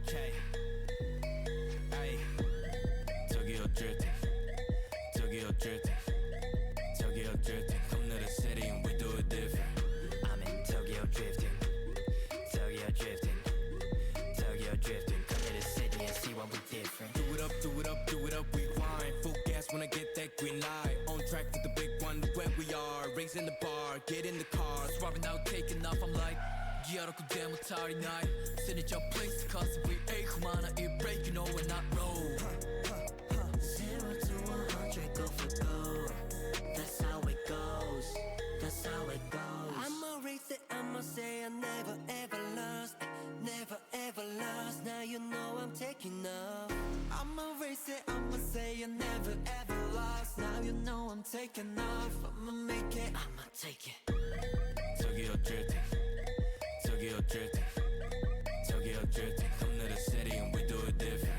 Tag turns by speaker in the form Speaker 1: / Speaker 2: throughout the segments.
Speaker 1: Okay. Ay. Tokyo drifting. Tokyo drifting. Tokyo drifting. Come to the city and we do it different. I'm in Tokyo drifting. Tokyo drifting. Tokyo drifting. Come to the city and see what we different. Do it up, do it up, do it up, we grind. Full gas when I get that green light. On track for the big one, where we are. Raising the bar, get in the car. Swapping out, taking off, I'm like 기어놓고 잘못하리 night. Send your place cause we ain't humana. It break, you know we're not roll.
Speaker 2: 0 to 100, go for gold. That's how it goes. That's how it goes. I'ma race it, I'ma say I never ever lost. Never ever lost. Now you know I'm taking off. I'ma race it, I'ma say I never ever lost. Now you know I'm taking off. I'ma make it, I'ma take it.
Speaker 1: Tokyo drifting. Tokyo drifting. Tokyo drifting. Come to the city and we do it different.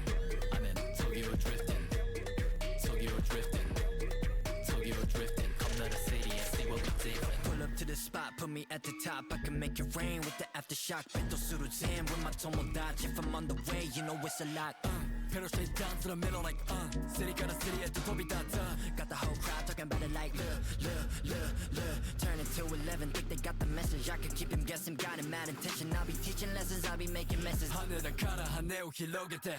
Speaker 1: I'm in Tokyo drifting. Tokyo drifting. Tokyo drifting. Come to the city and see what we different. Pull up to the spot, put me at the top. I can make it rain with the aftershock. Bento suruzen with my tomodachi. If I'm on the way, you know it's a lot. Pedal straight down to the middle like city got a city at the Tobidata. Got the whole crowd talking about it like turn it to 11, think they got the message. I can keep them guessing, got him mad intention. I'll be teaching lessons, I'll be making messes. 하늘을 갈아 하네오 길로겠대.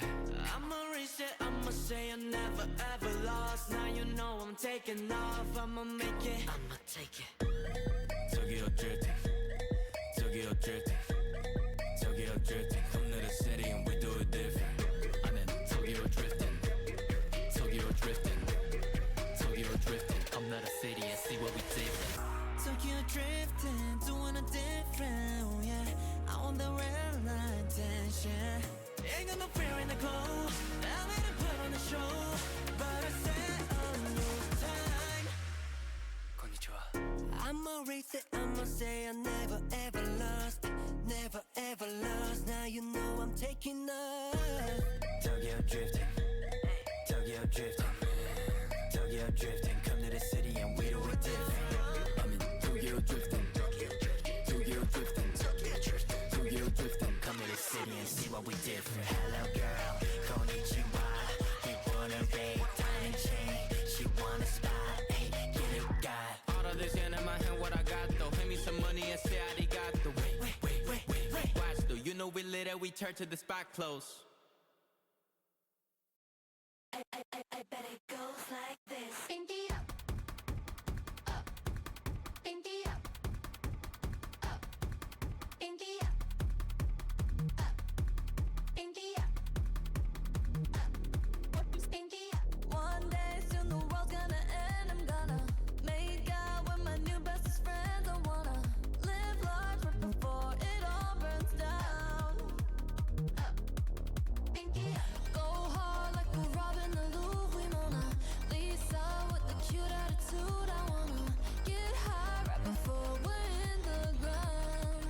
Speaker 1: I'ma reach it, I'ma say I never ever lost. Now you know I'm taking off. I'ma make it, I'ma take it. Tokyo drifting. Tokyo drifting. Tokyo drifting. Come to the city and we do it different. Tokyo drifting, Tokyo drifting, Tokyo drifting. Come to the city and see what we different.
Speaker 2: Tokyo drifting, doing it different, oh yeah. I want the red line tension. Ain't got no fear in the cold. I'm here to put on the show, but I set a new time.
Speaker 1: Konnichiwa.
Speaker 2: I'ma race it, I'ma say I never ever lost. Never ever lost. Now you know I'm taking off.
Speaker 1: Tokyo drifting, Tokyo drifting, Tokyo drifting. Come to the city and we do it different. I'm in Tokyo drifting, Tokyo drifting, Tokyo drifting. Come to the city and see what we different. Hello girl, konnichiwa. We wanna raid, diamond chain. She wanna spot, hey, get it got. All of this in my hand, what I got though. Hand me some money and say arigato. Wait. Watch though, you know we lit and we turn to the spot close.
Speaker 3: I bet it goes like this. Pinky up, up, pinky up, up, pinky up, up, pinky up, up, pinky up. One day soon the world's gonna end. I'm gonna make out with my new bestest friends. I wanna live large right before it all burns down. Up, pinky up. Go hard like a Robin the Louis Mona Lisa with the cute attitude. I wanna get high right before we're in the ground.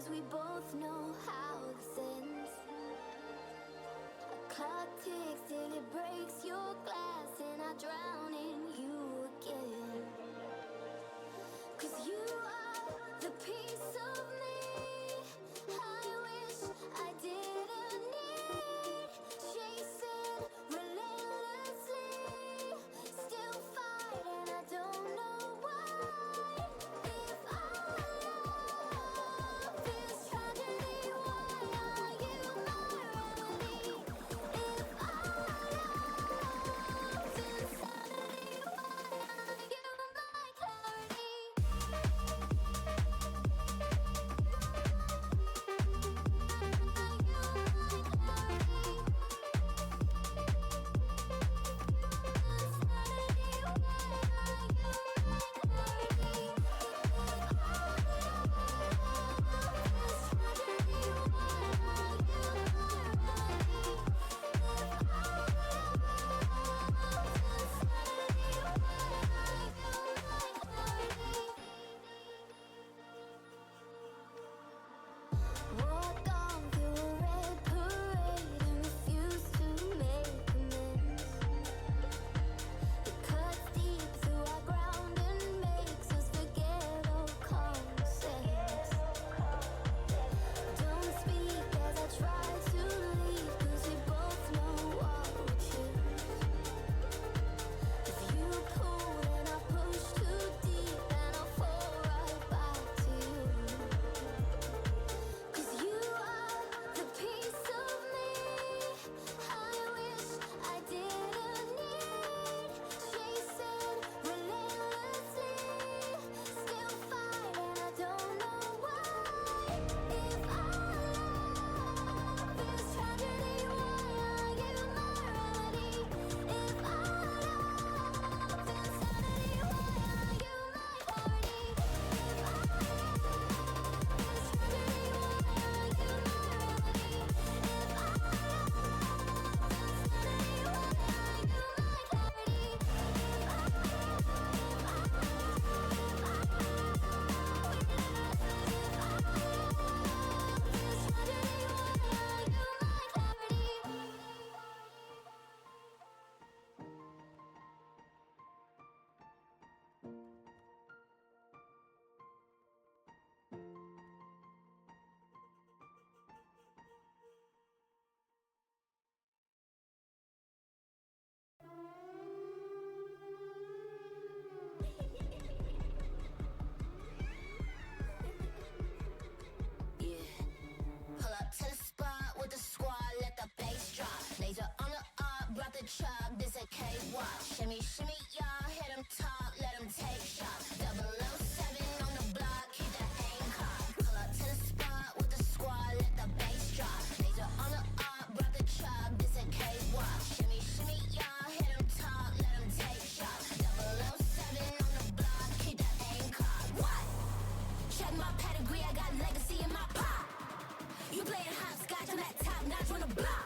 Speaker 3: we both know how this ends. A clock ticks till it breaks your glass, and I drown in you again. 'Cause you are the piece of me I wish I didn't need. Chasing relentlessly, still fight, and I don't know why. If our love is tragedy, why are you my remedy? If our love's insanity, why are you my clarity? Walk on through a red parade and refuse to make amends. It cuts deep through our ground and makes us forget all common sense. Don't speak as I try to leave, 'cause we both know what we choose. If you pull and I push too deep, and I'll fall right back to you. 'Cause you are the piece of me I wish I didn't need. Chasing relentlessly, still fight, and I don't know why. If our love is tragedy, why are you my remedy? If our love's insanity, why are you my clarity? If our love is tragedy, why are you my remedy? If our love's insanity, why are you Yeah. Pull up to the spot with the squad, let the bass drop. Laser on the up, brought the chop, this a cakewalk. Shimmy, shimmy, y'all, hit 'em top, let 'em take shots. 007 on the block, keep the aim cocked. Pull up to the spot with the squad, let the bass drop. Laser on the up, brought the chop, this a cakewalk. Shimmy, shimmy, y'all, hit 'em top, let 'em take shots. 007 on the block, keep the aim cocked. What? Check my pedigree, I got legacy in my pop. You playing hopscotch, I'm at top notch on the block.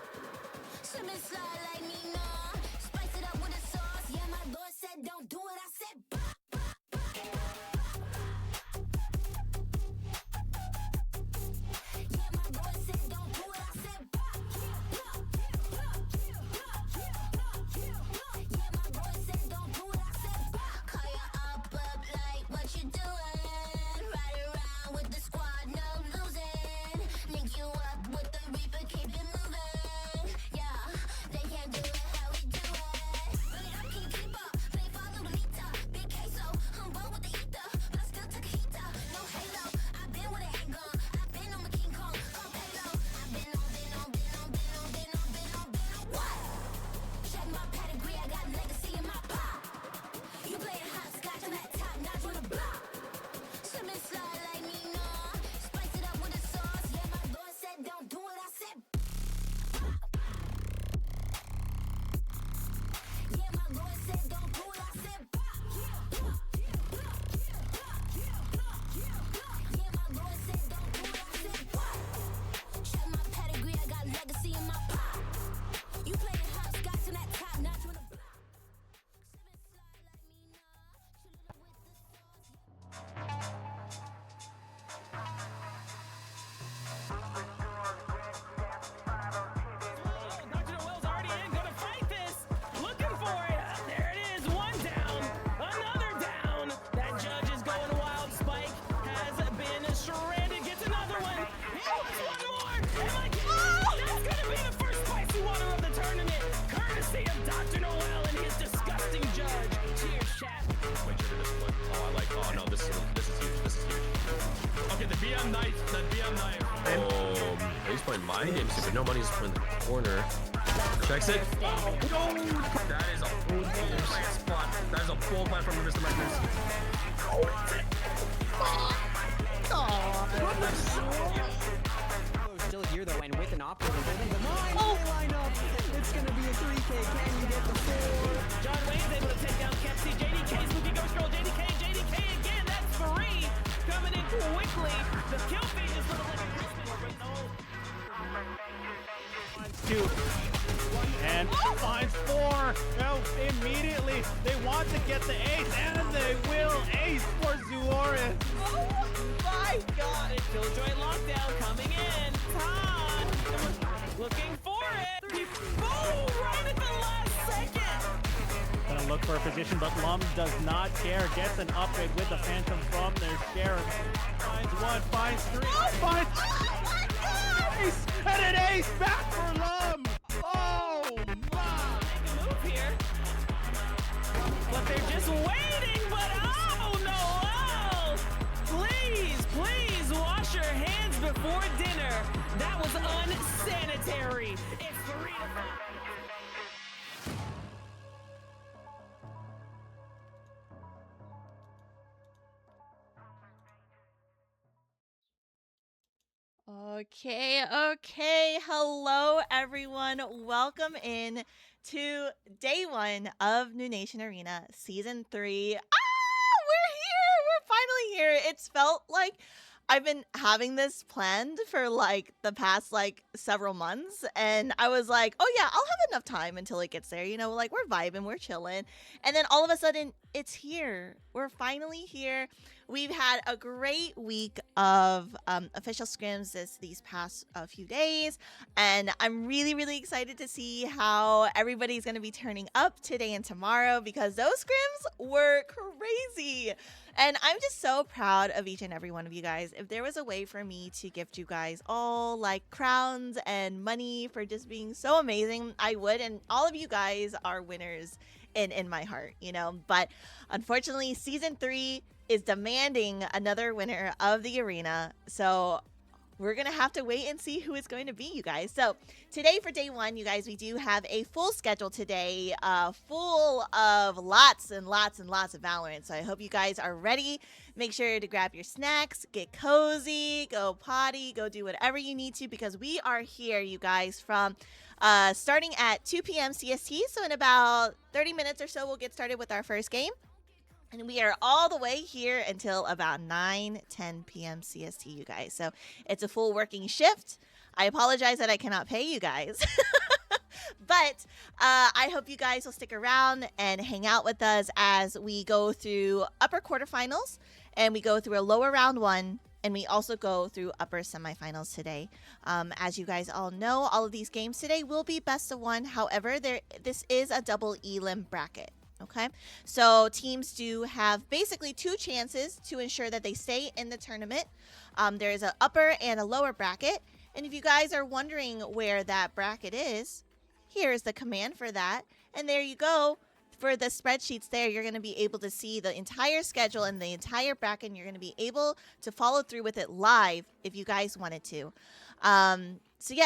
Speaker 3: Slip and slide like me, no. Spice it up with the sauce. Yeah, my Lord said don't do it, I said bop, bop, bop. Yeah, my Lord said don't do it, I said bop, bop, bop, bop, bop. Yeah, my Lord said don't do it, I said bop. Call you up like what you doing? Ride around with the squad, no losing. Link you up with the Reaper, keep it moving. Yeah, they can't do it how
Speaker 4: BM knife. That BM knife.
Speaker 5: He's playing mind games, but no money's in the corner. Checks it.
Speaker 4: No! That is a full plant spot. That is a full plant from Mr. Magnus.
Speaker 6: Still here though, and with an operator holding the line, they line up. It's gonna be a 3K. Can you get the 4?
Speaker 7: John Wayne's able to take down Kepsi. JDK, spooky ghost girl. JDK again. That's free. Coming in quickly. The kill feed is little like a Christmas, but no.
Speaker 8: Two. And finds 4. No, immediately they want to get the ace, and they will ace for Zuoris.
Speaker 7: Oh my god. Killjoy lockdown coming in. Todd looking for it. Boom! Right at the last second.
Speaker 8: Gonna look for a position, but Lum does not care. Gets an upgrade with the Phantom from their sheriff. Finds 1, finds 3, finds ace, and an ace back for Lum. Oh my!
Speaker 7: Make a move here. But they're just waiting, but oh no! Please wash your hands before dinner. That was unsanitary. It's 3 to 5.
Speaker 9: Okay. Hello, everyone. Welcome in to day 1 of Noonation Arena Season 3. We're here. We're finally here. It's felt like I've been having this planned for like the past like several months, and I was like, oh yeah, I'll have enough time until it gets there, you know, like we're vibing, we're chilling, and then all of a sudden it's here. We're finally here. We've had a great week of official scrims these past few days, and I'm really excited to see how everybody's going to be turning up today and tomorrow, because those scrims were crazy. And I'm just so proud of each and every one of you guys. If there was a way for me to gift you guys all like crowns and money for just being so amazing, I would. And all of you guys are winners in my heart, you know. But unfortunately, Season 3 is demanding another winner of the arena. So we're going to have to wait and see who it's going to be, you guys. So today for day 1, you guys, we do have a full schedule today, full of lots and lots of Valorant. So I hope you guys are ready. Make sure to grab your snacks, get cozy, go potty, go do whatever you need to, because we are here, you guys, from starting at 2 p.m. CST. So in about 30 minutes or so, we'll get started with our first game. And we are all the way here until about 9-10 p.m. CST, you guys. So it's a full working shift. I apologize that I cannot pay you guys. But I hope you guys will stick around and hang out with us as we go through upper quarterfinals, and we go through a lower round 1, and we also go through upper semifinals today. As you guys all know, all of these games today will be best of 1. However, this is a double elim bracket. Okay, so teams do have basically 2 chances to ensure that they stay in the tournament. There is an upper and a lower bracket. And if you guys are wondering where that bracket is, here is the command for that. And there you go. For the spreadsheets there, you're going to be able to see the entire schedule and the entire bracket. And you're going to be able to follow through with it live if you guys wanted to.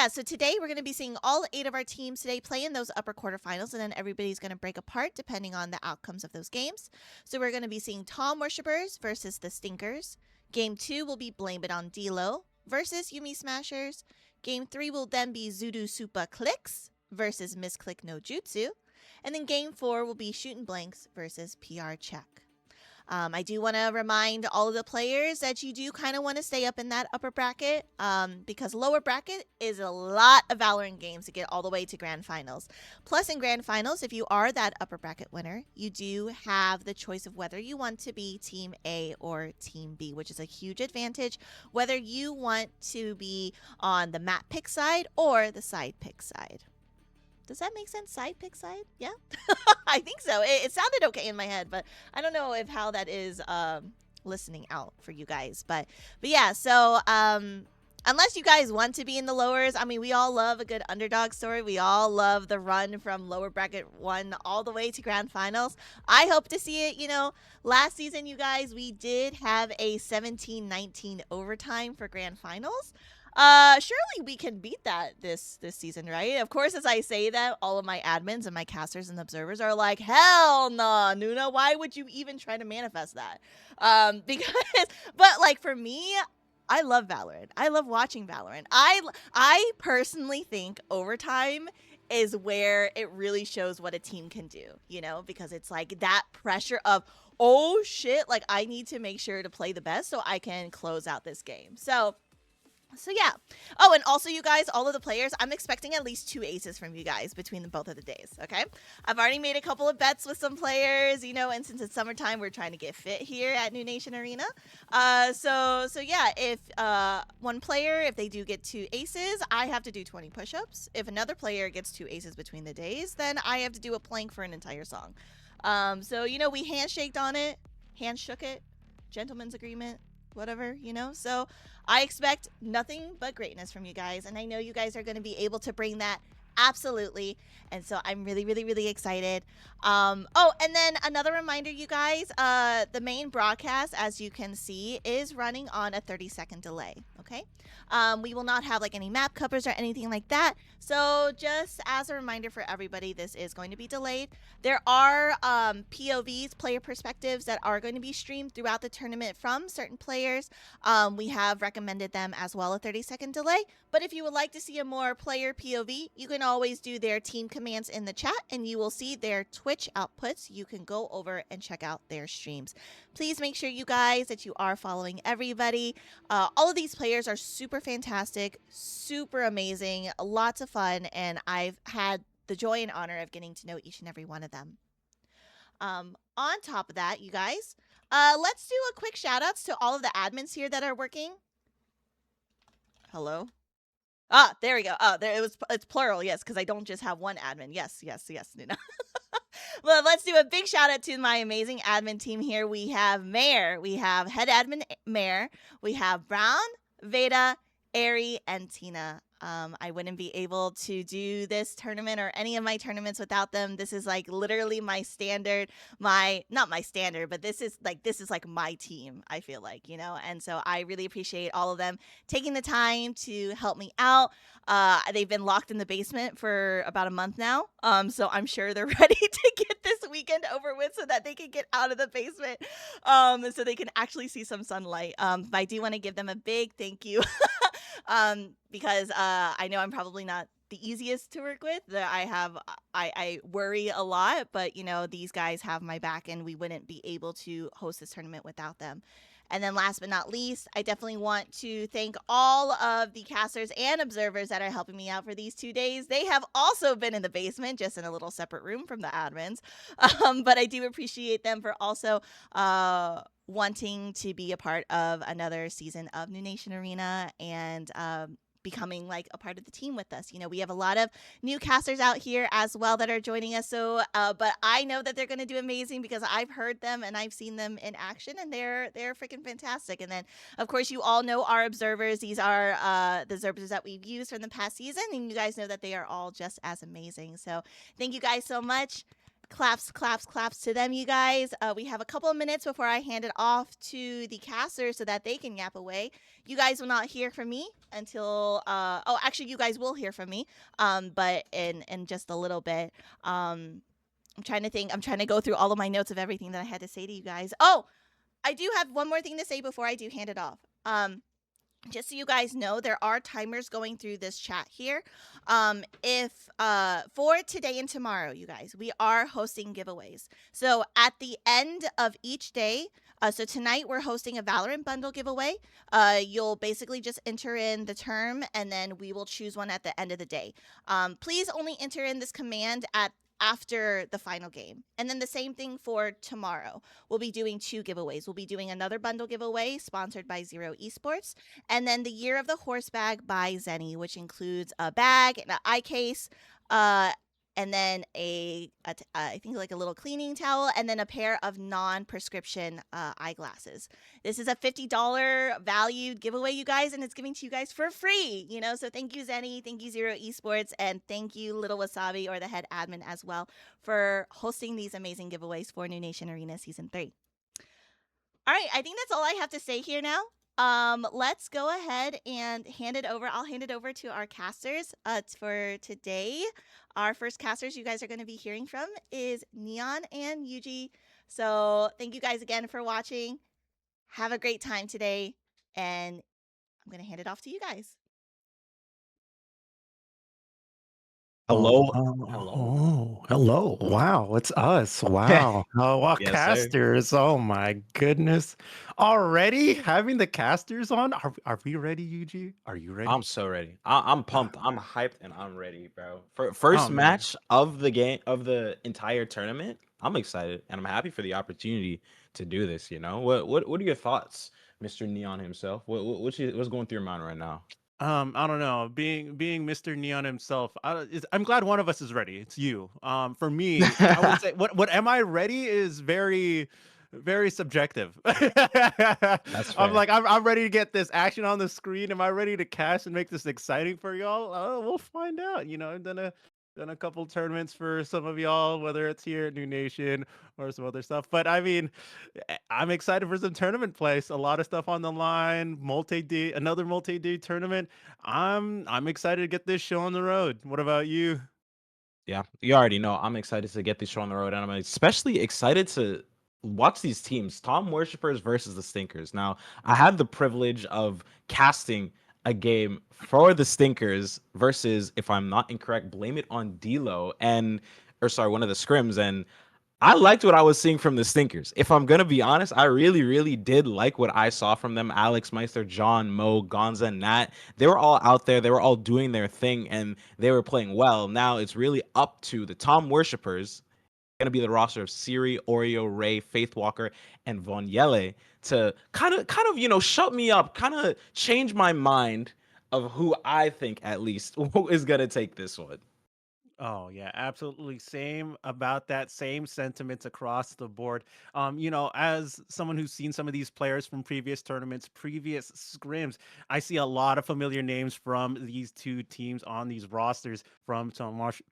Speaker 9: So today we're going to be seeing all 8 of our teams today play in those upper quarterfinals, and then everybody's going to break apart depending on the outcomes of those games. So we're going to be seeing Tom Worshippers versus the Stinkers. Game 2 will be Blame It on D-Lo versus Yumi Smashers. Game 3 will then be Zudu Supa Clicks versus Miss Click No Jutsu. And then Game 4 will be Shootin' Blanks versus PR Check. I do want to remind all of the players that you do kind of want to stay up in that upper bracket, because lower bracket is a lot of Valorant games to get all the way to Grand Finals. Plus in Grand Finals, if you are that upper bracket winner, you do have the choice of whether you want to be Team A or Team B, which is a huge advantage, whether you want to be on the map pick side or the side pick side. Does that make sense? Side pick side? Yeah? I think so. It sounded okay in my head, but I don't know if how that is listening out for you guys. But yeah, so unless you guys want to be in the lowers, I mean, we all love a good underdog story. We all love the run from lower bracket 1 all the way to grand finals. I hope to see it. Last season, you guys, we did have a 17-19 overtime for grand finals. Surely we can beat that this season, right? Of course, as I say that, all of my admins and my casters and observers are like, hell nah, Nuna, why would you even try to manifest that? But like for me, I love Valorant. I love watching Valorant. I personally think overtime is where it really shows what a team can do, because it's like that pressure of, oh shit, like I need to make sure to play the best so I can close out this game. So yeah. Oh, and also you guys, all of the players, I'm expecting at least 2 aces from you guys between both of the days, okay? I've already made a couple of bets with some players, and since it's summertime, we're trying to get fit here at Noonation Arena. So yeah, if one player, if they do get 2 aces, I have to do 20 push-ups. If another player gets 2 aces between the days, then I have to do a plank for an entire song. So, we handshaked on it, handshook it, gentleman's agreement, whatever, So I expect nothing but greatness from you guys, and I know you guys are going to be able to bring that absolutely. And so I'm really, really, really excited. Oh, and then another reminder, you guys, the main broadcast, as you can see, is running on a 30-second delay, okay? We will not have like any map covers or anything like that. So just as a reminder for everybody, this is going to be delayed. There are POVs, player perspectives, that are going to be streamed throughout the tournament from certain players. We have recommended them as well, a 30-second delay. But if you would like to see a more player POV, you can always do their team commands in the chat and you will see their Twitch outputs. You can go over and check out their streams. Please make sure, you guys, that you are following everybody. All of these players are super fantastic, super amazing, lots of fun, and I've had the joy and honor of getting to know each and every one of them. On top of that, you guys, let's do a quick shout outs to all of the admins here that are working. Hello? Ah, there we go. Oh, it's plural, yes, because I don't just have one admin. Yes, Nuna. Well, let's do a big shout out to my amazing admin team here. We have Mayor, we have head admin Mayor, we have Brown, Veda, Ari, and Tina. I wouldn't be able to do this tournament or any of my tournaments without them. This is like literally my standard, not my standard, but this is like my team, I feel like, and so I really appreciate all of them taking the time to help me out. They've been locked in the basement for about a month now. So I'm sure they're ready to get this weekend over with so that they can get out of the basement, so they can actually see some sunlight. But I do want to give them a big thank you. Because I know I'm probably not the easiest to work with. I worry a lot, but these guys have my back and we wouldn't be able to host this tournament without them. And then last but not least, I definitely want to thank all of the casters and observers that are helping me out for these 2 days. They have also been in the basement, just in a little separate room from the admins. But I do appreciate them for also wanting to be a part of another season of Noonation Arena and becoming like a part of the team with us. We have a lot of new casters out here as well that are joining us. So, but I know that they're going to do amazing because I've heard them and I've seen them in action, and they're freaking fantastic. And then, of course, you all know our observers. These are the observers that we've used from the past season, and you guys know that they are all just as amazing. So, thank you guys so much. Claps to them, you guys. We have a couple of minutes before I hand it off to the casters so that they can yap away. You guys will not hear from me until oh, actually, you guys will hear from me, but in just a little bit. I'm trying to think. I'm trying to go through all of my notes of everything that I had to say to you guys. Oh, I do have one more thing to say before I do hand it off. Just so you guys know, there are timers going through this chat here. If for today and tomorrow, you guys, we are hosting giveaways. So at the end of each day, so tonight we're hosting a Valorant bundle giveaway. You'll basically just enter in the term and then we will choose one at the end of the day. Please only enter in this command after the final game. And then the same thing for tomorrow. We'll be doing 2 giveaways. We'll be doing another bundle giveaway sponsored by Zero Esports, and then the Year of the Horse bag by Zenny, which includes a bag, an eye case, and then I think like a little cleaning towel, and then a pair of non-prescription eyeglasses. This is a $50 valued giveaway, you guys, and it's giving to you guys for free. So thank you, Zenny, thank you Zero Esports, and thank you Little Wasabi, or the head admin as well, for hosting these amazing giveaways for Noonation Arena Season 3. All right, I think that's all I have to say here now. Let's go ahead and hand it over. I'll hand it over to our casters for today. Our first casters you guys are going to be hearing from is Neon and Yoogee. So thank you guys again for watching. Have a great time today, and I'm going to hand it off to you guys.
Speaker 5: Hello.
Speaker 10: Hello. Wow, it's us. Wow. Wow,
Speaker 5: Yes, sir.
Speaker 10: casters. Oh my goodness. Already having the casters on? Are we ready, Yoogee? Are you ready?
Speaker 11: I'm so ready. I'm pumped. I'm hyped and I'm ready, bro. For first
Speaker 10: man.
Speaker 11: match of the game of the entire tournament, I'm excited and I'm happy for the opportunity to do this. What are your thoughts, Mr. Neon himself? What's going through your mind right now?
Speaker 10: I don't know. Being Mr. Neon himself, I'm glad one of us is ready. It's you. For me, I would say what am I ready is very, very subjective.
Speaker 11: That's
Speaker 10: I'm
Speaker 11: fair.
Speaker 10: like I'm ready to get this action on the screen. Am I ready to cast and make this exciting for y'all? We'll find out. I've done a couple tournaments for some of y'all, whether it's here at Noonation or some other stuff. But I mean, I'm excited for some tournament place. A lot of stuff on the line. Another multi-day tournament. I'm excited to get this show on the road. What about you?
Speaker 11: Yeah, you already know I'm excited to get this show on the road, and I'm especially excited to watch these teams, Tom Worshippers versus the Stinkers. Now, I had the privilege of casting a game for the Stinkers versus, if I'm not incorrect, Blame It on D-Lo one of the scrims, and I liked what I was seeing from the Stinkers. If I'm gonna be honest, I really, really did like what I saw from them. Alex Meister, John, Mo, Gonza, Nat. They were all out there. They were all doing their thing, and they were playing well. Now it's really up to the Tom Worshippers. Gonna be the roster of Siri, Oreo, Ray, Faithwalker, and Von Yele to kind of shut me up, kind of change my mind of who I think at least is gonna take this one.
Speaker 10: Oh yeah, absolutely. Same about that. Same sentiments across the board. As someone who's seen some of these players from previous tournaments, previous scrims, I see a lot of familiar names from these two teams on these rosters, from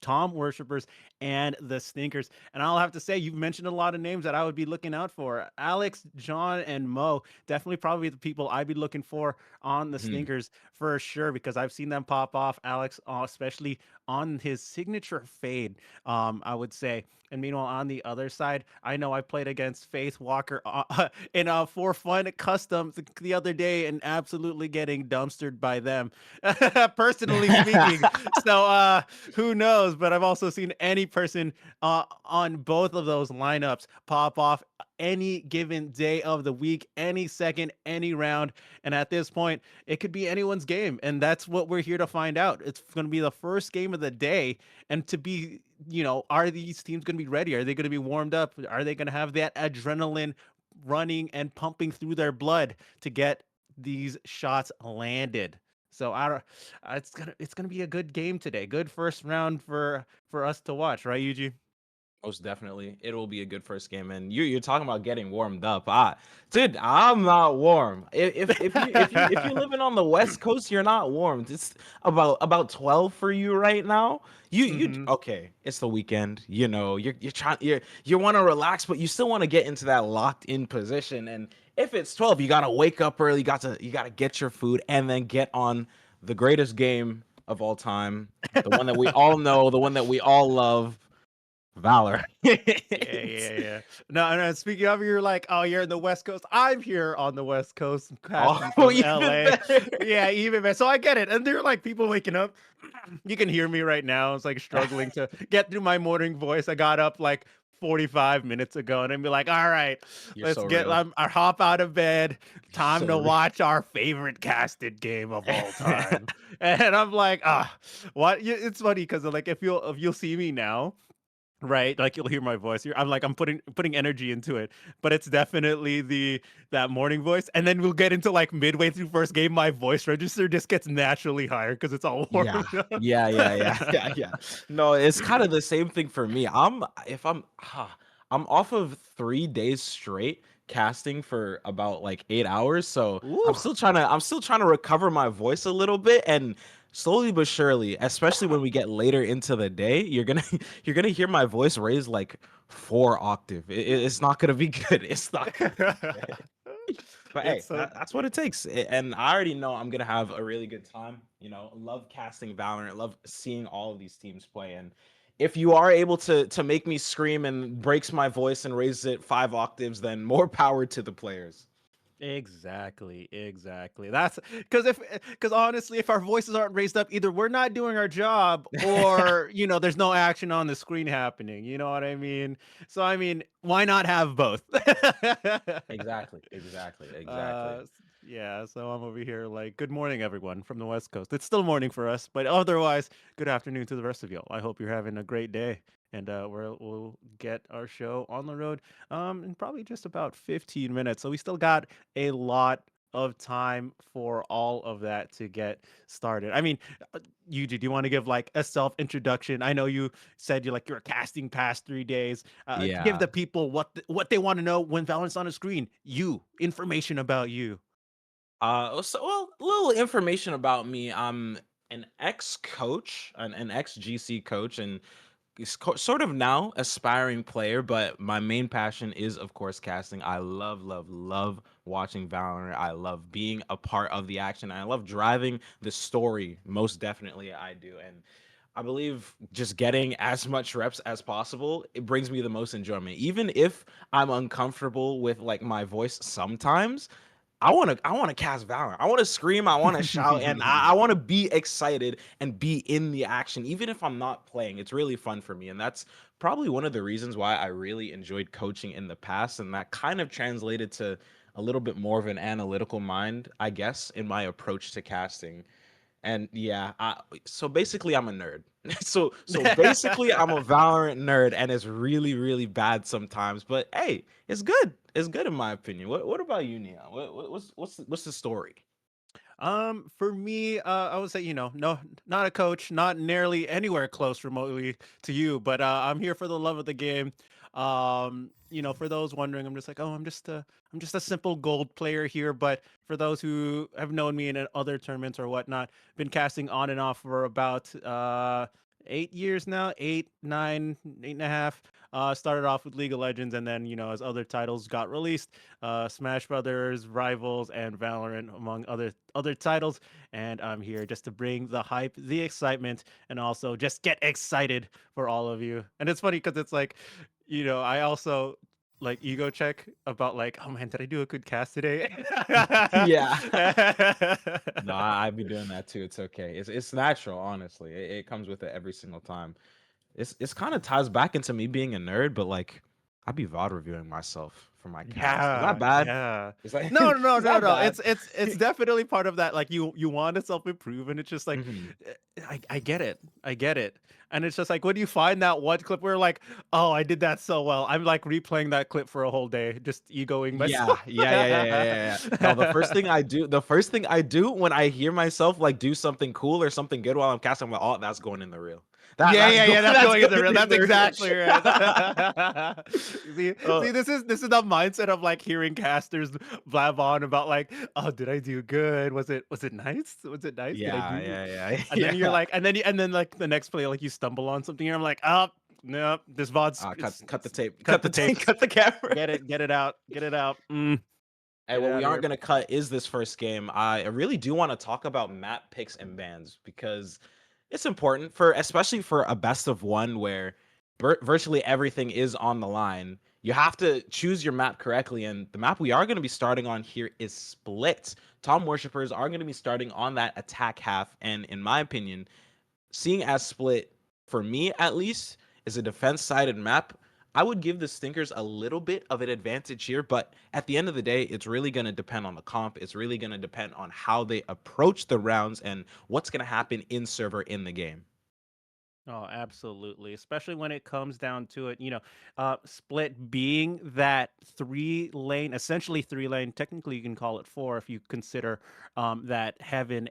Speaker 10: Tom Worshippers and the Stinkers. And I'll have to say, you've mentioned a lot of names that I would be looking out for. Alex, John, and Mo, definitely probably the people I'd be looking for on the Stinkers for sure, because I've seen them pop off. Alex, especially on his signature fade, I would say. And meanwhile, on the other side, I know I played against Faith Walker in a For Fun custom the other day, and absolutely getting dumpstered by them, personally speaking. So who knows? But I've also seen any person on both of those lineups pop off any given day of the week, any second, any round. And at this point, it could be anyone's game. And that's what we're here to find out. It's going to be the first game of the day. And to be, are these teams going to be ready? Are they going to be warmed up? Are they going to have that adrenaline running and pumping through their blood to get these shots landed? So it's gonna be a good game today. Good first round for us to watch, right, Yoogee?
Speaker 11: Most definitely, it will be a good first game. And you're talking about getting warmed up. Dude, I'm not warm. If you're living on the West Coast, you're not warm. It's about 12 for you right now. Okay. It's the weekend. You're trying. You want to relax, but you still want to get into that locked in position. And if it's 12, you gotta wake up early. You gotta get your food and then get on the greatest game of all time, the one that we all know, the one that we all love. Valor.
Speaker 10: Yeah. No. Speaking of, you're like, oh, you're in the West Coast. I'm here on the West Coast, casting from LA. Yeah, even better. So I get it. And they're like people waking up. You can hear me right now. It's like struggling to get through my morning voice. I got up like 45 minutes ago, and I'd be like, all right, let's I hop out of bed. Time to watch our favorite casted game of all time. And I'm like, what? It's funny because like if you'll see me now, right? Like you'll hear my voice. I'm putting energy into it, but it's definitely that morning voice. And then we'll get into like midway through first game, my voice register just gets naturally higher because it's all
Speaker 11: Yeah.
Speaker 10: warmed up.
Speaker 11: Yeah. No, it's kind of the same thing for me. If I'm off of 3 days straight casting for about like 8 hours, so
Speaker 10: Ooh.
Speaker 11: I'm still trying to recover my voice a little bit, and slowly but surely, especially when we get later into the day, you're gonna hear my voice raise like 4 octave. It's not gonna be good. It's not gonna be good. But hey,
Speaker 10: It's so
Speaker 11: that's what it takes. And I already know I'm gonna have a really good time. Love casting Valorant, love seeing all of these teams play. And if you are able to make me scream and breaks my voice and raises it 5 octaves, then more power to the players.
Speaker 10: exactly. That's because honestly, if our voices aren't raised up, either we're not doing our job or there's no action on the screen happening. You know what I mean? So I mean, why not have both?
Speaker 11: Exactly.
Speaker 10: Yeah, so I'm over here like, good morning, everyone from the West Coast. It's still morning for us, but otherwise, good afternoon to the rest of y'all. I hope you're having a great day, and we'll get our show on the road in probably just about 15 minutes. So we still got a lot of time for all of that to get started. I mean, Yuji, do you want to give like a self introduction? I know you said you're casting past 3 days. Give
Speaker 11: Yeah.
Speaker 10: the people what they want to know when Valorant's on a screen. Information about you.
Speaker 11: Well, a little information about me. I'm an ex-coach, an ex-GC coach, and sort of now aspiring player. But my main passion is, of course, casting. I love watching Valorant. I love being a part of the action. I love driving the story. Most definitely, I do. And I believe just getting as much reps as possible, it brings me the most enjoyment. Even if I'm uncomfortable with like my voice sometimes, I want to cast Valorant. I want to scream, I want to shout, and I want to be excited and be in the action even if I'm not playing. It's really fun for me, and that's probably one of the reasons why I really enjoyed coaching in the past, and that kind of translated to a little bit more of an analytical mind, I guess, in my approach to casting. And yeah, so basically I'm a nerd. So basically I'm a Valorant nerd, and it's really bad sometimes. But hey, it's good. It's good in my opinion. What about you, Neon? What's the story?
Speaker 10: For me, I would say, no, not a coach, not nearly anywhere close remotely to you, but I'm here for the love of the game. For those wondering, I'm just like, oh, I'm just a simple gold player here. But for those who have known me in other tournaments or whatnot, been casting on and off for about 8 years now, 8, 9, 8.5. Started off with League of Legends, and then as other titles got released, Smash Brothers, Rivals, and Valorant, among other titles. And I'm here just to bring the hype, the excitement, and also just get excited for all of you. And it's funny because it's like, I also like ego check about like, oh man, did I do a good cast today?
Speaker 11: Yeah. No, I've been doing that too. It's okay. It's natural, honestly. It comes with it every single time. It's kind of ties back into me being a nerd, but like I'd be VOD reviewing myself for my cast. Is that
Speaker 10: Yeah,
Speaker 11: bad?
Speaker 10: yeah.
Speaker 11: Is that
Speaker 10: No, no, no,
Speaker 11: is
Speaker 10: no,
Speaker 11: that
Speaker 10: no.
Speaker 11: bad?
Speaker 10: It's definitely part of that. Like you want to self improve, and it's just like
Speaker 11: Mhm.
Speaker 10: I get it, I get it, and it's just like when you find that one clip where like, oh, I did that so well. I'm like replaying that clip for a whole day, just egoing
Speaker 11: Yeah,
Speaker 10: myself.
Speaker 11: yeah. No, the first thing I do when I hear myself like do something cool or something good while I'm casting, I'm like, oh, that's going in the reel. That
Speaker 10: Yeah,
Speaker 11: that's
Speaker 10: yeah,
Speaker 11: going
Speaker 10: yeah. That's
Speaker 11: that's
Speaker 10: going in the
Speaker 11: going
Speaker 10: real.
Speaker 11: in
Speaker 10: That's
Speaker 11: the real.
Speaker 10: exactly right. See,
Speaker 11: Uh,
Speaker 10: this is the mindset of like hearing casters blab on about like, oh, did I do good? Was it nice? Was it nice? Did I
Speaker 11: yeah,
Speaker 10: do?
Speaker 11: yeah,
Speaker 10: And then you're
Speaker 11: yeah.
Speaker 10: like, and then like the next play, like you stumble on something, and I'm like, oh, no, this VOD's
Speaker 11: Cut the tape.
Speaker 10: cut
Speaker 11: Cut
Speaker 10: the
Speaker 11: the tape.
Speaker 10: tapes,
Speaker 11: Cut the camera.
Speaker 10: get it out, get it out,
Speaker 11: Hey,
Speaker 10: get it
Speaker 11: what
Speaker 10: out
Speaker 11: we
Speaker 10: of
Speaker 11: aren't
Speaker 10: here.
Speaker 11: gonna cut is this first game. I really do want to talk about map picks and bans because it's important for, especially for a best of one where virtually everything is on the line. You have to choose your map correctly, and the map we are going to be starting on here is Split. Tom worshippers are going to be starting on that attack half, and in my opinion, seeing as Split, for me at least, is a defense-sided map, I would give the Stinkers a little bit of an advantage here, but at the end of the day, it's really going to depend on the comp. It's really going to depend on how they approach the rounds and what's going to happen in server in the game.
Speaker 10: Oh, absolutely. Especially when it comes down to it, Split being that 3 lane, essentially 3 lane. Technically, you can call it four if you consider that having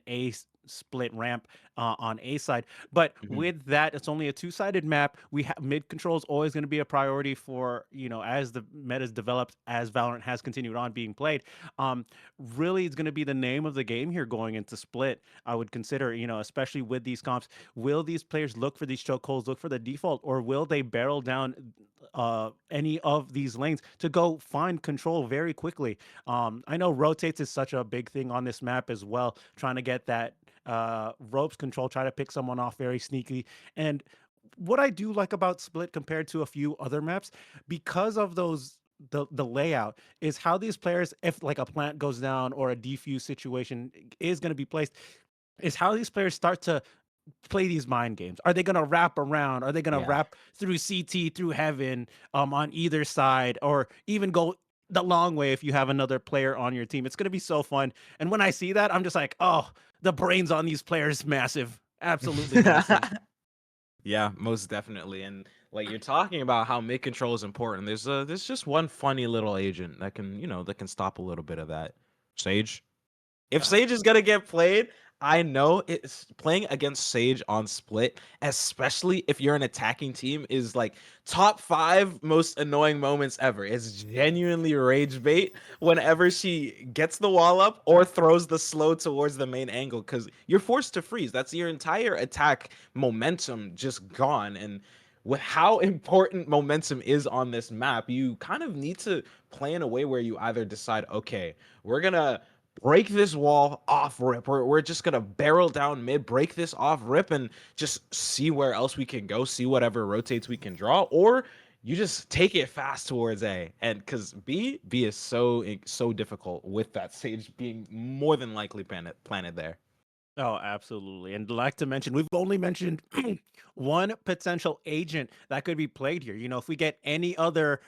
Speaker 10: split ramp on A side. But
Speaker 11: Mhm.
Speaker 10: with that, it's only a two-sided map. We have mid control is always going to be a priority for as the meta's developed, as Valorant has continued on being played. Um, Really, it's going to be the name of the game here going into Split. I would consider, especially with these comps. Will these players look for these chokeholds, look for the default, or will they barrel down any of these lanes to go find control very quickly? I know rotates is such a big thing on this map as well, trying to get that ropes control, try to pick someone off very sneaky. And what I do like about Split compared to a few other maps, because of the layout, is how these players, if like a plant goes down or a defuse situation is going to be placed, is how these players start to play these mind games. Are they going to wrap around? Are they going to
Speaker 11: Yeah.
Speaker 10: wrap through CT, through heaven, on either side, or even go the long way if you have another player on your team? It's going to be so fun. And when I see that, I'm just like, oh, the brains on these players massive. Absolutely massive.
Speaker 11: Yeah, most definitely. And like you're talking about how mid control is important. There's just one funny little agent that can, that can stop a little bit of that. Sage. If
Speaker 10: Uh,
Speaker 11: Sage is gonna get played, I know it's playing against Sage on Split, especially if you're an attacking team, is like top 5 most annoying moments ever. It's genuinely rage bait whenever she gets the wall up or throws the slow towards the main angle because you're forced to freeze. That's your entire attack momentum just gone. And with how important momentum is on this map, you kind of need to play in a way where you either decide, okay, we're gonna break this wall off rip. We're just gonna barrel down mid, break this off rip, and just see where else we can go, see whatever rotates we can draw, or you just take it fast towards A. And because B is so difficult with that Sage being more than likely planted there.
Speaker 10: Oh, absolutely. And like to mention, we've only mentioned one potential agent that could be played here. If we get any other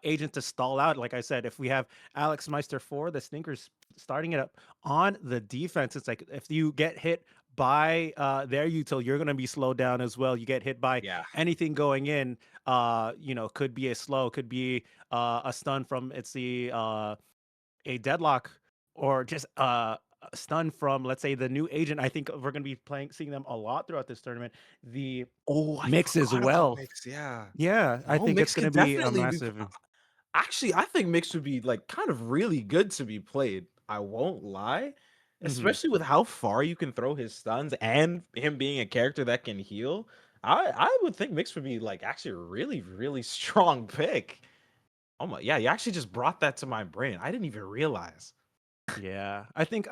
Speaker 10: agent to stall out, like I said, if we have Alex Meister 4, the Stinkers starting it up on the defense, it's like if you get hit by their util, you're going to be slowed down as well. You get hit by
Speaker 11: Yeah.
Speaker 10: anything going in, could be a slow, could be a stun from a deadlock, or just a stun from, let's say, the new agent. I think we're going to be seeing them a lot throughout this tournament. The
Speaker 11: Oh, I
Speaker 10: mix as
Speaker 11: forgot about
Speaker 10: well.
Speaker 11: Mix. Yeah.
Speaker 10: Yeah, I
Speaker 11: No,
Speaker 10: think it's
Speaker 11: Mix
Speaker 10: going to
Speaker 11: could
Speaker 10: be a
Speaker 11: definitely be.
Speaker 10: massive.
Speaker 11: Actually, I think Mix would be like kind of really good to be played. I won't lie.
Speaker 10: Mhm.
Speaker 11: Especially with how far you can throw his stuns and him being a character that can heal. I would think Mix would be like actually a really, really strong pick. Oh my, yeah, you actually just brought that to my brain. I didn't even realize.
Speaker 10: Yeah, I think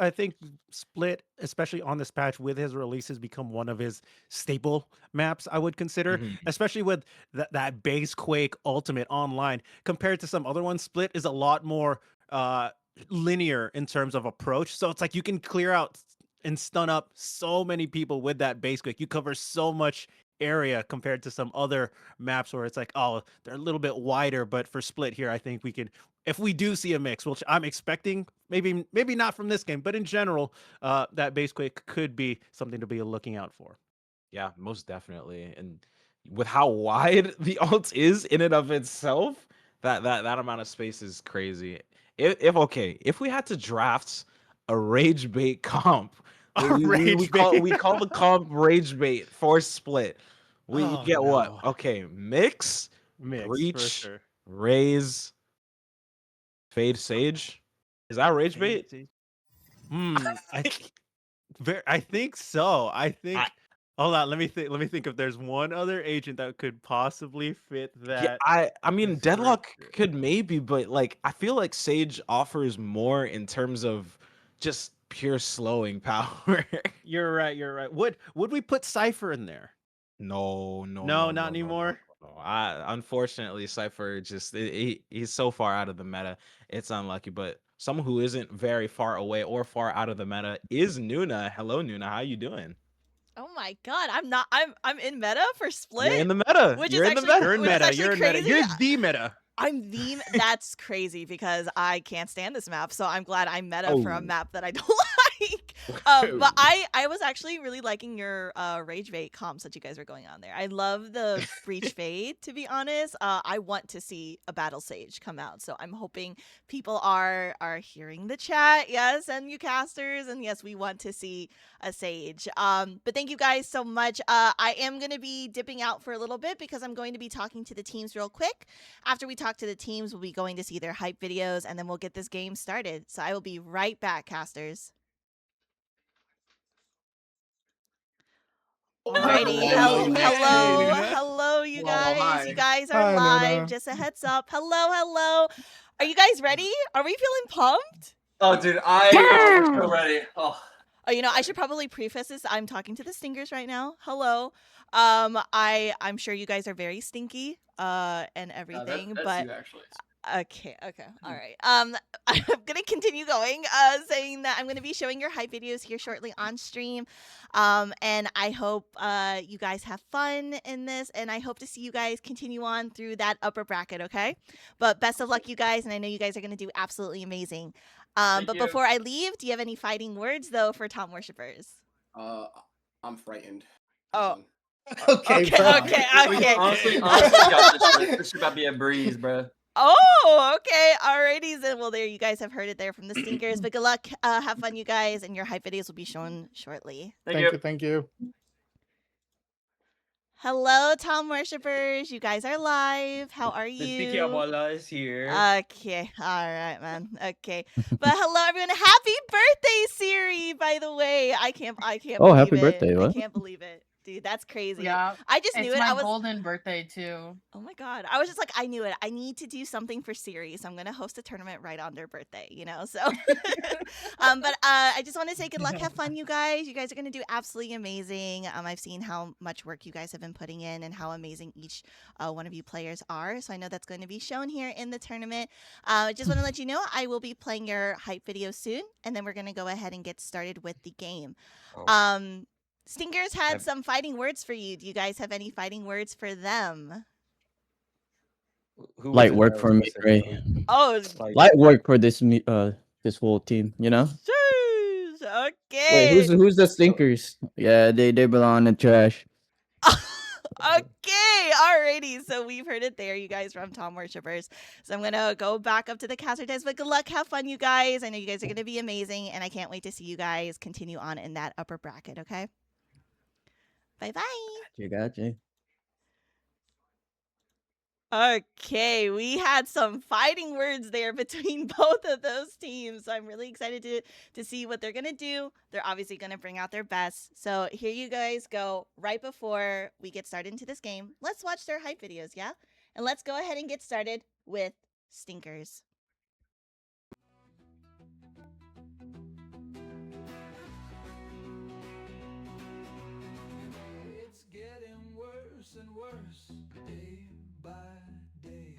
Speaker 10: Split, especially on this patch with his release, has become one of his staple maps. I would consider,
Speaker 11: Mhm.
Speaker 10: especially with that base Quake Ultimate online, compared to some other ones. Split is a lot more linear in terms of approach. So it's like you can clear out and stun up so many people with that base Quake. You cover so much area compared to some other maps where it's like, oh, they're a little bit wider. But for Split here, I think we could, if we do see a mix, which I'm expecting, maybe not from this game, but in general, that base Quake could be something to be looking out for.
Speaker 11: Yeah, most definitely. And with how wide the alt is in and of itself, that amount of space is crazy. If okay, if we had to draft a rage bait comp,
Speaker 10: A
Speaker 11: we
Speaker 10: rage bait.
Speaker 11: call the comp rage bait for Split. We
Speaker 10: Oh
Speaker 11: get what?
Speaker 10: no,
Speaker 11: Okay, Mix,
Speaker 10: mix for
Speaker 11: Breach,
Speaker 10: sure.
Speaker 11: Raise, Fade Sage. Is that rage bait?
Speaker 10: I I think so. I
Speaker 11: I,
Speaker 10: think. Hold on, let me think. Let me think if there's one other agent that could possibly fit
Speaker 11: Yeah,
Speaker 10: that
Speaker 11: I mean Deadlock
Speaker 10: descriptor.
Speaker 11: could maybe, but like I feel like Sage offers more in terms of just pure slowing power.
Speaker 10: You're right. You're right. Would we put Cipher in there?
Speaker 11: No, no,
Speaker 10: No,
Speaker 11: no,
Speaker 10: not
Speaker 11: no, no, no,
Speaker 10: anymore.
Speaker 11: no, no. Unfortunately Cypher just he's so far out of the meta. It's unlucky, but someone who isn't very far away or far out of the meta is Nuna. Hello Nuna, how you doing?
Speaker 9: Oh my god, I'm not. I'm in meta for
Speaker 11: You're in
Speaker 9: Split,
Speaker 11: the meta.
Speaker 9: which is
Speaker 11: You're in the
Speaker 9: actually
Speaker 11: meta.
Speaker 10: You're in meta. You're in meta.
Speaker 9: crazy.
Speaker 10: You're the meta.
Speaker 9: I'm the. That's crazy because I can't stand this map. So I'm glad I'm meta for a
Speaker 11: Oh,
Speaker 9: map that I don't like. But I was actually really liking your rage bait comps that you guys were going on there. I love the breach fade, to be honest. I want to see a battle sage come out, so I'm hoping people are hearing the chat. Yes, and you casters, and yes, we want to see a sage. But thank you guys so much. I am gonna be dipping out for a little bit because I'm going to be talking to the teams real quick. After we talk to the teams, we'll be going to see their hype videos, and then we'll get this game started. So I will be right back, casters. Alrighty, hello, you guys. You guys are
Speaker 12: Hi,
Speaker 9: live.
Speaker 12: Nona.
Speaker 9: Just a heads up. Hello. Are you guys ready? Are we feeling pumped?
Speaker 12: Oh, dude, I'm so ready. Oh,
Speaker 9: Oh, I should probably preface this. I'm talking to the stinkers right now. Hello. I'm sure you guys are very stinky, and everything,
Speaker 12: that's
Speaker 9: but
Speaker 12: you actually.
Speaker 9: Okay, all right. I'm gonna continue going, saying that I'm gonna be showing your hype videos here shortly on stream, and I hope you guys have fun in this, and I hope to see you guys continue on through that upper bracket. Okay, but best of luck, you guys, and I know you guys are gonna do absolutely amazing. But
Speaker 12: you.
Speaker 9: before I leave, do you have any fighting words though for Tom worshippers?
Speaker 12: I'm frightened.
Speaker 9: Oh.
Speaker 12: Okay,
Speaker 9: Okay.
Speaker 12: Honestly, got this shit. This should about be a breeze, bro.
Speaker 9: Oh, okay. Alrighty, then. Well, there you guys have heard it there from the stinkers. But good luck. Have fun, you guys, and your hype videos will be shown shortly.
Speaker 12: Thank you.
Speaker 9: Hello, Tom worshippers. You guys are live. How are you?
Speaker 12: is here.
Speaker 9: Okay. All right, man. Okay. But hello, everyone. Happy birthday, Siri. By the way, I can't.
Speaker 13: Oh,
Speaker 9: believe
Speaker 13: happy
Speaker 9: it.
Speaker 13: birthday,
Speaker 9: I
Speaker 13: what?
Speaker 9: can't believe it. Dude, that's crazy.
Speaker 14: Yeah,
Speaker 9: I just knew
Speaker 14: it's
Speaker 9: it.
Speaker 14: my
Speaker 9: I was
Speaker 14: golden birthday too.
Speaker 9: Oh my god. I was just like, I knew it. I need to do something for Siri, so I'm gonna host a tournament right on their birthday, So but I just want to say good luck, have fun, you guys. You guys are gonna do absolutely amazing. I've seen how much work you guys have been putting in and how amazing each one of you players are. So I know that's going to be shown here in the tournament. I just want to let you know I will be playing your hype video soon, and then we're gonna go ahead and get started with the game. Stinkers had some fighting words for you. Do you guys have any fighting words for them?
Speaker 13: Light work for me, Ray.
Speaker 9: Oh,
Speaker 13: Light work for this this whole team,
Speaker 9: Jeez,
Speaker 13: Wait,
Speaker 9: okay.
Speaker 13: who's the stinkers? Yeah, they belong in the trash.
Speaker 9: Okay, alrighty. So we've heard it there, you guys, from Tom worshippers. So I'm gonna go back up to the caster test, but good luck, have fun, you guys. I know you guys are gonna be amazing, and I can't wait to see you guys continue on in that upper bracket. Okay. Bye-bye.
Speaker 13: Gotcha.
Speaker 9: Okay, we had some fighting words there between both of those teams. So I'm really excited to see what they're going to do. They're obviously going to bring out their best. So here you guys go right before we get started into this game. Let's watch their hype videos, yeah? And let's go ahead and get started with Stinkers.
Speaker 15: And worse, day by day.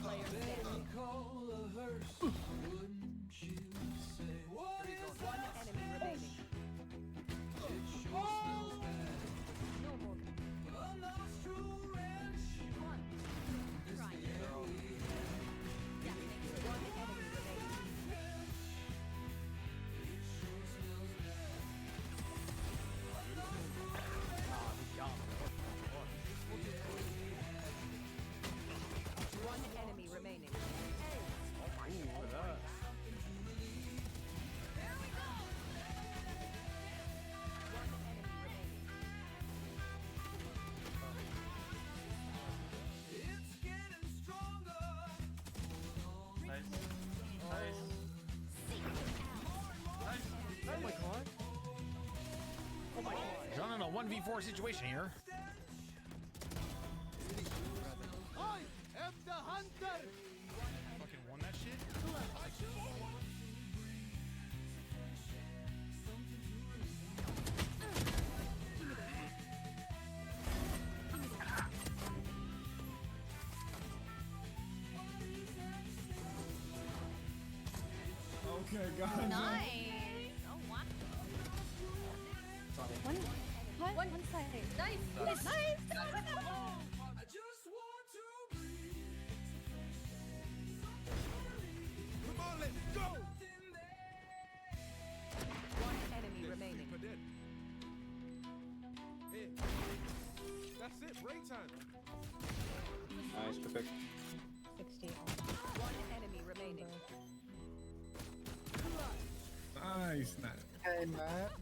Speaker 15: Better call a hearse, wouldn't you say? What is one enemy remaining? It sure smells bad. No more. A nostril wrench. It's the air we have. One enemy remaining. It sure smells bad.
Speaker 16: One enemy remaining.
Speaker 15: It's getting stronger.
Speaker 17: Oh my god. Oh my god. John in a 1v4 situation here.
Speaker 15: I am the hunter.
Speaker 17: Fucking won that shit.
Speaker 15: Okay, guys.
Speaker 3: Nice. Oh, wow. One side. Nice. Nice.
Speaker 15: I just want to breathe. Come on, let's go.
Speaker 12: Nice, perfect.
Speaker 15: 60. One enemy remaining.
Speaker 14: Nice, nice. Hey, Matt.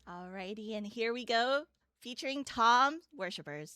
Speaker 9: Alrighty, and here we go, featuring Tom Worshippers.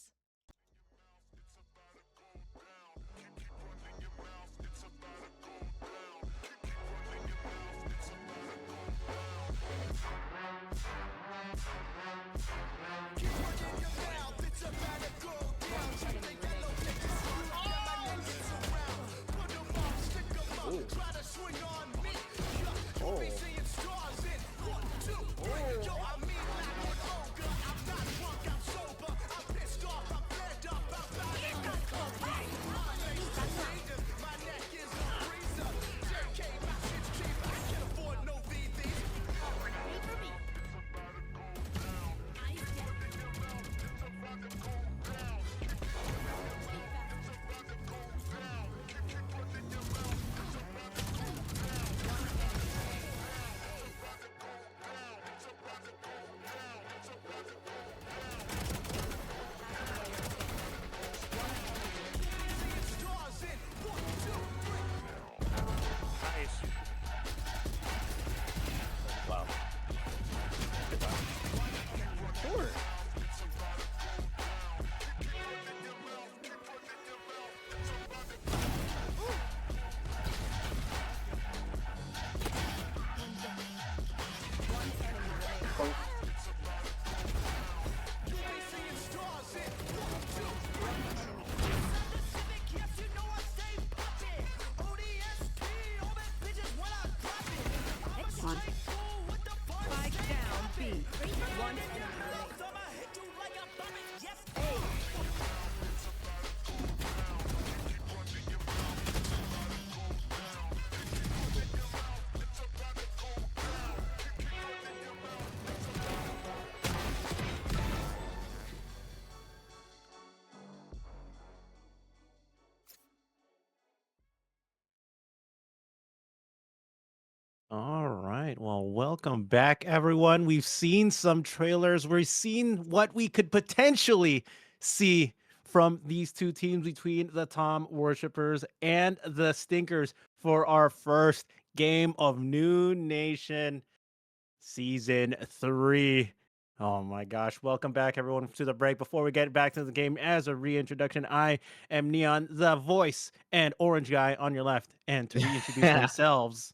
Speaker 10: Wow.
Speaker 6: Sure.
Speaker 15: One. Spike down B. One enemy
Speaker 10: All right. Well, welcome back, everyone. We've seen some trailers. We've seen what we could potentially see from these two teams between the Tom Worshippers and the Stinkers for our first game of Noonation Season 3. Oh my gosh. Welcome back, everyone, to the break. Before we get back to the game, as a reintroduction, I am Neon, the voice, and Orange Guy on your left. And to reintroduce themselves.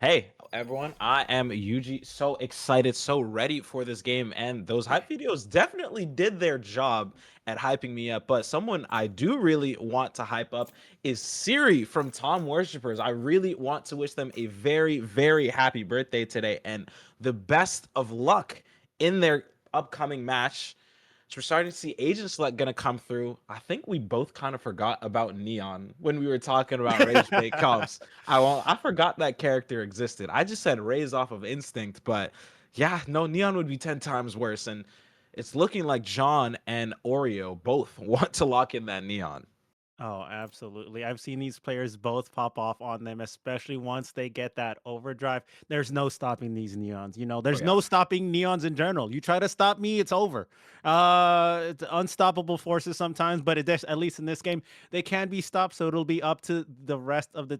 Speaker 11: Hey everyone, I am Yoogee. So excited, so ready for this game, and those hype videos definitely did their job at hyping me up. But someone I do really want to hype up is Siri from Tom Worshippers. I really want to wish them a very, very happy birthday today and the best of luck in their upcoming match. So we're starting to see agent select gonna come through. I think we both kind of forgot about Neon when we were talking about Rage Bait comps. I forgot that character existed. I just said Raise off of instinct, but yeah, no, Neon would be 10 times worse. And it's looking like John and Oreo both want to lock in that Neon.
Speaker 10: Oh, absolutely. I've seen these players both pop off on them, especially once they get that overdrive. There's no stopping these neons. There's no stopping neons in general. You try to stop me, it's over. It's unstoppable forces sometimes, but at least in this game, they can be stopped. So it'll be up to the rest of the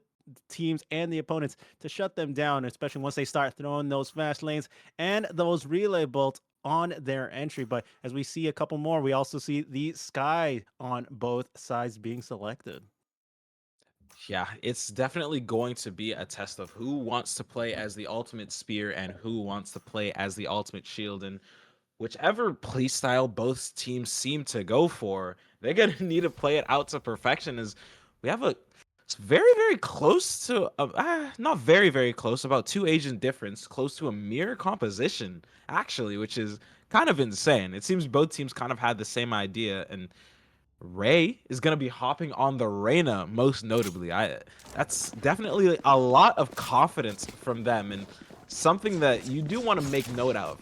Speaker 10: teams and the opponents to shut them down, especially once they start throwing those fast lanes and those relay bolts on their entry. But as we see a couple more, we also see the sky on both sides being selected.
Speaker 11: Yeah, it's definitely going to be a test of who wants to play as the ultimate spear and who wants to play as the ultimate shield. And whichever playstyle both teams seem to go for, they're going to need to play it out to perfection. As we have it's very, very close to, not very, very close, about 2 agent difference, close to a mirror composition, actually, which is kind of insane. It seems both teams kind of had the same idea, and Ray is going to be hopping on the Reyna, most notably. That's definitely a lot of confidence from them, and something that you do want to make note of.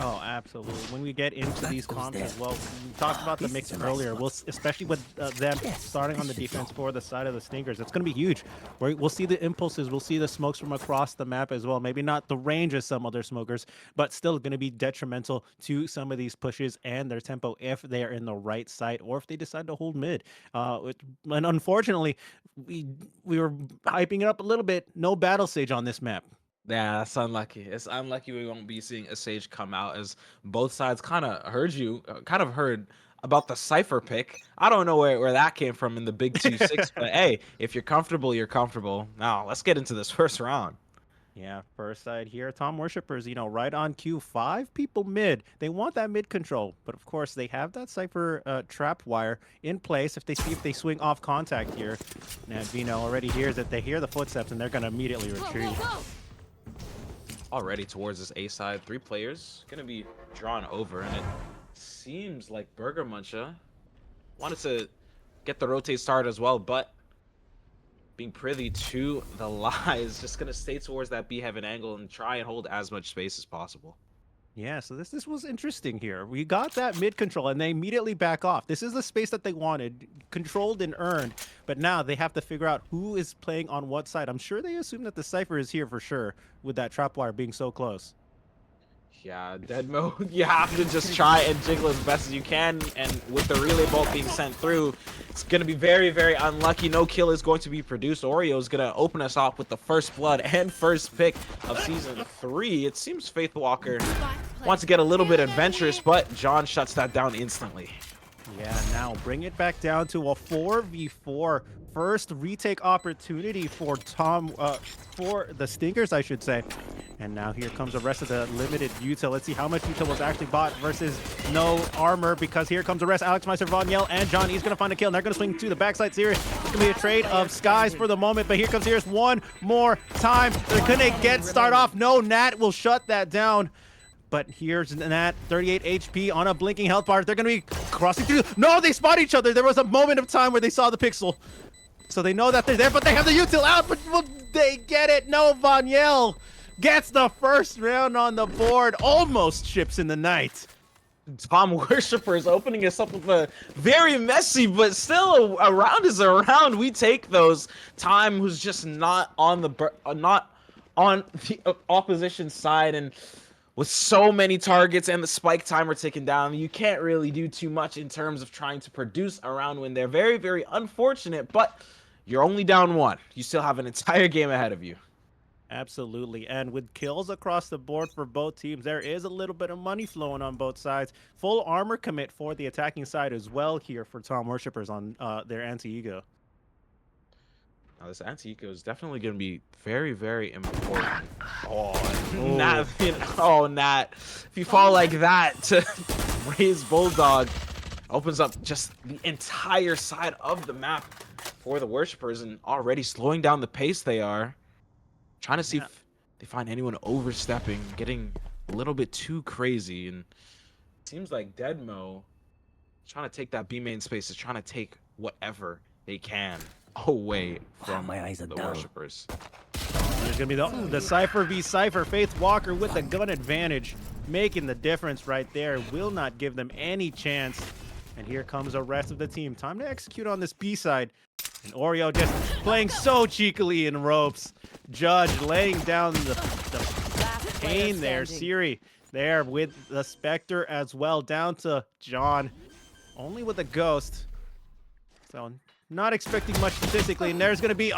Speaker 10: Oh, absolutely. When we get into these comps as well, we talked about the mix earlier. Especially with them starting on the defense for the side of the Stinkers, it's going to be huge. We'll see the impulses, we'll see the smokes from across the map as well. Maybe not the range as some other smokers, but still going to be detrimental to some of these pushes and their tempo if they are in the right side or if they decide to hold mid. And unfortunately, we were hyping it up a little bit. No battle sage on this map.
Speaker 11: Yeah, that's unlucky. It's unlucky we won't be seeing a Sage come out as both sides kind of heard about the Cypher pick. I don't know where that came from in the Big 2-6, but hey, if you're comfortable, you're comfortable. Now, let's get into this first round.
Speaker 10: Yeah, first side here, Tom Worshippers, right on cue, 5 people mid. They want that mid control, but of course they have that Cypher trap wire in place if they swing off contact here. Now, Vino already hears it. They hear the footsteps, and they're going to immediately retreat.
Speaker 11: Already towards this A side, 3 players going to be drawn over, and it seems like Burger Muncha wanted to get the rotate started as well, but being privy to the lies, just going to stay towards that B heaven angle and try and hold as much space as possible.
Speaker 10: Yeah, so this was interesting here. We got that mid control, and they immediately back off. This is the space that they wanted, controlled and earned, but now they have to figure out who is playing on what side. I'm sure they assume that the Cypher is here for sure, with that trap wire being so close.
Speaker 11: Yeah, dead mode. You have to just try and jiggle as best as you can, and with the relay bolt being sent through, it's going to be very, very unlucky. No kill is going to be produced. Oreo is going to open us off with the first blood and first pick of Season 3. It seems Faith Walker wants to get a little bit adventurous, but John shuts that down instantly.
Speaker 10: Yeah, now bring it back down to a 4v4. First retake opportunity for for the Stinkers, I should say. And now here comes the rest of the limited util. Let's see how much util was actually bought versus no armor, because here comes the rest. Alex Meister, Vonyel, and John E's going to find a kill, and they're going to swing to the backside. Sirius, it's going to be a trade of skies for the moment, but here comes Sirius one more time. They're going to start off. No, Nat will shut that down. But here's Nat, 38 HP on a blinking health bar. They're going to be crossing through. No, they spot each other. There was a moment of time where they saw the pixel. So they know that they're there, but they have the util out, but will they get it? No, Vonyel gets the first round on the board, almost ships in the night.
Speaker 11: Tom Worshippers opening us up with a very messy, but still a round is a round. We take those. Time who's just not on the opposition side, and with so many targets and the spike timer ticking down, you can't really do too much in terms of trying to produce a round when they're very, very unfortunate, but you're only down 1. You still have an entire game ahead of you.
Speaker 10: Absolutely, and with kills across the board for both teams, there is a little bit of money flowing on both sides. Full armor commit for the attacking side as well here for Tom Worshippers on their anti-ego.
Speaker 11: Now this anti-eco is definitely going to be very, very important. Oh, Nat, Nat. If you fall like that to raise Bulldog, opens up just the entire side of the map for the Worshippers, and already slowing down the pace they are. Trying to see if they find anyone overstepping, getting a little bit too crazy, and it seems like Deadmo trying to take that B main space, is trying to take whatever they can away from the Worshippers.
Speaker 10: There's gonna be the Cypher v Cypher. Faith Walker with the gun advantage, making the difference right there. Will not give them any chance. And here comes the rest of the team. Time to execute on this B side. And Oreo just playing so cheekily in ropes. Judge laying down the pain there. Siri there with the Spectre as well. Down to John. Only with a Ghost. So not expecting much statistically. And there's going to be,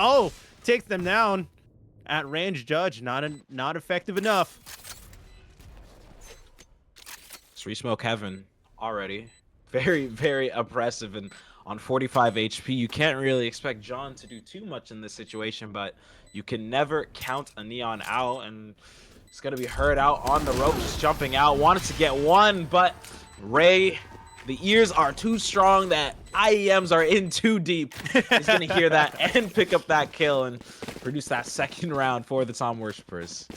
Speaker 10: takes them down at range. Judge, not effective enough.
Speaker 11: Three Smoke Heaven already. Very, very oppressive, and on 45 HP, you can't really expect John to do too much in this situation, but you can never count a Neon out, and it's going to be heard out on the rope, just jumping out. Wanted to get one, but Ray, the ears are too strong, that IEMs are in too deep. He's going to hear that and pick up that kill and produce that second round for the Tom Worshippers.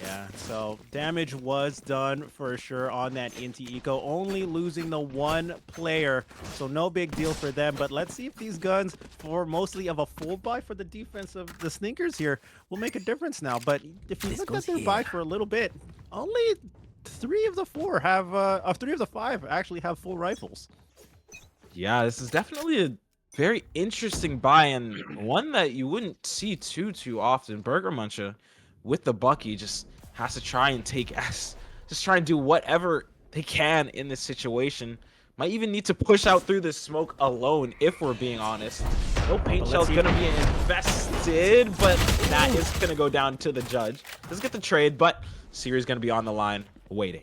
Speaker 10: Yeah, so damage was done for sure on that Inti Eco, only losing the one player, so no big deal for them. But let's see if these guns, for mostly of a full buy for the defense of the Sninkers here, will make a difference now. But if you look at their buy for a little bit, only 3 of the 4 have 3 of the 5 actually have full rifles.
Speaker 11: Yeah, this is definitely a very interesting buy and one that you wouldn't see too often. Burger Muncher with the Bucky just has to try and take S. Just try and do whatever they can in this situation. Might even need to push out through the smoke alone, if we're being honest. No paint shell's gonna be invested, but that is gonna go down to the judge. Doesn't get the trade, but Siri's gonna be on the line waiting.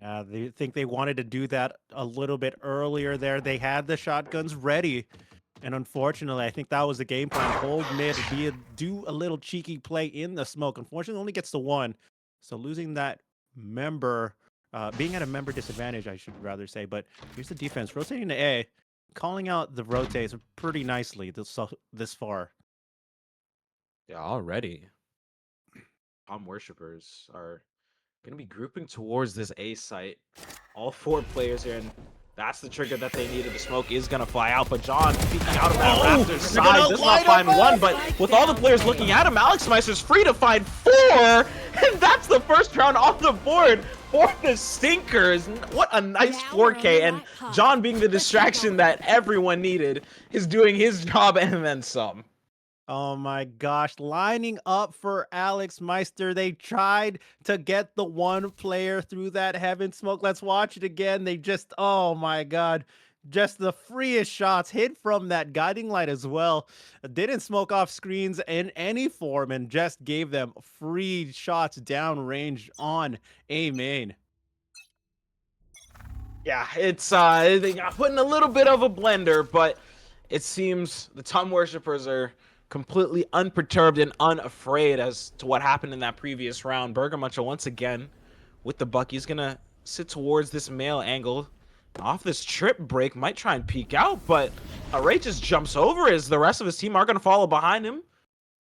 Speaker 10: Yeah, they think they wanted to do that a little bit earlier there. They had the shotguns ready. And unfortunately, I think that was the game plan. Hold mid, do a little cheeky play in the smoke. Unfortunately, only gets to 1. So losing that member, being at a member disadvantage, I should rather say. But here's the defense. Rotating to A, calling out the rotates pretty nicely this far.
Speaker 11: Yeah, already. Tom worshippers are going to be grouping towards this A site. All 4 players here, and that's the trigger that they needed. The smoke is going to fly out, but John peeking out of that Raptors side does not find 1, but with all the players looking at him, Alex Meister's free to find 4, and that's the first round on the board for the Stinkers. What a nice 4K, and John, being the distraction that everyone needed, is doing his job and then some.
Speaker 10: Oh my gosh, lining up for Alex Meister. They tried to get the 1 player through that heaven smoke. Let's watch it again. They just, oh my god, just the freest shots hit from that guiding light as well. Didn't smoke off screens in any form and just gave them free shots downrange on A main.
Speaker 11: Yeah, it's they got put in a little bit of a blender, but it seems the Tom worshippers are completely unperturbed and unafraid as to what happened in that previous round. Burger Muncher once again with the Bucky. He's gonna sit towards this male angle. Off this trip break, might try and peek out, but Array just jumps over as the rest of his team are gonna follow behind him.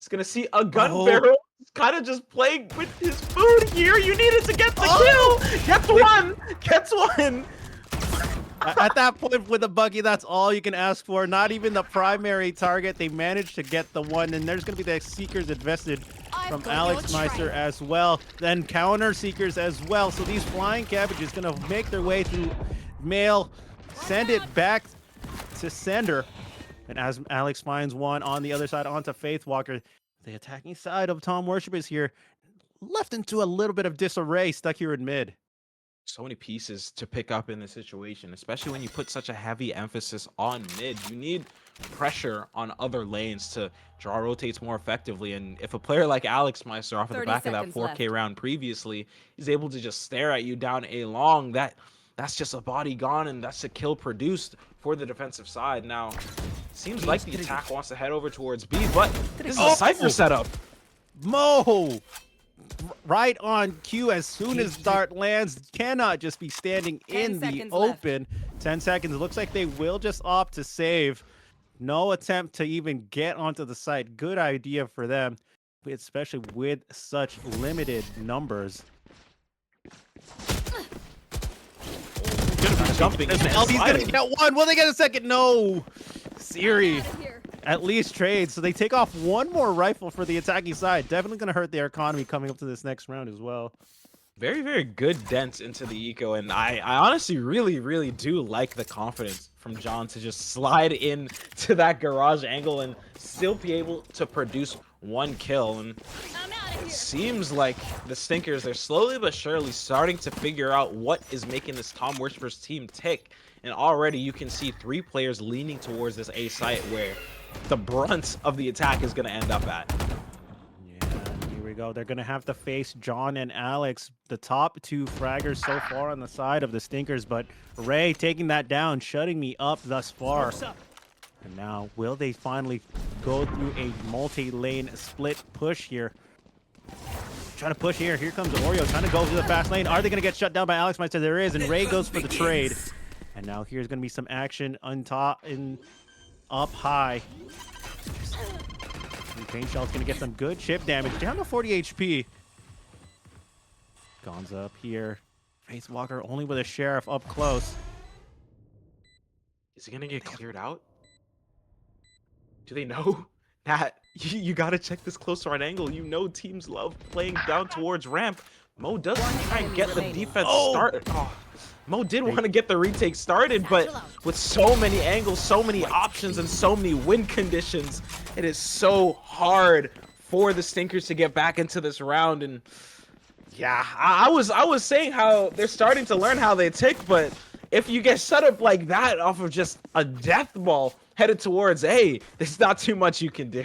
Speaker 11: He's gonna see a gun barrel. He's kind of just playing with his food here. You needed to get the kill. Gets 1. Gets 1.
Speaker 10: At that point with the Bucky, that's all you can ask for. Not even the primary target. They managed to get the 1, and there's going to be the Seekers invested from Alex Meister as well. Then counter Seekers as well. So these flying cabbages going to make their way through male, send it back to sender. And as Alex finds 1 on the other side onto Faithwalker, the attacking side of Tom Worship is here, left into a little bit of disarray, stuck here in mid.
Speaker 11: So many pieces to pick up in this situation, especially when you put such a heavy emphasis on mid. You need pressure on other lanes to draw rotates more effectively, and if a player like Alex Meister off of the back of that 4K round previously is able to just stare at you down A long, that's just a body gone, and that's a kill produced for the defensive side. Now seems like the attack wants to head over towards B, but this is a Cypher setup.
Speaker 10: Mo right on cue as soon as Dart lands. Cannot just be standing in the open. 10 seconds. It looks like they will just opt to save. No attempt to even get onto the site. Good idea for them, especially with such limited numbers.
Speaker 11: Jumping
Speaker 10: he's gonna get 1. Will they get a second? No. Siri at least trade, so they take off 1 more rifle for the attacking side. Definitely gonna hurt their economy coming up to this next round as well.
Speaker 11: Very, very good dents into the eco, and I honestly really do like the confidence from John to just slide in to that garage angle and still be able to produce 1 kill. And it seems like the Stinkers, they're slowly but surely starting to figure out what is making this Tom Worshippers team tick, and already you can see 3 players leaning towards this A site where the brunt of the attack is going to end up at.
Speaker 10: Here we go. They're going to have to face John and Alex, the top 2 fraggers so far on the side of the Stinkers, but Ray taking that down, shutting me up thus far. And now, will they finally go through a multi-lane split push here? Trying to push here. Here comes Oreo trying to go through the fast lane. Are they going to get shut down by Alex Meister? There is, and Ray goes for the trade. And now here's going to be some action on top and up high. Paint Shell's going to get some good chip damage. Down to 40 HP. Gonza up here. Faithwalker only with a Sheriff up close.
Speaker 11: Is he going to get cleared out? Do they know that you got to check this closer on angle? You know teams love playing down towards ramp. Mo does try and get the defense
Speaker 10: Oh!
Speaker 11: started. Oh, Mo did want to get the retake started, but with so many angles, so many options, and so many win conditions, it is so hard for the Stinkers to get back into this round. And yeah, I was saying how they're starting to learn how they tick, but if you get set up like that off of just a death ball headed towards A, there's not too much you can do.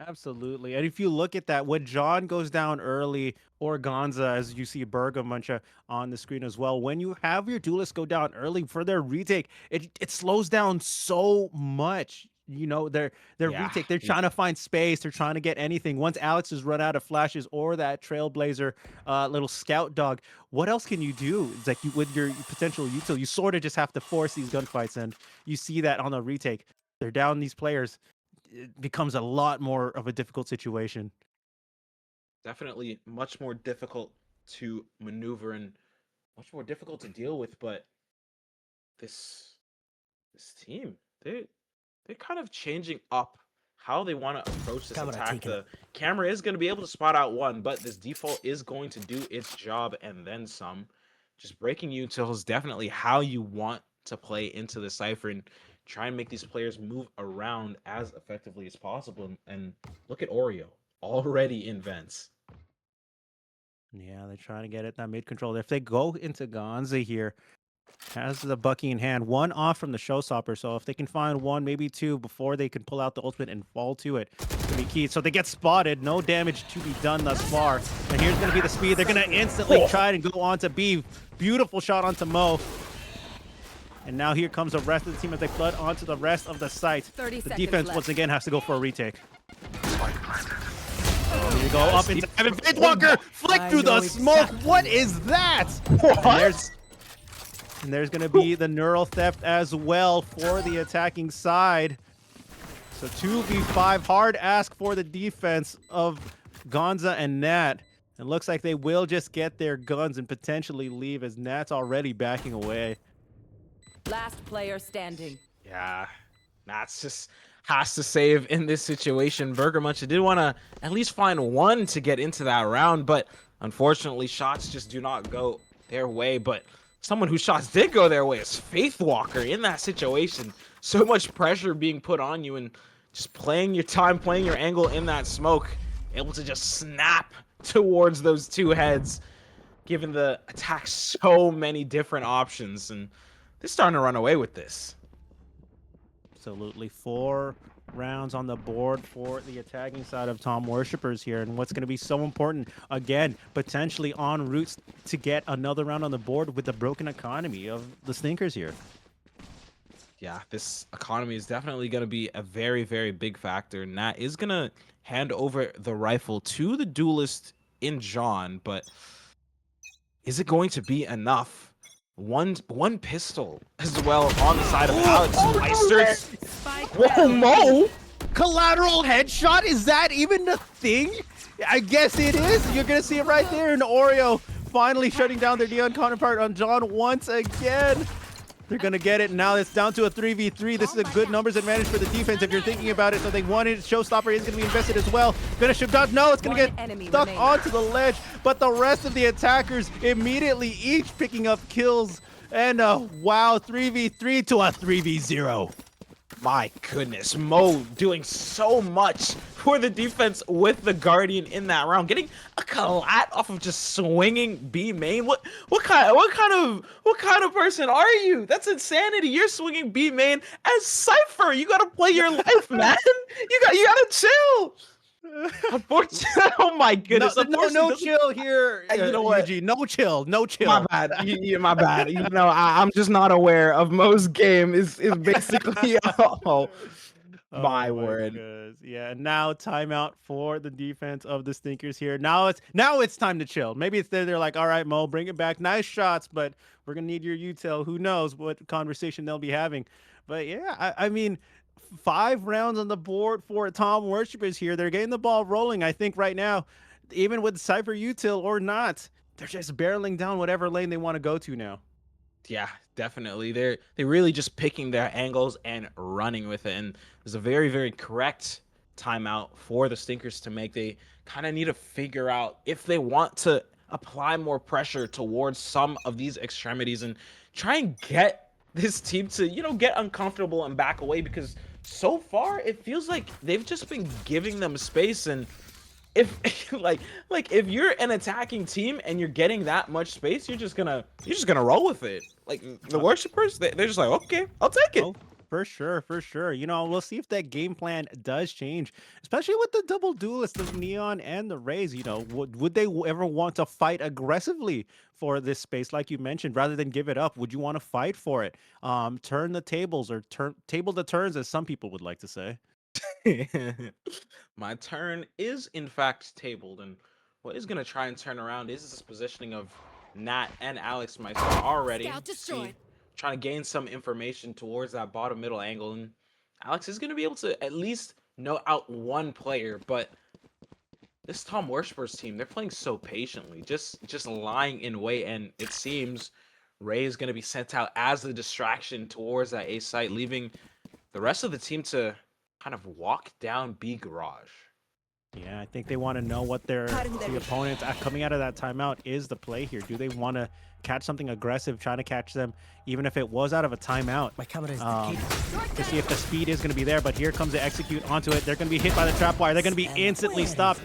Speaker 10: Absolutely. And if you look at that, when John goes down early, or Gonza, as you see Bergamuncha on the screen as well, when you have your duelists go down early for their retake, it slows down so much. You know, their retake, they're trying to find space, they're trying to get anything. Once Alex has run out of flashes or that Trailblazer little scout dog, what else can you do? It's like with your potential util, you sort of just have to force these gunfights, and you see that on the retake. They're down these players. It becomes a lot more of a difficult situation.
Speaker 11: Definitely much more difficult to maneuver and much more difficult to deal with, but this team, they're kind of changing up how they want to approach this attack. The camera is going to be able to spot out one, but this default is going to do its job and then some. Just breaking util is definitely how you want to play into the Cypher and try and make these players move around as effectively as possible. And look at Oreo, already in vents.
Speaker 10: Yeah, they're trying to get it that mid control. If they go into Gonza here, has the Bucky in hand, one off from the showstopper. So if they can find one, maybe two before they can pull out the ultimate and fall to it, it's gonna be key. So they get spotted, no damage to be done thus far. And here's gonna be the speed. They're gonna instantly try and go on to B. Beautiful shot onto Mo. And now here comes the rest of the team as they flood onto the rest of the site. The defense once again has to go for a retake. Here you go, up into Evan Fadewalker, flick through the smoke. What is that? What? And there's going to be the neural theft as well for the attacking side. So 2v5, hard ask for the defense of Gonza and Nat. It looks like they will just get their guns and potentially leave, as Nat's already backing away.
Speaker 16: Last player standing.
Speaker 11: Yeah, Nat's just has to save in this situation. Bergamuncha did want to at least find one to get into that round, but unfortunately shots just do not go their way. But someone whose shots did go their way is Faithwalker in that situation. So much pressure being put on you and just playing your time, playing your angle in that smoke, able to just snap towards those two heads, giving the attack so many different options. And they're starting to run away with this.
Speaker 10: Absolutely. 4 rounds on the board for the attacking side of Tom Worshippers here. And what's going to be so important, again, potentially en route to get another round on the board with the broken economy of the Stinkers here.
Speaker 11: Yeah, this economy is definitely going to be a very, very big factor. Nat is going to hand over the rifle to the duelist in John, but is it going to be enough? One pistol as well on the side of Alex Meisters.
Speaker 10: Whoa, Mo! Collateral headshot? Is that even a thing? I guess it is. You're going to see it right there. And Oreo finally shutting down their Neon counterpart on John once again. They're going to get it. Now it's down to a 3v3. This is a good numbers advantage for the defense if you're thinking about it. So they wanted Showstopper is going to be invested as well. Finish him down. No, it's going to get stuck onto the ledge. But the rest of the attackers immediately each picking up kills. And wow, 3v3 to a 3v0.
Speaker 11: My goodness, Mo doing so much for the defense with the Guardian in that round, getting a collat off of just swinging B main. What kind of person are you? That's insanity. You're swinging B main as Cypher. You gotta play your life, man. You gotta chill. Unfortunately, oh my goodness.
Speaker 10: No chill here.
Speaker 11: You know what?
Speaker 10: Yoogee, no chill.
Speaker 11: My bad. My bad. You know, I'm just not aware of Mo's game. Is basically my word.
Speaker 10: Goodness. Yeah. Now timeout for the defense of the Stinkers here. Now it's time to chill. Maybe it's they're like, all right, Mo, bring it back. Nice shots, but we're gonna need your util. Who knows what conversation they'll be having? But yeah, I mean, 5 rounds on the board for Tom Worshippers here. They're getting the ball rolling. I think right now, even with Cypher util or not, they're just barreling down whatever lane they want to go to now.
Speaker 11: Yeah, definitely. They're really just picking their angles and running with it. And there's a very, very correct timeout for the Stinkers to make. They kind of need to figure out if they want to apply more pressure towards some of these extremities and try and get this team to, you know, get uncomfortable and back away, because so far it feels like they've just been giving them space. And if like if you're an attacking team and you're getting that much space, you're just gonna roll with it. Like the worshipers, they're just like, okay, I'll take it.
Speaker 10: Oh, for sure, for sure. You know, we'll see if that game plan does change, especially with the double duelists of Neon and the Rays. You know, would they ever want to fight aggressively for this space, like you mentioned, rather than give it up? Would you want to fight for it? Turn the tables, or table the turns, as some people would like to say.
Speaker 11: My turn is in fact tabled, and what is gonna try and turn around is this positioning of Nat and Alex Meister already.
Speaker 16: Scout destroyed.
Speaker 11: Trying to gain some information towards that bottom middle angle, and Alex is gonna be able to at least know out one player. But this Tom Worshippers team, they're playing so patiently, just lying in wait, and it seems Ray is gonna be sent out as the distraction towards that A site, leaving the rest of the team to kind of walk down B garage.
Speaker 10: Yeah, I think they want to know what the opponents coming out of that timeout is the play here. Do they want to catch something aggressive, trying to catch them, even if it was out of a timeout?
Speaker 2: My camera is
Speaker 10: to see if the speed is going to be there. But here comes the execute onto it. They're going to be hit by the trap wire. They're going to be instantly stopped,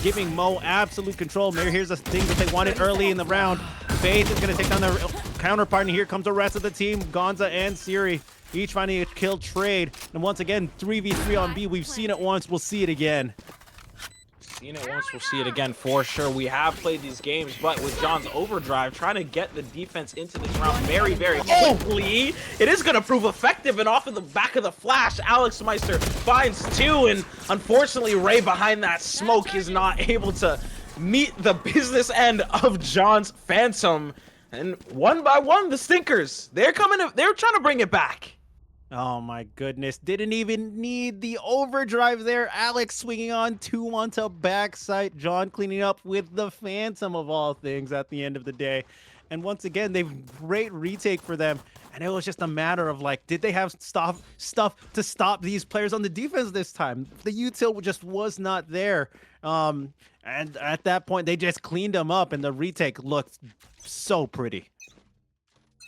Speaker 10: giving Mo absolute control. Here's the thing that they wanted early in the round. Faith is going to take down their counterpart, and here comes the rest of the team, Gonza and Siri, each finding a kill trade. And once again, 3v3 on B. We've seen it once, we'll see it again.
Speaker 11: Seen it once, we'll see it again for sure. We have played these games, but with John's overdrive, trying to get the defense into this round very, very quickly. It is going to prove effective, and off of the back of the flash, Alex Meister finds two, and unfortunately, Ray behind that smoke is not able to meet the business end of John's Phantom. And one by one, the Stinkers, they're trying to bring it back.
Speaker 10: Oh my goodness, didn't even need the overdrive there. Alex swinging on 2 onto backside. John cleaning up with the Phantom of all things at the end of the day. And once again, they've great retake for them. And it was just a matter of like, did they have stuff to stop these players on the defense this time? The util just was not there. And at that point, they just cleaned them up, and the retake looked so pretty.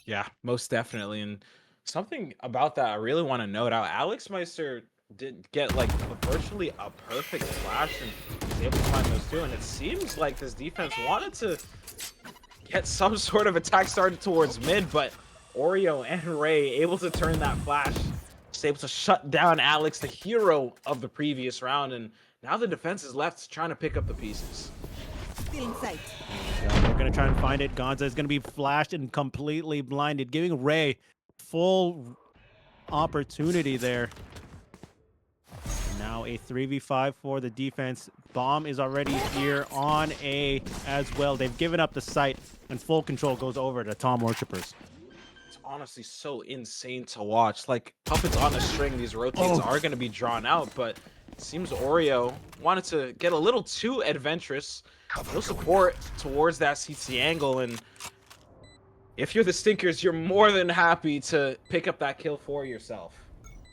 Speaker 11: Yeah, most definitely. And something about that I really want to note out. Alex Meister did get like virtually a perfect flash and was able to find those two. And it seems like this defense wanted to get some sort of attack started towards mid, but Oreo and Ray able to turn that flash, just able to shut down Alex, the hero of the previous round. And now the defense is left trying to pick up the pieces.
Speaker 2: Still in sight.
Speaker 10: Yeah, they're going to try and find it. Gonza is going to be flashed and completely blinded, giving Ray full opportunity there. Now a 3v5 for the defense. Bomb is already here on A as well. They've given up the site, and full control goes over to Tom Worshippers.
Speaker 11: It's honestly so insane to watch. Like puppets on a string, these rotates are going to be drawn out, but it seems Oreo wanted to get a little too adventurous. No support towards that CT angle, and if you're the Stinkers, you're more than happy to pick up that kill for yourself.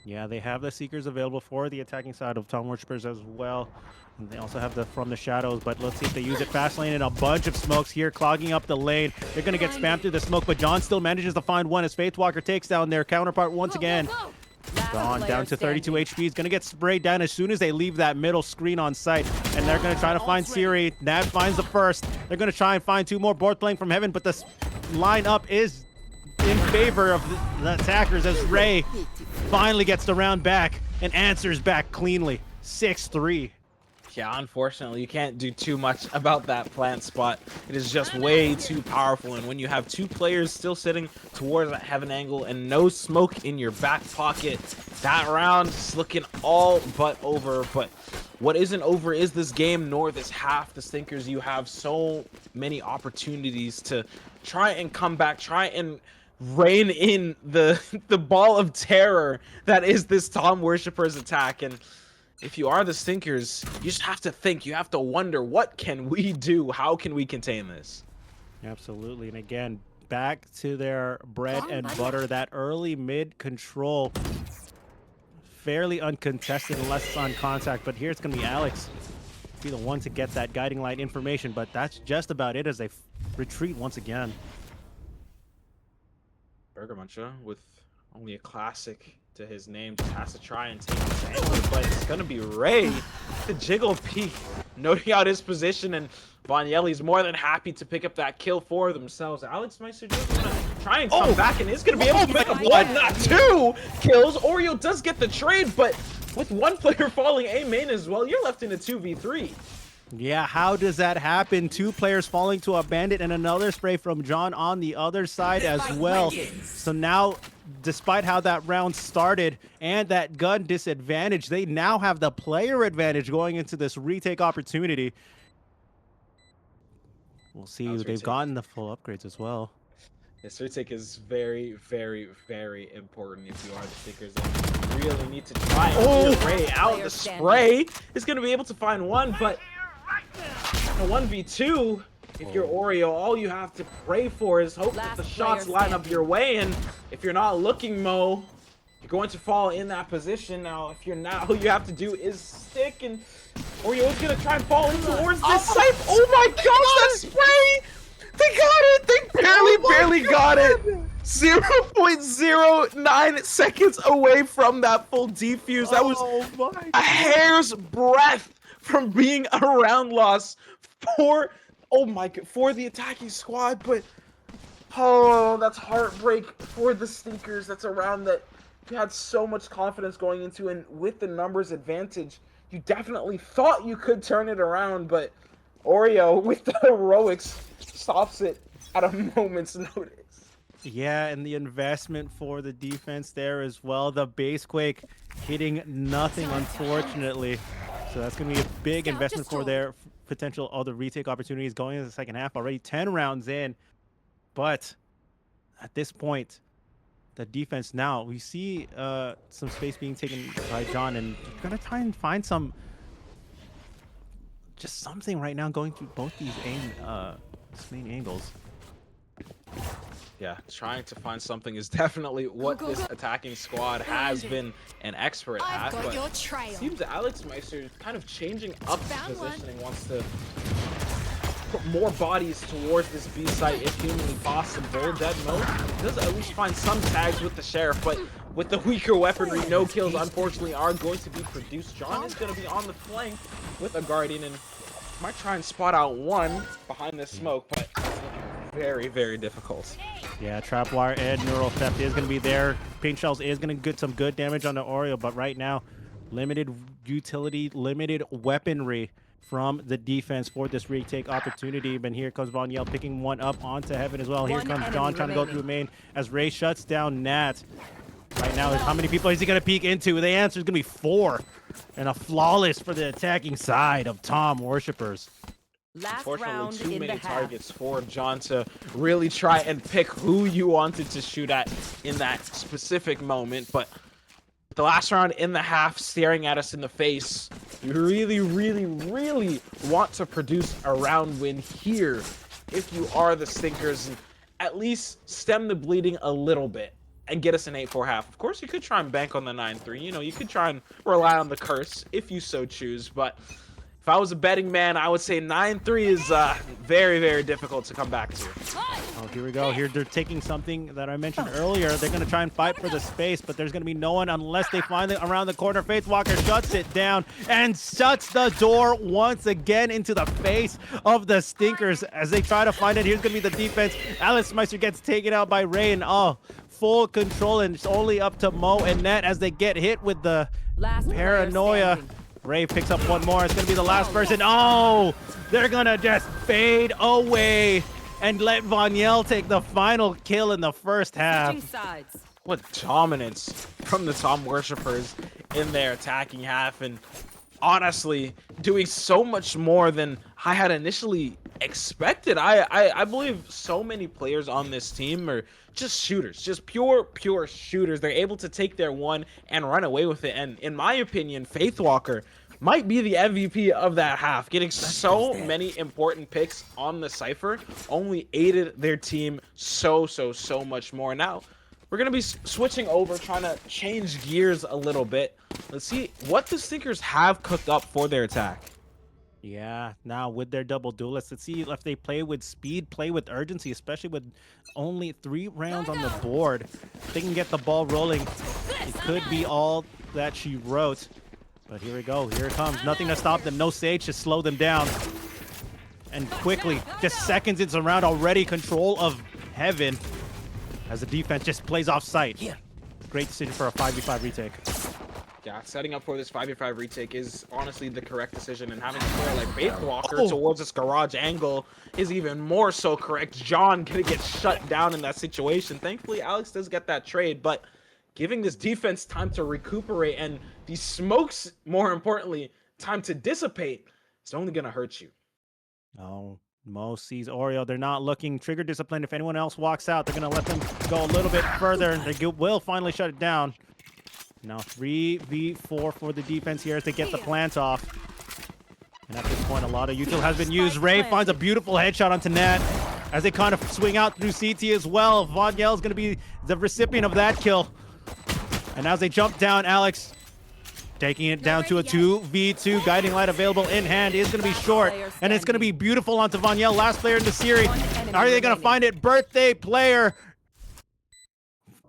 Speaker 10: Yeah, they have the Seekers available for the attacking side of Tom Worshippers as well. And they also have the From the Shadows, but let's see if they use it. Fast lane and a bunch of smokes here, clogging up the lane. They're going to get spammed through the smoke, but John still manages to find one as Faithwalker takes down their counterpart once again. Gone down to 32 HP. He's going to get sprayed down as soon as they leave that middle screen on site. And they're going to try to find Siri. Nat finds the first. They're going to try and find two more. Both playing from heaven, but the lineup is in favor of the attackers as Ray finally gets the round back and answers back cleanly. 6-3.
Speaker 11: Yeah, unfortunately, you can't do too much about that plant spot. It is just way too powerful, and when you have two players still sitting towards that heaven angle and no smoke in your back pocket, that round is looking all but over. But what isn't over is this game, nor this half. The Stinkers, you have so many opportunities to try and come back, try and rein in the ball of terror that is this Tom Worshippers attack. And if you are the Stinkers, you just have to think, you have to wonder, what can we do? How can we contain this?
Speaker 10: Absolutely. And again, back to their bread and butter, that early mid control. Fairly uncontested unless it's on contact, but here it's going to be Alex be the one to get that guiding light information, but that's just about it as they retreat once again.
Speaker 11: Burger Muncher with only a classic to his name just has to try and take this angle, but it's gonna be Ray, the jiggle peek, noting out his position, and Vanyeli's more than happy to pick up that kill for themselves. Alex Meister just gonna try and come back and is gonna be able to pick up one, not two kills. Oreo does get the trade, but with one player falling A main as well, you're left in a 2v3.
Speaker 10: Yeah, how does that happen? 2 players falling to a bandit and another spray from John on the other side as well. So now, despite how that round started and that gun disadvantage, they now have the player advantage going into this retake opportunity. We'll see. They've gotten the full upgrades as well.
Speaker 11: This retake is very, very, very important if you are the Stickers. And you really need to try and get Ray out. The spray is going to be able to find one, but a 1v2, if you're Oreo, all you have to pray for is hope that the shots line up your way. And if you're not looking, Mo, you're going to fall in that position. Now, if you're not, all you have to do is stick, and Oreo is going to try and fall in towards this site. Oh my gosh, that spray! They got it! They barely got it! 0.09 seconds away from that full defuse. That was a hair's breadth from being a round loss for, oh my god, for the attacking squad. But oh, that's heartbreak for the Stinkers. That's a round that you had so much confidence going into, and with the numbers advantage, you definitely thought you could turn it around, but Oreo with the heroics stops it at a moment's notice.
Speaker 10: Yeah, and the investment for the defense there as well. The basequake hitting nothing, unfortunately. So that's going to be a big investment for their potential other retake opportunities going into the second half. Already 10 rounds in. But at this point, the defense now, we see some space being taken by John, and going to try and find some, just something right now going through both these main angles.
Speaker 11: Yeah, trying to find something is definitely what this attacking squad has been an expert at. But it seems Alex Meister is kind of changing up his positioning, wants to put more bodies towards this B site if humanly possible. Dead Mode does at least find some tags with the Sheriff, but with the weaker weaponry, no kills unfortunately are going to be produced. John is going to be on the flank with a Guardian and might try and spot out one behind the smoke, but very, very difficult.
Speaker 10: Yeah, Trapwire and Neural Theft is going to be there. Paint Shells is going to get some good damage on the Oreo, but right now, limited utility, limited weaponry from the defense for this retake opportunity. But here comes Vanyel picking one up onto Heaven as well. Here comes John trying to go through main as Ray shuts down Nat. Right now, how many people is he going to peek into? The answer is going to be 4. And a flawless for the attacking side of Tom Worshippers.
Speaker 11: Unfortunately, too many targets for John to really try and pick who you wanted to shoot at in that specific moment. But the last round in the half staring at us in the face, you really, really, really want to produce a round win here if you are the Stinkers, and at least stem the bleeding a little bit and get us an 8-4 half. Of course, you could try and bank on the 9-3. You know, you could try and rely on the curse if you so choose, but if I was a betting man, I would say 9-3 is very, very difficult to come back to.
Speaker 10: Oh, here we go. Here they're taking something that I mentioned earlier. They're going to try and fight for the space, but there's going to be no one unless they find it around the corner. Faith Walker shuts it down and shuts the door once again into the face of the Stinkers as they try to find it. Here's going to be the defense. Alex Meister gets taken out by Ray, and full control, and it's only up to Mo and Nat as they get hit with the paranoia. Ray picks up one more. It's going to be the last person. Oh, they're going to just fade away and let Vanyel take the final kill in the first half.
Speaker 11: What dominance from the Tom Worshippers in their attacking half, and honestly doing so much more than I had initially expected. I believe so many players on this team are just shooters, just pure shooters. They're able to take their one and run away with it, and in my opinion, Faith Walker might be the MVP of that half. Getting so many important picks on the Cypher only aided their team so much more. Now we're gonna be switching over, trying to change gears a little bit. Let's see what the Stinkers have cooked up for their attack.
Speaker 10: Yeah, now with their double duelists, let's see if they play with speed, play with urgency, especially with only 3 rounds on the board. If they can get the ball rolling, it could be all that she wrote. But here we go, here it comes. Nothing to stop them, no Sage to slow them down. And quickly, just seconds into the round already, control of Heaven as the defense just plays off sight. Great decision for a 5v5 retake.
Speaker 11: Yeah, setting up for this 5v5 retake is honestly the correct decision, and having a player like Faithwalker towards this garage angle is even more so correct. John gonna get shut down in that situation. Thankfully, Alex does get that trade, but giving this defense time to recuperate and these smokes, more importantly, time to dissipate, it's only gonna hurt you.
Speaker 10: Oh, Mo sees Oreo. They're not looking trigger discipline. If anyone else walks out, they're gonna let them go a little bit further. They will finally shut it down. Now 3v4 for the defense here as they get the plant off. And at this point, a lot of util has been used. Ray finds a beautiful headshot onto Nat as they kind of swing out through CT as well. Von Yell is going to be the recipient of that kill. And as they jump down, Alex taking it down to a 2v2. Guiding light available in hand is going to be short. And it's going to be beautiful onto Von Yell, last player in the series. Are they going to find it? Birthday player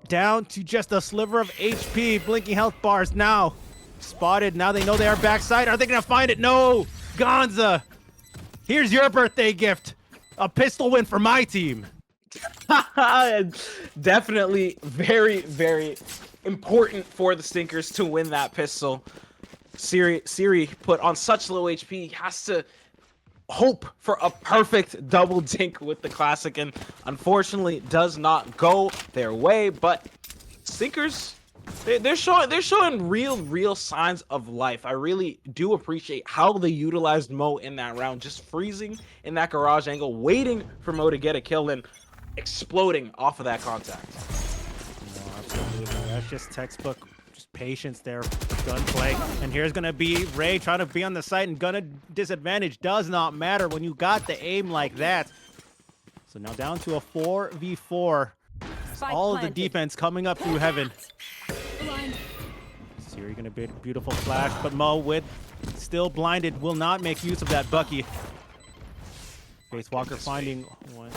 Speaker 10: down to just a sliver of HP. Blinking health bars now spotted. Now they know they are backside. Are they gonna find it? No. Gonza, here's your birthday gift. A pistol win for my team.
Speaker 11: Definitely very, very important for the Stinkers to win that pistol. Siri put on such low HP, has to hope for a perfect double dink with the classic, and unfortunately does not go their way. But Stinkers, they're showing real signs of life. I really do appreciate how they utilized Mo in that round, just freezing in that garage angle, waiting for Mo to get a kill and exploding off of that contact.
Speaker 10: No, absolutely. That's just textbook patience there, gunplay. And here's gonna be Ray trying to be on the side, and gunna disadvantage does not matter when you got the aim like that. So now down to a 4v4. All of the defense coming up through Heaven. Siri gonna be a beautiful flash, but Mo with still blinded will not make use of that Bucky. Facewalker finding one.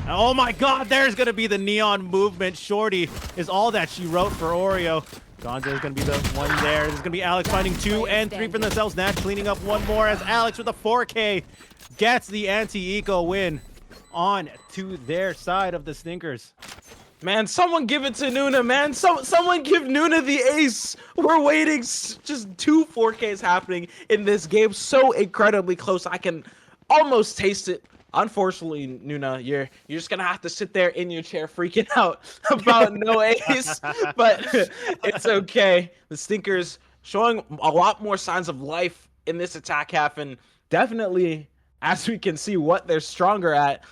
Speaker 10: Oh my god, there's gonna be the neon movement. Shorty is all that she wrote for Oreo. Gonzo is going to be the one there. There's going to be Alex finding 2 and 3 for themselves. Nat cleaning up one more as Alex with a 4K gets the anti-eco win on to their side of the Stinkers.
Speaker 11: Man, someone give it to Noona, man. Someone give Noona the ace. We're waiting. Just 2 4Ks happening in this game. So incredibly close. I can almost taste it. Unfortunately, Noona, you're just gonna have to sit there in your chair freaking out about no ace, but it's okay. The Stinkers showing a lot more signs of life in this attack half, and definitely, as we can see, what they're stronger at.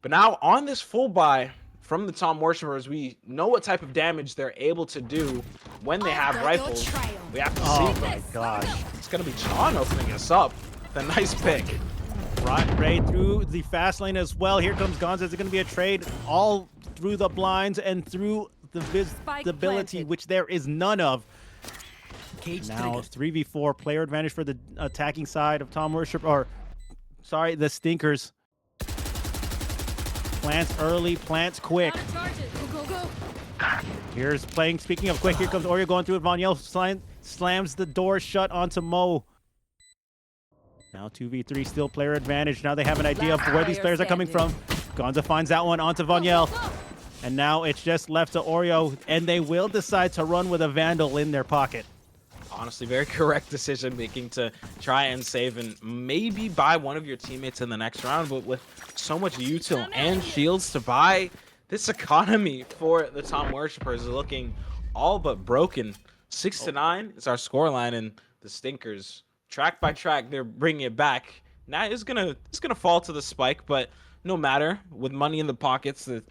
Speaker 11: But now on this full buy from the Tom Worshippers, we know what type of damage they're able to do when they have rifles. We have to see.
Speaker 10: Oh my gosh.
Speaker 11: It's gonna be John opening us up. The nice pick.
Speaker 10: Ray through the fast lane as well. Here comes Gonza. Is it going to be a trade all through the blinds and through the visibility, which there is none of. Now 3v4 player advantage for the attacking side of Tom Worship, or sorry, the Stinkers. Plants early, plants quick. Here's playing. Speaking of quick, here comes Oreo going through it. Von Yell slams the door shut onto Mo. Now 2v3, still player advantage. Now they have an idea of where these players are coming from. Gonza finds that one onto Von Yell. And now it's just left to Oreo, and they will decide to run with a Vandal in their pocket.
Speaker 11: Honestly, very correct decision making to try and save and maybe buy one of your teammates in the next round, but with so much util and shields to buy, this economy for the Tom Worshippers is looking all but broken. 6-9 is our scoreline, and the Stinkers, track by track, they're bringing it back. Now it's gonna fall to the spike, but no matter. With money in the pockets, the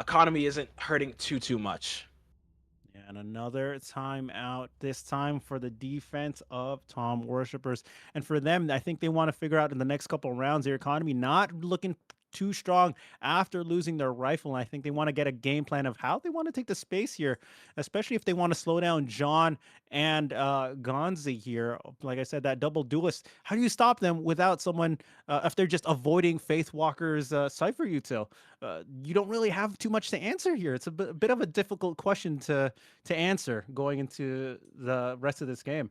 Speaker 11: economy isn't hurting too much.
Speaker 10: And another time out, this time for the defense of Tom Worshippers. And for them, I think they want to figure out in the next couple of rounds, their economy not looking too strong after losing their rifle. And I think they want to get a game plan of how they want to take the space here, especially if they want to slow down John and Gonzi here. Like I said, that double duelist. How do you stop them without someone, if they're just avoiding Faith Walker's Cypher util? You don't really have too much to answer here. It's a bit of a difficult question to answer going into the rest of this game.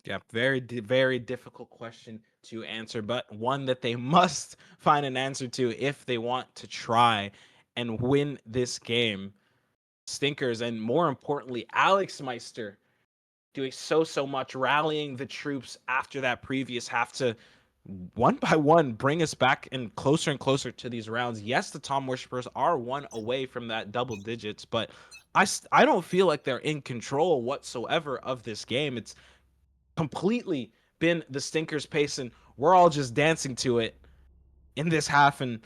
Speaker 11: Yeah, very difficult question to answer, but one that they must find an answer to if they want to try and win this game. Stinkers, and more importantly, Alex Meister doing so much, rallying the troops after that previous half to one by one bring us back and closer to these rounds. Yes, the Tom Worshippers are one away from that double digits, but I don't feel like they're in control whatsoever of this game. It's completely been the Stinkers' pace, and we're all just dancing to it in this half. And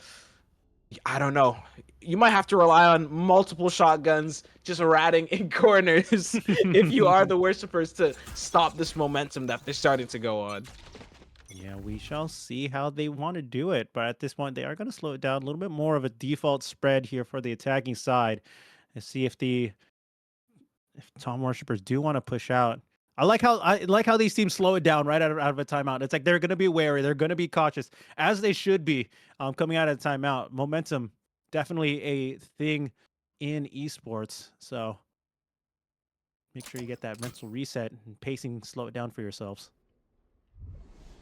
Speaker 11: I don't know, you might have to rely on multiple shotguns just ratting in corners if you are the Worshippers to stop this momentum that they're starting to go on.
Speaker 10: Yeah, we shall see how they want to do it, but at this point they are going to slow it down a little bit more of a default spread here for the attacking side, and see if Tom Worshippers do want to push out. I like how these teams slow it down right out of a timeout. It's like they're going to be wary, they're going to be cautious, as they should be, coming out of the timeout. Momentum, definitely a thing in esports. So make sure you get that mental reset and pacing, slow it down for yourselves.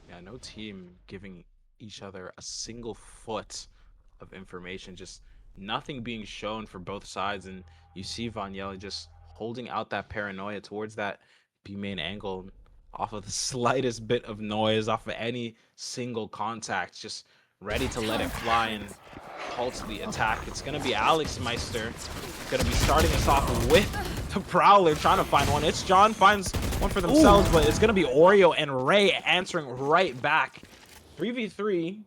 Speaker 11: Yeah, no team giving each other a single foot of information, just nothing being shown for both sides. And you see Vanyelli just holding out that paranoia towards that B main angle off of the slightest bit of noise, off of any single contact, just ready to let it fly and halt the attack. It's going to be Alex Meister going to be starting us off with the Prowler, trying to find one. It's John finds one for themselves, but it's going to be Oreo and Ray answering right back. 3v3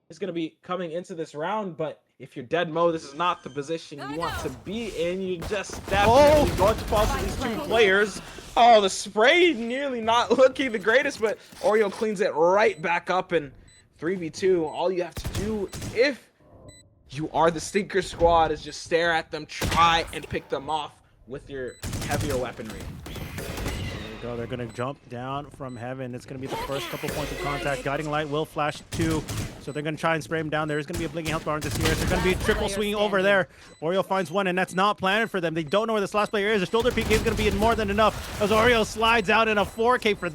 Speaker 11: is going to be coming into this round, but if you're dead Mo, this is not the position you want to be in. You just definitely going to fall to these two players. Oh, the spray nearly not looking the greatest, but Oreo cleans it right back up. And 3v2, all you have to do if you are the Stinker squad is just stare at them, try and pick them off with your heavier weaponry.
Speaker 10: Go. They're going to jump down from heaven. It's going to be the first couple points of contact. Guiding Light will flash 2, so they're going to try and spray him down. There's going to be a blinking health bar this here. There's going to be a triple swinging over there. Oreo finds one, and that's not planned for them. They don't know where this last player is. The shoulder peek is going to be more than enough as Oreo slides out in a 4K for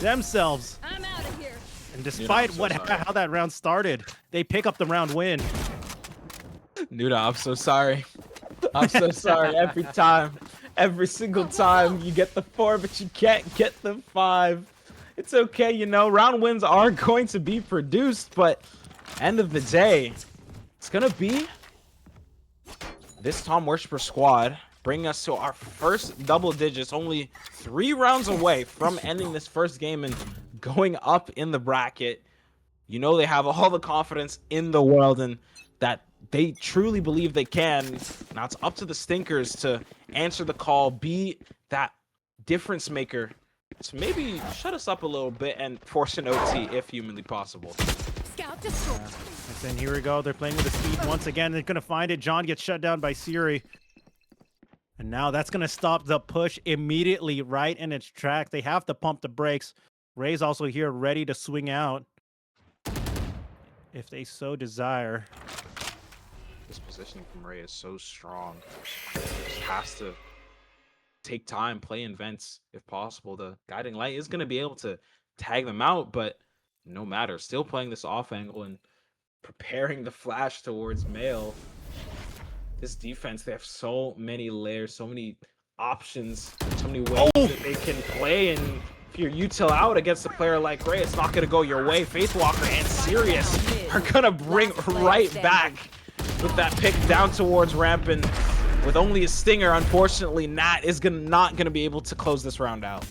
Speaker 10: themselves.
Speaker 3: I'm out of here.
Speaker 10: And despite how that round started, they pick up the round win.
Speaker 11: Nuda, I'm so sorry. I'm so sorry. Every single time you get the 4, but you can't get the 5. It's okay, you know, round wins are going to be produced, but end of the day, it's gonna be this Tom Worshipper squad bringing us to our first double digits, only 3 rounds away from ending this first game and going up in the bracket. You know, they have all the confidence in the world and that they truly believe they can. Now it's up to the Stinkers to answer the call, be that difference maker, to maybe shut us up a little bit and force an OT if humanly possible.
Speaker 3: Scout destroyed.
Speaker 10: And then here we go. They're playing with the speed once again. They're going to find it. John gets shut down by Siri. And now that's going to stop the push immediately right in its track. They have to pump the brakes. Ray's also here ready to swing out if they so desire.
Speaker 11: This positioning from Ray is so strong. Just has to take time, play in vents if possible. The Guiding Light is going to be able to tag them out, but no matter. Still playing this off angle and preparing the flash towards Mail. This defense, they have so many layers, so many options, so many ways that they can play. And if you're util out against a player like Ray, it's not going to go your way. Faithwalker and Sirius are going to bring right back with that pick down towards ramp, and with only a stinger, unfortunately, Nat is not going to be able to close this round out.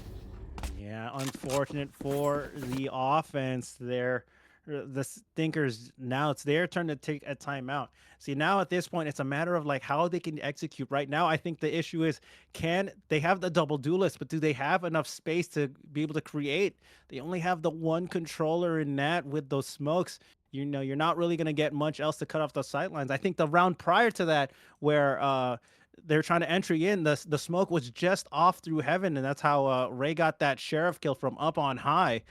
Speaker 10: Yeah, unfortunate for the offense there. The Stinkers, now it's their turn to take a timeout. See, now at this point, it's a matter of like how they can execute. Right now, I think the issue is, can they have the double duelist, but do they have enough space to be able to create? They only have the one controller in Nat with those smokes. you know, you're not really going to get much else to cut off the sidelines. I think the round prior to that, where they're trying to entry in, the smoke was just off through heaven, and that's how Ray got that sheriff kill from up on high.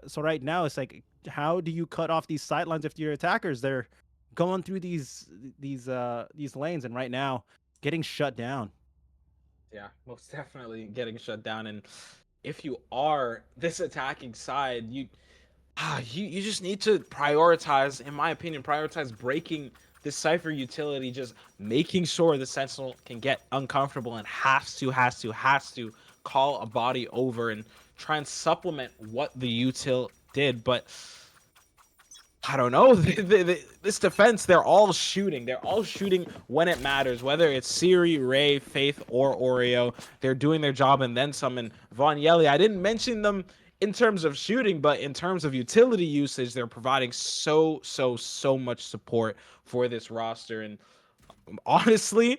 Speaker 10: So right now it's like, how do you cut off these sidelines if your attackers, they're going through these lanes, and right now getting shut down.
Speaker 11: Yeah, most definitely getting shut down. And if you are this attacking side, you just need to prioritize, in my opinion, prioritize breaking this Cypher utility, just making sure the Sentinel can get uncomfortable and has to call a body over and try and supplement what the util did. But I don't know, this defense, they're all shooting. They're all shooting when it matters, whether it's Siri, Ray, Faith, or Oreo. They're doing their job and then some. And Von Yelly, I didn't mention them in terms of shooting, but in terms of utility usage, they're providing so much support for this roster. And honestly,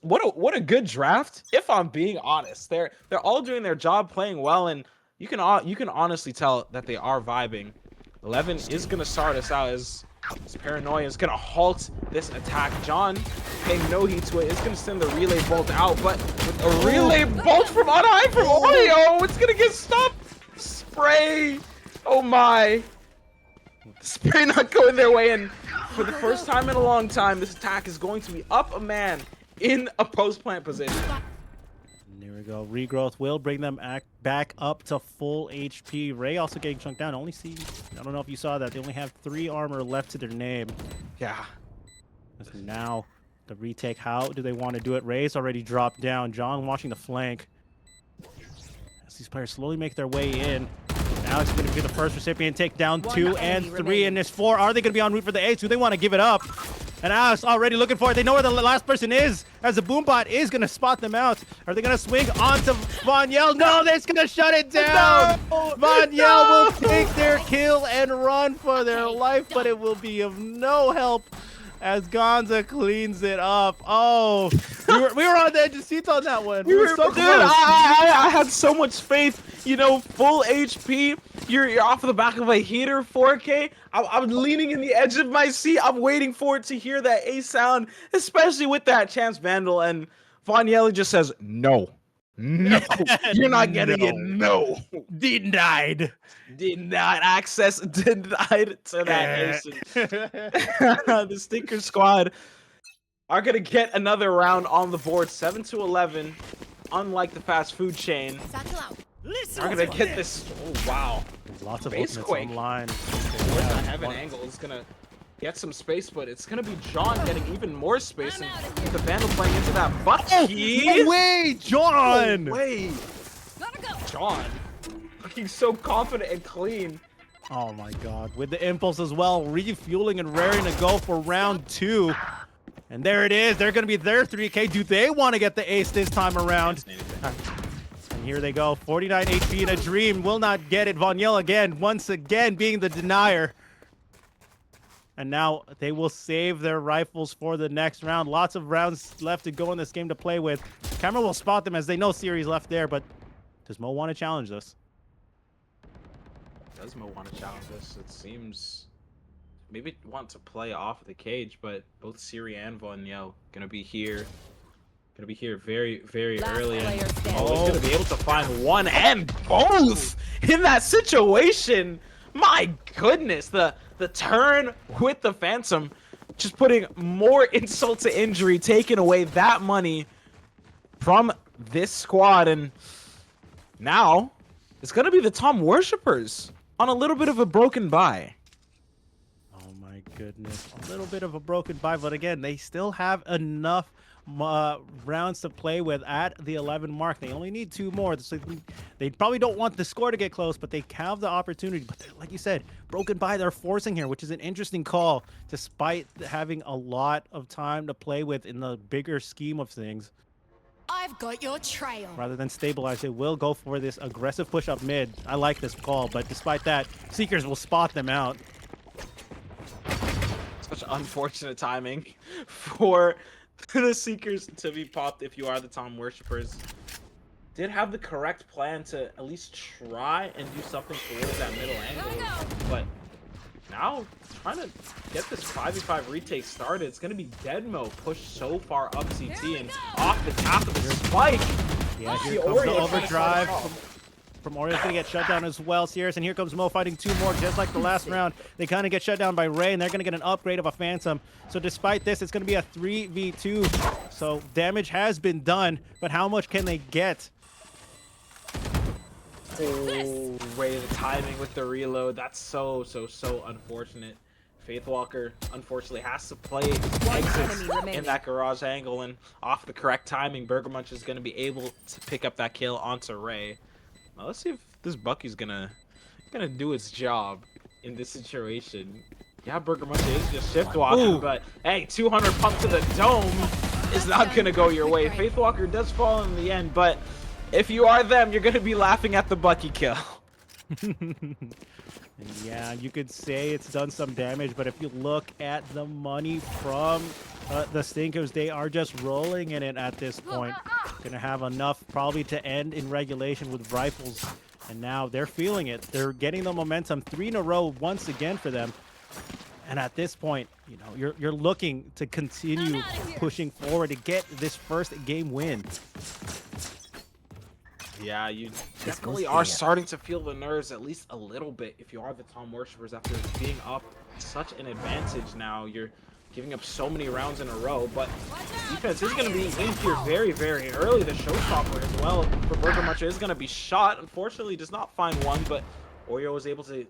Speaker 11: what a good draft, if I'm being honest. They're all doing their job, playing well, and you can honestly tell that they are vibing. 11 is going to start us out as Paranoia is going to halt this attack. John, paying no heed to it, is going to send the relay bolt out, but with a relay bolt from on high from Oreo, it's going to get stopped. Spray. Oh my. Spray not going their way, and for the first time in a long time, this attack is going to be up a man in a post-plant position.
Speaker 10: There we go. Regrowth will bring them back up to full HP. Ray also getting chunked down. I don't know if you saw that. They only have 3 armor left to their name.
Speaker 11: Yeah.
Speaker 10: So now the retake. How do they want to do it? Ray's already dropped down. John watching the flank. As these players slowly make their way in. Alex is going to be the first recipient. Take down 2 and 3, and there's 4. Are they going to be en route for the ace? Do they want to give it up? And Alex already looking for it. They know where the last person is, as the boombot is going to spot them out. Are they going to swing onto Von Yell? No, they're just going to shut it down. No, Von Yell will take their kill and run for their life, but it will be of no help as Gonza cleans it up. Oh, we were on the edge of seats on that one. We were so close.
Speaker 11: I had so much faith. You know, full HP. You're off of the back of a heater, 4K. I'm leaning in the edge of my seat. I'm waiting for it to hear that A sound, especially with that Chance Vandal. And Von Yelly just says, no. No, you're not getting it. No.
Speaker 10: Denied.
Speaker 11: Denied access. Denied to that ace. The Stinker squad are going to get another round on the board. 7-11. Unlike the fast food chain. Are going to get this. Oh, wow.
Speaker 10: Lots of
Speaker 11: base quake
Speaker 10: online.
Speaker 11: With the heaven angle, it's going to get some space, but it's going to be John getting even more space. And the Vandal playing into that butt key.
Speaker 10: No way, John!
Speaker 11: No way. John looking so confident and clean.
Speaker 10: Oh my god. With the impulse as well, refueling and raring to go for round 2. And there it is. They're going to be their 3K. Do they want to get the ace this time around? And here they go. 49 HP in a dream. Will not get it. Von Yell again, once again, being the denier. And now they will save their rifles for the next round. Lots of rounds left to go in this game to play with. Camera will spot them as they know Siri's left there, but does Mo want to challenge this?
Speaker 11: Does Mo want to challenge this? It seems maybe want to play off the cage, but both Siri and Von Yell gonna be here very early, and Mo is gonna be able to find one and both in that situation. My goodness, the turn with the Phantom, just putting more insult to injury, taking away that money from this squad. And now it's gonna be the Tom Worshippers on a little bit of a broken bye.
Speaker 10: Oh my goodness, a little bit of a broken bye, but again, they still have enough rounds to play with at the 11 mark. They only need 2 more, so they probably don't want the score to get close, but they have the opportunity. But like you said, broken bye, they're forcing here, which is an interesting call despite having a lot of time to play with in the bigger scheme of things.
Speaker 3: I've got your trail.
Speaker 10: Rather than stabilize, they will go for this aggressive push up mid. I like this call, but despite that, Seekers will spot them out.
Speaker 11: Such unfortunate timing for the Seekers to be popped if you are the Tom Worshippers. Did have the correct plan to at least try and do something towards that middle angle, but now now trying to get this 5v5 retake started. It's going to be Deadmo pushed so far up CT and off the path of the spike.
Speaker 10: Yeah, here comes the overdrive from Orio's going to get shut down as well. Sierras, and here comes Mo fighting two more, just like the last round. They kind of get shut down by Ray, and they're going to get an upgrade of a Phantom. So despite this, it's going to be a 3v2. So damage has been done, but how much can they get?
Speaker 11: Oh, Ray, the timing with the reload. That's so unfortunate. Faithwalker, unfortunately, has to play exits in that garage angle, and off the correct timing, Burgermunch is going to be able to pick up that kill onto Ray. Now, let's see if this Bucky's gonna do its job in this situation. Yeah, Burgermunch is just shift walking, but hey, 200 pump to the dome is not gonna go your way. Faithwalker does fall in the end, but if you are them, you're gonna be laughing at the Bucky kill.
Speaker 10: Yeah, you could say it's done some damage, but if you look at the money from the Stinkers, they are just rolling in it at this point. Gonna have enough probably to end in regulation with rifles, and now they're feeling it. They're getting the momentum 3 in a row once again for them. And at this point, you know, you're looking to continue pushing forward to get this first game win.
Speaker 11: Yeah, you definitely are starting to feel the nerves at least a little bit if you are the Tom Worshippers after being up such an advantage now. You're giving up so many rounds in a row, but defense is going to be in here very, very early. The showstopper as well for Burgermunch is going to be shot. Unfortunately, does not find one, but Oreo was able to at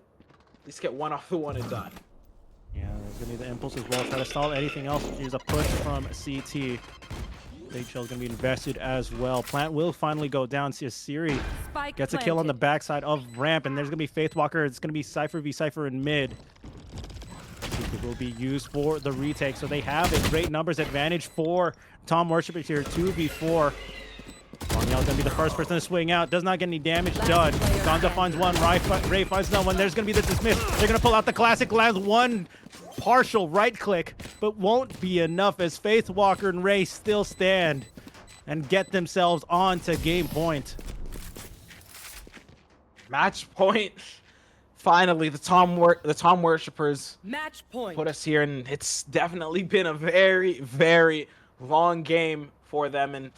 Speaker 11: least get one off the one and done.
Speaker 10: Yeah, there's going to be the impulse as well. Try to stall anything else. Here's a push from CT. Big Shell's going to be invested as well. Plant will finally go down. See, Siri gets a kill on the backside of ramp, and there's going to be Faithwalker. It's going to be Cypher v Cypher in mid. It will be used for the retake, so they have a great numbers advantage for Tom Worshippers here, 2v4. Rongyel's going to be the first person to swing out. Does not get any damage done. Gonza finds one. Ray finds no one. There's going to be the dismiss. They're going to pull out the classic. Lands one partial right click, but won't be enough as Faithwalker and Ray still stand and get themselves onto game point.
Speaker 11: Match point. Finally, the Tom Worshippers
Speaker 16: Match point.
Speaker 11: put us here, and it's definitely been a very, very long game for them. And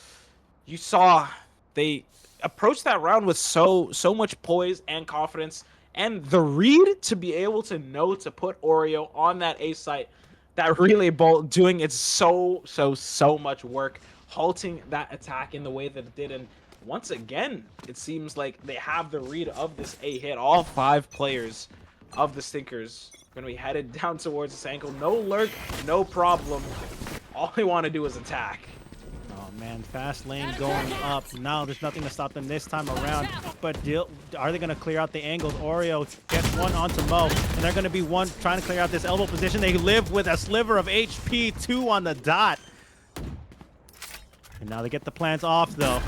Speaker 11: you saw they approached that round with so much poise and confidence, and the read to be able to know to put Oreo on that A site, that relay bolt doing its so much work, halting that attack in the way that it did. And once again, it seems like they have the read of this A hit. All 5 players of the Stinkers are going to be headed down towards this ankle. No lurk, no problem. All they want to do is attack.
Speaker 10: Oh man, fast lane going up. Now there's nothing to stop them this time around. But are they going to clear out the angles? Oreo gets one onto Mo, and they're going to be one trying to clear out this elbow position. They live with a sliver of HP, 2 on the dot. And now they get the plants off though.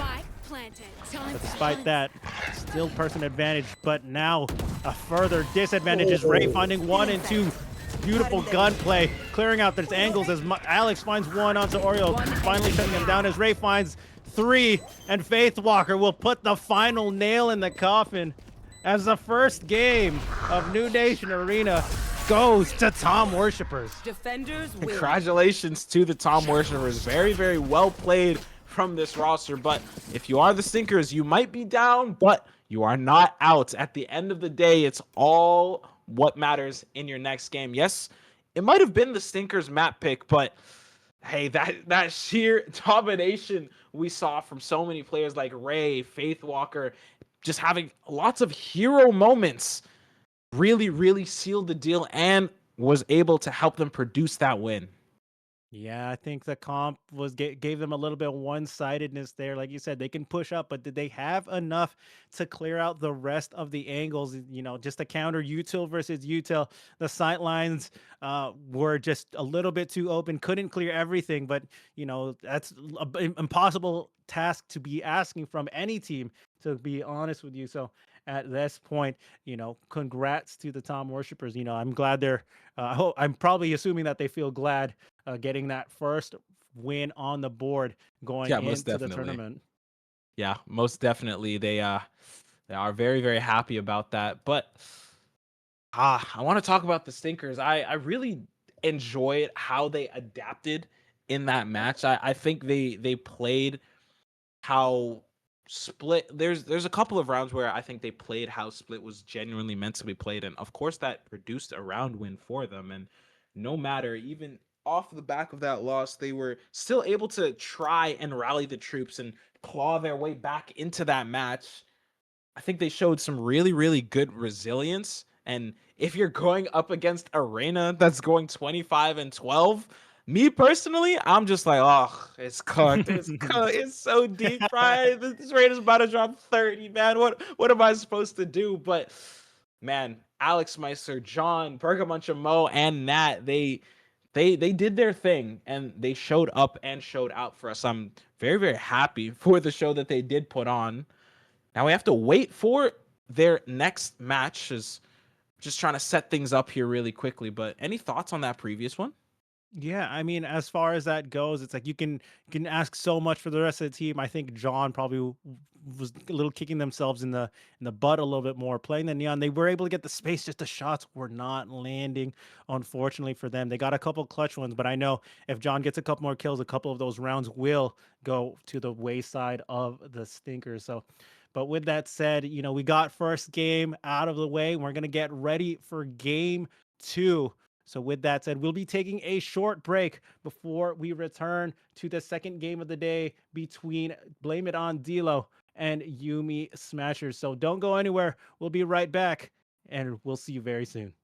Speaker 10: But despite that, still person advantage. But now a further disadvantage is Ray finding 1 and 2. Beautiful gunplay, clearing out those angles as Alex finds one onto Oreo, finally shutting him down as Ray finds 3, and Faithwalker will put the final nail in the coffin as the first game of Noonation Arena goes to Tom Worshippers.
Speaker 16: Defenders win.
Speaker 11: Congratulations to the Tom Worshippers. Very, very well played from this roster. But if you are the Stinkers, you might be down, but you are not out. At the end of the day, it's all what matters in your next game. Yes, it might have been the Stinkers map pick, but hey, that sheer domination we saw from so many players like Ray, Faithwalker, just having lots of hero moments, really sealed the deal and was able to help them produce that win.
Speaker 10: Yeah, I think the comp gave them a little bit of one-sidedness there. Like you said, they can push up, but did they have enough to clear out the rest of the angles? You know, just to counter util versus util. The sight lines were just a little bit too open. Couldn't clear everything, but you know that's an impossible task to be asking from any team, to be honest with you. So at this point, you know, congrats to the Tom Worshippers. You know, I'm glad they're. I'm probably assuming that they feel glad getting that first win on the board going into the tournament.
Speaker 11: Yeah, most definitely. They are very, very happy about that. But I want to talk about the Stinkers. I really enjoyed how they adapted in that match. I think they played how Split there's a couple of rounds where I think they played how Split was genuinely meant to be played, and of course that produced a round win for them. And no matter, even off the back of that loss, they were still able to try and rally the troops and claw their way back into that match. I think they showed some really, really good resilience. And if you're going up against Arena that's going 25-12, me personally, I'm just like, oh, it's cooked. It's cooked. It's so deep fried. This Raiders about to drop 30, man. What am I supposed to do? But man, Alex Meister, John, Bergamuncha Mo, and Nat, they did their thing and they showed up and showed out for us. I'm very, very happy for the show that they did put on. Now we have to wait for their next match. Is just trying to set things up here really quickly. But any thoughts on that previous one?
Speaker 10: Yeah, I mean, as far as that goes, it's like you can ask so much for the rest of the team. I think John probably was a little kicking themselves in the butt a little bit more playing the Neon. They were able to get the space, just the shots were not landing. Unfortunately for them, they got a couple clutch ones, but I know if John gets a couple more kills, a couple of those rounds will go to the wayside of the Stinkers. So. But with that said, we got first game out of the way. We're going to get ready for game 2. So with that said, we'll be taking a short break before we return to the second game of the day between Blame It On Dilo and Yumi Smashers. So don't go anywhere. We'll be right back, and we'll see you very soon.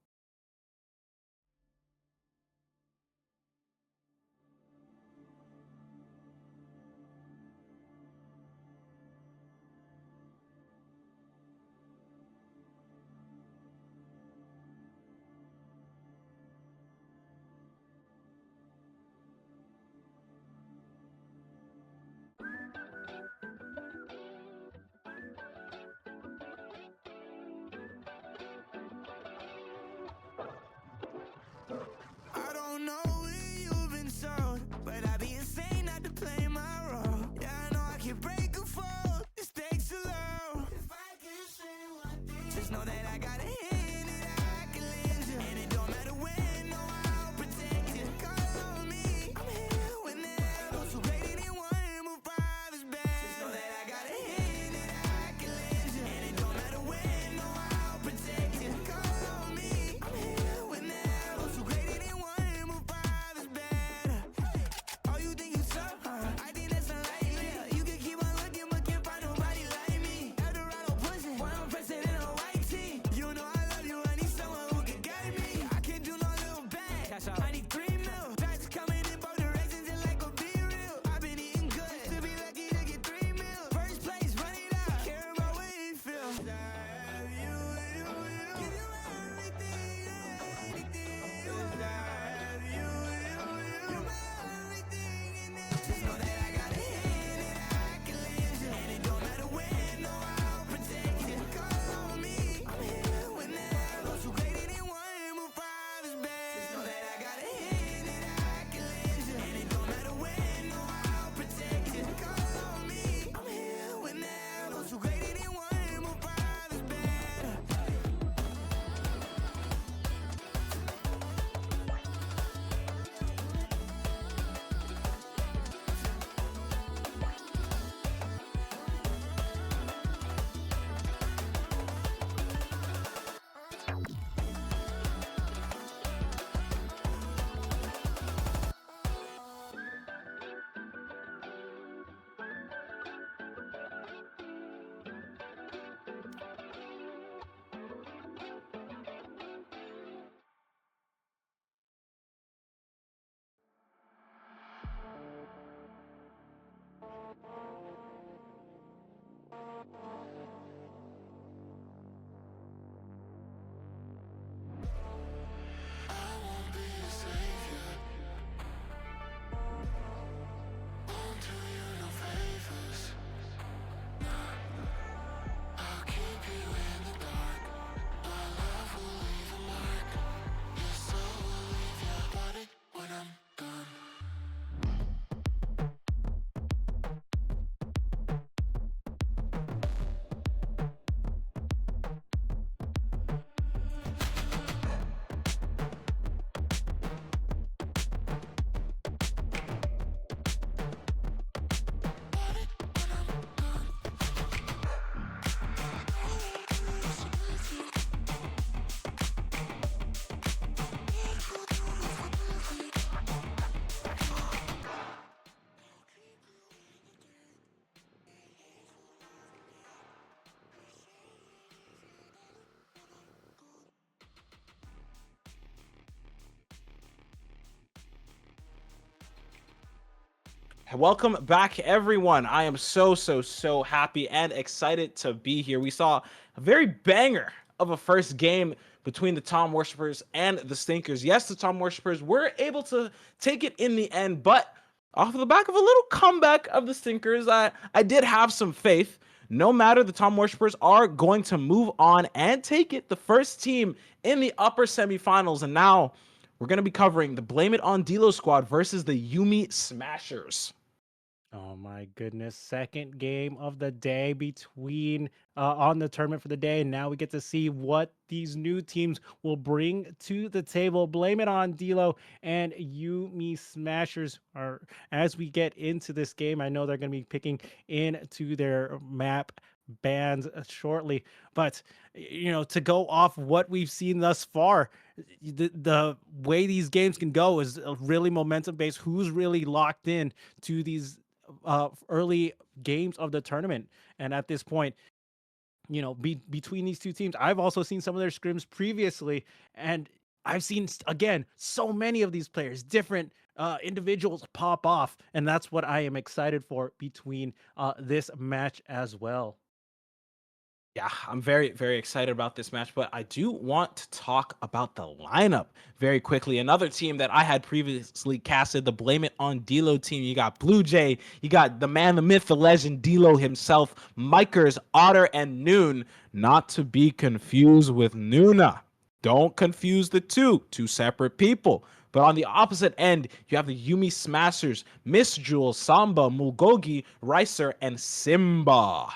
Speaker 2: I don't know what you've been told, but I'd be insane not to play my role. Yeah, I know I can break a fall. The stakes are low. If I can say one thing, just know that I got a hand that I can lend you. And it don't matter when, no, I'll protect you. Call on me, I'm here whenever. Those who played it in one will five is bad. Just know that I got a hand that I can lend you. And it don't matter when, no, I'll protect you. Call on me, I'm here whenever. Those who played it in one will five is bad. Oh, you think you tough, huh? I think that's unlikely. You can keep on
Speaker 11: Welcome back, everyone. I am so happy and excited to be here. We saw a very banger of a first game between the Tom Worshippers and the Stinkers. Yes, the Tom Worshippers were able to take it in the end, but off of the back of a little comeback of the Stinkers, I did have some faith. No matter, the Tom Worshippers are going to move on and take it, the first team in the upper semifinals. And now we're going to be covering the Blame It on Dilo squad versus the Yuumi Smashers.
Speaker 10: Oh my goodness. Second game of the day between on the tournament for the day. And now we get to see what these new teams will bring to the table. Blame It on Dilo and Yuumi Smashers are, as we get into this game, I know they're going to be picking into their map bands shortly, but to go off what we've seen thus far, the way these games can go is really momentum based. Who's really locked in to these early games of the tournament? And at this point, between these two teams, I've also seen some of their scrims previously, and I've seen again so many of these players, different individuals pop off, and that's what I am excited for between this match as well.
Speaker 11: Yeah, I'm very excited about this match, but I do want to talk about the lineup very quickly. Another team that I had previously casted, the Blame It on Dilo team. You got Blue Jay, you got the man, the myth, the legend, Dilo himself, Mikers, Otter, and Noon, not to be confused with Noona. Don't confuse the two separate people. But on the opposite end, you have the Yuumi Smashers, Miss Jewel, Samba, Mulgogi, Ricer, and Simba.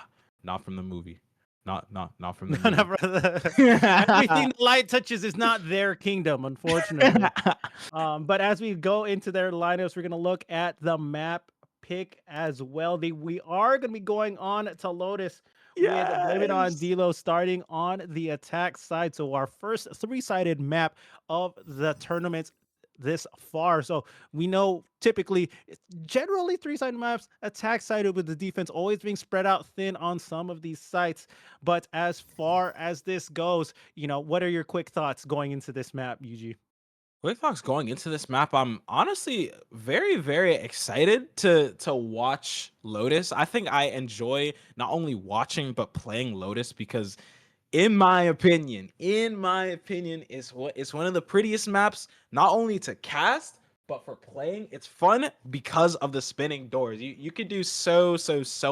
Speaker 11: Not from the movie. Not from the movie.
Speaker 10: Everything the light touches is not their kingdom, unfortunately. But as we go into their lineups, we're gonna look at the map pick as well. We are gonna be going on to Lotus with Blame It on Dilo starting on the attack side. So our first three-sided map of the tournament this far. So we know typically, generally three-sided maps, attack sided with the defense always being spread out thin on some of these sites. But as far as this goes, what are your quick thoughts going into this map, Yoogee?
Speaker 11: Quick thoughts going into this map. I'm honestly very excited to watch Lotus. I think I enjoy not only watching but playing Lotus because in my opinion, it's one of the prettiest maps, not only to cast, but for playing. It's fun because of the spinning doors. You could do so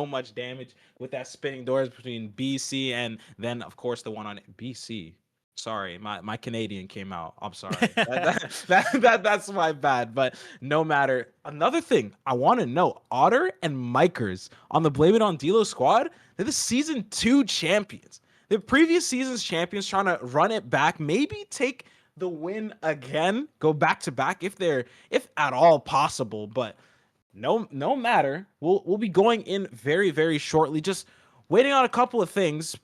Speaker 11: much damage with that spinning doors between BC and then, of course, the one on BC. Sorry, my Canadian came out. I'm sorry. That's my bad. But no matter. Another thing I want to know, Otter and Mikers on the Blame It on Dilo squad, they're the season 2 champions. The previous season's champions trying to run it back, maybe take the win again, go back to back if at all possible. But no matter, we'll be going in very shortly. Just waiting on a couple of things,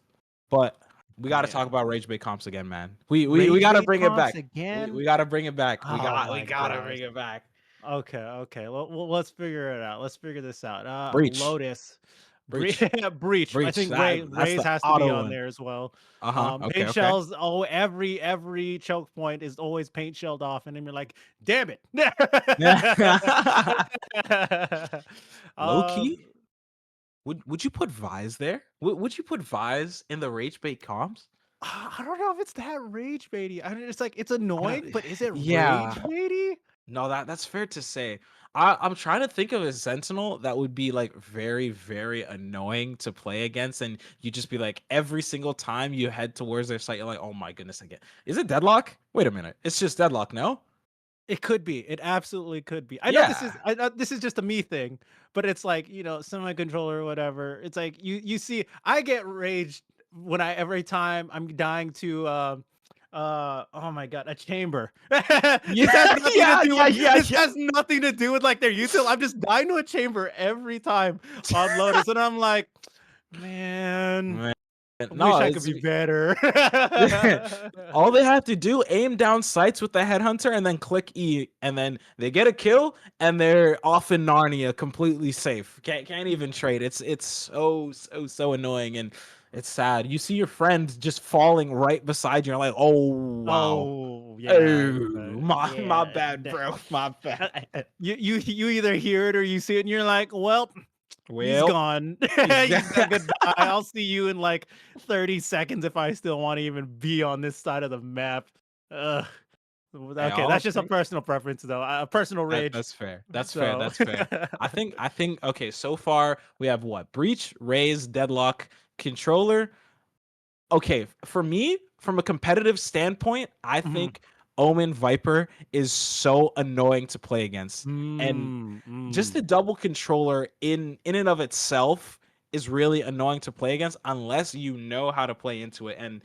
Speaker 11: but we got to talk about Rage Bait comps again, man. We got to bring it back. We got to bring it back. We got to bring it back.
Speaker 10: Okay. Well, let's figure it out. Let's figure this out.
Speaker 11: Breach.
Speaker 10: Lotus.
Speaker 11: Breach.
Speaker 10: Breach. I think Raze has to be on there as well.
Speaker 11: Okay,
Speaker 10: paint shells. Oh, every choke point is always paint shelled off, and then you're like, damn it.
Speaker 11: Low key. Would you put Vise there? Would you put Vise in the Rage Bait comps?
Speaker 10: I don't know if it's that rage baity. I mean, it's like it's annoying, but is it rage baity?
Speaker 11: No, that's fair to say. I'm trying to think of a Sentinel that would be like very annoying to play against, and you just be like every single time you head towards their site, you're like, oh my goodness, again. Is it Deadlock? Wait a minute, it's just Deadlock, no?
Speaker 10: It could be. It absolutely could be. I know this is just a me thing, but it's like semi-controller or whatever. It's like you see, I get raged when every time I'm dying to oh my god, a chamber. This has nothing to do with like their util. I'm just dying to a chamber every time on Lotus, and I'm like, man. I wish I could be better.
Speaker 11: All they have to do, aim down sights with the headhunter and then click E, and then they get a kill and they're off in Narnia completely safe. Can't even trade. It's so annoying, and it's sad. You see your friend just falling right beside you. You're like, oh wow.
Speaker 10: yeah.
Speaker 11: My bad, bro. My bad.
Speaker 10: You either hear it or you see it, and you're like, well, he's
Speaker 11: Well,
Speaker 10: gone. He's gone. Goodbye. I'll see you in like 30 seconds if I still want to even be on this side of the map. Ugh. Okay, that's just a personal preference, though. A personal rage.
Speaker 11: That's fair. That's fair. That's fair. I think. Okay. So far, we have what? Breach, Raze, Deadlock, Controller. Okay, for me, from a competitive standpoint, I think Omen Viper is so annoying to play against, and just the double controller in and of itself is really annoying to play against unless you know how to play into it. And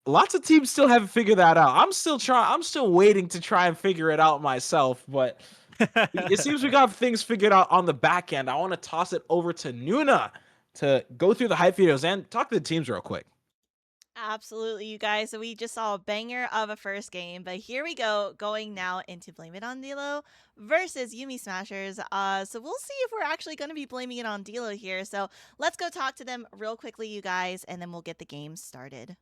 Speaker 11: lots of teams still haven't figured that out. I'm still waiting to try and figure it out myself, but it seems we got things figured out on the back end. I want to toss it over to Nuna to go through the hype videos and talk to the teams real quick.
Speaker 9: Absolutely, you guys. So we just saw a banger of a first game, but here we go, going now into Blame It on Dilo versus Yuumi Smashers. So we'll see if we're actually going to be blaming it on Dilo here. So let's go talk to them real quickly, you guys, and then we'll get the game started.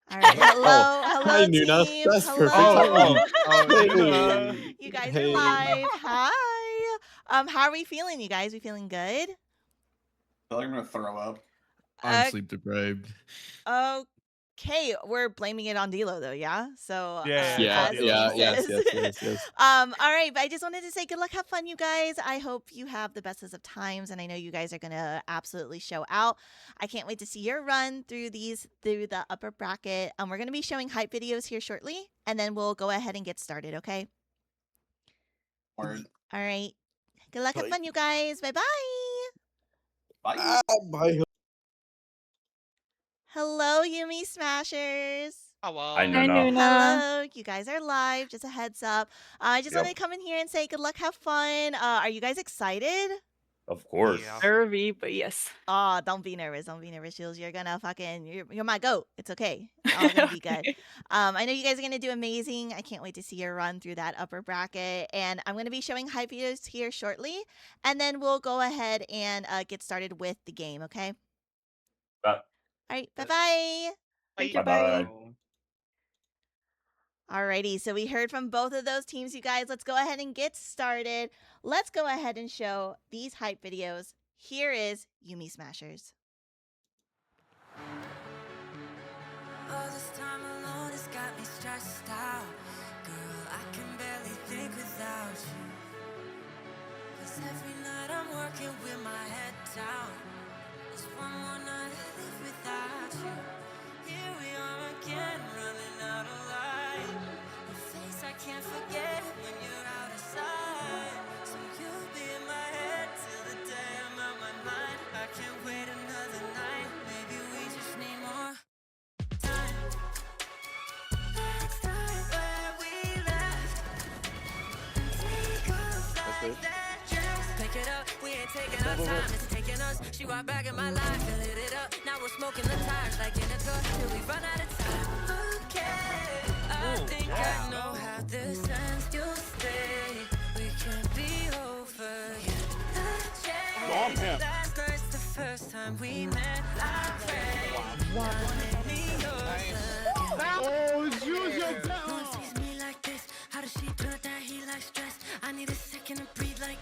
Speaker 9: All right, hello,
Speaker 11: Hi,
Speaker 9: team.
Speaker 11: Nuna.
Speaker 13: That's
Speaker 9: hello.
Speaker 13: perfect.
Speaker 10: Nuna.
Speaker 9: You guys
Speaker 13: Hey.
Speaker 9: are live. Hi. How are we feeling, you guys? We feeling good?
Speaker 18: I feel like I'm gonna throw up.
Speaker 14: I'm sleep deprived.
Speaker 9: Okay, we're blaming it on Dilo though, yeah? So
Speaker 10: Yeah,
Speaker 13: Yes.
Speaker 9: all right, but I just wanted to say good luck, have fun, you guys. I hope you have the bestest of times, and I know you guys are gonna absolutely show out. I can't wait to see your run through the upper bracket. We're gonna be showing hype videos here shortly, and then we'll go ahead and get started, okay?
Speaker 18: Word.
Speaker 9: All right. Good luck, have fun, you guys. Bye bye.
Speaker 18: Bye.
Speaker 13: Bye.
Speaker 9: Hello, Yuumi Smashers.
Speaker 18: Hello.
Speaker 9: Hello, you guys are live. Just a heads up. I just wanted to come in here and say good luck, have fun. Are you guys excited?
Speaker 12: Of course.
Speaker 19: Nervy, but yes.
Speaker 9: Oh, don't be nervous. Don't be nervous, Jules. You're gonna you're my goat. It's okay. It's all gonna be good. I know you guys are gonna do amazing. I can't wait to see your run through that upper bracket. And I'm gonna be showing hype videos here shortly, and then we'll go ahead and get started with the game. Okay. All right. Bye bye.
Speaker 19: Thank you.
Speaker 12: Bye.
Speaker 9: Alrighty, so we heard from both of those teams, you guys. Let's go ahead and get started. Let's go ahead and show these hype videos. Here is Yuumi Smashers.
Speaker 2: All this time alone has got me stressed out. Girl, I can barely think without you. 'Cause every night I'm working with my head down. Just one more night I live without you. Here we are again, running out of light. A face I can't forget when you're out of sight. So you'll be in my head till the day I'm out my mind. I can't wait another night. Maybe we just need more time. Let's start where we left. Take off like that dress. Pick it up, we ain't taking our time. It's taking us. She walked back in my life and lit it up. Now we're smoking the tires like in a car till we run out of time. Okay, I think I know how this ends. You'll stay. We can't be over yet. The change. Last night's the first time we met. I pray. Make me yours again.
Speaker 14: Oh, Jules, you're down.
Speaker 2: No one sees me like this. How does she do that? He like stress. I need a second to breathe like.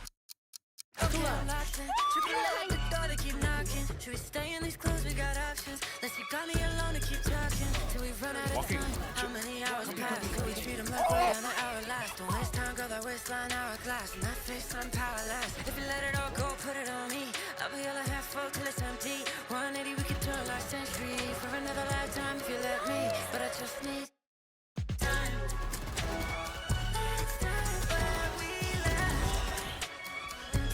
Speaker 2: Okay, I'm locked in. Should be like the door to keep knocking. Should we stay in these clothes? We got options. Let's you got me alone to keep talking till we run out of time. How many hours pass? Could we treat them like we're on an hour last? Don't waste time, girl. That waistline hourglass. And that face, I'm powerless. If you let it all go, put it on me. I'll be all a half full till it's empty. 180, we could turn last century for another lifetime if you let me. But I just need time. Let's start where we left.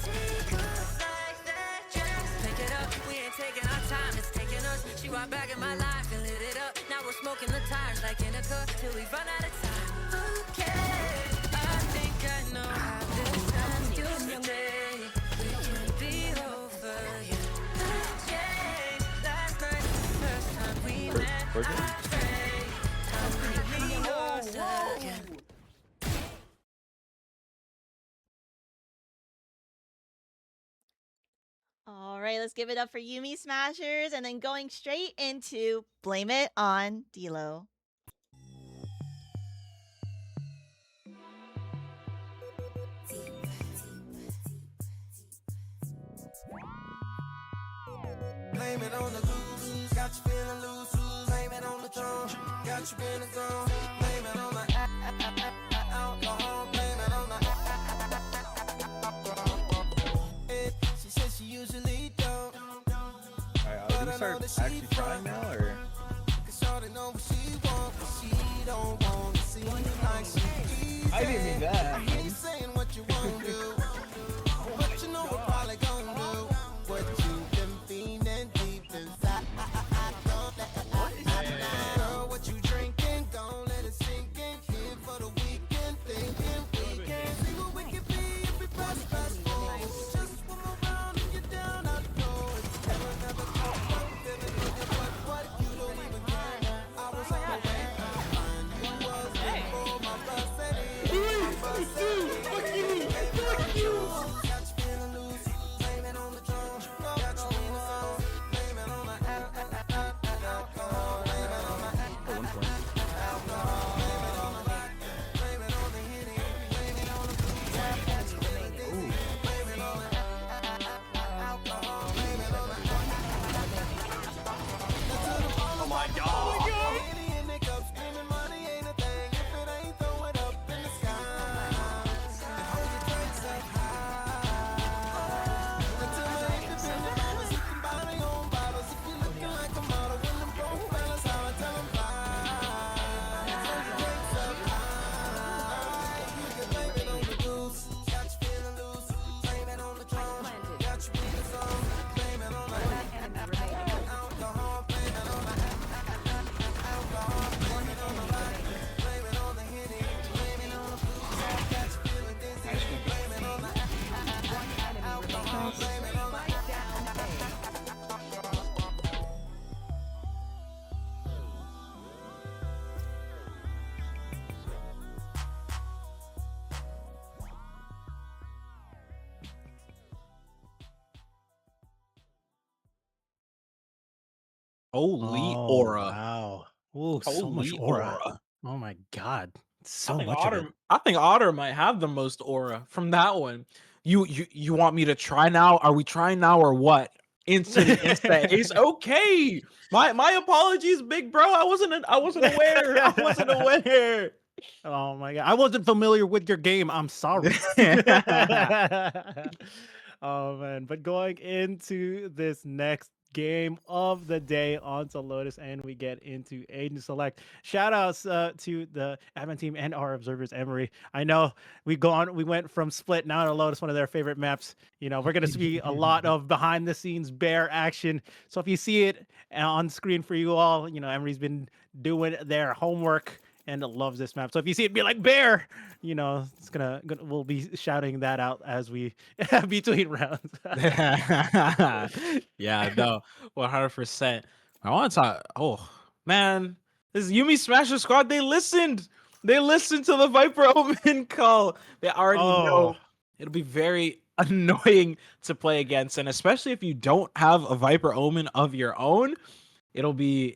Speaker 2: Take off like that dress. Pick it up, we ain't taking our time. It's taking us. She walked back in my life and lit it up. Now we're smoking the tires like in a car till we run out of time. Okay, I think I know how this ends. You'll stay. We can't be over yet. The change. Last night's the first time we met. I pray. Time to be yours again.
Speaker 9: All right, let's give it up for Yuumi Smashers, and then going straight into Blame It on Dilo.
Speaker 2: blame it on the lose. Got you feeling loose, blame it on the drum. Got you feeling gone, blame it on the alcohol, blame it on the she says she usually don't.
Speaker 8: Alright, are we gonna start actually trying now, or?
Speaker 2: Cause shorty know what she want, but she don't want to see like she
Speaker 8: I didn't mean that.
Speaker 2: I hear you saying what you won't do, but you know we're probably gonna do what you've been feeling deep inside. Girl, what you drinking? Gon' let it sink in. Here for the weekend, thinking we can see what we can be if we press fast forward. Just one more round and you're down. I know it's never caught up, feeling with it, but what you don't even care. I was on my way, find you was before my bus set in. Fuck you. Got you feeling loose, blame it on the drum. Got you in the zone, blame it on the alcohol, blame it on the alcohol, blame it on the rock, blame it on the Henny, blame it on the blue tap, got you feeling dizzy, blame it on the alcohol, blame it on the oh my god. Screaming money ain't a thing if it ain't throw it up in the sky. And hold your drinks up high. Until my independent mamas, you can buy their own bottles. If you're looking like a model, when them broke fellas, how I tell them bye. Hold your drinks up high. You can blame it on the goose. Got you feeling loose. Blame it on the drum. Got you in the zone. Blame it on the alcohol. Blame it on the alcohol. Blame it on the rock. Blame it on the Henny. Blame it on the blue tap. Got you feeling dizzy. Blame it on the alcohol. Blame it on the
Speaker 11: Holy
Speaker 10: Oh,
Speaker 11: aura.
Speaker 10: Wow. Ooh, so much
Speaker 11: Holy
Speaker 10: aura.
Speaker 11: aura.
Speaker 10: Oh my god. So
Speaker 11: I think
Speaker 10: much of it.
Speaker 11: Otter might have the most aura from that one. You want me to try now? Are we trying now or what? Instant ace. Okay. My apologies, big bro. I wasn't aware. I wasn't aware.
Speaker 10: Oh my god. I wasn't familiar with your game. I'm sorry. Oh man. But going into this next game of the day onto Lotus, and we get into Aiden Select. Shout outs to the admin team and our observers, Emori. I know we went from Split now to Lotus, one of their favorite maps. You know, we're gonna see a lot of behind the scenes bear action. So if you see it on screen for you all, you know, Emori's been doing their homework and loves this map. So if you see it be like bear, you know, it's we'll be shouting that out as we between rounds.
Speaker 11: Yeah, no, 100%. I want to talk. Oh man, this Yumi Smasher squad. They listened. They listened to the Viper Omen call. They already know it'll be very annoying to play against, and especially if you don't have a Viper Omen of your own. It'll be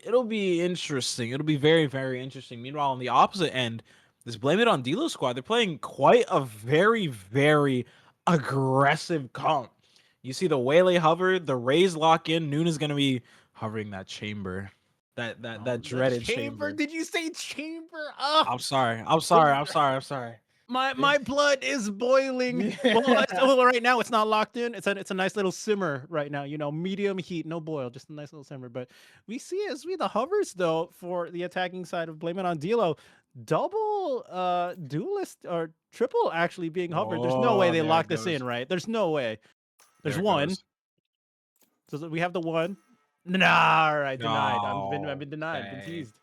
Speaker 11: interesting. It'll be very, very interesting. Meanwhile, on the opposite end, this Blame It on Dilo squad, they're playing quite a very, very aggressive comp. You see the Waylay hover, the Raze lock in. Noon is gonna be hovering that chamber. That dreaded chamber.
Speaker 10: Did you say chamber? Oh,
Speaker 11: I'm sorry.
Speaker 10: my blood is boiling. Well, right now it's not locked in. It's a nice little simmer right now. You know, medium heat, no boil, just a nice little simmer. But we see the hovers though for the attacking side of Blame It on Dilo, double duelist or triple actually being hovered. There's no way they lock this in, right? There's no way. There's one. So we have the one. Nah, all right, denied. I've been denied. Been teased.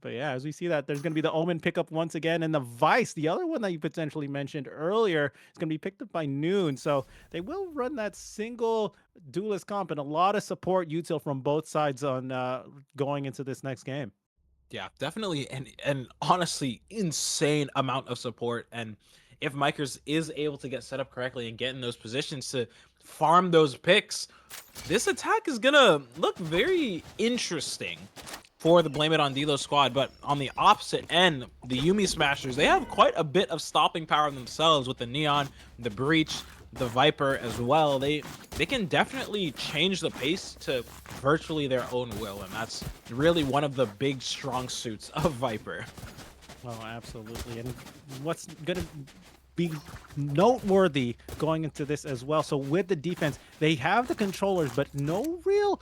Speaker 10: But yeah, as we see that, there's going to be the Omen pickup once again, and the Vice, the other one that you potentially mentioned earlier, is going to be picked up by Noon. So they will run that single duelist comp and a lot of support util from both sides on going into this next game.
Speaker 11: Yeah, definitely, and honestly, insane amount of support. And if Mikers is able to get set up correctly and get in those positions to farm those picks, this attack is gonna look very interesting for the Blame It on Dilo squad. But on the opposite end, the Yumi Smashers, they have quite a bit of stopping power themselves with the Neon, the Breach, the Viper as well, they can definitely change the pace to virtually their own will, and that's really one of the big strong suits of Viper.
Speaker 10: Oh, absolutely. And what's going to be noteworthy going into this as well, so with the defense, they have the controllers, but no real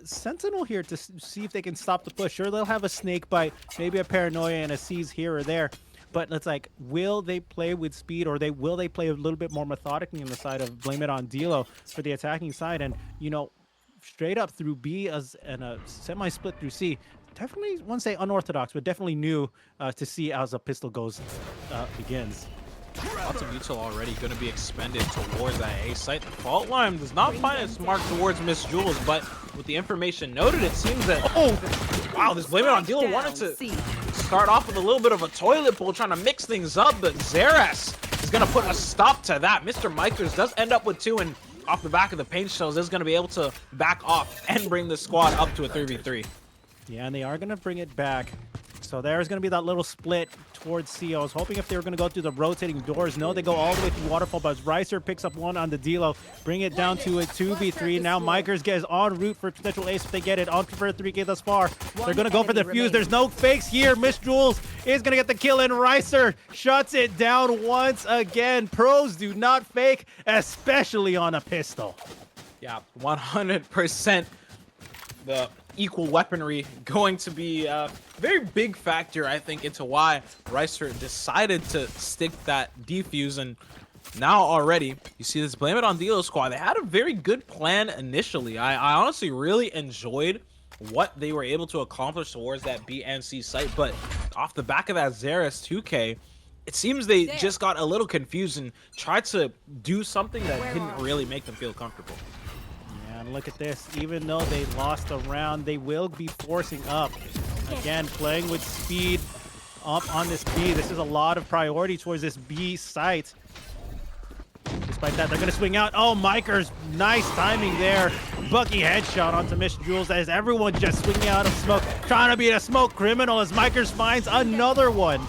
Speaker 10: sentinel here to see if they can stop the push. Sure, they'll have a snake bite, maybe a paranoia and a seize here or there, but it's like, will they play with speed, or will they play a little bit more methodically on the side of blame it on Dilo for the attacking side? And you know, straight up through B and a semi-split through C, definitely wouldn't say unorthodox, but definitely new to see as a pistol goes begins.
Speaker 11: Lots of util already going to be expended towards that A site. The fault line does not find its mark towards Miss Jules, but with the information noted, it seems that, oh, wow, this blame it on Dilo wanted to start off with a little bit of a toilet bowl, trying to mix things up, but Zeras is going to put a stop to that. Mr. Mikers does end up with 2, and off the back of the paint shells is going to be able to back off and bring the squad up to a 3v3.
Speaker 10: Yeah, and they are going to bring it back. So there's going to be that little split towards C. I was hoping if they were going to go through the rotating doors. No, they go all the way through Waterfall, but Ricer picks up one on the Dilo, bring it down to a 2v3. Now Mikers gets en route for potential ace if they get it. On for a 3K thus far. They're going to go for the fuse. There's no fakes here. Miss Jules is going to get the kill, and Ricer shuts it down once again. Pros do not fake, especially on a pistol.
Speaker 11: Yeah, 100%. The equal weaponry going to be a very big factor, I think, into why Ricer decided to stick that defuse. And now already, you see this blame it on Dilo squad. They had a very good plan initially. I honestly really enjoyed what they were able to accomplish towards that B and C site, but off the back of that Zeras 2K, it seems they just got a little confused and tried to do something that didn't really make them feel comfortable.
Speaker 10: And look at this, even though they lost a round, they will be forcing up. Again, playing with speed up on this B. This is a lot of priority towards this B site. Despite that, they're going to swing out. Oh, Mikers, nice timing there. Bucky headshot onto Miss Jules as everyone just swinging out of smoke, trying to be a smoke criminal as Mikers finds another one.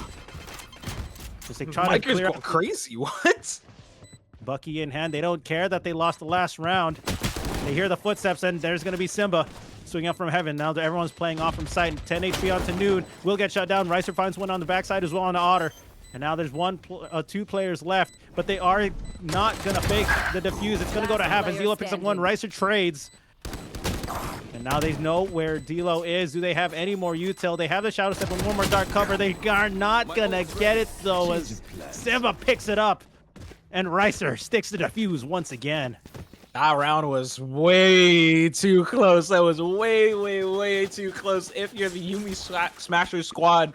Speaker 10: Just like trying
Speaker 11: Mikers going crazy, what?
Speaker 10: Bucky in hand, they don't care that they lost the last round. They hear the footsteps, and there's going to be Simba swinging up from heaven. Now that everyone's playing off from sight. 10 HP onto Noon. Will get shut down. Ricer finds one on the backside as well on the Otter. And now there's two players left, but they are not going to fake the defuse. It's going to go to happen. Dilo picks up one. Ricer trades. And now they know where Dilo is. Do they have any more util? They have the Shadow Step and one more dark cover. They are not going to get it, though, as Simba picks it up. And Ricer sticks the defuse once again.
Speaker 11: That round was way too close. That was way too close if you're the Yumi Smasher squad.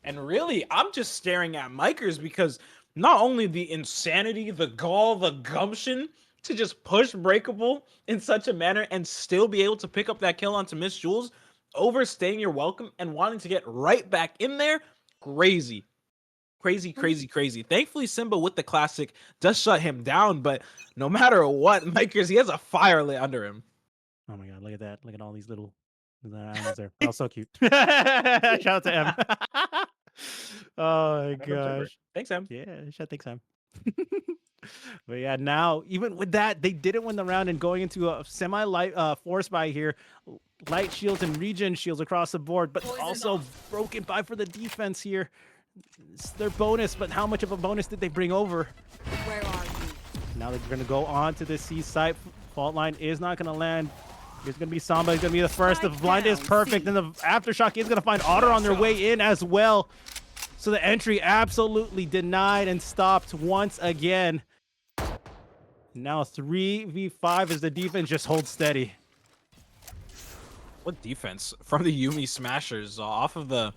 Speaker 11: And really, I'm just staring at Mikers because not only the insanity, the gall, the gumption to just push Breakable in such a manner and still be able to pick up that kill onto Miss Jules, overstaying your welcome and wanting to get right back in there, crazy. Crazy. Thankfully, Simba with the classic does shut him down, but no matter what, Mikers, he has a fire lit under him.
Speaker 10: Oh my god, look at that. Look at all these little animals there. Oh, so cute. Shout out to M. Oh my gosh.
Speaker 11: Thanks, Em.
Speaker 10: Yeah, thanks, Em. But yeah, now, even with that, they didn't win the round, and going into a semi-light force buy here. Light shields and regen shields across the board, but also broken buy for the defense here. It's their bonus, but how much of a bonus did they bring over?
Speaker 16: Where are you?
Speaker 10: Now they're going to go on to the C site. Fault line is not going to land. There's going to be Samba. He's going to be the first. The blind is perfect, and the Aftershock is going to find Otter on their way in as well. So the entry absolutely denied and stopped once again. Now 3v5 as the defense just holds steady.
Speaker 11: What defense from the Yumi Smashers off of the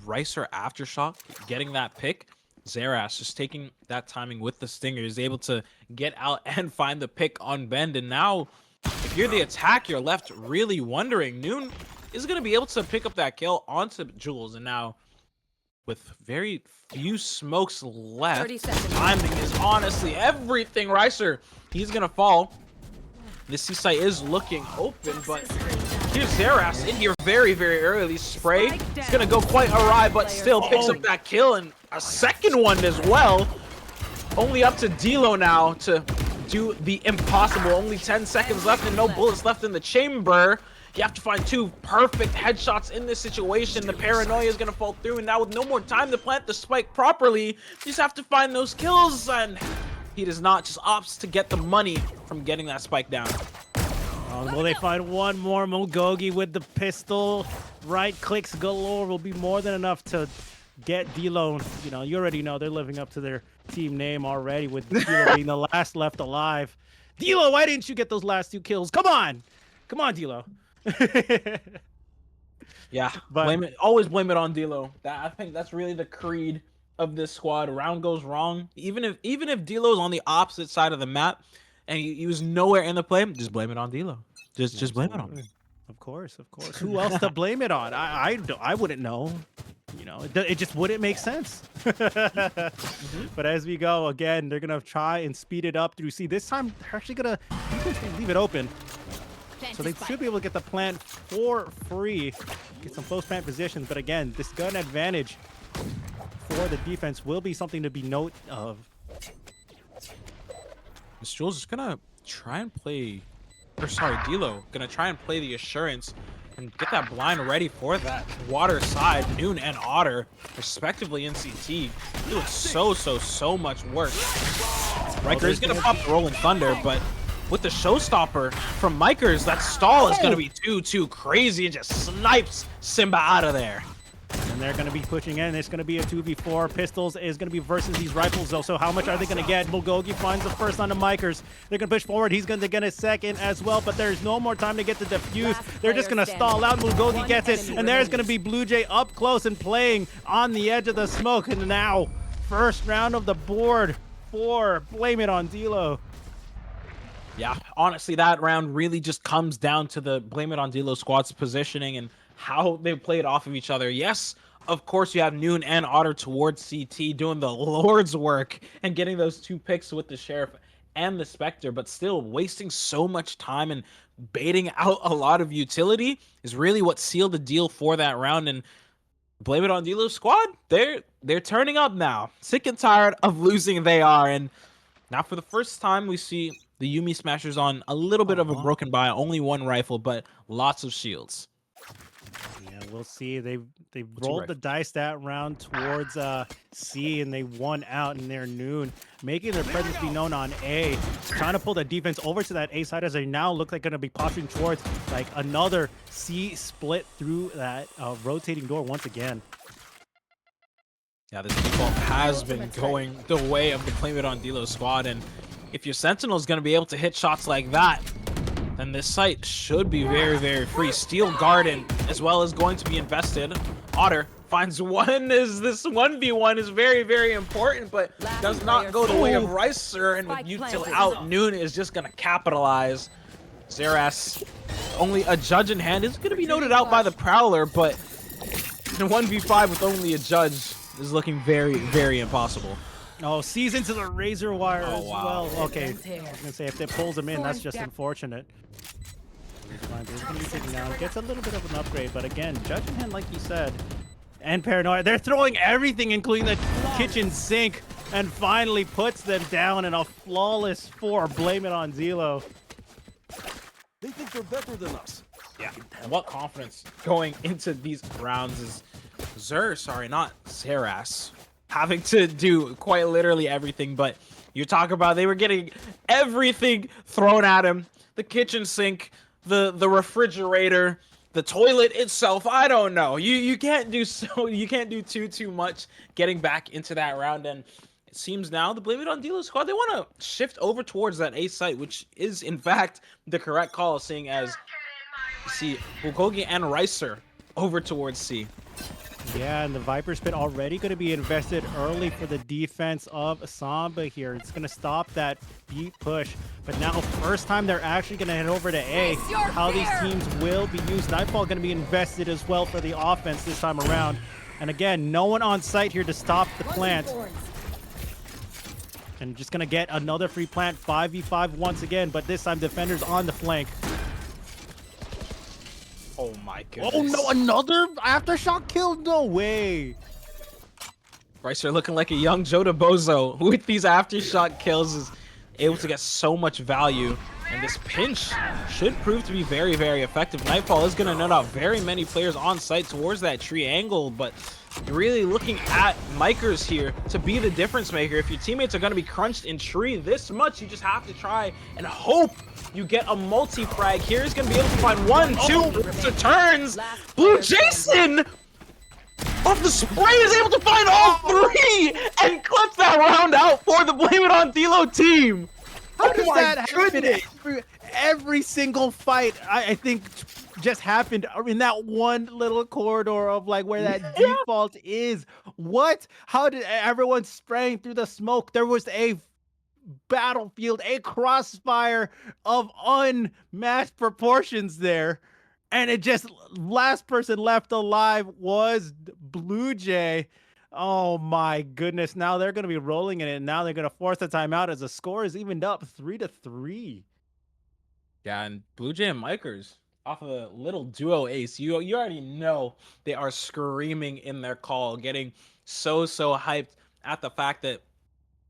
Speaker 11: Ricer Aftershock, getting that pick. Zeras just taking that timing with the Stinger is able to get out and find the pick on Bend. And now, if you're the attack, you're left really wondering. Noon is going to be able to pick up that kill onto Jules. And now, with very few smokes left, timing is honestly everything. Ricer, he's going to fall. This C site is looking open, but here's Zeras in here very early. Spray, it's going to go quite awry, but still picks up that kill and a second one as well. Only up to D'Lo now to do the impossible. Only 10 seconds left and no bullets left in the chamber. You have to find 2 perfect headshots in this situation. The paranoia is going to fall through, and now with no more time to plant the spike properly, you just have to find those kills, and he does not, just opts to get the money from getting that spike down.
Speaker 8: Will they find one more? Yoogee with the pistol. Right clicks galore will be more than enough to get D'Lo. You know, you already know they're living up to their team name already with D'Lo being the last left alive. D'Lo, why didn't you get those last 2 kills? Come on. Come on, D'Lo.
Speaker 11: Yeah,
Speaker 8: but
Speaker 11: always blame it on D'Lo. I think that's really the creed of this squad. Round goes wrong, even if D'Lo's on the opposite side of the map and he was nowhere in the play, just blame it on D'Lo. Just blame it on him.
Speaker 8: Of course. Who else to blame it on? I wouldn't know. You know, it just wouldn't make sense. But as we go again, they're gonna try and speed it up through C. This time they're actually gonna leave it open. So they should be able to get the plant for free, get some post plant positions. But again, this gun advantage for the defense will be something to be note of.
Speaker 11: Miss Jules is gonna try and play, or sorry, D'Lo gonna try and play the assurance and get that blind ready for that water side. Noon and Otter, respectively in CT, doing so much work. Riker is gonna pop the Rolling Thunder, but with the showstopper from Mikers, that stall is going to be too crazy and just snipes Simba out of there.
Speaker 8: And they're going to be pushing in. It's going to be a 2v4. Pistols is going to be versus these rifles, though. So how much are they going to get? Yoogee finds the first on the Mikers. They're going to push forward. He's going to get a second as well, but there's no more time to get the defuse. They're just going to stall out. Yoogee gets it, and there's going to be Blue Jay up close and playing on the edge of the smoke. And now, first round of the board for Blame It on D'Lo.
Speaker 11: Yeah, honestly, that round really just comes down to the Blame It on D'Lo squad's positioning and how they played off of each other. Yes, of course, you have Noon and Otter towards CT doing the Lord's work and getting those 2 picks with the Sheriff and the Spectre, but still wasting so much time and baiting out a lot of utility is really what sealed the deal for that round. And Blame It on D'Lo squad, they're turning up now. Sick and tired of losing they are. And now for the first time, we see the Yuumi Smashers on a little bit of a broken buy, only 1 rifle, but lots of shields.
Speaker 8: Yeah, we'll see. They rolled the dice that round towards C, and they won out in their Noon, making their presence be known on A. Trying to pull the defense over to that A side as they now look like going to be posturing towards like another C split through that rotating door once again.
Speaker 11: Yeah, this default has been going the way of the Blame It on D'Lo squad, and if your Sentinel is going to be able to hit shots like that, then this site should be very free. Steel Garden as well is going to be invested. Otter finds one. Is this 1v1 is very important, but does not go the way of Ricer, and with util out, Noon is just going to capitalize. Zeras, only a judge in hand, is going to be noted out by the Prowler, but in a 1v5 with only a judge is looking very impossible.
Speaker 8: Oh, sees into the razor wire as well. Okay, I was gonna say if it pulls him in, that's just unfortunate. He's gonna be taken down. Gets a little bit of an upgrade, but again, Judge in hand, like you said, and Paranoia, they're throwing everything, including the kitchen sink, and finally puts them down in a flawless 4. Blame It on D'Lo.
Speaker 20: They think they're better than us.
Speaker 11: Yeah, and what confidence going into these rounds is Zeras, having to do quite literally everything. But you talk about they were getting everything thrown at him: the kitchen sink, the refrigerator, the toilet itself. I don't know. You can't do too much getting back into that round. And it seems now the Blame It on D'Lo squad, they want to shift over towards that A site, which is in fact the correct call, seeing as you see Yoogee and Ricer over towards C.
Speaker 8: Yeah, and the Viper Spit already going to be invested early for the defense of Samba here. It's going to stop that beat push. But now, first time they're actually going to head over to A. How these teams will be used. Nightfall going to be invested as well for the offense this time around. And again, no one on site here to stop the plant. And just going to get another free plant, 5v5 once again. But this time, defenders on the flank.
Speaker 11: Oh my goodness.
Speaker 8: Oh no, another aftershock kill? No way.
Speaker 11: Ricer looking like a young Jota Bozo with these aftershock kills is able to get so much value. And this pinch should prove to be very, very effective. Nightfall is going to nut out very many players on site towards that triangle, but you're really looking at Micers here to be the difference maker. If your teammates are going to be crunched in tree this much, you just have to try and hope you get a multi-frag. Here he's going to be able to find 1, 2 turns. Blue Jason off the spray is able to find all 3 and clips that round out for the Blame It On Dilo team.
Speaker 10: How does that happen? Every single fight, I think, just happened in that one little corridor of like where that default is. What? How did everyone spraying through the smoke? There was a battlefield, a crossfire of unmatched proportions there. And it just, last person left alive was Blue Jay. Oh my goodness. Now they're going to be rolling in it. Now they're going to force a timeout as the score is evened up 3-3.
Speaker 11: Yeah, and Blue Jay and Micers off of a little duo ace. You already know they are screaming in their call, getting so hyped at the fact that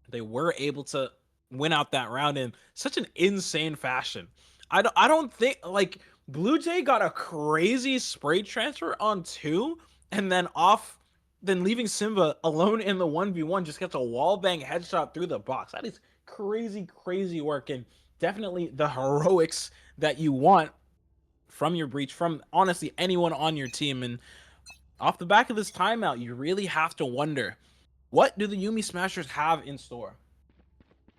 Speaker 11: they were able to win out that round in such an insane fashion. I don't think, like, Blue Jay got a crazy spray transfer on 2 and then leaving Simba alone in the 1v1, just gets a wallbang headshot through the box. That is crazy work, and definitely the heroics that you want from your breach, from honestly anyone on your team. And off the back of this timeout, you really have to wonder, what do the Yuumi Smashers have in store?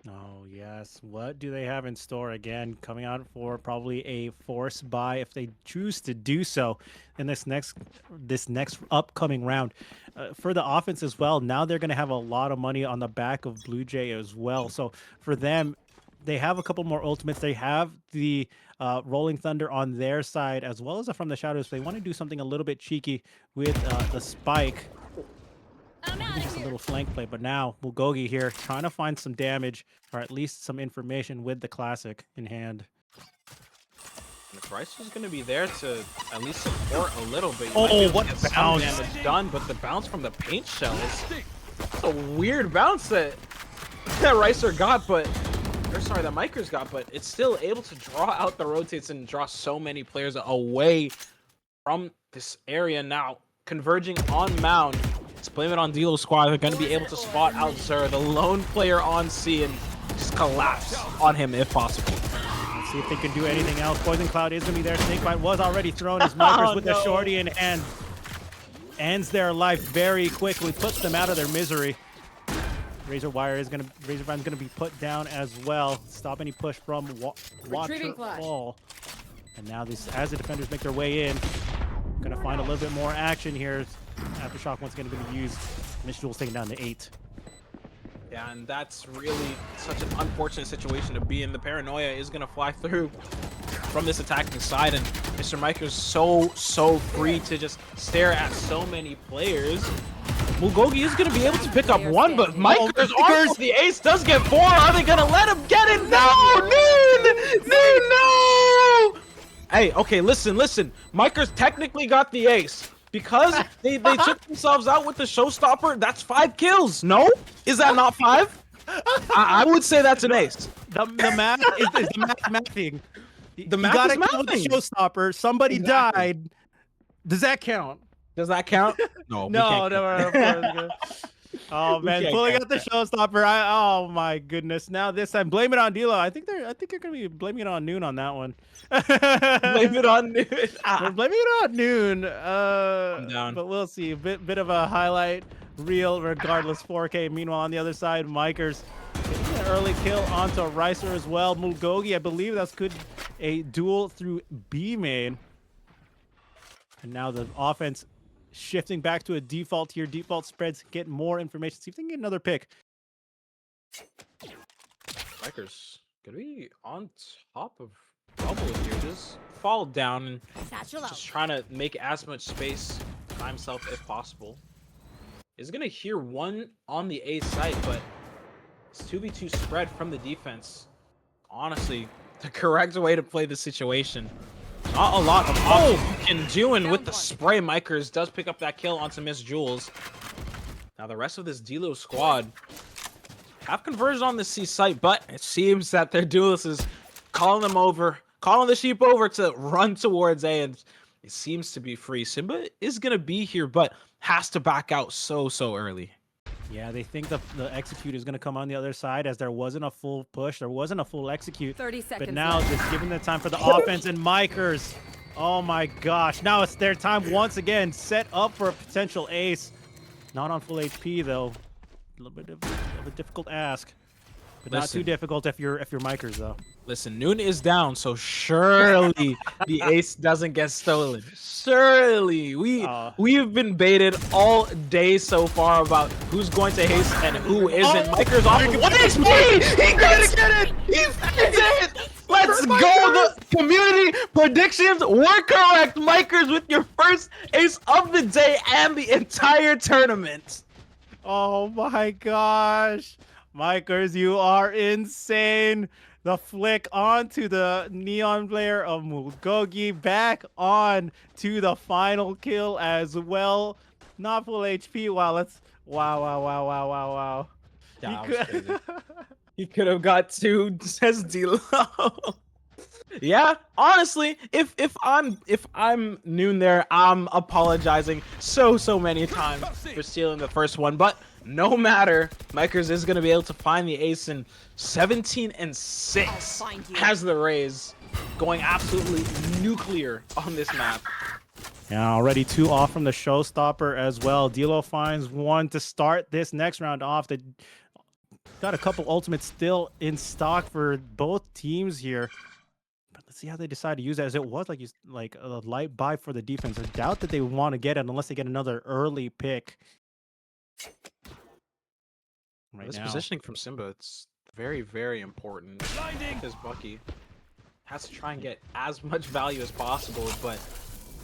Speaker 10: Oh yes, what do they have in store? Again, coming out for probably a force buy if they choose to do so in this next upcoming round. For the offense as well, now they're going to have a lot of money on the back of Blue Jay as well. So for them, they have a couple more ultimates. They have the Rolling Thunder on their side as well as From the Shadows. They want to do something a little bit cheeky with the spike. Maybe just a little flank play, but now Bulgogi here trying to find some damage or at least some information with the classic in hand.
Speaker 11: And if Rice is going to be there to at least support a little bit,
Speaker 10: what
Speaker 11: bounce damage done, but the bounce from the paint shell is a weird bounce that Ricer got, that Micers got, but it's still able to draw out the rotates and draw so many players away from this area. Now converging on Mound. Let's blame it on Dilo squad. They're going to be able to spot out Zur, the lone player on C, and just collapse on him if possible.
Speaker 10: Let's see if they can do anything else. Poison Cloud is going to be there. Snakebite was already thrown as Micers with the shorty in hand. Ends their life very quickly, puts them out of their misery. Razor Vine's going to be put down as well. Stop any push from Waterfall. And now as the defenders make their way in, going to find a little bit more action here. Aftershock once again going to be used. Miss Jules taking down the 8.
Speaker 11: Yeah, and that's really such an unfortunate situation to be in. The paranoia is going to fly through from this attacking side, and Mr. Mike is so free to just stare at so many players. Bulgogi is going to be able to pick up 1, but Micers the ace does get 4. Are they going to let him get it? No! No! Hey, okay, listen. Micers technically got the ace. Because they took themselves out with the showstopper, that's 5 kills. No? Is that not 5? I would say that's an ace.
Speaker 10: The math is the math mathing.
Speaker 11: The math is mathing.
Speaker 10: With the showstopper. Somebody died. Does that count?
Speaker 11: Does that count? No.
Speaker 10: No. Oh man, pulling out the showstopper. Oh my goodness. Now this time, blame it on Dilo. I think you're gonna be blaming it on Noon on that one.
Speaker 11: Blame it on Noon.
Speaker 10: We're blaming it on Noon.
Speaker 11: I'm down.
Speaker 10: But we'll see. A bit of a highlight reel regardless. 4K. Meanwhile, on the other side, Micers getting an early kill onto Ricer as well. Bulgogi, I believe that's a duel through B main. And now the offense shifting back to a default here. Default spreads, get more information. See if they can get another pick.
Speaker 11: Micers gonna be on top of trouble here. Just fall down and just trying to make as much space by himself if possible. Is gonna hear 1 on the A site, but it's 2v2 spread from the defense. Honestly, the correct way to play the situation. Not a lot of options you can do, and with the spray, Micers does pick up that kill onto Miss Jules. Now the rest of this Dilo squad have converged on the C site, but it seems that their duelist is calling the sheep over to run towards A, and it seems to be free. Simba is gonna be here, but has to back out so early.
Speaker 10: Yeah, they think the execute is going to come on the other side, as there wasn't a full push. There wasn't a full execute.
Speaker 16: 30 seconds
Speaker 10: But now
Speaker 16: left.
Speaker 10: just giving the time for the offense, and Mikers. Oh my gosh. Now it's their time once again. Set up for a potential ace. Not on full HP though. A little bit of a difficult ask. But not too difficult if you're Mikers though.
Speaker 11: Listen, Noon is down, so surely the ace doesn't get stolen. Surely. We've been baited all day so far about who's going to haste and who isn't. Mikers off of 1 HP! He gets it! He gets it! Let's go! The community predictions were correct. Mikers with your first ace of the day and the entire tournament.
Speaker 10: Oh my gosh. Mikers, you are insane. The flick onto the neon player of Mulgogi, back on to the final kill as well. Not full HP. Wow, wow.
Speaker 11: Yeah, he could have got 2, says Dilo. Yeah, honestly, if I'm Noon there, I'm apologizing so many times for stealing the first one, but no matter, Mikers is gonna be able to find the ace, and 17-6 has the Rays going absolutely nuclear on this map.
Speaker 10: Yeah, already 2 off from the showstopper as well. Dilo finds 1 to start this next round off. They got a couple ultimates still in stock for both teams here. But let's see how they decide to use that, as it was like a light buy for the defense. I doubt that they want to get it unless they get another early pick.
Speaker 11: This positioning from Simba, it's very important, because Bucky has to try and get as much value as possible, but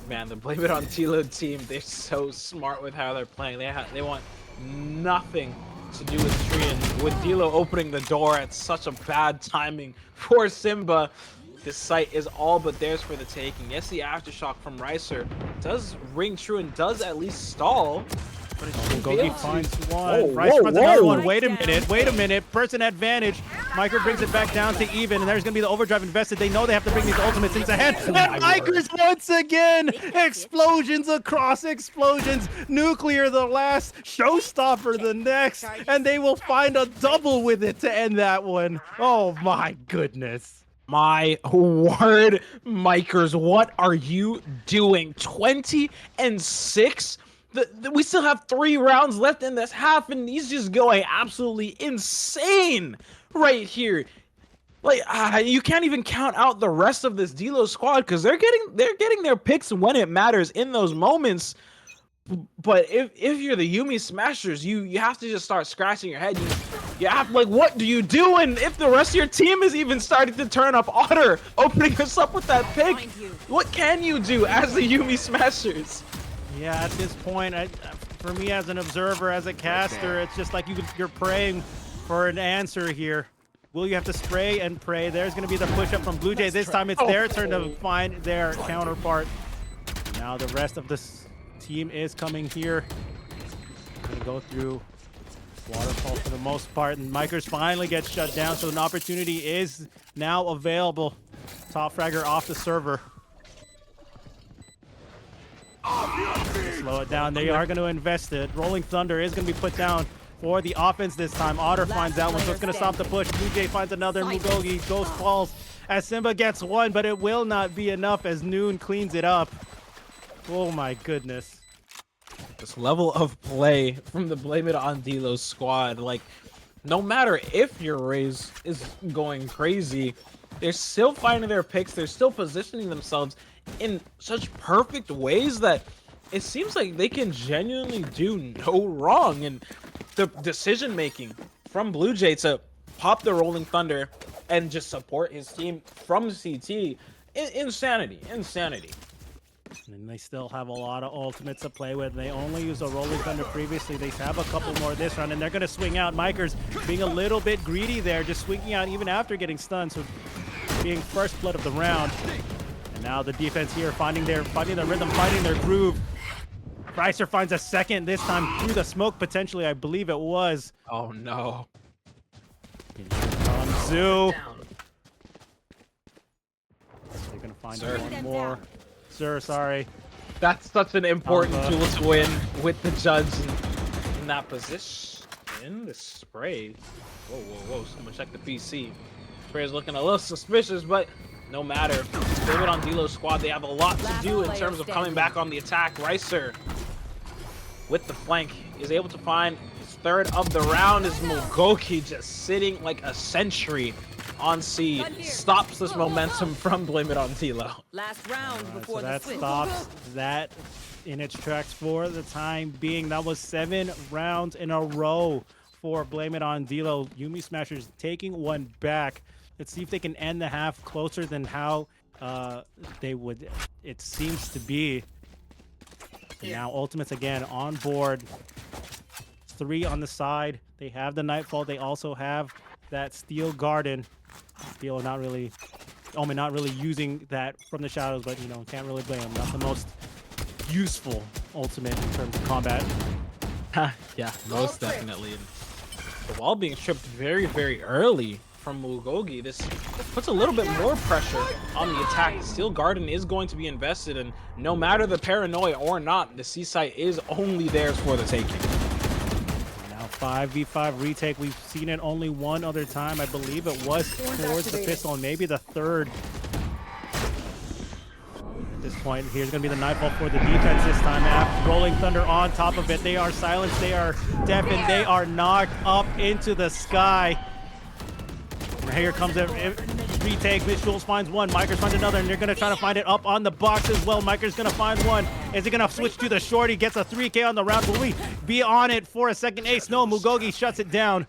Speaker 11: man, the Blame It on Dilo team, they're so smart with how they're playing. They want nothing to do with Tree, and with Dilo opening the door at such a bad timing for Simba, this site is all but theirs for the taking. Yes, the aftershock from Ricer does ring true and does at least stall. But
Speaker 10: Gogi finds 1. Rice runs another one. Wait a minute. Person advantage. Miker brings it back down to even, and there's going to be the overdrive invested. They know they have to bring these ultimates into hand. And Mikers once again. Explosions across explosions. Nuclear the last. Showstopper the next. And they will find a double with it to end that one. Oh my goodness.
Speaker 11: My word, Mikers, what are you doing? 20-6? We still have 3 rounds left in this half, and he's just going absolutely insane right here. Like, you can't even count out the rest of this Dilo squad, because they're getting their picks when it matters in those moments. But if you're the Yuumi Smashers, you have to just start scratching your head. You have, like, what do you do? And if the rest of your team is even starting to turn up, Otter opening us up with that pick, what can you do as the Yuumi Smashers?
Speaker 10: Yeah, at this point, for me as an observer, as a caster, it's just like you're praying for an answer here. Will you have to spray and pray? There's going to be the push-up from Blue Jays. This time it's their turn to find their counterpart. Now the rest of this team is coming here. Going to go through waterfall for the most part, and Mikers finally gets shut down, so an opportunity is now available. Top fragger off the server. Slow it down. They are going to invest it. Rolling Thunder is going to be put down for the offense this time. Otter finds that one, so it's going to stop the push. Blue Jay finds another. Mugogi. Ghost falls as Simba gets 1, but it will not be enough as Noon cleans it up. Oh my goodness.
Speaker 11: This level of play from the Blame It on Dilo squad, like, no matter if your Rays is going crazy, they're still finding their picks. They're still positioning themselves in such perfect ways that it seems like they can genuinely do no wrong. And the decision making from Blue Jay to pop the Rolling Thunder and just support his team from CT, insanity.
Speaker 10: And they still have a lot of ultimates to play with. They only used a Rolling Thunder previously. They have a couple more this round, and they're going to swing out. Mikers being a little bit greedy there, just swinging out even after getting stunned, so being first blood of the round. And now the defense here finding their rhythm, finding their groove. Ricer finds a second, this time through the smoke, potentially, I believe it was.
Speaker 11: Oh, no.
Speaker 10: Zoo. They're going to find one more. Sir, sorry.
Speaker 11: That's such an important tool to win with the judge in that position. The spray. Whoa, whoa, whoa. Someone check the PC. Spray is looking a little suspicious, but no matter. Blame it on Dilo's squad. They have a lot to do in terms of coming back on the attack. Ricer with the flank is able to find his third of the round as Mugoki just sitting like a sentry on C. Stops this momentum from Blame It on Dilo.
Speaker 16: Last round before
Speaker 10: so
Speaker 16: the
Speaker 10: that
Speaker 16: switch.
Speaker 10: stops that in its tracks for the time being. That was 7 rounds in a row for Blame It on Dilo. Yumi Smashers taking one back. Let's see if they can end the half closer than how they would, it seems to be. And now Ultimates again on board. 3 on the side. They have the Nightfall. They also have that Steel Garden. Steel not really, Omen not really using that from the shadows, but you know, can't really blame him. Not the most useful ultimate in terms of combat.
Speaker 11: Yeah, most definitely. And the wall being stripped very, very early from Mugogi. This puts a little bit more pressure on the attack. Steel Garden is going to be invested, and no matter the paranoia or not, the C site is only theirs for the taking.
Speaker 10: Now 5v5 retake. We've seen it only one other time. I believe it was towards the pistol and maybe the third. At this point, here's going to be the Nightfall for the defense this time. After Rolling Thunder on top of it. They are silenced. They are deafened. They are knocked up into the sky. And here comes a retake. Mitch Jules finds one. Mikers finds another, and they're going to try to find it up on the box as well. Mikers going to find one. Is he going to switch to the short? He gets a 3K on the round. Will we be on it for a second ace? No, Mugogi shuts it down.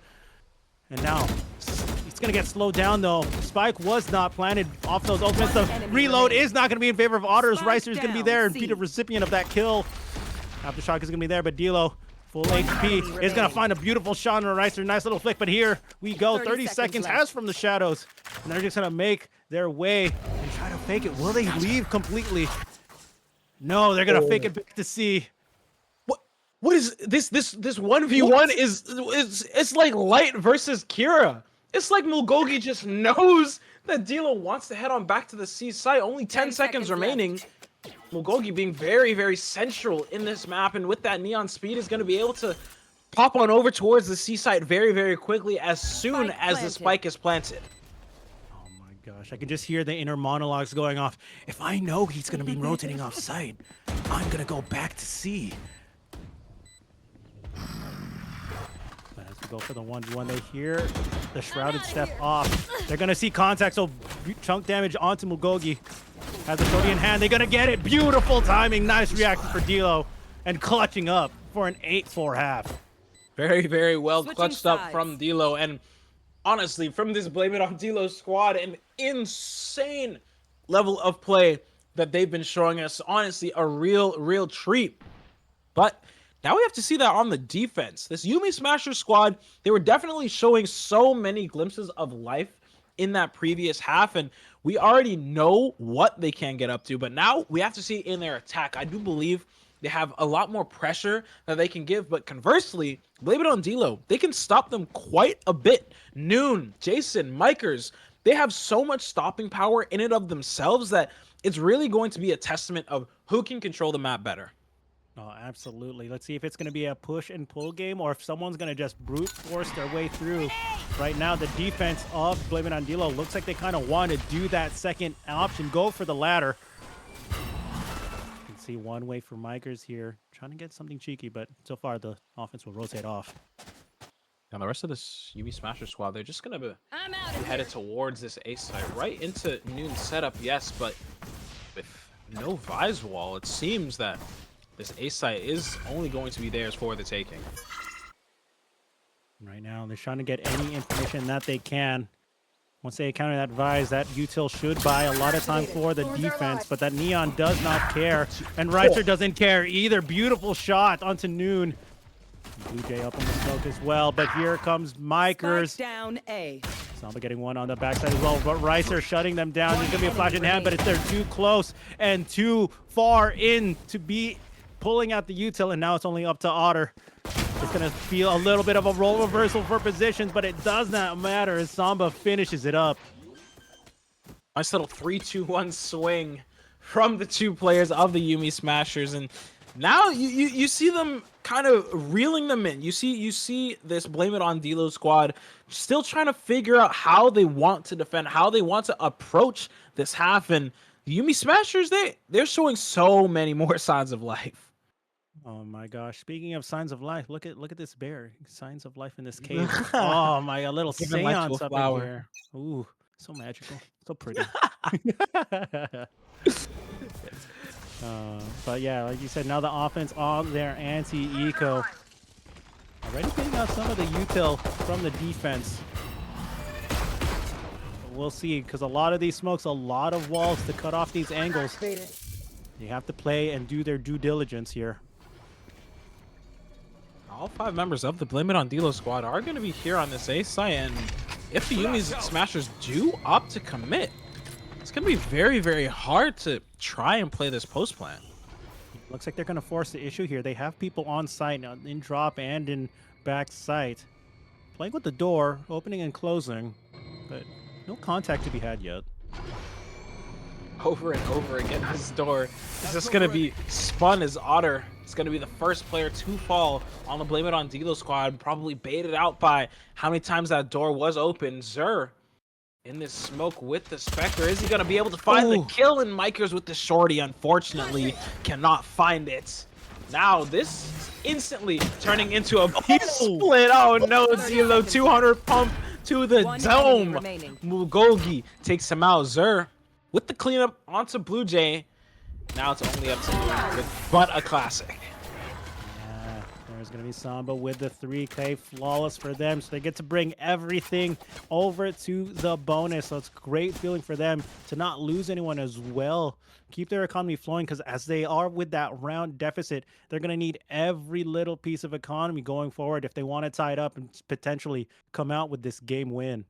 Speaker 10: And now it's going to get slowed down, though. Spike was not planted off those ultimates. The reload is not going to be in favor of Otters. Ricer is going to be there and be the recipient of that kill. Aftershock is going to be there, but Dilo, full HP, is going to find a beautiful shot on Ricer. Nice little flick, but here we go. 30 seconds as from the shadows. And they're just going to make their way and try to fake it. Will they leave completely? No, they're going to fake it back to C.
Speaker 11: What is this 1v1 is it's like Light versus Kira. It's like Mugogi just knows that Dilo wants to head on back to the C site. Only 10 seconds remaining. Mugogi being very, very central in this map, and with that neon speed is going to be able to pop on over towards the C site very, very quickly as soon as the spike is planted.
Speaker 10: Oh my gosh, I can just hear the inner monologues going off. If I know he's going to be rotating off site, I'm going to go back to C. But as we go for the 1v1, they hear the shrouded step off. They're going to see contact, so chunk damage onto Mugogi. Has the shorty in hand. They're going to get it. Beautiful timing. Nice reaction for Dilo. And clutching up for an 8-4 half.
Speaker 11: Very, very well clutched up from Dilo. And honestly, from this Blame It on Dilo squad, an insane level of play that they've been showing us. Honestly, a real treat. But now we have to see that on the defense. This Yumi Smasher squad, they were definitely showing so many glimpses of life in that previous half, and we already know what they can get up to, but now we have to see in their attack. I do believe they have a lot more pressure that they can give, but conversely, Blame It on Dilo, they can stop them quite a bit. Noon, Jason, Mikers, they have so much stopping power in and of themselves that it's really going to be a testament of who can control the map better.
Speaker 10: Oh, absolutely. Let's see if it's going to be a push and pull game or if someone's going to just brute force their way through. Right now, the defense of Blame It on Dilo looks like they kind of want to do that second option, go for the ladder. You can see one way for Mikers here, trying to get something cheeky, but so far the offense will rotate off.
Speaker 11: And the rest of this Yumi Smasher squad, they're just going to be headed towards this ace site, right into Noon's setup, yes, but with no Vise wall, it seems that this ace site is only going to be theirs for the taking.
Speaker 10: Right now, they're trying to get any information that they can. Once they encounter that Vise, that util should buy a lot of time for the defense, but that Neon does not care, and Ricer doesn't care either. Beautiful shot onto Noon. Blue Jay up in the smoke as well, but here comes Mikers.
Speaker 16: Down A.
Speaker 10: Samba getting one on the backside as well, but Ricer shutting them down. There's going to be a flash in hand, but they're too close and too far in to be pulling out the util, and now it's only up to Otter. It's going to feel a little bit of a role reversal for positions, but it does not matter as Samba finishes it up.
Speaker 11: Nice little 3-2-1 swing from the two players of the Yuumi Smashers, and now you see them kind of reeling them in. You see this Blame It on Dilo squad still trying to figure out how they want to defend, how they want to approach this half, and the Yuumi Smashers, they're showing so many more signs of life.
Speaker 10: Oh my gosh! Speaking of signs of life, look at this bear. Signs of life in this cave. Oh my! A little
Speaker 11: Giving life to
Speaker 10: seance
Speaker 11: a
Speaker 10: up in
Speaker 11: flower.
Speaker 10: here. Ooh, so magical, so pretty. But yeah, like you said, now the offense on their anti-eco. Already getting out some of the util from the defense. But we'll see, because a lot of these smokes, a lot of walls to cut off these angles. They have to play and do their due diligence here.
Speaker 11: All 5 members of the Blame It on Dilo squad are going to be here on this A site, and if the Yuumi Smashers do opt to commit, it's going to be very, very hard to try and play this post plan.
Speaker 10: Looks like they're going to force the issue here. They have people on site now, in drop and in back site. Playing with the door, opening and closing, but no contact to be had yet.
Speaker 11: Over and over again, this door is just going to be spun as Otter. It's going to be the first player to fall on the Blame It on Dilo squad, probably baited out by how many times that door was open. Zur in this smoke with the Spectre. Is he going to be able to find the kill? And Mikers with the shorty, unfortunately, cannot find it. Now this is instantly turning into a split. Oh no, Dilo 200 pump to the dome. Mugogi takes him out. Zur with the cleanup onto Blue Jay. Now it's only up to Noonaur with but a classic.
Speaker 10: Yeah, there's going to be Samba with the 3K, flawless for them. So they get to bring everything over to the bonus. So it's a great feeling for them to not lose anyone as well. Keep their economy flowing, because as they are with that round deficit, they're going to need every little piece of economy going forward if they want to tie it up and potentially come out with this game win.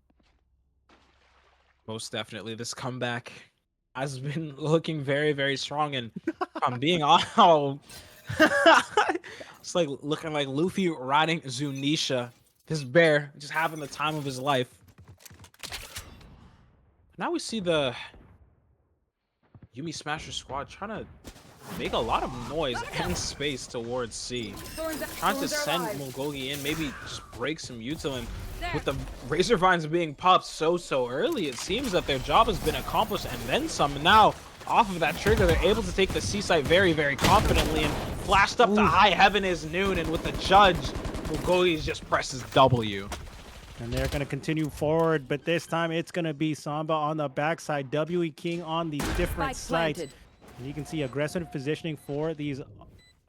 Speaker 11: Most definitely. This comeback has been looking very, very strong, and I'm being all it's like looking like Luffy riding Zunisha. This bear just having the time of his life. Now we see the Yuumi Smasher squad trying to make a lot of noise and space towards C. Trying to send Mugogi in, maybe just break some util, and with the Razor Vines being popped so early, it seems that their job has been accomplished and then some. And now, off of that trigger, they're able to take the C site very, very confidently, and flashed up to high heaven is Noon, and with the judge, Mugogi just presses W.
Speaker 10: And they're going to continue forward, but this time it's going to be Samba on the backside, WE King on the different site. And you can see aggressive positioning for these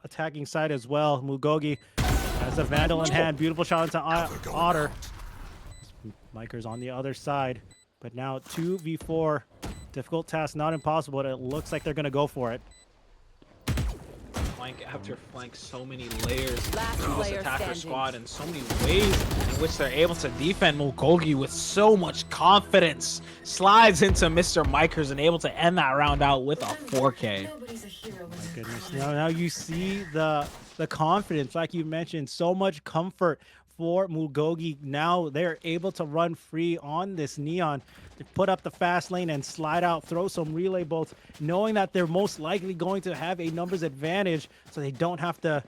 Speaker 10: attacking side as well. Mugogi has a Vandal in hand. Beautiful shot into Otter. Mikers on the other side. But now 2v4. Difficult task, not impossible, but it looks like they're going to go for it.
Speaker 11: Flank after flank, so many layers in this attacker squad, and so many ways in which they're able to defend. Mugogi with so much confidence slides into Mr. Mikers and able to end that round out with a 4K.
Speaker 10: Oh my goodness. Now you see the confidence, like you mentioned, so much comfort for Mugogi. Now they're able to run free on this Neon, to put up the fast lane and slide out, throw some relay bolts, knowing that they're most likely going to have a numbers advantage, so they don't have to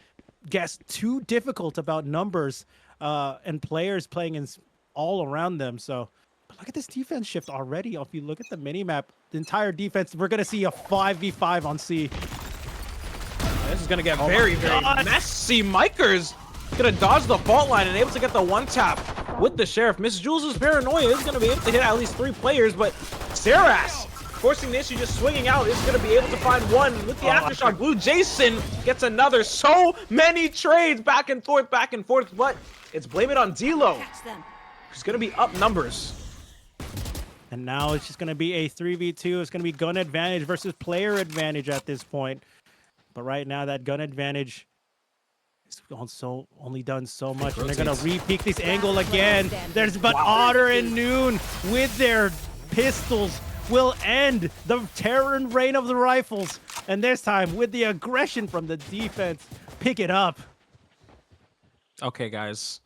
Speaker 10: guess too difficult about numbers and players playing in all around them. So but look at this defense shift already. If you look at the mini-map, the entire defense, we're going to see a 5v5 on C.
Speaker 11: This is going to get very, very messy. Mikers going to dodge the fault line and able to get the one tap with the Sheriff. Miss Jules' paranoia is going to be able to hit at least 3 players, but Saras forcing the issue, just swinging out, is going to be able to find one with the aftershock. Blue Jason gets another. So many trades back and forth, but it's Blame It on Dilo, who's going to be up numbers.
Speaker 10: And now it's just going to be a 3v2. It's going to be gun advantage versus player advantage at this point. But right now, that gun advantage is only done so much. And they're going to re-peek this angle again. There's Otter and Noon with their pistols will end the terror and reign of the rifles. And this time, with the aggression from the defense, pick it up.
Speaker 11: Okay, guys.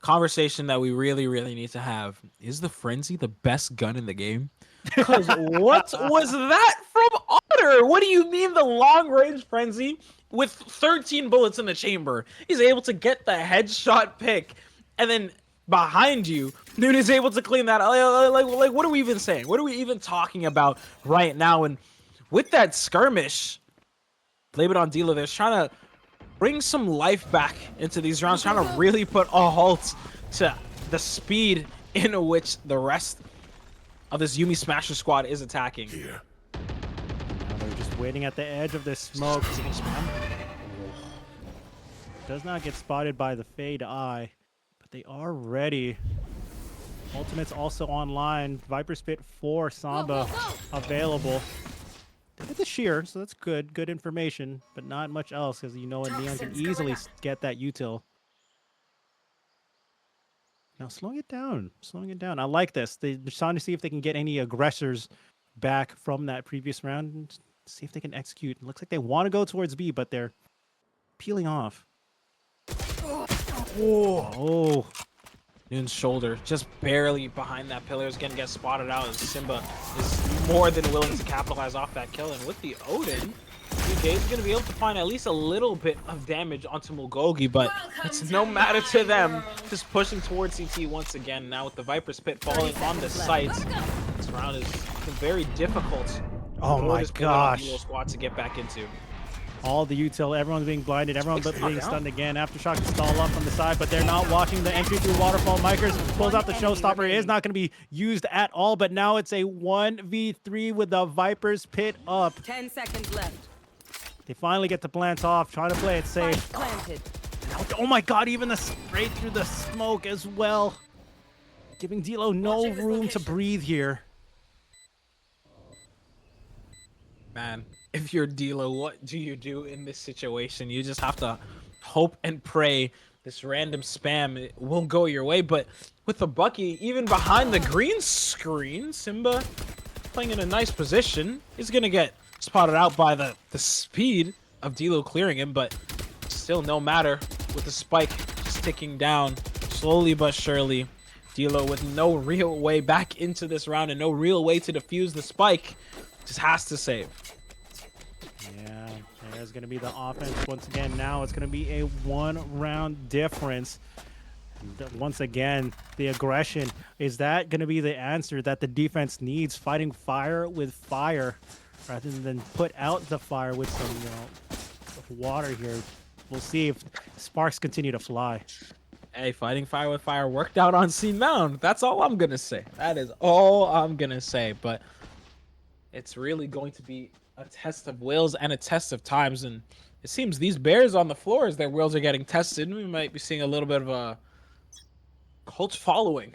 Speaker 11: Conversation that we really, really need to have. Is the Frenzy the best gun in the game? Because what was that from Otter? What do you mean the long-range Frenzy with 13 bullets in the chamber? He's able to get the headshot pick, and then behind you, Noon is able to clean that. Like, what are we even saying? What are we even talking about right now? And with that skirmish, Blame It on Dealer, they're trying to bring some life back into these rounds, trying to really put a halt to the speed in which the rest of this Yuumi Smasher squad is attacking.
Speaker 10: Now they're just waiting at the edge of this smoke. Does not get spotted by the Fade Eye, but they are ready. Ultimate's also online. Viper Spit for Samba available. They get the shear, so that's good. Good information, but not much else, because you know Neon can easily get that util. Now slowing it down. Slowing it down. I like this. They're trying to see if they can get any aggressors back from that previous round and see if they can execute. It looks like they want to go towards B, but they're peeling off. Oh.
Speaker 11: Noon's shoulder just barely behind that pillar is gonna get spotted out as Simba is more than willing to capitalize off that kill. And with the Odin, Yoogee is gonna be able to find at least a little bit of damage onto Mulgogi, but it's no matter to them. Just pushing towards CT once again. Now with the Viper Spit falling on the site, this round is very difficult.
Speaker 10: Oh my gosh.
Speaker 11: Squad to get back into.
Speaker 10: All the util, everyone's being blinded, everyone's being stunned again. Aftershock is stall up from the side, but they're not watching the entry through Waterfall. Micers pulls out the showstopper. It is not going to be used at all, but now it's a 1v3 with the Viper's Pit up.
Speaker 16: 10 seconds left.
Speaker 10: They finally get the plants off, trying to play it safe.
Speaker 16: Planted.
Speaker 10: Oh my god, even the straight through the smoke as well. Giving D'Lo no room to breathe here.
Speaker 11: Man, if you're D'Lo, what do you do in this situation? You just have to hope and pray this random spam won't go your way. But with the Bucky, even behind the green screen, Simba playing in a nice position is going to get spotted out by the speed of D'Lo clearing him. But still no matter with the spike just ticking down slowly but surely. D'Lo with no real way back into this round and no real way to defuse the spike. Just has to save.
Speaker 10: Yeah, there's going to be the offense once again. Now it's going to be a 1-round difference. And once again, the aggression. Is that going to be the answer that the defense needs? Fighting fire with fire rather than put out the fire with some water here. We'll see if sparks continue to fly.
Speaker 11: Hey, fighting fire with fire worked out on C Mound. That's all I'm going to say. That is all I'm going to say. But it's really going to be a test of wills and a test of times. And it seems these bears on the floor, as their wills are getting tested, we might be seeing a little bit of a cult following.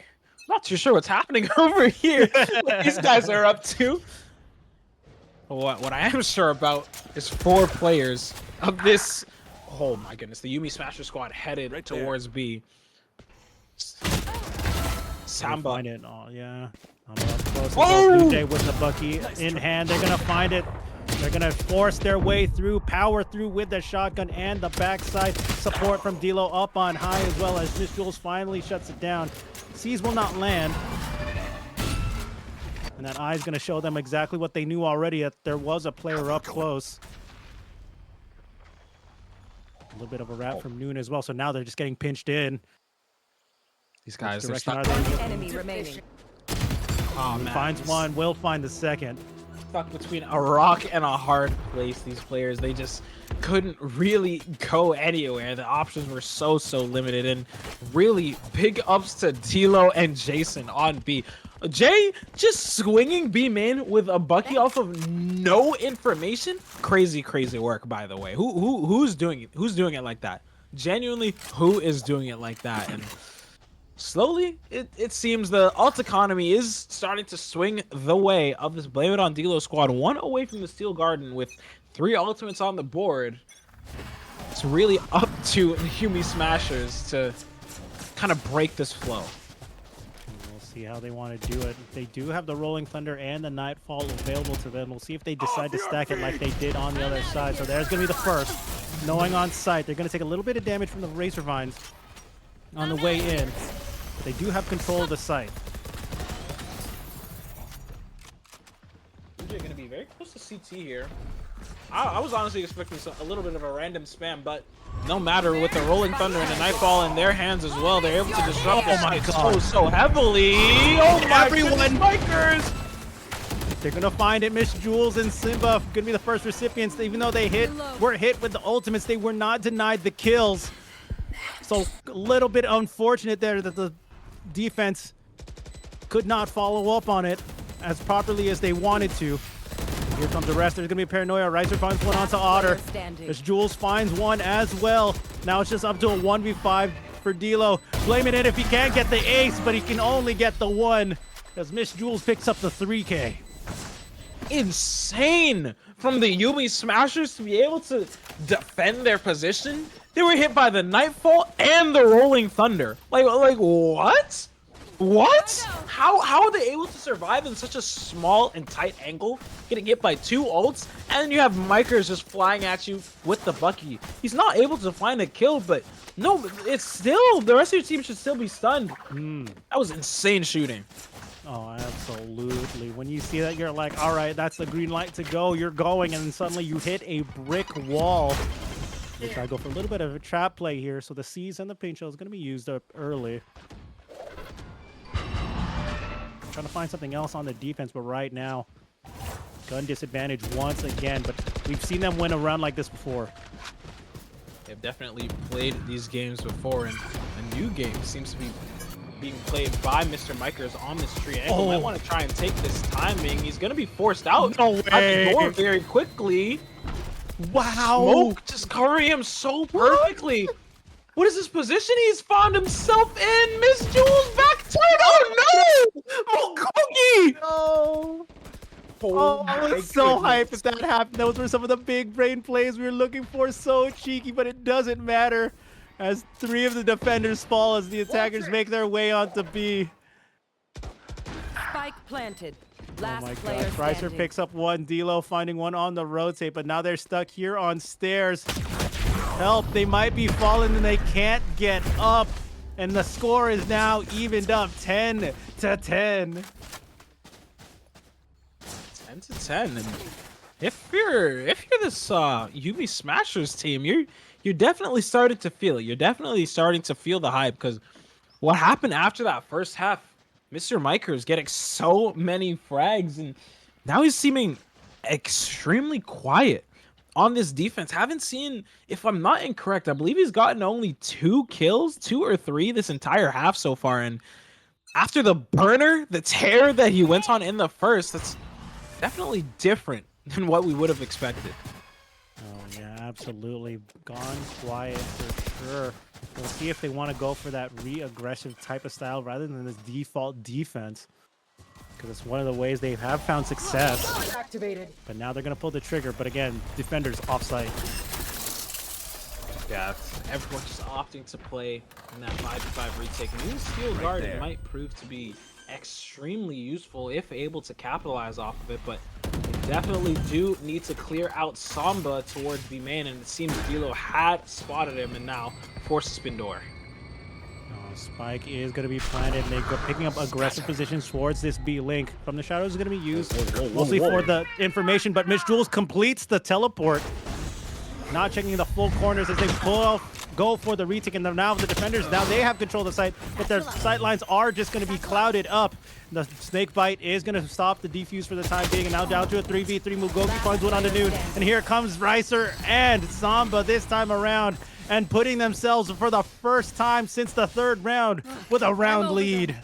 Speaker 11: Not too sure what's happening over here. What these guys are up to. What I am sure about is 4 players of this. Oh my goodness, the Yuumi Smasher squad headed right towards B. Samba.
Speaker 10: Find it. Oh, yeah. LuBu with the Bucky in hand. They're going to find it. They're going to force their way through, power through with the shotgun and the backside. Support from D'Lo up on high as well as Miss Jules finally shuts it down. C's will not land. And that eye is going to show them exactly what they knew already, that there was a player up close. A little bit of a wrap from Noon as well. So now they're just getting pinched in.
Speaker 11: These guys
Speaker 10: are
Speaker 11: stuck.
Speaker 16: Enemy remaining.
Speaker 11: Oh, man.
Speaker 10: Finds one, will find the second.
Speaker 11: Stuck between a rock and a hard place. These players, they just couldn't really go anywhere. The options were so limited, and really big ups to D'Lo and Jason on B. Jay just swinging B main with a Bucky off of no information. Crazy work, by the way. Who's doing it? Who's doing it like that? Genuinely, who is doing it like that? And slowly, it seems the ult economy is starting to swing the way of this Blame It on D'Lo squad. 1 away from the Steel Garden with 3 ultimates on the board. It's really up to the Yuumi Smashers to kind of break this flow.
Speaker 10: We'll see how they want to do it. They do have the Rolling Thunder and the Nightfall available to them. We'll see if they decide to stack it like they did on the other side. So there's going to be the first. Knowing on sight, they're going to take a little bit of damage from the Razor Vines on the way in. They do have control of the site.
Speaker 11: They're going to be very close to CT here. I was honestly expecting a little bit of a random spam, but no matter, with the Rolling Thunder and the Nightfall in their hands as well, they're able to disrupt the site so heavily. Oh my
Speaker 10: Everyone.
Speaker 11: Bikers!
Speaker 10: They're gonna find it. Miss Jules and Simba gonna be the first recipients. Even though they were hit with the ultimates, they were not denied the kills. So a little bit unfortunate there that the defense could not follow up on it as properly as they wanted to. Here comes the rest. There's gonna be Paranoia. Riser finds one onto Otter. As Jules finds one as well. Now it's just up to a 1v5 for D'Lo. Blaming it if he can't get the ace, but he can only get the one as Miss Jules picks up the 3K.
Speaker 11: Insane from the Yoogee Smashers to be able to defend their position. They were hit by the Nightfall and the Rolling Thunder. Like what? What? How are they able to survive in such a small and tight angle, getting hit by 2 ults, and then you have Micers just flying at you with the Bucky? He's not able to find a kill, but no, it's still, the rest of your team should still be stunned. That was insane shooting.
Speaker 10: Oh, absolutely. When you see that, you're like, all right, that's the green light to go. You're going, and then suddenly you hit a brick wall. They try to go for a little bit of a trap play here, so the C's and the paint shell is going to be used up early. Trying to find something else on the defense, but right now, gun disadvantage once again, but we've seen them win a round like this before.
Speaker 11: They've definitely played these games before, and a new game seems to be being played by Mr. Micers on this tree angle. Might want to try and take this timing. He's going to be forced out.
Speaker 10: No way.
Speaker 11: Out the door very quickly.
Speaker 10: Wow.
Speaker 11: Smoke just covering him so perfectly. What is his position? He's found himself in Miss Jules' back turn. Oh no! Mokogi!
Speaker 10: No. Oh, I was so hyped if that happened. Those were some of the big brain plays we were looking for. So cheeky, but it doesn't matter as 3 of the defenders fall as the attackers make their way onto B.
Speaker 16: Spike planted.
Speaker 10: Oh my gosh, Riser picks up one, D'Lo finding one on the rotate, but now they're stuck here on stairs. Help, they might be falling and they can't get up. And the score is now evened up 10-10.
Speaker 11: 10-10. And if you're this Yoogee Smashers team, you're definitely starting to feel it. You're definitely starting to feel the hype, because what happened after that first half, Mr. Micers getting so many frags, and now he's seeming extremely quiet on this defense. Haven't seen, if I'm not incorrect, I believe he's gotten only 2 kills, 2 or 3 this entire half so far. And after the burner, the tear that he went on in the first, that's definitely different than what we would have expected.
Speaker 10: Oh yeah, absolutely. Gone quiet for sure. We'll see if they want to go for that re-aggressive type of style rather than this default defense, because it's one of the ways they have found success.
Speaker 16: Activated.
Speaker 10: But now they're going to pull the trigger. But again, defenders offsite.
Speaker 11: Yeah, everyone's just opting to play in that 5v5 retake. New Steel Guard might prove to be extremely useful if able to capitalize off of it, but they definitely do need to clear out Samba towards B main, and it seems D'Lo had spotted him and now forces spin door.
Speaker 10: Spike is going to be planted, and they're picking up aggressive positions towards this B link. From the shadows is going to be used mostly for the information, but Miss Jules completes the teleport. Not checking the full corners as they go for the retake, and now the defenders, now they have control of the site, but their sight lines are just going to be clouded up. The snake bite is going to stop the defuse for the time being, and now down to a 3v3. Mugogi finds one on the Noon, and here comes Riser and Samba this time around, and putting themselves for the first time since the 3rd round with a round lead.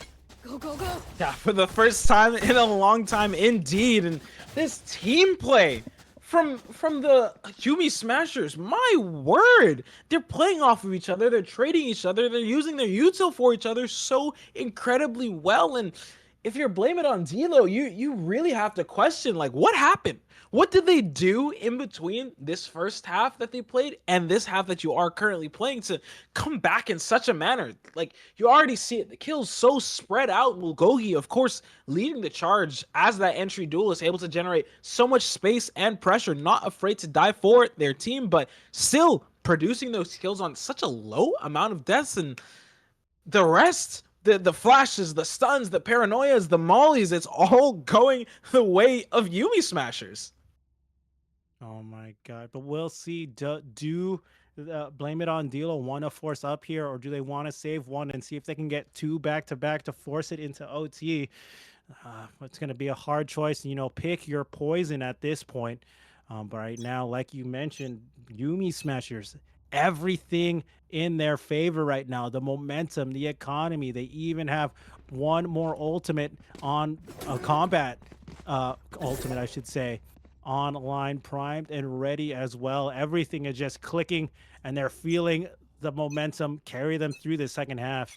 Speaker 16: Go, go, go.
Speaker 11: Yeah, for the first time in a long time indeed. And this team play from the Yoogee Smashers, my word, they're playing off of each other, they're trading each other, they're using their util for each other so incredibly well, and if you're Blame It on D'Lo, you really have to question, like, what happened? What did they do in between this first half that they played and this half that you are currently playing to come back in such a manner? Like, you already see it. The kills so spread out. Yoogee, of course, leading the charge as that entry duelist, able to generate so much space and pressure, not afraid to die for their team, but still producing those kills on such a low amount of deaths. And the rest, the flashes, the stuns, the paranoias, the mollies, it's all going the way of Yuumi Smashers.
Speaker 10: Oh my god! But we'll see. Do Blame It on D'Lo want to force up here, or do they want to save one and see if they can get two back to back to force it into OT? It's going to be a hard choice. You know, pick your poison at this point. But right now, like you mentioned, Yuumi Smashers, everything in their favor right now. The momentum, the economy. They even have one more ultimate on a combat ultimate, I should say, online, primed and ready as well. Everything is just clicking, and they're feeling the momentum carry them through the second half.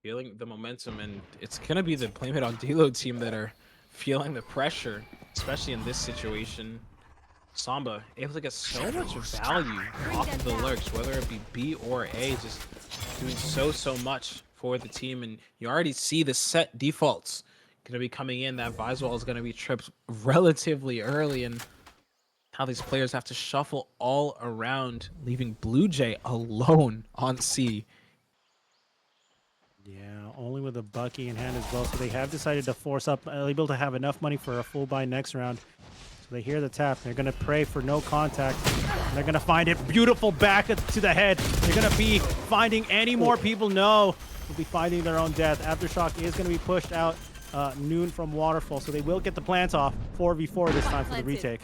Speaker 11: Feeling the momentum, and it's gonna be the Blame It on D'Lo team that are feeling the pressure, especially in this situation. Samba able to get so much value off of the lurks, whether it be B or A, just doing so much for the team. And you already see the set defaults going to be coming in. That Viswall is going to be tripped relatively early, and how these players have to shuffle all around, leaving Blue Jay alone on C.
Speaker 10: Yeah, only with a Bucky in hand as well. So they have decided to force up, able to have enough money for a full buy next round. So they hear the tap. They're going to pray for no contact. And they're going to find it. Beautiful back to the head. They're going to be finding any more people. No, they'll be finding their own death. Aftershock is going to be pushed out. Noon from Waterfall. So they will get the plant off. 4v4 this time for the retake.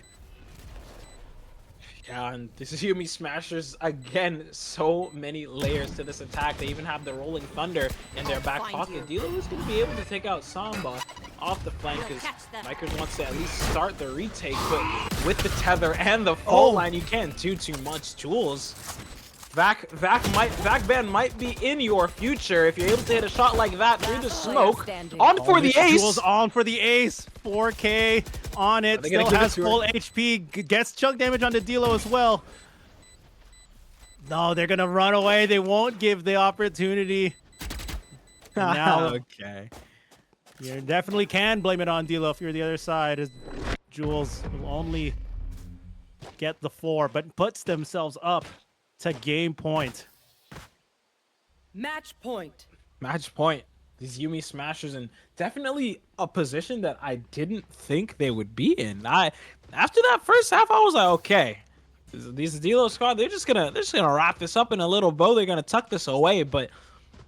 Speaker 11: Yeah, and this is Yuumi Smashers again. So many layers to this attack. They even have the Rolling Thunder in their back pocket. D'Lo is going to be able to take out Samba off the flank, because Micers wants to at least start the retake. But with the tether and the full line, you can't do too much. Jules, Vac Ban might be in your future if you're able to hit a shot like that through the smoke. On for the ace.
Speaker 10: Jules on for the ace. 4K on it. Still has full HP. Gets chunk damage onto D'Lo as well. No, they're gonna run away. They won't give the opportunity. Now,
Speaker 11: okay.
Speaker 10: You definitely can blame it on D'Lo if you're the other side, as Jules will only get the 4, but puts themselves up to game point.
Speaker 16: Match point.
Speaker 11: Match point. These Yuumi Smashers, and definitely a position that I didn't think they would be in. After that first half, I was like, okay, these D'Lo squad, they're just gonna wrap this up in a little bow. They're gonna tuck this away. But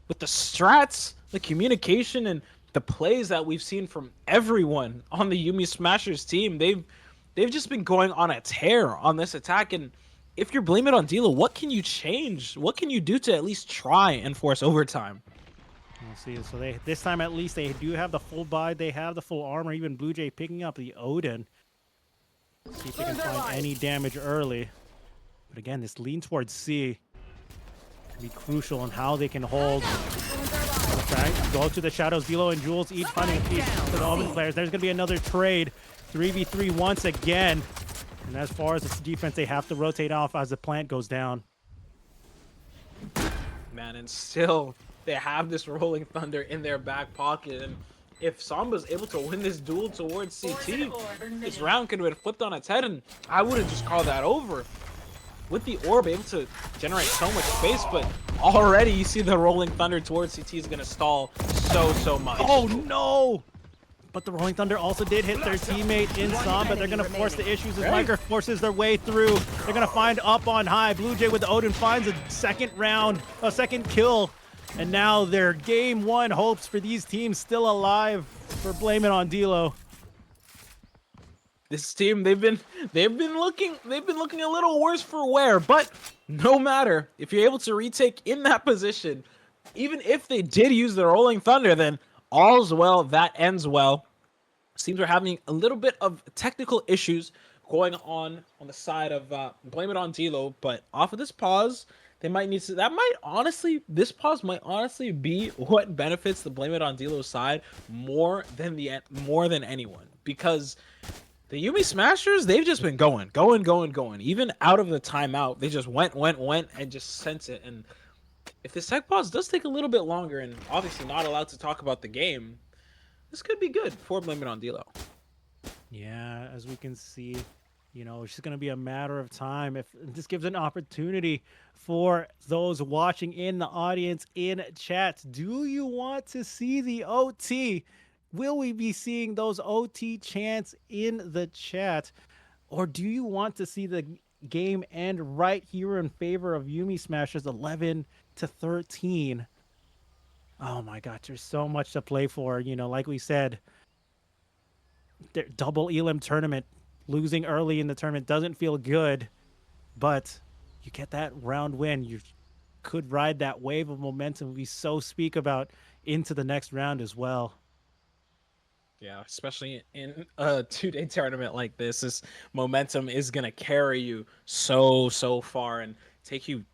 Speaker 11: with the strats, the communication, and the plays that we've seen from everyone on the Yuumi Smashers team, they've just been going on a tear on this attack. And if you're blaming it on D'Lo, what can you change? What can you do to at least try and force overtime?
Speaker 10: We'll see. So this time at least they do have the full buy. They have the full armor. Even Blue Jay picking up the Odin. See if they can find any damage early. But again, this lean towards C can be crucial in how they can hold. Okay, go to the shadows. D'Lo and Jules each finding a piece for the Omen players. There's going to be another trade. 3v3 once again. And as far as the defense, they have to rotate off as the plant goes down.
Speaker 11: Man, and still they have this Rolling Thunder in their back pocket. And if Samba's able to win this duel towards CT, this round could have been flipped on its head, and I would have just called that over. With the orb able to generate so much space, but already you see the Rolling Thunder towards CT is going to stall so much.
Speaker 10: Oh no! But the Rolling Thunder also did hit their teammate in Samba. They're going to force the issues as Micro forces their way through. They're going to find up on high. Blue Jay with the Odin finds a second kill. And now their game 1 hopes for these teams still alive for Blame It on D'Lo.
Speaker 11: This team, they've been looking a little worse for wear, but no matter if you're able to retake in that position, even if they did use the Rolling Thunder, then all's well that ends well. Seems we're having a little bit of technical issues going on the side of Blame It on D'Lo, but off of this pause, they might need to. That might honestly, this pause might honestly be what benefits the Blame It on D'Lo's side more than anyone, because the Yuumi Smashers, they've just been going. Even out of the timeout, they just went, and just sent it. And if the sec pause does take a little bit longer, and obviously not allowed to talk about the game, this could be good for Blame It on D'Lo.
Speaker 10: Yeah, as we can see, you know, it's just going to be a matter of time. If this gives an opportunity for those watching in the audience, in chat, do you want to see the OT? Will we be seeing those OT chants in the chat? Or do you want to see the game end right here in favor of Yuumi Smashers 11-13? Oh my God, there's so much to play for. You know, like we said, double Elim tournament, losing early in the tournament doesn't feel good, but you get that round win. You could ride that wave of momentum we so speak about into the next round as well.
Speaker 11: Yeah, especially in a 2-day tournament like this momentum is going to carry you so far and take you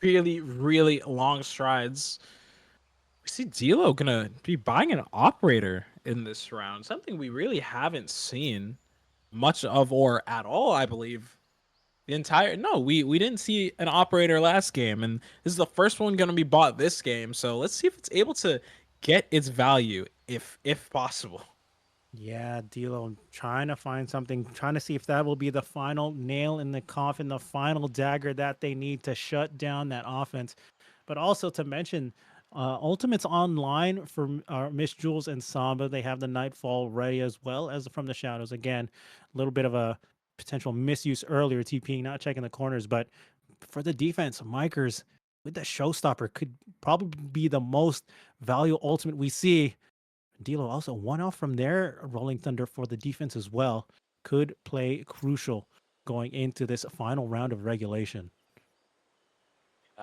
Speaker 11: really long strides. We see D'Lo going to be buying an operator in this round, something we really haven't seen much of or at all, I believe. We didn't see an operator last game, and this is the first one going to be bought this game. So let's see if it's able to get its value, if possible.
Speaker 10: Yeah, D'Lo trying to find something, trying to see if that will be the final nail in the coffin, the final dagger that they need to shut down that offense. But also to mention, Ultimate's online for Miss Jules and Samba. They have the Nightfall ready as well as from the Shadows. Again, a little bit of a potential misuse earlier, TPing, not checking the corners. But for the defense, Micers with the Showstopper could probably be the most valuable Ultimate we see. D'Lo also one off from their Rolling Thunder for the defense as well. Could play crucial going into this final round of regulation.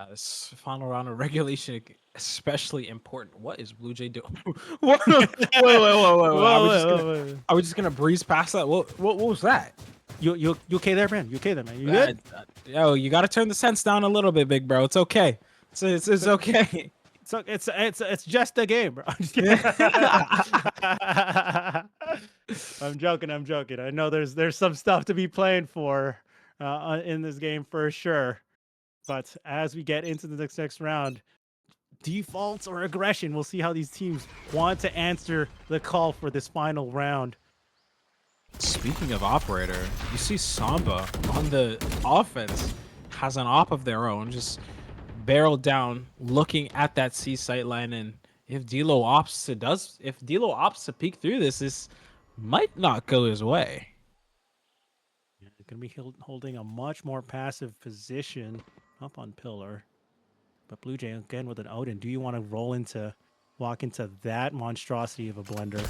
Speaker 11: This final round of regulation, especially important. What is Blue Jay doing? Wait. Are we just gonna breeze past that? What was that?
Speaker 10: You okay there, man? You okay there, man? You good?
Speaker 11: Yo, you gotta turn the sense down a little bit, big bro. It's okay. It's okay.
Speaker 10: So it's just a game, bro. I'm just kidding. I'm joking. I know there's some stuff to be playing for in this game for sure. But as we get into the next round, defaults or aggression, we'll see how these teams want to answer the call for this final round.
Speaker 11: Speaking of operator, you see Samba on the offense has an op of their own, just barreled down, looking at that C sight line, and if D'Lo opts to peek through this might not go his way.
Speaker 10: Yeah, he's gonna be holding a much more passive position up on pillar. But Blue Jay again with an Odin. Do you want to walk into that monstrosity of a blender?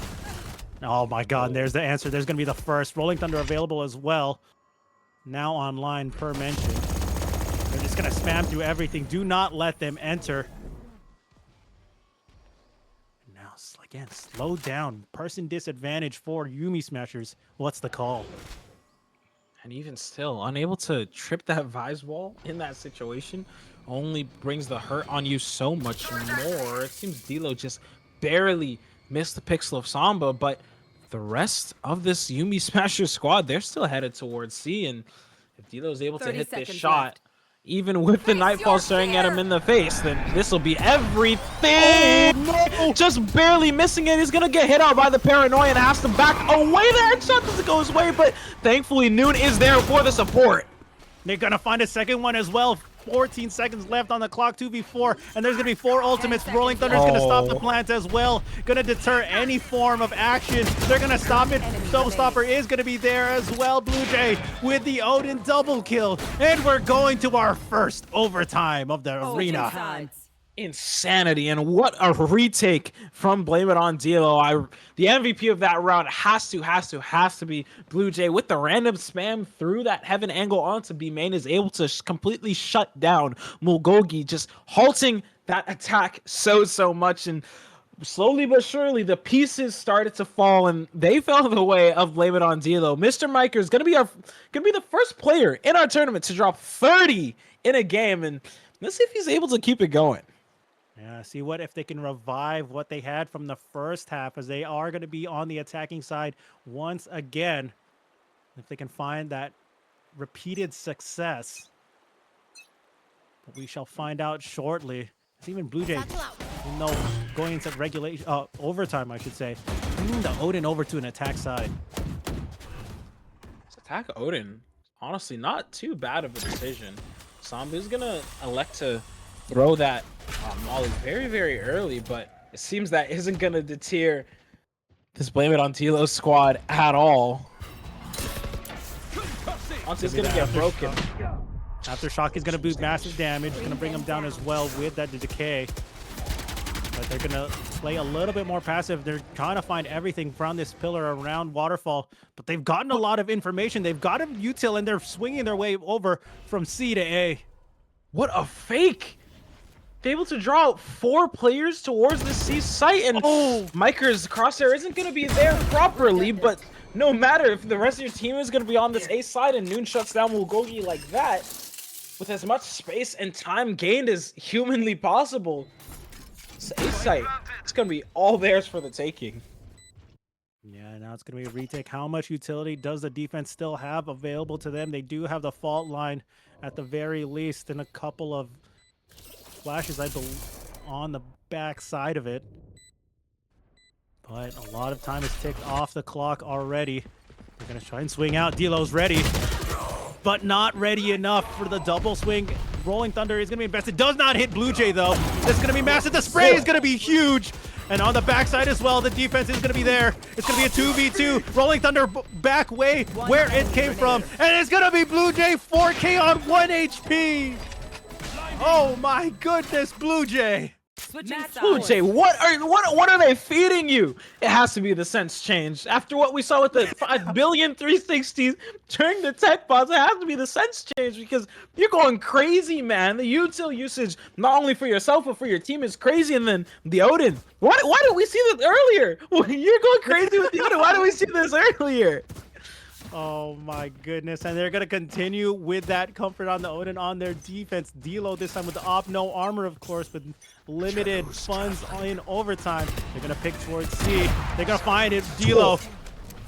Speaker 10: Oh my God, and there's the answer. There's gonna be the first Rolling Thunder available as well. Now online per mention. They're just going to spam through everything. Do not let them enter. Now, again, slow down. Person disadvantage for Yuumi Smashers. What's the call?
Speaker 11: And even still, unable to trip that Vise wall in that situation only brings the hurt on you so much more. It seems D'Lo just barely missed the pixel of Samba, but the rest of this Yuumi Smashers squad, they're still headed towards C, and if D'Lo's able to hit this shot, even with the Nightfall staring at him in the face, then this will be everything. Oh, no. Just barely missing it. He's going to get hit out by the Paranoia and has to back away. The headshot doesn't go his way, but thankfully Noon is there for the support.
Speaker 10: They're going to find a second one as well. 14 seconds left on the clock, 2v4, and there's going to be 4 ultimates. Rolling Thunder's going to stop the plant as well. Going to deter any form of action. They're going to stop it. Showstopper is going to be there as well. Blue Jay with the Odin double kill. And we're going to our first overtime of the arena.
Speaker 11: Insanity, and what a retake from Blame It on D'Lo. The MVP of that round has to be Blue Jay with the random spam through that heaven angle onto B main, is able to completely shut down Mulgogi, just halting that attack so much. And slowly but surely the pieces started to fall, and they fell the way of Blame It on D'Lo. Mr. Miker is gonna be the first player in our tournament to drop 30 in a game, and Let's see if he's able to keep it going.
Speaker 10: Yeah, see what if they can revive what they had from the first half, as they are going to be on the attacking side once again. If they can find that repeated success. But we shall find out shortly. It's even Blue Jay, even though going into regulation, overtime, I should say, moving the Odin over to an attack side.
Speaker 11: Let's attack Odin. Honestly, not too bad of a decision. Samba's gonna elect to throw that Molly very, very early, but it seems that isn't gonna deter this Blame It on Tilo's squad at all. Once gonna get broken.
Speaker 10: Aftershock is going to boot massive damage. Going to bring him down as well with that decay. But they're going to play a little bit more passive. They're trying to find everything from this pillar around Waterfall. But they've gotten a lot of information. They've got a util and they're swinging their way over from C to A.
Speaker 11: What a fake! They're able to draw out 4 players towards the C site, and Miker's crosshair isn't going to be there properly, but no matter if the rest of your team is going to be on this A side and Noon shuts down Mulgogi like that, with as much space and time gained as humanly possible, this A site, it's going to be all theirs for the taking.
Speaker 10: Yeah, now it's going to be a retake. How much utility does the defense still have available to them? They do have the fault line at the very least, and a couple of flashes, I believe, on the back side of it. But a lot of time is ticked off the clock already. They're going to try and swing out. Dilo's ready, but not ready enough for the double swing. Rolling Thunder is going to be invested. Does not hit Blue Jay, though. This is going to be massive. The spray is going to be huge. And on the backside as well, the defense is going to be there. It's going to be a 2v2. Rolling Thunder back way where it came from. And it's going to be Blue Jay 4K on 1 HP. Oh my goodness, Blue Jay.
Speaker 11: Blue Jay, what are they feeding you? It has to be the sense change. After what we saw with the 5 billion 360s during the tech bots, it has to be the sense change, because you're going crazy, man. The util usage, not only for yourself but for your team, is crazy. And then the Odin. Why did we see this earlier? You're going crazy with the Odin. Why did we see this earlier?
Speaker 10: Oh my goodness, and they're going to continue with that comfort on the Odin on their defense. Dilo this time with the op, no armor, of course, but limited funds in overtime. They're going to pick towards C. They're going to find it. Dilo,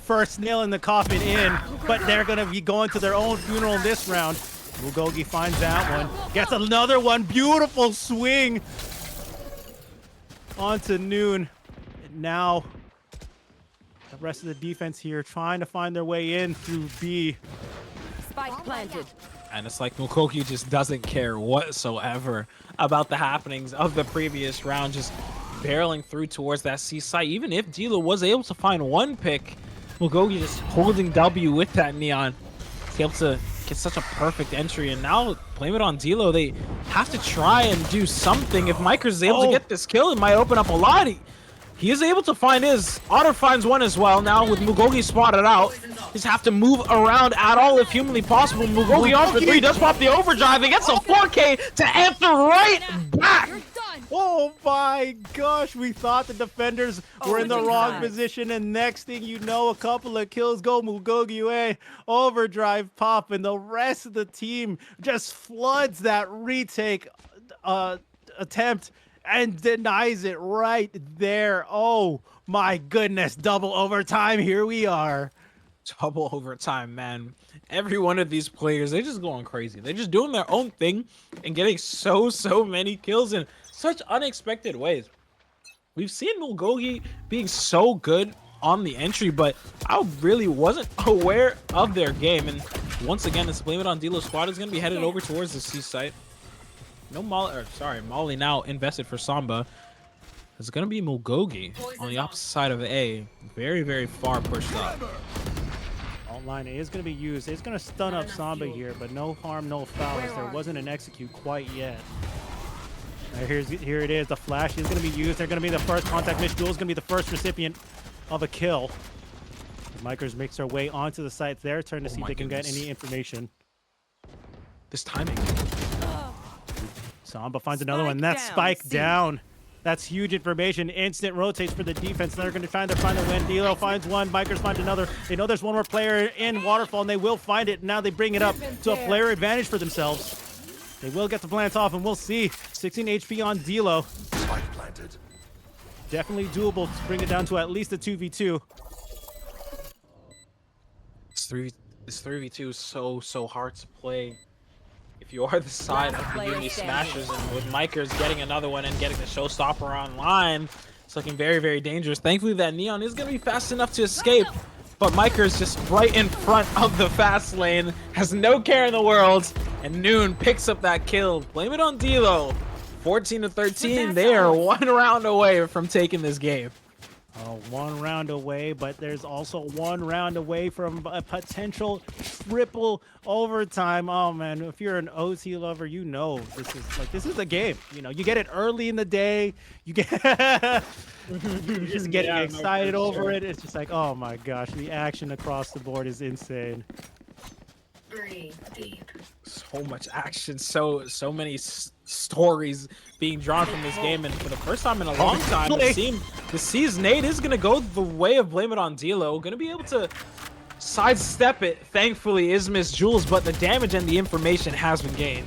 Speaker 10: first nail in the coffin in, but they're going to be going to their own funeral in this round. Mulgogi finds that one, gets another one. Beautiful swing onto Noon. And now the rest of the defense here trying to find their way in through B.
Speaker 16: Spike planted.
Speaker 11: And it's like Mulgogi just doesn't care whatsoever about the happenings of the previous round, just barreling through towards that C site. Even if Dilo was able to find one pick, Mulgogi just holding W with that Neon. He's able to get such a perfect entry, and now Blame It on Dilo. They have to try and do something. If Miker is able to get this kill, it might open up a lot. He is able to find his. Otter finds one as well. Now with Mulgogi spotted out, just have to move around at all if humanly possible. Mulgogi on for 3, does pop the overdrive and gets a 4K to answer right back.
Speaker 10: Oh my gosh, we thought the defenders were in the wrong position, and next thing you know, a couple of kills go Mulgogi way. Overdrive pop, and the rest of the team just floods that retake attempt and denies it right there. Oh my goodness, double overtime, here we are.
Speaker 11: Double overtime, man. Every one of these players, they're just going crazy. They're just doing their own thing and getting so many kills in such unexpected ways. We've seen Mulgogi being so good on the entry, but I really wasn't aware of their game. And once again, this Blame It on Dilo squad is going to be headed over towards the C site. No Molly, or sorry, Molly now invested for Samba. It's going to be Mulgogi on the opposite side of A. Very far pushed up.
Speaker 10: Line is going to be used. It's going to stun up Samba here, but no harm, no foul, as there wasn't an execute quite yet. Here it is. The flash is going to be used. They're going to be the first contact. Mitch Duel is going to be the first recipient of a kill. The Micers makes their way onto the site. It's their turn to see if they can get any information.
Speaker 11: This timing.
Speaker 10: Samba finds another one. That's Spike down. That's huge information. Instant rotates for the defense. They're going to try to find the win. Dilo finds one. Bikers find another. They know there's one more player in Waterfall, and they will find it. Now they bring it up to a player advantage for themselves. They will get the plant off, and we'll see. 16 HP on Dilo.
Speaker 14: Spike planted.
Speaker 10: Definitely doable to bring it down to at least a 2v2.
Speaker 11: This 3v2 is so hard to play. If you are the side of the Yoogee Smashers, and with Mikers getting another one and getting the showstopper online, it's looking very dangerous. Thankfully, that Neon is going to be fast enough to escape, but Mikers just right in front of the fast lane, has no care in the world, and Noon picks up that kill. Blame it on Dilo. 14-13, they are 1 round away from taking this game.
Speaker 10: Oh, 1 round away, but there's also 1 round away from a potential triple overtime. Oh man, if you're an OT lover, you know this is a game. You know, you get it early in the day. You get you're just getting excited over it. It's just like, oh my gosh, the action across the board is insane.
Speaker 11: So much action, so many stories being drawn from this game, and for the first time in a long time, the C's nade is gonna go the way of Blame It on Dilo. Gonna be able to sidestep it. Thankfully, is Miss Jules, but the damage and the information has been gained.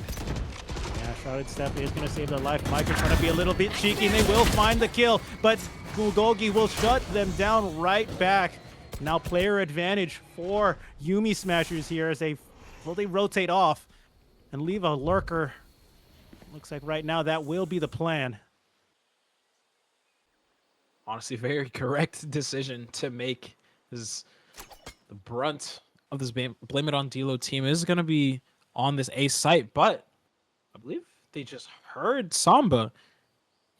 Speaker 10: Yeah, Shrouded Step is gonna save their life. Mike is trying to be a little bit cheeky, and they will find the kill, but Bulgogi will shut them down right back. Now player advantage for Yoogee Smashers here as they rotate off and leave a lurker. Looks like right now that will be the plan.
Speaker 11: Honestly, very correct decision to make. Is the brunt of this Blame It on Dilo team is going to be on this A site, but I believe they just heard Samba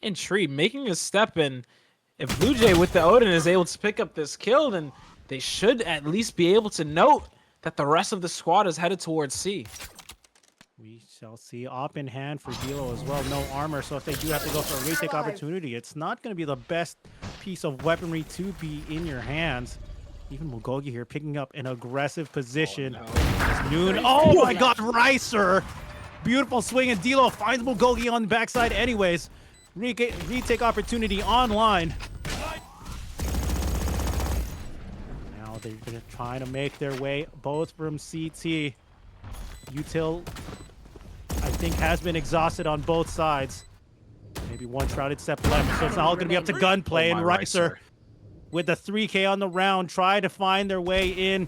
Speaker 11: in tree making a step in. If Blue Jay with the Odin is able to pick up this kill, then they should at least be able to note that the rest of the squad is headed towards C.
Speaker 10: We shall see. Op in hand for Dilo as well. No armor, so if they do have to go for a retake opportunity, it's not going to be the best piece of weaponry to be in your hands. Even Bulgogi here picking up an aggressive position. Noon. Oh my god, Ricer! Beautiful swing, and Dilo finds Bulgogi on the backside anyways. Retake opportunity online. Now they're going to try to make their way both from CT. Util, I think, has been exhausted on both sides. Maybe one Shrouded Step left, so it's all going to be up to gunplay. And Ricer, with the 3K on the round, try to find their way in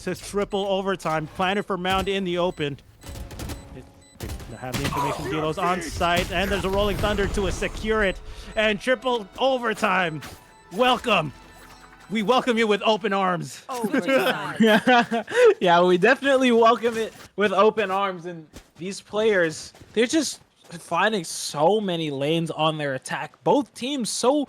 Speaker 10: to triple overtime. Planted for Mound in the open. They have the information. Dilo's on site, and there's a Rolling Thunder to secure it. And triple overtime. Welcome. We welcome you with open arms.
Speaker 11: Yeah, we definitely welcome it with open arms. And these players, they're just finding so many lanes on their attack. Both teams so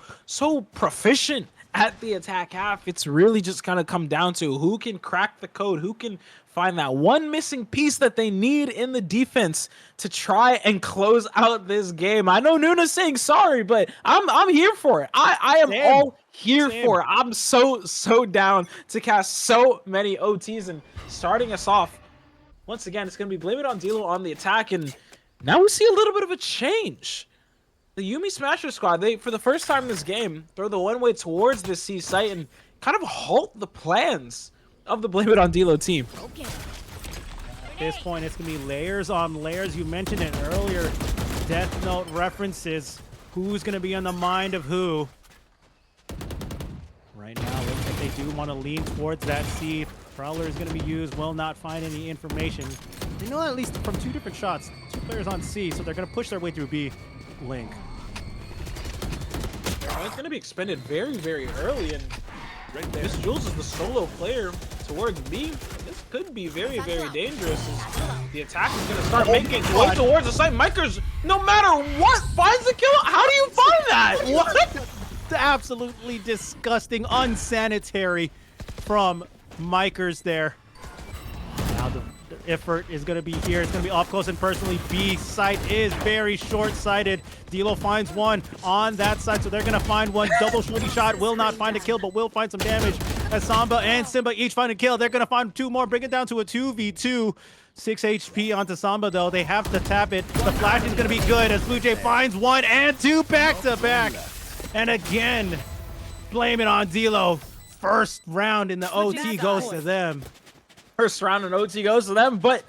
Speaker 11: proficient at the attack half. It's really just kind of come down to who can crack the code, who can find that one missing piece that they need in the defense to try and close out this game. I know Noona's saying sorry, but I'm here for it. I am all here for it. I'm so down to cast so many OTs. And starting us off, once again, it's going to be Blame It on Dilo on the attack. And now we see a little bit of a change. The Yoogee Smasher squad, they, for the first time in this game, throw the one-way towards the C site and kind of halt the plans of the Blame It on Dilo team.
Speaker 10: Okay. At this point, it's going to be layers on layers. You mentioned it earlier. Death Note references. Who's going to be on the mind of who? Right now, looks like they do want to lean towards that C. Prowler is going to be used. Will not find any information. They know at least from 2 different shots. 2 players on C, so they're going to push their way through B. Link.
Speaker 11: It's going to be expended very early, and Miss Jules is the solo player towards B. This could be very dangerous as the attack is going to start making its way towards the site. Mikers, no matter what, finds the kill. How do you find that? What?
Speaker 10: Absolutely disgusting, unsanitary from Mikers there. Now the effort is going to be here. It's going to be up close and personally. B site is very short-sighted. Dilo finds one on that side, so they're going to find one. Double shorty shot. Will not find a kill, but will find some damage. As Samba and Simba each find a kill, they're going to find 2 more. Bring it down to a 2v2. 6 HP onto Samba, though. They have to tap it. The flash is going to be good as Blue Jay finds 1 and 2 back-to-back. And again, Blame It on Dilo. First round in the OT goes to them.
Speaker 11: First round in OT goes to them, but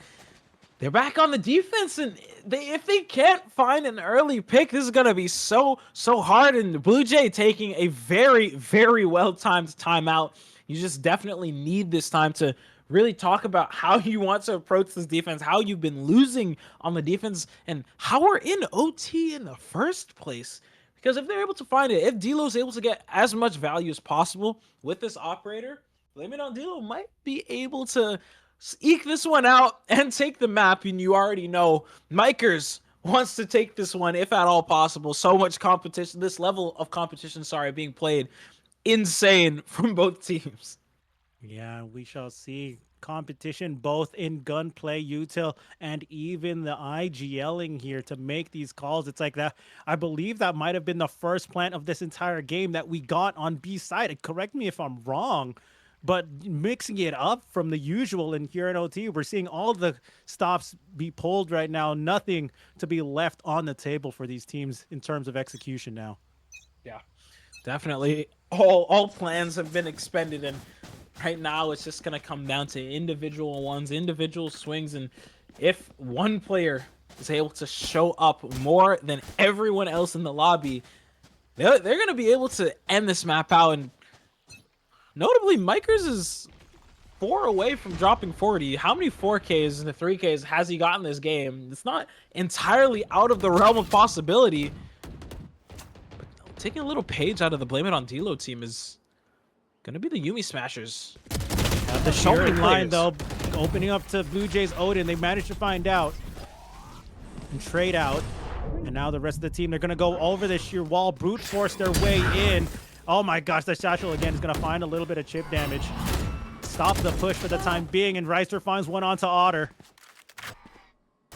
Speaker 11: they're back on the defense, and if they can't find an early pick, this is gonna be so hard. And Blue Jay taking a very well timed timeout. You just definitely need this time to really talk about how you want to approach this defense, how you've been losing on the defense, and how we're in OT in the first place. Because if they're able to find it, if D'Lo's able to get as much value as possible with this operator, Blame It on D'Lo might be able to eke this one out and take the map. And you already know Mikers wants to take this one if at all possible. So much competition, this level of competition, being played. Insane from both teams.
Speaker 10: Yeah, we shall see competition both in gunplay, util, and even the IGLing here to make these calls. It's like that. I believe that might have been the first plant of this entire game that we got on B side. Correct me if I'm wrong, but mixing it up from the usual in here in OT, we're seeing all the stops be pulled right now. Nothing to be left on the table for these teams in terms of execution now.
Speaker 11: Yeah, definitely. All plans have been expended, and right now it's just going to come down to individual ones, individual swings, and if one player is able to show up more than everyone else in the lobby, they're going to be able to end this map out. And notably, Mikers is 4 away from dropping 40. How many 4Ks and the 3Ks has he gotten this game? It's not entirely out of the realm of possibility. But taking a little page out of the Blame It on D'Lo team is gonna be the Yuumi Smashers.
Speaker 10: The shearing line, though, opening up to Blue Jays Odin. They managed to find out and trade out. And now the rest of the team, they're going to go over the sheer wall, brute force their way in. Oh my gosh, the satchel again is going to find a little bit of chip damage. Stop the push for the time being, and Reiser finds one onto Otter.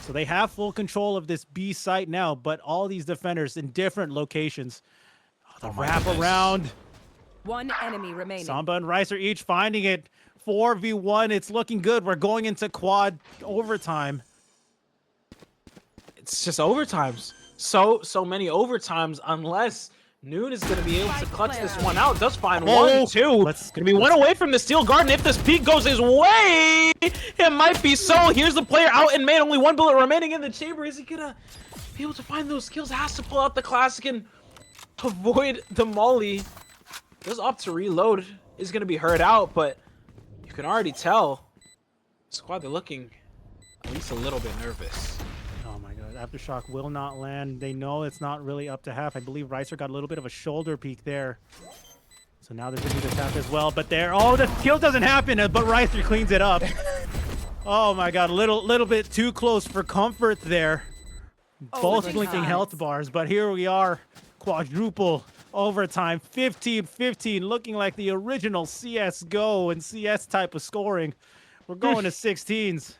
Speaker 10: So they have full control of this B site now, but all these defenders in different locations. Oh, the wrap around.
Speaker 16: One enemy remaining.
Speaker 10: Samba and Reiser each finding it. 4v1. It's looking good. We're going into quad overtime.
Speaker 11: It's just overtimes. So many overtimes, unless Noon is going to be able to clutch this one out. Does find 1, 2. Going to be 1 away from the Steel Garden. If this peak goes his way, it might be so. Here's the player out in main. Only 1 bullet remaining in the chamber. Is he going to be able to find those kills? Has to pull out the classic and avoid the molly. Does opt to reload. Is going to be hurt out, but you can already tell the squad, they're looking at least a little bit nervous.
Speaker 10: Oh my god, Aftershock will not land. They know it's not really up to half. I believe Reiser got a little bit of a shoulder peek there. So now there's a need to tap as well, but there, oh, the kill doesn't happen, but Reiser cleans it up. Oh my god, a little bit too close for comfort there. Both blinking health bars, but here we are, quadruple overtime, 15-15, looking like the original CSGO and CS type of scoring. We're going to 16s.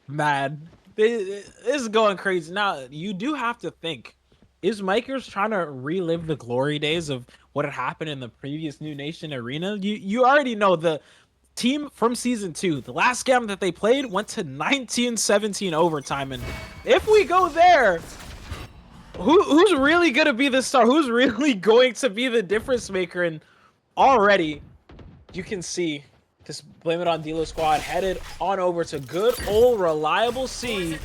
Speaker 11: Man, this is going crazy. Now, you do have to think, is Mikers trying to relive the glory days of what had happened in the previous Noonation Arena? You already know the team from Season 2, the last game that they played went to 19-17 overtime. And if we go there, who's really going to be the star? Who's really going to be the difference maker? And already, you can see this Blame It on D'Lo squad headed on over to good old reliable C.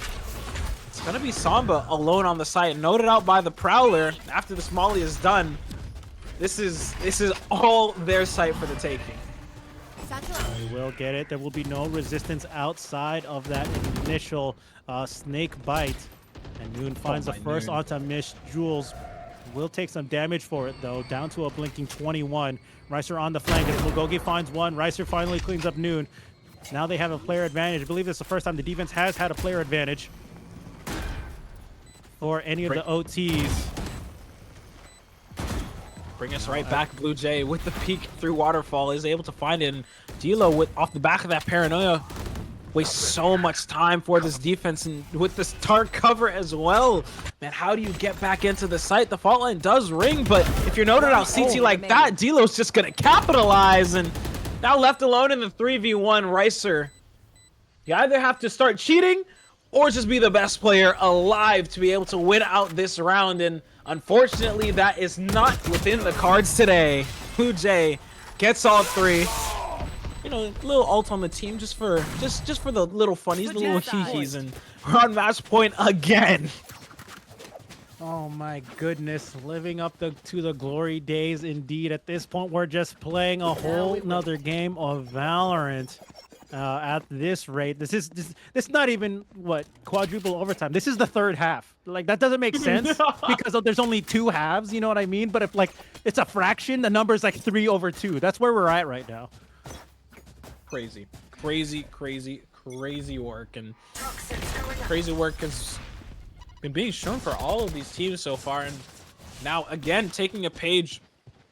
Speaker 11: It's going to be Samba alone on the site, noted out by the Prowler. After this molly is done, this is all their site for the taking.
Speaker 10: We will get it. There will be no resistance outside of that initial snake bite. And Noon finds the first onto Mish. Jules will take some damage for it, though. Down to a blinking 21. Reiser on the flank as Yoogee finds one. Reiser finally cleans up Noon. Now they have a player advantage. I believe this is the first time the defense has had a player advantage for any of the OTs.
Speaker 11: Bring us right back, Blue Jay, with the peek through Waterfall, is able to find it. And D'Lo, with off the back of that paranoia, wastes so much time for this defense, and with this dark cover as well. Man, how do you get back into the site? The fault line does ring, but if you're noted out CT like that, D'Lo's just gonna capitalize, and now left alone in the 3v1, Reiser, you either have to start cheating or just be the best player alive to be able to win out this round, and unfortunately that is not within the cards today. Blue Jay gets all 3. you know, a little ult on the team just for the little funnies, the little hee-hees, and we're on match point again.
Speaker 10: Oh my goodness, living up to the glory days indeed. At this point, we're just playing a whole nother game of Valorant. At this rate, this is not even what quadruple overtime. This is the third half. Like, that doesn't make sense because there's only 2 halves. You know what I mean? But if like it's a fraction, the number is like 3/2. That's where we're at right now.
Speaker 11: Crazy work, and crazy work has been being shown for all of these teams so far. And now again, taking a page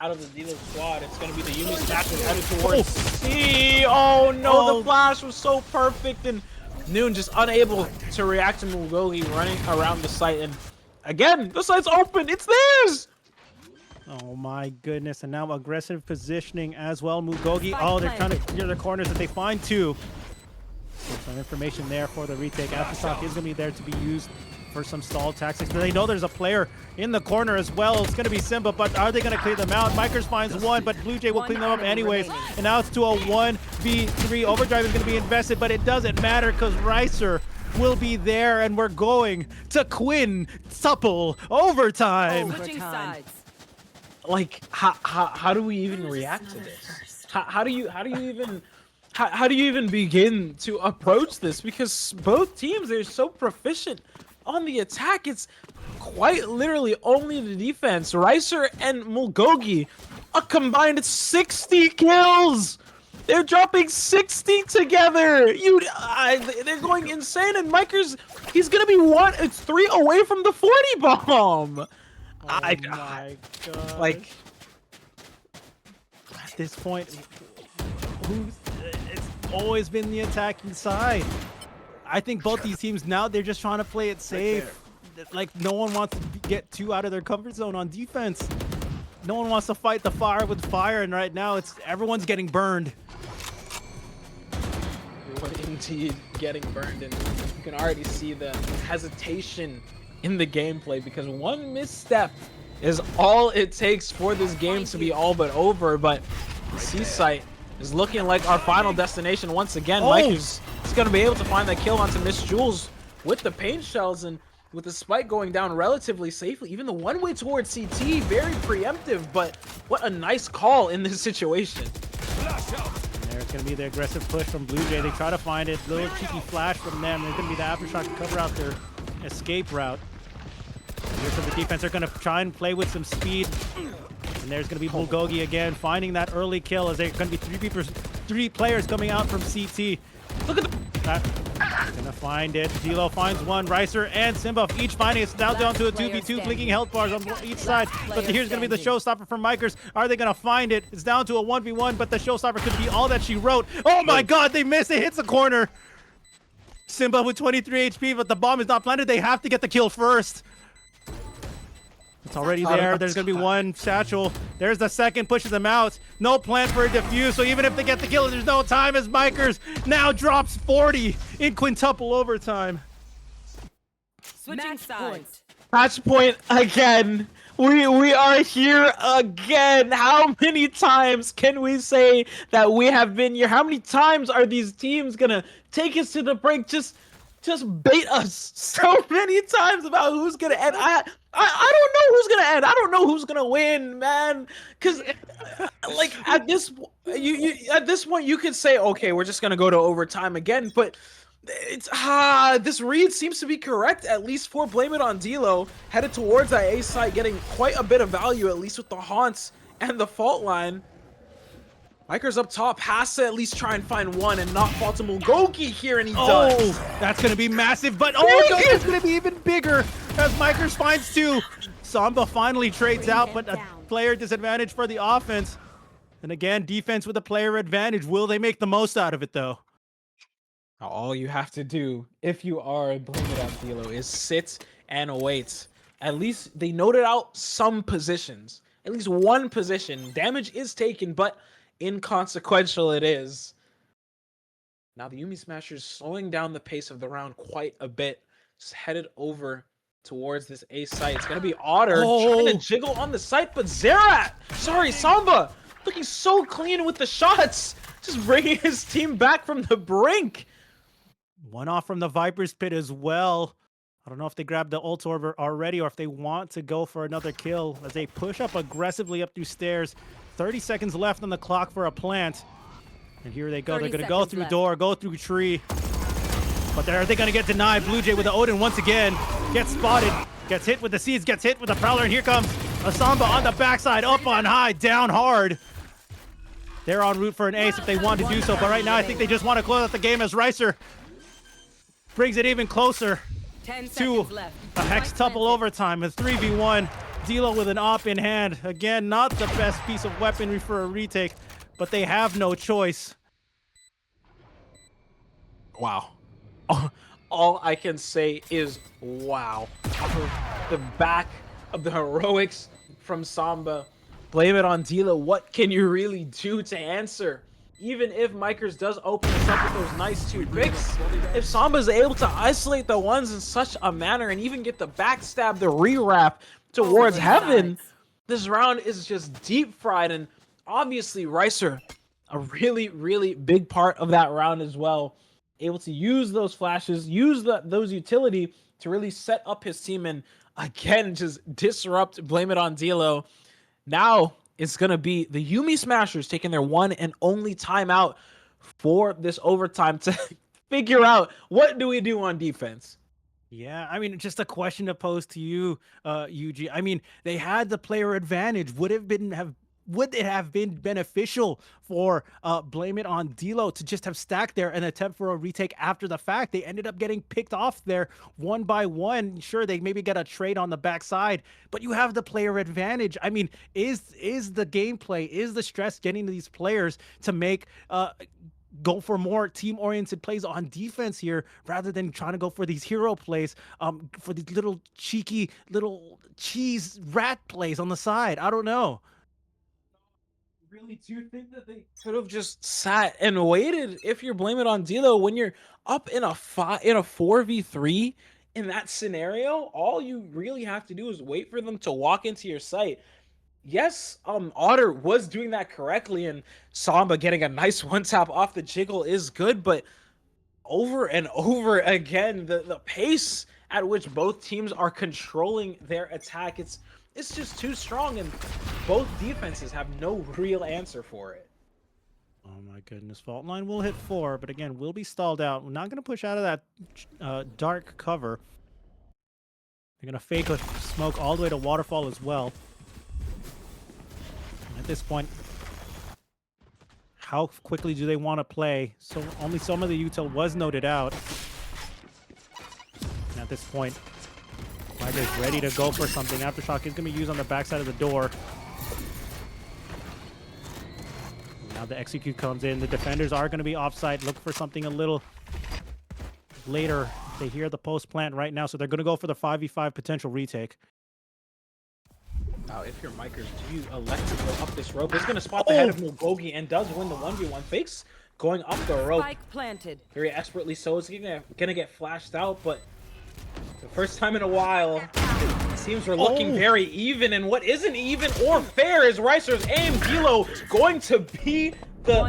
Speaker 11: out of the Dilo squad, it's going to be the Yoogee Smashers headed towards C. Oh no, the flash was so perfect, and Noon just unable to react to Mugogi running around the site. And again, the site's open. It's theirs.
Speaker 10: Oh my goodness, and now aggressive positioning as well. Mugogi, oh, they're trying to clear the corners, but they find 2. So some information there for the retake. Aftershock is going to be there to be used for some stall tactics. They know there's a player in the corner as well. It's going to be Simba, but are they going to clear them out? Mikers finds 1, but Blue Jay will clean them up anyways. And now it's to a 1v3. Overdrive is going to be invested, but it doesn't matter because Ricer will be there, and we're going to quintuple overtime.
Speaker 16: Switching sides.
Speaker 11: Like, how do we even react to this? How do you even begin to approach this? Because both teams are so proficient on the attack. It's quite literally only the defense. Ricer and Mugogi, a combined 60 kills. They're dropping 60 together. They're going insane. And Mikers, he's gonna be 3 away from the 40 bomb.
Speaker 10: Oh my god.
Speaker 11: Like,
Speaker 10: at this point, it's always been the attacking side. I think both these teams now, they're just trying to play it safe. Like, no one wants to get too out of their comfort zone on defense. No one wants to fight the fire with fire, and right now everyone's getting burned.
Speaker 11: Indeed, getting burned, and you can already see the hesitation in the gameplay, because one misstep is all it takes for this game to be all but over. But C-Site is looking like our final destination once again. Mike is going to be able to find that kill onto Miss Jules with the paint shells, and with the spike going down relatively safely. Even the one-way towards CT, very preemptive, but what a nice call in this situation.
Speaker 10: And there's going to be the aggressive push from Blue Jay. They try to find it. Little cheeky flash from them. There's going to be the aftershock to cover out their escape route. Here for the defense, they're going to try and play with some speed. And there's going to be Bulgogi again, finding that early kill, as there's going to be 3 players coming out from CT. Look at that. Gonna find it. Dilo finds 1. Ricer and Simba each finding it. It's now down to a 2v2, blinking health bars on each side. But here's gonna be the showstopper from Mikers. Are they gonna find it? It's down to a 1v1, but the showstopper could be all that she wrote. Oh my god, they missed. It hits the corner. Simba with 23 HP, but the bomb is not planted. They have to get the kill first. It's already there. There's going to be 1 satchel. There's the second, pushes them out. No plan for a defuse, so even if they get the kill, there's no time, as Mikers now drops 40 in quintuple overtime.
Speaker 16: Switching sides.
Speaker 11: Match point again. We are here again. How many times can we say that we have been here? How many times are these teams going to take us to the brink? Just bait us so many times about who's going to end. I don't know who's gonna end. I don't know who's gonna win, man. Cause like at this point you could say, okay, we're just gonna go to overtime again. But it's this read seems to be correct, at least for Blame It on Dilo, headed towards that A site, getting quite a bit of value, at least with the haunts and the fault line. Mikers up top has to at least try and find 1 and not fall to Mugogi here, and he does.
Speaker 10: That's gonna be massive, but it's gonna be even bigger as Mikers finds 2. Samba finally trades out, but a player disadvantage for the offense. And again, defense with a player advantage. Will they make the most out of it, though?
Speaker 11: All you have to do, if you are Blame It on Dilo, is sit and wait. At least they noted out some positions. At least 1 position. Damage is taken, but inconsequential it is. Now the Yoogee Smashers slowing down the pace of the round quite a bit. Just headed over towards this A site. It's gonna be Otter trying to jiggle on the site, but Samba looking so clean with the shots. just bringing his team back from the brink.
Speaker 10: One off from the Viper's pit as well. I don't know if they grabbed the ult already or if they want to go for another kill as they push up aggressively up through stairs. 30 seconds left on the clock for a plant. And here they go. They're going to go through door, go through tree. But are they going to get denied? Blue Jay with the Odin once again. Gets spotted. Gets hit with the seeds. Gets hit with the Prowler. And here comes Asamba on the backside. Up on high. Down hard. They're en route for an ace if they want to do so. But right now I think they just want to close out the game as Ricer brings it even closer to a Hex Tuple overtime. A 3v1. Dilo with an op in hand. Again, not the best piece of weaponry for a retake, but they have no choice.
Speaker 11: Wow. All I can say is wow. Off of the back of the heroics from Samba. Blame it on Dilo. What can you really do to answer? Even if Mikers does open us up with those nice 2 picks, if Samba's able to isolate the ones in such a manner and even get the backstab, the re-wrap towards heaven, this round is just deep fried. And obviously Ricer, a really, really big part of that round as well. Able to use those flashes, use those utility to really set up his team and again just disrupt, blame it on Dilo. Now it's going to be the Yuumi Smashers taking their one and only timeout for this overtime to figure out what do we do on defense.
Speaker 10: Yeah, I mean, just a question to pose to you, Yoogee. I mean, they had the player advantage. Would it have been beneficial for Blame It on Dilo to just have stacked there and attempt for a retake after the fact? They ended up getting picked off there one by one. Sure, they maybe get a trade on the backside, but you have the player advantage. I mean, is the gameplay, is the stress getting to these players to make go for more team-oriented plays on defense here rather than trying to go for these hero plays, for these little cheeky little cheese rat plays on the side? I don't know.
Speaker 11: Really do think that they could have just sat and waited if you're blaming it on Dilo when you're up in a 4v3 in that scenario? All you really have to do is wait for them to walk into your site. Yes, Otter was doing that correctly, and Samba getting a nice one tap off the jiggle is good, but over and over again, the pace at which both teams are controlling their attack, it's just too strong, and both defenses have no real answer for it.
Speaker 10: Oh my goodness, Fault Line will hit 4, but again, will be stalled out. We're not going to push out of that dark cover. They're going to fake a smoke all the way to Waterfall as well. And at this point, how quickly do they want to play? So only some of the util was noted out. And at this point, Miger's ready to go for something. Aftershock is going to be used on the backside of the door. Now the execute comes in. The defenders are going to be offside. Look for something a little later. They hear the post plant right now, so they're going to go for the 5v5 potential retake.
Speaker 11: Now, if you're Mikers, do you elect to go up this rope? It's going to spot the head of Mugogi and does win the 1v1. Fakes going up the rope.
Speaker 16: Spike planted.
Speaker 11: Very expertly so. It's going to get flashed out, but the first time in a while, it seems we're looking very even, and what isn't even or fair is Ricer's aim. Dilo going to be the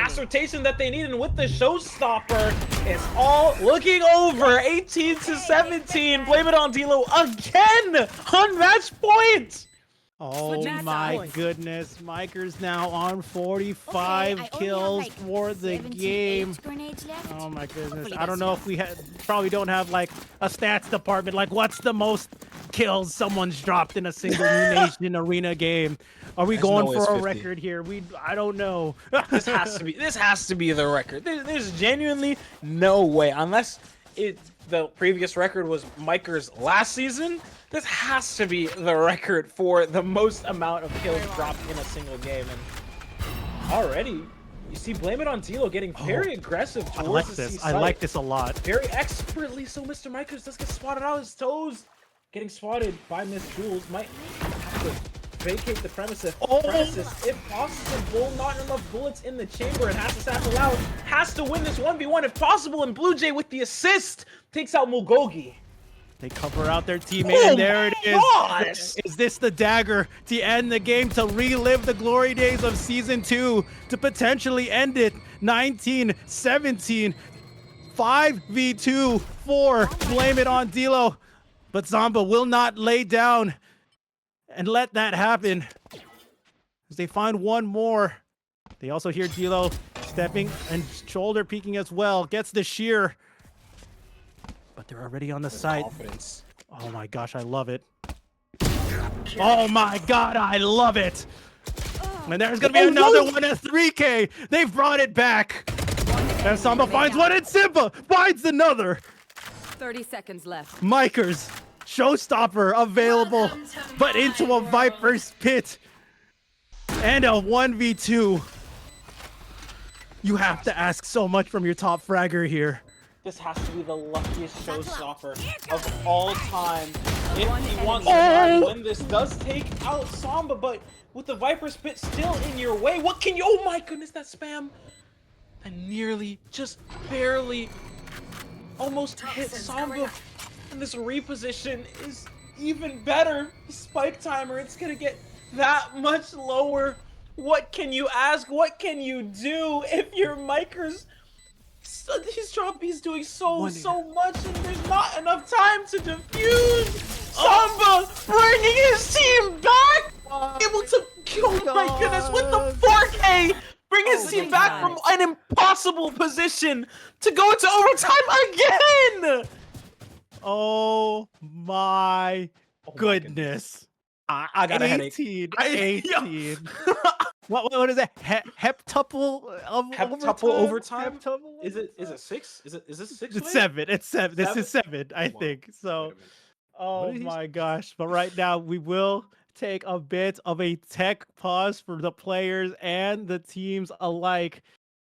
Speaker 11: assertion that they need, and with the showstopper, it's all looking over. 18-17. Blame it on Dilo again on match point.
Speaker 10: Oh my goodness, Miker's now on 45 kills for the game. Oh my goodness, I don't know if we probably don't have like a stats department, like what's the most kills someone's dropped in a single Noonation Arena game. Are we going for a record here? I don't know.
Speaker 11: This has to be the record. There's genuinely no way, unless the previous record was Miker's last season. This has to be the record for the most amount of kills dropped in a single game. And already, you see Blame It on Dilo getting very aggressive towards the C site.
Speaker 10: I like this a lot.
Speaker 11: Very expertly, so Mr. Mikers does get spotted out his toes. Getting spotted by Miss Jules. Might have to vacate the premises if possible. Not enough bullets in the chamber, and has to satchel out. Has to win this 1v1 if possible, and Blue Jay with the assist takes out Mugogi.
Speaker 10: They cover out their teammate, and there it is. Is this the dagger to end the game, to relive the glory days of Season 2, to potentially end it? 19-17, 5v2, 4. Blame it on Dilo. But Zomba will not lay down and let that happen. As they find one more. They also hear Dilo stepping and shoulder peeking as well. Gets the shear. But they're already on the site. Oh my gosh, I love it. Oh my god, I love it. And there's gonna be another one at 3K. They've brought it back. And Samba finds one, and Simba finds another.
Speaker 16: 30 seconds left.
Speaker 10: Mikers, showstopper available, but into a Viper's pit. And a 1v2. You have to ask so much from your top fragger here.
Speaker 11: This has to be the luckiest showstopper of all time. If he wants to win this, does take out Samba, but with the Viper's Pit still in your way, what can you? Oh my goodness, that spam! And nearly, just barely, almost hit Samba. And this reposition is even better. Spike timer, it's gonna get that much lower. What can you ask? What can you do if your Mikers? He's doing so much, and there's not enough time to defuse. Samba bringing his team back, able to. Oh my goodness, with the 4K, bring his team back from an impossible position to go into overtime again.
Speaker 10: Oh my goodness.
Speaker 11: I got a headache.
Speaker 10: 18. What is that? Heptuple of
Speaker 11: Heptuple overtime?
Speaker 10: Heptuple?
Speaker 11: Is it 6? Is this 6?
Speaker 10: It's 7. It's 7. This is 7, I think. So, oh my gosh. But right now, we will take a bit of a tech pause for the players and the teams alike.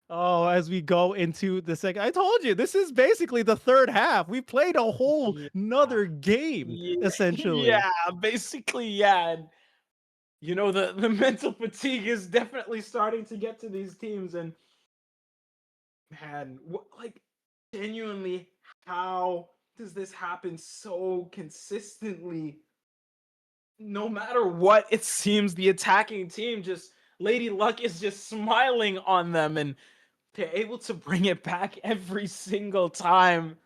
Speaker 10: Oh, as we go into the second, I told you, this is basically the third half. We played a whole nother game, essentially.
Speaker 11: Yeah, basically, yeah. And, you know, the mental fatigue is definitely starting to get to these teams. And, man, like, genuinely, how does this happen so consistently? No matter what, it seems the attacking team just, Lady Luck is just smiling on them, and they're able to bring it back every single time.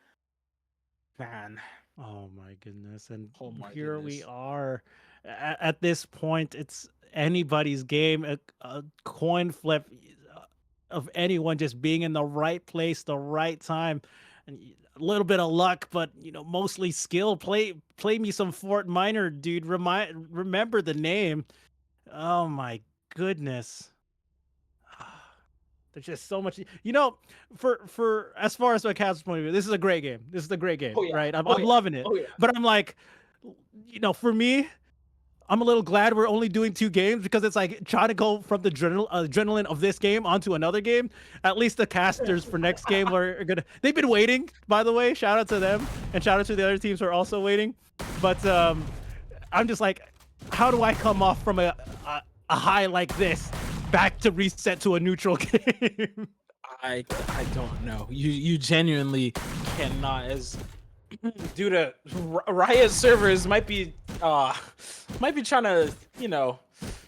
Speaker 11: Man.
Speaker 10: Oh my goodness. And here we are. At this point, it's anybody's game. A coin flip of anyone just being in the right place, the right time. And a little bit of luck, but you know, mostly skill. Play me some Fort Minor, dude. Remember the name. Oh my goodness. There's just so much, you know, for as far as my cast's point of view, this is a great game. This is a great game, right? I'm loving it. But I'm like, you know, for me, I'm a little glad we're only doing 2 games, because it's like trying to go from the adrenaline of this game onto another game. At least the casters for next game are gonna. They've been waiting, by the way. Shout out to them, and shout out to the other teams who are also waiting. But I'm just like, how do I come off from a high like this back to reset to a neutral game?
Speaker 11: I don't know. You genuinely cannot, as due to Riot servers might be trying to, you know,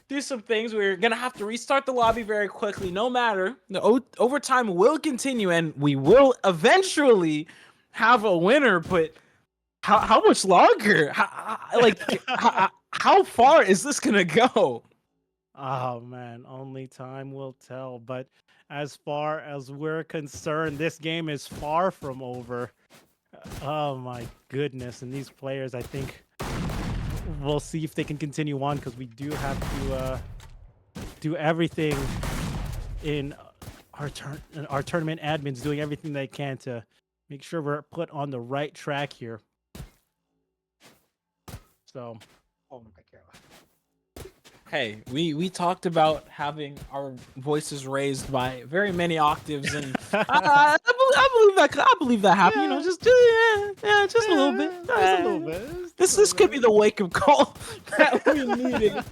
Speaker 11: do some things. We're gonna have to restart the lobby very quickly. No matter, the overtime will continue, and we will eventually have a winner. But how much longer? How far is this gonna go?
Speaker 10: Oh man, only time will tell. But as far as we're concerned, this game is far from over. Oh my goodness. And these players, I think we'll see if they can continue on, because we do have to do everything in our tournament admins doing everything they can to make sure we're put on the right track here. So, oh my god.
Speaker 11: Hey, we talked about having our voices raised by very many octaves, and I believe that happened. You know, just a little bit, just a little bit. This could be the wake up call that we needed.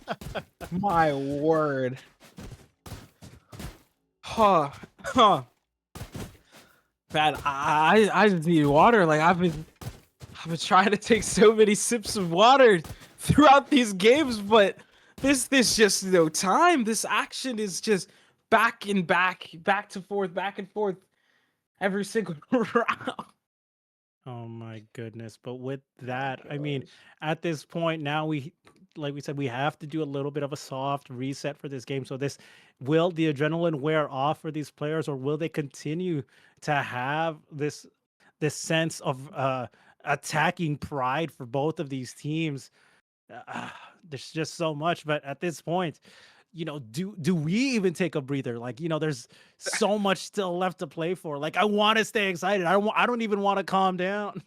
Speaker 11: My word. Man, I just need water. Like I've I've been trying to take so many sips of water throughout these games, but there's just no time. This action is just back and back to forth, back and forth every single round.
Speaker 10: Oh my goodness. But with that, I mean, at this point now like we said, we have to do a little bit of a soft reset for this game. So will the adrenaline wear off for these players, or will they continue to have this sense of attacking pride for both of these teams? There's just so much, but at this point, do we even take a breather? Like, there's so much still left to play for. Like, I want to stay excited. I don't even want to calm down.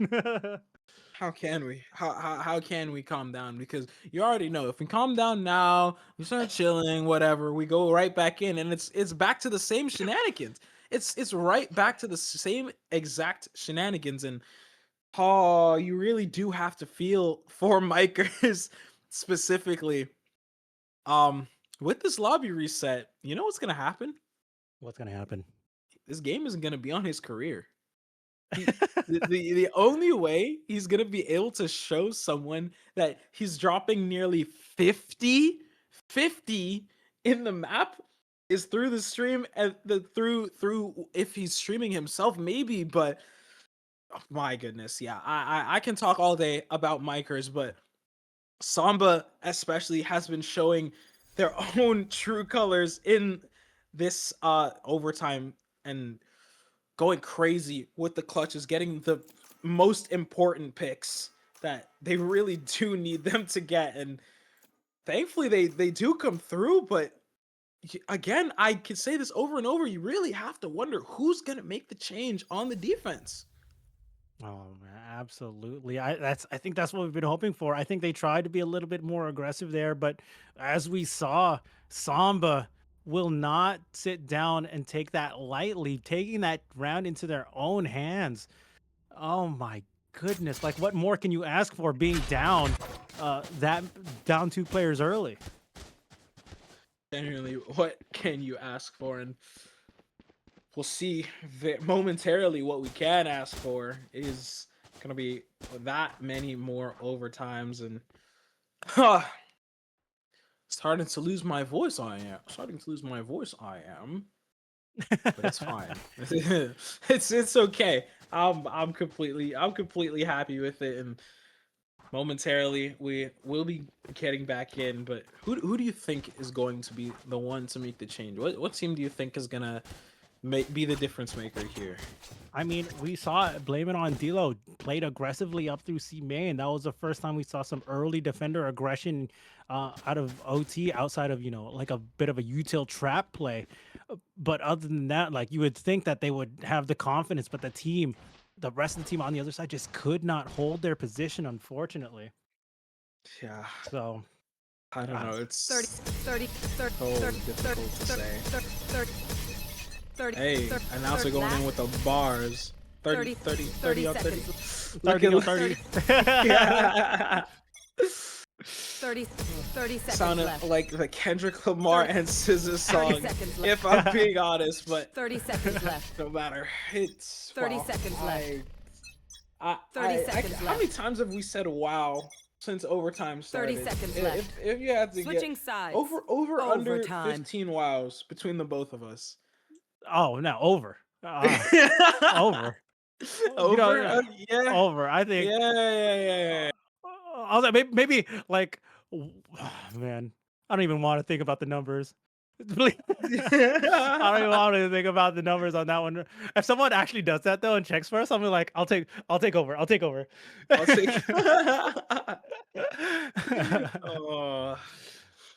Speaker 11: How can we? How can we calm down? Because you already know if we calm down now, we start chilling, whatever, we go right back in, and it's back to the same shenanigans. It's right back to the same exact shenanigans, and you really do have to feel for Micers specifically. With this lobby reset, you know what's gonna happen?
Speaker 10: What's gonna happen?
Speaker 11: This game isn't gonna be on his career. The only way he's gonna be able to show someone that he's dropping nearly 50 in the map is through the stream, and through if he's streaming himself, maybe. But oh my goodness, yeah, I can talk all day about Micers, but Samba especially has been showing their own true colors in this overtime and going crazy with the clutches, getting the most important picks that they really do need them to get. And thankfully they do come through, but again, I can say this over and over, you really have to wonder who's going to make the change on the defense.
Speaker 10: Oh man, absolutely. I think that's what we've been hoping for. I think they tried to be a little bit more aggressive there, but as we saw, Samba will not sit down and take that lightly, taking that round into their own hands. Oh my goodness. Like, what more can you ask for being down down 2 players early?
Speaker 11: Genuinely, what can you ask for? And we'll see momentarily what we can ask for is going to be that many more overtimes. And starting to lose my voice, I am. But it's fine. it's okay. I'm completely happy with it, and momentarily we will be getting back in. But who do you think is going to be the one to make the change? What team do you think is gonna be the difference maker here?
Speaker 10: I mean, we saw it. Blame it on Dilo. Played aggressively up through C main. That was the first time we saw some early defender aggression out of OT, outside of, like a bit of a util trap play. But other than that, like, you would think that they would have the confidence, but the rest of the team on the other side just could not hold their position, unfortunately.
Speaker 11: Yeah.
Speaker 10: So
Speaker 11: I don't know. It's
Speaker 16: 30
Speaker 11: so difficult to say.
Speaker 16: 30.
Speaker 11: Hey, announcer going in with the bars. 30 on 30.
Speaker 10: 30 on 30.
Speaker 16: 30 seconds
Speaker 11: Sounded
Speaker 16: left.
Speaker 11: like the Kendrick Lamar and SZA song,
Speaker 16: seconds
Speaker 11: if
Speaker 16: left.
Speaker 11: I'm being honest. But
Speaker 16: 30 seconds left.
Speaker 11: no matter, it's
Speaker 16: 30 seconds left.
Speaker 11: 30
Speaker 16: seconds
Speaker 11: How
Speaker 16: left.
Speaker 11: many times have we said "wow" since overtime started?
Speaker 16: 30 seconds
Speaker 11: If-
Speaker 16: left.
Speaker 11: If you had to
Speaker 16: Switching
Speaker 11: get
Speaker 16: sides.
Speaker 11: over under
Speaker 16: Overtime.
Speaker 11: 15 wows between the both of us.
Speaker 10: Oh, no, over. Over.
Speaker 11: Over, yeah.
Speaker 10: Over. I think.
Speaker 11: Yeah.
Speaker 10: I was like, maybe like, man, I don't even want to think about the numbers. I don't even want to think about the numbers on that one. If someone actually does that though and checks first, I'm like, I'll take over.
Speaker 11: I'll take.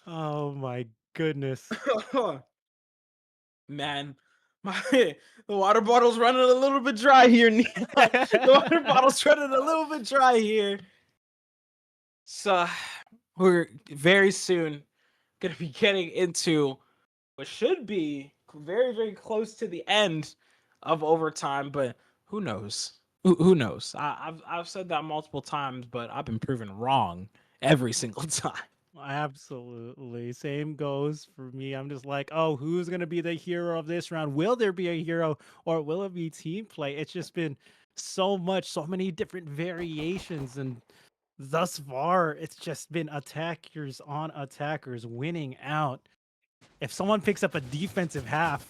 Speaker 10: Oh my goodness.
Speaker 11: Man, the water bottle's running a little bit dry here. The water bottle's running a little bit dry here. So we're very soon gonna be getting into what should be very, very close to the end of overtime, but who knows? Who knows? I've said that multiple times, but I've been proven wrong every single time.
Speaker 10: Absolutely. Same goes for me. I'm just like, oh, who's going to be the hero of this round? Will there be a hero or will it be team play? It's just been so much, so many different variations. And thus far, it's just been attackers on attackers winning out. If someone picks up a defensive half,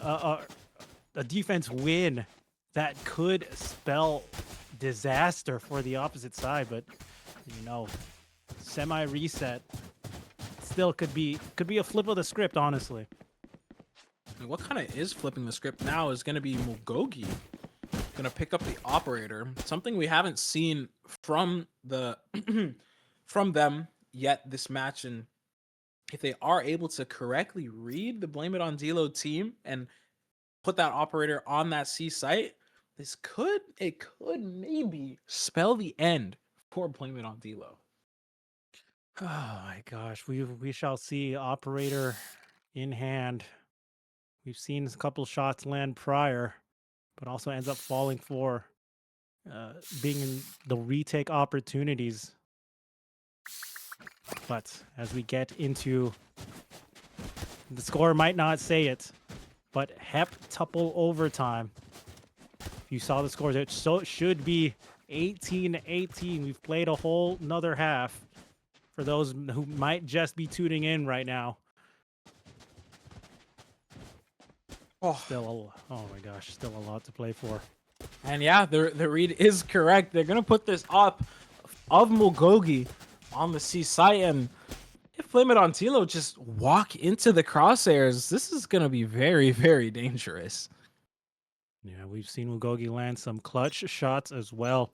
Speaker 10: a defense win, that could spell disaster for the opposite side. But, you know, semi reset still could be a flip of the script, honestly.
Speaker 21: And what kind of is flipping the script now is going to be Mugogi going to pick up the operator, something we haven't seen from the from them yet this match. And if they are able to correctly read the Blame It on D'Lo team and put that operator on that C site, it could maybe spell the end for Blame It on D'Lo.
Speaker 10: Oh my gosh, we shall see. Operator in hand. We've seen a couple shots land prior, but also ends up falling for being in the retake opportunities. But as we get into the score, might not say it, but heptuple overtime. You saw the scores. It should be 18-18. We've played a whole another half. For those who might just be tuning in right now. Oh my gosh, still a lot to play for.
Speaker 21: And yeah, the read is correct. They're gonna put this up of Mugogi on the C site, and if Blame It on D'Lo just walk into the crosshairs, this is gonna be very, very dangerous.
Speaker 10: Yeah, we've seen Mugogi land some clutch shots as well.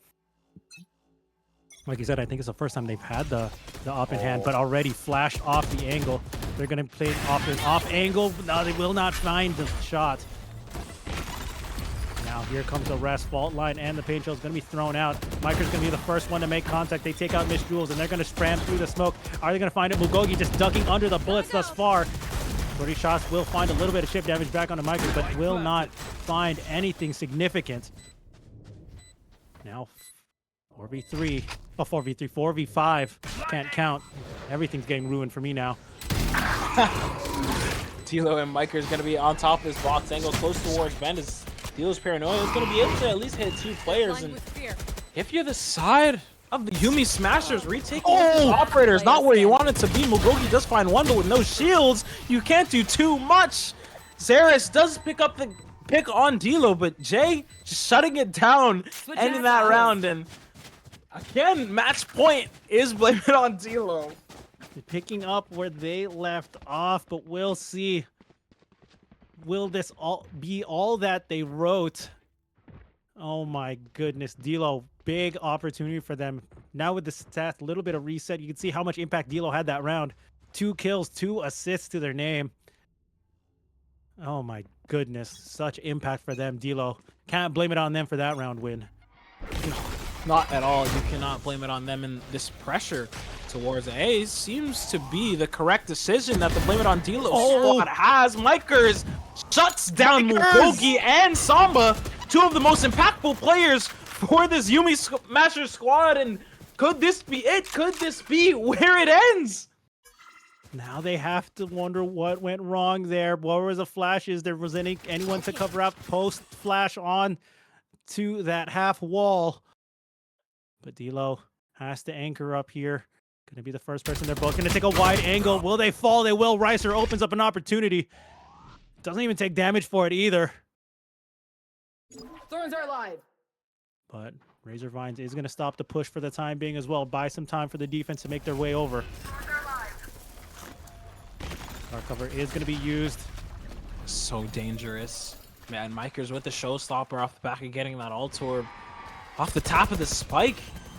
Speaker 10: Like you said, I think it's the first time they've had the op in hand, but already flashed off the angle. They're going to play off angle. No, they will not find the shot. Now here comes the rest fault line, and the paint shell is going to be thrown out. Miker's going to be the first one to make contact. They take out Miss Jules, and they're going to spam through the smoke. Are they going to find it? Mugogi just ducking under the bullets thus far. 30 shots will find a little bit of chip damage back on the Miker, but will not find anything significant. Now 4v3. Oh, 4v3, 4v5. Can't count. Everything's getting ruined for me now.
Speaker 21: D'Lo and Miker is going to be on top of this box angle, close towards Ben. As D'Lo's paranoia is going to be able to at least hit 2 players. And if you're the side of the Yumi Smashers, retaking this operator is not where you want it to be. Mugogi does find one, but with no shields, you can't do too much. Zeris does pick up the pick on D'Lo, but Jay just shutting it down, ending that round. And again, match point is Blame It on D'Lo.
Speaker 10: Picking up where they left off, but we'll see. Will this all be all that they wrote? Oh my goodness, D'Lo, big opportunity for them. Now with the stats, a little bit of reset, you can see how much impact D'Lo had that round. 2 kills, 2 assists to their name. Oh my goodness, such impact for them. D'Lo, can't blame it on them for that round win.
Speaker 21: Not at all. You cannot blame it on them, and this pressure towards A seems to be the correct decision that the Blame It on D'Lo squad has. Mikers shuts down Mugogi and Samba, 2 of the most impactful players for this Yumi Smasher squad. And could this be it? Could this be where it ends?
Speaker 10: Now they have to wonder what went wrong there. What were the flashes? There was anyone to cover up post flash on to that half wall. But D'Lo has to anchor up here. Gonna be the first person. They're both gonna take a wide angle. Will they fall? They will. Reiser opens up an opportunity. Doesn't even take damage for it either.
Speaker 16: Thorns are live.
Speaker 10: But Razor Vines is gonna stop the push for the time being as well. Buy some time for the defense to make their way over. Car cover is gonna be used.
Speaker 21: So dangerous. Man, Miker's with the showstopper off the back of getting that ult orb. Off the top of the spike,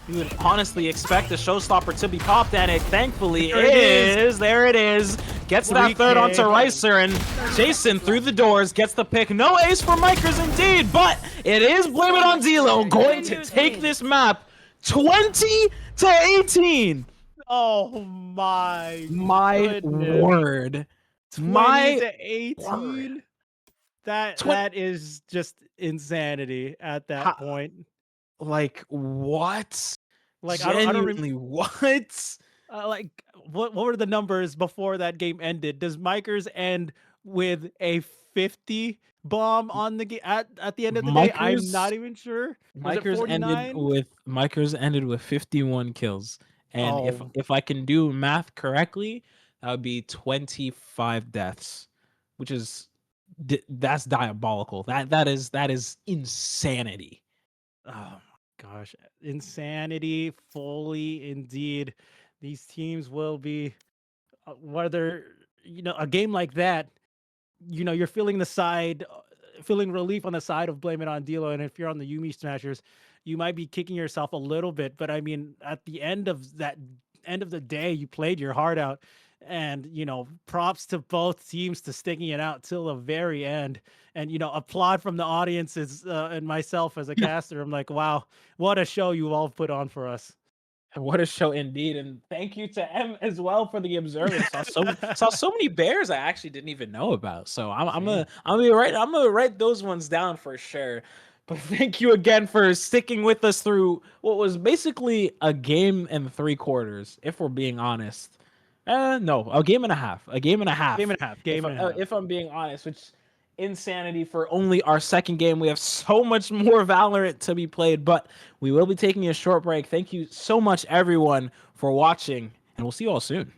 Speaker 21: you would honestly expect the showstopper to be popped, and it thankfully is. There it is. Gets that third onto Reiser, and Jason through the doors gets the pick. No ace for Mikers indeed, but it is Blame It on D'Lo going to take this map 20-18.
Speaker 10: Oh my
Speaker 21: goodness. Word.
Speaker 10: 20-18. That is just insanity at that point.
Speaker 21: Like what?
Speaker 10: Like I don't
Speaker 21: what?
Speaker 10: Like, what were the numbers before that game ended? Does Micers end with a 50 bomb on the at the end of the day? I'm
Speaker 21: Micers
Speaker 10: not even sure. Was it
Speaker 21: Micers ended
Speaker 10: 49?
Speaker 21: with 51 kills. And
Speaker 10: Oh,
Speaker 21: if I can do math correctly, that would be 25 deaths, which is that's diabolical. That is insanity.
Speaker 10: oh my gosh, insanity, fully indeed. These teams will be whether a game like that, you're feeling the side, feeling relief on the side of blame it on Dilo, and if you're on the Yumi Smashers, you might be kicking yourself a little bit. But I mean, at the end of the day, you played your heart out, and props to both teams to sticking it out till the very end. And applaud from the audiences and myself as a caster. I'm like, wow, what a show you all put on for us.
Speaker 21: What a show indeed, and thank you to M as well for the observance. Saw so many bears I actually didn't even know about. So I'm gonna write those ones down for sure. But thank you again for sticking with us through what was basically a game and 3/4, if we're being honest. No, a game and a half. A game and a half.
Speaker 10: Game and a half. Game and a half.
Speaker 21: If I'm being honest, which insanity for only our second game. We have so much more Valorant to be played, but we will be taking a short break. Thank you so much, everyone, for watching, and we'll see you all soon.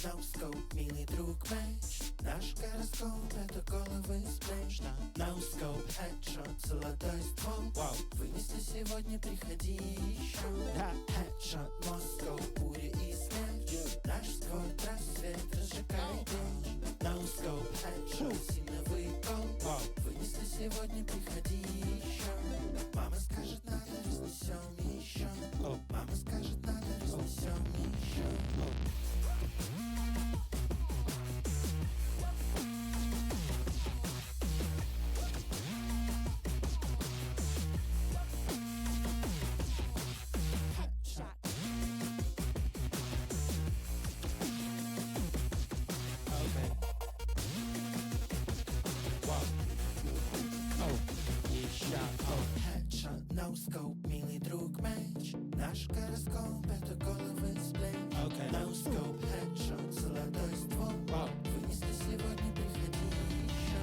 Speaker 2: No scope, милый друг меч. Наш гороскоп — это головы сплэш. No scope, headshot, золотой ствол. Вынесли сегодня, приходи еще. Headshot, Москва, буря и смерть. Наш скорт, рассвет, разжигай печь. No scope, headshot, синовый гол. Вынесли сегодня, приходи еще. Мама скажет, надо, разнесем еще. Мама скажет, надо, разнесем еще. No scope, милый друг меч. Наш гороскоп — это головы сплэш. No scope, headshot, золотой ствол. Вынесли сегодня, приходи еще.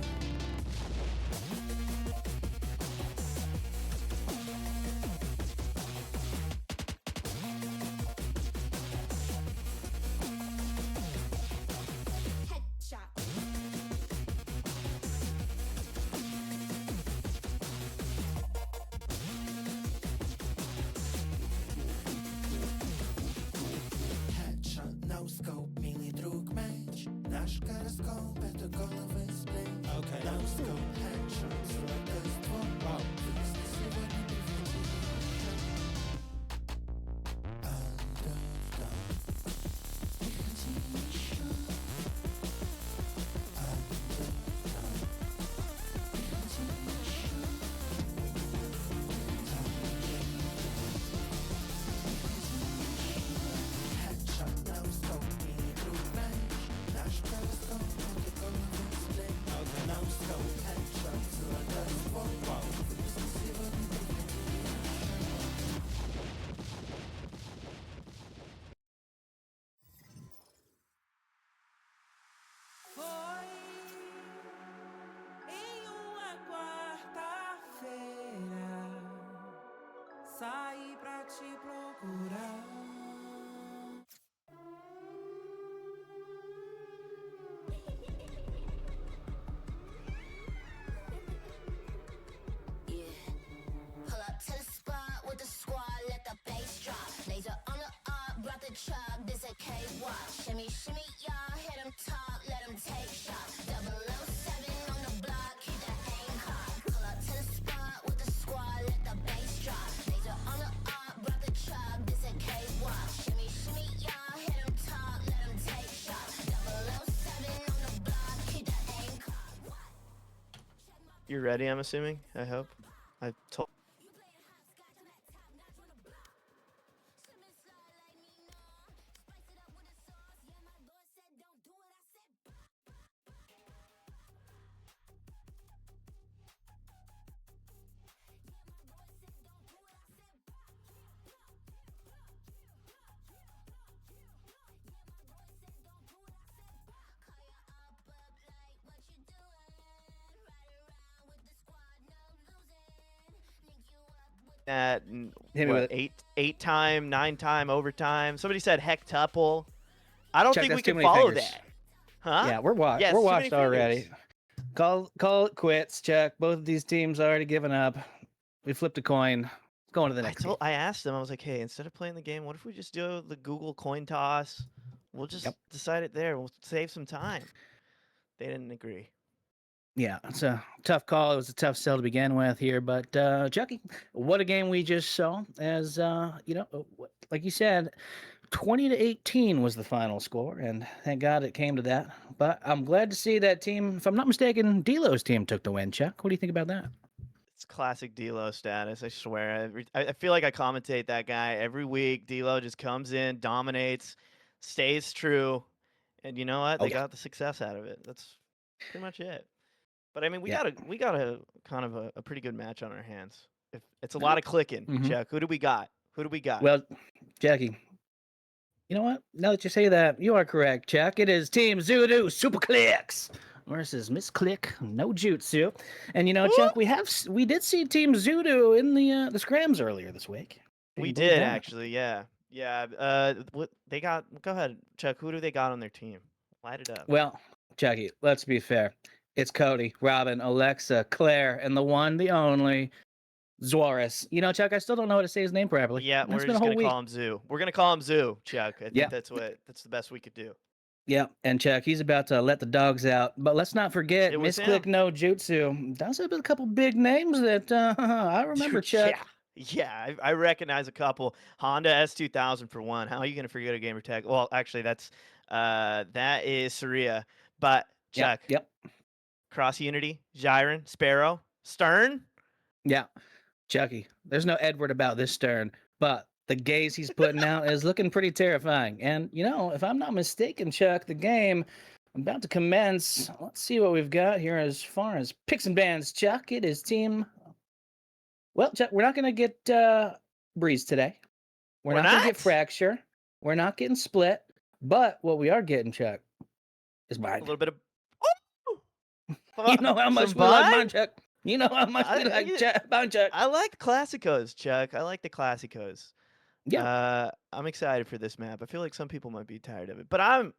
Speaker 2: No scope, милый друг меч. Наш гороскоп — это головы сплэш. Foi em uma quarta-feira, saí pra te procurar.
Speaker 3: Pull up to the spot with the squad, let the bass drop. Laser on the up, brought the truck, this a K-Walk. Shimmy, shimmy, y'all, hit them talk, let them take shots. 007 on the block, keep the aim cocked. Pull up to the spot with the squad, let the bass drop. Laser on the up, brought the truck, this a K-Walk. Shimmy, shimmy, y'all, hit them talk, let them take shots. 007 on the block, keep the aim cocked.
Speaker 1: You're ready, I'm assuming? I hope. I told. At
Speaker 22: Hit me
Speaker 1: what,
Speaker 22: with it.
Speaker 1: eight time, 9-time overtime. Somebody said hectuple. I don't
Speaker 22: Check,
Speaker 1: think we
Speaker 22: that's too
Speaker 1: can
Speaker 22: many
Speaker 1: follow
Speaker 22: fingers.
Speaker 1: that. Huh?
Speaker 22: Yeah, we're washed.
Speaker 1: Yes,
Speaker 22: We're
Speaker 1: too many
Speaker 22: washed already.
Speaker 1: fingers.
Speaker 22: Call it quits, Chuck. Both of these teams already given up. We flipped a coin. Going to the next team.
Speaker 1: I asked them, I was like, hey, instead of playing the game, what if we just do the Google coin toss? We'll just decide it there. We'll save some time. They didn't agree.
Speaker 22: Yeah, it's a tough call. It was a tough sell to begin with here, but Chucky, what a game we just saw. As like you said, 20-18 was the final score, and thank God it came to that. But I'm glad to see that team. If I'm not mistaken, Delo's team took the win. Chuck, what do you think about that?
Speaker 1: It's classic D'Lo status. I swear. I feel like I commentate that guy every week. D'Lo just comes in, dominates, stays true, and you know what? They got the success out of it. That's pretty much it. But I mean, we got a kind of a pretty good match on our hands. If it's a lot of clicking, Chuck. Who do we got? Who do we got?
Speaker 22: Well, Jackie, you know what? Now that you say that, you are correct, Chuck. It is Team Zudu Super Clicks versus Miss Click No Jutsu. And you know, Chuck, we did see Team Zudu in the scrims earlier this week.
Speaker 1: We did actually, yeah. What they got? Go ahead, Chuck. Who do they got on their team? Light it up.
Speaker 22: Well, Jackie, let's be fair. It's Cody, Robin, Alexa, Claire, and the one, the only, Zuarez. You know, Chuck, I still don't know how to say his name properly.
Speaker 1: Yeah, we're just gonna call him Zoo. We're gonna call him Zoo, Chuck. I think that's the best we could do.
Speaker 22: Yeah, and Chuck, he's about to let the dogs out. But let's not forget,
Speaker 1: It was
Speaker 22: Miss Click No Jutsu does have a couple big names that I remember, Chuck.
Speaker 1: Yeah, I recognize a couple. Honda S2000 for one. How are you gonna forget a gamer tag? Well, actually, that is Saria. But Chuck.
Speaker 22: Yep.
Speaker 1: Cross Unity, Jiren, Sparrow, Stern.
Speaker 22: Yeah, Chucky. There's no Edward about this Stern, but the gaze he's putting out is looking pretty terrifying. And you know, if I'm not mistaken, Chuck, the game about to commence. Let's see what we've got here as far as picks and bans. Chuck, it is team. Well, Chuck, we're not gonna get Breeze today. We're not gonna get Fracture. We're not getting Split. But what we are getting, Chuck, is mine.
Speaker 1: A little bit of.
Speaker 22: You know how much we like mine, Chuck. You know how much we like mine, Chuck.
Speaker 1: I like the Classicos, Chuck. I like the Classicos.
Speaker 22: Yeah.
Speaker 1: I'm excited for this map. I feel like some people might be tired of it, but I'm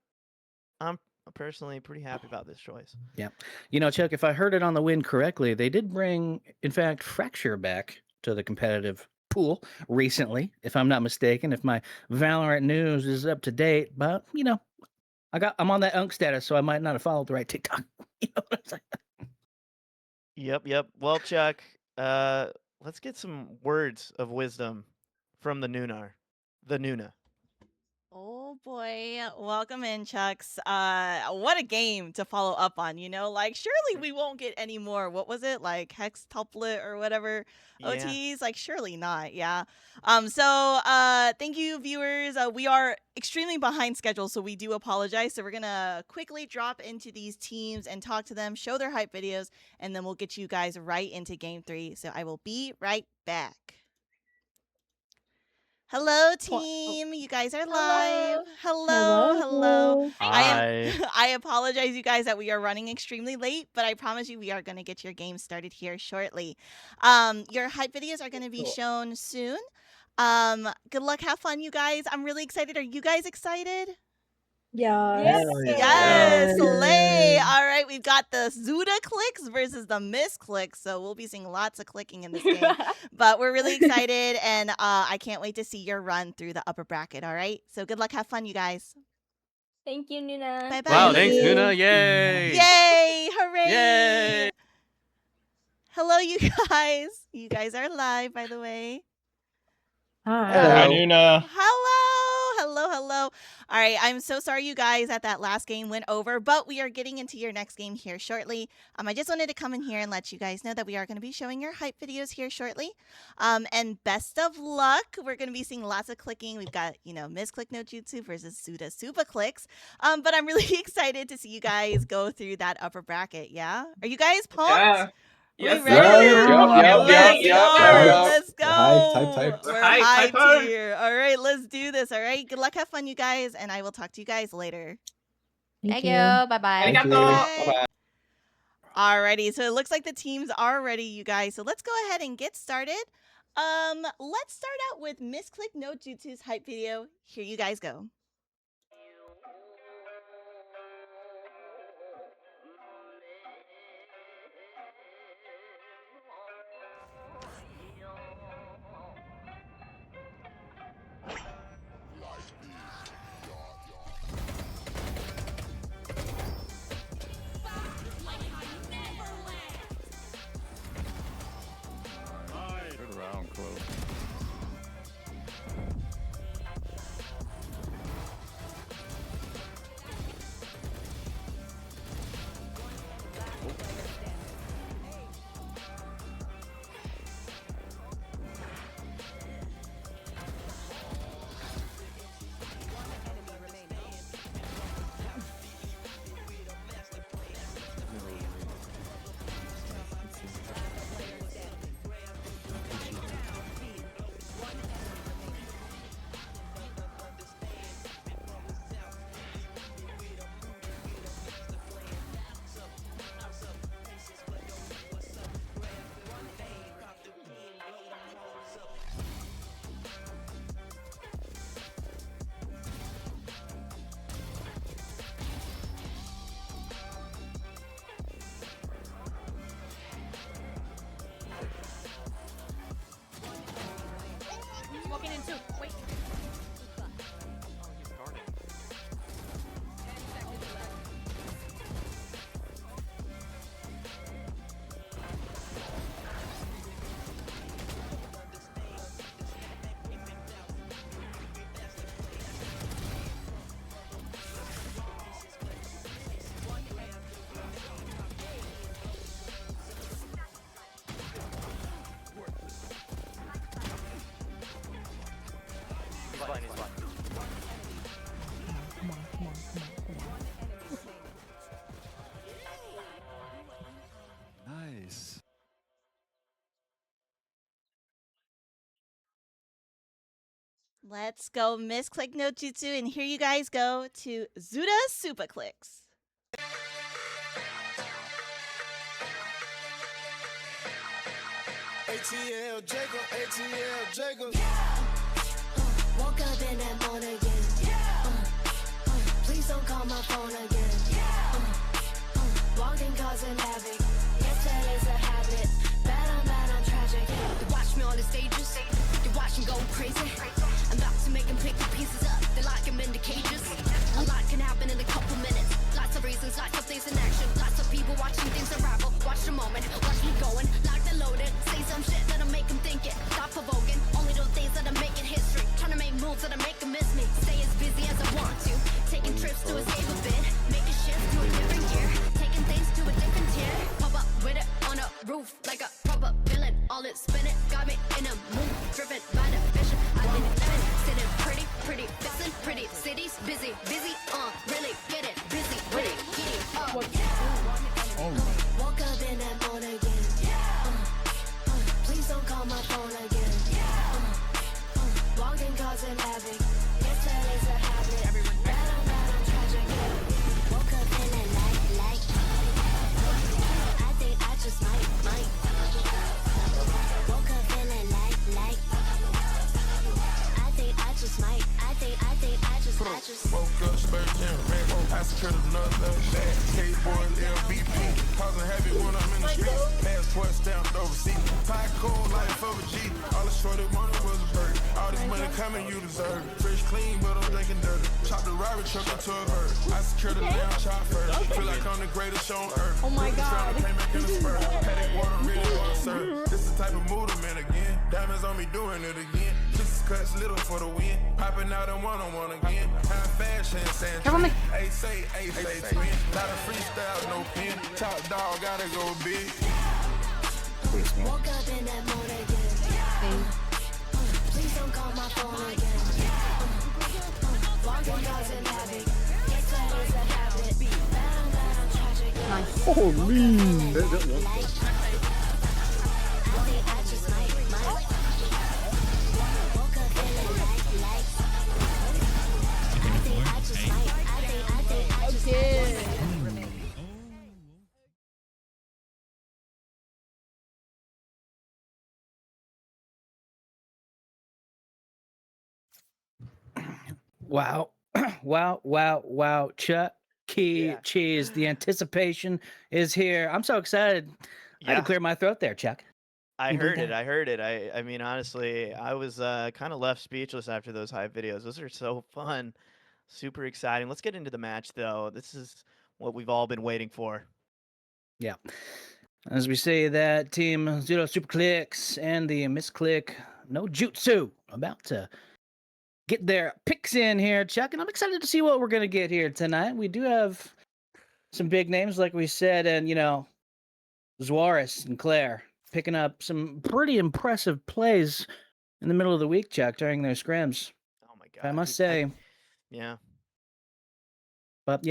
Speaker 1: personally pretty happy about this choice.
Speaker 22: Yeah. You know, Chuck, if I heard it on the wind correctly, they did bring, in fact, Fracture back to the competitive pool recently, if I'm not mistaken, if my Valorant news is up to date. But, you know, I'm on that unk status, so I might not have followed the right TikTok. You know what I'm saying?
Speaker 1: Yep. Well, Chuck, let's get some words of wisdom from the Noonaur. The Noona.
Speaker 9: Oh boy, welcome in, Chucks. What a game to follow up on, you know? Like, surely we won't get any more. What was it? Like hextuplet or whatever
Speaker 1: Yeah.
Speaker 9: OTs? Like, surely not, yeah. Thank you, viewers. We are extremely behind schedule, so we do apologize. So we're gonna quickly drop into these teams and talk to them, show their hype videos, and then we'll get you guys right into game 3. So I will be right back. Hello, team. You guys are live. Hello.
Speaker 1: Hi.
Speaker 9: I apologize, you guys, that we are running extremely late, but I promise you we are going to get your game started here shortly. Your hype videos are going to be shown soon. Good luck. Have fun, you guys. I'm really excited. Are you guys excited? Yes, slay. All right, we've got the Zuda clicks versus the Miss clicks, so we'll be seeing lots of clicking in this game. But we're really excited, and I can't wait to see your run through the upper bracket. All right, so good luck, have fun, you guys.
Speaker 19: Thank you, Noona.
Speaker 9: Bye bye.
Speaker 5: Wow, thanks, Noona. Yay!
Speaker 9: Yay! Hooray!
Speaker 5: Yay!
Speaker 9: Hello, you guys. You guys are live, by the way.
Speaker 4: Hi, Noona.
Speaker 9: Hello. All right, I'm so sorry, you guys, that last game went over, but we are getting into your next game here shortly. I just wanted to come in here and let you guys know that we are going to be showing your hype videos here shortly. And best of luck. We're going to be seeing lots of clicking. We've got, Misclick no Jutsu versus Suda Super Clicks. But I'm really excited to see you guys go through that upper bracket. Yeah, are you guys pumped?
Speaker 12: Yeah.
Speaker 9: Yes,
Speaker 12: Yes, sir.
Speaker 9: Let's go.
Speaker 12: Hype.
Speaker 9: We're
Speaker 12: Hype.
Speaker 9: hyped here. All right, let's do this. All right, good luck, have fun, you guys, and I will talk to you guys later.
Speaker 19: Thank you. Bye-bye.
Speaker 9: Bye. Alrighty, so it looks like the teams are ready, you guys. So let's go ahead and get started. Let's start out with Misclick no Jutsu's hype video. Here you guys go.
Speaker 14: Good round, Chloe.
Speaker 19: Walking in too. Wait.
Speaker 14: Nice.
Speaker 9: Let's go Misclick no Jutsu, and here you guys go to Zuda Super Clicks.
Speaker 2: ATL Jacob.
Speaker 3: Woke up in that morning again. Please don't call my phone again. Walking causing havoc. Yes, that is a habit. Bad, I'm tragic.
Speaker 7: They watch me on the stages. They watch them go crazy. I'm about to make them pick the pieces up. They lock them into cages. A lot can happen in a couple minutes. Lots of reasons, lots of things in action. Lots of people watching things unravel. Watch the moment, watch me
Speaker 6: virgin. I secured another bag. Skateboard, LVP. Causing havoc when I'm in the street. Passport stamped overseas. Pie cold life of a G. All the shorty wanted was a bird. All this money coming, you deserve it. Fresh clean, but I'm drinking dirty. Chop the robber truck into a bird. I secured a lamb chop first. Feel like I'm the greatest show on earth.
Speaker 16: Oh my God.
Speaker 6: Paddock water, really want to serve. This the type of mood I'm in again. Diamonds on me doing it again. Kisses cuts little for the win. Popping out in one-on-one again. High fashion, Sandra. Ace say twin. Not a freestyle, no pin. Top dog, gotta go big.
Speaker 2: Woke up in that mood again. Please don't call my phone again. Walking dogs in habit. Yes, that is a habit. Bad, I'm tragic.
Speaker 22: Wow. Wow. Chucky Cheese. The anticipation is here. I'm so excited. I had to clear my throat there, Chuck.
Speaker 1: I
Speaker 22: You believe
Speaker 1: heard
Speaker 22: that?
Speaker 1: it. I mean, honestly, I was kind of left speechless after those hype videos. Those are so fun, super exciting. Let's get into the match, though. This is what we've all been waiting for.
Speaker 22: Yeah. As we say that, Team Zero Super Clicks and the Misclick No Jutsu about to get their picks in here, Chuck, and I'm excited to see what we're going to get here tonight. We do have some big names, like we said, and, Zuarez and Claire picking up some pretty impressive plays in the middle of the week, Chuck, during their scrims.
Speaker 1: Oh, my God.
Speaker 22: I must say.
Speaker 1: Yeah.
Speaker 22: But,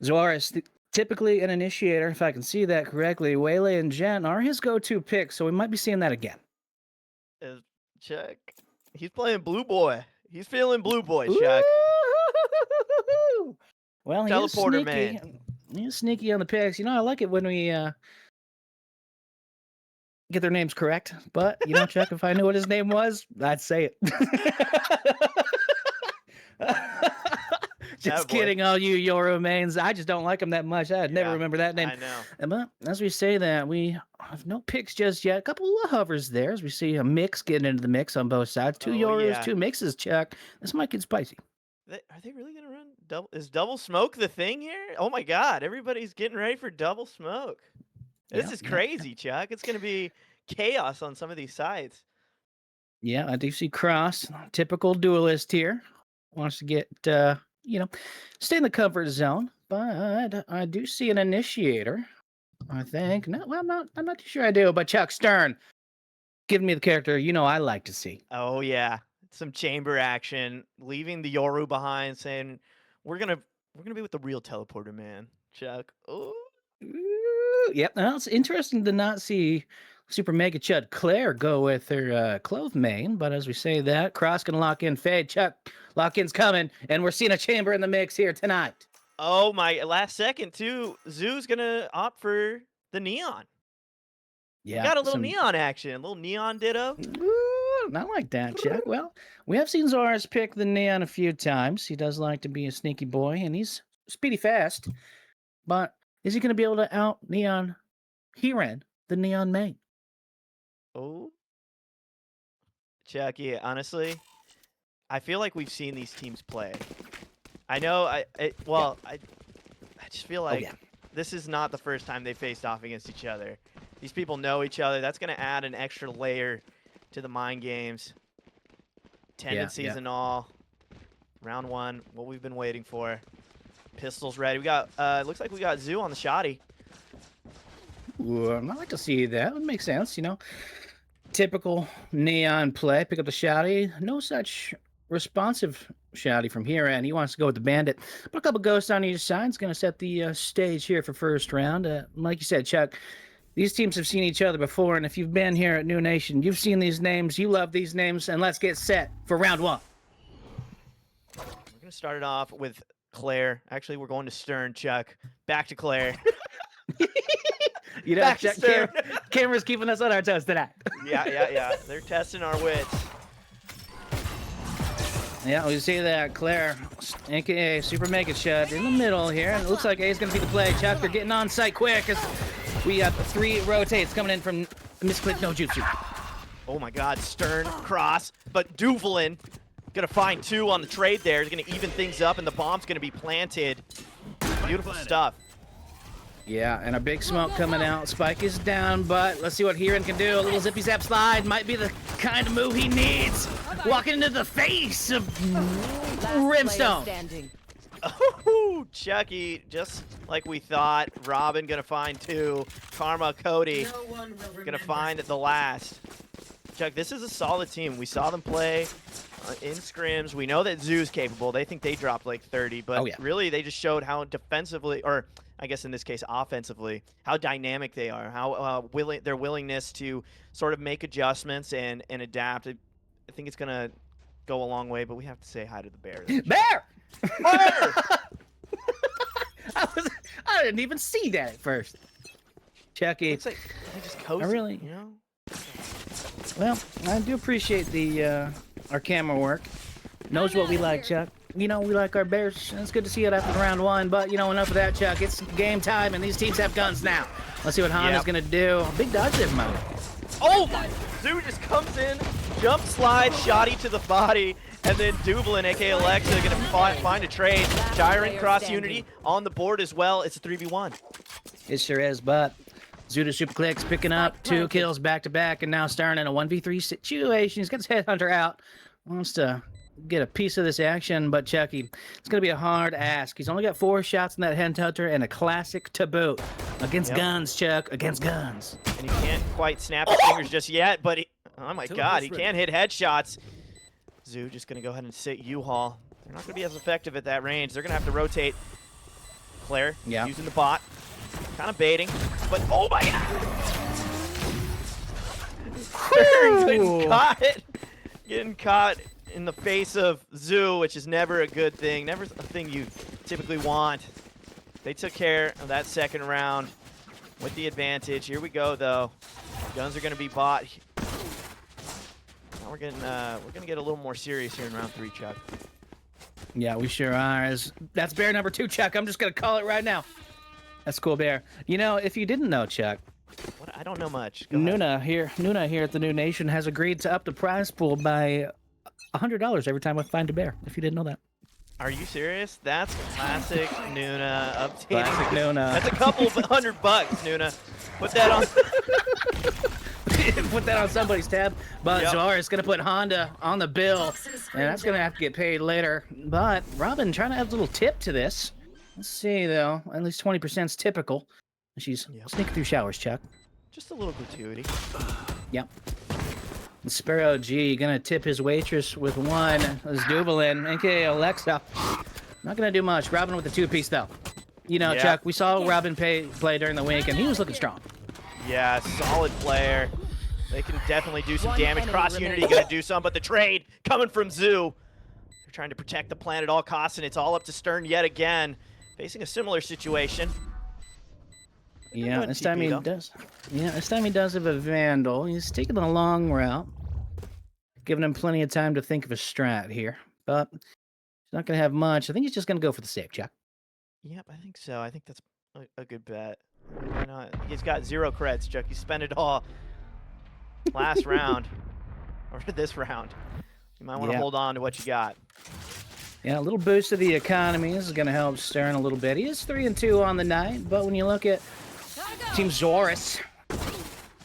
Speaker 22: Zuarez, typically an initiator, if I can see that correctly. Waylay and Jen are his go-to picks, so we might be seeing that again.
Speaker 1: Chuck. He's playing Blue Boy. He's feeling Blue Boy, Chuck.
Speaker 22: Well, he is
Speaker 1: Teleporter
Speaker 22: sneaky.
Speaker 1: man.
Speaker 22: He's sneaky on the picks. I like it when we get their names correct. But, Chuck, if I knew what his name was, I'd say it. Just kidding, all you Euro mains. I just don't like him that much. I'd never remember that name.
Speaker 1: I know.
Speaker 22: But as we say that, we have no picks just yet. A couple of hovers there as we see a mix getting into the mix on both sides. Two Euros, two mixes, Chuck. This might get spicy.
Speaker 1: Are they really going to run double? Is double smoke the thing here? Oh, my God. Everybody's getting ready for double smoke. This is crazy, Chuck. It's going to be chaos on some of these sides.
Speaker 22: Yeah, I do see Cross, typical duelist here. Wants to get, stay in the comfort zone. But I do see an initiator, I think. No, well, I'm not too sure I do. But Chuck Stern, giving me the character I like to see.
Speaker 1: Oh, yeah. Some chamber action, leaving the Yoru behind, saying, we're gonna be with the real teleporter man, Chuck. Ooh.
Speaker 22: Yep. Now it's interesting to not see Super Mega Chud Claire go with her clove main, but as we say that, Cross can lock in Fade. Chuck, lock-in's coming, and we're seeing a chamber in the mix here tonight.
Speaker 1: Oh, my, last second, too. Zoo's gonna opt for the neon.
Speaker 22: Yeah.
Speaker 1: We got a little neon action, a little neon ditto.
Speaker 22: Not like that, Chuck. Well, we have seen Zars pick the neon a few times. He does like to be a sneaky boy, and he's speedy fast. But is he going to be able to out neon Hiren, the neon main?
Speaker 1: Oh. Chucky, honestly, I feel like we've seen these teams play. I know, I just feel like this is not the first time they faced off against each other. These people know each other. That's going to add an extra layer to the mind games. Tendencies and all. Round one, what we've been waiting for. Pistols ready. We got, looks like we got Zoo on the shotty.
Speaker 22: Ooh, I like to see that. It makes sense, Typical neon play. Pick up the shotty. No such responsive shotty from here, and he wants to go with the bandit. Put a couple ghosts on each side. It's going to set the stage here for first round. Like you said, Chuck, these teams have seen each other before, and if you've been here at Noonation, you've seen these names, you love these names, and let's get set for round one.
Speaker 1: We're going to start it off with Claire. Actually, we're going to Stern, Chuck. Back to Claire.
Speaker 22: Chuck, camera's keeping us on our toes tonight.
Speaker 1: Yeah. They're testing our wits.
Speaker 22: Yeah, we see that Claire, aka Super Mega Shut, in the middle here, and it looks like A is gonna be the play. Chuck, they're getting on site quick as we got 3 rotates coming in from Misclick No Jutsu.
Speaker 1: Oh my God, Stern cross, but Duvalin gonna find 2 on the trade there. He's gonna even things up, and the bomb's gonna be planted. Beautiful stuff.
Speaker 22: Yeah, and a big smoke coming out. Spike is down, but let's see what Heron can do. A little zippy zap slide might be the kind of move he needs. Walking into the face of Brimstone.
Speaker 1: Oh, Chucky, just like we thought. Robin gonna find 2. Karma, Cody gonna find the last. Chuck, this is a solid team. We saw them play in scrims. We know that Zoo's capable. They think they dropped like 30, but really they just showed how defensively, or I guess in this case offensively, how dynamic they are, how their willingness to sort of make adjustments and adapt. I think it's gonna go a long way, but we have to say hi to the bear.
Speaker 22: Bear!
Speaker 1: Bear!
Speaker 22: I didn't even see that at first. Chucky.
Speaker 1: It's like they just coasted,
Speaker 22: really,
Speaker 1: you know?
Speaker 22: Well, I do appreciate the our camera work. Knows what we like, Chuck. You know, we like our bears. It's good to see it after round 1, but you know, enough of that, Chuck. It's game time, and these teams have guns now. Let's see what Honda's gonna do. Big dodge there, man.
Speaker 1: Oh my! Zoo just comes in, jump slide, shotty to the body, and then Duvalin, aka Alexa, gonna find a trade. Gyron cross Unity on the board as well. It's a 3v1.
Speaker 22: It sure is, but Zuda Super Clicks picking up 2 kills back to back, and now Stern in a 1v3 situation. He's got his headhunter out. Wants to get a piece of this action, but Chucky, it's going to be a hard ask. He's only got 4 shots in that headhunter and a classic to boot. Against guns, Chuck. Against guns.
Speaker 1: And he can't quite snap his fingers just yet, but oh my God, he can't hit headshots. Zoo just going to go ahead and sit U-Haul. They're not going to be as effective at that range. They're going to have to rotate. Claire using the bot. Kind of baiting, but oh my God! Getting caught in the face of Zoo, which is never a good thing, never a thing you typically want. They took care of that second round with the advantage. Here we go, though. Guns are going to be bought. Now we're gonna get a little more serious here in round 3, Chuck.
Speaker 22: Yeah, we sure are. That's bear number 2, Chuck. I'm just gonna call it right now. That's cool, Bear. You know, if you didn't know, Chuck.
Speaker 1: What? I don't know much.
Speaker 22: Noona here at the Noonation has agreed to up the prize pool by $100 every time I find a bear. If you didn't know that.
Speaker 1: Are you serious? That's classic Noona updating.
Speaker 22: Classic Noona.
Speaker 1: That's a couple of $100, Noona. Put that on.
Speaker 22: Put that on somebody's tab. But Zor is gonna put Honda on the bill, and that's gonna have to get paid later. But Robin trying to add a little tip to this. Let's see, though. At least 20% is typical. She's sneaking through showers, Chuck.
Speaker 1: Just a little gratuity.
Speaker 22: Yep. Sparrow G gonna tip his waitress with 1. This Duvalin, aka Alexa. Not gonna do much. Robin with the 2-piece, though. You know, Chuck, we saw Robin play during the week, and he was looking strong.
Speaker 1: Yeah, solid player. They can definitely do some damage. Cross Unity gonna do some, but the trade coming from Zoo. They're trying to protect the plan at all costs, and it's all up to Stern yet again. Facing a similar situation.
Speaker 22: Yeah, this time he does. Yeah, this time he does have a Vandal. He's taking the long route, giving him plenty of time to think of a strat here. But he's not going to have much. I think he's just going to go for the save, Chuck.
Speaker 1: Yep, I think so. I think that's a good bet. Why not? He's got 0 creds, Chuck. He spent it all last round, or this round. You might want to hold on to what you got.
Speaker 22: Yeah, a little boost to the economy. This is going to help Stern a little bit. He is 3-2 on the night, but when you look at Team Zorus,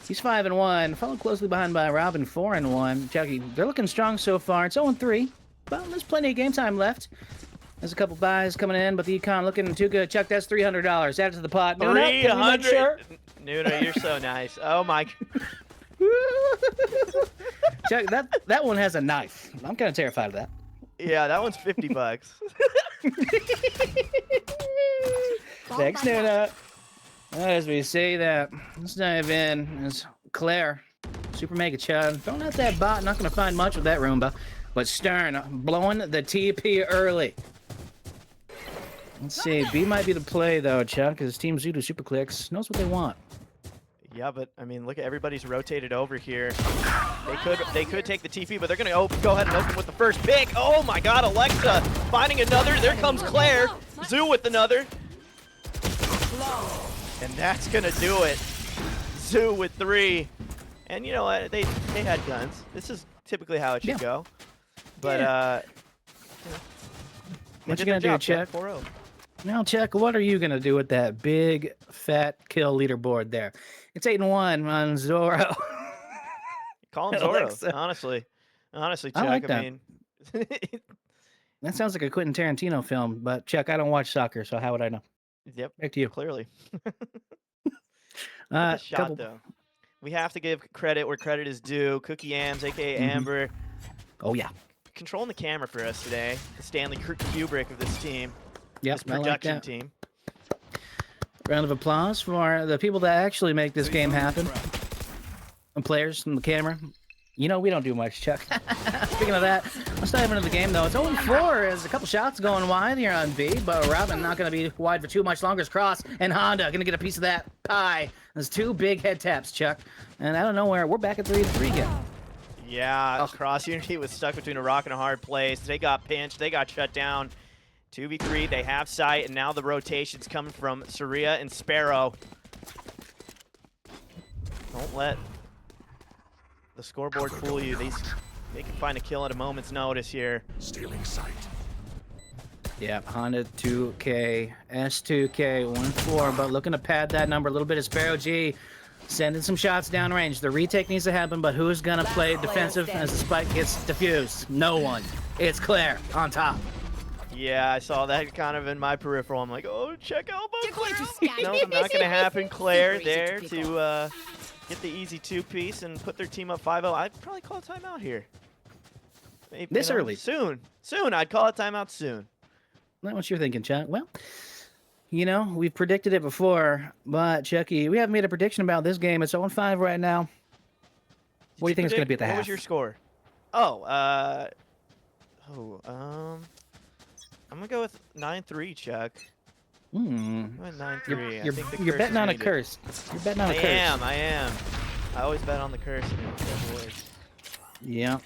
Speaker 22: he's 5-1, followed closely behind by Robin, 4-1. Chucky, they're looking strong so far. It's 0-3, but there's plenty of game time left. There's a couple buys coming in, but the econ looking too good. Chuck, that's $300. Add it to the pot.
Speaker 1: $300. Sure? Noona, you're so nice. Oh my.
Speaker 22: Chuck, that one has a knife. I'm kind of terrified of that.
Speaker 1: Yeah, that one's $50.
Speaker 22: Thanks, Noona. As we say that, let's dive in. As Claire, Super Mega Chud, throwing out that bot, not going to find much with that Roomba. But Stern blowing the TP early. Let's see. B might be the play, though, Chuck, because Team Zudo Super Clicks knows what they want.
Speaker 1: Yeah, but I mean, look at everybody's rotated over here. They could take the TP, but they're gonna go ahead and open with the first pick. Oh my God, Alexa finding another. There comes Claire. Zoo with another. And that's gonna do it. Zoo with 3. And you know what? They had guns. This is typically how it should go. But
Speaker 22: what you gonna do, Chuck?
Speaker 1: 4-0.
Speaker 22: Now, Chuck, what are you gonna do with that big fat kill leaderboard there? It's 8-1 on Zoro.
Speaker 1: Call him Zoro. Honestly, Chuck.
Speaker 22: I like that.
Speaker 1: mean,
Speaker 22: That sounds like a Quentin Tarantino film, but Chuck, I don't watch soccer, so how would I know?
Speaker 1: Yep.
Speaker 22: Back to you.
Speaker 1: Clearly. Shot though. We have to give credit where credit is due. Cookie Ams, aka Amber.
Speaker 22: Oh yeah.
Speaker 1: Controlling the camera for us today. The Stanley Kubrick of this team.
Speaker 22: Yep,
Speaker 1: This
Speaker 22: I like
Speaker 1: production
Speaker 22: that.
Speaker 1: team.
Speaker 22: Round of applause for the people that actually make this game happen. And players and the camera. You know, we don't do much, Chuck. Speaking of that, let's dive into the game, though. It's 0-4 as a couple shots going wide here on B, but Robin not going to be wide for too much longer. It's Cross and Honda going to get a piece of that pie. There's 2 big head taps, Chuck. And I don't know where we're back at 3-3 again.
Speaker 1: Yeah, Cross Unity was stuck between a rock and a hard place. They got pinched. They got shut down. 2v3, they have sight, and now the rotation's coming from Saria and Sparrow. Don't let the scoreboard fool you. They can find a kill at a moment's notice here.
Speaker 14: Stealing sight.
Speaker 22: Yeah, Honda 2K, S2K, 1-4, but looking to pad that number a little bit. Is Sparrow G sending some shots downrange. The retake needs to happen, but who's gonna play defensive as the spike gets diffused? No one. It's Claire on top.
Speaker 1: Yeah, I saw that kind of in my peripheral. I'm like, oh, check elbow, Claire. No, not going to happen. Claire there to get the easy 2-piece and put their team up 5-0. I'd probably call a timeout here. Maybe,
Speaker 22: This early?
Speaker 1: Soon. I'd call a timeout soon.
Speaker 22: Not what you're thinking, Chuck. Well, you know, we've predicted it before, but Chucky, we haven't made a prediction about this game. It's 0-5 right now. What do you think it's going to be at the half?
Speaker 1: What was your score? Oh, I'm going to go with 9-3, Chuck. I'm at 9-3.
Speaker 22: You're betting on a curse. You're betting on a curse.
Speaker 1: I am. I always bet on the curse.
Speaker 22: Yeah.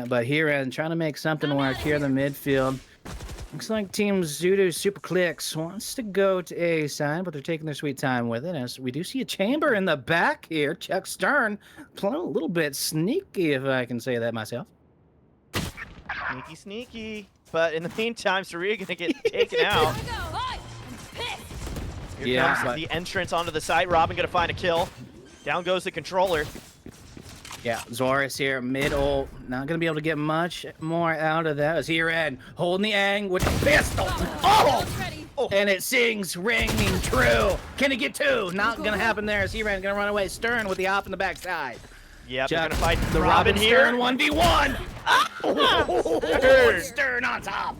Speaker 22: But here, and trying to make something work here in the midfield. Looks like Team Zudu Super Clicks wants to go to A side, but they're taking their sweet time with it. As we do see a chamber in the back here. Chuck Stern playing a little bit sneaky, if I can say that myself.
Speaker 1: Sneaky. But in the meantime, Saria gonna get taken out. Here comes the entrance onto the site. Robin gonna find a kill. Down goes the controller.
Speaker 22: Yeah, Zorus here, mid-ult. Not going to be able to get much more out of that. As here in, holding the ang with the pistol. Oh! And it sings, ringing true. Can he get 2? Not going to happen there. As Heran going to run away. Stern with the op in the backside.
Speaker 1: Yep, they're going to fight
Speaker 22: the
Speaker 1: Robin here.
Speaker 22: Stern 1v1. Stern on top.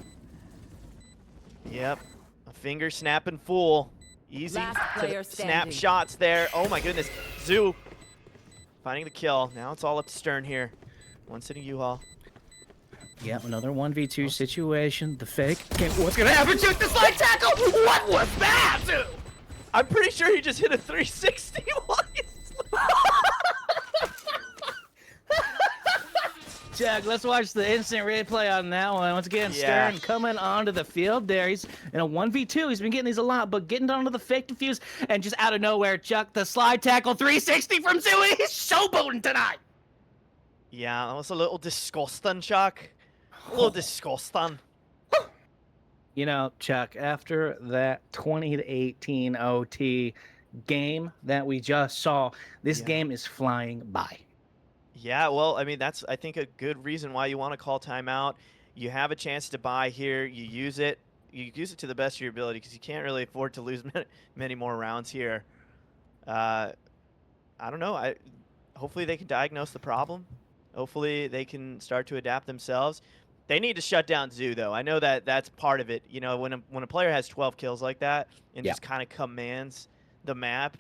Speaker 1: Yep, a finger snapping fool. Easy to snap shots there. Oh my goodness, Zoo finding the kill. Now it's all up to Stern here. One sitting U-Haul.
Speaker 22: Yep, another 1v2 situation. The fake. Okay, what's gonna happen? Shoot the slide tackle! What was that?
Speaker 1: I'm pretty sure he just hit a 360.
Speaker 22: Chuck, let's watch the instant replay on that one. Once again, Stern coming onto the field there. He's in a 1v2. He's been getting these a lot, but getting onto the fake defuse and just out of nowhere, Chuck, the slide tackle 360 from Zooey. He's showboating tonight.
Speaker 1: Yeah, that was a little disgusting, Chuck. A little disgusting.
Speaker 22: You know, Chuck, after that 20-18 OT game that we just saw, this game is flying by.
Speaker 1: Yeah, well, I mean, that's, I think, a good reason why you want to call timeout. You have a chance to buy here. You use it. You use it to the best of your ability because you can't really afford to lose many more rounds here. I don't know. Hopefully they can diagnose the problem. Hopefully they can start to adapt themselves. They need to shut down Zoo, though. I know that that's part of it. You know, when a player has 12 kills like that and just kind of commands the map,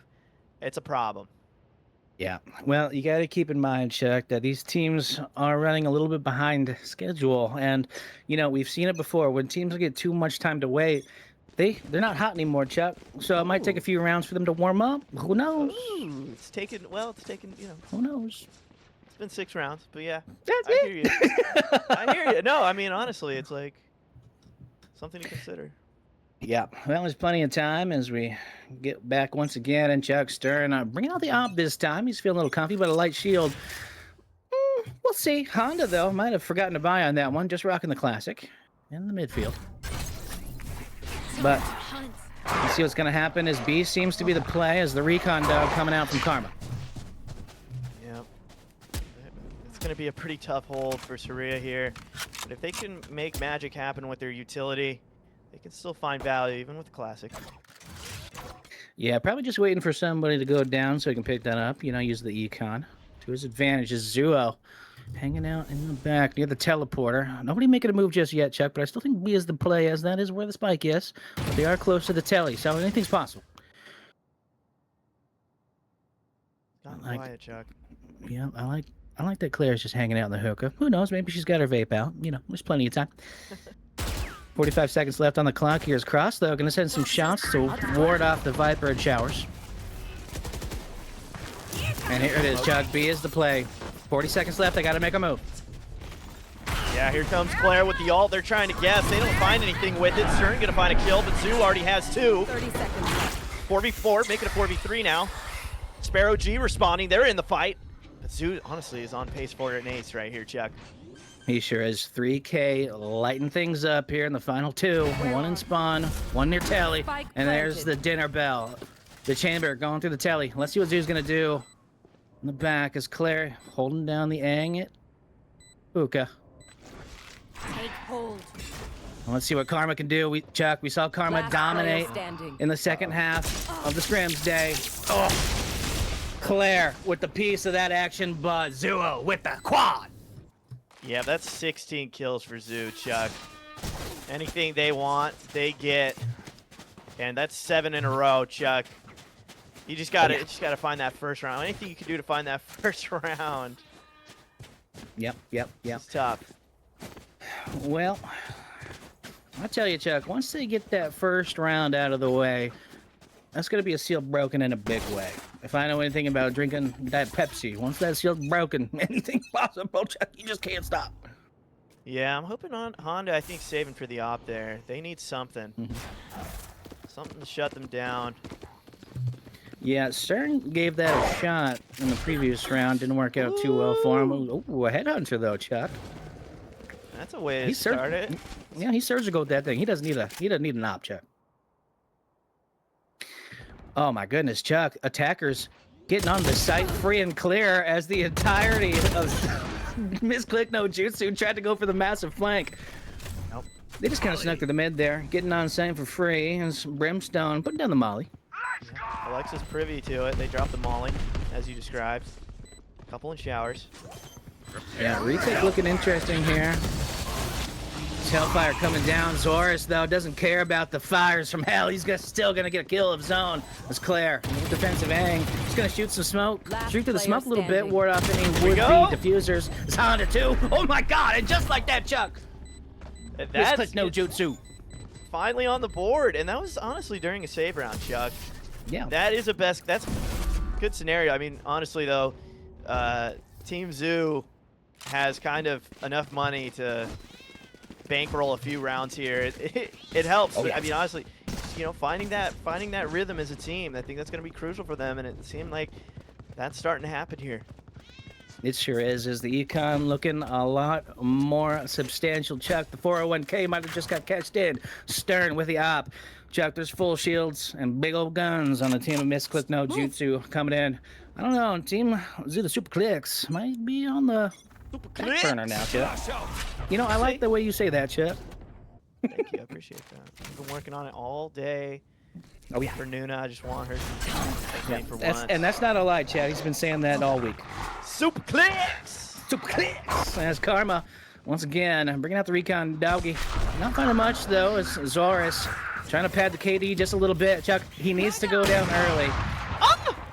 Speaker 1: it's a problem.
Speaker 22: Yeah, well, you got to keep in mind, Chuck, that these teams are running a little bit behind schedule. And, you know, we've seen it before. When teams get too much time to wait, they're not hot anymore, Chuck. So it might take a few rounds for them to warm up. Who knows?
Speaker 1: Ooh, it's taken, you know.
Speaker 22: Who knows?
Speaker 1: It's been 6 rounds, but yeah.
Speaker 22: That's
Speaker 1: I hear you. I hear you. No, I mean, honestly, it's like something to consider.
Speaker 22: Yeah, well, there's plenty of time as we get back once again. And Chuck Stern bringing out the op this time. He's feeling a little comfy, but a light shield. We'll see. Honda, though, might have forgotten to buy on that one. Just rocking the classic in the midfield. But you see what's going to happen is B seems to be the play as the recon dog coming out from Karma.
Speaker 1: Yep. It's going to be a pretty tough hold for Saria here. But if they can make magic happen with their utility, they can still find value, even with the classic.
Speaker 22: Yeah, probably just waiting for somebody to go down so he can pick that up. You know, use the econ. To his advantage is Zuo. Hanging out in the back near the teleporter. Nobody making a move just yet, Chuck, but I still think B is the play, as that is where the spike is. But they are close to the telly, so anything's possible.
Speaker 1: Got quiet, Chuck.
Speaker 22: Yeah, I like that Claire's just hanging out in the hookah. Who knows? Maybe she's got her vape out. You know, there's plenty of time. 45 seconds left on the clock. Here's Cross, though. Going to send some shots to ward off the Viper and Showers. And here it is, Chuck. B is the play. 40 seconds left. They got to make a move.
Speaker 1: Yeah, here comes Claire with the ult. They're trying to guess. They don't find anything with it. Stern going to find a kill, but Zoo already has 2.
Speaker 16: 30 seconds left.
Speaker 1: 4v4, make it a 4v3 now. Sparrow G responding. They're in the fight. But Zoo, honestly, is on pace for an ace right here, Chuck.
Speaker 22: He sure is. 3K lighting things up here in the final 2. 1 in spawn, 1 near telly. And there's the dinner bell. The chamber going through the telly. Let's see what Zoo's going to do. In the back is Claire holding down the Aang at Uka.
Speaker 16: Take hold.
Speaker 22: Let's see what Karma can do. We saw Karma
Speaker 16: Last
Speaker 22: dominate
Speaker 16: player standing.
Speaker 22: in the second half of the scrims day. Oh, Claire with the piece of that action, but Zuo with the quad.
Speaker 1: Yeah, that's 16 kills for Zoo, Chuck. Anything they want, they get. And that's 7 in a row, Chuck. You just gotta find that first round. Anything you can do to find that first round.
Speaker 22: Yep.
Speaker 1: It's tough.
Speaker 22: Well, I'll tell you, Chuck, once they get that first round out of the way, that's going to be a seal broken in a big way. If I know anything about drinking that Pepsi, once that seal's broken, anything's possible, Chuck. You just can't stop.
Speaker 1: Yeah, I'm hoping on Honda, I think, saving for the op there. They need something. Something to shut them down.
Speaker 22: Yeah, Stern gave that a shot in the previous round. Didn't work out too well for him. Ooh, a headhunter, though, Chuck.
Speaker 1: That's a way to start it.
Speaker 22: Yeah, he surgical with that thing. He doesn't need an op, Chuck. Oh my goodness, Chuck! Attackers getting on the site free and clear as the entirety of Misclick No Jutsu tried to go for the massive flank.
Speaker 1: Nope.
Speaker 22: They just kind of snuck to the mid there, getting on site for free. And Brimstone putting down the molly.
Speaker 1: Yeah. Alexa's privy to it. They dropped the molly, as you described. A couple in showers.
Speaker 22: Yeah, retake looking interesting here. Hellfire coming down. Zorus, though, doesn't care about the fires from hell. He's still going to get a kill of his own. That's Claire. Defensive Aang. He's going to shoot some smoke. Shoot through the smoke a little bit. Ward off any would-be diffusers. It's Honda, too. Oh, my God. And just like that, Chuck. Misclick No Jutsu.
Speaker 1: Finally on the board. And that was honestly during a save round, Chuck.
Speaker 22: Yeah.
Speaker 1: That is that's a good scenario. I mean, honestly, though, Team Zoo has kind of enough money to bankroll a few rounds here. It helps.
Speaker 22: Oh, yeah.
Speaker 1: I mean, honestly, you know, finding that rhythm as a team, I think that's going to be crucial for them, and it seemed like that's starting to happen here.
Speaker 22: It sure is. Is the econ looking a lot more substantial, Chuck? The 401k might have just got cashed in. Stern with the op. Chuck, there's full shields and big old guns on the team of Misclick No Jutsu coming in. I don't know. Team Zoo, the Super Clicks, might be on the back burner now, Chuck. You know, I like the way you say that, Chuck.
Speaker 1: Thank you. I appreciate that. I've been working on it all day.
Speaker 22: Oh, yeah.
Speaker 1: For Noona, I just want her to thank me for once.
Speaker 22: And that's not a lie, Chad. He's been saying that all week.
Speaker 1: Super Clicks!
Speaker 22: Super Clicks! As Karma, once again, bringing out the recon doggy. Not finding much, though, as Zorus trying to pad the KD just a little bit. Chuck, he needs to go down early.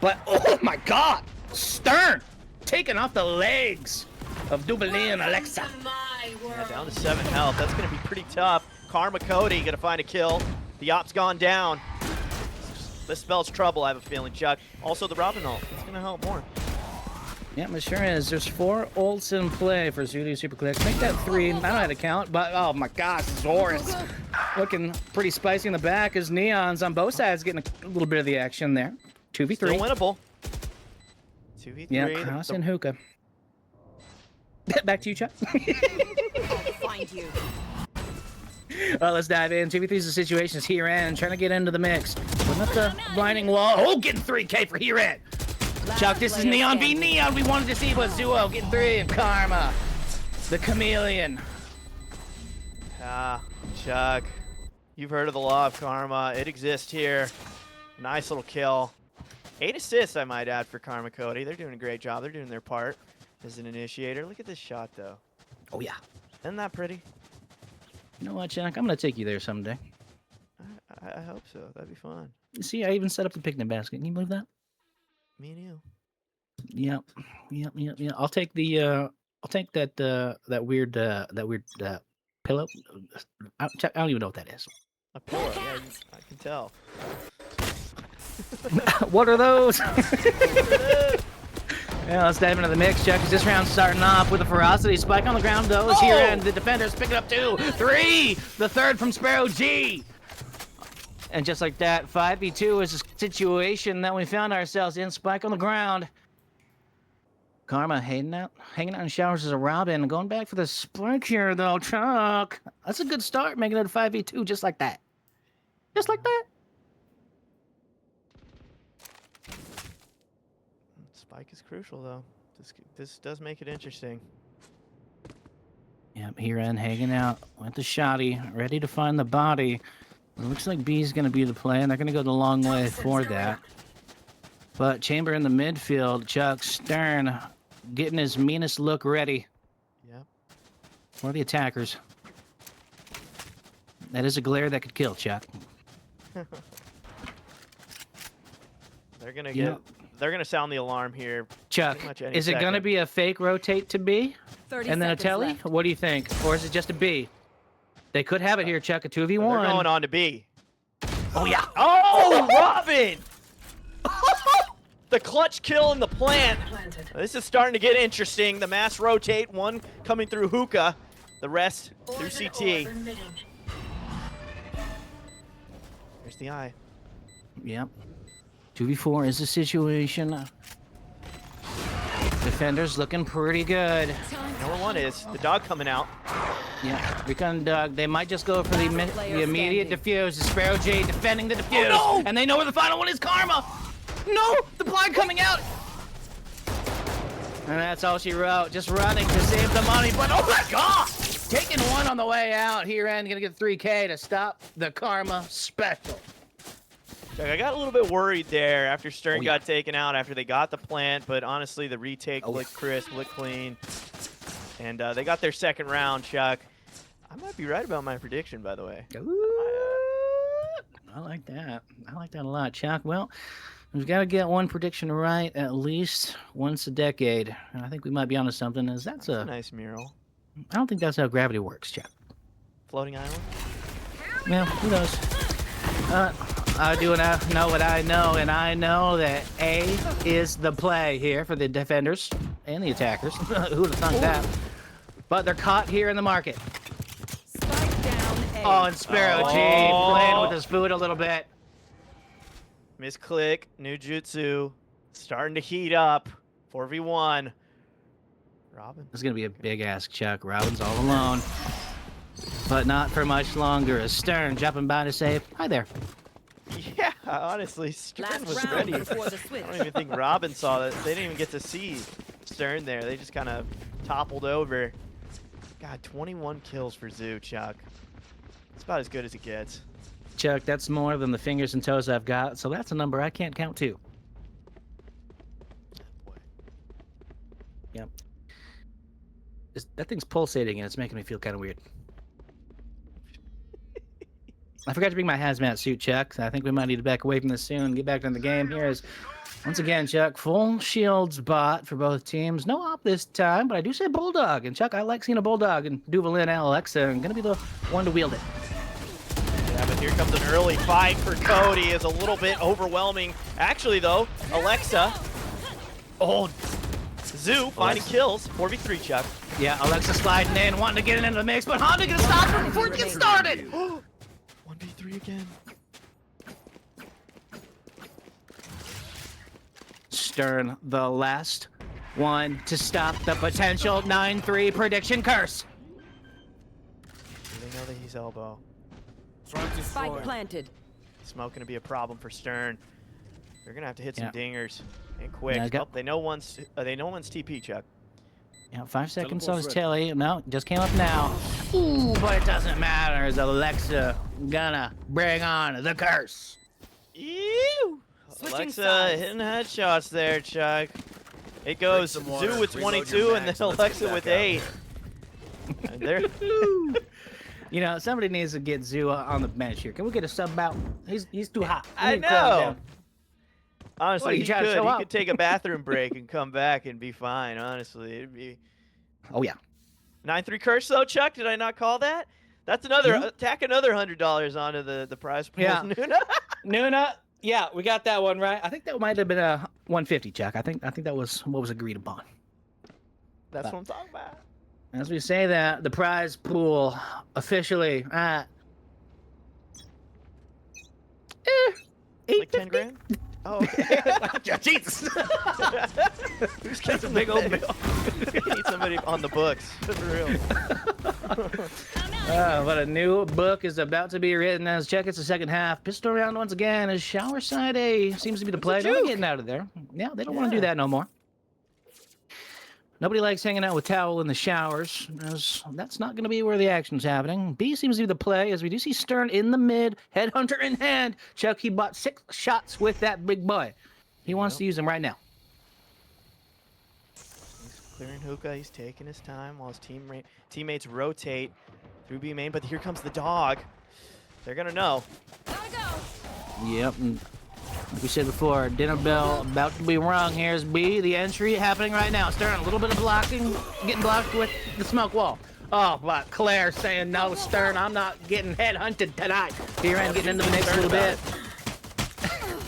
Speaker 22: But, oh my God! Stern! Taking off the legs of Dublin and Alexa.
Speaker 1: Yeah, down to 7 health. That's going to be pretty tough. Karma Cody going to find a kill. The op's gone down. This spells trouble, I have a feeling, Chuck. Also, the Robin ult. It's going to help more.
Speaker 22: Yeah, it sure is. There's 4 ults in play for Zooty Super Clicks. Make that 3. I don't know how to count, but oh my gosh, Zorus looking pretty spicy in the back as Neon's on both sides getting a little bit of the action there. 2v3.
Speaker 1: Still winnable. 2v3.
Speaker 22: Yeah, Cross and Hookah. Back to you, Chuck.
Speaker 16: I'll find you.
Speaker 22: Well, let's dive in. 2v3 is the situations here and trying to get into the mix. Putting up the blinding wall. Oh, getting 3K for here and. Chuck, this is Neon v Neon. We wanted to see what Zuo getting 3 and Karma, the chameleon.
Speaker 1: Ah, Chuck, you've heard of the law of karma. It exists here. Nice little kill. 8 assists, I might add, for Karma Cody. They're doing a great job. They're doing their part as an initiator. Look at this shot, though.
Speaker 22: Oh, yeah.
Speaker 1: Isn't that pretty?
Speaker 22: You know what, Chuck? I'm going to take you there someday.
Speaker 1: I hope so. That'd be fun.
Speaker 22: See, I even set up the picnic basket. Can you believe that?
Speaker 1: Me and you.
Speaker 22: Yep. I'll take the I'll take that weird pillow. I don't even know what that is.
Speaker 1: A pillow, yeah, I can tell.
Speaker 22: What are those? Yeah, let's dive into the mix, Chuck. This round's starting off with a ferocity spike on the ground, though. Is here, and the defenders pick it up 2, 3. The third from Sparrow G. And just like that, 5v2 is a situation that we found ourselves in. Spike on the ground. Karma hanging out in showers as a Robin. Going back for the spike here, though, Chuck. That's a good start, making it a 5v2 just like that. Just like that.
Speaker 1: Spike is crucial, though. This does make it interesting.
Speaker 22: Yep, Hiren hanging out with the shotty, ready to find the body. It looks like B's going to be the play, and they're going to go the long way for that. But Chamber in the midfield, Chuck Stern getting his meanest look ready.
Speaker 1: Yep.
Speaker 22: For the attackers. That is a glare that could kill, Chuck.
Speaker 1: They're going to get... They're going to sound the alarm here.
Speaker 22: Chuck, is it going to be a fake rotate to B? And then a telly? What do you think? Or is it just a B? They could have it here, Chuck, a 2v1.
Speaker 1: They're going on to B.
Speaker 22: Oh, yeah.
Speaker 1: Oh, Robin! The clutch kill in the plant. This is starting to get interesting. The mass rotate, one coming through Hookah, the rest through CT. There's the eye.
Speaker 22: Yep. 2v4 is the situation. Defenders looking pretty good.
Speaker 1: Number 1 is the dog coming out.
Speaker 22: Yeah, Recon Dog. They might just go for the immediate defuse. The Sparrow J defending the defuse.
Speaker 1: Oh, no!
Speaker 22: And they know where the final one is. Karma! No! The blind coming out! And that's all she wrote. Just running to save the money. But oh my god! Taking one on the way out here and gonna get 3K to stop the Karma special.
Speaker 1: I got a little bit worried there after Stern got taken out, after they got the plant, but honestly, the retake looked crisp, looked clean. And they got their second round, Chuck. I might be right about my prediction, by the way.
Speaker 22: I like that. I like that a lot, Chuck. Well, we've got to get one prediction right at least once a decade. And I think we might be onto something. That's a
Speaker 1: nice mural.
Speaker 22: I don't think that's how gravity works, Chuck.
Speaker 1: Floating island?
Speaker 22: Yeah, who knows? I do know what I know, and I know that A is the play here for the defenders and the attackers. Who would have thunk that? But they're caught here in the market.
Speaker 16: Spike down A.
Speaker 22: Oh, and Sparrow G playing with his food a little bit.
Speaker 1: Misclick, new jutsu, starting to heat up. 4v1. Robin.
Speaker 22: This is going to be a big ass, Chuck. Robin's all alone. But not for much longer. As Stern jumping by to say, hi there.
Speaker 1: Yeah, honestly, Stern was
Speaker 16: round
Speaker 1: ready.
Speaker 16: before the switch.
Speaker 1: I don't even think Robin saw that. They didn't even get to see Stern there. They just kind of toppled over. God, 21 kills for Zoo, Chuck. It's about as good as it gets.
Speaker 22: Chuck, that's more than the fingers and toes I've got, so that's a number I can't count too.
Speaker 1: Boy.
Speaker 22: Yep. That thing's pulsating and it's making me feel kind of weird. I forgot to bring my hazmat suit, Chuck. So I think we might need to back away from this soon and get back into the game. Here is, once again, Chuck, full shields bot for both teams. No op this time, but I do say Bulldog. And, Chuck, I like seeing a Bulldog and Duvalin Alexa. I'm going to be the one to wield it.
Speaker 1: Yeah, but Here comes an early fight for Cody. Is a little bit overwhelming. Actually, though, Alexa. Oh, Zoo finding kills. 4v3, Chuck.
Speaker 22: Yeah, Alexa sliding in, wanting to get into the mix, but Honda gonna stop her before it gets started.
Speaker 1: 1v3 again.
Speaker 22: Stern, the last one to stop the potential 9-3 prediction curse.
Speaker 1: They know that he's elbow.
Speaker 16: Spike planted.
Speaker 1: Smoke gonna be a problem for Stern. They're gonna have to hit some
Speaker 22: Yeah.
Speaker 1: dingers and quick.
Speaker 22: Yeah,
Speaker 1: Oh, they know one's TP, Chuck.
Speaker 22: Yeah, 5 seconds on his telly. No, just came up now. Ooh, but it doesn't matter. Is Alexa gonna bring on the curse?
Speaker 1: Ew! Alexa hitting headshots there, Chuck. It goes Zoo with 22 and then Alexa with 8. And there.
Speaker 22: You know, somebody needs to get Zoo on the bench here. Can we get a sub out? He's too hot. We
Speaker 1: I
Speaker 22: need to calm
Speaker 1: know.
Speaker 22: down.
Speaker 1: Honestly,
Speaker 22: What, you
Speaker 1: he
Speaker 22: trying to show
Speaker 1: could
Speaker 22: up?
Speaker 1: take a bathroom break and come back and be fine. Honestly, it'd be.
Speaker 22: Oh yeah.
Speaker 1: 9-3 curse though, Chuck. Did I not call that? That's another tack another $100 onto the prize pool.
Speaker 22: Yeah.
Speaker 1: Noona.
Speaker 22: Noona, yeah, we got that one right. I think that might have been a 150, Chuck. I think that was what was agreed upon.
Speaker 1: That's what I'm talking about.
Speaker 22: As we say that, the prize pool officially at
Speaker 1: Like 10 grand? Oh, okay.
Speaker 22: Jesus.
Speaker 1: Who's
Speaker 22: That's a big old bill.
Speaker 1: Need somebody on the books. For real.
Speaker 22: But a new book is about to be written as Chuck gets the second half. Pistol round once again as Shower Side A seems to be the play. They're getting out of there. Yeah, they don't want to do that no more. Nobody likes hanging out with Towel in the showers, as that's not going to be where the action's happening. B seems to be the play, as we do see Stern in the mid, headhunter in hand. Chuck, he bought 6 shots with that big boy. He wants to use them right now.
Speaker 1: He's clearing hookah. He's taking his time while his teammates rotate through B main. But here comes the dog. They're going to know.
Speaker 22: Yep. And like we said before, dinner bell about to be rung. Here's B, the entry happening right now. Stern, a little bit of blocking, getting blocked with the smoke wall. Oh, but Claire saying, no, Stern, I'm not getting headhunted tonight. Here and getting into the mix a little bit.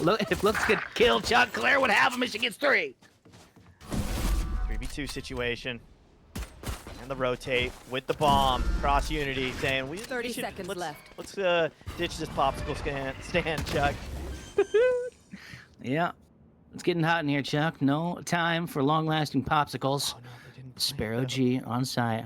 Speaker 22: Look, if looks get killed, Chuck, Claire would have him if she gets 3.
Speaker 1: 3v2 situation. And the rotate with the bomb. Cross Unity saying,
Speaker 16: 30 seconds left.
Speaker 1: Let's ditch this popsicle stand, Chuck.
Speaker 22: Yeah, it's getting hot in here, Chuck. No time for long-lasting popsicles. Sparrow G on site.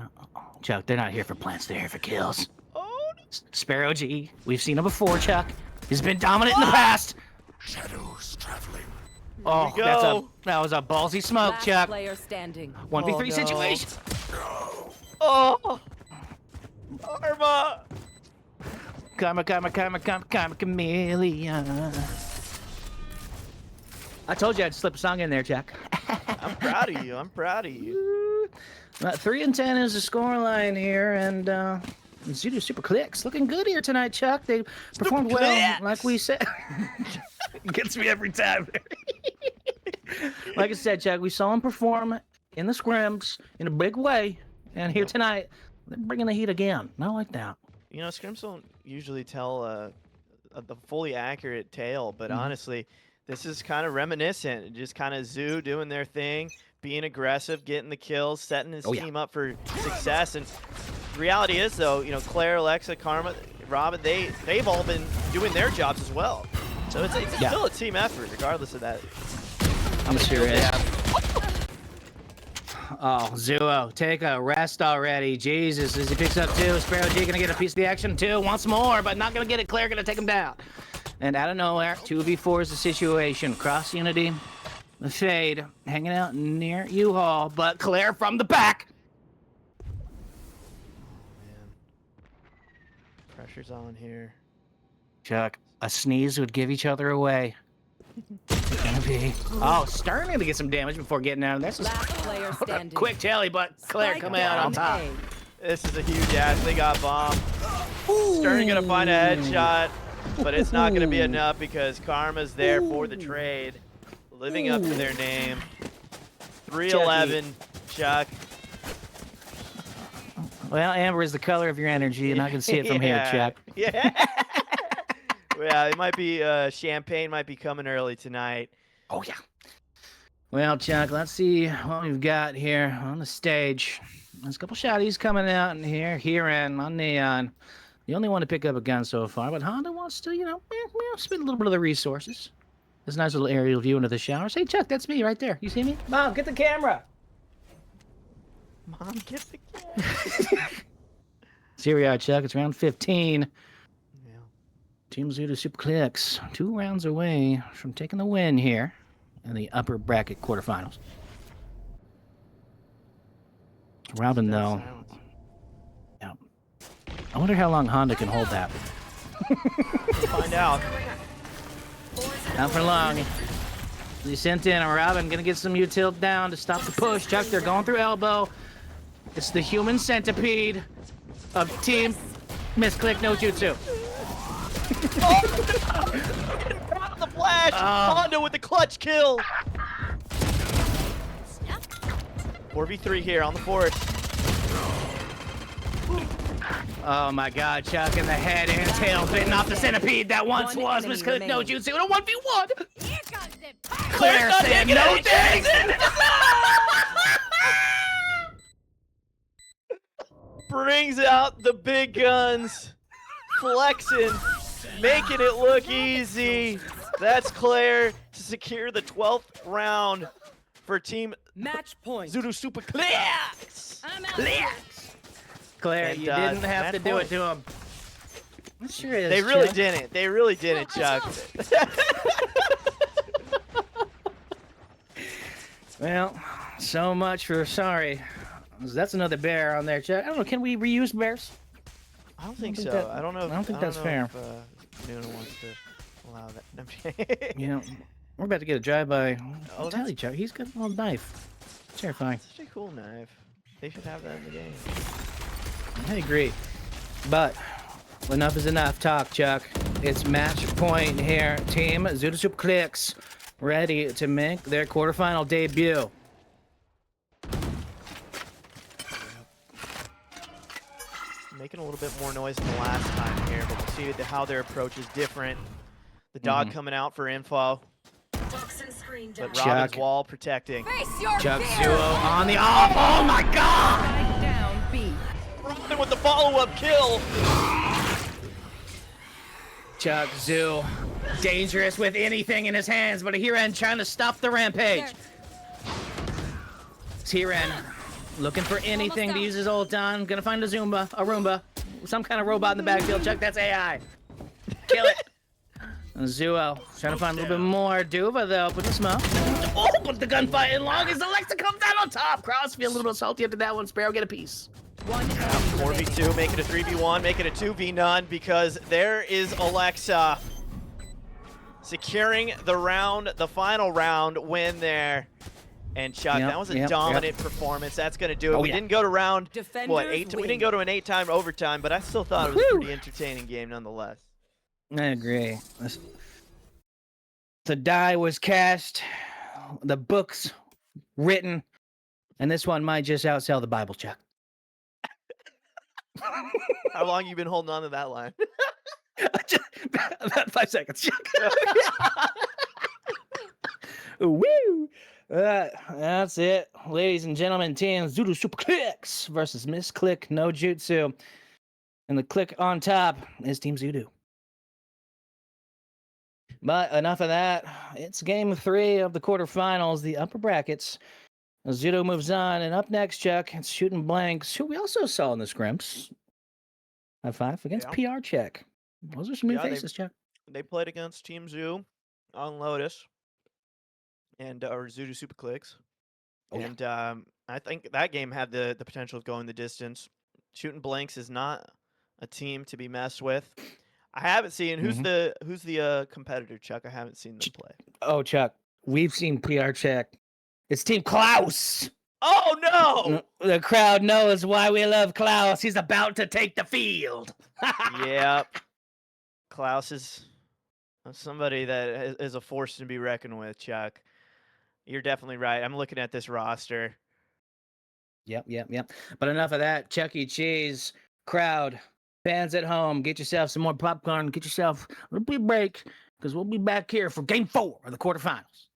Speaker 22: Chuck, they're not here for plants, they're here for kills.
Speaker 1: Oh, no.
Speaker 22: Sparrow G, we've seen him before, Chuck. He's been dominant in the past.
Speaker 6: Shadows traveling.
Speaker 22: Oh, that was a ballsy smoke,
Speaker 16: Last
Speaker 22: Chuck.
Speaker 16: player standing.
Speaker 22: 1v3 situation.
Speaker 1: Oh, Karma.
Speaker 22: Karma, chameleon. I told you I'd slip a song in there, Chuck.
Speaker 1: I'm proud of you. I'm proud of you.
Speaker 22: 3-10 is the score line here, and Zudu Super Clicks looking good here tonight, Chuck. They performed well, like we said. Gets me every time. Like I said, Chuck, we saw him perform in the scrims in a big way, and here tonight, they're bringing the heat again. Not like that.
Speaker 1: You know, scrims don't usually tell the fully accurate tale, but honestly, this is kind of reminiscent. Just kind of Zoo doing their thing, being aggressive, getting the kills, setting his team up for success. And the reality is, though, you know, Claire, Alexa, Karma, Robin, they've all been doing their jobs as well. So it's still a team effort, regardless of that.
Speaker 22: I'm serious. Oh, Zuo, take a rest already. Jesus, as he picks up 2. Sparrow G gonna get a piece of the action too, once more, but not gonna get it. Claire gonna take him down. And out of nowhere, 2v4 is the situation. Cross Unity, the Fade, hanging out near U-Haul, but Claire from the back.
Speaker 1: Man. Pressure's on here.
Speaker 22: Chuck, a sneeze would give each other away. It's gonna be. Oh, Stern gonna get some damage before getting out of there.
Speaker 16: Last player standing.
Speaker 22: Quick tally, but Claire
Speaker 16: Spike
Speaker 22: coming out on top.
Speaker 16: A.
Speaker 1: This is a huge ass. They got bombed. Stern gonna find a headshot, but it's not gonna be enough because Karma's there for the trade, living up to their name. 3-11, Chuck.
Speaker 22: Well, amber is the color of your energy, and I can see it from here, Chuck.
Speaker 1: Yeah. Yeah, it might be champagne might be coming early tonight.
Speaker 22: Oh yeah. Well, Chuck, let's see what we've got here on the stage. There's a couple shotties coming out in here and on Neon. The only one to pick up a gun so far, but Honda wants to, spend a little bit of the resources. This nice little aerial view into the showers. Hey, Chuck, that's me right there. You see me? Mom, get the camera.
Speaker 1: Mom, get the camera.
Speaker 22: So here we are, Chuck. It's round 15.
Speaker 1: Yeah.
Speaker 22: Team Zuda Super Clicks 2 rounds away from taking the win here in the upper bracket quarterfinals. Robin, though. Yeah. I wonder how long Honda can hold that.
Speaker 1: Let's find out.
Speaker 22: Not for long. They sent in a Robin, gonna get some util down to stop the push. Chuck, they're going through elbow. It's the human centipede of Team Misclick No Jutsu.
Speaker 1: Drop the flash! Honda with the clutch kill! 4v3 here on the forest.
Speaker 22: Oh my god, Chuck in the head and tail bitten off the centipede that once was Misclick No Jutsu in a 1v1! Claire saying no thanks!
Speaker 1: Brings out the big guns, flexing, making it look easy. That's Claire to secure the 12th round for Team
Speaker 16: Match point.
Speaker 1: Zudu Super Clicks.
Speaker 22: Claire,
Speaker 1: And,
Speaker 22: you didn't have
Speaker 1: match
Speaker 22: to do
Speaker 1: point.
Speaker 22: it to him. It sure is,
Speaker 1: They really
Speaker 22: Chuck.
Speaker 1: didn't. They really didn't, Chuck.
Speaker 22: Well, so much for sorry. That's another bear on there, Chuck. I don't know, can we reuse bears?
Speaker 1: I don't think so.
Speaker 22: that-
Speaker 1: I don't know. If,
Speaker 22: I don't think that's fair.
Speaker 1: If, Noonaur wants to allow that.
Speaker 22: You know, we're about to get a drive-by.
Speaker 1: Oh,
Speaker 22: I'll tell you, Chuck, he's got a little knife. It's terrifying.
Speaker 1: Such a cool knife. They should have that in the game.
Speaker 22: I agree. But enough is enough talk, Chuck. It's match point here. Team Zuda Super Clicks ready to make their quarterfinal debut.
Speaker 1: Making a little bit more noise than the last time here, but we'll see how their approach is different. The dog coming out for info. But
Speaker 22: Chuck.
Speaker 1: Robin's wall protecting.
Speaker 22: Chuck Zuo on the off. Oh my god!
Speaker 16: Down B.
Speaker 1: Robin with the follow-up kill.
Speaker 22: Chuck Zoo, dangerous with anything in his hands, but Hiren trying to stop the rampage. It's Hiren looking for anything to use his ult on. Gonna find a Roomba, some kind of robot in the backfield. Chuck, that's AI. Kill it. Zuo trying to find a little bit more. Duva though, put the smoke. Oh, but the gunfight in long as Alexa comes down on top. Cross feel a little bit salty after that one. Sparrow get a piece.
Speaker 1: 4v2, make it a 3v1, make it a 2v none because there is Alexa securing the round, the final round win there. And Chuck, that was a dominant performance. That's going to do it. We didn't go to round, what, 8? We didn't go to an 8-time overtime, but I still thought it was a pretty entertaining game nonetheless.
Speaker 22: I agree. The die was cast, the books written, and this one might just outsell the Bible, Chuck.
Speaker 1: How long you been holding on to that line?
Speaker 22: About 5 seconds, Chuck. Woo! That's it, ladies and gentlemen. Team Zudu Super Clicks versus Misclick No Jutsu, and the click on top is Team Zudu. But enough of that. It's game 3 of the quarterfinals, the upper brackets. Zudo moves on, and up next, Chuck, it's Shooting Blanks, who we also saw in the scrims. High five against PR Check. Those are some new faces, Chuck.
Speaker 1: They played against Team Zoo on Lotus and or Zudu Super Clicks. And I think that game had the potential of going the distance. Shooting Blanks is not a team to be messed with. I haven't seen who's the competitor, Chuck. I haven't seen them play.
Speaker 22: Oh, Chuck, we've seen PR Check. It's Team Klaus.
Speaker 1: Oh no!
Speaker 22: The crowd knows why we love Klaus. He's about to take the field.
Speaker 1: Yep. Klaus is somebody that is a force to be reckoned with, Chuck. You're definitely right. I'm looking at this roster.
Speaker 22: Yep. But enough of that. Chuck E. Cheese crowd Fans at home, get yourself some more popcorn. Get yourself a little bit break because we'll be back here for Game 4 of the quarterfinals.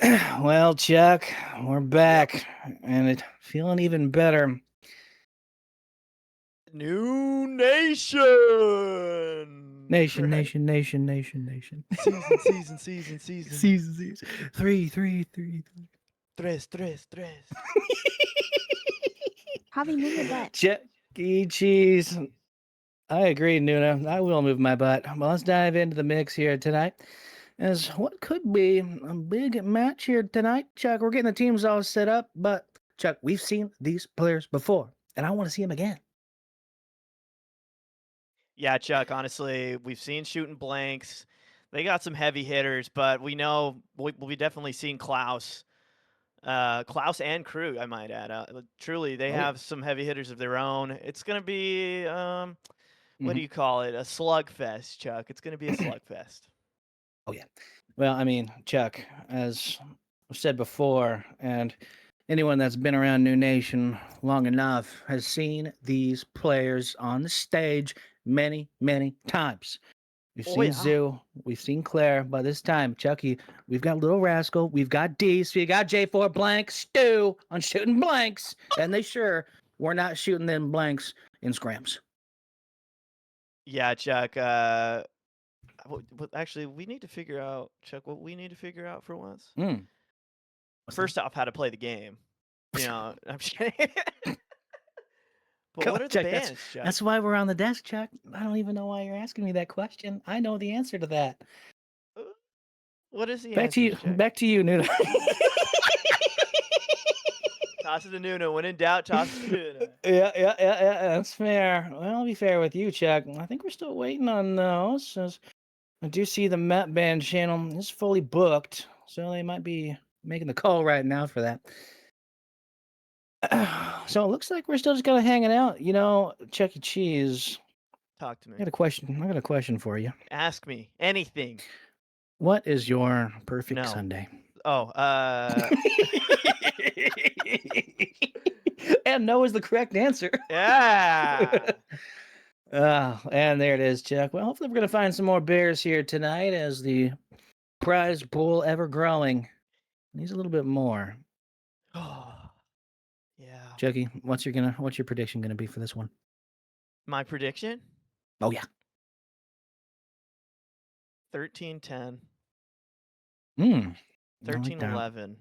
Speaker 22: Well, Chuck, we're back, and it's feeling even better.
Speaker 1: Noonation.
Speaker 22: Nation,
Speaker 1: Right?
Speaker 22: nation, nation, nation, nation.
Speaker 1: Season.
Speaker 22: Season. Three.
Speaker 1: Tres.
Speaker 19: Javi, move your butt.
Speaker 22: Chuck E. Cheese. I agree, Nuna. I will move my butt. Well, let's dive into the mix here tonight. As what could be a big match here tonight, Chuck. We're getting the teams all set up, but Chuck, we've seen these players before, and I want to see them again.
Speaker 1: Yeah, Chuck, honestly, we've seen shooting blanks. They got some heavy hitters, but we know we'll be definitely seeing Klaus. Klaus and Crew, I might add. Truly, they have some heavy hitters of their own. It's going to be, what do you call it? A slugfest, Chuck. It's going to be a slugfest.
Speaker 22: Oh, yeah. Well, I mean, Chuck, as I've said before, and anyone that's been around New Nation long enough has seen these players on the stage many, many times. We've seen Zoo, we've seen Claire, but this time, Chucky, we've got Little Rascal, we've got Deese, we got J4 Blank, Stu on shooting blanks, and they sure were not shooting them blanks in scrams.
Speaker 1: Yeah, Chuck. Actually, we need to figure out, Chuck, what we need to figure out for once. First off, how to play the game. You know, I'm just kidding. But what are the
Speaker 22: Chuck,
Speaker 1: bans, Chuck?
Speaker 22: that's why we're on the desk, Chuck. I don't even know why you're asking me that question. I know the answer to that.
Speaker 1: What is the
Speaker 22: Back
Speaker 1: answer,
Speaker 22: to you,
Speaker 1: Chuck?
Speaker 22: back to you, Nuna.
Speaker 1: Toss it to Nuna. When in doubt, toss it to Nuna.
Speaker 22: Yeah, that's fair. Well, I'll be fair with you, Chuck. I think we're still waiting on those. As I do see the map band channel is fully booked, so they might be making the call right now for that. So it looks like we're still just kind of hanging out. You know, Chuck E. Cheese.
Speaker 1: Talk to me.
Speaker 22: I got a question for you.
Speaker 1: Ask me anything.
Speaker 22: What is your perfect Sunday?
Speaker 1: Oh,
Speaker 22: And no is the correct answer.
Speaker 1: Yeah.
Speaker 22: And there it is, Chuck. Well, hopefully we're going to find some more bears here tonight as the prize pool ever growing. Needs a little bit more.
Speaker 1: Yeah.
Speaker 22: Chucky, what's your prediction gonna be for this one?
Speaker 1: My prediction?
Speaker 22: Oh yeah.
Speaker 1: 13-10.
Speaker 22: 13-11.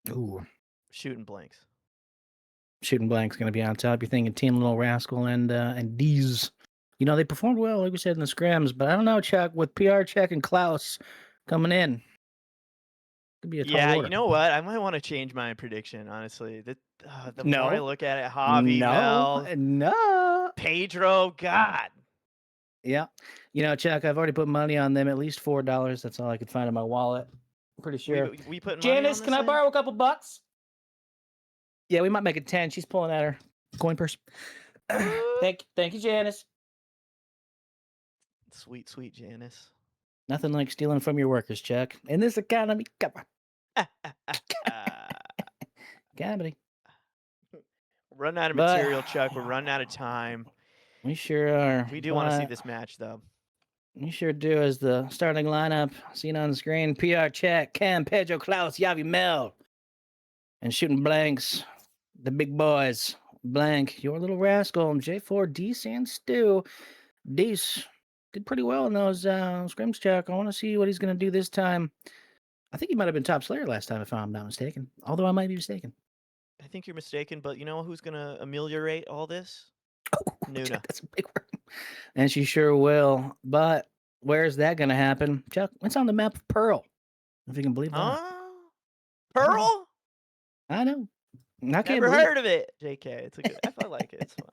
Speaker 22: Ooh.
Speaker 1: Shooting blanks.
Speaker 22: Shooting blanks gonna be on top. You're thinking Team Little Rascal and D's. You know, they performed well, like we said in the scrims, but I don't know, Chuck, with PR Check and Klaus coming in. Could be a tall order.
Speaker 1: You know what? I might want to change my prediction, honestly. The
Speaker 22: No.
Speaker 1: more I look at it, Javi, Mel,
Speaker 22: No.
Speaker 1: Pedro, God.
Speaker 22: Yeah. You know, Chuck, I've already put money on them, at least $4. That's all I could find in my wallet. I'm pretty sure.
Speaker 1: We put money
Speaker 22: Janice,
Speaker 1: on
Speaker 22: can
Speaker 1: this
Speaker 22: I
Speaker 1: thing?
Speaker 22: borrow a couple bucks? Yeah, we might make it 10. She's pulling out her coin purse. Thank you, Janice.
Speaker 1: Sweet, sweet Janice.
Speaker 22: Nothing like stealing from your workers, Chuck. In this economy, come on. Comedy.
Speaker 1: Running out of material, Chuck. We're running out of time.
Speaker 22: We sure are.
Speaker 1: We do want to see this match, though.
Speaker 22: We sure do. As the starting lineup seen on the screen: PR Check, Cam, Pedro, Klaus, Yavi, Mel, and shooting blanks. The big boys. Blank, your Little Rascal, J4, Deese, and Stu. Deese did pretty well in those scrims, Chuck. I want to see what he's going to do this time. I think he might have been top slayer last time, if I'm not mistaken. Although I might be mistaken.
Speaker 1: I think you're mistaken, but you know who's going to ameliorate all this? Nuna.
Speaker 22: Chuck, that's a big word. And she sure will. But where's that going to happen? Chuck, it's on the map of Pearl. If you can believe that.
Speaker 1: Pearl?
Speaker 22: I know. I can't
Speaker 1: Never
Speaker 22: believe
Speaker 1: heard of it. JK. It's a good. I like it. It's fun.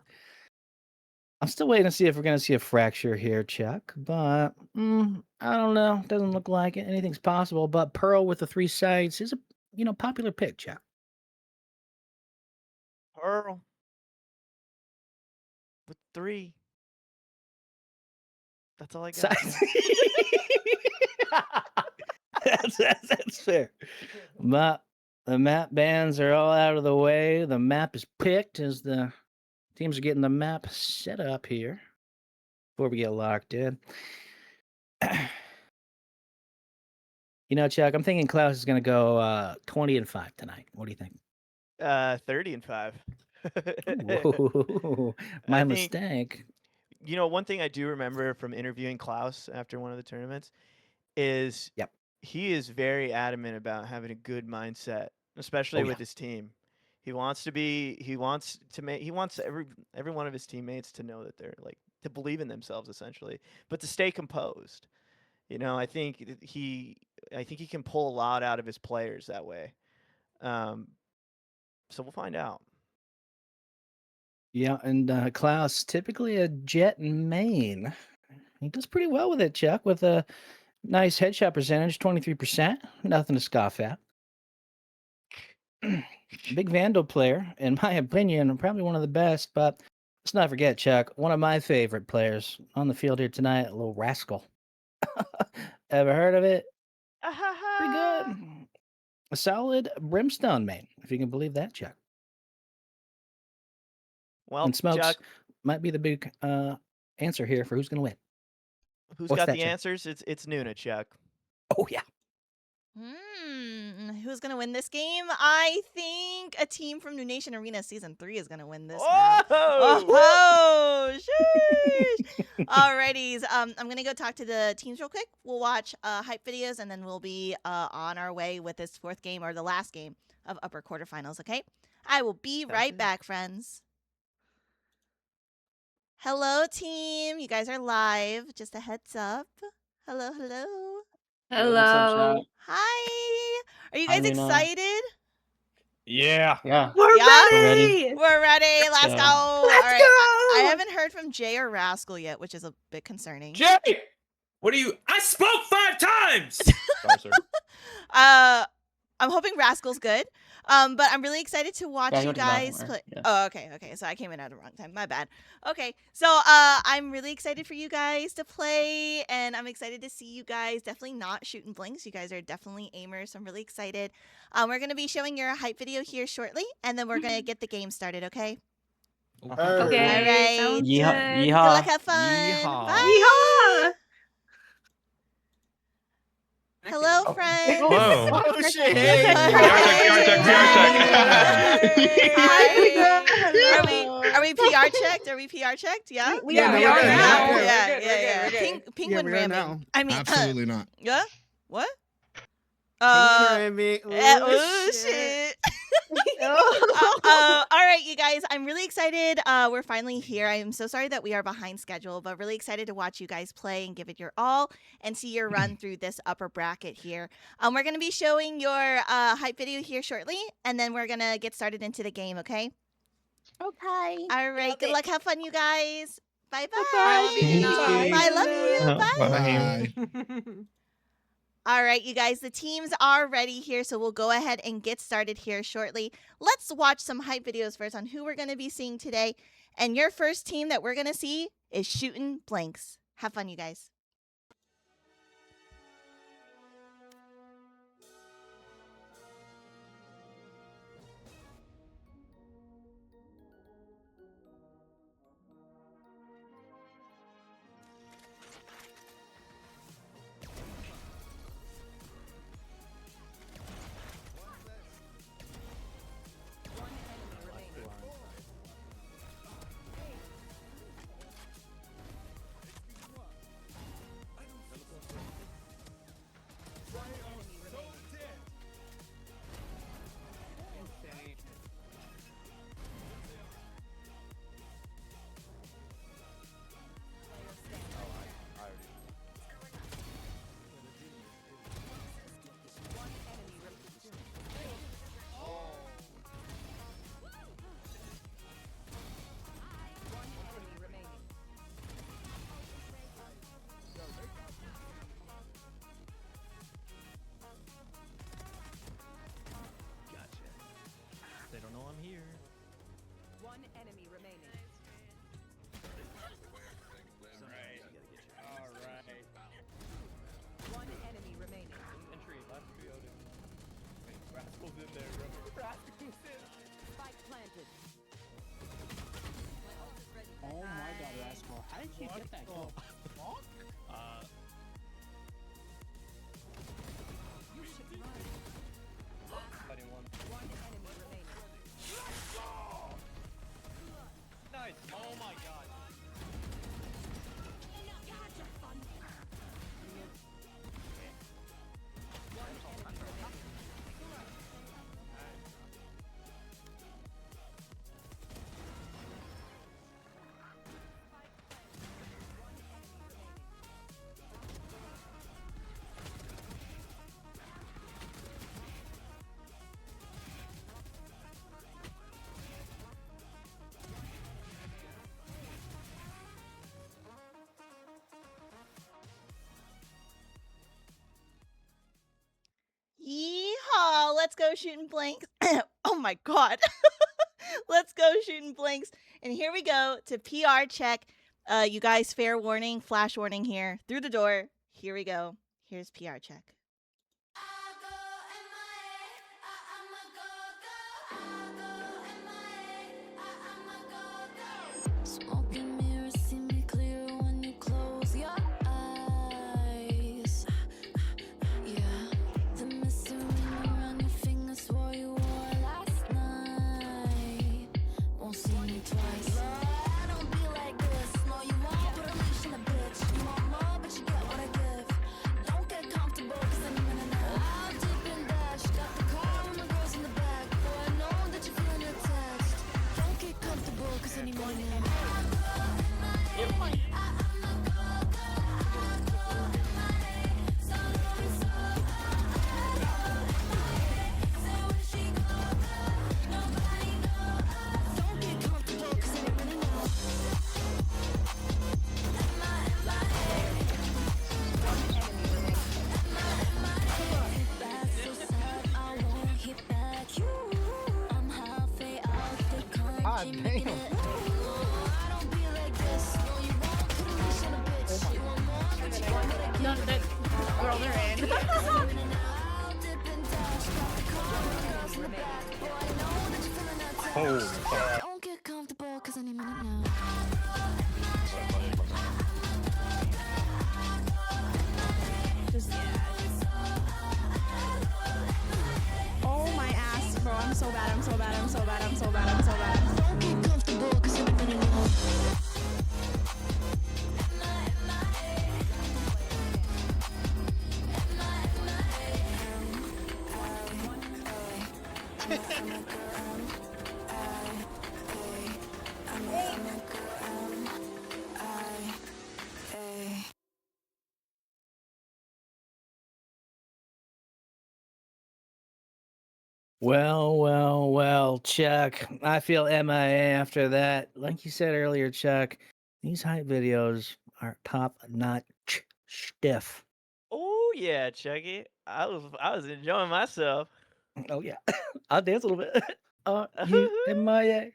Speaker 22: I'm still waiting to see if we're going to see a fracture here, Chuck. But I don't know. Doesn't look like it. Anything's possible. But Pearl with the 3 sides is a popular pick, Chuck.
Speaker 1: Pearl. With 3. That's all I got.
Speaker 22: That's fair. But the map bans are all out of the way. The map is picked as the teams are getting the map set up here before we get locked in. You know, Chuck, I'm thinking Klaus is going to go 20-5 tonight. What do you think?
Speaker 1: 30-5.
Speaker 22: Whoa, my
Speaker 1: I think,
Speaker 22: mistake.
Speaker 1: you know, one thing I do remember from interviewing Klaus after one of the tournaments is he is very adamant about having a good mindset, especially with his team. He wants every one of his teammates to know that they're like to believe in themselves essentially, but to stay composed. You know, I think he can pull a lot out of his players that way. So we'll find out.
Speaker 22: Yeah, and Klaus, typically a Jet main. He does pretty well with it, Chuck, with a nice headshot percentage, 23%. Nothing to scoff at. Big Vandal player, in my opinion, probably one of the best, but let's not forget, Chuck, one of my favorite players on the field here tonight, a little Rascal. Ever heard of it? Pretty good. A solid Brimstone main, if you can believe that, Chuck.
Speaker 1: Well,
Speaker 22: And Smokes
Speaker 1: Chuck,
Speaker 22: might be the big answer here for who's going to win.
Speaker 1: who's
Speaker 22: What's
Speaker 1: got
Speaker 22: that,
Speaker 1: the
Speaker 22: Chuck?
Speaker 1: answers? It's Noona, Chuck.
Speaker 22: Oh, yeah.
Speaker 9: Who's gonna win this game? I think a team from Noonation Arena Season 3 is gonna win this map. Oh, sheesh! Alrighties, I'm gonna go talk to the teams real quick. We'll watch hype videos, and then we'll be on our way with this fourth game, or the last game of upper quarterfinals, okay? I will be right back, friends. Hello, team. You guys are live. Just a heads up. Hello, hello.
Speaker 15: Hello.
Speaker 9: Hi. Are you
Speaker 15: Hi,
Speaker 9: guys
Speaker 15: Nina.
Speaker 9: excited?
Speaker 15: Yeah.
Speaker 9: We're
Speaker 15: ready.
Speaker 9: We're ready. Let's
Speaker 15: go.
Speaker 9: go. All right. I haven't heard from Jay or Rascal yet, which is a bit concerning.
Speaker 5: Jay, what are you? I spoke 5 times. Sorry, sir.
Speaker 9: I'm hoping Rascal's good. But I'm really excited to watch
Speaker 15: Yeah,
Speaker 9: you
Speaker 15: you're the loud
Speaker 9: guys
Speaker 15: one,
Speaker 9: play.
Speaker 15: yeah.
Speaker 9: Oh, okay. So I came in at the wrong time. My bad. Okay. So I'm really excited for you guys to play, and I'm excited to see you guys definitely not shooting blinks. You guys are definitely aimers, so I'm really excited. We're gonna be showing your hype video here shortly, and then we're gonna get the game started, okay?
Speaker 15: Okay.
Speaker 9: All right.
Speaker 15: Sounds
Speaker 9: Good
Speaker 15: good.
Speaker 9: luck, have fun.
Speaker 15: Yeehaw.
Speaker 9: Bye. Hello, friends.
Speaker 5: Whoa.
Speaker 1: Oh shit!
Speaker 9: Are we PR checked? Are we PR checked? Yeah.
Speaker 15: We are now.
Speaker 9: Yeah. Penguin
Speaker 17: we are
Speaker 9: ramming.
Speaker 17: now.
Speaker 9: I mean,
Speaker 17: Absolutely not.
Speaker 9: Yeah. What?
Speaker 1: Ramming.
Speaker 9: Oh shit. All right, you guys. I'm really excited. We're finally here. I am so sorry that we are behind schedule, but really excited to watch you guys play and give it your all and see your run through this upper bracket here. We're going to be showing your hype video here shortly, and then we're going to get started into the game, okay?
Speaker 19: Okay.
Speaker 9: All right. Good luck. Have fun, you guys. Bye-bye.
Speaker 15: Bye.
Speaker 9: I love you. Bye.
Speaker 17: Bye.
Speaker 9: All right, you guys, the teams are ready here, so we'll go ahead and get started here shortly. Let's watch some hype videos first on who we're going to be seeing today. And your first team that we're going to see is Shootin' Blanks. Have fun, you guys.
Speaker 8: They don't know I'm here.
Speaker 16: One enemy remaining.
Speaker 8: All right.
Speaker 16: One enemy remaining.
Speaker 8: Entry, last trio. Rascal's in there, bro. Rascal's in.
Speaker 16: Spike planted.
Speaker 15: Oh my god, Rascal. How did you get that kill?
Speaker 9: let's go shooting blanks. Oh my god. Let's go shooting blanks. And here we go to PR check. You guys, fair warning, flash warning here. Through the door. Here we go. Here's PR check.
Speaker 3: Smoking mirrors see me clear when you close your eyes. Yeah, the mystery around your fingers swore you wore last night. Won't see me twice. I don't be like this. No, you won't put a leash in a bitch. You want more, but you get what I give. Don't get comfortable, cause I'm in and out. I'll dip and dash. Got the car and the girls in the back. Boy, I know that you're feeling attached. Don't get comfortable, cause any minute now.
Speaker 15: God damn.
Speaker 13: No, girl, they're in.
Speaker 15: Holy fuck.
Speaker 3: Don't get comfortable, cause any minute now.
Speaker 13: Oh my ass, bro. I'm so bad. I'm so bad. I'm so bad. I'm so bad. I'm so bad.
Speaker 3: Don't get comfortable, cause any minute now.
Speaker 22: Well, Chuck. I feel MIA after that. Like you said earlier, Chuck, these hype videos are top notch stiff.
Speaker 1: Oh yeah, Chucky. I was enjoying myself.
Speaker 22: Oh yeah. I'll dance a little bit. You MIA.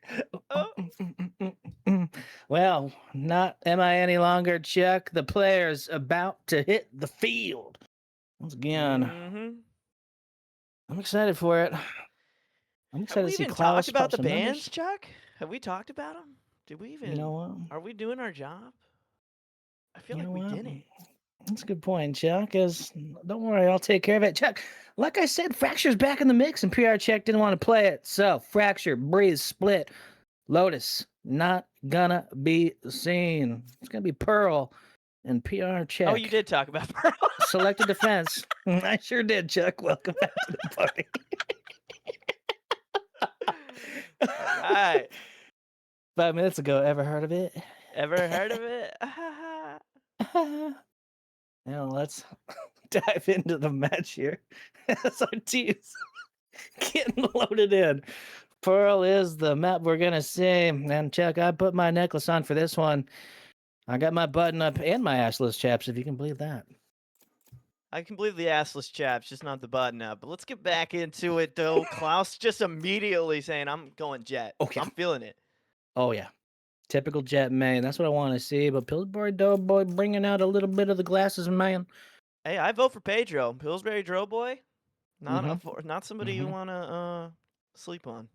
Speaker 22: Well, not MIA any longer, Chuck. The player's about to hit the field. Once again.
Speaker 1: Mm-hmm.
Speaker 22: I'm excited for it. I'm
Speaker 1: Have
Speaker 22: excited
Speaker 1: we
Speaker 22: to see
Speaker 1: even
Speaker 22: Klaus
Speaker 1: talked about
Speaker 22: pop
Speaker 1: the
Speaker 22: some
Speaker 1: bands,
Speaker 22: numbers.
Speaker 1: Chuck? Have we talked about them? Did we even?
Speaker 22: You know what?
Speaker 1: Are we doing our job? I feel
Speaker 22: You
Speaker 1: like
Speaker 22: know
Speaker 1: we
Speaker 22: what?
Speaker 1: didn't.
Speaker 22: That's a good point, Chuck. Don't worry, I'll take care of it. Chuck, like I said, Fracture's back in the mix, and PR Check didn't want to play it. So Fracture, Breeze, Split, Lotus, not gonna be seen. It's gonna be Pearl and PR Check.
Speaker 1: Oh, you did talk about Pearl.
Speaker 22: Selected defense. I sure did, Chuck. Welcome back to the party.
Speaker 1: All right.
Speaker 22: 5 minutes ago, ever heard of it?
Speaker 1: Ever heard of it?
Speaker 22: Now let's dive into the match here. SRT's getting loaded in. Pearl is the map we're gonna see. And Chuck, I put my necklace on for this one. I got my button up and my assless chaps, if you can believe that.
Speaker 1: I can believe the assless chaps, just not the button up. But let's get back into it, though. Klaus just immediately saying, I'm going Jet.
Speaker 22: Okay.
Speaker 1: I'm feeling it.
Speaker 22: Oh, yeah. Typical Jet main. That's what I want to see. But Pillsbury Doughboy bringing out a little bit of the glasses, man.
Speaker 1: Hey, I vote for Pedro. Pillsbury Doughboy. Not
Speaker 22: Mhm.
Speaker 1: not somebody you want to sleep on.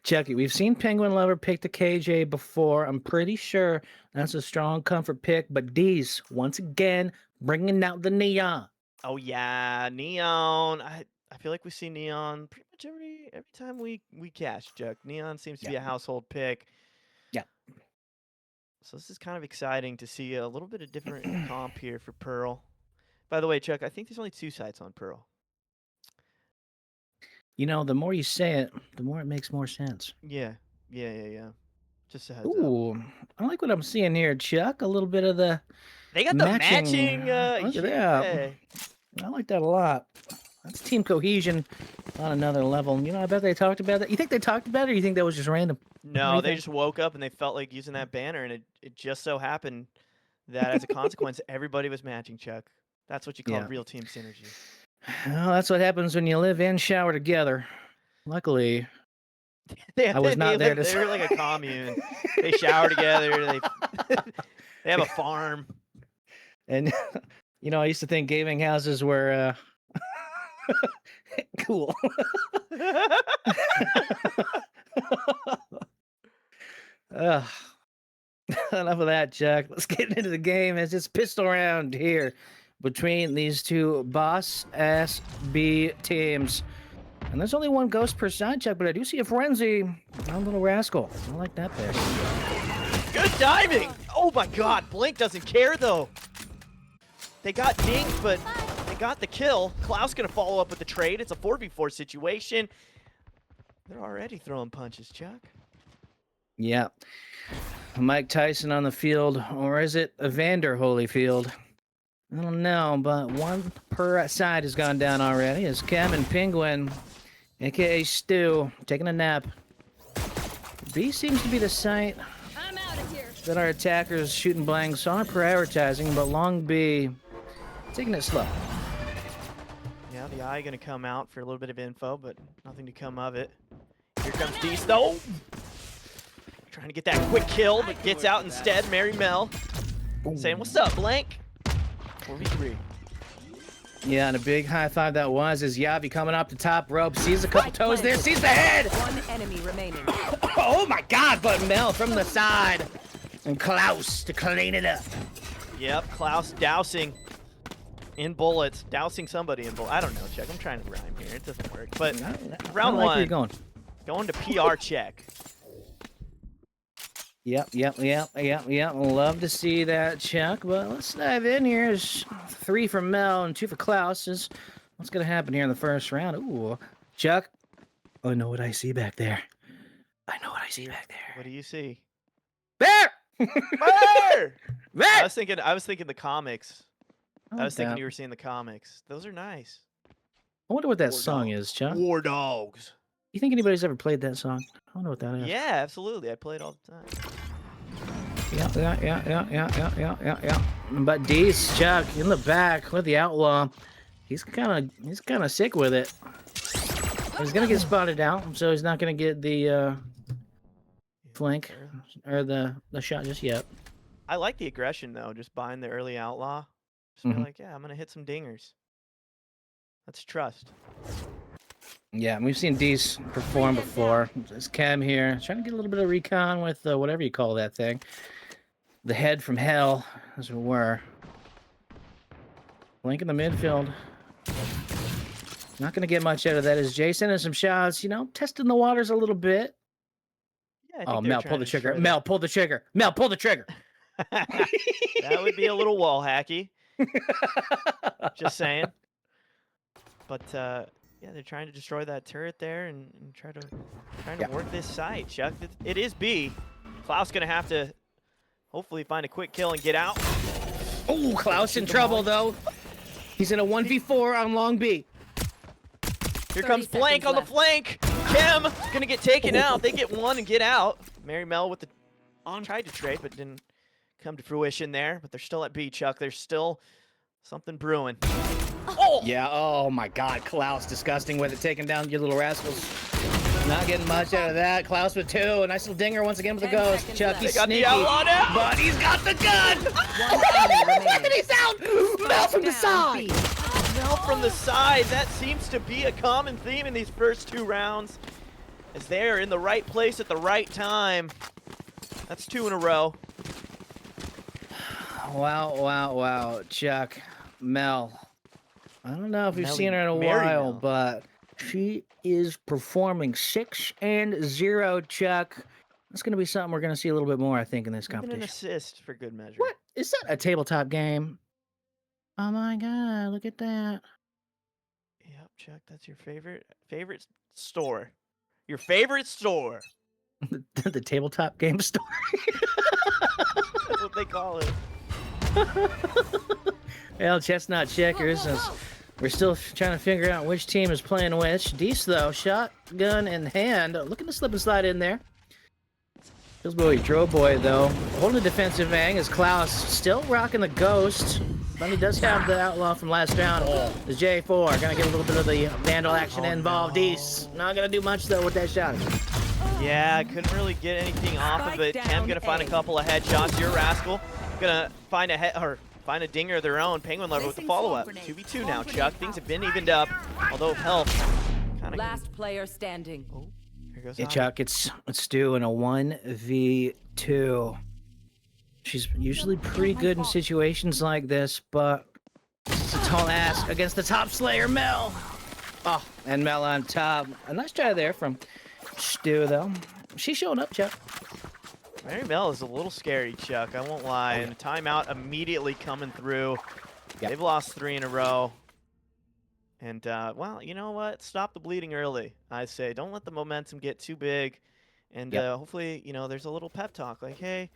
Speaker 22: Chucky, we've seen Penguin Lover pick the KJ before. I'm pretty sure that's a strong comfort pick. But D's, once again, bringing out the neon.
Speaker 1: Oh, yeah. Neon. I feel like we see Neon pretty much every time we cast, Chuck. Neon seems to be a household pick.
Speaker 22: Yeah.
Speaker 1: So this is kind of exciting to see a little bit of different comp here for Pearl. By the way, Chuck, I think there's only 2 sites on Pearl.
Speaker 22: You know, the more you say it, the more it makes more sense.
Speaker 1: Yeah. Just a heads up.
Speaker 22: Ooh, I like what I'm seeing here, Chuck. A little bit of the
Speaker 1: They got the matching.
Speaker 22: Look at that. I like that a lot. That's team cohesion on another level. You know, I bet they talked about that. You think they talked about it, or you think that was just random?
Speaker 1: No, they just woke up and they felt like using that banner, and it just so happened that as a consequence, everybody was matching, Chuck. That's what you call
Speaker 22: Yeah.
Speaker 1: real team synergy.
Speaker 22: Well, that's what happens when you live and shower together. Luckily, I was not there to.
Speaker 1: They're like a commune. They shower together. They have a farm.
Speaker 22: And you know, I used to think gaming houses were cool. Enough of that, Chuck. Let's get into the game as it's pistol round here between these two boss-ass B teams. And there's only one ghost per side, Chuck, but I do see a frenzy. A little rascal. I like that pick.
Speaker 1: Good diving! Oh my god, Blink doesn't care though. They got dinged, but they got the kill. Klaus gonna follow up with the trade. It's a 4v4 situation. They're already throwing punches, Chuck.
Speaker 22: Yeah. Mike Tyson on the field, or is it Evander Holyfield? I don't know, but one per side has gone down already. As Cam and Penguin, aka Stu, taking a nap. B seems to be the site that our attackers shooting blanks are prioritizing, but Long B taking it slow.
Speaker 1: Yeah, the eye gonna come out for a little bit of info, but nothing to come of it. Here comes Dees though. Trying to get that quick kill, but gets out instead. Mary Mel saying, "What's up, Blank?" 4v3.
Speaker 22: Yeah, and a big high five that was as Yavi coming up the top rope, sees a couple toes there, sees the head.
Speaker 16: One enemy remaining.
Speaker 22: Oh my God! But Mel from the side, and Klaus to clean it up.
Speaker 1: Yep, Klaus dousing in bullets, dousing somebody in bullets. I don't know, Check. I'm trying to rhyme here. It doesn't work. But round
Speaker 22: like
Speaker 1: one,
Speaker 22: going
Speaker 1: to PR check.
Speaker 22: Yep. Love to see that, Chuck. But let's dive in here. There's 3 for Mel and 2 for Klaus. What's going to happen here in the first round? Ooh, Chuck. I know what I see back there.
Speaker 1: What do you see?
Speaker 22: Bear!
Speaker 1: Bear!
Speaker 22: Bear!
Speaker 1: I was thinking the comics. I was thinking
Speaker 22: that.
Speaker 1: you were seeing the comics. Those are nice.
Speaker 22: I wonder what that song is, Chuck.
Speaker 1: War Dogs.
Speaker 22: You think anybody's ever played that song? I don't know what that is.
Speaker 1: Yeah, absolutely. I play it all the time.
Speaker 22: Yeah. But Dees, Chuck, in the back with the outlaw. He's kind of sick with it. He's gonna get spotted out, so he's not gonna get the flank or the shot just yet.
Speaker 1: I like the aggression though, just buying the early outlaw. Just be like, yeah, I'm gonna hit some dingers. That's trust.
Speaker 22: Yeah, we've seen Dees perform before. There's Cam here, trying to get a little bit of recon with whatever you call that thing. The head from hell, as it were. Blink in the midfield. Not going to get much out of that as Jason and some shots, you know, testing the waters a little bit.
Speaker 1: Yeah,
Speaker 22: oh, Mel, pull the trigger. Mel, pull the trigger. Mel, pull the trigger.
Speaker 1: That would be a little wall hacky. Just saying. But yeah, they're trying to destroy that turret there and trying to work this site, Chuck. It is B. Klaus gonna have to hopefully find a quick kill and get out.
Speaker 22: Oh, Klaus in trouble though. He's in a 1v4 on Long B.
Speaker 1: Here comes Blank on the flank. Kim gonna get taken out. They get one and get out. Mary Mel with the tried to trade but didn't come to fruition there. But they're still at B, Chuck. There's still something brewing.
Speaker 22: Oh! Yeah, oh my God, Klaus, disgusting with it, taking down your little rascals. Not getting much out of that. Klaus with 2, a nice little dinger once again with the ghost. Chucky's sneaky, but he's got the gun! And he's out! Mel from the side!
Speaker 1: Mel from the side, that seems to be a common theme in these first 2 rounds. As they're in the right place at the right time. That's 2 in a row.
Speaker 22: Wow, Chuck, Mel. I don't know if we've seen her in a while, but she is performing 6-0, Chuck. That's going to be something we're going to see a little bit more, I think, in this competition.
Speaker 1: An assist for good measure.
Speaker 22: What? Is that a tabletop game? Oh my God, look at that.
Speaker 1: Yep, Chuck, that's your favorite store. Your favorite store.
Speaker 22: The tabletop game store.
Speaker 1: That's what they call it.
Speaker 22: Well, chestnut checkers. We're still trying to figure out which team is playing which. Dees, though, shotgun in hand. Looking to slip and slide in there. Pillsbury Dro Boy, though, holding a defensive ang as Klaus still rocking the ghost. but he does have the outlaw from last round. The J4 gonna get a little bit of the Vandal action involved. He's not gonna do much though with that shot.
Speaker 1: Yeah, couldn't really get anything off of it. Chem gonna find a couple of headshots. Your Rascal gonna find a dinger of their own. Penguin Lover with the follow-up. 2v2 now, Chuck. Things have been evened up, although health kind of.
Speaker 16: Last player standing.
Speaker 1: Oh, here goes.
Speaker 22: Yeah, Chuck. It's Stu in a 1v2. She's usually pretty good in situations like this, but it's a tall ask against the top Slayer, Mel. Oh, and Mel on top. A nice try there from Stu, though. She's showing up, Chuck.
Speaker 1: Mary Mel is a little scary, Chuck. I won't lie. And a timeout immediately coming through.
Speaker 22: Yep.
Speaker 1: They've lost 3 in a row. And, well, you know what? Stop the bleeding early, I say. Don't let the momentum get too big. And hopefully, you know, there's a little pep talk. Like, hey,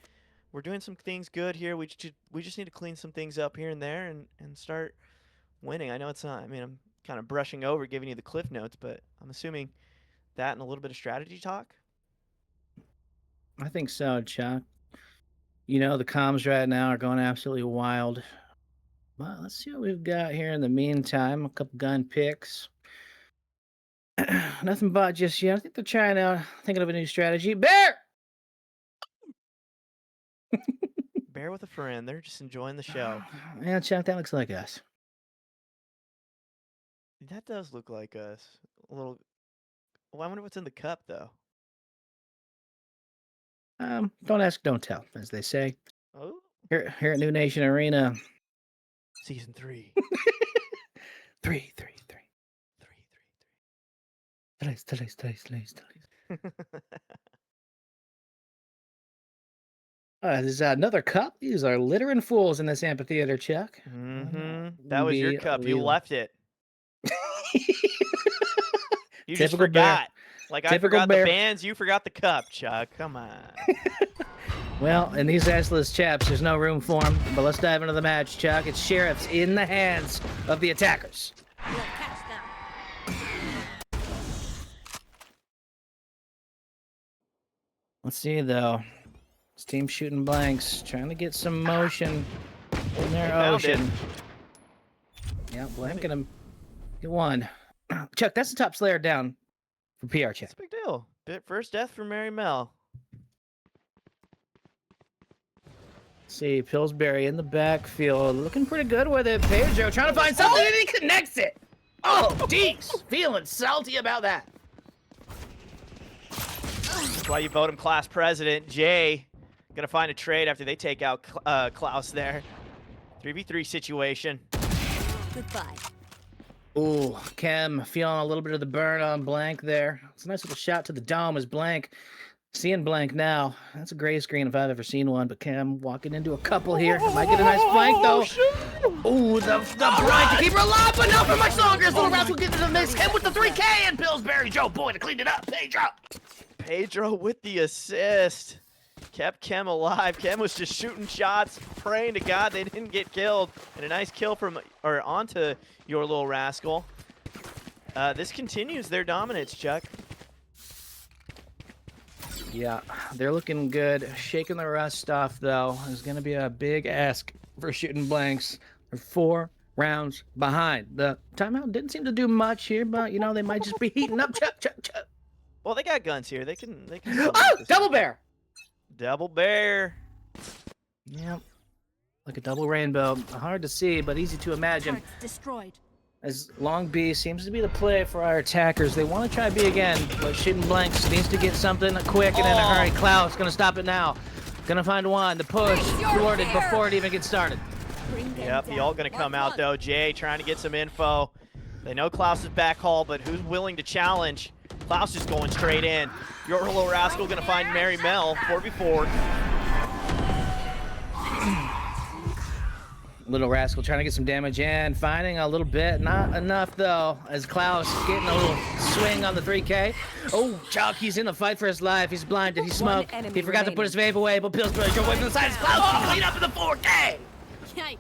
Speaker 1: we're doing some things good here. We just need to clean some things up here and there and start winning. I know it's not. I mean, I'm kind of brushing over, giving you the cliff notes, but I'm assuming that and a little bit of strategy talk.
Speaker 22: I think so, Chuck. You know, the comms right now are going absolutely wild. Well, let's see what we've got here in the meantime. A couple gun picks. Nothing bought just yet. I think they're trying out, thinking of a new strategy. Bear!
Speaker 1: Bear with a friend. They're just enjoying the show.
Speaker 22: Yeah, Chuck, that looks like us.
Speaker 1: That does look like us. A little. Well, I wonder what's in the cup, though.
Speaker 22: Don't ask, don't tell, as they say.
Speaker 1: Oh.
Speaker 22: Here at Noonation Arena.
Speaker 1: Season 3.
Speaker 22: 3. Today's. There's another cup. These are littering fools in this amphitheater, Chuck.
Speaker 1: That was your cup. You left it. You just
Speaker 22: Typical
Speaker 1: forgot.
Speaker 22: Bear.
Speaker 1: Like I
Speaker 22: Typical
Speaker 1: forgot
Speaker 22: Bear.
Speaker 1: the bands, you forgot the cup, Chuck. Come on.
Speaker 22: Well, in these assless chaps, there's no room for them. But let's dive into the match, Chuck. It's Sheriffs in the hands of the attackers. Let's see, though. This team's shooting blanks, trying to get some motion in their ocean. Yeah, blank and get one. Chuck, that's the top Slayer down for PR check.
Speaker 1: That's a big deal. First death for Mary Mel.
Speaker 22: See, Pillsbury in the backfield, looking pretty good with it. Pedro trying to find something and he connects it. Oh, Deeks, feeling salty about that.
Speaker 1: That's why you vote him class president. Jay gonna find a trade after they take out Klaus there. 3v3 situation.
Speaker 3: Goodbye.
Speaker 22: Ooh, Chem feeling a little bit of the burn on Blank there. It's a nice little shot to the dome as Blank. Seeing Blank now. That's a gray screen if I've ever seen one, but Chem walking into a couple here. Might get a nice flank though. Ooh, the Blank to keep her alive, but not for much longer. As Little Rascal gets into the mix. Chem with the 3K and Pillsbury Joe boy to clean it up.
Speaker 1: Pedro with the assist. Kept Chem alive. Chem was just shooting shots, praying to God they didn't get killed. And a nice kill from onto Your Little Rascal. This continues their dominance, Chuck.
Speaker 22: Yeah, they're looking good. Shaking the rust off, though, is going to be a big ask for shooting blanks. They're 4 rounds behind. The timeout didn't seem to do much here, but, you know, they might just be heating up. Chuck.
Speaker 1: Well, they got guns here. They can
Speaker 22: Oh, double bear!
Speaker 1: Double bear.
Speaker 22: Yep. Like a double rainbow. Hard to see, but easy to imagine.
Speaker 3: Target's destroyed.
Speaker 22: As Long B seems to be the play for our attackers. They want to try B again, but shooting blanks needs to get something quick and in a hurry. Klaus gonna stop it now. Gonna find one. The push thwarted before it even gets started.
Speaker 1: Yep, the ult gonna come out though. Jay trying to get some info. They know Klaus is back hall, but who's willing to challenge? Klaus is going straight in. Your Little Rascal gonna find Mary Mel 4v4.
Speaker 22: Little Rascal trying to get some damage in, finding a little bit, not enough though, as Klaus getting a little swing on the 3K. Oh, Chuck, he's in the fight for his life. He's blinded, he's smoked. He forgot to put his Vave away, but Pillsbury drove away from the side as Klaus clean up in the 4K.
Speaker 3: Yikes.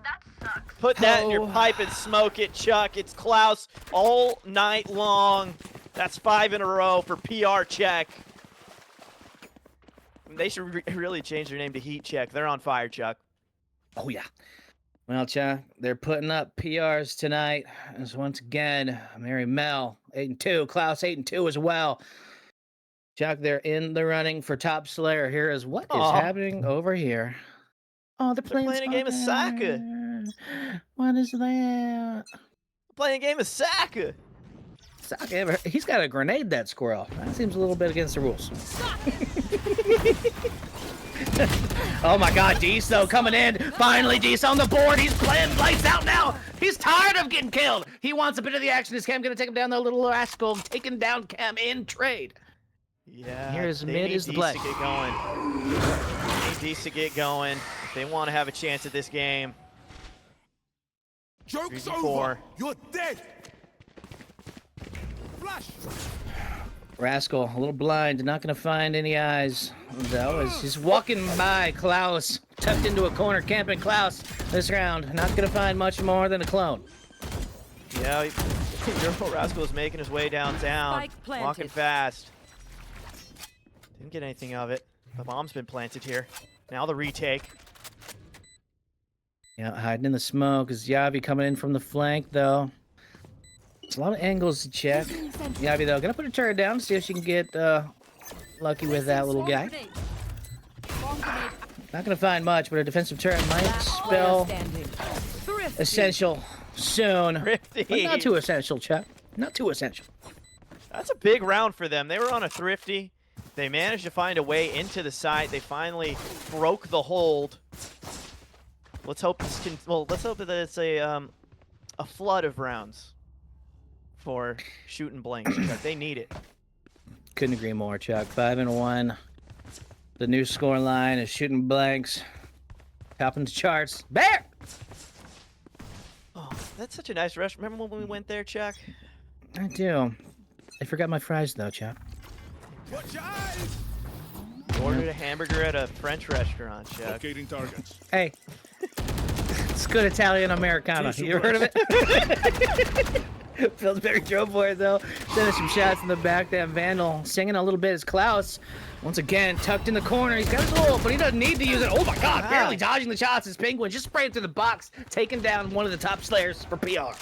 Speaker 3: That sucks.
Speaker 1: Put that in your pipe and smoke it, Chuck. It's Klaus all night long. That's 5 in a row for PR Check. They should really change their name to Heat Check. They're on fire, Chuck.
Speaker 22: Oh, yeah. Well, Chuck, they're putting up PRs tonight. As once again, Mary Mel 8-2, Klaus 8-2 as well. Chuck, they're in the running for top Slayer. Here is what is happening over here. Oh, they're playing
Speaker 1: a game of soccer.
Speaker 22: What is that?
Speaker 1: Playing a game of soccer.
Speaker 22: Soccer. He's got a grenade, that squirrel. That seems a little bit against the rules. Oh my god, Dees though coming in. Finally, Dees on the board. He's playing lights out now. He's tired of getting killed. He wants a bit of the action. Is Cam gonna take him down, the little rascal? Taking down Cam in trade.
Speaker 1: Yeah.
Speaker 22: Here's mid is the play.
Speaker 1: They need Dees to get going. If they want to have a chance at this game.
Speaker 6: Joke's over. You're dead. Flash.
Speaker 22: Rascal, a little blind, not gonna find any eyes. Though, as he's walking by Klaus, tucked into a corner, camping Klaus this round. Not gonna find much more than a clone.
Speaker 1: Yeah, Euro Rascal is making his way downtown, walking fast. Didn't get anything of it. The bomb's been planted here. Now the retake.
Speaker 22: Yeah, hiding in the smoke is Yavi coming in from the flank, though. There's a lot of angles to check. Yavi, though, gonna put her turret down, see if she can get lucky with that little guy. Not gonna find much, but a defensive turret might spell essential soon. But not too essential, Chuck. Not too essential.
Speaker 1: That's a big round for them. They were on a thrifty. They managed to find a way into the site. They finally broke the hold. Let's hope this can. Well, let's hope that it's a flood of rounds for shooting blanks. Chuck. They need it.
Speaker 22: Couldn't agree more, Chuck. 5-1. The new score line is shooting blanks. Topping the charts. Bear!
Speaker 1: Oh, that's such a nice restaurant. Remember when we went there, Chuck?
Speaker 22: I do. I forgot my fries, though, Chuck.
Speaker 6: Watch your eyes.
Speaker 1: Ordered a hamburger at a French restaurant, Chuck.
Speaker 6: Locating targets.
Speaker 22: Hey. It's good Italian Americano. You ever heard of it? Pillsbury drove for it, though. Sending some shots in the back. That Vandal singing a little bit as Klaus. Once again, tucked in the corner. He's got his ult, but he doesn't need to use it. Oh my god, barely dodging the shots as Penguin just sprayed through the box, taking down one of the top slayers for PR.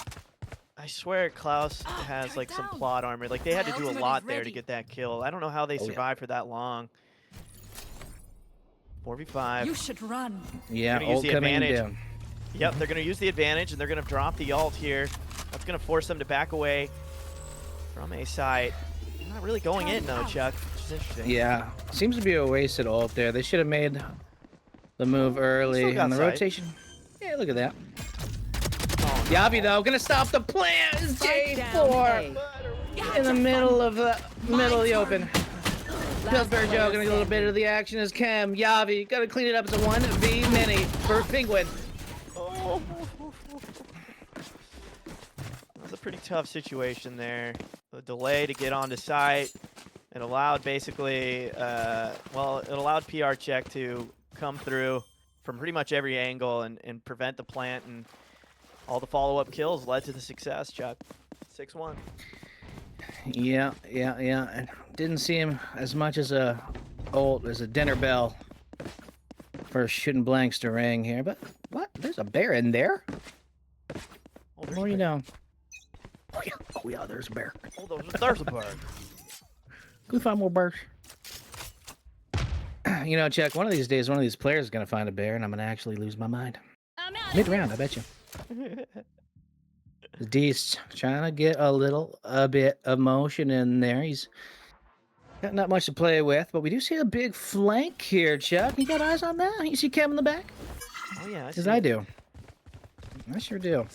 Speaker 1: I swear Klaus has like some plot armor. Like they had to do a lot there to get that kill. I don't know how they survived for that long. 4v5.
Speaker 16: You should run.
Speaker 22: Yeah,
Speaker 1: ult
Speaker 22: ult coming down.
Speaker 1: Yep, they're going to use the advantage, and they're going to drop the ult here. That's going to force them to back away from a site. They're not really going in, though, Chuck, which is interesting.
Speaker 22: Yeah, seems to be a wasted ult there. They should have made the move early. And the rotation. Yeah, look at that. Oh, Yavi, though, going to stop the plant. J4 in the middle of the open. Pillsbury Joe going to get a little bit of the action as Cam. Yavi, got to clean it up as a 1v mini for Penguin.
Speaker 1: That was a pretty tough situation there. The delay to get onto site. It allowed basically, well, it allowed PR Check to come through from pretty much every angle and prevent the plant, and all the follow-up kills led to the success, Chuck. 6-1.
Speaker 22: Yeah. And didn't see him as much as a ult as a dinner bell for shooting blanks to ring here, but what? There's a bear in there?
Speaker 1: Oh,
Speaker 22: What do you know? Oh yeah, there's a bear.
Speaker 1: Oh, there's a bear.
Speaker 22: Go find more bears. You know, Chuck, one of these days, one of these players is going to find a bear, and I'm going to actually lose my mind. Mid-round, I bet you. Dees trying to get a bit of motion in there. He's got not much to play with, but we do see a big flank here, Chuck. You got eyes on that? You see Cam in the back?
Speaker 1: Oh, yeah.
Speaker 22: Because I do. I sure do.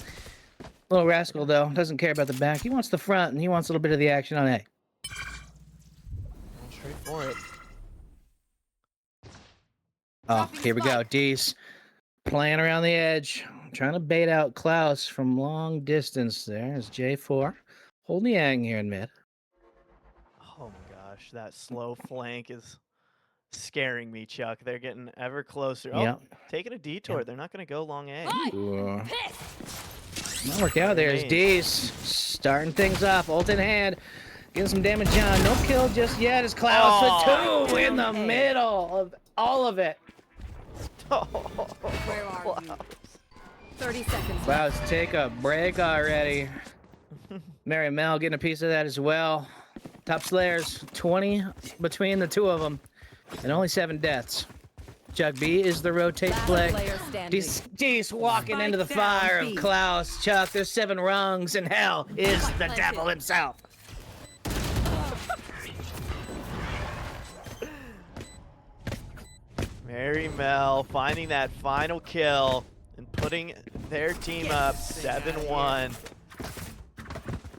Speaker 22: Little rascal, though, doesn't care about the back. He wants the front, and he wants a little bit of the action on A.
Speaker 1: Straight for it.
Speaker 22: Oh, here we go. Dees playing around the edge. Trying to bait out Klaus from long distance there. Is J4 holding Yang here in mid.
Speaker 1: Oh my gosh, that slow flank is scaring me, Chuck. They're getting ever closer. Oh, taking a detour. They're not going to go long A.
Speaker 22: Might work out there. Is Dees starting things off. Ult in hand. Getting some damage on. No kill just yet. Is Klaus with 2 in the middle of all of it.
Speaker 1: Where are you?
Speaker 16: 30 seconds.
Speaker 22: Wow, let's take a break already. Mary Mel getting a piece of that as well. Top Slayers, 20 between the two of them, and only 7 deaths. Chuck B is the rotate play. Dees walking into the fire of Klaus. Chuck, there's 7 rungs, and hell is the devil himself.
Speaker 1: Mary Mel finding that final kill and putting their team up 7-1.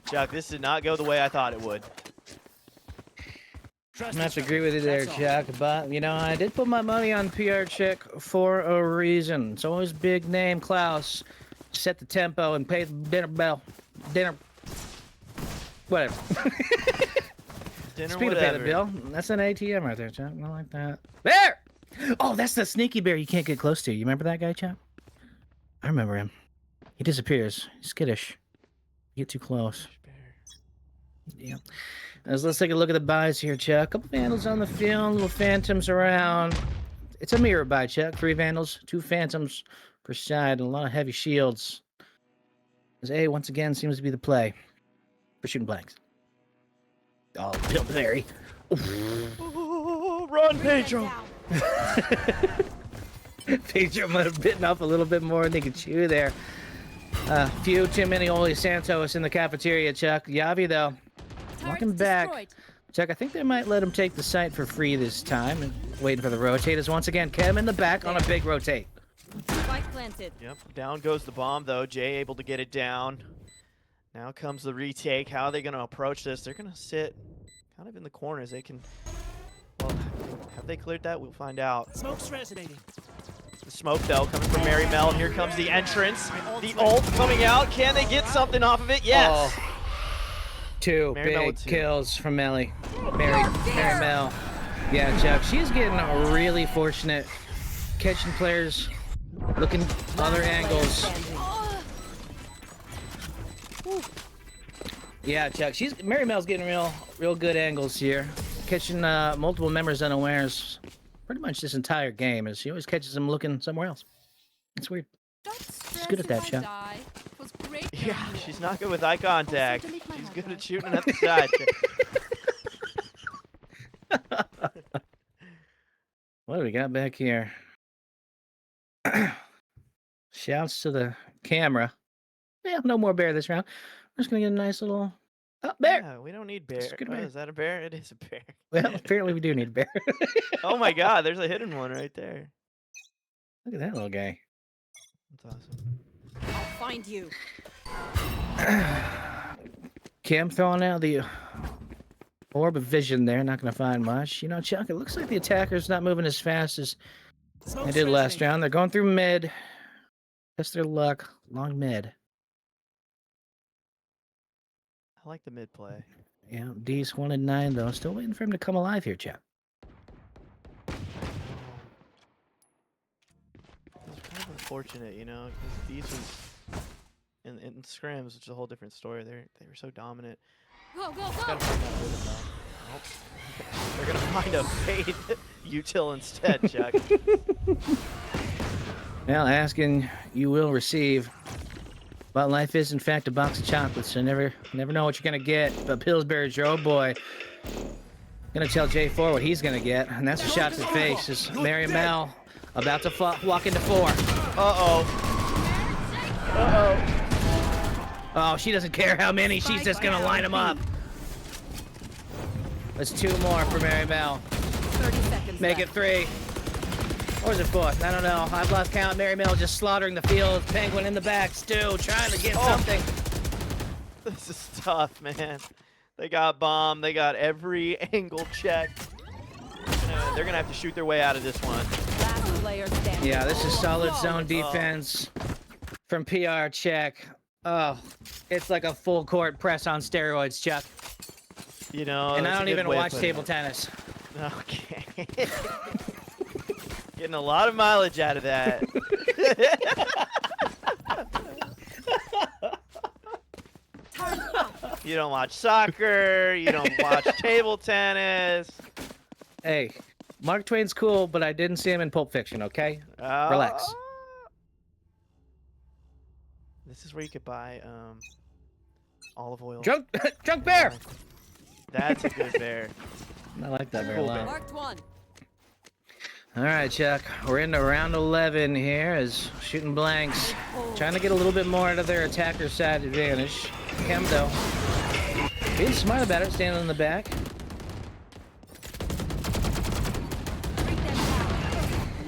Speaker 1: Chuck, this did not go the way I thought it would.
Speaker 22: I have to agree with you there, Chuck, but, you know, I did put my money on PR Chick for a reason. It's always big name Klaus. Set the tempo and pay the dinner bell. Dinner. Whatever.
Speaker 1: Dinner
Speaker 22: Speed of pay the bill. That's an ATM right there, Chuck. I like that. Bear! Oh, that's the sneaky bear you can't get close to. You remember that guy, Chuck? I remember him. He disappears. He's skittish. You get too close. Yeah. Let's take a look at the buys here, Chuck. A couple Vandals on the field, little Phantoms around. It's a mirror buy, Chuck. 3 Vandals, 2 Phantoms per side, and a lot of heavy shields. As A, once again, seems to be the play for shooting blanks. Oh, Bill Berry.
Speaker 1: Run, Pedro!
Speaker 22: Pedro might have bitten off a little bit more than he could chew there. Few too many Oli Santos in the cafeteria, Chuck. Yavi, though, walking back. Chuck, I think they might let him take the site for free this time. And waiting for the rotators once again. Cam in the back on a big rotate.
Speaker 16: Spike planted.
Speaker 1: Yep, down goes the bomb, though. Jay able to get it down. Now comes the retake. How are they going to approach this? They're going to sit kind of in the corners. They can... Well, have they cleared that? We'll find out.
Speaker 8: Smoke's resonating.
Speaker 1: The smoke, though, coming from Mary Mel. Here comes the entrance. The ult coming out. Can they get something off of it? Yes!
Speaker 22: Oh. 2
Speaker 1: Mary Mel
Speaker 22: big
Speaker 1: with 2.
Speaker 22: kills from Melly. Mary Mel. Yeah, Chuck, she's getting really fortunate. Catching players, looking other angles. Yeah, Chuck, Mary Mel's getting real good angles here. Catching multiple members unawares pretty much this entire game, as she always catches them looking somewhere else. It's weird. She's good at that, Chuck.
Speaker 1: Yeah, she's not good with eye contact. She's good at shooting at the side.
Speaker 22: What do we got back here? Shouts to the camera. Yeah, no more bear this round. We're just gonna get a nice little bear.
Speaker 1: Yeah, we don't need bear.
Speaker 22: Just get a
Speaker 1: Oh,
Speaker 22: bear.
Speaker 1: is that a bear? It is a bear.
Speaker 22: Well, apparently we do need a bear.
Speaker 1: Oh my god, there's a hidden one right there.
Speaker 22: Look at that little guy.
Speaker 1: That's awesome.
Speaker 16: I'll find you.
Speaker 22: Cam throwing out the orb of vision there. Not going to find much. You know, Chuck, it looks like the attacker's not moving as fast as they did last round. They're going through mid. Test their luck. Long mid.
Speaker 1: I like the mid play.
Speaker 22: Yeah, D's 1-9 though. Still waiting for him to come alive here, Chuck.
Speaker 1: It's kind of unfortunate, you know, because these was in scrims, which is a whole different story. They were so dominant.
Speaker 16: Go, go,
Speaker 1: Gotta
Speaker 16: go!
Speaker 1: find that rhythm, though. Nope. They're gonna find a fade util instead, Chuck.
Speaker 22: Well, asking you will receive. But life is, in fact, a box of chocolates, so never know what you're gonna get. But Pillsbury's your old boy. Gonna tell J4 what he's gonna get, and that's a shot to the face. Is Mary Mel about to walk into 4. Oh, she doesn't care how many. She's just gonna line them up. That's 2 more for Mary Mel.
Speaker 16: 30 seconds
Speaker 22: Make it 3. Or is it 4? I don't know. I've lost count. Mary Mel just slaughtering the field. Penguin in the back. Stu trying to get something.
Speaker 1: This is tough, man. They got bomb. They got every angle checked. They're gonna have to shoot their way out of this one.
Speaker 16: Last player standing.
Speaker 22: Yeah, this is solid zone defense from PR Check. Oh, it's like a full court press on steroids, Chuck.
Speaker 1: You know,
Speaker 22: And I
Speaker 1: that's a
Speaker 22: don't
Speaker 1: good
Speaker 22: even
Speaker 1: way of
Speaker 22: watch
Speaker 1: putting
Speaker 22: table
Speaker 1: it.
Speaker 22: tennis.
Speaker 1: Okay. Getting a lot of mileage out of that. You don't watch soccer. You don't watch table tennis.
Speaker 22: Hey, Mark Twain's cool, but I didn't see him in Pulp Fiction, okay? Relax.
Speaker 1: This is where you could buy olive oil.
Speaker 22: Drunk bear.
Speaker 1: That's a good bear.
Speaker 22: I like that bear a
Speaker 1: Cool
Speaker 22: lot.
Speaker 1: bear.
Speaker 16: Marked one.
Speaker 22: All right, Chuck. We're into round 11 here as shooting blanks. Trying to get a little bit more out of their attacker side advantage. Chem, though, being smart about it, standing in the back.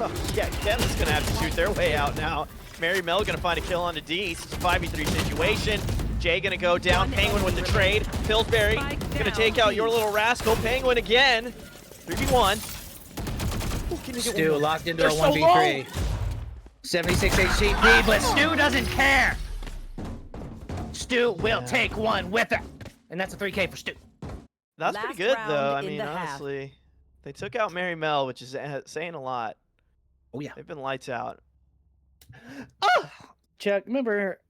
Speaker 1: Oh, yeah, Chem's going to have to shoot their way out now. Mary Mel going to find a kill on the D. It's a 5v3 situation. Jay going to go down. Penguin with the trade. Pillsbury going to take out your little rascal. Penguin again. 3v1.
Speaker 22: Stu locked into a 1v3. 76 HCP, but Stu doesn't care. Stu will take one with her. And that's a 3K for Stu.
Speaker 1: That's pretty good, though. I
Speaker 16: in
Speaker 1: mean,
Speaker 16: the half.
Speaker 1: honestly. They took out Mary Mel, which is saying a lot.
Speaker 22: Oh, yeah.
Speaker 1: They've been lights out.
Speaker 22: Chuck, remember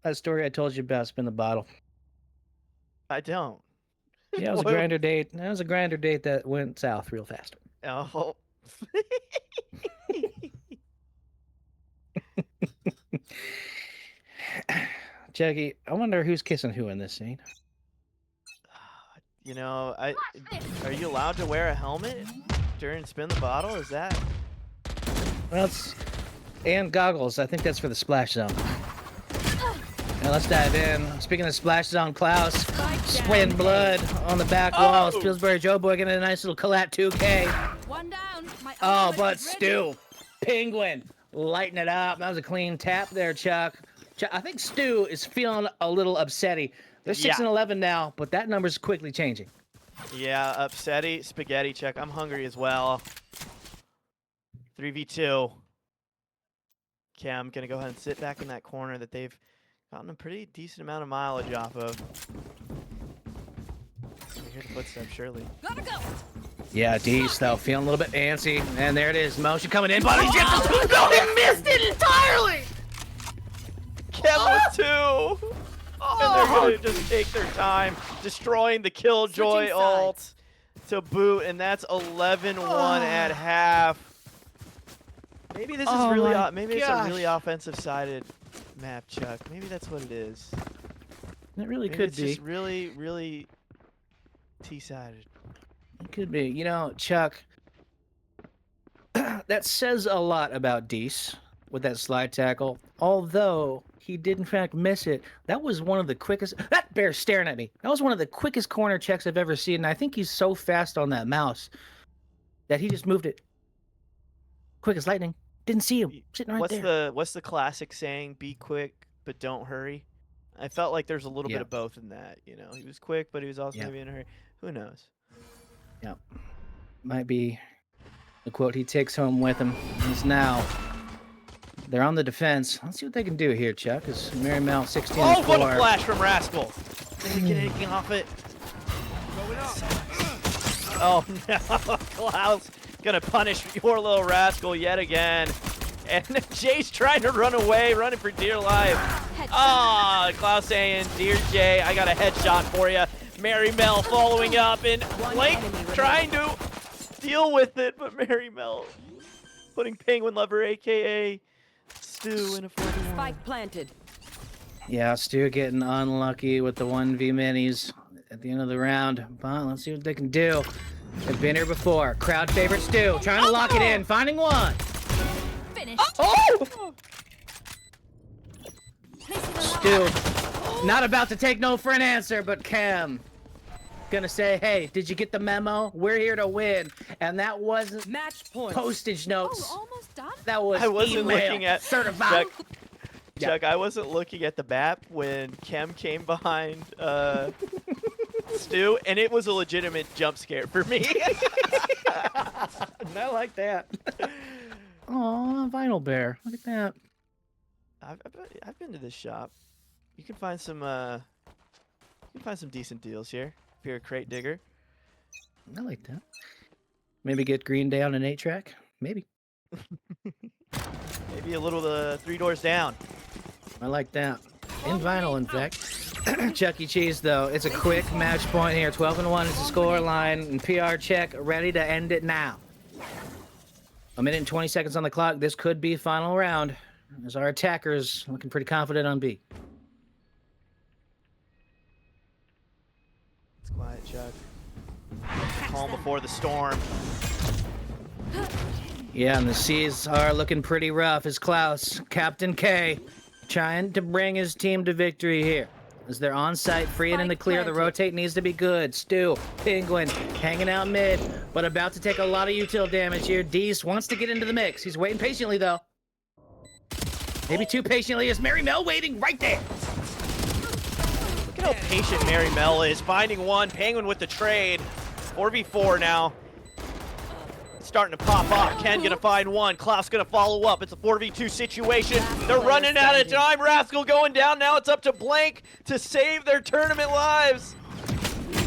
Speaker 22: that story I told you about spin the bottle?
Speaker 1: I don't.
Speaker 22: Yeah, it was a
Speaker 1: What?
Speaker 22: grinder date. That was a grinder date that went south real fast.
Speaker 1: Oh.
Speaker 22: Chucky, I wonder who's kissing who in this scene.
Speaker 1: You know, are you allowed to wear a helmet during spin the bottle? Is that?
Speaker 22: Well, and goggles. I think that's for the splash zone. Now let's dive in. Speaking of splash zone, Klaus spraying blood on the back wall. Pillsbury Joe Boy getting a nice little collat 2K.
Speaker 16: One down. My
Speaker 22: Oh,
Speaker 16: ultimate
Speaker 22: but
Speaker 16: is ready.
Speaker 22: Stu, Penguin, lighting it up. That was a clean tap there, Chuck. I think Stu is feeling a little upsetty. They're 6 and 11 now, but that number's quickly changing.
Speaker 1: Yeah, upsetty, spaghetti check. I'm hungry as well. 3v2. Cam gonna go ahead and sit back in that corner that they've gotten a pretty decent amount of mileage off of. You hear the footsteps, surely.
Speaker 16: Gotta go.
Speaker 22: Yeah, Dees, though, feeling a little bit antsy. And there it is. Motion coming in, but he's just no, he missed it entirely!
Speaker 1: Cam with 2! And they're going to just take their time, destroying the Killjoy ult to boot, and that's 11-1 at half. Maybe this is really, maybe it's a really offensive-sided map, Chuck. Maybe that's what it is.
Speaker 22: It really
Speaker 1: Maybe
Speaker 22: could
Speaker 1: it's
Speaker 22: be.
Speaker 1: just really, really T-sided.
Speaker 22: It could be. You know, Chuck, that says a lot about Dees with that slide tackle. Although he did, in fact, miss it. That was one of the quickest... That bear's staring at me. That was one of the quickest corner checks I've ever seen. And I think he's so fast on that mouse that he just moved it quick as lightning. Didn't see him sitting right there.
Speaker 1: What's the classic saying? Be quick, but don't hurry. I felt like there's a little bit of both in that. You know, he was quick, but he was also maybe in a hurry. Who knows?
Speaker 22: Yeah. Might be the quote he takes home with him. Is now. They're on the defense. Let's see what they can do here, Chuck. Is Mary Mel 16
Speaker 1: Oh, what a flash from Rascal! Did he get anything off it? Oh no, Klaus gonna punish your little rascal yet again. And Jay's trying to run away, running for dear life. Ah, Klaus saying, dear Jay, I got a headshot for you. Mary Mel following up, and Blake trying to deal with it, but Mary Mel putting Penguin Lover, aka Stu, in a 41.
Speaker 16: Spike planted.
Speaker 22: Yeah, Stu getting unlucky with the 1v minis at the end of the round. But let's see what they can do. They've been here before. Crowd favorite Stu. Trying to lock it in. Finding one.
Speaker 16: Finished.
Speaker 22: Oh! Stu. Not about to take no for an answer, but Cam. Gonna say, hey, did you get the memo? We're here to win. And that wasn't
Speaker 16: match point.
Speaker 22: Postage notes.
Speaker 16: Oh, almost done.
Speaker 22: That was
Speaker 1: I wasn't
Speaker 22: email
Speaker 1: looking at
Speaker 22: certified.
Speaker 1: Chuck, I wasn't looking at the map when Kem came behind Stu, and it was a legitimate jump scare for me.
Speaker 22: Not like that. Aw, Vinyl Bear. Look at that.
Speaker 1: I've been to this shop. You can find some decent deals here if you're a crate digger.
Speaker 22: I like that. Maybe get Green Day on an 8-track. Maybe.
Speaker 1: Maybe a little 3 doors down.
Speaker 22: I like that. In vinyl, in fact. Chuck E. Cheese, though. It's a quick match point here. 12-1 is the score line. And PR check ready to end it now. 1 minute and 20 seconds on the clock. This could be final round. as our attackers looking pretty confident on B.
Speaker 1: It's quiet, Chuck. Calm before the storm.
Speaker 22: Yeah, and the C's are looking pretty rough as Klaus, Captain K, trying to bring his team to victory here. As they're on site, free and in the clear, the rotate needs to be good. Stu, Penguin, hanging out mid, but about to take a lot of util damage here. Dees wants to get into the mix. He's waiting patiently, though. Maybe too patiently. Is Mary Mel waiting right there?
Speaker 1: Look at how patient Mary Mel is. Finding one. Penguin with the trade. 4v4 now. It's starting to pop off. Ken gonna find one. Klaus gonna follow up. It's a 4v2 situation. They're running out of time. Rascal going down. Now it's up to Blank to save their tournament lives.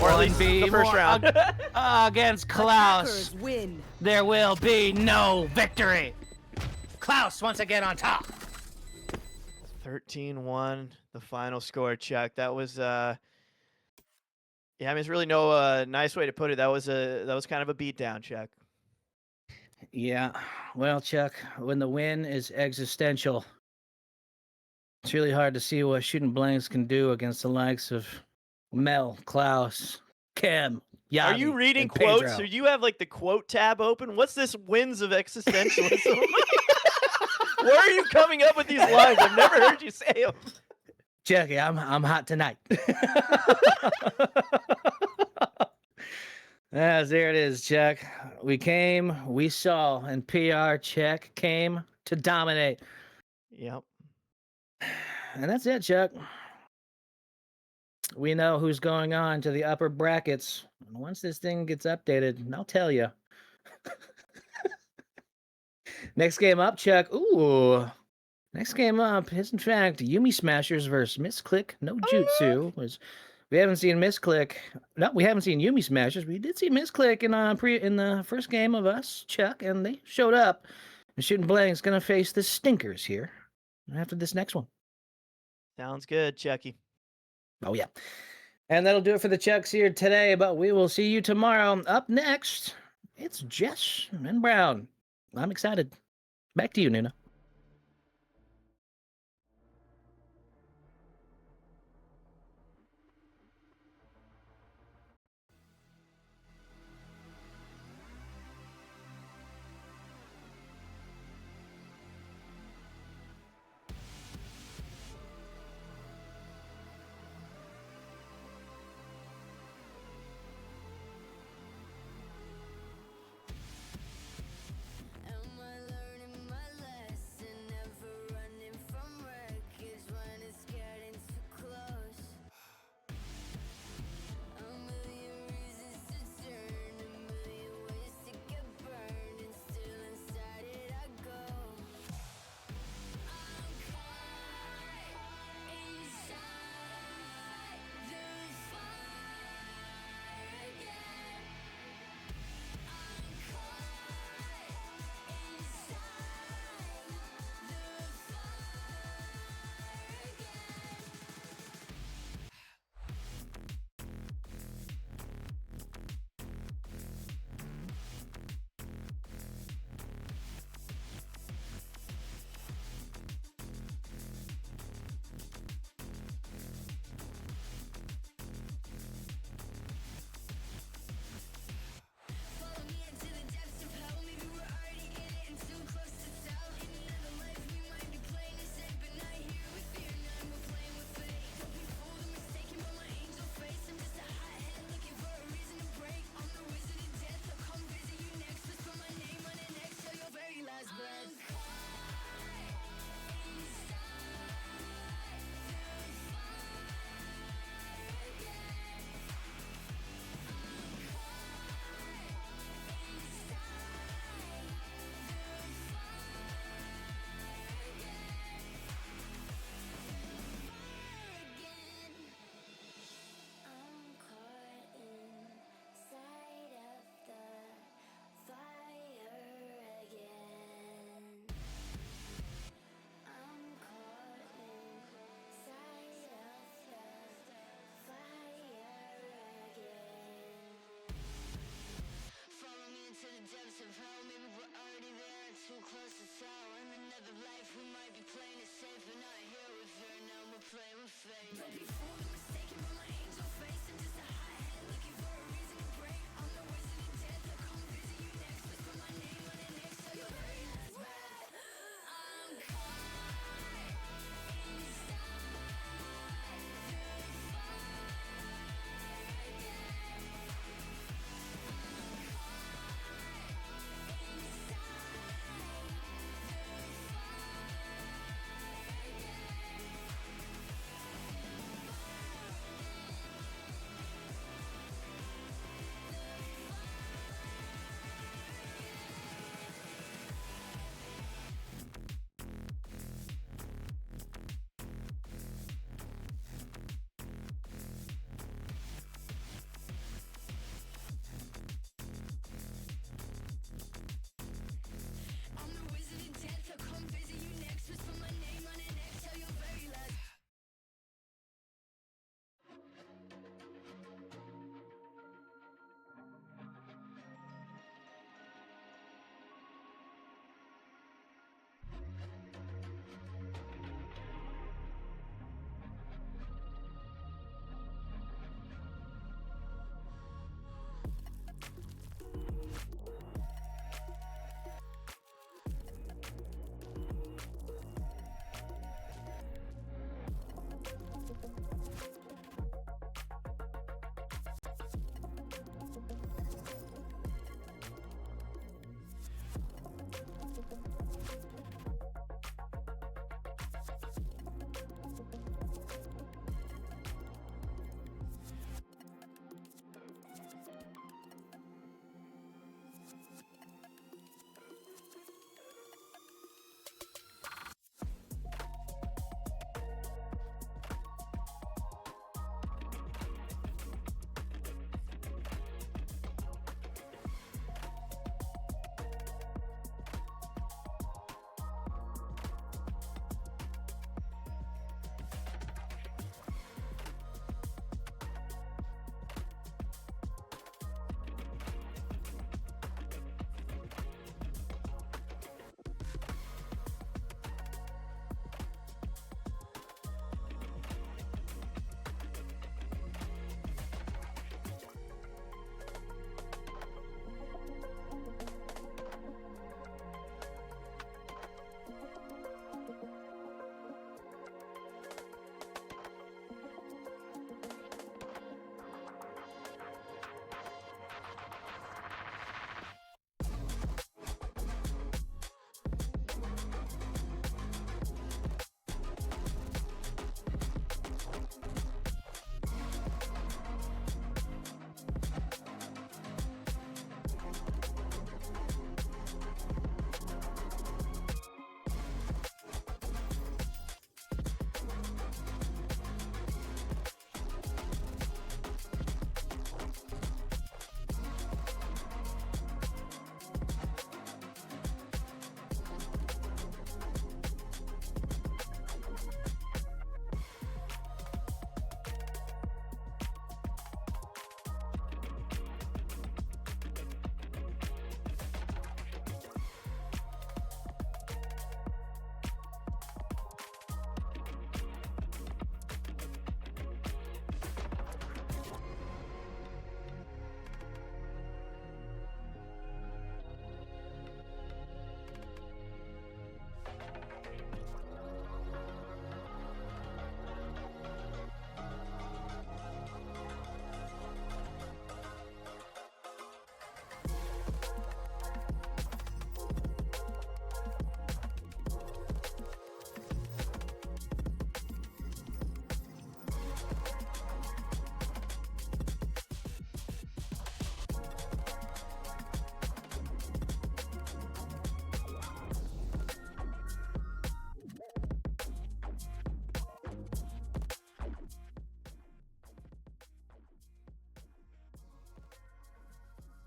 Speaker 1: Or at least the first round.
Speaker 22: Against Klaus.
Speaker 2: Win.
Speaker 22: There will be no victory. Klaus once again on top.
Speaker 1: 13-1, the final score, Chuck. That was yeah, I mean, there's really no nice way to put it. That was kind of a beatdown, Chuck.
Speaker 22: Yeah, well, Chuck, when the win is existential, it's really hard to see what shooting blanks can do against the likes of Mel, Klaus, Kim, Yavi,
Speaker 1: Are you reading
Speaker 22: and
Speaker 1: quotes,
Speaker 22: Pedro.
Speaker 1: or you have like the quote tab open? What's this wins of existentialism? Where are you coming up with these lines? I've never heard you say them.
Speaker 22: Jackie, I'm hot tonight. Yes, there it is, Chuck. We came, we saw, and PR check came to dominate.
Speaker 1: Yep.
Speaker 22: And that's it, Chuck. We know who's going on to the upper brackets. And once this thing gets updated, I'll tell you. Next game up, Chuck. Ooh. Next game up is, in fact, Yumi Smashers versus Misclick No Jutsu. We haven't seen Misclick. No, we haven't seen Yumi Smashers. We did see Misclick in the first game of us, Chuck, and they showed up. And Shooting Blank's going to face the Stinkers here after this next one.
Speaker 1: Sounds good, Chucky.
Speaker 22: Oh, yeah. And that'll do it for the Chucks here today, but we will see you tomorrow. Up next, it's Jess and Brown. I'm excited. Back to you, Nuna.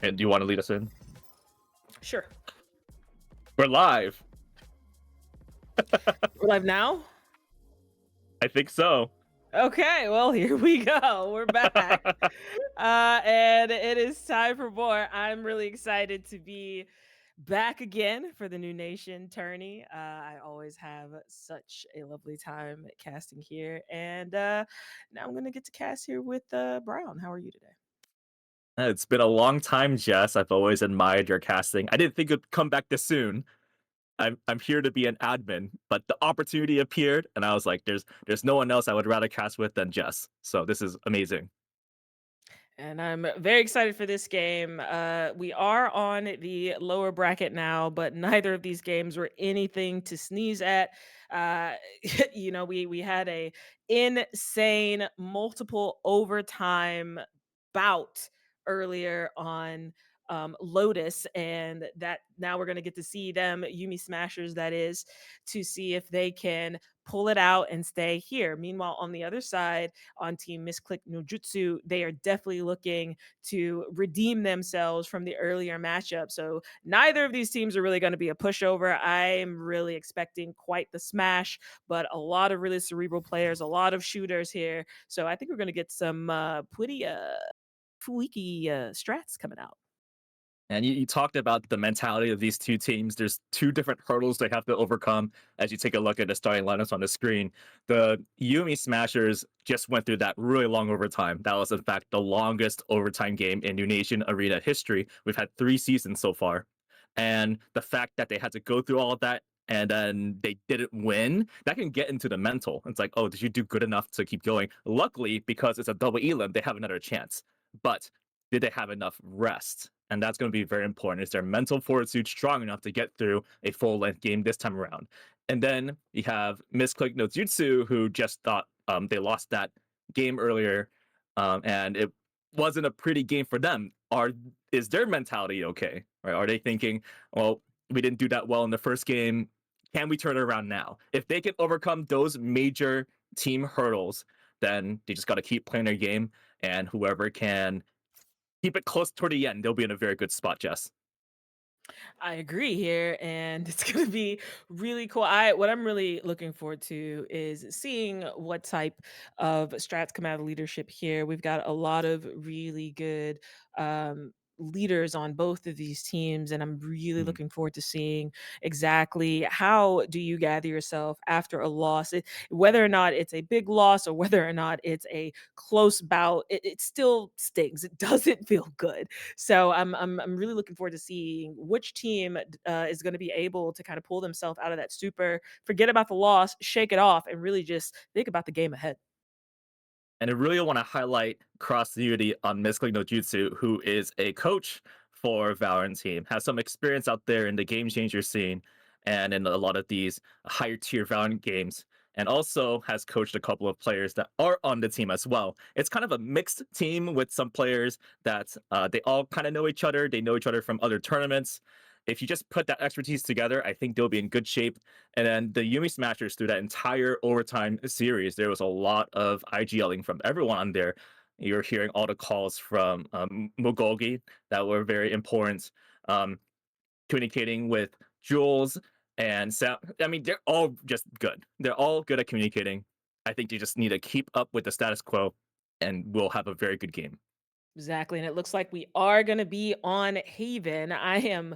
Speaker 17: And do you want to lead us in?
Speaker 18: Sure.
Speaker 17: We're live.
Speaker 18: We're live now?
Speaker 17: I think so.
Speaker 18: Okay, well, here we go. We're back. And it is time for more. I'm really excited to be back again for the Noonation Tourney. I always have such a lovely time casting here. And now I'm going to get to cast here with Brown. How are you today?
Speaker 17: It's been a long time, Jess. I've always admired your casting. I didn't think it'd come back this soon. I'm here to be an admin, but the opportunity appeared, and I was like, there's no one else I would rather cast with than Jess. So this is amazing.
Speaker 18: And I'm very excited for this game. We are on the lower bracket now, but neither of these games were anything to sneeze at. You know, we had a insane multiple overtime bout earlier on Lotus, and that now we're going to get to see them Yuumi Smashers, that is, to see if they can pull it out and stay here. Meanwhile, on the other side, on Team Misclick no Jutsu, they are definitely looking to redeem themselves from the earlier matchup. So neither of these teams are really going to be a pushover. I'm really expecting quite the smash, but a lot of really cerebral players, a lot of shooters here. So I think we're going to get some pretty freaky strats coming out.
Speaker 17: And you talked about the mentality of these two teams. There's two different hurdles they have to overcome as you take a look at the starting lineups on the screen. The Yuumi Smashers just went through that really long overtime. That was, in fact, the longest overtime game in Noonation Arena history. We've had 3 seasons so far. And the fact that they had to go through all of that and then they didn't win, that can get into the mental. It's like, oh, did you do good enough to keep going? Luckily, because it's a double elim, they have another chance. But did they have enough rest? And that's going to be very important. Is their mental fortitude strong enough to get through a full-length game this time around? And then you have Misclick no Jutsu, who just thought they lost that game earlier, and it wasn't a pretty game for them. Is their mentality okay? Right? Are they thinking, well, we didn't do that well in the first game. Can we turn it around now? If they can overcome those major team hurdles, then they just got to keep playing their game, and whoever can keep it close toward the end, they'll be in a very good spot, Jess.
Speaker 18: I agree here, and it's going to be really cool. What I'm really looking forward to is seeing what type of strats come out of leadership here. We've got a lot of really good leaders on both of these teams, and I'm really looking forward to seeing exactly how do you gather yourself after a loss. Whether or not it's a big loss or whether or not it's a close bout, it still stings. It doesn't feel good. So I'm really looking forward to seeing which team is going to be able to kind of pull themselves out of that stupor, forget about the loss, shake it off, and really just think about the game ahead.
Speaker 17: And I really want to highlight Cross Unity on Misclick no Jutsu, who is a coach for VALORANT team, has some experience out there in the game changer scene and in a lot of these higher tier VALORANT games, and also has coached a couple of players that are on the team as well. It's kind of a mixed team with some players that they all kind of know each other. They know each other from other tournaments. If you just put that expertise together, I think they'll be in good shape. And then the Yuumi Smashers, through that entire overtime series, there was a lot of IGLing from everyone on there. You're hearing all the calls from Mugogi that were very important. Communicating with Jules and Sam. I mean, they're all just good. They're all good at communicating. I think you just need to keep up with the status quo, and we'll have a very good game.
Speaker 18: Exactly. And it looks like we are going to be on Haven. I am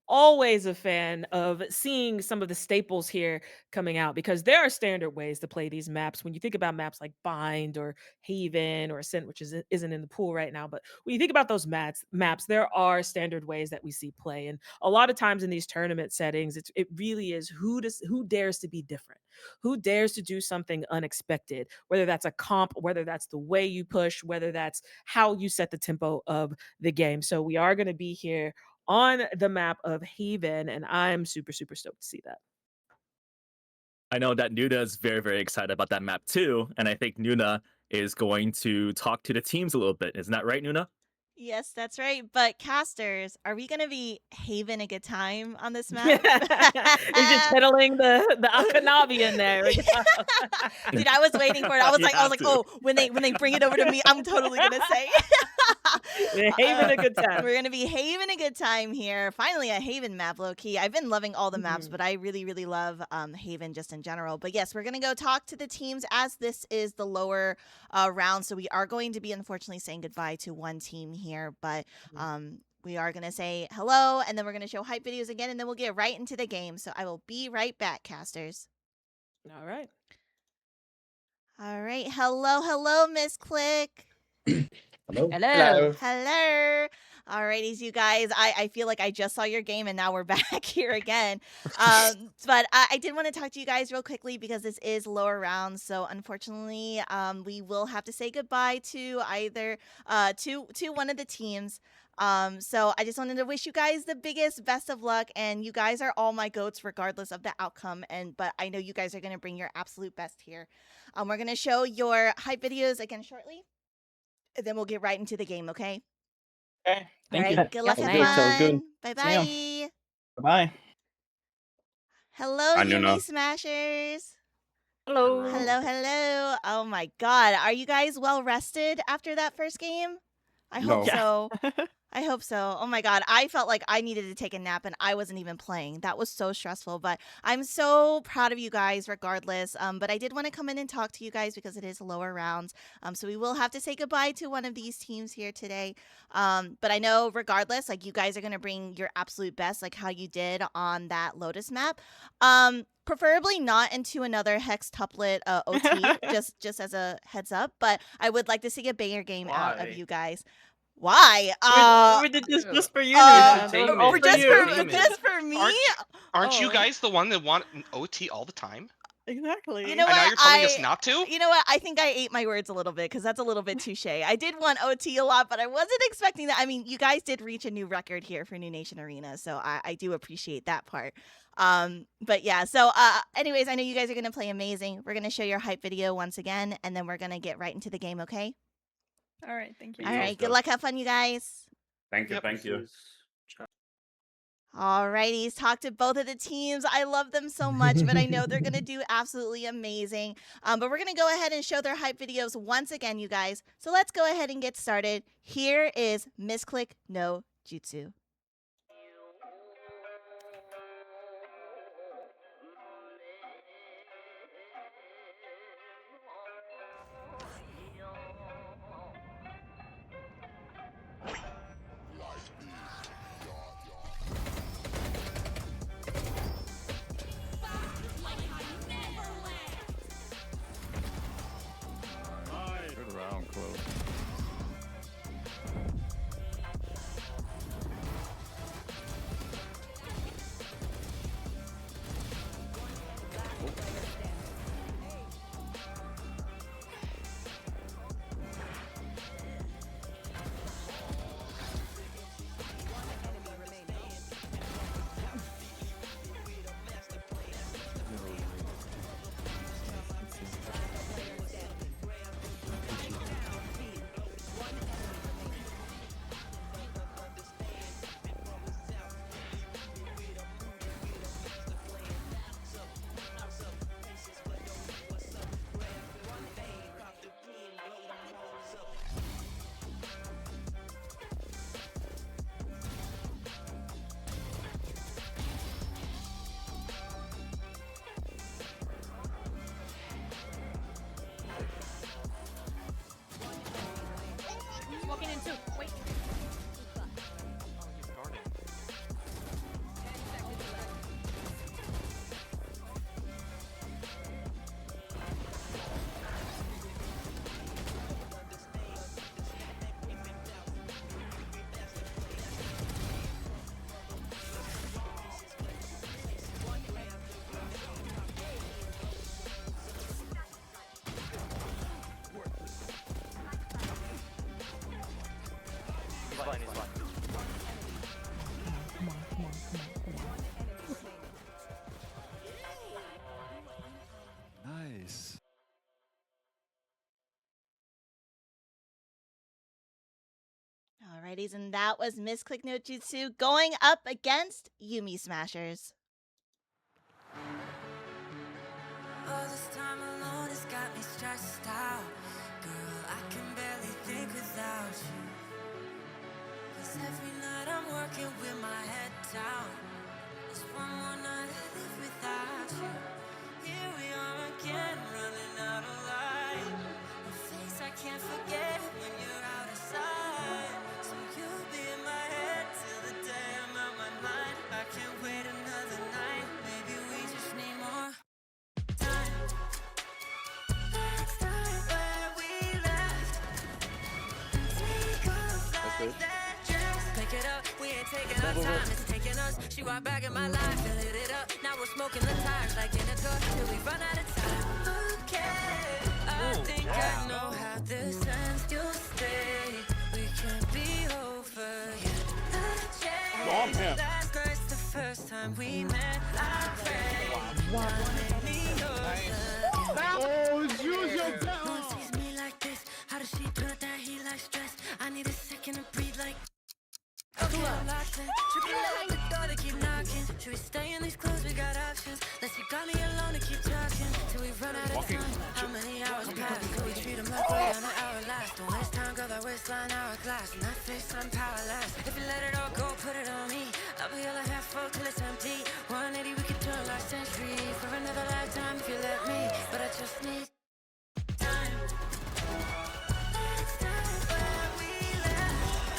Speaker 18: always a fan of seeing some of the staples here coming out, because there are standard ways to play these maps. When you think about maps like Bind or Haven or Ascent, which isn't in the pool right now, but when you think about those maps, there are standard ways that we see play. And a lot of times in these tournament settings, it really is who dares to be different, who dares to do something unexpected, whether that's a comp, whether that's the way you push, whether that's how you set the tempo of the game. So we are going to be here on the map of Haven, and I'm super, super stoked to see that.
Speaker 17: I know that Nuna is very, very excited about that map too, and I think Nuna is going to talk to the teams a little bit. Isn't that right, Nuna?
Speaker 9: Yes, that's right. But casters, are we gonna be having a good time on this map?
Speaker 18: You're just peddling the Akanabi in there.
Speaker 9: Dude, I was waiting for it. I was like, oh, when they bring it over to me, I'm totally gonna say.
Speaker 18: We're having a good time.
Speaker 9: We're gonna be having a good time here. Finally, a Haven map, low key. I've been loving all the maps, but I really, really love Haven just in general. But yes, we're gonna go talk to the teams as this is the lower round. So we are going to be unfortunately saying goodbye to one team here, but we are gonna say hello, and then we're gonna show hype videos again, and then we'll get right into the game. So I will be right back, casters.
Speaker 18: All right.
Speaker 9: All right. Hello, Miss Click.
Speaker 12: Hello.
Speaker 9: Hello. Alrighties, you guys. I feel like I just saw your game and now we're back here again. But I did want to talk to you guys real quickly because this is lower rounds. So unfortunately, we will have to say goodbye to either to one of the teams. So I just wanted to wish you guys the biggest best of luck, and you guys are all my goats regardless of the outcome. But I know you guys are gonna bring your absolute best here. We're gonna show your hype videos again shortly. And then we'll get right into the game, okay?
Speaker 4: Okay. Thank
Speaker 9: All
Speaker 4: you.
Speaker 9: right, good luck,
Speaker 4: Sounds
Speaker 9: have
Speaker 4: good. Sounds good.
Speaker 9: fun. Bye-bye.
Speaker 4: See ya. Bye-bye.
Speaker 9: Hello,
Speaker 4: Bye,
Speaker 9: Yumi
Speaker 4: Noonaur.
Speaker 9: Smashers.
Speaker 18: Hello.
Speaker 9: Hello. Oh my god. Are you guys well rested after that first game? I hope
Speaker 4: No.
Speaker 9: so. I hope so. Oh my god. I felt like I needed to take a nap and I wasn't even playing. That was so stressful, but I'm so proud of you guys regardless. But I did want to come in and talk to you guys because it is lower rounds. So we will have to say goodbye to one of these teams here today. But I know regardless, like you guys are going to bring your absolute best, like how you did on that Lotus map. Preferably not into another hex tuplet OT, just as a heads up. But I would like to see a banger game out of you guys. Why?
Speaker 4: We did this just for you,
Speaker 5: Entertainment.
Speaker 4: All
Speaker 9: For
Speaker 4: for
Speaker 9: just
Speaker 4: you.
Speaker 9: for me?
Speaker 11: Aren't you
Speaker 9: Oh.
Speaker 11: guys the one that want an OT all the time?
Speaker 4: Exactly.
Speaker 9: You know
Speaker 11: And
Speaker 9: what?
Speaker 11: now you're telling us not to?
Speaker 9: You know what? I think I ate my words a little bit because that's a little bit touche. I did want OT a lot, but I wasn't expecting that. I mean, you guys did reach a new record here for Noonation Arena, so I do appreciate that part. But yeah, so anyways, I know you guys are gonna play amazing. We're gonna show your hype video once again, and then we're gonna get right into the game, okay?
Speaker 20: All right, thank you.
Speaker 9: All right, good luck, have fun, you guys.
Speaker 4: Thank you. Thank you.
Speaker 9: Alrighties, talk to both of the teams. I love them so much, but I know they're gonna do absolutely amazing. But we're gonna go ahead and show their hype videos once again, you guys. So let's go ahead and get started. Here is Misclick no Jutsu.
Speaker 14: Good round, Chloe.
Speaker 20: Walking in too. Wait.
Speaker 14: Nice.
Speaker 9: Alrighties, and that was Misclick no Jutsu going up against Yumi Smashers.
Speaker 2: All this time alone has got me stressed out. Girl, I can barely think without you. Every night I'm working with my head down. It's one more night I live without you. Here we are again, running out of light. Your face I can't forget when you're out of sight. So you'll be in my head till the day I'm out my mind. I can't wait another night. Maybe we just need more time. Let's start where we left and take off like that dress. Pick it up, we ain't taking our time, it's taking us. She walked back in my life and lit it up. Now we're smoking the tires like in a car till we run out of time. Okay, I think I know how this ends. You'll stay, we can't be over yet. The change, last night's the first time we met. I pray, now make me yours again.
Speaker 8: Oh, use your
Speaker 2: No one sees me like this. How does she put that heat like stress? I need a second to breathe like. Okay, I'm locked in. Tripping out the door to keep knocking. Should we stay in these clothes? We got options. Let's you got me alone to keep talking till we run out of time. How many hours pass? Could we treat them like we on an hour last? Don't waste time, girl, that waistline hourglass. And that face, I'm powerless. If you let it all go, put it on me. I'll be all a half full till it's empty. 180, we could turn last century for another lifetime if you let me. But I just need time. Let's start where we left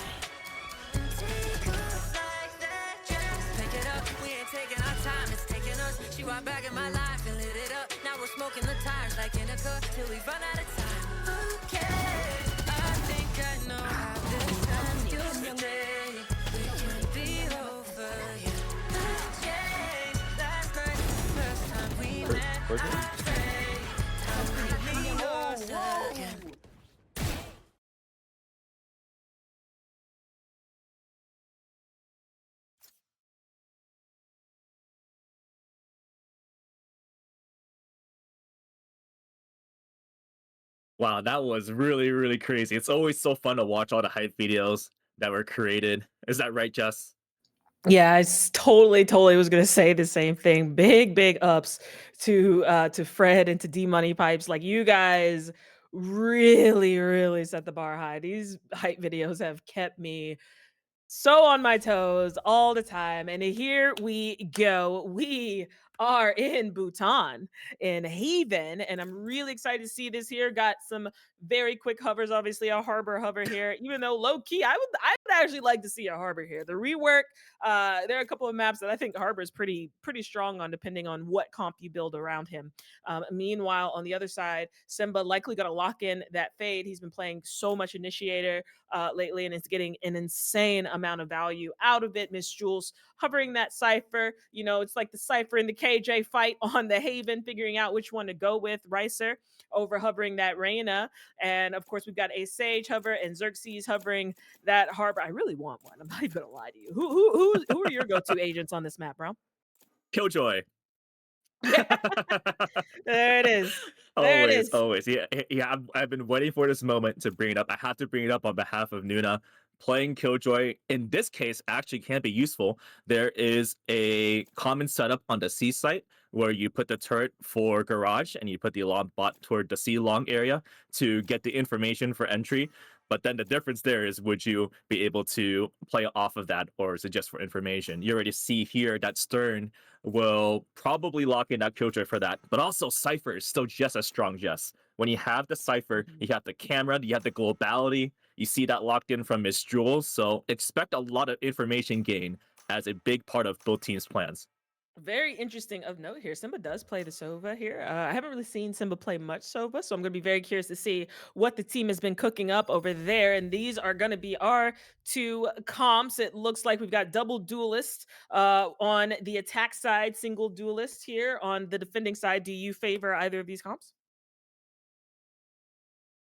Speaker 2: and take off like that dress. Pick it up, we ain't taking our time, it's taking us. She walked back in my life and lit it up. Now we're smoking the tires like in a car till we run out of time. Okay, I think I know how this ends. You'll stay, we can't be over yet. The change, last night was the first time we met. I pray, time make me yours again.
Speaker 17: Wow, that was really, really crazy. It's always so fun to watch all the hype videos that were created. Is that right, Jess?
Speaker 18: Yeah, totally was gonna say the same thing. Big ups to Fred and to D Money Pipes. Like you guys really set the bar high. These hype videos have kept me so on my toes all the time. And here we go. We are in Bhutan, in Haven, and I'm really excited to see this here. Got some very quick hovers, obviously a harbor hover here. Even though low key, I would actually like to see a harbor here. The rework, there are a couple of maps that I think harbor is pretty strong on, depending on what comp you build around him. Meanwhile, on the other side, Simba likely going to lock in that fade. He's been playing so much initiator lately, and it's getting an insane amount of value out of it. Miss Jules hovering that cipher. You know, it's like the cipher in the KJ fight on the Haven, figuring out which one to go with. Ricer over hovering that Reyna. And of course, we've got a Sage hover and Xerxes hovering that harbor. I really want one. I'm not even gonna lie to you. Who are your go-to agents on this map, bro?
Speaker 17: Killjoy.
Speaker 18: There it is. There it is.
Speaker 17: Always. Yeah. I've been waiting for this moment to bring it up. I have to bring it up on behalf of Nuna. Playing Killjoy in this case actually can be useful. There is a common setup on the C site where you put the turret for garage and you put the alarm bot toward the C long area to get the information for entry. But then the difference there is, would you be able to play off of that, or is it just for information? You already see here that Stern will probably lock in that Killjoy for that. But also Cypher is still just as strong, Jess. When you have the Cypher, you have the camera, you have the globality, you see that locked in from Miss Jules. So expect a lot of information gain as a big part of both teams' plans.
Speaker 18: Very interesting of note here. Simba does play the Sova here. I haven't really seen Simba play much Sova, so I'm going to be very curious to see what the team has been cooking up over there. And these are going to be our two comps. It looks like we've got double duelist on the attack side, single duelist here on the defending side. Do you favor either of these comps?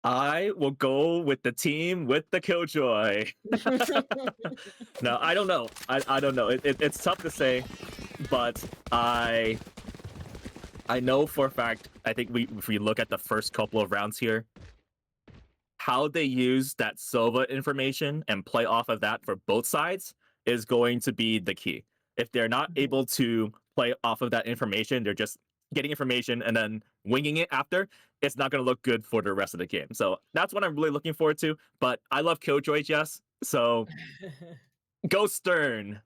Speaker 17: I will go with the team with the Killjoy. No, I don't know. I don't know. It's tough to say, but I know for a fact, I think if we look at the first couple of rounds here, how they use that Sova information and play off of that for both sides is going to be the key. If they're not able to play off of that information, they're just getting information and then winging it after, it's not going to look good for the rest of the game. So that's what I'm really looking forward to. But I love Killjoy, Jess. So go Stern.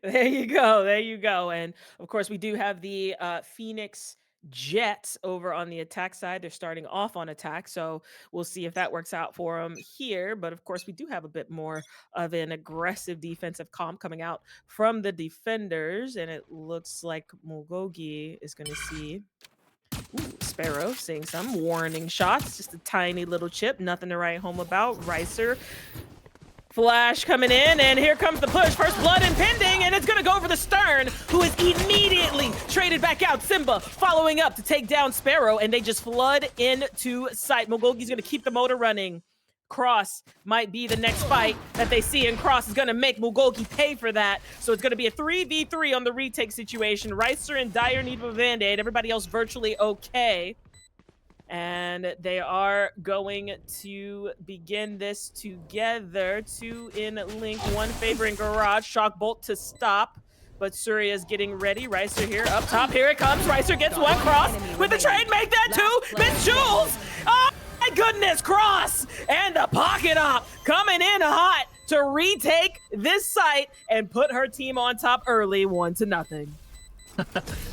Speaker 18: There you go. There you go. And of course, we do have the Phoenix Jets over on the attack side. They're starting off on attack. So we'll see if that works out for them here. But of course, we do have a bit more of an aggressive defensive comp coming out from the defenders. And it looks like Mugogi is going to see Sparrow seeing some warning shots. Just a tiny little chip. Nothing to write home about. Ricer. Flash coming in, and here comes the push. First blood impending, and it's going to go for the Stern, who is immediately traded back out. Simba following up to take down Sparrow, and they just flood into sight. Mugogi's going to keep the motor running. Cross might be the next fight that they see, and Cross is going to make Mugogi pay for that. So it's going to be a 3v3 on the retake situation. Ricer in dire need of a Band-Aid. Everybody else virtually okay. And they are going to begin this together. 2 in link, 1 favoring Garage. Shock Bolt to stop, but Surya is getting ready. Ricer here up top. Here it comes. Ricer gets 1 cross with the trade. Make that 2. Miss Jules. Oh my goodness, Cross and the pocket op coming in hot to retake this site and put her team on top early, 1-0.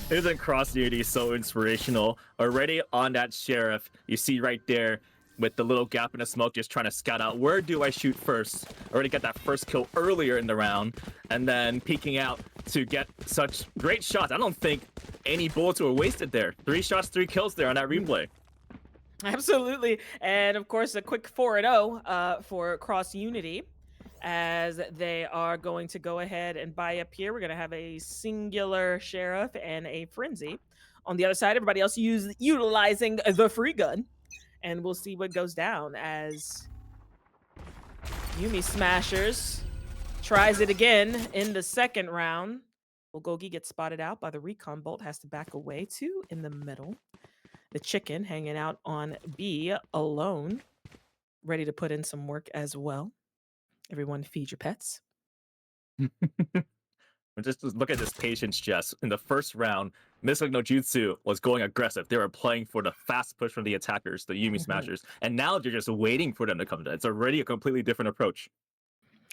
Speaker 17: Isn't Cross Unity so inspirational? Already on that Sheriff, you see right there with the little gap in the smoke, just trying to scout out where do I shoot first. Already got that first kill earlier in the round, and then peeking out to get such great shots. I don't think any bullets were wasted there. 3 shots, 3 kills there on that replay.
Speaker 18: Absolutely. And of course, a quick 4-0 for Cross Unity, as they are going to go ahead and buy up here. We're going to have a singular Sheriff and a Frenzy. On the other side, everybody else utilizing the free gun. And we'll see what goes down as Yumi Smashers tries it again in the second round. Mugogi gets spotted out by the Recon Bolt, has to back away. 2 in the middle. The Chicken hanging out on B alone, ready to put in some work as well. Everyone feed your pets.
Speaker 17: Just look at this patience, Jess. In the first round, Mystic no Jutsu was going aggressive. They were playing for the fast push from the attackers, the Yumi Smashers. And now they're just waiting for them to come down. It's already a completely different approach.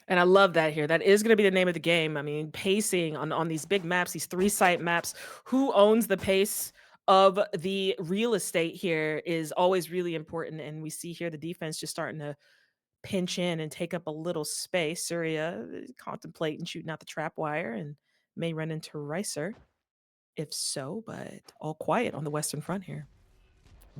Speaker 18: And I love that here. That is going to be the name of the game. I mean, pacing on these big maps, these 3-site maps. Who owns the pace of the real estate here is always really important. And we see here the defense just starting to pinch in and take up a little space. Surya contemplating shooting out the trap wire and may run into Ricer if so, but all quiet on the Western Front here.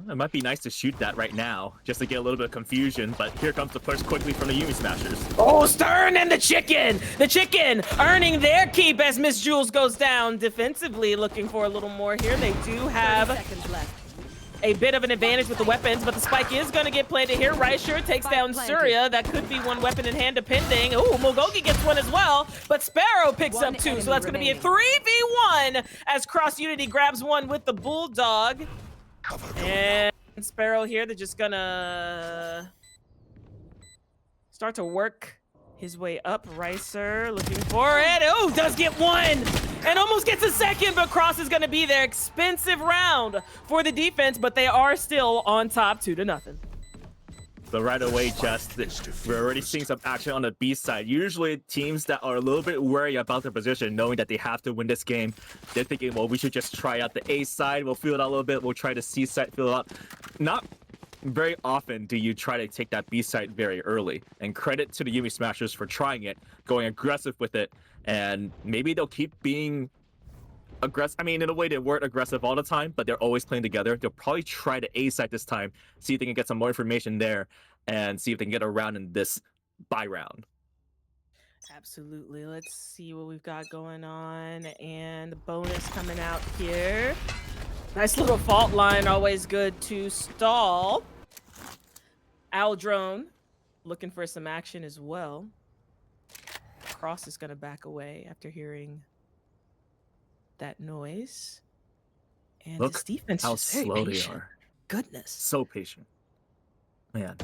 Speaker 17: It might be nice to shoot that right now, just to get a little bit of confusion, but here comes the push quickly from the Yumi Smashers.
Speaker 18: Oh, Stern and the Chicken! The Chicken earning their keep as Miss Jules goes down defensively, looking for a little more here. They do have
Speaker 20: 30 seconds left.
Speaker 18: A bit of an advantage with the weapons, but the spike is going to get planted here. Ricer takes down Surya. That could be 1 weapon in hand depending. Ooh, Mugogi gets 1 as well, but Sparrow picks up 2. So that's going to be a 3v1 as Cross Unity grabs 1 with the Bulldog. And Sparrow here, they're just going to start to work his way up. Ricer looking for it. Oh, does get 1 and almost gets a second, but Cross is going to be there. Expensive round for the defense, but they are still on top 2-0.
Speaker 17: So right away, Jess, we're already seeing some action on the B side. Usually teams that are a little bit wary about their position, knowing that they have to win this game, they're thinking, well, we should just try out the A side. We'll feel it out a little bit. We'll try the C side, feel it out. Not very often do you try to take that B side very early. And credit to the Yumi Smashers for trying it, going aggressive with it. And maybe they'll keep being aggressive. I mean, in a way, they weren't aggressive all the time, but they're always playing together. They'll probably try the A side this time, see if they can get some more information there, and see if they can get around in this bye round.
Speaker 18: Absolutely. Let's see what we've got going on. And the bonus coming out here. Nice little fault line, always good to stall. Owl Drone looking for some action as well. Cross is going to back away after hearing that noise. And
Speaker 17: Look
Speaker 18: this defense
Speaker 17: how
Speaker 18: is very
Speaker 17: slow they
Speaker 18: patient.
Speaker 17: are.
Speaker 18: Goodness.
Speaker 17: So patient. Man.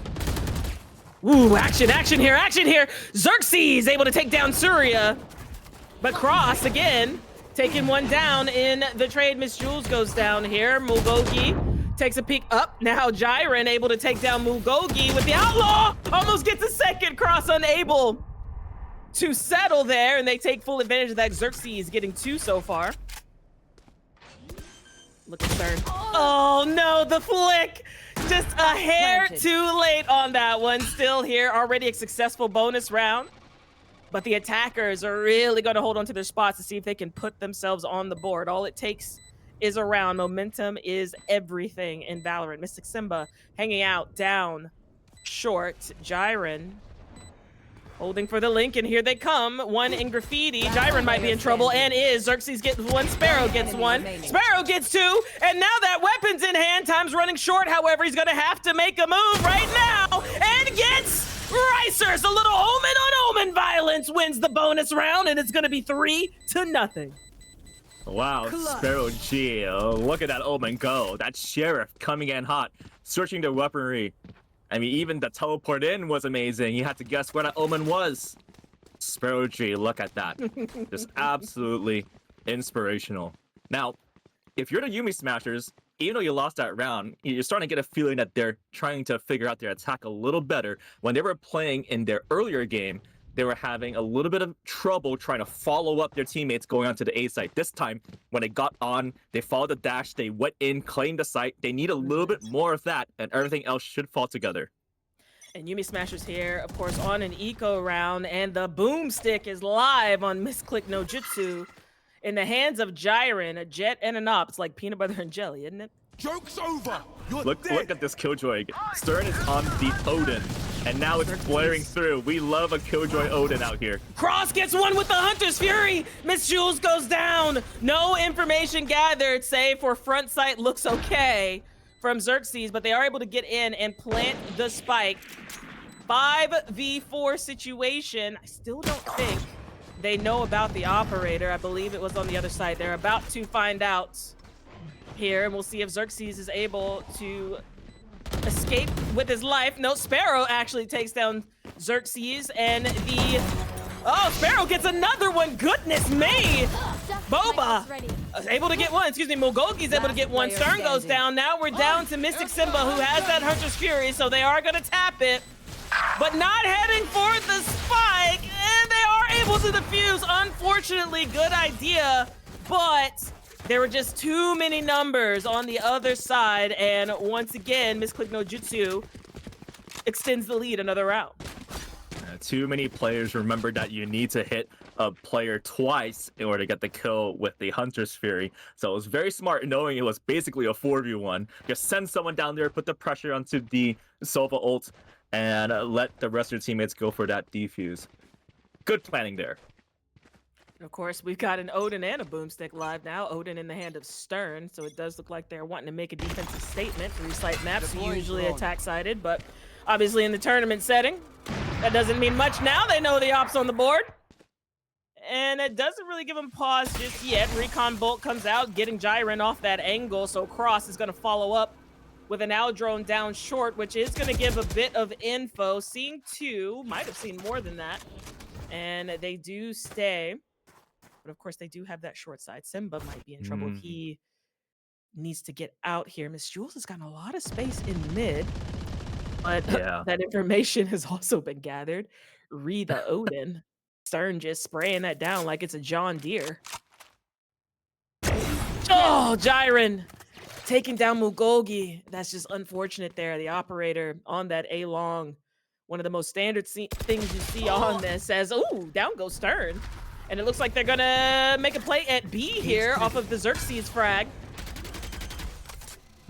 Speaker 18: Ooh, action here. Xerxes able to take down Surya. But Cross, again, taking 1 down in the trade. Miss Jules goes down here. Mugogi takes a peek up. Now Jiren able to take down Mugogi with the Outlaw. Almost gets a second. Cross unable to settle there, and they take full advantage of that. Xerxes getting 2 so far. Look at Stern. Oh no, the flick. Just a hair too late on that one. Still here, already a successful bonus round. But the attackers are really going to hold on to their spots to see if they can put themselves on the board. All it takes is a round. Momentum is everything in Valorant. Mystic Simba hanging out down short. Jiren holding for the link, and here they come. One in graffiti. Jiren might be in trouble, and is. Xerxes gets one. Sparrow gets one. Sparrow gets 2. And now that weapon's in hand, time's running short. However, he's going to have to make a move right now, and gets Ricers. A little omen on omen violence wins the bonus round, and it's going to be 3-0.
Speaker 17: Wow, Sparrow G. Look at that omen go. That Sheriff coming in hot, searching the weaponry. I mean, even the teleport in was amazing. You had to guess where that omen was. Sparrow G, look at that. Just absolutely inspirational. Now, if you're the Yuumi Smashers, even though you lost that round, you're starting to get a feeling that they're trying to figure out their attack a little better. When they were playing in their earlier game, they were having a little bit of trouble trying to follow up their teammates going onto the A site. This time, when they got on, they followed the dash, they went in, claimed the site. They need a little bit more of that, and everything else should fall together.
Speaker 18: And Yuumi Smashers here, of course, on an eco round, and the boomstick is live on Misclick no Jutsu in the hands of Jiren, a Jet and an Op. It's like peanut butter and jelly, isn't it?
Speaker 6: Joke's over.
Speaker 17: Look at this Killjoy. Stern is on the Odin, and now it's flaring through. We love a Killjoy Odin out here.
Speaker 18: Cross gets one with the Hunter's Fury. Miss Jules goes down. No information gathered, save for front sight looks okay from Xerxes, but they are able to get in and plant the spike. 5v4 situation. I still don't think they know about the operator. I believe it was on the other side. They're about to find out here, and we'll see if Xerxes is able to escape with his life. No, Sparrow actually takes down Xerxes, and the... Oh, Sparrow gets another one. Goodness me. Boba is able to get one. Excuse me, Mugogi's able to get one. Stern goes down. Now we're down to Mystic Simba, who has that Hunter's Fury, so they are going to tap it, but not heading for the spike, and they are able to defuse. Unfortunately, good idea, but there were just too many numbers on the other side, and once again, Misclick no Jutsu extends the lead another round.
Speaker 17: Too many players remembered that you need to hit a player twice in order to get the kill with the Hunter's Fury. So it was very smart knowing it was basically a 4v1. Just send someone down there, put the pressure onto the Sova ult, and let the rest of your teammates go for that defuse. Good planning there.
Speaker 18: Of course, we've got an Odin and a Boomstick live now. Odin in the hand of Stern, so it does look like they're wanting to make a defensive statement. 3-site maps are usually attack-sided, but obviously in the tournament setting, that doesn't mean much now. They know the op's on the board. And it doesn't really give them pause just yet. Recon Bolt comes out, getting Jiren off that angle, so Cross is going to follow up with an Owl drone down short, which is going to give a bit of info. Seeing 2, might have seen more than that. And they do stay. But of course, they do have that short side. Simba might be in trouble. He needs to get out here. Miss Jules has gotten a lot of space in mid. But that information has also been gathered. The Odin. Stern just spraying that down like it's a John Deere. Oh, Jiren taking down Mugogi. That's just unfortunate there. The operator on that A-long. One of the most standard things you see on this says, ooh, down goes Stern. And it looks like they're going to make a play at B here off of the Xerxes frag.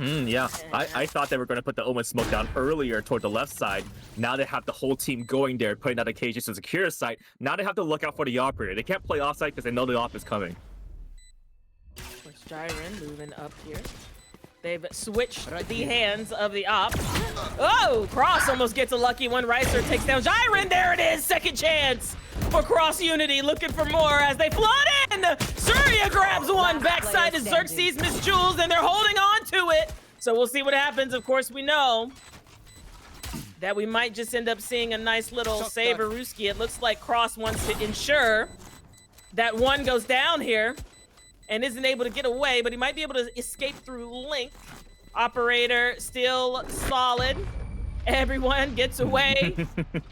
Speaker 17: Yeah, I thought they were going to put the Omen smoke down earlier toward the left side. Now they have the whole team going there, putting out a cage to secure a site. Now they have to look out for the operator. They can't play offside because they know the op is coming.
Speaker 18: Of course, Jiren moving up here. They've switched the hands of the op. Oh, Cross almost gets a lucky one. Ricer takes down Jiren. There it is. Second chance for Cross Unity. Looking for more as they flood in. Surya grabs one. Backside is Xerxes, Miss Jules, and they're holding on to it. So we'll see what happens. Of course, we know that we might just end up seeing a nice little Saveruski. It looks like Cross wants to ensure that one goes down here and isn't able to get away, but he might be able to escape through Link. Operator still solid. Everyone gets away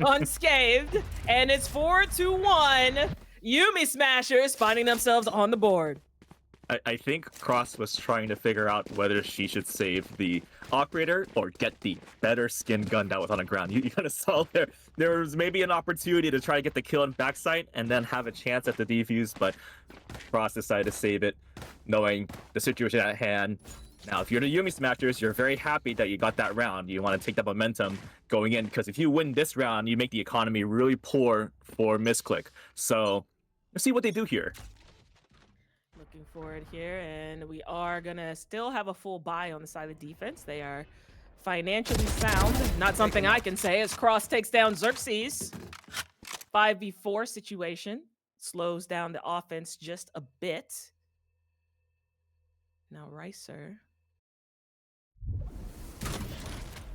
Speaker 18: unscathed, and it's 4-1. Yuumi Smashers finding themselves on the board.
Speaker 17: I think Cross was trying to figure out whether she should save the operator or get the better skin gun that was on the ground. You kind of saw there was maybe an opportunity to try to get the kill in backside and then have a chance at the defuse, but Cross decided to save it, knowing the situation at hand. Now, if you're the Yuumi Smashers, you're very happy that you got that round. You want to take that momentum going in, because if you win this round, you make the economy really poor for Misclick. So let's see what they do here.
Speaker 18: Looking forward here, and we are gonna still have a full buy on the side of the defense. They are financially sound. Not something I can say as Cross takes down Xerxes. 5v4 situation. Slows down the offense just a bit. Now Ricer.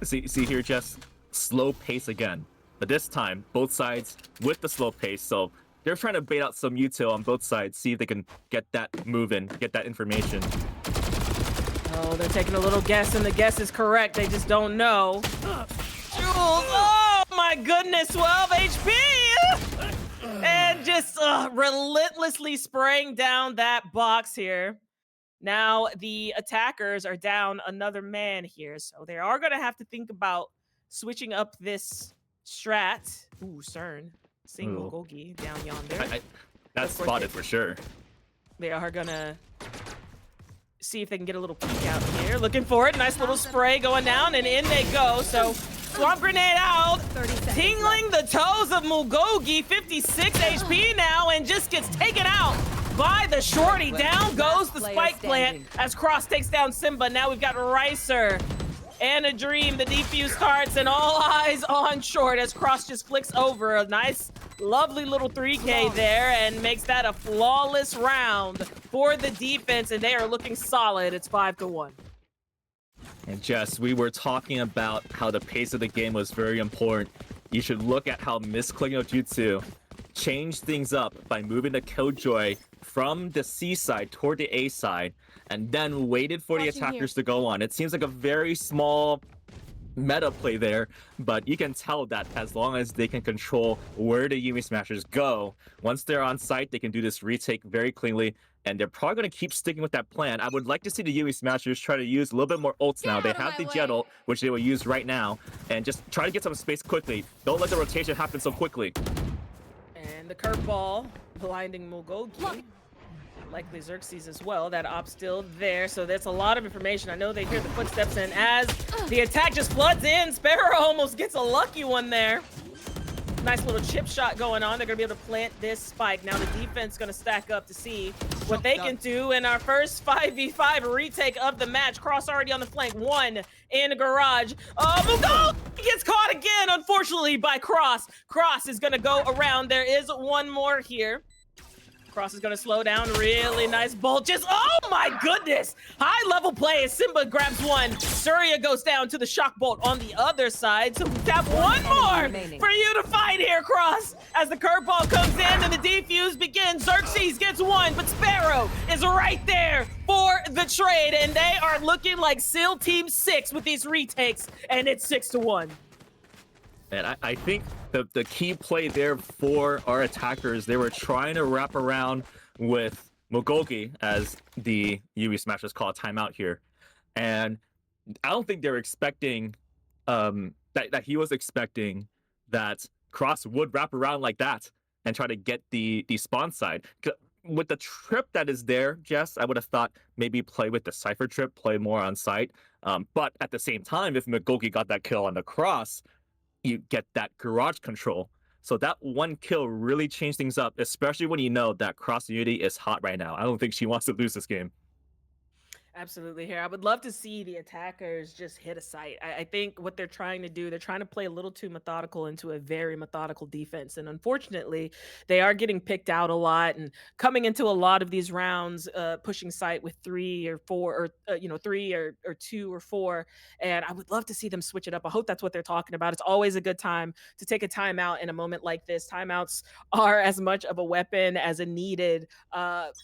Speaker 17: See here, Jess, slow pace again. But this time, both sides with the slow pace, so they're trying to bait out some util on both sides, see if they can get that moving, get that information.
Speaker 18: Oh, they're taking a little guess, and the guess is correct. They just don't know. Jules, oh my goodness, 12 HP! And just relentlessly spraying down that box here. Now the attackers are down another man here, so they are going to have to think about switching up this strat. Ooh, CERN. Seeing Mugogi down yonder.
Speaker 17: That's spotted for sure.
Speaker 18: They are going to see if they can get a little peek out here. Looking for it. Nice little spray going down, and in they go. So swamp grenade out. Tingling the toes of Mugogi. 56 HP now, and just gets taken out by the shorty. Down goes the spike plant as Cross takes down Simba. Now we've got Ricer and a Dream. The defuse starts, and all eyes on short as Cross just flicks over. A nice, lovely little 3K there, and makes that a flawless round for the defense, and they are looking solid. It's 5-1.
Speaker 17: And Jess, we were talking about how the pace of the game was very important. You should look at how Misclick no Jutsu changed things up by moving the Killjoy from the C side toward the A side, and then waited for the attackers to go on. It seems like a very small meta play there, but you can tell that as long as they can control where the Yuumi Smashers go, once they're on site, they can do this retake very cleanly, and they're probably going to keep sticking with that plan. I would like to see the Yuumi Smashers try to use a little bit more ults now. They have the Jet ult, which they will use right now, and just try to get some space quickly. Don't let the rotation happen so quickly.
Speaker 18: And the curveball blinding Mugogi. Likely Xerxes as well. That op still there, so that's a lot of information. I know they hear the footsteps, and as the attack just floods in, Sparrow almost gets a lucky one there. Nice little chip shot going on. They're going to be able to plant this spike. Now the defense is going to stack up to see what they can do in our first 5v5 retake of the match. Cross already on the flank. One in the garage. Mugogi gets caught again, unfortunately, by Cross. Cross is going to go around. There is one more here. Cross is going to slow down. Really nice bolt. Just, oh my goodness. High level play as Simba grabs one. Surya goes down to the shock bolt on the other side. So we have one more for you to fight here, Cross. As the curveball comes in and the defuse begins. Xerxes gets one, but Sparrow is right there for the trade. And they are looking like SEAL Team 6 with these retakes. And it's 6-1.
Speaker 17: And I think the key play there for our attackers, they were trying to wrap around with Mugogi, as the Yuumi Smashers call a timeout here. And I don't think they were expecting that he was expecting that Cross would wrap around like that and try to get the spawn side. With the trip that is there, Jess, I would have thought maybe play with the Cypher trip, play more on site. But at the same time, if Mugogi got that kill on the Cross, you get that garage control. So that one kill really changed things up, especially when you know that Cross Unity is hot right now. I don't think she wants to lose this game.
Speaker 18: Absolutely here. I would love to see the attackers just hit a site. I think what they're trying to do, they're trying to play a little too methodical into a very methodical defense. And unfortunately, they are getting picked out a lot and coming into a lot of these rounds, pushing site with 3 or 4 or, 3 or 2 or 4. And I would love to see them switch it up. I hope that's what they're talking about. It's always a good time to take a timeout in a moment like this. Timeouts are as much of a weapon as a needed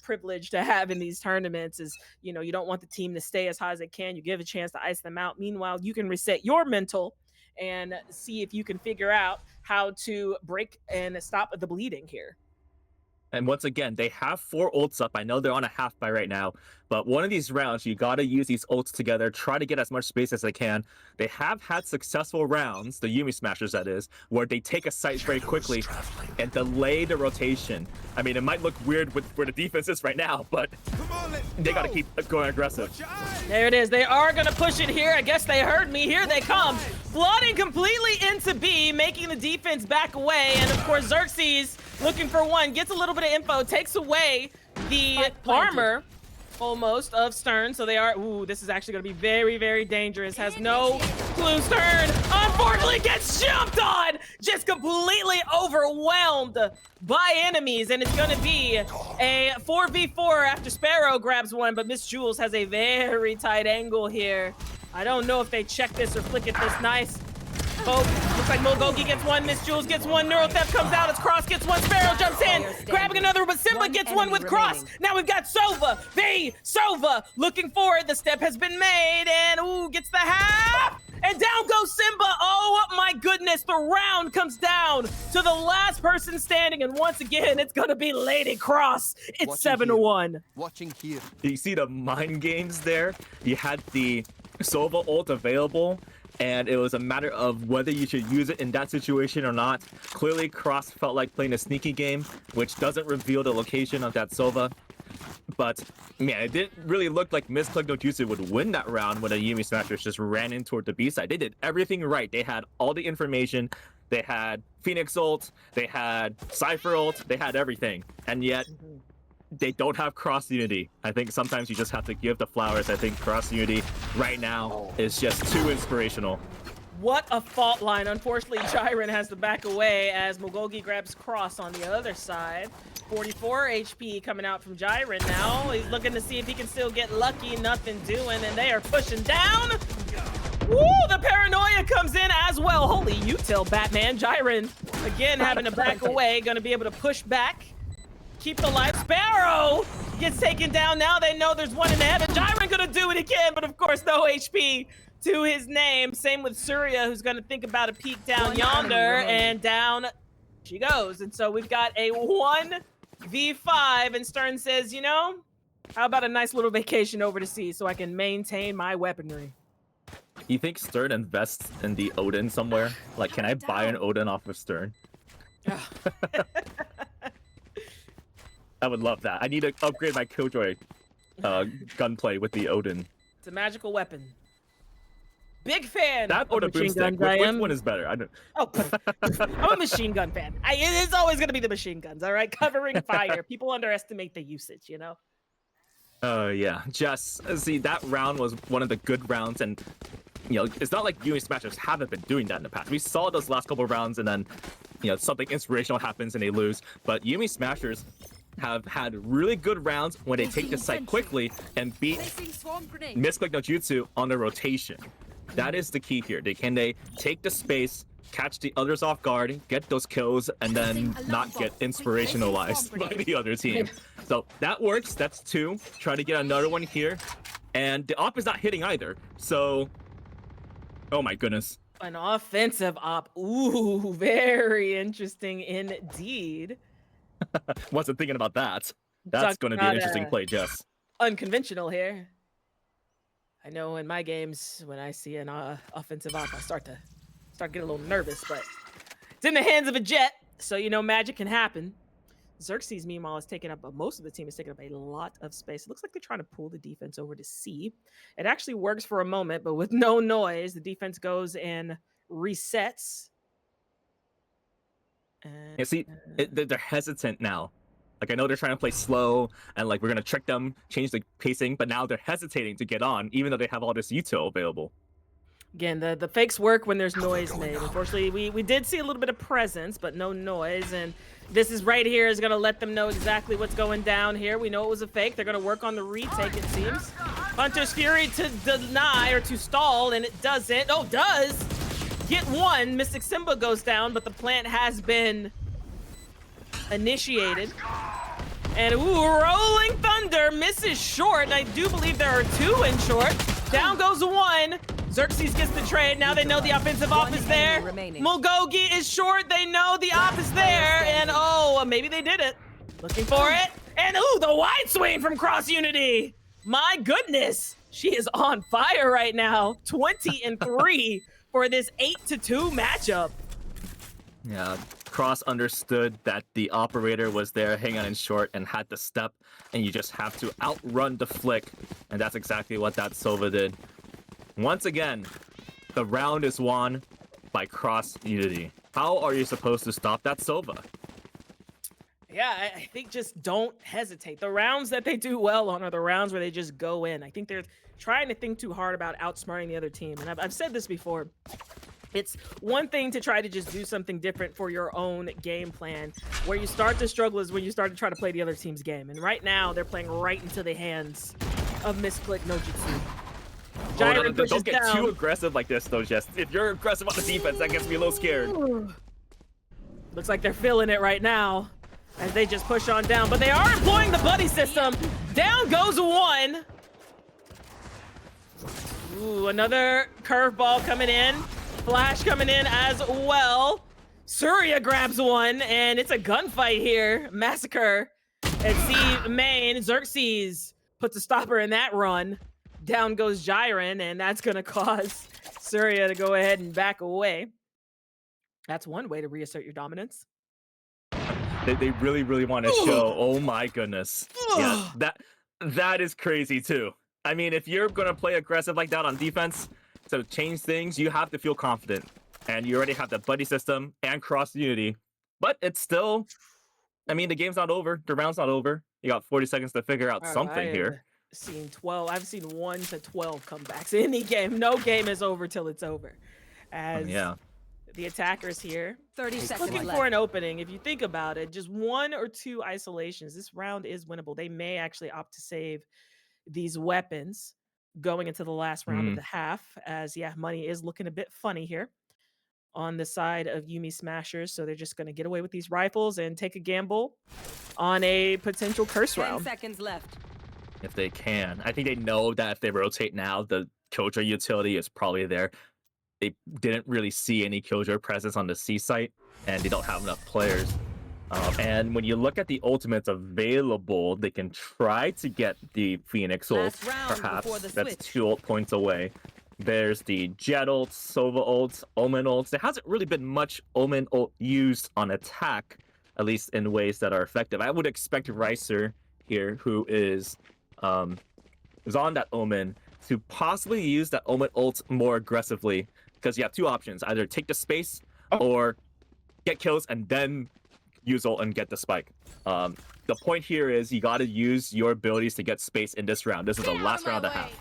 Speaker 18: privilege to have in these tournaments. Is, you don't want want the team to stay as high as they can. You give a chance to ice them out. Meanwhile, you can reset your mental and see if you can figure out how to break and stop the bleeding here.
Speaker 17: And once again, they have 4 ults up. I know they're on a half buy right now, but one of these rounds, you got to use these ults together, try to get as much space as they can. They have had successful rounds, the Yuumi Smashers that is, where they take a site very quickly and delay the rotation. I mean, it might look weird with where the defense is right now, but they got to keep going aggressive.
Speaker 18: There it is. They are going to push it here. I guess they heard me. Here they come. Flooding completely into B, making the defense back away. And of course, Xerxes looking for one, gets a little bit of info, takes away the armor almost of Stern. So they are, ooh, this is actually going to be very, very dangerous. Has no clue. Stern, unfortunately, gets jumped on, just completely overwhelmed by enemies. And it's going to be a 4v4 after Sparrow grabs one, but Miss Jules has a very tight angle here. I don't know if they check this or flick it this nice. Oh, looks like Mogogi gets one, Miss Jules gets one, Neuro Theft comes out as Cross gets one, Sparrow jumps in, grabbing another, but Simba gets one with Cross. Now we've got Sova, Sova looking for it. The step has been made, and ooh, gets the half, and down goes Simba. Oh my goodness, the round comes down to the last person standing, and once again, it's gonna be Lady Cross. It's 7-1.
Speaker 14: Watching here.
Speaker 17: You see the mind games there? You had the Sova ult available, and it was a matter of whether you should use it in that situation or not. Clearly, Cross felt like playing a sneaky game, which doesn't reveal the location of that Sova. But, man, it didn't really look like Misclick no Jutsu would win that round when the Yuumi Smashers just ran in toward the B side. They did everything right. They had all the information. They had Phoenix ult. They had Cypher ult. They had everything. And yet, they don't have Cross Unity. I think sometimes you just have to give the flowers. I think Cross Unity right now is just too inspirational.
Speaker 18: What a fault line. Unfortunately, Jiren has to back away as Mogogi grabs Cross on the other side. 44 HP coming out from Jiren now. He's looking to see if he can still get lucky. Nothing doing, and they are pushing down. Woo, the paranoia comes in as well. Holy util, Batman. Jiren, again, having to back away. Going to be able to push back. Keep the life. Sparrow gets taken down. Now they know there's one in the heaven. Jiren gonna do it again, but of course no HP to his name. Same with Surya, who's gonna think about a peek down yonder, and down she goes. And so we've got a 1v5, and Stern says, you know, how about a nice little vacation over to sea so I can maintain my weaponry?
Speaker 17: You think Stern invests in the Odin somewhere? Like, can I buy an Odin off of Stern? I would love that. I need to upgrade my Killjoy gunplay with the Odin.
Speaker 18: It's a magical weapon. Big fan.
Speaker 17: That or the boomstick. Which one is better? I don't.
Speaker 18: Oh, I'm a machine gun fan. It's always going to be the machine guns, all right? Covering fire. People underestimate the usage, you know?
Speaker 17: Yeah. Jess, see, that round was one of the good rounds, and you know, it's not like Yuumi Smashers haven't been doing that in the past. We saw those last couple of rounds, and then, you know, something inspirational happens and they lose. But Yuumi Smashers have had really good rounds when they take the site quickly and beat Misclick no Jutsu on the rotation. That is the key here. Can they take the space, catch the others off guard, get those kills, and then not get inspirationalized by the other team. So that works. That's 2. Try to get another one here. And the op is not hitting either. So, oh my goodness.
Speaker 18: An offensive op. Ooh, very interesting indeed.
Speaker 17: Wasn't thinking about that. That's going to be an interesting play, Jess.
Speaker 18: Unconventional here. I know in my games, when I see an offensive op, I start getting a little nervous, but it's in the hands of a Jet, so you know magic can happen. Xerxes, meanwhile, is taking up, most of the team is taking up a lot of space. It looks like they're trying to pull the defense over to C. It actually works for a moment, but with no noise, the defense goes and resets.
Speaker 17: You see, they're hesitant now. Like, I know they're trying to play slow, and like, we're going to trick them, change the pacing, but now they're hesitating to get on, even though they have all this util available.
Speaker 18: Again, the fakes work when there's noise made. Unfortunately, we did see a little bit of presence, but no noise, and this is right here is going to let them know exactly what's going down here. We know it was a fake. They're going to work on the retake, it seems. Hunter's Fury to deny or to stall, and it doesn't. Oh, does! Get one. Mystic Simba goes down, but the plant has been initiated. And ooh, Rolling Thunder misses short. And I do believe there are 2 in short. Down goes 1. Xerxes gets the trade. Now they know the offensive op is there. Mulgogi is short. They know the op is there. And oh, maybe they did it. Looking for it. And ooh, the wide swing from Cross Unity. My goodness. She is on fire right now. 20-3 for this 8-2 matchup.
Speaker 17: Yeah, Cross understood that the operator was there hanging on in short and had to step, and you just have to outrun the flick, and that's exactly what that Sova did. Once again, the round is won by Cross Unity. How are you supposed to stop that Sova?
Speaker 18: Yeah, I think just don't hesitate. The rounds that they do well on are the rounds where they just go in. I think they're trying to think too hard about outsmarting the other team. And I've said this before. It's one thing to try to just do something different for your own game plan. Where you start to struggle is when you start to try to play the other team's game. And right now, they're playing right into the hands of Misclick no Jutsu.
Speaker 17: Don't get too aggressive like this, though, Jess. If you're aggressive on the defense, that gets me a little scared.
Speaker 18: Looks like they're feeling it right now as they just push on down. But they are employing the buddy system. Down goes 1. Ooh, another curveball coming in. Flash coming in as well. Surya grabs 1, and it's a gunfight here. Massacre at C main. Xerxes puts a stopper in that run. Down goes Jiren, and that's going to cause Surya to go ahead and back away. That's one way to reassert your dominance.
Speaker 17: They really, really want to show. Oh my goodness. Yeah, that is crazy too. I mean, if you're going to play aggressive like that on defense, to change things, you have to feel confident. And you already have the buddy system and Cross Unity. But it's still, I mean, the game's not over. The round's not over. You got 40 seconds to figure out something here.
Speaker 18: I've seen 1 to 12 comebacks in any game. No game is over till it's over. As the attackers here
Speaker 2: 30 seconds
Speaker 18: looking
Speaker 2: left.
Speaker 18: for an opening. If you think about it, just 1 or 2 isolations, this round is winnable. They may actually opt to save these weapons going into the last round of the half, as money is looking a bit funny here on the side of Yuumi Smashers. So they're just going to get away with these rifles and take a gamble on a potential curse
Speaker 2: 10
Speaker 18: round.
Speaker 2: seconds left.
Speaker 17: If they can. I think they know that if they rotate now, the Killjoy utility is probably there. They didn't really see any Killjoy presence on the C site, and they don't have enough players. And when you look at the ultimates available, they can try to get the Phoenix ult, perhaps. That's 2 ult points away. There's the Jet ult, Sova ult, Omen ults. There hasn't really been much Omen ult used on attack, at least in ways that are effective. I would expect Ricer here, who is on that Omen, to possibly use that Omen ult more aggressively, because you have 2 options: either take the space or get kills and then use ult and get the spike. The point here is you got to use your abilities to get space in this round. This is the last round of the half.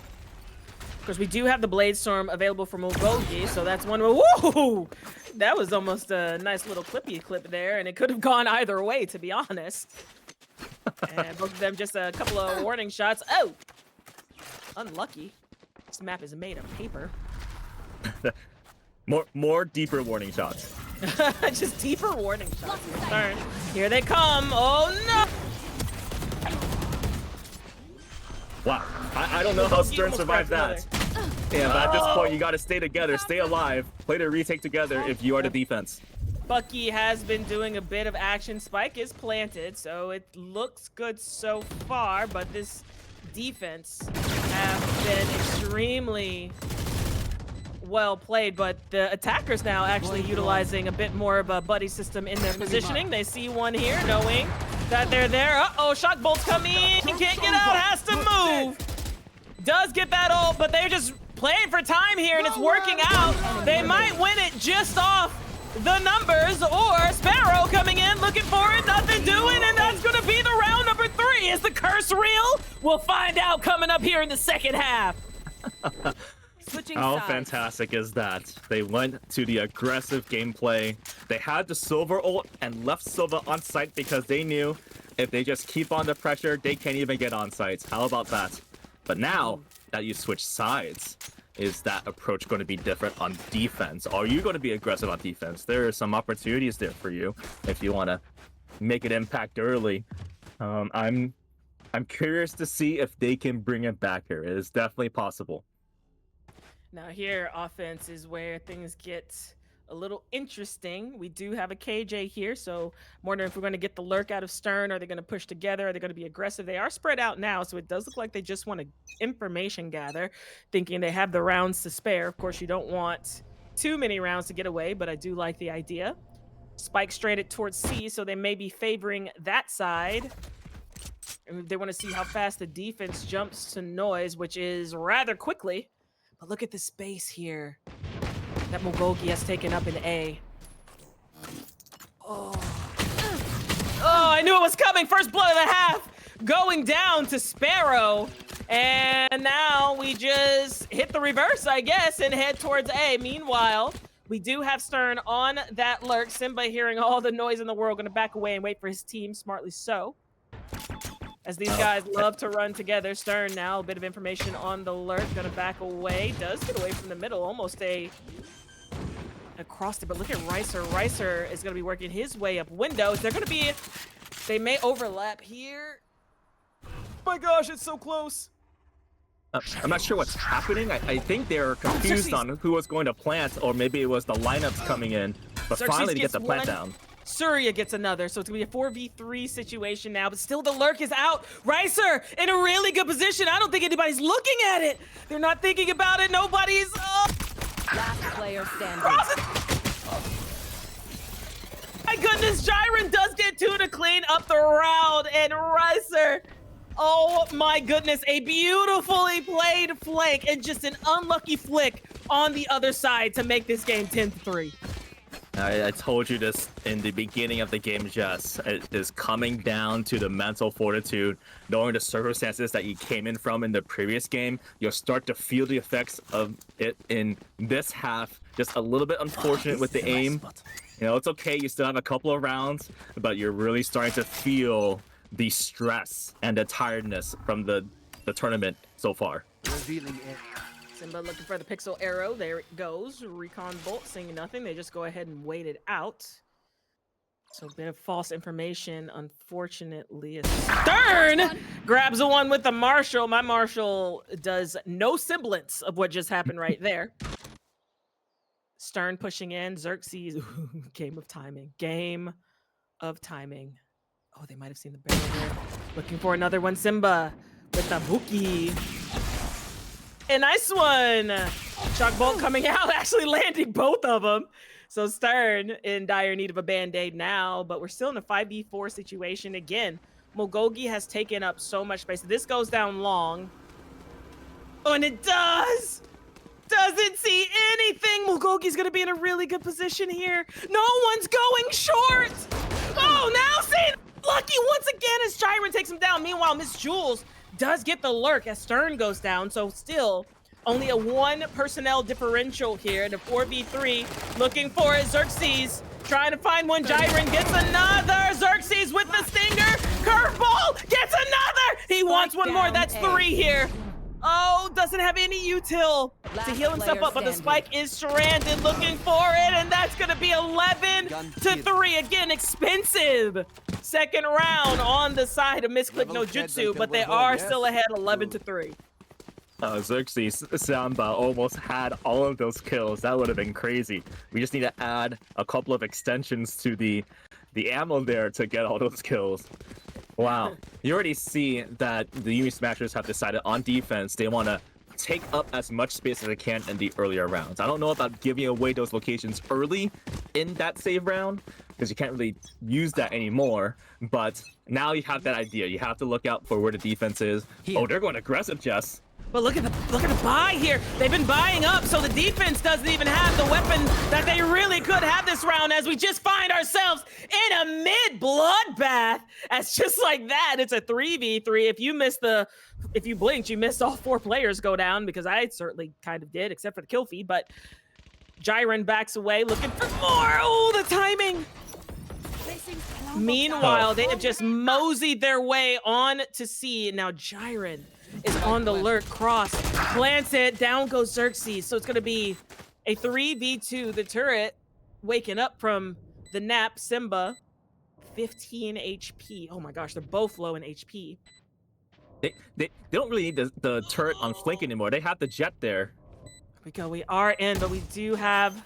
Speaker 18: Of course, we do have the Blade Storm available from Mulgogi, so that's one. Woo! That was almost a nice little clippy clip there, and it could have gone either way, to be honest. And both of them just a couple of warning shots. Oh! Unlucky. This map is made of paper.
Speaker 17: More deeper warning shots.
Speaker 18: Just deeper warning shots. Turn. Here they come. Oh no!
Speaker 17: Wow. I don't know how Stern survived that. Yeah, but at this point, you got to stay together, stay alive, play the retake together if you are the defense.
Speaker 18: Bucky has been doing a bit of action. Spike is planted, so it looks good so far, but this defense have been extremely well played, but the attackers now actually utilizing a bit more of a buddy system in their positioning. They see one here, knowing that they're there. Uh-oh, shock bolt's coming. Can't get out, has to move. Does get that ult, but they're just playing for time here, and it's working out. They might win it just off the numbers, or Sparrow coming in, looking for it, nothing doing, and that's gonna be the round number 3. Is the curse real? We'll find out coming up here in the second half.
Speaker 17: How fantastic is that? They went to the aggressive gameplay. They had the Silver ult and left Silva on site because they knew if they just keep on the pressure, they can't even get on sites. How about that? But now that you switch sides, is that approach going to be different on defense? Are you going to be aggressive on defense? There are some opportunities there for you if you want to make an impact early. I'm curious to see if they can bring it back here. It is definitely possible.
Speaker 18: Now here, offense is where things get a little interesting. We do have a KJ here, so I'm wondering if we're going to get the lurk out of Stern. Are they going to push together? Are they going to be aggressive? They are spread out now, so it does look like they just want to information gather, thinking they have the rounds to spare. Of course, you don't want too many rounds to get away, but I do like the idea. Spike straight towards C, so they may be favoring that side. And they want to see how fast the defense jumps to noise, which is rather quickly. But look at the space here that Mugogi has taken up in A. Oh, I knew it was coming. First blood of the half going down to Sparrow. And now we just hit the reverse, I guess, and head towards A. Meanwhile, we do have Stern on that lurk. Simba, hearing all the noise in the world, going to back away and wait for his team, smartly so. As these guys love to run together. Stern now, a bit of information on the lurk. Gonna back away. Does get away from the middle. Almost across it. But look at Ricer. Ricer is gonna be working his way up windows. They're gonna be... They may overlap here. Oh my gosh, it's so close.
Speaker 17: I'm not sure what's happening. I think they're confused on who was going to plant, or maybe it was the lineups coming in. But
Speaker 18: Xerxes
Speaker 17: finally they get
Speaker 18: gets
Speaker 17: the plant
Speaker 18: one.
Speaker 17: down.
Speaker 18: Surya gets another, so it's gonna be a 4v3 situation now, but still the lurk is out. Ricer in a really good position. I don't think anybody's looking at it. They're not thinking about it. Nobody's...
Speaker 3: Last player standing.
Speaker 18: My goodness, Jiren does get two to clean up the round, and Ricer... Oh my goodness, a beautifully played flank and just an unlucky flick on the other side to make this game 10-3.
Speaker 17: I told you this in the beginning of the game, Jess. It is coming down to the mental fortitude, knowing the circumstances that you came in from in the previous game. You'll start to feel the effects of it in this half. Just a little bit unfortunate with the aim. You know, it's okay. You still have a couple of rounds, but you're really starting to feel the stress and the tiredness from the tournament so far.
Speaker 18: Simba looking for the pixel arrow. There it goes. Recon Bolt seeing nothing. They just go ahead and wait it out. So a bit of false information, unfortunately. Stern grabs the one with the Marshall. My Marshall does no semblance of what just happened right there. Stern pushing in. Xerxes. Game of timing. Game of timing. Oh, they might have seen the barrel there. Looking for another one. Simba with the Buki. A nice one. Shock Bolt coming out, actually landing both of them. So Stern in dire need of a band-aid now, but we're still in a 5v4 situation. Again, Mugogi has taken up so much space. This goes down long. Oh, and it does! Doesn't see anything. Mugogi's gonna be in a really good position here. No one's going short! Oh, now see, lucky once again as Jiren takes him down. Meanwhile, Miss Jules does get the lurk as Stern goes down, so still only a 1 personnel differential here in a 4v3. Looking for it, Xerxes trying to find one. Jiren gets another. Xerxes with the stinger. Curveball gets another. He wants one more. That's 3 here. Oh, doesn't have any util to heal himself up, but the spike is stranded. Looking for it, and that's gonna be 11-3. Again, expensive second round on the side of Misclick no Jutsu, but they are still ahead 11-3.
Speaker 17: Xerxes Samba almost had all of those kills. That would have been crazy. We just need to add a couple of extensions to the ammo there to get all those kills. Wow. You already see that the Yuumi Smashers have decided on defense they want to take up as much space as they can in the earlier rounds. I don't know about giving away those locations early in that save round, because you can't really use that anymore, but now you have that idea. You have to look out for where the defense is. Oh, they're going aggressive, Jess.
Speaker 18: But look at the buy here. They've been buying up, so the defense doesn't even have the weapon that they really could have this round, as we just find ourselves in a mid bloodbath. As just like that, it's a 3v3. If you blinked, you missed all 4 players go down, because I certainly kind of did, except for the kill feed. But Jiren backs away, looking for more. Oh, the timing. Meanwhile, they have just moseyed their way on to C. Now Jiren is on the lurk, cross, plants it, down goes Xerxes. So it's gonna be a 3v2. The turret waking up from the nap. Simba 15 HP. Oh my gosh, they're both low in HP.
Speaker 17: They don't really need the turret on flank anymore. They have the jet there.
Speaker 18: Here we go. We are in, but we do have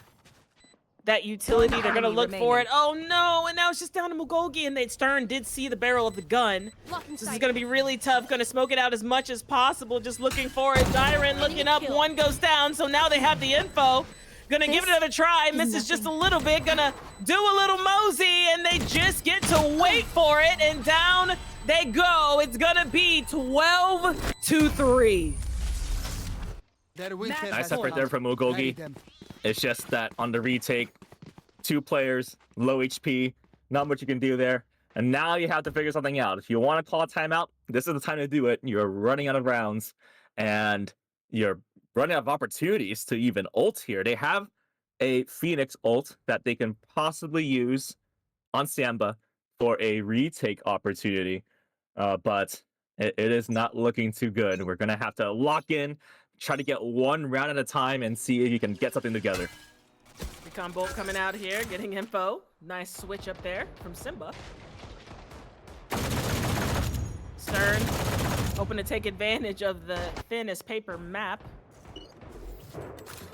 Speaker 18: that utility. They're gonna look for it. Oh no! And now it's just down to Mugogi, and Stern did see the barrel of the gun. This is gonna be really tough. Gonna smoke it out as much as possible. Just looking for it. Dyron looking up. One goes down. So now they have the info. Gonna give it another try. Misses just a little bit. Gonna do a little mosey, and they just get to wait for it. And down they go. It's gonna be 12-3.
Speaker 17: Nice effort there from Mugogi. It's just that on the retake, 2 players, low HP, not much you can do there. And now you have to figure something out. If you want to call a timeout, this is the time to do it. You're running out of rounds, and you're running out of opportunities to even ult here. They have a Phoenix ult that they can possibly use on Samba for a retake opportunity, but it is not looking too good. We're going to have to lock in, try to get one round at a time and see if you can get something together.
Speaker 18: Recon Bolt coming out here, getting info. Nice switch up there from Simba. Stern, hoping to take advantage of the thinnest paper map.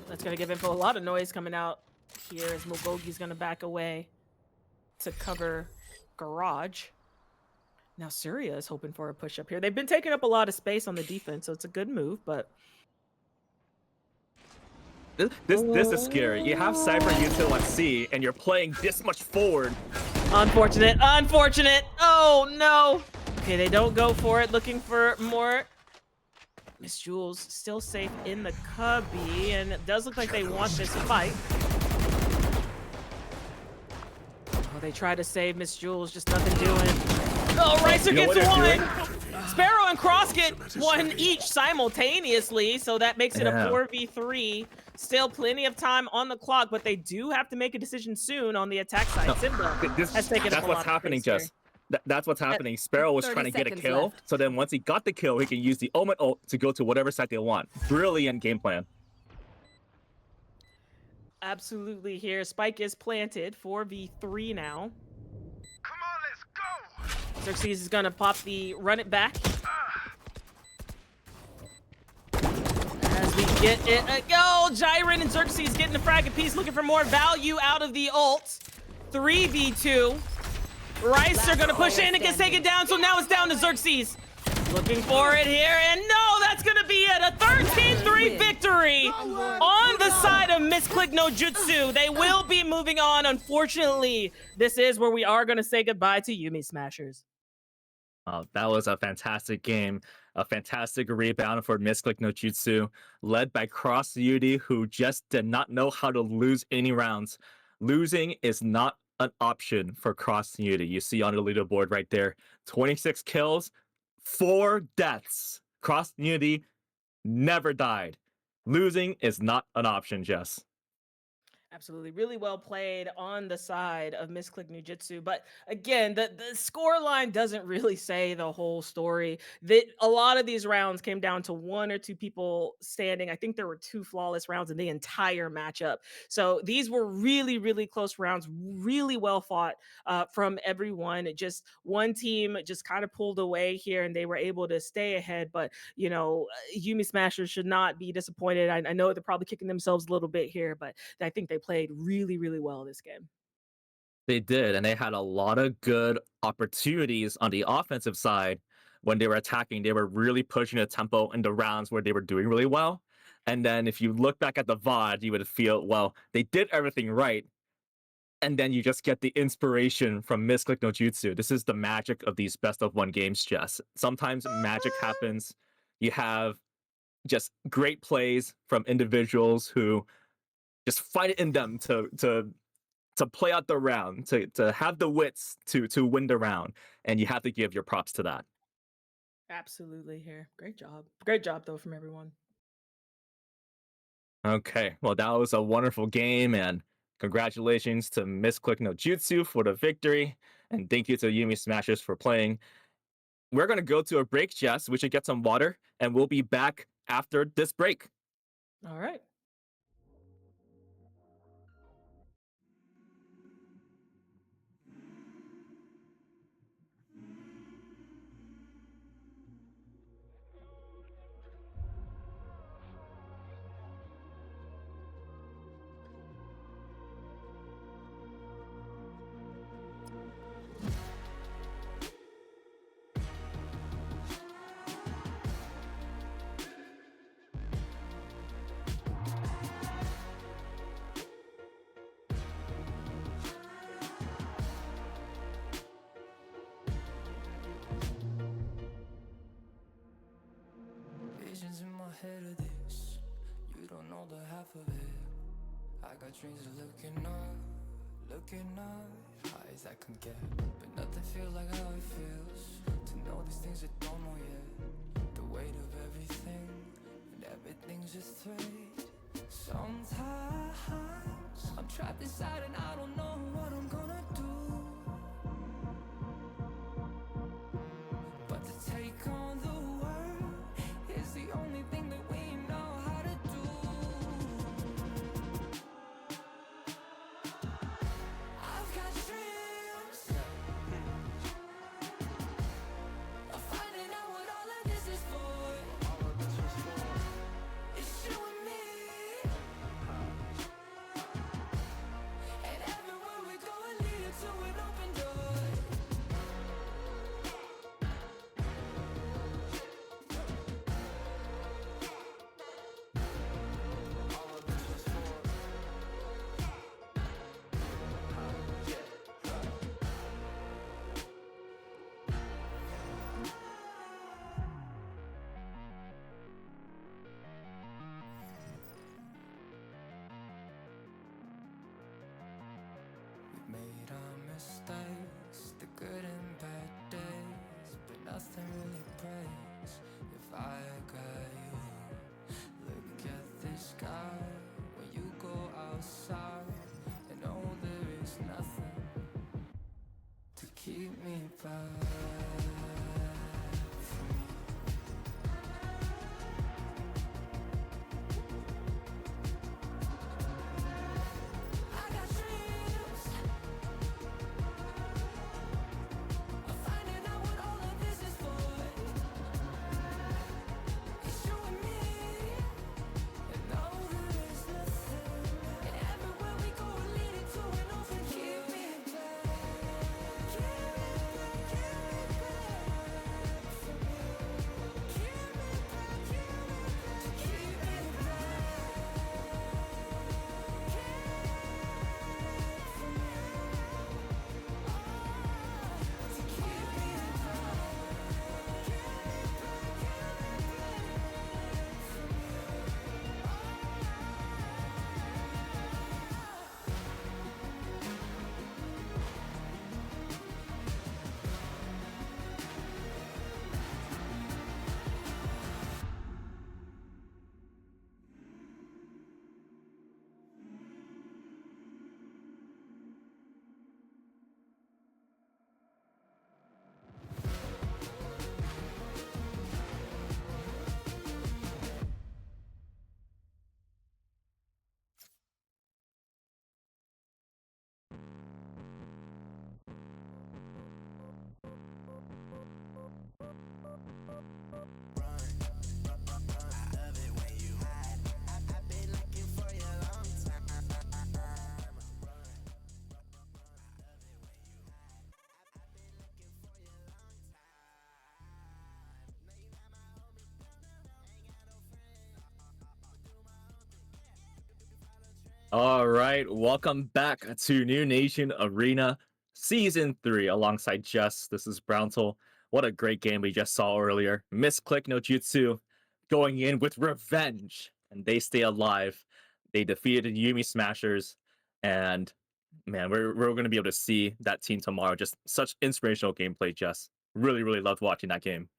Speaker 18: That's gonna give info. A lot of noise coming out here as Mugogi's gonna back away to cover Garage. Now Surya is hoping for a push up here. They've been taking up a lot of space on the defense, so it's a good move, but
Speaker 17: This is scary. You have Cypher util at C, and you're playing this much forward.
Speaker 18: Unfortunate, unfortunate. Oh no. Okay, they don't go for it. Looking for more. Miss Jules still safe in the cubby, and it does look like they want this fight. Oh, they try to save Miss Jules, just nothing doing. Oh, Ricer gets one. Sparrow and Cross get one each simultaneously, so that makes it a 4v3. Still plenty of time on the clock, but they do have to make a decision soon on the attack side. Simba has taken
Speaker 17: That's what's happening, Jess. That's what's happening. Sparrow was trying to get a kill, so then once he got the kill, he can use the Omen ult to go to whatever side they want. Brilliant game plan.
Speaker 18: Absolutely here. Spike is planted. 4v3 now.
Speaker 6: Come on, let's go.
Speaker 18: Xerxes is gonna pop the run it back. As we get it a go, Jiren and Xerxes getting the frag piece, looking for more value out of the ult. 3v2. Rice are gonna push in and gets taken down, so now it's down to Xerxes. Looking for it here, and no, that's gonna be it. A 13-3 victory on the side of Misclick no Jutsu. They will be moving on. Unfortunately, this is where we are gonna say goodbye to Yumi Smashers.
Speaker 17: That was a fantastic game. A fantastic rebound for Misclick no Jutsu, led by Cross Yudi, who just did not know how to lose any rounds. Losing is not an option for Cross Yudi. You see on the leaderboard right there, 26 kills, 4 deaths. Cross Yudi never died. Losing is not an option, Jess.
Speaker 18: Absolutely. Really well played on the side of Misclick Nujitsu. But again, the score line doesn't really say the whole story. That a lot of these rounds came down to 1 or 2 people standing. I think there were 2 flawless rounds in the entire matchup. So these were really, really close rounds, really well fought from everyone. It just one team just kind of pulled away here and they were able to stay ahead. But, you know, Yumi Smashers should not be disappointed. I know they're probably kicking themselves a little bit here, but I think they played really, really well this game.
Speaker 17: They did, and they had a lot of good opportunities on the offensive side when they were attacking. They were really pushing the tempo in the rounds where they were doing really well. And then if you look back at the VOD, you would feel, well, they did everything right. And then you just get the inspiration from Misclick no Jutsu. This is the magic of these best of 1 games, Jess. Sometimes magic happens. You have just great plays from individuals who just fight it in them to play out the round, to have the wits to win the round, and you have to give your props to that.
Speaker 18: Absolutely here. Great job though from everyone.
Speaker 17: Okay, well that was a wonderful game, and congratulations to Misclick no Jutsu for the victory, and thank you to Yumi Smashers for playing. We're gonna go to a break, Jess. We should get some water, and we'll be back after this break.
Speaker 18: All right.
Speaker 2: You don't know the half of it. I got dreams of looking up, high as I can get. But nothing feels like how it feels to know these things I don't know yet. The weight of everything, and everything's just thread. Sometimes I'm trapped inside and I don't know what I'm gonna do. But to take on the world is the only thing that we know how to do. I've got dreams of finding out what all of this is for. It's you and me, and everywhere we go it leads to an open door. We've made our mistakes, the good and bad days, but nothing really breaks if I got you. Look at the sky when you go outside, and know there is nothing to keep me back from you. I got dreams of finding out what all of this is for. It's you and me, and no, there is nothing. And everywhere we go, we're leading to an open. Keep me back, keep me back, keep me back from you. Keep me back, keep me back, keep me back.
Speaker 17: All right, welcome back to Noonation Arena Season 3 alongside Jess. This is Browntel. What a great game we just saw earlier. Misclick no Jutsu going in with revenge, and they stay alive. They defeated the Yumi Smashers, and man, we're going to be able to see that team tomorrow. Just such inspirational gameplay, Jess. Really, really loved watching that game.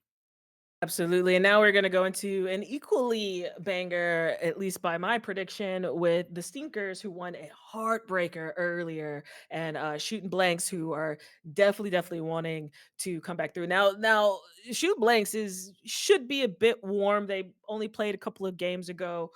Speaker 18: Absolutely. And now we're going to go into an equally banger, at least by my prediction, with the Stinkers, who won a heartbreaker earlier, and Shooting Blanks, who are definitely wanting to come back through. Now, Shoot Blanks should be a bit warm. They only played a couple of games ago.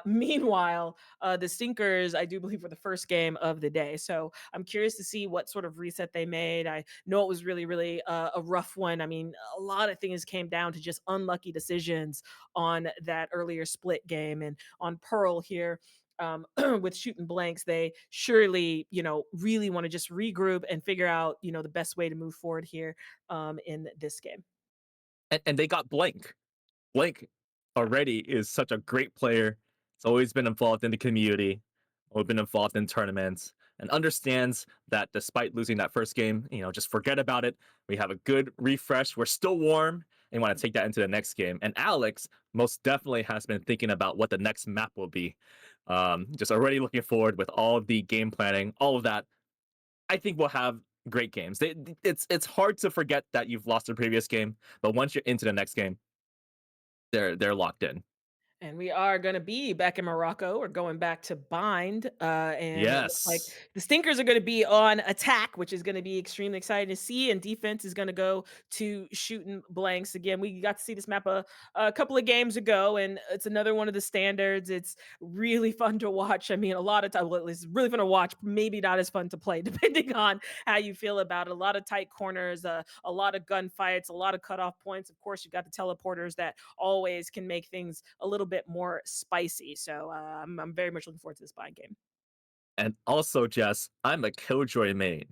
Speaker 18: Meanwhile, the Stinkers, I do believe, were the first game of the day. So I'm curious to see what sort of reset they made. I know it was really a rough one. I mean, a lot of things came down to just unlucky decisions on that earlier split game. And on Pearl here, with Shooting Blanks, they surely, really want to just regroup and figure out, the best way to move forward here in this game.
Speaker 17: And they got Blank. Blank already is such a great player. He's always been involved in the community, always been involved in tournaments, and understands that despite losing that first game, just forget about it. We have a good refresh. We're still warm, and want to take that into the next game. And Alex most definitely has been thinking about what the next map will be. Just already looking forward with all the game planning, all of that. I think we'll have great games. It's hard to forget that you've lost the previous game, but once you're into the next game, they're locked in.
Speaker 18: And we are going to be back in Morocco. We're going back to Bind. And it looks like
Speaker 17: Yes.
Speaker 18: the Stinkers are going to be on attack, which is going to be extremely exciting to see. And defense is going to go to shooting blanks. Again, we got to see this map a couple of games ago, and it's another one of the standards. It's really fun to watch. I mean, a lot of time, well, it's really fun to watch, maybe not as fun to play, depending on how you feel about it. A lot of tight corners, a lot of gunfights, a lot of cutoff points. Of course, you've got the teleporters that always can make things a little bit more spicy. So I'm very much looking forward to this Bind game.
Speaker 17: And also, Jess, I'm a Killjoy main.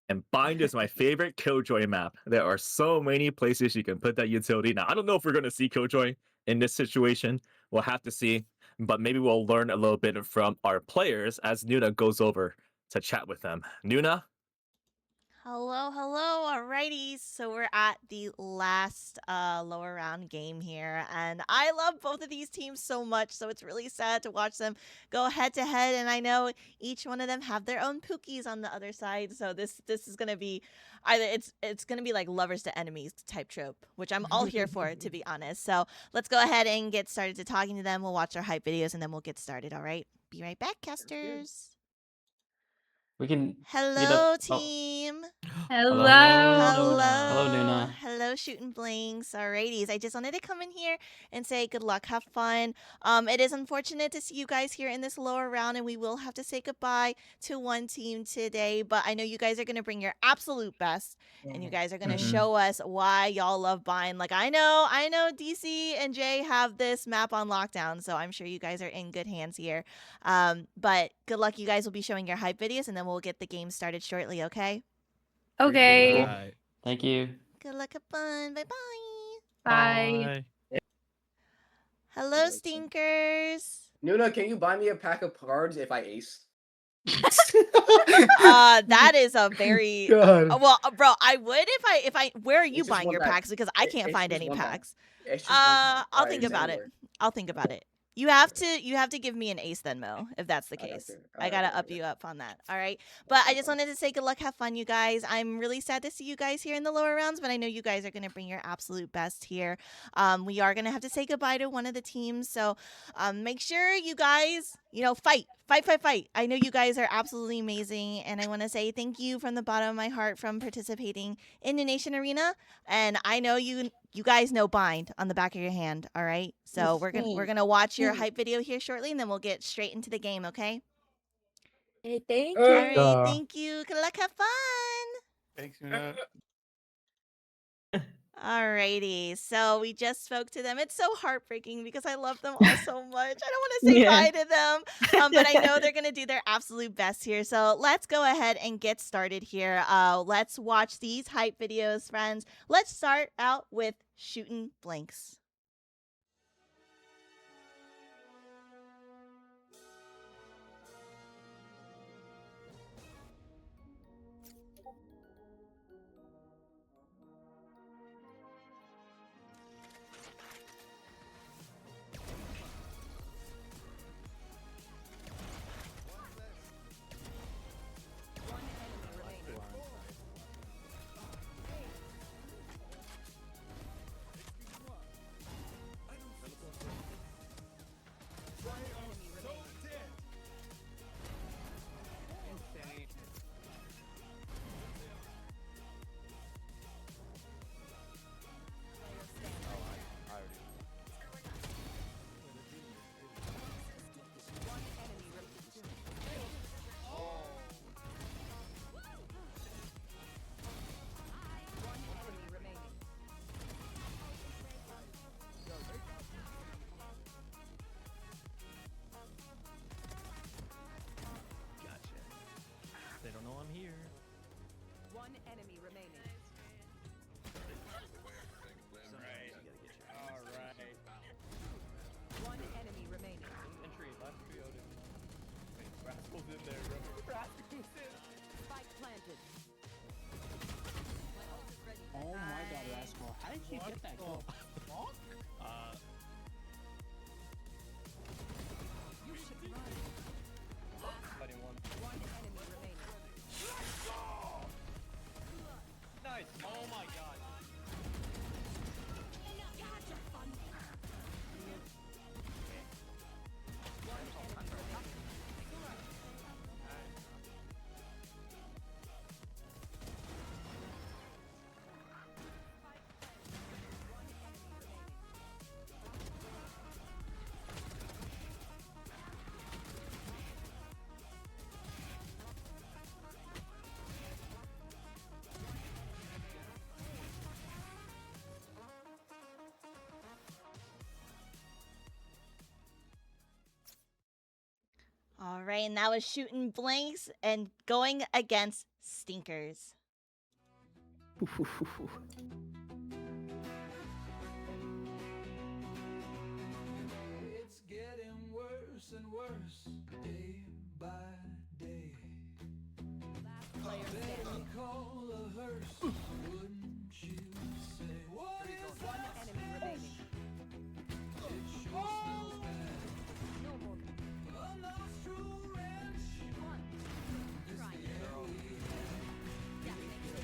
Speaker 17: And Bind is my favorite Killjoy map. There are so many places you can put that utility. Now, I don't know if we're going to see Killjoy in this situation. We'll have to see. But maybe we'll learn a little bit from our players as Nuna goes over to chat with them. Nuna?
Speaker 9: Hello, hello. Alrighty, so we're at the last lower round game here, and I love both of these teams so much, so it's really sad to watch them go head to head, and I know each one of them have their own pookies on the other side, so this is gonna be either it's gonna be like lovers to enemies type trope, which I'm all here for, to be honest. So let's go ahead and get started to talking to them. We'll watch our hype videos, and then we'll get started. All right, be right back, casters.
Speaker 10: We can meet
Speaker 9: Hello,
Speaker 10: up. Oh,
Speaker 9: team.
Speaker 10: hello. Hello, Nuna.
Speaker 9: Hello, shooting blinks. Alrighties. I just wanted to come in here and say good luck, have fun. It is unfortunate to see you guys here in this lower round, and we will have to say goodbye to one team today. But I know you guys are gonna bring your absolute best, and you guys are gonna show us why y'all love Bind. Like I know DC and Jay have this map on lockdown, so I'm sure you guys are in good hands here. But good luck. You guys will be showing your hype videos, and then we'll get the game started shortly. Okay.
Speaker 10: Okay.
Speaker 17: Right.
Speaker 10: Thank you.
Speaker 9: Good luck, have fun. Bye bye.
Speaker 10: Bye.
Speaker 9: Hello, stinkers.
Speaker 21: Nuna, can you buy me a pack of cards if I ace?
Speaker 9: That is a very
Speaker 21: God.
Speaker 9: well, bro. I would if I. Where are you
Speaker 21: It's just
Speaker 9: buying
Speaker 21: one
Speaker 9: your
Speaker 21: pack.
Speaker 9: packs? Because I
Speaker 21: It-
Speaker 9: can't
Speaker 21: it's
Speaker 9: find
Speaker 21: just
Speaker 9: any
Speaker 21: one pack.
Speaker 9: packs.
Speaker 21: It's just one pack.
Speaker 9: I'll
Speaker 21: Alright,
Speaker 9: think
Speaker 21: it's
Speaker 9: about it.
Speaker 21: anywhere.
Speaker 9: I'll think about it. You have to give me an ace then, Mo, if that's the
Speaker 21: I got
Speaker 9: case.
Speaker 21: you.
Speaker 9: I gotta up you up on that. All right. But I just wanted to say good luck, have fun, you guys. I'm really sad to see you guys here in the lower rounds, but I know you guys are gonna bring your absolute best here. We are gonna have to say goodbye to one of the teams, so make sure you guys, fight. I know you guys are absolutely amazing, and I want to say thank you from the bottom of my heart from participating in Noonation Arena. And I know you guys know Bind on the back of your hand. All right, so we're gonna watch your hype video here shortly, and then we'll get straight into the game. Okay.
Speaker 19: Hey, thank
Speaker 9: All
Speaker 19: you.
Speaker 9: right. Thank you. Good luck. Have fun.
Speaker 14: Thanks, Nuna.
Speaker 9: Alrighty, so we just spoke to them. It's so heartbreaking because I love them all so much. I don't want to say bye to them, but I know they're going to do their absolute best here. So let's go ahead and get started here. Let's watch these hype videos, friends. Let's start out with shooting blanks. right, and that was shooting blanks and going against stinkers.
Speaker 2: It's getting worse and worse day by day. Baby, call a hearse, wouldn't you say? What is one enemy remaining? It sure smells bad. No more. A nostril wrench. This the air we have.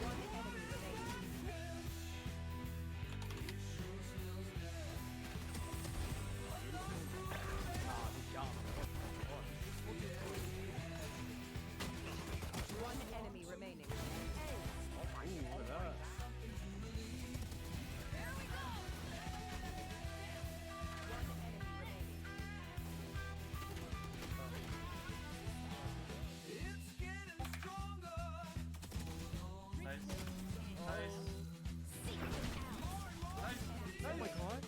Speaker 2: One enemy remaining. It sure smells bad. One enemy remaining. It's getting stronger.
Speaker 8: Nice. Nice. Oh my god.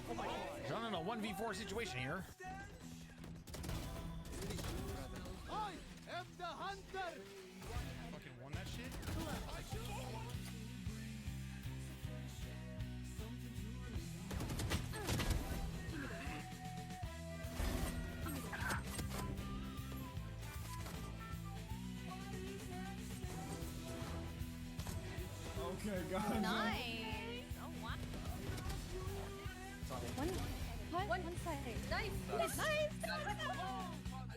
Speaker 8: Oh my god.
Speaker 7: John in a 1v4 situation here.
Speaker 2: I am the hunter.
Speaker 7: Fucking won that shit.
Speaker 2: Okay, guys.
Speaker 20: Nice. Oh, wow. One side. Nice. Nice.
Speaker 2: I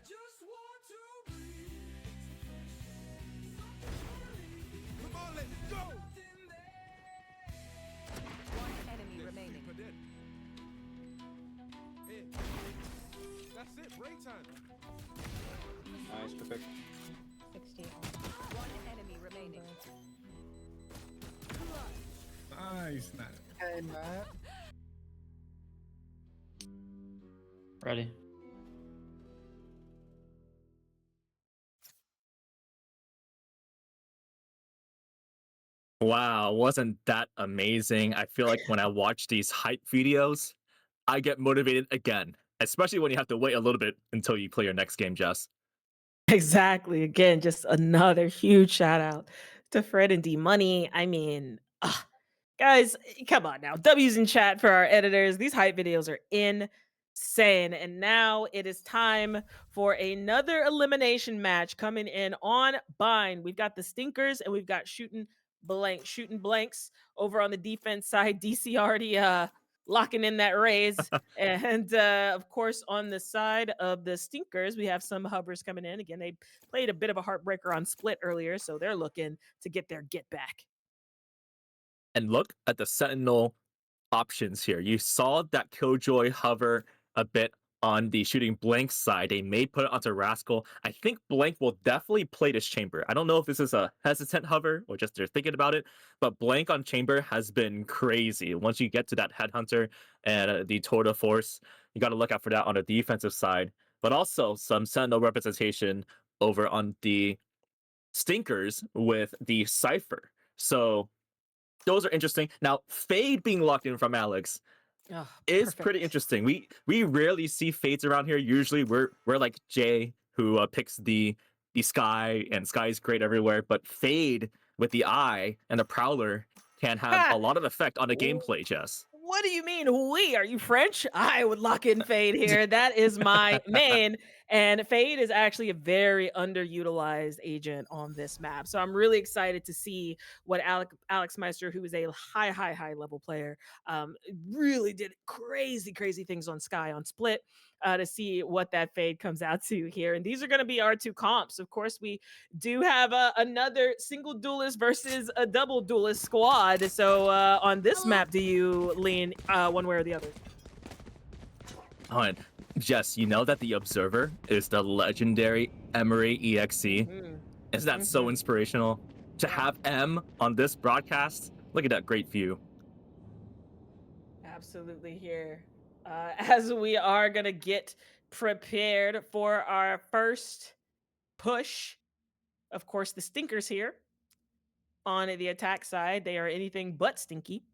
Speaker 2: just want to breathe. Come on, let's go. One enemy remaining.
Speaker 6: Hey. That's it, break time.
Speaker 12: Nice, perfect.
Speaker 13: 60.
Speaker 2: One enemy remaining.
Speaker 6: Nice, nice.
Speaker 12: Hey, Matt.
Speaker 10: Ready.
Speaker 17: Wow, wasn't that amazing? I feel like when I watch these hype videos, I get motivated again, especially when you have to wait a little bit until you play your next game, Jess.
Speaker 18: Exactly. Again, just another huge shout out to Fred and D Money. I mean, guys, come on now. W's in chat for our editors. These hype videos are insane. And now it is time for another elimination match coming in on Bind. We've got the Stinkers and we've got shooting blanks over on the defense side. DC already locking in that raise. And of course, on the side of the Stinkers, we have some Hubbers coming in. Again, they played a bit of a heartbreaker on Split earlier, so they're looking to get their get back.
Speaker 17: And look at the Sentinel options here. You saw that Killjoy hover a bit on the shooting blank side. They may put it onto Rascal. I think Blank will definitely play this chamber. I don't know if this is a hesitant hover or just they're thinking about it, but Blank on chamber has been crazy. Once you get to that headhunter and the tour de force, you got to look out for that on the defensive side, but also some Sentinel representation over on the Stinkers with the Cypher. So those are interesting. Now, Fade being locked in from Alex is pretty interesting. We rarely see Fades around here. Usually we're like Jay, who picks the Sky, and Sky is great everywhere. But Fade with the Eye and the Prowler can have a lot of effect on the gameplay, Jess.
Speaker 18: What do you mean we? Are you French? I would lock in Fade here. That is my main. And Fade is actually a very underutilized agent on this map. So I'm really excited to see what Alex Meister, who is a high level player, really did crazy things on Sky on Split, to see what that Fade comes out to here. And these are going to be our two comps. Of course, we do have another single duelist versus a double duelist squad. So on this map, do you lean one way or the other?
Speaker 17: And Jess, you know that the Observer is the legendary Emori EXE. Isn't that so inspirational? To have M on this broadcast, look at that great view.
Speaker 18: Absolutely here. As we are going to get prepared for our first push. Of course, the Stinkers here on the attack side, they are anything but stinky.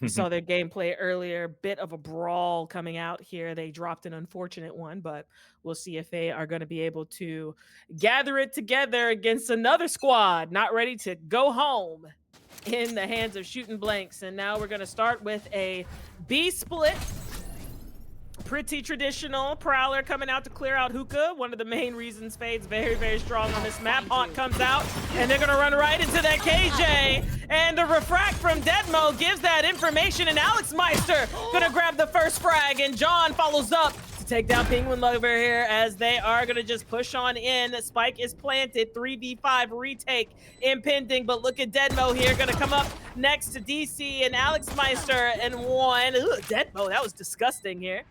Speaker 18: We saw their gameplay earlier, bit of a brawl coming out here. They dropped an unfortunate one, but we'll see if they are going to be able to gather it together against another squad, not ready to go home in the hands of Shooting Blanks. And now we're going to start with a B split. Pretty traditional. Prowler coming out to clear out Hookah. One of the main reasons Fade's very, very strong on this map. Haunt comes out, and they're going to run right into that KJ. And the refract from Deadmo gives that information, and Alex Meister going to grab the first frag, and John follows up to take down Penguin Lover here as they are going to just push on in. Spike is planted. 3v5 retake impending, but look at Deadmo here. Going to come up next to DC and Alex Meister and one. Ugh, Deadmo, that was disgusting here.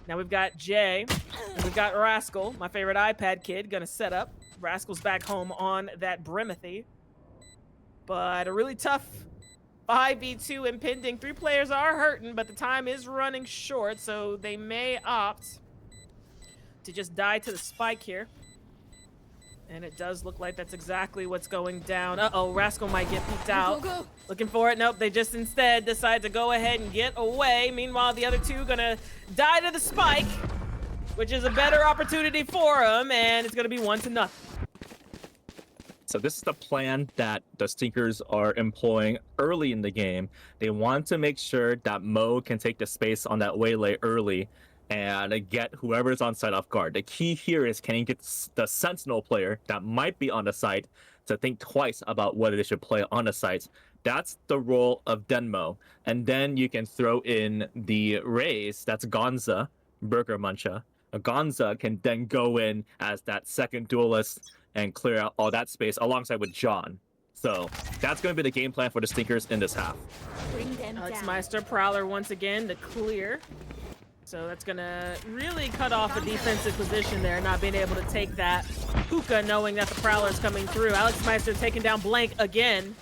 Speaker 18: Now we've got Jay, and we've got Rascal, my favorite iPad kid, gonna set up. Rascal's back home on that Brimothy. But a really tough 5v2 impending. 3 players are hurting, but the time is running short, so they may opt to just die to the spike here. And it does look like that's exactly what's going down. Uh-oh, Rascal might get peeked out.
Speaker 20: Go, go.
Speaker 18: Looking for it. Nope, they just instead decide to go ahead and get away. Meanwhile, the other two gonna die to the spike, which is a better opportunity for them, and it's gonna be 1-0.
Speaker 17: So this is the plan that the Stinkers are employing early in the game. They want to make sure that Mo can take the space on that waylay early and get whoever's on site off guard. The key here is can he get the Sentinel player that might be on the site to think twice about whether they should play on the site. That's the role of Denmo. And then you can throw in the Rays, that's Gonza, Burger Muncha. Gonza can then go in as that second duelist and clear out all that space alongside with John. So that's going to be the game plan for the Stinkers in this half.
Speaker 13: Bring them
Speaker 18: Alex
Speaker 13: down.
Speaker 18: Meister, Prowler once again to clear. So that's gonna really cut off a defensive position there, not being able to take that Hookah, knowing that the Prowler is coming through. Alex Meister taking down Blank again.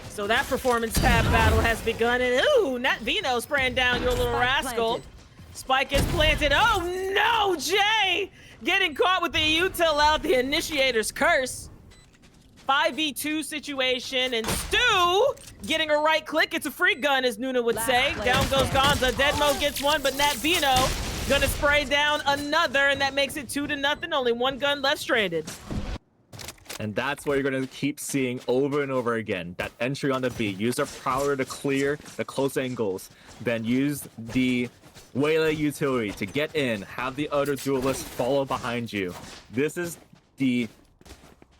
Speaker 18: So that performance tab battle has begun, and ooh, Nat Vino spraying down your little rascal. Spike is planted. Oh no, Jay! Getting caught with the util out, the initiator's curse. 5v2 situation, and Stu getting a right click. It's a free gun, as Nuna would say. Down goes Gonza. Deadmo gets one, but Nat Vino gonna spray down another, and that makes it 2-0. Only one gun left stranded.
Speaker 17: And that's what you're going to keep seeing over and over again. That entry on the B. Use the Prowler to clear the close angles. Then use the Waylay utility to get in. Have the other duelists follow behind you. This is the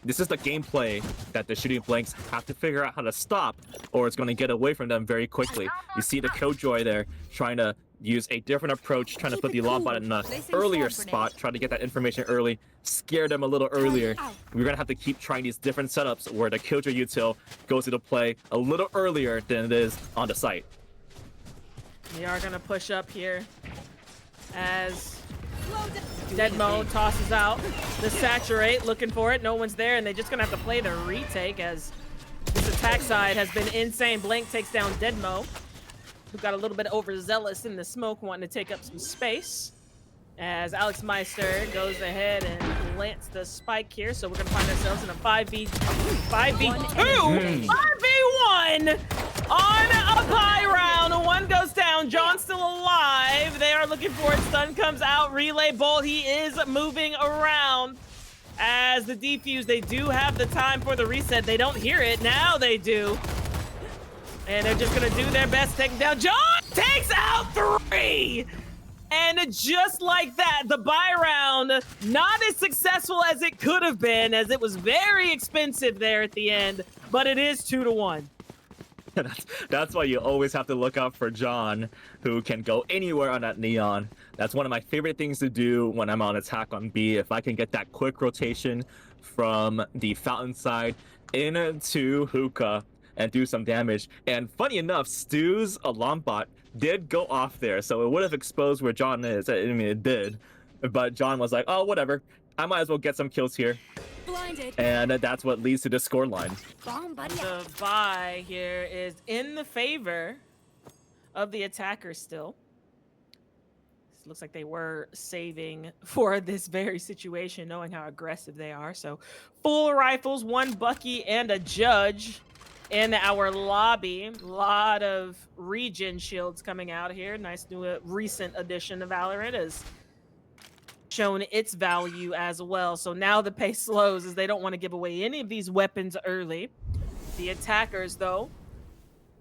Speaker 17: gameplay that the Shooting Blanks have to figure out how to stop, or it's going to get away from them very quickly. You see the Killjoy there trying to use a different approach, trying to put the alarm bot in an earlier spot, try to get that information early, scare them a little earlier. We're going to have to keep trying these different setups where the Killjoy util goes into play a little earlier than it is on the site.
Speaker 18: We are going to push up here as Deadmo tosses out the Saturate, looking for it. No one's there, and they're just going to have to play the retake as this attack side has been insane. Blank takes down Deadmo, who got a little bit overzealous in the smoke, wanting to take up some space. As Alex Meister goes ahead and plants the spike here. So we're going to find ourselves in a 5v2, 5v1 on a bye round. One goes down. John's still alive. They are looking for it. Stun comes out. Relay bolt. He is moving around. As the defuse, they do have the time for the reset. They don't hear it. Now they do. And they're just going to do their best taking down. John takes out 3! And just like that, the buy round, not as successful as it could have been, as it was very expensive there at the end, but it is 2-1.
Speaker 17: That's why you always have to look out for John, who can go anywhere on that Neon. That's one of my favorite things to do when I'm on attack on B. If I can get that quick rotation from the fountain side into Hookah and do some damage. And funny enough, Stu's alarm bot did go off there, so it would have exposed where John is. I mean, it did. But John was like, oh, whatever. I might as well get some kills here.
Speaker 13: Blinded.
Speaker 17: And that's what leads to the scoreline.
Speaker 18: The buy here is in the favor of the attackers still. This looks like they were saving for this very situation, knowing how aggressive they are. So full rifles, one Bucky and a Judge in our lobby. A lot of region shields coming out here. Nice new recent addition to Valorant has shown its value as well. So now the pace slows as they don't want to give away any of these weapons early. The attackers, though,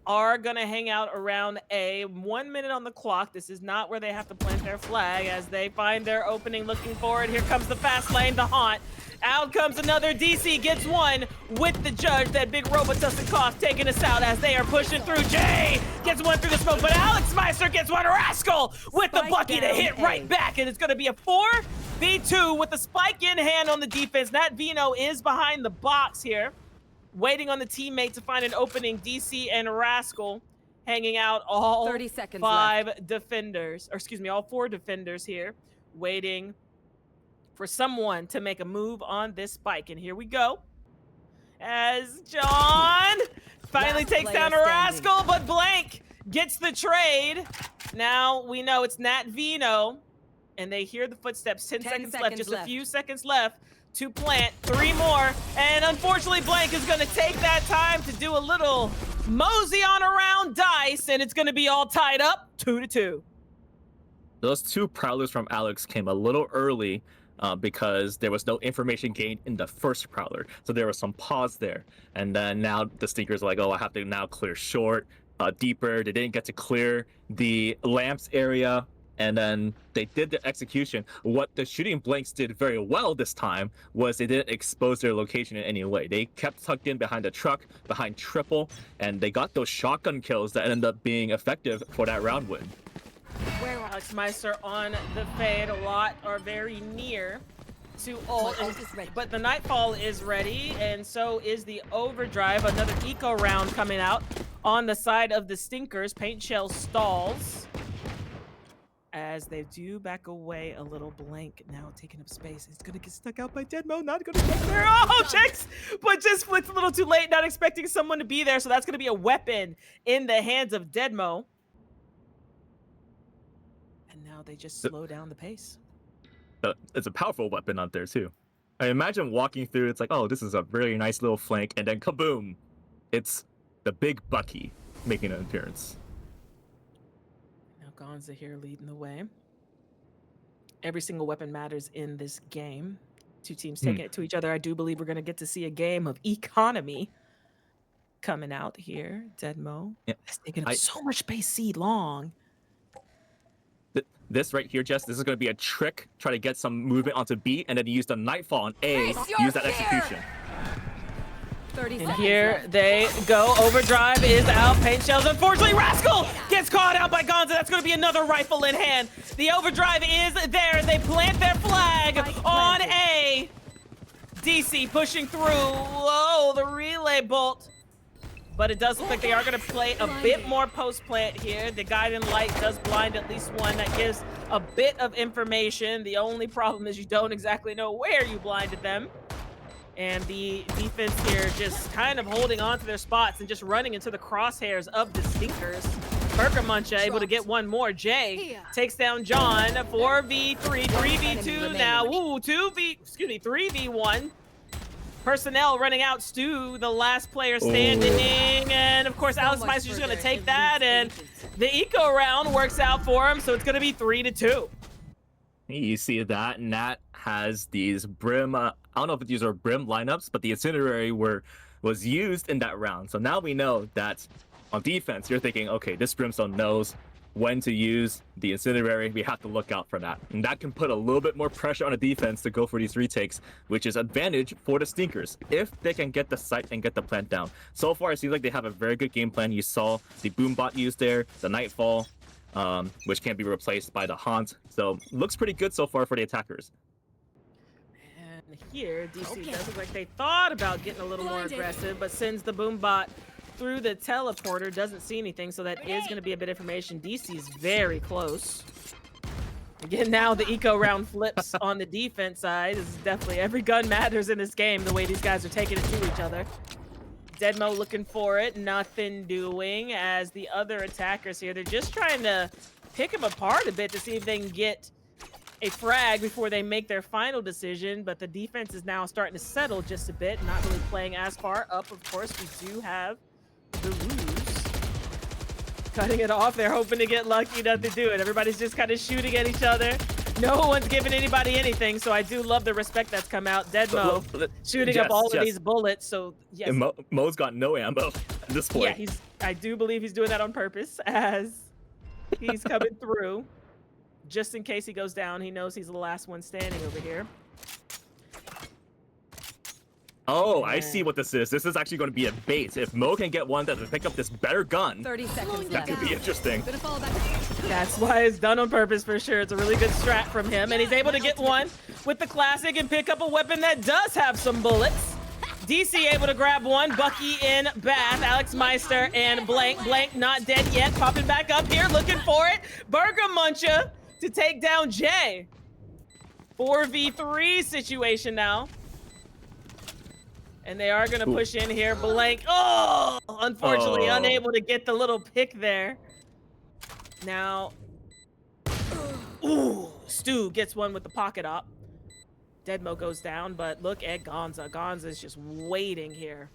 Speaker 18: are going to hang out around A. 1 minute on the clock. This is not where they have to plant their flag as they find their opening looking forward. Here comes the fast lane, the haunt. Out comes another. DC gets one with the judge. That big Robotussin cough taking us out as they are pushing through. Jay gets one through the smoke, but Alex Meister gets one. Rascal with the bucky to hit right back. And it's going to be a 4v2 with the spike in hand on the defense. Nat Vino is behind the box here, waiting on the teammate to find an opening. DC and Rascal hanging out all
Speaker 15: 30 seconds
Speaker 18: five defenders, or excuse me, all 4 defenders here, waiting for someone to make a move on this spike. And here we go. As John finally takes down a Rascal, but Blank gets the trade. Now we know it's Nat Vino, and they hear the footsteps. 10 seconds left, just a few seconds left to plant. 3 more, and unfortunately Blank is gonna take that time to do a little mosey on around dice, and it's gonna be all tied up 2-2.
Speaker 17: Those 2 Prowlers from Alex came a little early because there was no information gained in the first Prowler. So there was some pause there. And then now the Stinkers are like, oh, I have to now clear short, deeper. They didn't get to clear the lamps area. And then they did the execution. What the shooting blanks did very well this time was they didn't expose their location in any way. They kept tucked in behind the truck, behind triple, and they got those shotgun kills that ended up being effective for that round win.
Speaker 18: Alex Meister on the fade. A lot are very near to ult, but the Nightfall is ready, and so is the Overdrive. Another eco round coming out on the side of the Stinkers. Paint Shell stalls as they do back away a little. Blank now taking up space. It's gonna get stuck out by Deadmo. Not gonna get there. Oh, checks, but just flicked a little too late. Not expecting someone to be there, so that's gonna be a weapon in the hands of Deadmo. And now they just slow down the pace.
Speaker 17: It's a powerful weapon out there too. I imagine walking through, it's like, oh, this is a really nice little flank, and then kaboom, it's the big Bucky making an appearance.
Speaker 18: Now Gonza here leading the way. Every single weapon matters in this game. 2 teams taking it to each other. I do believe we're going to get to see a game of economy coming out here. Deadmo.
Speaker 17: Yeah.
Speaker 18: It's taking up so much space C long.
Speaker 17: This right here, Jess, this is going to be a trick. Try to get some movement onto B, and then use the Nightfall on A. Use that execution.
Speaker 18: 30 and here they go. Overdrive is out. Paint Shells. Unfortunately, Rascal gets caught out by Gonza. That's going to be another rifle in hand. The Overdrive is there. They plant their flag on A. DC pushing through. Whoa, the relay bolt. But it does look like they are going to play a bit more post-plant here. The Guiding Light does blind at least one. That gives a bit of information. The only problem is you don't exactly know where you blinded them. And the defense here just kind of holding on to their spots and just running into the crosshairs of the Stinkers. Burkamuncha able to get one more. Jay takes down John. 4v3, 3v2 now. Ooh, 3v1. Personnel running out. Stu, the last player standing. And of course, Alex Meister's going to take that. And the eco round works out for him. So it's going to be 3-2.
Speaker 17: You see that, and that has these Brim, I don't know if these are Brim lineups, but the Incinerary was used in that round. So now we know that on defense, you're thinking, okay, this Brimstone knows when to use the Incinerary. We have to look out for that. And that can put a little bit more pressure on the defense to go for these retakes, which is advantage for the Stinkers if they can get the site and get the plant down. So far, it seems like they have a very good game plan. You saw the Boombot used there, the Nightfall, which can't be replaced by the Haunt. So looks pretty good so far for the attackers.
Speaker 18: And here, DC does look like they thought about getting a little more aggressive, but sends the Boombot through the teleporter, doesn't see anything, so that is going to be a bit of information. DC's very close. Again, now the eco round flips on the defense side. This is definitely, every gun matters in this game, the way these guys are taking it to each other. Deadmo looking for it, nothing doing, as the other attackers here, they're just trying to pick him apart a bit to see if they can get a frag before they make their final decision, but the defense is now starting to settle just a bit, not really playing as far up. Of course, we do have the ruse. Cutting it off. They're hoping to get lucky enough to do it. Everybody's just kind of shooting at each other. No one's giving anybody anything, so I do love the respect that's come out. Deadmo shooting up all of these bullets. So yes,
Speaker 17: Mo's got no ammo at this point.
Speaker 18: yeah, I do believe he's doing that on purpose as he's coming through. Just in case he goes down, he knows he's the last one standing over here.
Speaker 17: Oh, I see what this is. This is actually going to be a bait. If Mo can get one that will pick up this better gun,
Speaker 20: 30 seconds
Speaker 17: that could be interesting.
Speaker 18: That's why it's done on purpose for sure. It's a really good strat from him, and he's able to get one with the classic and pick up a weapon that does have some bullets. DC able to grab one. Bucky in Bath, Alex Meister, and Blank. Blank not dead yet. Popping back up here, looking for it. Burger Muncher to take down Jay. 4v3 situation now. And they are going to push in here. Blank. Oh, unfortunately, unable to get the little pick there. Now, ooh, Stu gets one with the pocket op. Deadmo goes down, but look at Gonza. Gonza is just waiting here.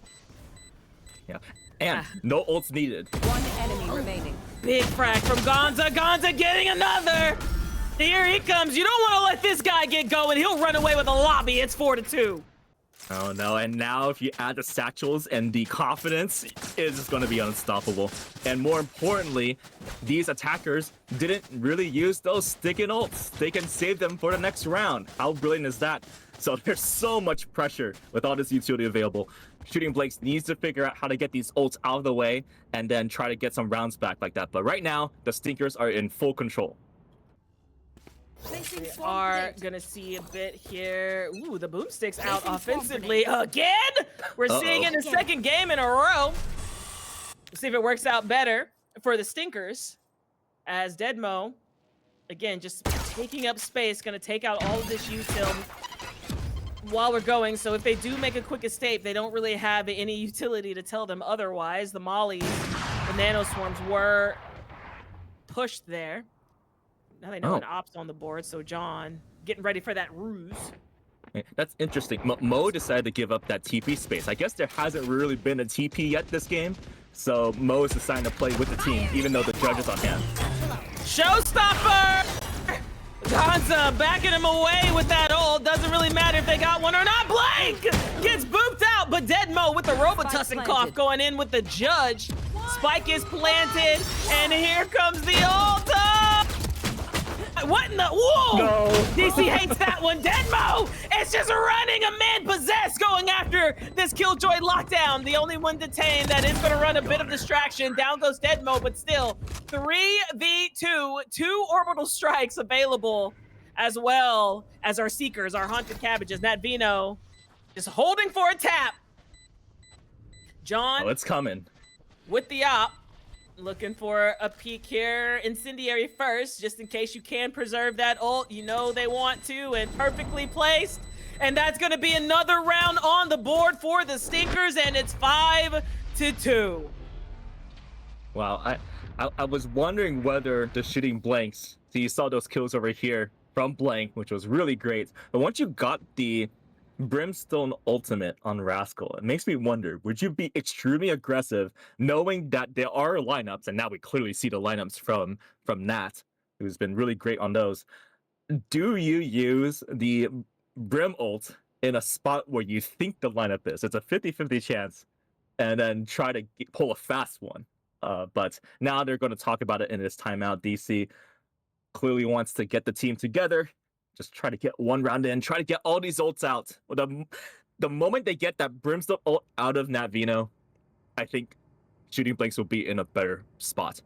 Speaker 17: Yeah, and no ults needed.
Speaker 20: One enemy remaining.
Speaker 18: Big frag from Gonza. Gonza getting another. Here he comes. You don't want to let this guy get going. He'll run away with a lobby. It's 4-2.
Speaker 17: Oh no, and now if you add the satchels and the confidence, it's just going to be unstoppable. And more importantly, these attackers didn't really use those stick-in ults. They can save them for the next round. How brilliant is that? So there's so much pressure with all this utility available. Shooting Blanks needs to figure out how to get these ults out of the way and then try to get some rounds back like that. But right now, the Stinkers are in full control.
Speaker 18: We are gonna see a bit here. Ooh, the boomstick's out offensively again. We're seeing it in the second game in a row. Let's see if it works out better for the Stinkers. As Deadmo, again, just taking up space, gonna take out all of this util while we're going. So if they do make a quick escape, they don't really have any utility to tell them otherwise. The mollies, the nano swarms were pushed there. Now they know an op's on the board, so John getting ready for that ruse.
Speaker 17: That's interesting. Mo decided to give up that TP space. I guess there hasn't really been a TP yet this game, so Mo is deciding to play with the team, even though the judge is on hand.
Speaker 18: Showstopper! Gonza backing him away with that ult. Doesn't really matter if they got one or not. Blank gets booped out, but Deadmo with the Robitussin cough going in with the judge. Spike is planted, and here comes the ult. What in the? Whoa! No. DC hates that one. Deadmo! It's just running a man possessed going after this Killjoy lockdown. The only one detained that is going to run a bit of distraction. Down goes Deadmo, but still 3v2, 2 orbital strikes available, as well as our Seekers, our Haunted Cabbages. Nat Vino just holding for a tap. John.
Speaker 17: Oh, it's coming.
Speaker 18: With the op. Looking for a peek here. Incendiary first, just in case you can preserve that ult. You know they want to, and perfectly placed. And that's going to be another round on the board for the Stinkers, and it's 5-2.
Speaker 17: Wow, I was wondering whether the shooting Blanks, so you saw those kills over here from Blank, which was really great. But once you got the Brimstone ultimate on Rascal, it makes me wonder, would you be extremely aggressive knowing that there are lineups, and now we clearly see the lineups from Nat, who's been really great on those. Do you use the Brim ult in a spot where you think the lineup is? It's a 50-50 chance, and then try to pull a fast one. But now they're going to talk about it in this timeout. DC clearly wants to get the team together. Just try to get one round in, try to get all these ults out. The moment they get that Brimstone ult out of Nat Vino, I think Shooting Blanks will be in a better spot.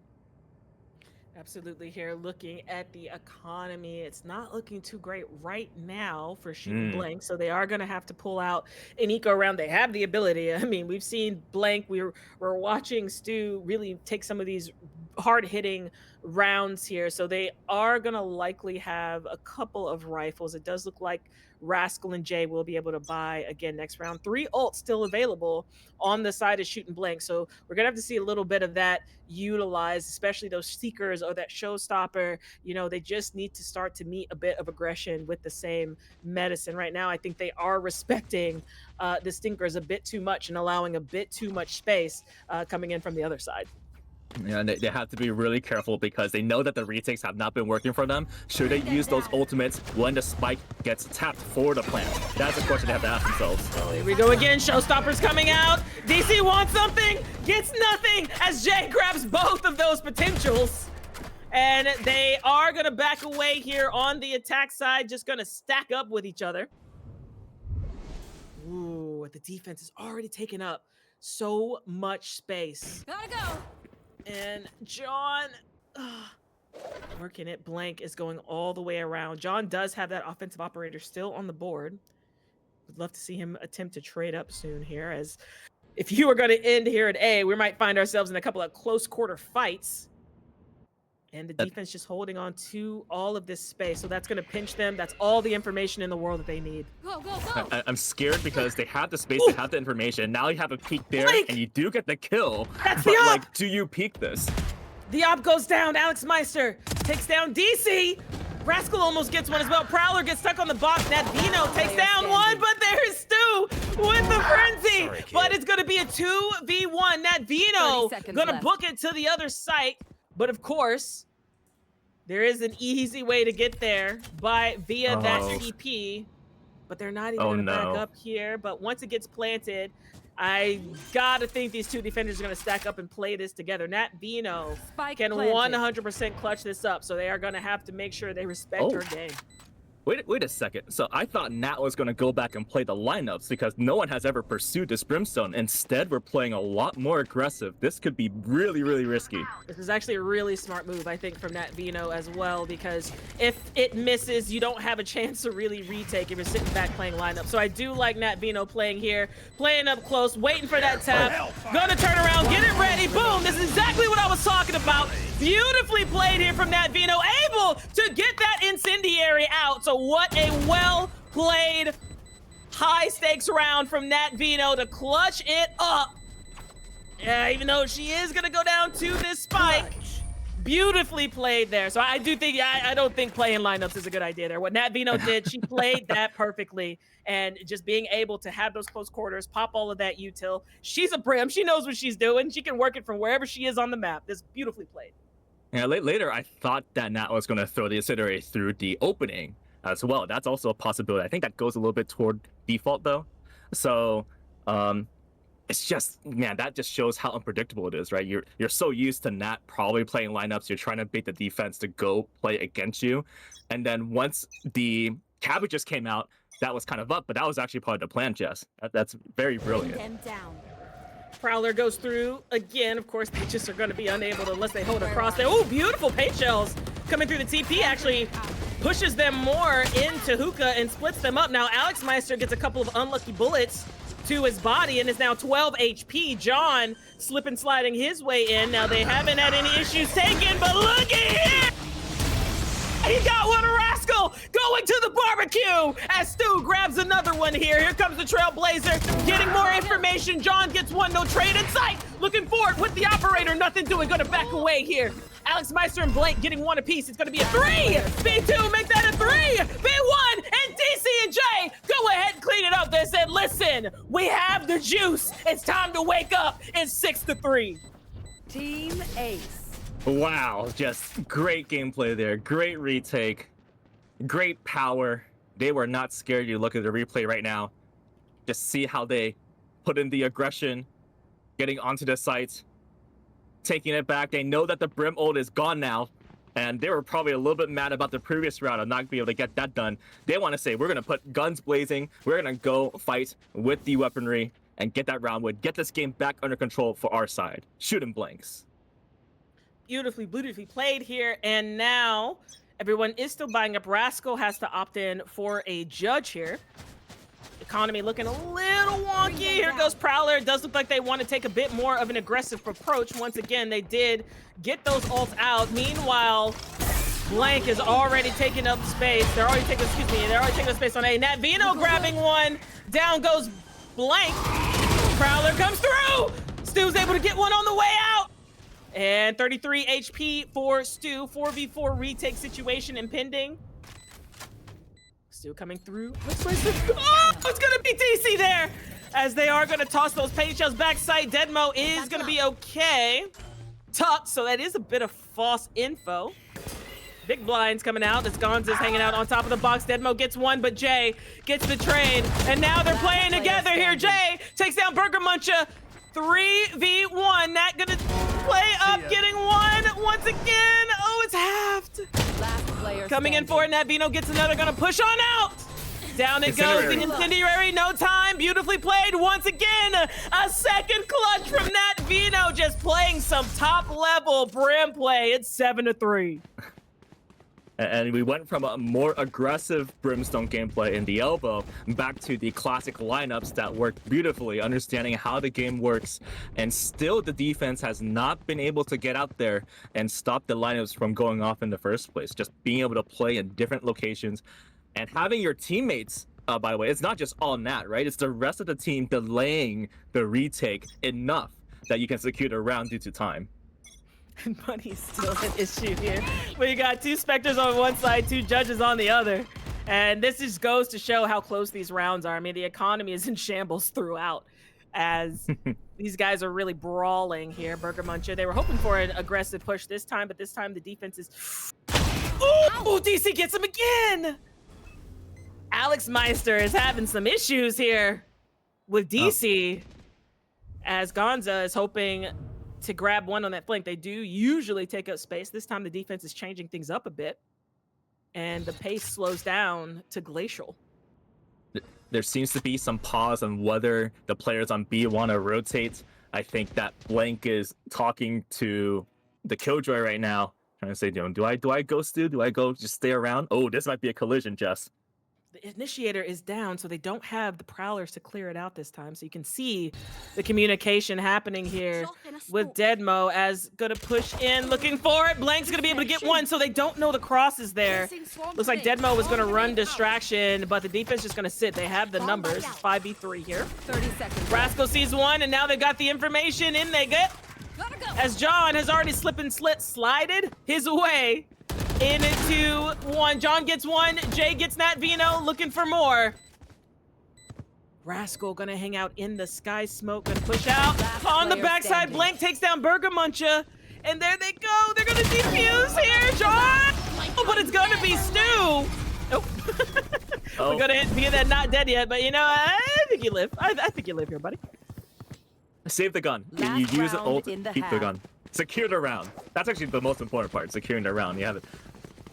Speaker 18: Absolutely. Here, looking at the economy, it's not looking too great right now for Shooting Blank, so they are going to have to pull out an eco round. They have the ability. I mean, we've seen Blank. We're watching Stu really take some of these hard-hitting rounds here, so they are gonna likely have a couple of rifles. It does look like Rascal and Jay will be able to buy again next round. 3 ults still available on the side of Shooting Blank, so we're gonna have to see a little bit of that utilized, especially those Seekers or that Showstopper. You know, they just need to start to meet a bit of aggression with the same medicine. Right now, I think they are respecting the Stinkers a bit too much and allowing a bit too much space coming in from the other side.
Speaker 17: Yeah, and they have to be really careful because they know that the retakes have not been working for them. Should they use those ultimates when the spike gets tapped for the plant? That's a question they have to ask themselves.
Speaker 18: Oh, here we go again. Showstopper's coming out. DC wants something, gets nothing as Jay grabs both of those potentials. And they are going to back away here on the attack side, just going to stack up with each other. Ooh, the defense is already taking up so much space.
Speaker 20: Gotta go.
Speaker 18: And John, working it. Blank is going all the way around. John does have that offensive operator still on the board. Would love to see him attempt to trade up soon here, as if you are going to end here at A, we might find ourselves in a couple of close quarter fights. And the defense just holding on to all of this space. So that's going to pinch them. That's all the information in the world that they need.
Speaker 20: Go, go, go.
Speaker 17: I'm scared because they have the space, they have the information. Now you have a peek there,
Speaker 18: Blake!
Speaker 17: and you do get the kill.
Speaker 18: That's
Speaker 17: but,
Speaker 18: the op!
Speaker 17: like, do you peek this?
Speaker 18: The op goes down. Alex Meister takes down DC. Rascal almost gets one as well. Prowler gets stuck on the box. Vino takes down one, but there's Stu with the frenzy. But it's going to be a 2v1. Vino going to book it to the other site. But of course, there is an easy way to get there via that TP. But they're not even going to back up here. But once it gets planted, I gotta think these two defenders are gonna stack up and play this together. Vino can 100% clutch this up, so they are gonna have to make sure they respect her game.
Speaker 17: Wait a second. So I thought Nat was going to go back and play the lineups because no one has ever pursued this Brimstone. Instead, we're playing a lot more aggressive. This could be really, really risky.
Speaker 18: This is actually a really smart move, I think, from Vino as well, because if it misses, you don't have a chance to really retake if you're sitting back playing lineup. So I do like Vino playing here, playing up close, waiting for that tap. Gonna turn around, get it ready. Boom! This is exactly what I was talking about. Beautifully played here from Vino, able to get that incendiary out. So what a well-played high-stakes round from Vino to clutch it up. Yeah, even though she is gonna go down to this spike. Beautifully played there. So I do think, I don't think playing lineups is a good idea there. What Vino did, she played that perfectly. And just being able to have those close quarters, pop all of that util. She's a Brim, she knows what she's doing. She can work it from wherever she is on the map. This is beautifully played.
Speaker 17: Yeah, later I thought that Nat was going to throw the incendiary through the opening as well. That's also a possibility. I think that goes a little bit toward default though. So it's just, man, that just shows how unpredictable it is, right? You're so used to Nat probably playing lineups. You're trying to bait the defense to go play against you. And then once the cabbages came out, that was kind of up, but that was actually part of the plan, Jess. That's very brilliant.
Speaker 18: Prowler goes through again. Of course, they just are going to be unable to unless they hold across there. Oh, beautiful paint shells coming through the TP. Actually pushes them more into Hookah and splits them up. Now, Alex Meister gets a couple of unlucky bullets to his body and is now 12 HP. John slip and sliding his way in. Now, they haven't had any issues taken, but look at him! He got one, Rascal, going to the barbecue as Stu grabs another one here. Here comes the Trailblazer, getting more information. John gets one, no trade in sight. Looking forward with the operator, nothing doing, gonna back away here. Alex Meister and Blake getting one apiece. It's gonna be a 3. B2, make that a 3. B1 and DC and Jay go ahead and clean it up. They said, listen, we have the juice. It's time to wake up. It's 6-3.
Speaker 15: Team Ace.
Speaker 17: Wow, just great gameplay there. Great retake. Great power. They were not scared. You look at the replay right now. Just see how they put in the aggression, getting onto the site, taking it back. They know that the Brim ult is gone now, and they were probably a little bit mad about the previous round of not being able to get that done. They want to say, we're going to put guns blazing. We're going to go fight with the weaponry and get that round wood. Get this game back under control for our side. Shooting blanks.
Speaker 18: Beautifully played here, and now everyone is still buying up. Rascal has to opt in for a judge here. Economy looking a little wonky. Here goes Prowler. It does look like they want to take a bit more of an aggressive approach. Once again, they did get those ults out. Meanwhile, Blank is already taking up space. They're already taking up space on A. Nat Vino grabbing one. Down goes Blank. Prowler comes through. Stu's able to get one on the way out. And 33 HP for Stu. 4v4 retake situation impending. Stu coming through. Looks like it's gonna be DC there, as they are gonna toss those paint shells back sight. Deadmo is gonna be okay. Tucked, so that is a bit of false info. Big blinds coming out. This Gonza's hanging out on top of the box. Deadmo gets one, but Jay gets the trade. And now they're playing together here. Jay takes down Burger Muncher. 3v1. Not gonna play up, getting one once again. Oh, it's halved. Coming in for it. Nat Vino gets another, gonna push on out. Down it goes, the Incendiary, no time, beautifully played once again. A second clutch from Nat Vino, just playing some top level Brim play. It's 7-3.
Speaker 17: And we went from a more aggressive Brimstone gameplay in the elbow back to the classic lineups that worked beautifully, understanding how the game works. And still the defense has not been able to get out there and stop the lineups from going off in the first place. Just being able to play in different locations and having your teammates, by the way, it's not just all Nat, right? It's the rest of the team delaying the retake enough that you can secure the round due to time.
Speaker 18: And money's still an issue here. We got two Spectres on one side, two Judges on the other. And this just goes to show how close these rounds are. I mean, the economy is in shambles throughout, as these guys are really brawling here. Burger Muncher, they were hoping for an aggressive push this time, but this time the defense is... Ooh, DC gets him again! Alex Meister is having some issues here with DC, as Gonza is hoping to grab one on that flank. They do usually take up space. This time the defense is changing things up a bit, and the pace slows down to glacial.
Speaker 17: There seems to be some pause on whether the players on B want to rotate. I think that Blank is talking to the Killjoy right now, trying to say, do I go Stu? Do I go just stay around? Oh, this might be a collision, Jess.
Speaker 18: The Initiator is down, so they don't have the Prowlers to clear it out this time. So you can see the communication happening here with Deadmo as gonna push in, looking for it. Blank's gonna be able to get one, so they don't know the cross is there. Looks like Deadmo was gonna run distraction, but the defense just gonna sit. They have the numbers. It's 5v3 here.
Speaker 15: 30 seconds.
Speaker 18: Rascal sees one, and now they got the information in they get. As John has already slided his way into one. John gets one. Jay gets Nat Vino, looking for more. Rascal gonna hang out in the sky smoke, gonna push out on the backside. Blank takes down Burger Muncher, and there they go. They're gonna defuse here, John. Oh, but it's gonna be Stu. Nope. We're gonna be that not dead yet, but you know, I think you live. I think you live here, buddy.
Speaker 17: Save the gun. You use it, ult, keep the gun. Secure the round. That's actually the most important part, securing the round. You haven't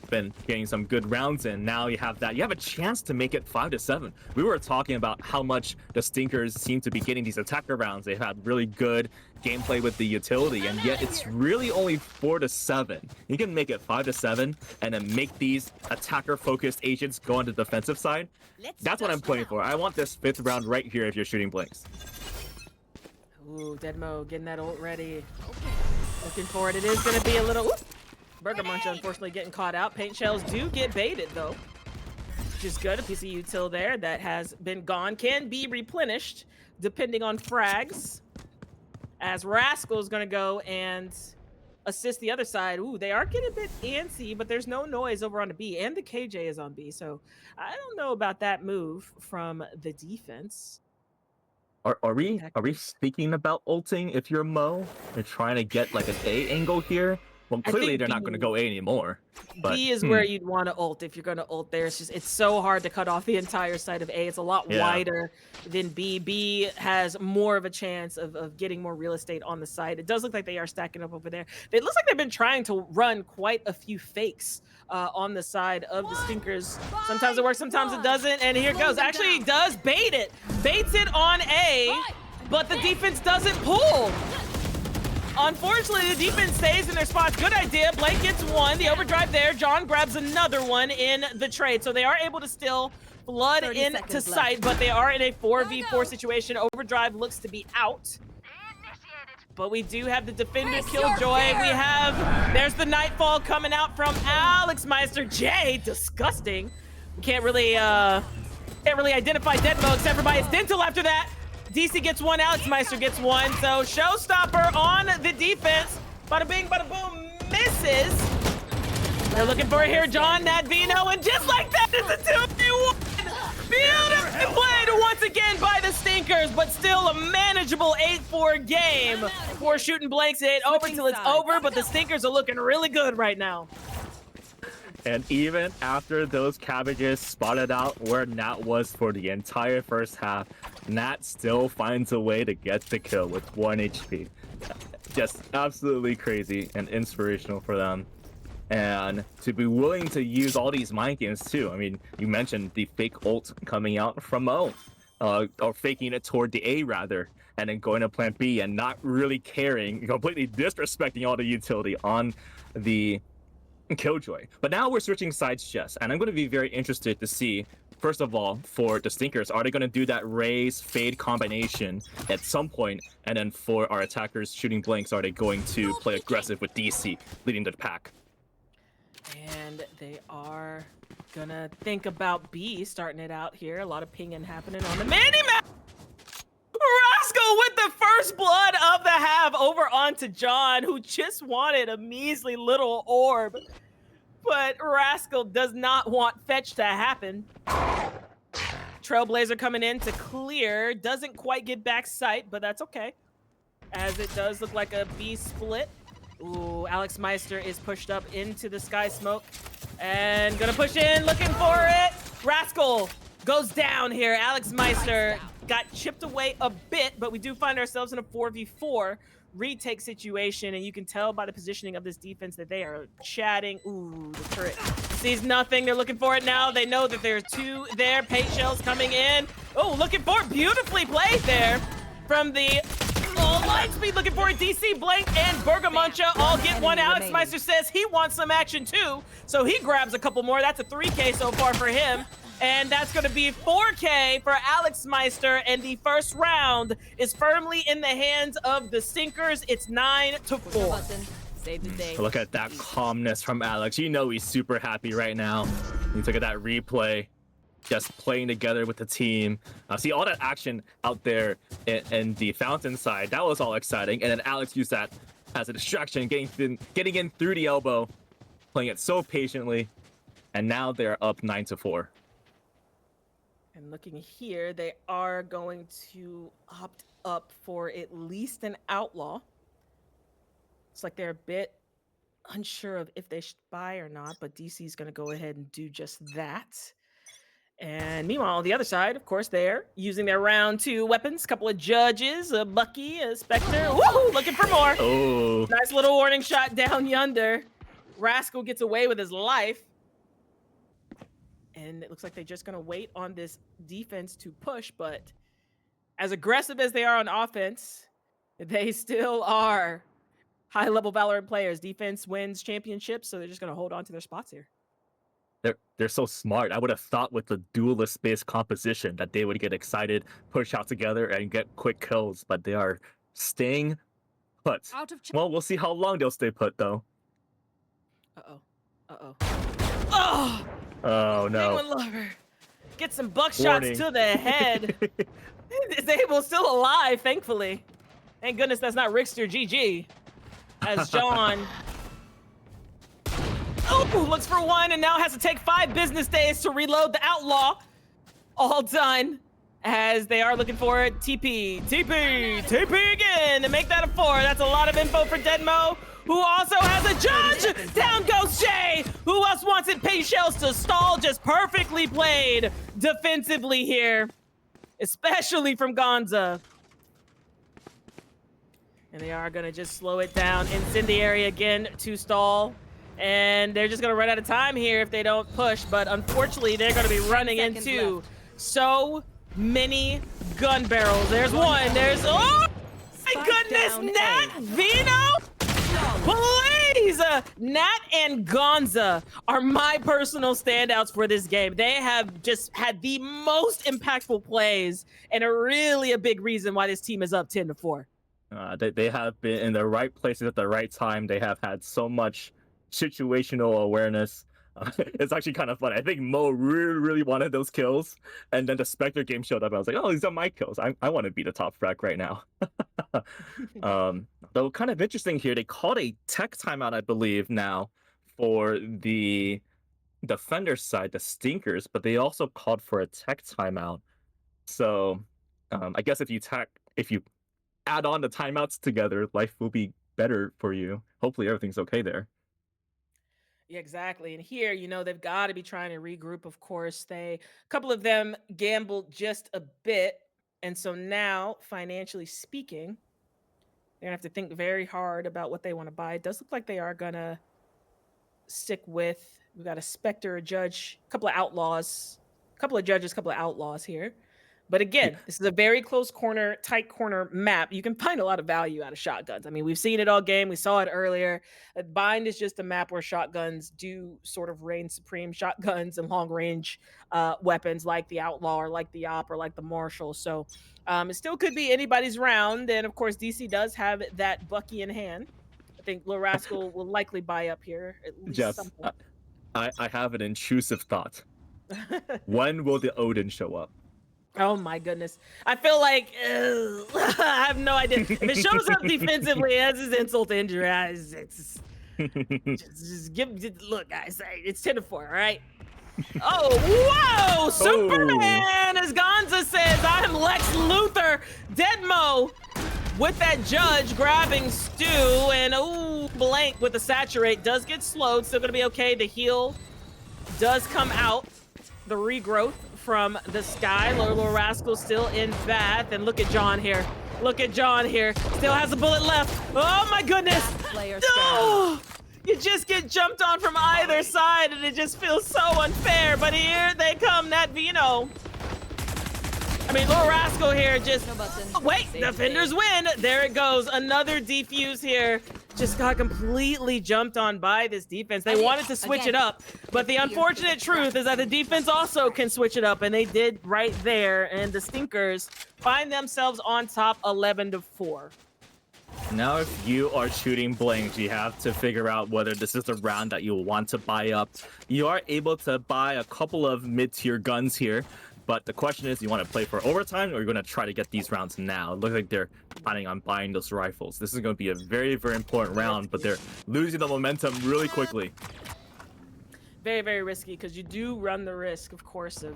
Speaker 17: been getting some good rounds in. Now you have that. You have a chance to make it 5-7. We were talking about how much the Stinkers seem to be getting these attacker rounds. They've had really good gameplay with the utility, and yet it's really only 4-7. You can make it 5-7 and then make these attacker-focused agents go on the defensive side. That's what I'm playing for. I want this 5th round right here if you're shooting blanks.
Speaker 18: Ooh, Deadmo getting that ult ready. Looking for it. It is going to be a little... Whoop. Burger Muncher unfortunately getting caught out. Paint shells do get baited, though, which is good. A piece of util there that has been gone. Can be replenished, depending on frags. As Rascal is going to go and assist the other side. Ooh, they are getting a bit antsy, but there's no noise over on the B. And the KJ is on B, so I don't know about that move from the defense.
Speaker 17: Are we speaking about ulting if you're Mo? You're trying to get like an A angle here? Well, clearly they're not going to go A anymore. But,
Speaker 18: B is where you'd want to ult if you're going to ult there. It's so hard to cut off the entire side of A. It's a lot wider than B. B has more of a chance of getting more real estate on the side. It does look like they are stacking up over there. It looks like they've been trying to run quite a few fakes on the side of the Stinkers. Sometimes it works, sometimes it doesn't. And here it goes. Actually, he does bait it. Baits it on A, but the defense doesn't pull. Unfortunately, the defense stays in their spots. Good idea. Blake gets one. The overdrive there. John grabs another one in the trade. So they are able to still flood
Speaker 15: 30
Speaker 18: into
Speaker 15: seconds
Speaker 18: sight,
Speaker 15: left.
Speaker 18: but they are in a 4v4 situation. Overdrive looks to be out. But we do have the defender Killjoy. We have, there's the Nightfall coming out from Alex Meister. Jay, disgusting. We can't really identify Deadmo except for by his dental after that. DC gets one, Alex Meister gets one. So Showstopper on the defense. Bada bing, bada boom, misses. They're looking for it here, John Nadvino, and just like that, it's a 2v1. Beautifully played once again by the Stinkers, but still a manageable 8-4 game. 4 shooting blanks, it ain't over till it's over, but the Stinkers are looking really good right now.
Speaker 17: And even after those cabbages spotted out where Nat was for the entire first half, Nat still finds a way to get the kill with 1 HP. Just absolutely crazy and inspirational for them. And to be willing to use all these mind games too. I mean, you mentioned the fake ult coming out from O, or faking it toward the A rather, and then going to plan B and not really caring, completely disrespecting all the utility on the Killjoy. But now we're switching sides, Jess, and I'm going to be very interested to see, first of all, for the Stinkers, are they going to do that raise fade combination at some point? And then for our attackers shooting blanks, are they going to play aggressive with DC leading the pack?
Speaker 18: And they are gonna think about B starting it out here. A lot of pinging happening on the mini-map. Rascal with the first blood of the half over onto John, who just wanted a measly little orb. But Rascal does not want fetch to happen. Trailblazer coming in to clear. Doesn't quite get back sight, but that's okay, as it does look like a B split. Ooh, Alex Meister is pushed up into the sky smoke and gonna push in, looking for it. Rascal goes down here. Alex Meister got chipped away a bit, but we do find ourselves in a 4v4 retake situation, and you can tell by the positioning of this defense that they are chatting. Ooh, the turret sees nothing. They're looking for it now. They know that there are 2 there. Paint shells coming in. Oh, looking for it. Beautifully played there from the Lightspeed, looking for a DC Blank and Bergamuncha all get one. Alex Meister says he wants some action too, so he grabs a couple more. That's a 3K so far for him, and that's going to be 4K for Alex Meister, and the first round is firmly in the hands of the Stinkers. It's 9-4.
Speaker 15: Save the day.
Speaker 17: Look at that calmness from Alex. You know he's super happy right now. You look at that replay. Just playing together with the team. See all that action out there in the fountain side. That was all exciting. And then Alex used that as a distraction, getting in through the elbow, playing it so patiently. And now they're up 9-4.
Speaker 18: And looking here, they are going to opt up for at least an outlaw. It's like they're a bit unsure of if they should buy or not, but DC is going to go ahead and do just that. And meanwhile, on the other side, of course, they're using their round 2 weapons. Couple of judges, a Bucky, a Spectre. Woohoo! Looking for more.
Speaker 17: Oh.
Speaker 18: Nice little warning shot down yonder. Rascal gets away with his life. And it looks like they're just going to wait on this defense to push. But as aggressive as they are on offense, they still are high-level Valorant players. Defense wins championships, so they're just going to hold on to their spots here.
Speaker 17: They're so smart. I would have thought with the duelist-based composition that they would get excited, push out together, and get quick kills, but they are staying put. Well, we'll see how long they'll stay put, though.
Speaker 18: Uh-oh. Uh-oh. Oh!
Speaker 17: Oh, no.
Speaker 18: Penguin Lover. Get some buckshots
Speaker 17: Warning.
Speaker 18: to the head. Is able still alive, thankfully. Thank goodness that's not Rickster GG. As John... Oh, looks for one and now has to take 5 business days to reload the Outlaw. All done as they are looking for it. TP again to make that a 4. That's a lot of info for Deadmo, who also has a judge. Down goes Jay. Who else wants it? Paint shells to stall. Just perfectly played defensively here, especially from Gonza. And they are going to just slow it down. Incendiary again to stall. And they're just going to run out of time here if they don't push. But unfortunately, they're going to be running into so many gun barrels. There's one. There's... Oh, my goodness. Nat Vino? Nat and Gonza are my personal standouts for this game. They have just had the most impactful plays and are really a big reason why this team is up 10-4.
Speaker 17: They have been in the right places at the right time. They have had so much situational awareness. It's actually kind of fun. I think Mo really wanted those kills, and then the Spectre game showed up. I was like, oh, these are my kills. I want to be the top frag right now. Though kind of interesting here, they called a tech timeout, I believe, now for the defender side, the Stinkers, but they also called for a tech timeout. So I guess if you add on the timeouts together, life will be better for you. Hopefully everything's okay there.
Speaker 18: Yeah, exactly. And here, they've got to be trying to regroup, of course. A couple of them gambled just a bit. And so now, financially speaking, they're going to have to think very hard about what they want to buy. It does look like they are going to stick with, we've got a Spectre, a Judge, a couple of Outlaws, a couple of Judges, a couple of Outlaws here. But again, this is a very close corner, tight corner map. You can find a lot of value out of shotguns. I mean, we've seen it all game. We saw it earlier. Bind is just a map where shotguns do sort of reign supreme. Shotguns and long-range weapons like the Outlaw or like the Op or like the Marshal. So it still could be anybody's round. And, of course, DC does have that Bucky in hand. I think Lil Rascal will likely buy up here. At least
Speaker 17: Jess,
Speaker 18: something.
Speaker 17: I have an intrusive thought. When will the Odin show up?
Speaker 18: Oh my goodness. I feel like I have no idea. If it shows up defensively as his insult to injury, look, guys, it's 10-4, all right? Oh, whoa! Superman, as Gonza says, I'm Lex Luthor. Deadmo with that Judge grabbing Stu, and Blank with the Saturate does get slowed. Still gonna be okay. The heal does come out. The regrowth from the sky. Lil Rascal still in Bath, and look at John here. Look at John here. Still has a bullet left. Oh my goodness! No! You just get jumped on from either side, and it just feels so unfair. But here they come, Nat Vino. I mean, Lil Rascal here just... wait, defenders win. There it goes. Another defuse here. Just got completely jumped on by this defense. They wanted to switch it up, but the unfortunate truth is that the defense also can switch it up, and they did right there, and the Stinkers find themselves on top 11-4.
Speaker 17: Now, if you are shooting blanks, you have to figure out whether this is the round that you want to buy up. You are able to buy a couple of mid-tier guns here, but the question is, you want to play for overtime, or you're going to try to get these rounds now? It looks like they're planning on buying those rifles. This is going to be a very, very important round, but they're losing the momentum really quickly.
Speaker 18: Very, very risky, because you do run the risk, of course, of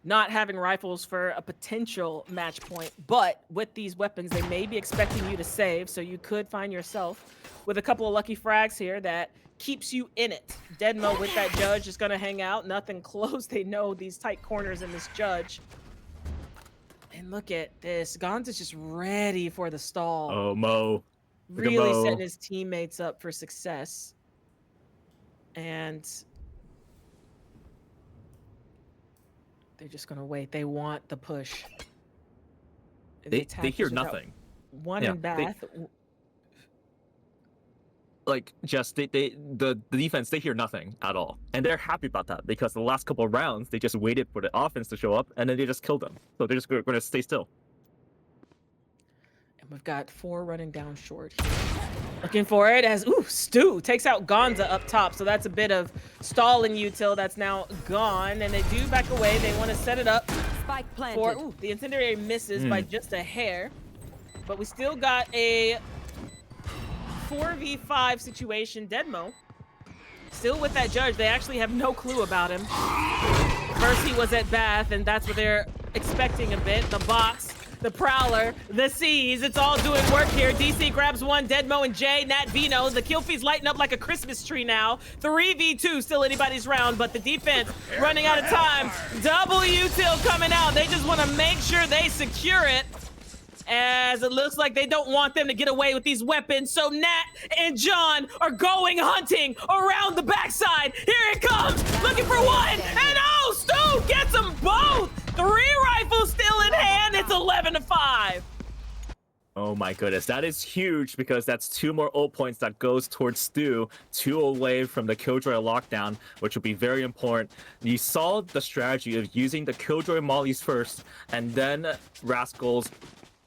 Speaker 18: not having rifles for a potential match point. But with these weapons, they may be expecting you to save, so you could find yourself with a couple of lucky frags here that keeps you in it. Deadmo with that Judge is going to hang out. Nothing close. They know these tight corners in this Judge. And look at this. Gonza's just ready for the stall.
Speaker 17: Oh, Mo.
Speaker 18: Really setting his teammates up for success. And they're just going to wait. They want the push.
Speaker 17: They hear nothing.
Speaker 18: One in Bath.
Speaker 17: Like, just the defense, they hear nothing at all, and they're happy about that because the last couple of rounds they just waited for the offense to show up, and then they just killed them. So they're just going to stay still.
Speaker 18: And we've got 4 running down short here. Looking for it as Stu takes out Gonza up top. So that's a bit of stalling util that's now gone, and they do back away. They want to set it up.
Speaker 15: Spike planted.
Speaker 18: For the incendiary misses by just a hair, but we still got a 4v5 situation. Deadmo still with that Judge. They actually have no clue about him. First he was at Bath, and that's what they're expecting a bit. The box, the Prowler, the Seas, it's all doing work here. DC grabs one, Deadmo and Jay, Nat Vino. The kill feed's lighting up like a Christmas tree now. 3v2, still anybody's round, but the defense running out of time. Double util coming out. They just want to make sure they secure it, as it looks like they don't want them to get away with these weapons. So Nat and John are going hunting around the backside. Here it comes, looking for one, and Stu gets them both. 3 rifles still in hand. It's 11-5.
Speaker 17: Oh Oh my goodness, that is huge because that's 2 more ult points that goes towards Stu, 2 away from the Killjoy lockdown, which will be very important. You saw the strategy of using the Killjoy mollies first and then Rascal's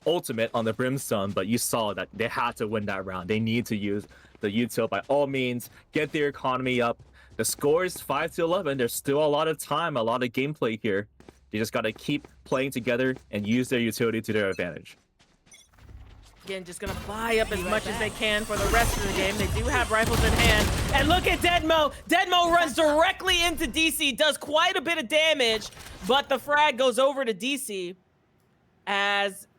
Speaker 17: ultimate on the Brimstone, but you saw that they had to win that round. They need to use the util by all means, get their economy up. The score is 5-11. There's still a lot of time, a lot of gameplay here. They just got to keep playing together and use their utility to their advantage.
Speaker 18: Again, just gonna buy up as much as they can for the rest of the game. They do have rifles in hand. And look at Deadmo. Deadmo runs directly into DC, does quite a bit of damage, but the frag goes over to DC as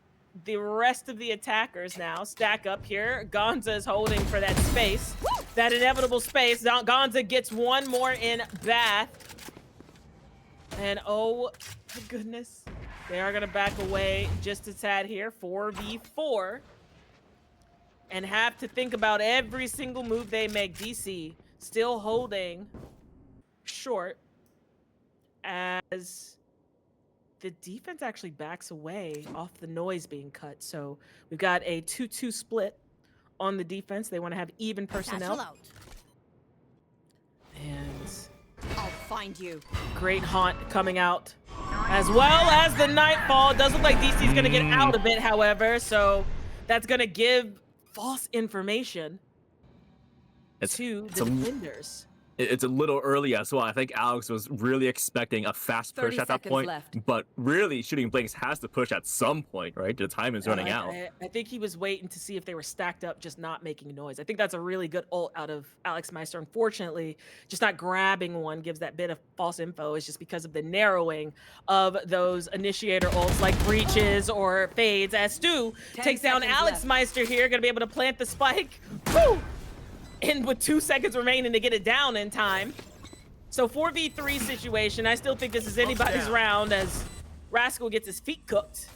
Speaker 18: the rest of the attackers now stack up here. Gonza is holding for that space, that inevitable space. Gonza gets one more in Bath. And oh my goodness, they are gonna back away just a tad here, 4v4. And have to think about every single move they make. DC still holding short as the defense actually backs away off the noise being cut. So we've got a 2-2 split on the defense. They want to have even personnel. And
Speaker 15: I'll find you.
Speaker 18: great haunt coming out as well as the Nightfall. Does look like DC's going to get out a bit, however. So that's going to give false information to the defenders.
Speaker 17: It's a little early as well. I think Alex was really expecting a fast push at that point, but really Shooting Blanks has to push at some point, right? The time is running out.
Speaker 18: I think he was waiting to see if they were stacked up, just not making noise. I think that's a really good ult out of Alex Meister. Unfortunately, just not grabbing one gives that bit of false info. It's just because of the narrowing of those initiator ults like breaches or fades. As Stu takes down Alex Meister here, gonna be able to plant the spike. Woo! And with 2 seconds remaining to get it down in time. So 4v3 situation. I still think this is anybody's round as Rascal gets his feet cooked.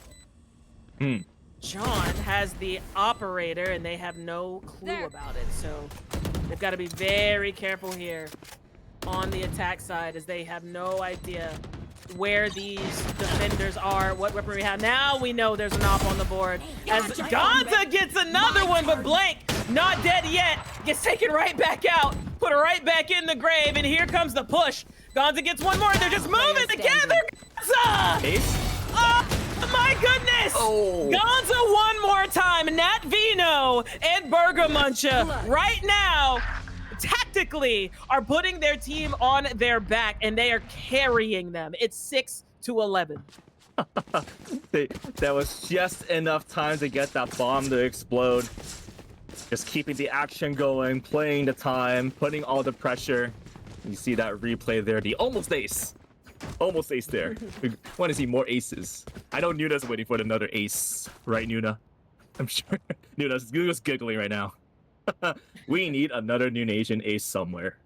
Speaker 18: John has the operator and they have no clue about it. So they've got to be very careful here on the attack side as they have no idea where these defenders are, what weapon we have. Now we know there's an op on the board as Gonza gets another one, but Blank not dead yet, gets taken right back out, put her right back in the grave, and here comes the push. Gonza gets one more, and they're just moving together. Gonza!
Speaker 17: Ace?
Speaker 18: Oh my goodness! Gonza one more time. Nat Vino and Burger Muncha right now tactically are putting their team on their back, and they are carrying them. It's 6-11.
Speaker 17: That was just enough time to get that bomb to explode. Just keeping the action going, playing the time, putting all the pressure. You see that replay there, the almost ace. Almost ace there. We want to see more aces. I know Nuna's waiting for another ace, right, Nuna? I'm sure Nuna's giggling right now. We need another Noonation ace somewhere.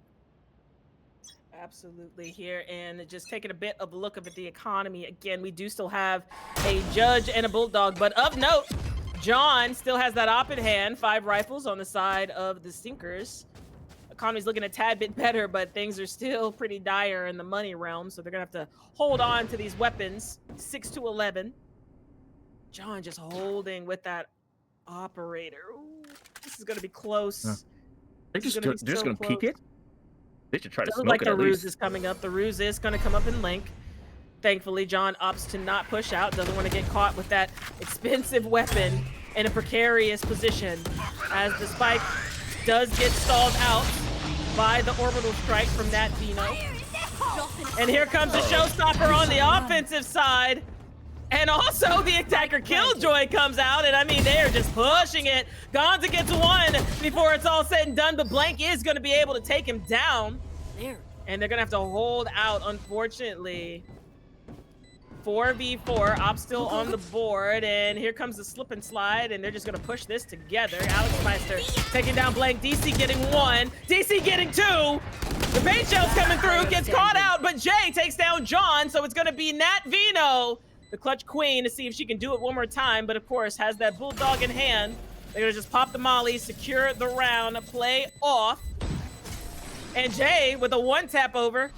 Speaker 18: Absolutely here, and just taking a bit of a look at the economy. Again, we do still have a Judge and a Bulldog, but of note, John still has that op in hand. 5 rifles on the side of the Stinkers. Economy's looking a tad bit better, but things are still pretty dire in the money realm, so they're gonna have to hold on to these weapons. 6-11. John just holding with that operator. Ooh, this is gonna be close.
Speaker 17: They're just gonna peek it. They should try to
Speaker 18: Doesn't
Speaker 17: smoke
Speaker 18: like
Speaker 17: it
Speaker 18: the
Speaker 17: at
Speaker 18: ruse
Speaker 17: least.
Speaker 18: is coming up. The ruse is gonna come up in Link. Thankfully, John opts to not push out. Doesn't want to get caught with that expensive weapon in a precarious position. As the spike does get stalled out by the orbital strike from Nat Vino. And here comes the showstopper on the offensive side. And also the attacker Killjoy comes out, and I mean, they're just pushing it. Gonza gets one before it's all said and done, but Blank is going to be able to take him down. And they're going to have to hold out, unfortunately. 4v4, Op still on the board, and here comes the slip and slide, and they're just going to push this together. Alex Meister taking down Blank, DC getting 1, DC getting 2. The bait shell's coming through, gets caught out, but Jay takes down John, so it's going to be Nat Vino, the clutch queen, to see if she can do it one more time, but of course has that Bulldog in hand. They're gonna just pop the molly, secure the round, play off. And Jay with a 1-tap over.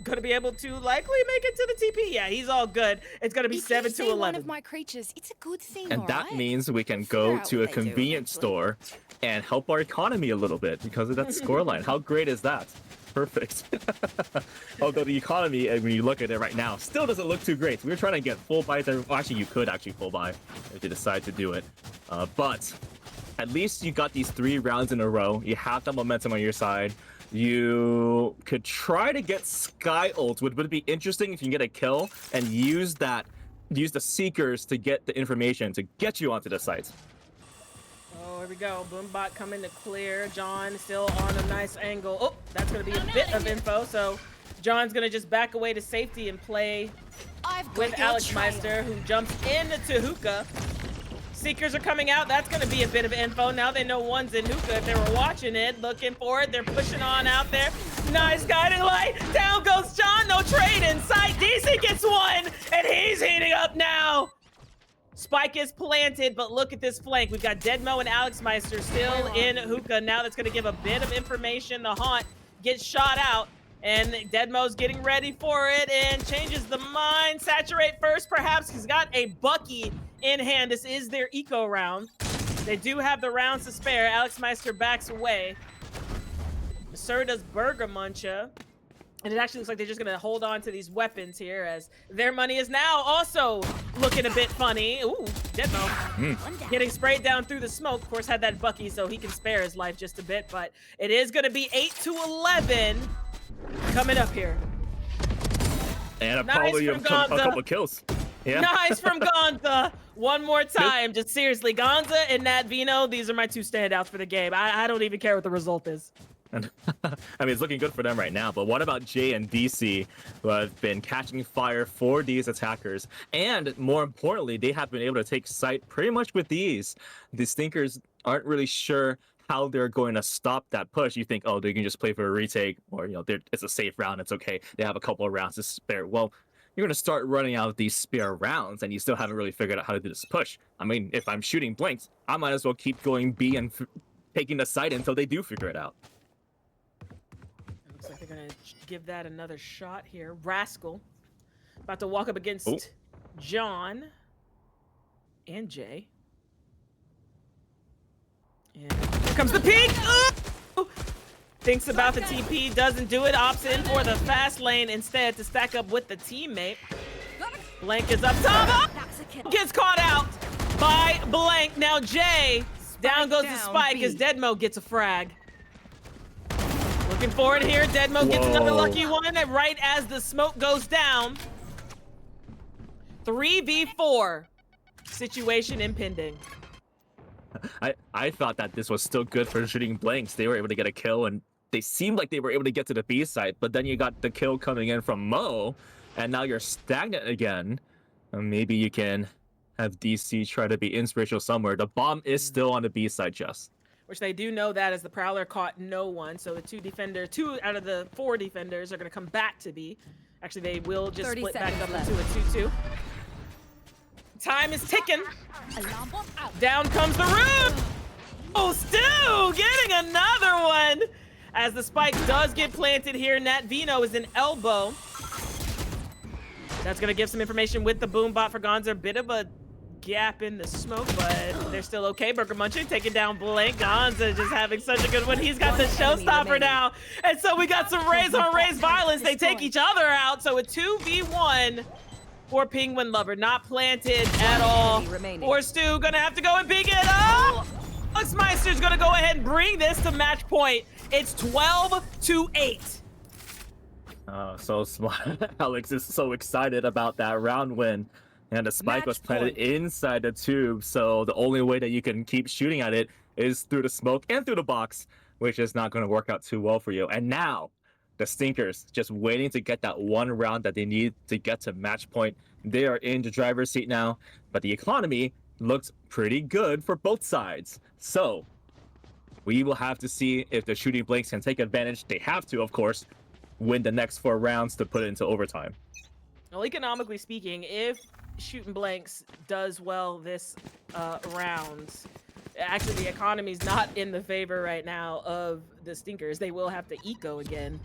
Speaker 18: gonna be able to likely make it to the TP. Yeah, he's all good. It's gonna be 7 to 11.
Speaker 15: One of my creatures. It's a good thing,
Speaker 17: And that means we can go to a convenience store and help our economy a little bit because of that scoreline. How great is that? Perfect. Although the economy, when you look at it right now, still doesn't look too great. We were trying to get full buys. Well, actually, you could actually full buy if you decide to do it. But at least you got these 3 rounds in a row. You have that momentum on your side. You could try to get Sky ult, which would be interesting if you can get a kill and use the Seekers to get the information to get you onto the site.
Speaker 18: Oh, here we go. Boombot coming to clear. John still on a nice angle. Oh, that's going to be a bit of info. So John's going to just back away to safety and play with Alex Meister, who jumps into Hookah. Seekers are coming out. That's going to be a bit of info. Now they know one's in Hookah. If they were watching it, looking for it, they're pushing on out there. Nice guiding light. Down goes John. No trade inside. DC gets one, and he's heating up now. Spike is planted, but look at this flank. We've got Deadmo and Alex Meister still in Hookah. Now that's going to give a bit of information. The Haunt gets shot out, and Deadmo's getting ready for it and changes the mind. Saturate first, perhaps. He's got a Bucky in hand. This is their eco round. They do have the rounds to spare. Alex Meister backs away. Sir does Burger Muncha. And it actually looks like they're just going to hold on to these weapons here as their money is now also looking a bit funny. Ooh, Deadmo getting sprayed down through the smoke. Of course, had that Bucky so he can spare his life just a bit. But it is going to be 8 to 11 coming up here.
Speaker 17: And probably a couple kills. Yeah.
Speaker 18: Nice from Gonza. One more time. Just seriously, Gonza and Nat Vino, these are my 2 standouts for the game. I don't even care what the result is.
Speaker 17: And I mean, it's looking good for them right now, but what about Jay and DC, who have been catching fire for these attackers? And more importantly, they have been able to take sight pretty much with ease. The Stinkers aren't really sure how they're going to stop that push. You think, oh, they can just play for a retake, or, you know, it's a safe round, it's okay. They have a couple of rounds to spare. Well, you're going to start running out of these spare rounds, and you still haven't really figured out how to do this push. I mean, if I'm shooting blanks, I might as well keep going B and taking the site until they do figure it out.
Speaker 18: Looks like they're gonna give that another shot here. Rascal about to walk up against John and Jay. And here comes the peek. Ooh! Thinks about the TP, doesn't do it. Opts in for the fast lane instead to stack up with the teammate. Blank is up top. Gets caught out by Blank. Now Jay, down goes the Spike as Deadmo gets a frag. Looking forward here, Deadmo gets another lucky one right as the smoke goes down. 3v4 situation impending.
Speaker 17: I thought that this was still good for shooting blanks. They were able to get a kill, and they seemed like they were able to get to the B side, but then you got the kill coming in from Mo, and now you're stagnant again. Maybe you can have DC try to be inspirational somewhere. The bomb is still on the B side, Jess.
Speaker 18: Which they do know that as the Prowler caught no one. So the 2 out of the 4 defenders are going to come back to B. Actually, they will just split back up into a 2-2. Time is ticking. Down comes the rune. Oh, Stu getting another one. As the spike does get planted here, Nat Vino is an elbow. That's going to give some information with the boom bot for Gonza. A bit of a gap in the smoke, but they're still okay. Burger Munching taking down Blank. Gonza just having such a good one. He's got the showstopper now. And so we got some raise on raise violence. They take each other out. So a 2v1 for Penguin Lover. Not planted at all. Or Stu gonna have to go and pick it up. Alex Meister's gonna go ahead and bring this to match point. It's 12-8.
Speaker 17: Oh, so smart. Alex is so excited about that round win. And the spike was planted inside the tube, so the only way that you can keep shooting at it is through the smoke and through the box, which is not going to work out too well for you. And now, the Stinkers just waiting to get that one round that they need to get to match point. They are in the driver's seat now, but the economy looks pretty good for both sides. So, we will have to see if the shooting blanks can take advantage. They have to, of course, win the next 4 rounds to put it into overtime.
Speaker 18: Well, economically speaking, if shooting blanks does well this round, actually the economy's not in the favor right now of the Stinkers. They will have to eco again.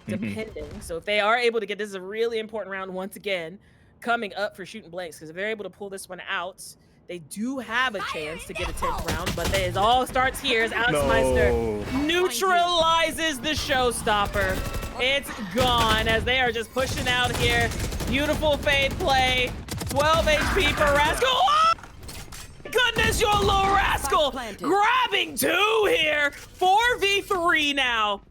Speaker 18: depending. So if they are able to get, this is a really important round once again, coming up for Shooting Blanks, because if they're able to pull this one out, they do have a chance to get a 10th round, but it all starts here as Alex Meister neutralizes the showstopper. It's gone as they are just pushing out here. Beautiful fade play. 12 HP for Rascal. Oh! Goodness, your little Rascal grabbing 2 here. 4v3 now.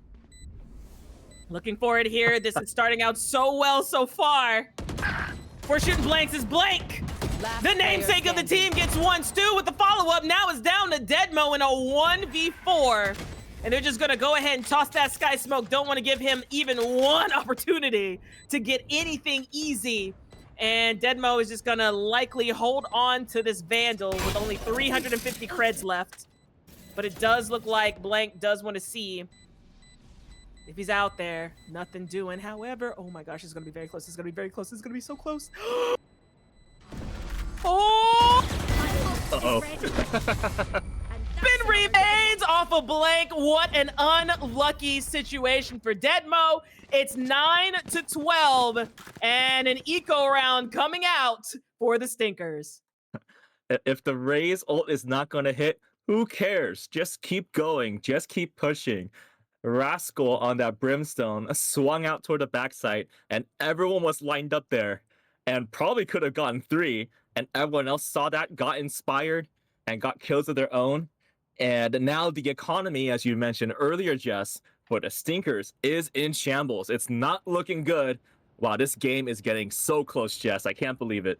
Speaker 18: Looking forward here. This is starting out so well so far. For Shooting Blanks is Blank. The namesake of the team gets 1. Stu with the follow-up. Now it's down to Deadmo in a 1v4. And they're just gonna go ahead and toss that Sky Smoke. Don't want to give him even one opportunity to get anything easy. And Deadmo is just gonna likely hold on to this Vandal with only 350 creds left. But it does look like Blank does want to see if he's out there. Nothing doing. However, oh my gosh, it's gonna be very close. It's gonna be very close. It's gonna be so close. Oh!
Speaker 17: Uh-oh.
Speaker 18: Spin remains off of Blank. What an unlucky situation for Deadmo. It's 9-12 and an eco round coming out for the Stinkers.
Speaker 17: If the Raze ult is not going to hit, who cares? Just keep going. Just keep pushing. Rascal on that Brimstone swung out toward the backside, and everyone was lined up there and probably could have gotten 3, and everyone else saw that, got inspired, and got kills of their own. And now the economy, as you mentioned earlier, Jess, for the Stinkers is in shambles. It's not looking good. Wow, this game is getting so close, Jess. I can't believe it.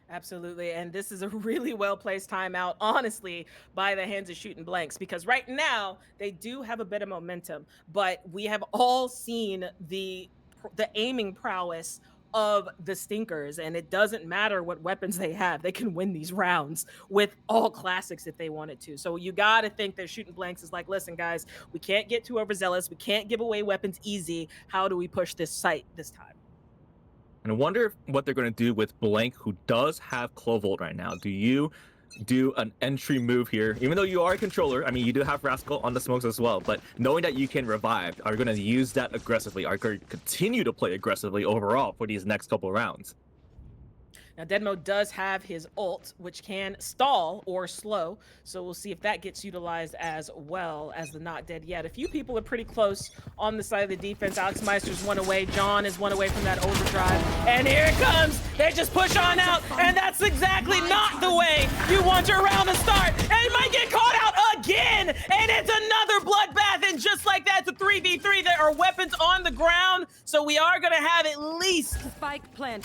Speaker 18: Absolutely, and this is a really well-placed timeout, honestly, by the hands of Shooting Blanks, because right now, they do have a bit of momentum, but we have all seen the aiming prowess of the Stinkers, and it doesn't matter what weapons they have. They can win these rounds with all classics if they wanted to. So you got to think that Shooting Blanks is like, listen, guys, we can't get too overzealous. We can't give away weapons easy. How do we push this site this time?
Speaker 17: And I wonder what they're going to do with Blank, who does have Clovolt right now. Do you do an entry move here? Even though you are a controller, I mean, you do have Rascal on the smokes as well, but knowing that you can revive, are you going to use that aggressively? Are you going to continue to play aggressively overall for these next couple rounds?
Speaker 18: Now, Deadmo does have his ult, which can stall or slow, so we'll see if that gets utilized as well as the not dead yet. A few people are pretty close on the side of the defense. Alex Meister's 1 away. John is 1 away from that overdrive. And here it comes. They just push on out, and that's exactly not the way you want your round to start. And he might get caught out again, and it's another bloodbath, and just like that, it's a 3v3. There are weapons on the ground, so we are going to have at least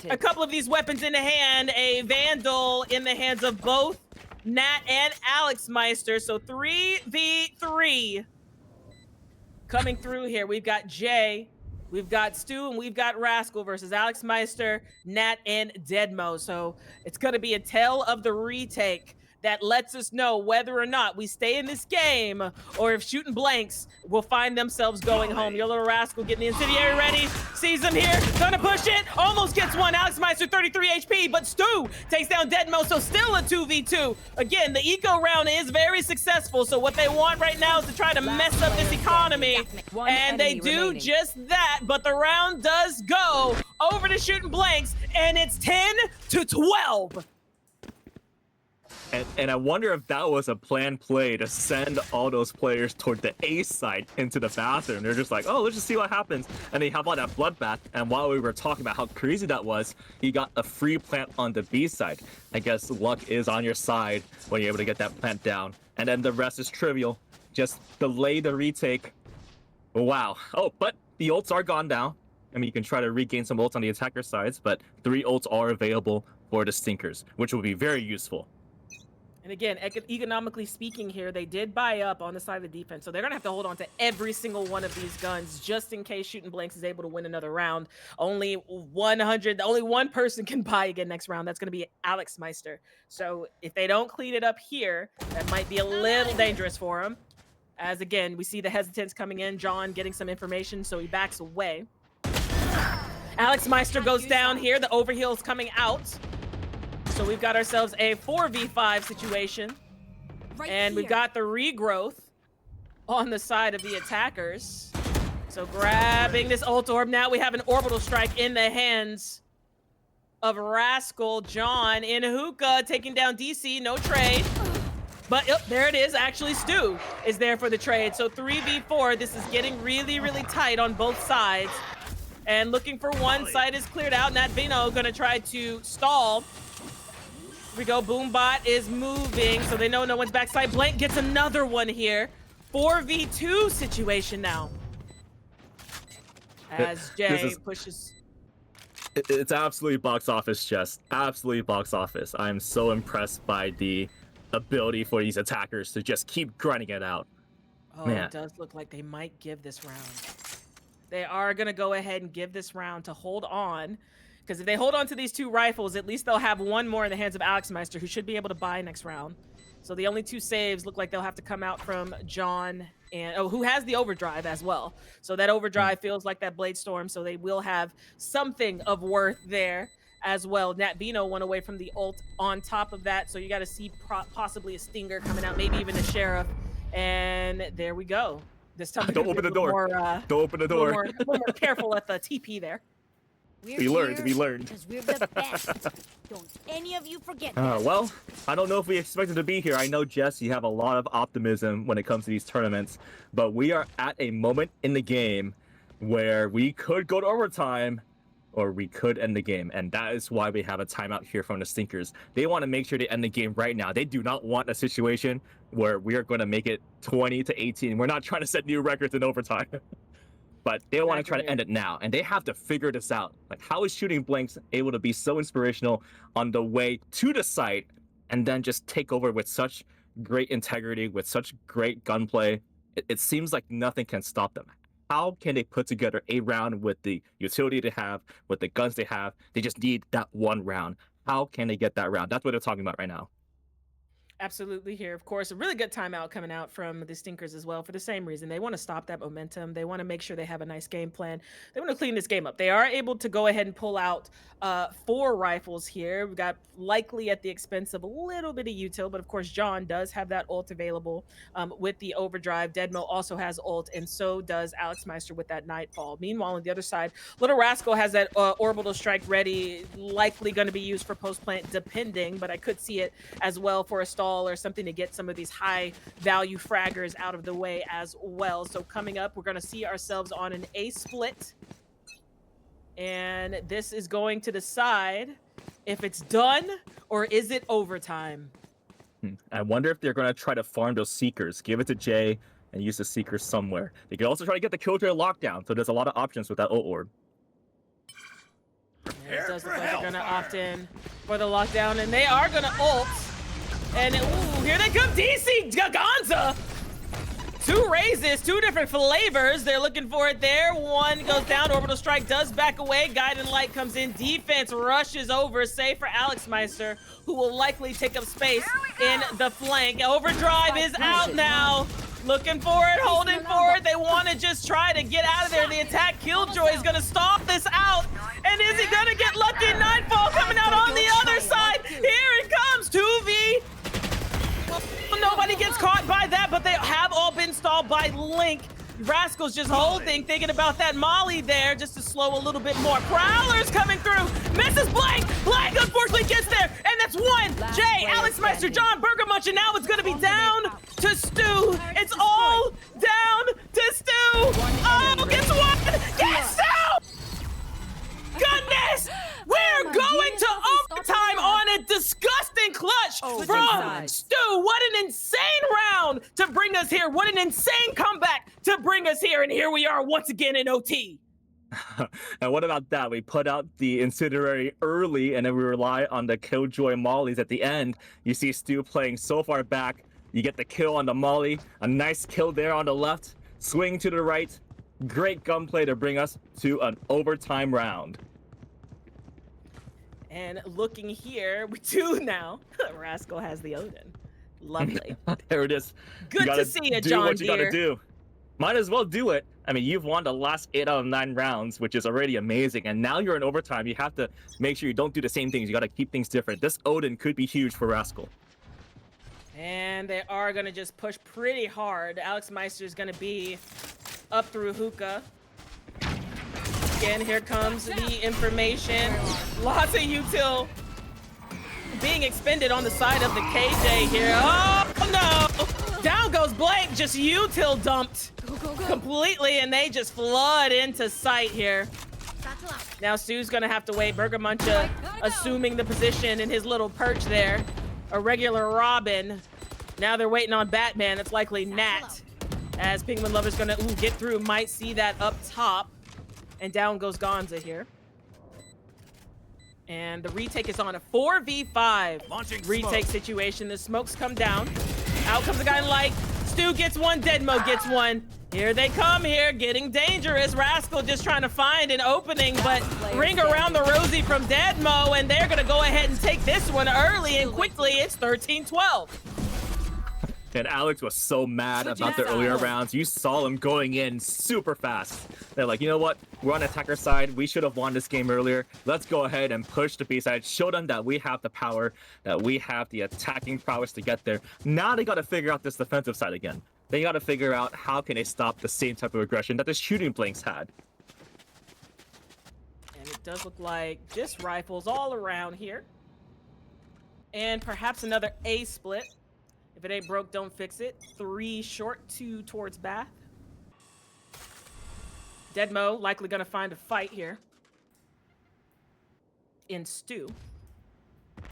Speaker 18: a couple of these weapons in the hand. And a Vandal in the hands of both Nat and Alex Meister. So 3v3 coming through here. We've got Jay, we've got Stu, and we've got Rascal versus Alex Meister, Nat, and Deadmo. So it's going to be a tale of the retake that lets us know whether or not we stay in this game or if Shooting Blanks will find themselves going home. Your little Rascal getting the incendiary ready. Sees him here, gonna push it, almost gets one. Alex Meister 33 HP, but Stu takes down Deadmo, so still a 2v2. Again, the eco round is very successful, so what they want right now is to try to mess up this economy, and they do just that, but the round does go over to Shooting Blanks, and it's 10-12.
Speaker 17: And I wonder if that was a planned play to send all those players toward the A side into the bathroom. They're just like, oh, let's just see what happens. And they have all that bloodbath. And while we were talking about how crazy that was, you got a free plant on the B side. I guess luck is on your side when you're able to get that plant down. And then the rest is trivial. Just delay the retake. Wow. Oh, but the ults are gone down. I mean, you can try to regain some ults on the attacker sides, but 3 ults are available for the Stinkers, which will be very useful.
Speaker 18: And again, economically speaking here, they did buy up on the side of the defense. So they're going to have to hold on to every single one of these guns just in case Shooting Blanks is able to win another round. Only one person can buy again next round. That's going to be Alex Meister. So if they don't clean it up here, that might be a little dangerous for him. As again, we see the hesitance coming in. John getting some information, so he backs away. Alex Meister goes down here. The overheal's coming out. So we've got ourselves a 4v5 situation. And we've got the regrowth on the side of the attackers. So grabbing this ult orb. Now we have an orbital strike in the hands of Rascal. John in hookah taking down DC. No trade. But there it is. Actually, Stu is there for the trade. So 3v4. This is getting really, really tight on both sides. And looking for one. Side is cleared out. Nat Vino gonna try to stall. Here we go. Boombot is moving, so they know no one's backside. Blank gets another one here. 4v2 situation now. As Jay pushes.
Speaker 17: It's absolutely box office, Jess. Absolutely box office. I'm so impressed by the ability for these attackers to just keep grinding it out.
Speaker 18: Oh,
Speaker 17: Man.
Speaker 18: It does look like they might give this round. They are going to go ahead and give this round to hold on. Because if they hold on to these 2 rifles, at least they'll have one more in the hands of Alexmeister, who should be able to buy next round. So the only 2 saves look like they'll have to come out from John, and who has the overdrive as well. So that overdrive feels like that Blade Storm, so they will have something of worth there as well. Nat Vino went away from the ult on top of that, so you got to see possibly a Stinger coming out, maybe even a Sheriff. And there we go. This time
Speaker 17: Don't open the door. Don't open the door.
Speaker 18: A little more careful at the TP there.
Speaker 17: We learned.
Speaker 20: Because we're the best. Don't any of you forget that.
Speaker 17: Well, I don't know if we expected to be here. I know, Jess, you have a lot of optimism when it comes to these tournaments, but we are at a moment in the game where we could go to overtime or we could end the game, and that is why we have a timeout here from the Stinkers. They want to make sure they end the game right now. They do not want a situation where we are going to make it 20-18. We're not trying to set new records in overtime. But they want to try to end it now, and they have to figure this out. Like, how is shooting blanks able to be so inspirational on the way to the site and then just take over with such great integrity, with such great gunplay? It seems like nothing can stop them. How can they put together a round with the utility they have, with the guns they have? They just need that one round. How can they get that round? That's what they're talking about right now.
Speaker 18: Absolutely here. Of course, a really good timeout coming out from the Stinkers as well for the same reason. They want to stop that momentum. They want to make sure they have a nice game plan. They want to clean this game up. They are able to go ahead and pull out 4 rifles here. We got likely at the expense of a little bit of util, but of course, John does have that ult available with the overdrive. Deadmo also has ult, and so does Alexmeister with that Nightfall. Meanwhile, on the other side, Little Rascal has that orbital strike ready, likely going to be used for post-plant, depending, but I could see it as well for a stall or something to get some of these high value fraggers out of the way as well. So coming up, we're going to see ourselves on an A split, and this is going to decide if it's done or is it overtime.
Speaker 17: I wonder if they're going to try to farm those Seekers, give it to Jay and use the Seekers somewhere. They could also try to get the Killjoy lockdown, so there's a lot of options with that ult orb.
Speaker 18: Yeah, it does look like they're going to opt in for the lockdown, and they are going to ult. And ooh, here they come, DC Gaganza. 2 raises, 2 different flavors. They're looking for it there. One goes down. Orbital strike does back away. Guiding light comes in. Defense rushes over. Save for Alexmeister, who will likely take up space in the flank. Overdrive is out now. Looking for it, holding for it. They want to just try to get out of there. The attack Killjoy is going to stop this out. And is he going to get lucky? Nightfall coming out on the other side. Here it comes. 2v. Nobody gets caught by that, but they have all been stalled by Link. Rascal's just holding, thinking about that Molly there just to slow a little bit more. Prowler's coming through. Misses Blank. Blank unfortunately gets there. And that's one. Jay, Alexmeister, John Burger Munch, and now it's going to be down to Stu. It's all down to Stu. Oh, gets one. Gets Stu. Goodness! We're going to overtime on a disgusting clutch from Stu. What an insane round to bring us here. What an insane comeback to bring us here. And here we are once again in OT.
Speaker 17: And what about that? We put out the Incinerary early, and then we rely on the Killjoy Mollies at the end. You see Stu playing so far back. You get the kill on the Molly. A nice kill there on the left. Swing to the right. Great gunplay to bring us to an overtime round.
Speaker 18: And looking here, we do now. Rascal has the Odin. Lovely.
Speaker 17: There it is.
Speaker 18: Good to see you, John.
Speaker 17: Do what you gotta do. Might as well do it. I mean, you've won the last 8 out of 9 rounds, which is already amazing. And now you're in overtime. You have to make sure you don't do the same things. You gotta keep things different. This Odin could be huge for Rascal.
Speaker 18: And they are gonna just push pretty hard. Alexmeister is gonna be up through hookah. again, here comes the information. Lots of util being expended on the side of the KJ here. Oh no! Down goes Blank, just util dumped completely, and they just flood into sight here. Now Stu's gonna have to wait. Burger Muncha assuming the position in his little perch there. A regular Robin. Now they're waiting on Batman. It's likely Nat. As Penguin Lover's gonna get through, might see that up top. And down goes Gonza here. And the retake is on a 4v5 retake situation. The smokes come down. Out comes a guy in light. Stu gets one, Deadmo gets one. Here they come here, getting dangerous. Rascal just trying to find an opening, but ring around the rosy from Deadmo, and they're gonna go ahead and take this one early and quickly. It's 13-12.
Speaker 17: And Alex was so mad about the earlier rounds. You saw him going in super fast. They're like, you know what? We're on attacker side. We should have won this game earlier. Let's go ahead and push the B side. Show them that we have the power, that we have the attacking prowess to get there. Now they got to figure out this defensive side again. They got to figure out how can they stop the same type of aggression that the shooting blanks had.
Speaker 18: And it does look like just rifles all around here. And perhaps another A split. If it ain't broke, don't fix it. 3 short, 2 towards Bath. Deadmo likely gonna find a fight here. In Stu.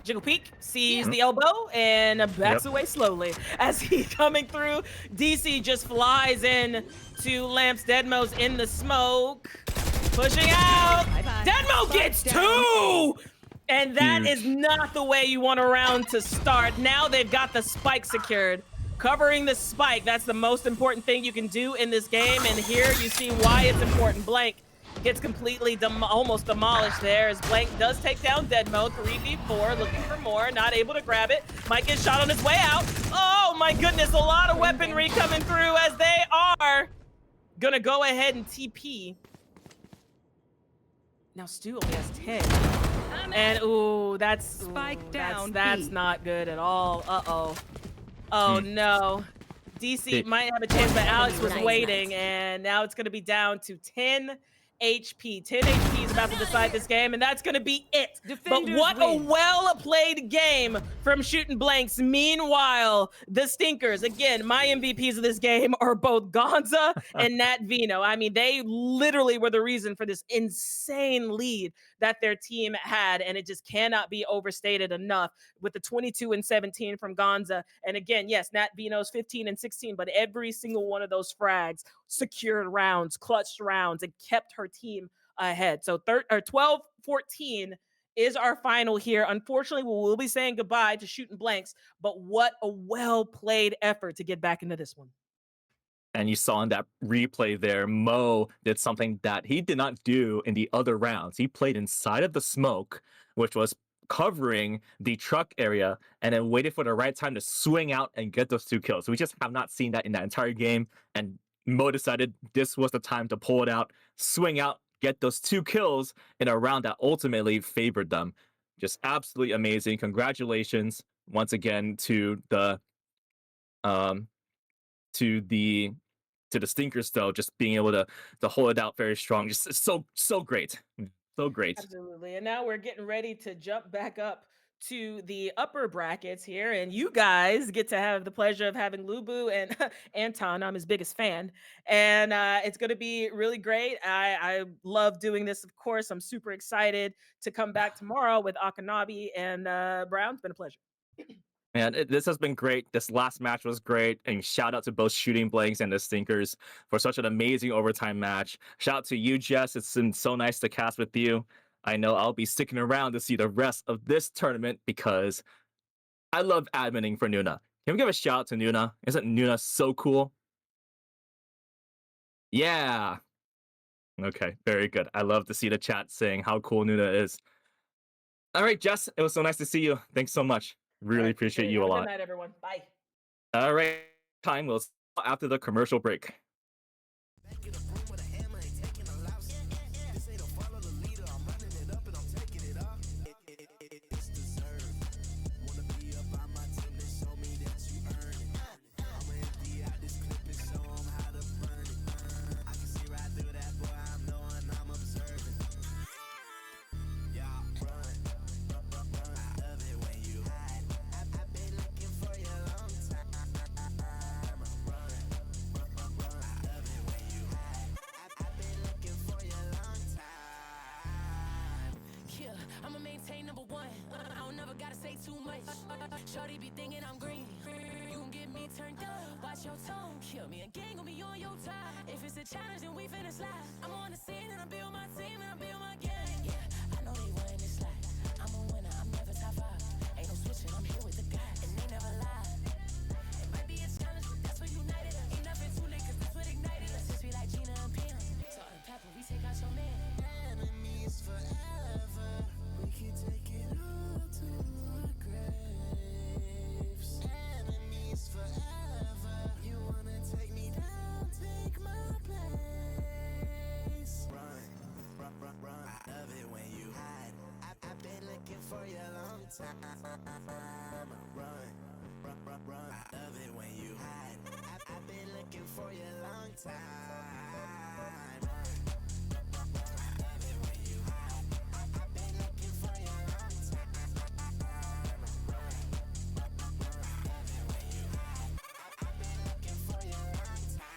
Speaker 18: Jiggle Peek sees the elbow and backs away slowly. As he's coming through, DC just flies in to Lamps. Deadmo's in the smoke. Pushing out. Deadmo gets 2! And that is not the way you want a round to start. Now they've got the spike secured. Covering the spike, that's the most important thing you can do in this game. And here you see why it's important. Blank gets completely almost demolished there as Blank does take down Deadmo. 3v4, looking for more, not able to grab it. Might get shot on his way out. Oh my goodness, a lot of weaponry coming through as they are gonna go ahead and TP. Now Stu only has 10. And ooh, that's spike down. That's not good at all. Uh-oh. Oh no. DC might have a chance, but Alex was waiting, and now it's gonna be down to 10 HP. 10 HP is about to decide this game, and that's gonna be it. But what a well-played game from Shooting Blanks. Meanwhile, the Stinkers, again, my MVPs of this game are both Gonza and Nat Vino. I mean, they literally were the reason for this insane lead that their team had, and it just cannot be overstated enough with the 22-17 from Gonza. And again, yes, Nat Vino's 15-16, but every single one of those frags secured rounds, clutched rounds, and kept her team ahead. So 12-14 is our final here. Unfortunately, we will be saying goodbye to Shooting Blanks, but what a well-played effort to get back into this one.
Speaker 17: And you saw in that replay there, Mo did something that he did not do in the other rounds. He played inside of the smoke, which was covering the truck area, and then waited for the right time to swing out and get those 2 kills. We just have not seen that in that entire game, and Mo decided this was the time to pull it out, swing out, get those 2 kills in a round that ultimately favored them. Just absolutely amazing. Congratulations once again to the Stinkers, though, just being able to hold it out very strong. Just so great. So great.
Speaker 18: Absolutely. And now we're getting ready to jump back up to the upper brackets here, and you guys get to have the pleasure of having LuBu and Anton. I'm his biggest fan, and it's going to be really great. I love doing this, of course. I'm super excited to come back tomorrow with Akanabi and Brown. It's been a pleasure.
Speaker 17: Man, this has been great. This last match was great. And shout out to both Shooting Blanks and the Stinkers for such an amazing overtime match. Shout out to you, Jess. It's been so nice to cast with you. I know I'll be sticking around to see the rest of this tournament because I love adminning for Noona. Can we give a shout out to Noona? Isn't Noona so cool? Yeah. Okay, very good. I love to see the chat saying how cool Noona is. All right, Jess, it was so nice to see you. Thanks so much. Really appreciate you a lot.
Speaker 18: Good night, everyone. Bye.
Speaker 17: All right, time will start after the commercial break.
Speaker 2: maintain number one. I don't never gotta say too much. Shorty be thinking I'm green. You gon' get me turned up. Watch your tone. Kill me again, gon' be on your time. If it's a challenge, then we finna slide. I'm on the scene and I build my team and I build my gang. Yeah, I know they wanting this slide. I'm a winner, I'm never top 5. Ain't no switching, I'm here with the guys. And they never lie. It might be a challenge, but that's what united us. Ain't nothing too late, cause that's what ignited us. Since we like Gina and Pam. Salt and pepper, we take out your man. Enemies forever. We can take it all to our graves. Enemies forever. You wanna take me down, take my place. Run, love it when you hide. I've been looking for you a long time. Run, love it when you hide. I've been looking for you a long time. Love it when you hide. I've been looking for you a long time. Love it when you hide. I've been looking for you a long time.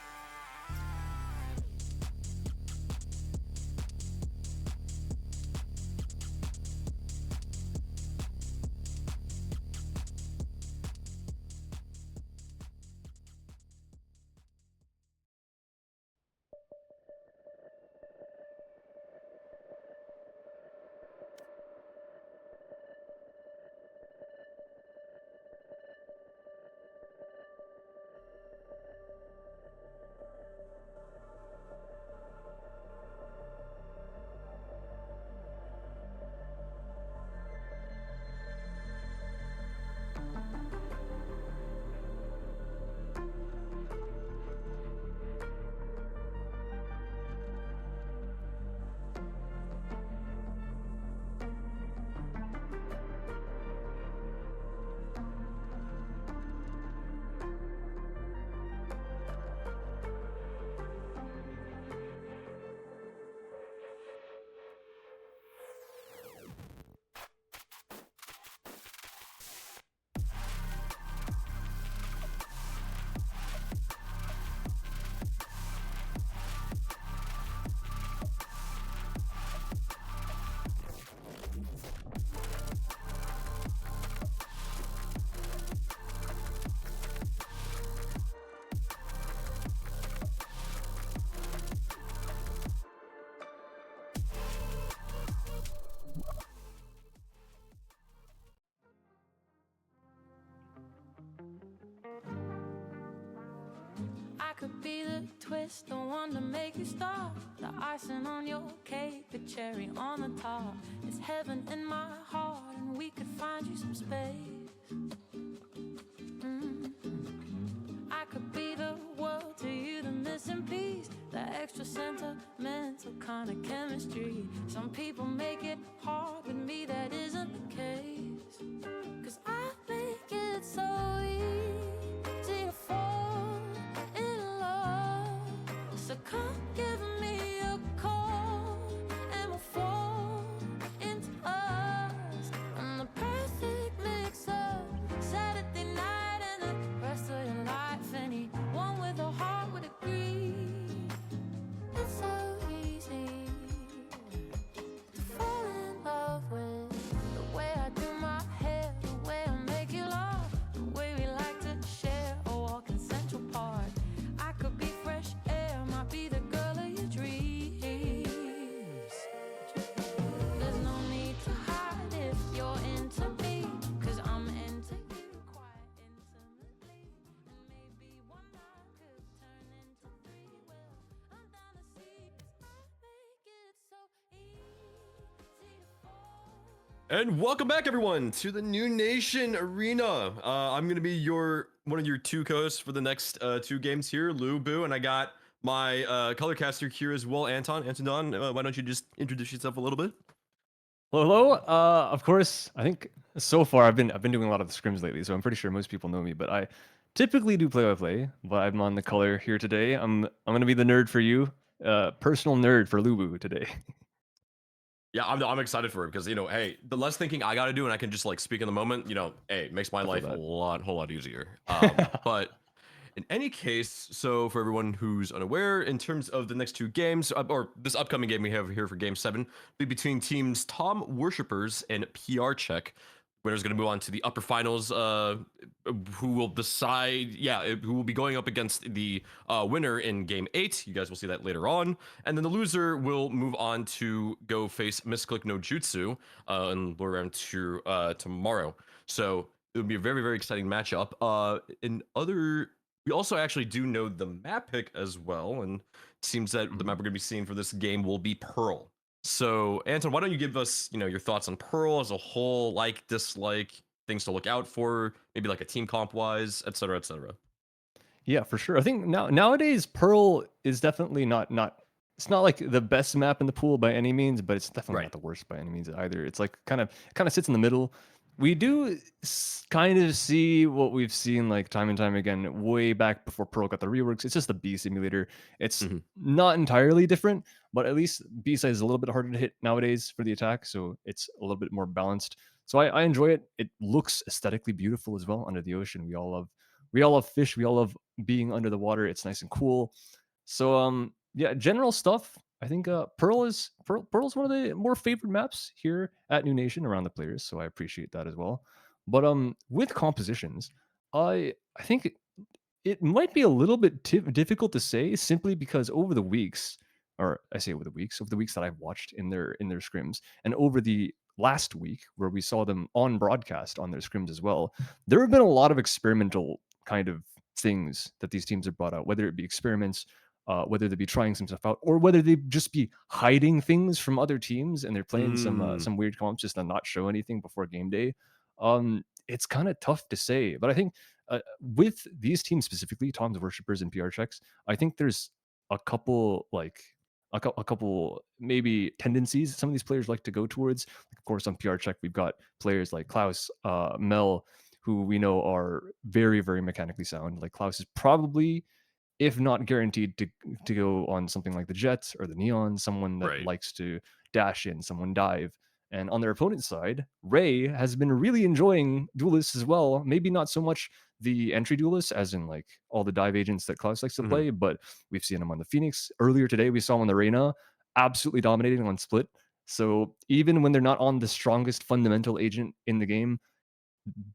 Speaker 2: I could be the twist, the one to make you stop. The icing on your cake, the cherry on the top. It's heaven in my heart, and we could find you some space. I could be the world to you, the missing piece, the extra sentimental kind of chemistry. Some people make it hard, with me that isn't the case. 'Cause I make it so easy to fall in love. So come give me a call and we'll fall into us. I'm the perfect mix of Saturday night and the rest of your life. Anyone with a heart would agree. It's so easy to fall in love with the way I do my hair, the way I make you laugh, the way we like to share a walk in Central Park. I could be fresh air, might be the girl of your dreams. There's no need to hide if you're into me, 'cause I'm into you quite intimately. And maybe one night could turn into 3. Well, I'm down to see, 'cause I make it so easy to fall.
Speaker 5: And welcome back, everyone, to the Noonation Arena. I'm gonna be one of your two co-hosts for the next 2 games here, LuBu, and I got my color caster here as well, Anton. Anton, why don't you just introduce yourself a little bit?
Speaker 1: Hello. Of course, I think so far I've been doing a lot of the scrims lately, so I'm pretty sure most people know me. But I typically do play-by-play, but I'm on the color here today. I'm gonna be the nerd for you, personal nerd for LuBu today.
Speaker 5: Yeah, I'm excited for it because, you know, hey, the less thinking I got to do and I can just like speak in the moment, you know, hey, it makes my life a whole lot easier. But In any case, so for everyone who's unaware, in terms of the next two games, or this upcoming game we have here for Game 7, be between teams Tom Worshippers and PR Check. Winner's going to move on to the upper finals, who will decide, who will be going up against the winner in Game 8. You guys will see that later on. And then the loser will move on to go face Misclick no Jutsu in LoRaWANT tomorrow. So it would be a very, very exciting matchup. We also actually do know the map pick as well, and it seems that the map we're going to be seeing for this game will be Pearl. So, Anton, why don't you give us, your thoughts on Pearl as a whole, like, dislike, things to look out for, maybe like a team comp wise, et cetera, et cetera.
Speaker 1: Yeah, for sure. I think nowadays Pearl is definitely not it's not like the best map in the pool by any means, but it's definitely not the worst by any means either. It's like kind of sits in the middle. We do kind of see what we've seen like time and time again way back before Pearl got the reworks. It's just a B simulator. It's not entirely different, but at least B side is a little bit harder to hit nowadays for the attack, so it's a little bit more balanced. So I enjoy it. It looks aesthetically beautiful as well under the ocean. We all love fish. We all love being under the water. It's nice and cool. So yeah, general stuff. I think Pearl's one of the more favored maps here at Noonation around the players, so I appreciate that as well. But with compositions, I think it might be a little bit difficult to say simply because over the weeks, or I say over the weeks that I've watched in their scrims, and over the last week where we saw them on broadcast on their scrims as well, there have been a lot of experimental kind of things that these teams have brought out, whether it be experiments, whether they be trying some stuff out, or whether they just be hiding things from other teams and they're playing some weird comps just to not show anything before game day. It's kind of tough to say, but I think with these teams specifically, Tom's Worshippers and PR Checks, I think there's a couple a couple maybe tendencies some of these players like to go towards. Like, of course, on PR Check, we've got players like Klaus, Mel, who we know are very, very mechanically sound. Like Klaus is probably, if not guaranteed, to go on something like the Jet or the Neon, someone that likes to dash in, someone dive. And on their opponent's side, Ray has been really enjoying duelists as well. Maybe not so much the entry duelists, as in like all the dive agents that Klaus likes to play, but we've seen him on the Phoenix. Earlier today, we saw him on the Reyna, absolutely dominating on Split. So even when they're not on the strongest fundamental agent in the game,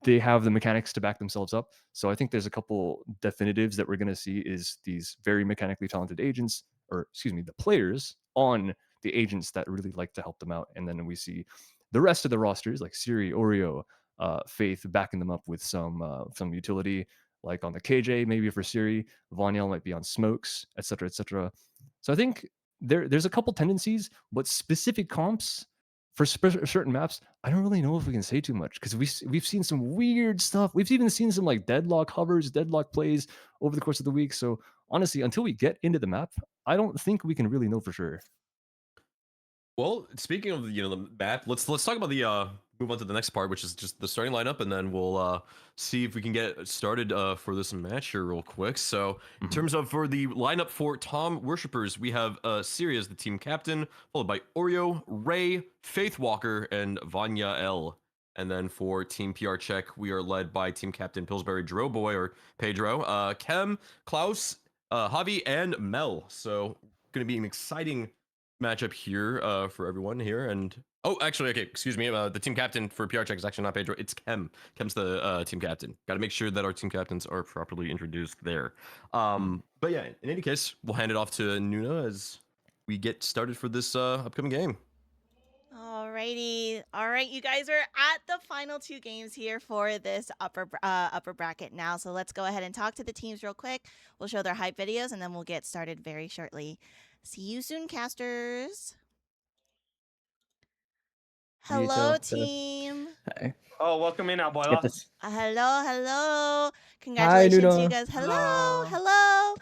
Speaker 1: they have the mechanics to back themselves up. So I think there's a couple definitives that we're going to see is these very mechanically talented agents, or excuse me, the players on the agents that really like to help them out. And then we see the rest of the rosters like Siri, Oreo, Faith backing them up with some utility, like on the KJ, maybe for Siri, Vonyel might be on smokes, etc., etc. So I think there's a couple tendencies, but specific comps for certain maps, I don't really know if we can say too much because we've seen some weird stuff. We've even seen some like deadlock hovers, deadlock plays over the course of the week. So honestly, until we get into the map, I don't think we can really know for sure.
Speaker 5: Well, speaking of the map, let's talk about the move on to the next part, which is just the starting lineup, and then we'll see if we can get started for this match here real quick. So in terms of for the lineup for Tom Worshippers, we have Siri as the team captain, followed by Oreo, Ray, Faith Walker, and Vanya L. And then for Team PR Check, we are led by team captain Pillsbury Droboy or Pedro, Kem, Klaus, Javi, and Mel. So going to be an exciting matchup here for everyone here. And actually, okay, excuse me, the team captain for PR Check is actually not Pedro, it's Kem. Kem's the team captain. Got to make sure that our team captains are properly introduced there. But yeah, in any case, we'll hand it off to Nuna as we get started for this upcoming game.
Speaker 9: Alrighty. All right, you guys are at the final two games here for this upper bracket now. So let's go ahead and talk to the teams real quick. We'll show their hype videos and then we'll get started very shortly. See you soon, casters. Hello, team.
Speaker 12: Hi.
Speaker 10: Oh, welcome in,
Speaker 12: Let's get
Speaker 10: Abuela.
Speaker 12: this.
Speaker 9: Hello. Congratulations,
Speaker 12: Nuna.
Speaker 9: you guys. Hello.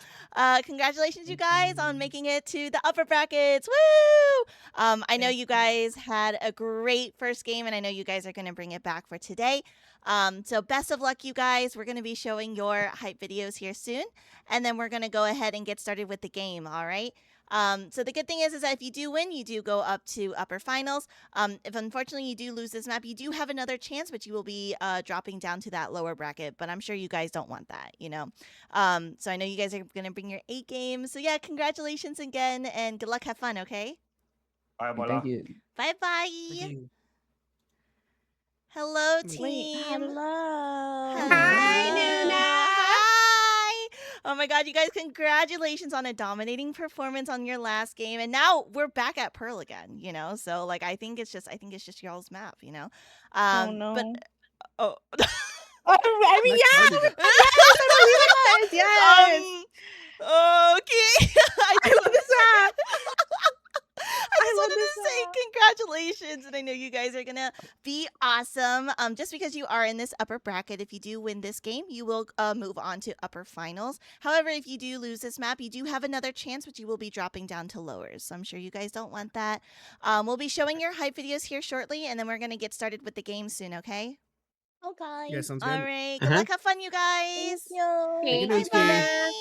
Speaker 9: Congratulations, you guys, on making it to the upper brackets. Woo! I know you guys had a great first game, and I know you guys are going to bring it back for today. So best of luck, you guys. We're going to be showing your hype videos here soon, and then we're going to go ahead and get started with the game, all right? So the good thing is that if you do win, you do go up to upper finals. If unfortunately you do lose this map, you do have another chance, but you will be dropping down to that lower bracket. But I'm sure you guys don't want that, you know. So I know you guys are gonna bring your 8 games. So yeah, congratulations again, and good luck. Have fun. Okay.
Speaker 12: Thank you.
Speaker 9: Bye bye. Hello, team.
Speaker 13: Hello.
Speaker 9: Hi, Nuna. Hi. Oh my God, you guys! Congratulations on a dominating performance on your last game, and now we're back at Pearl again. You know, so like I think it's just y'all's map. You know,
Speaker 4: Oh no.
Speaker 9: But oh.
Speaker 4: I mean, yeah. Yes. Yes.
Speaker 9: Okay.
Speaker 4: I love this map.
Speaker 9: I just wanted to say congratulations, and I know you guys are gonna be awesome. Just because you are in this upper bracket, if you do win this game, you will move on to upper finals. However, if you do lose this map, you do have another chance, but you will be dropping down to lowers. So I'm sure you guys don't want that. We'll be showing your hype videos here shortly, and then we're gonna get started with the game soon. Okay?
Speaker 20: Okay.
Speaker 12: Yeah, sounds
Speaker 9: All
Speaker 12: good.
Speaker 9: right. Good luck. Have fun, you guys.
Speaker 20: Thank
Speaker 12: you,
Speaker 9: Bye.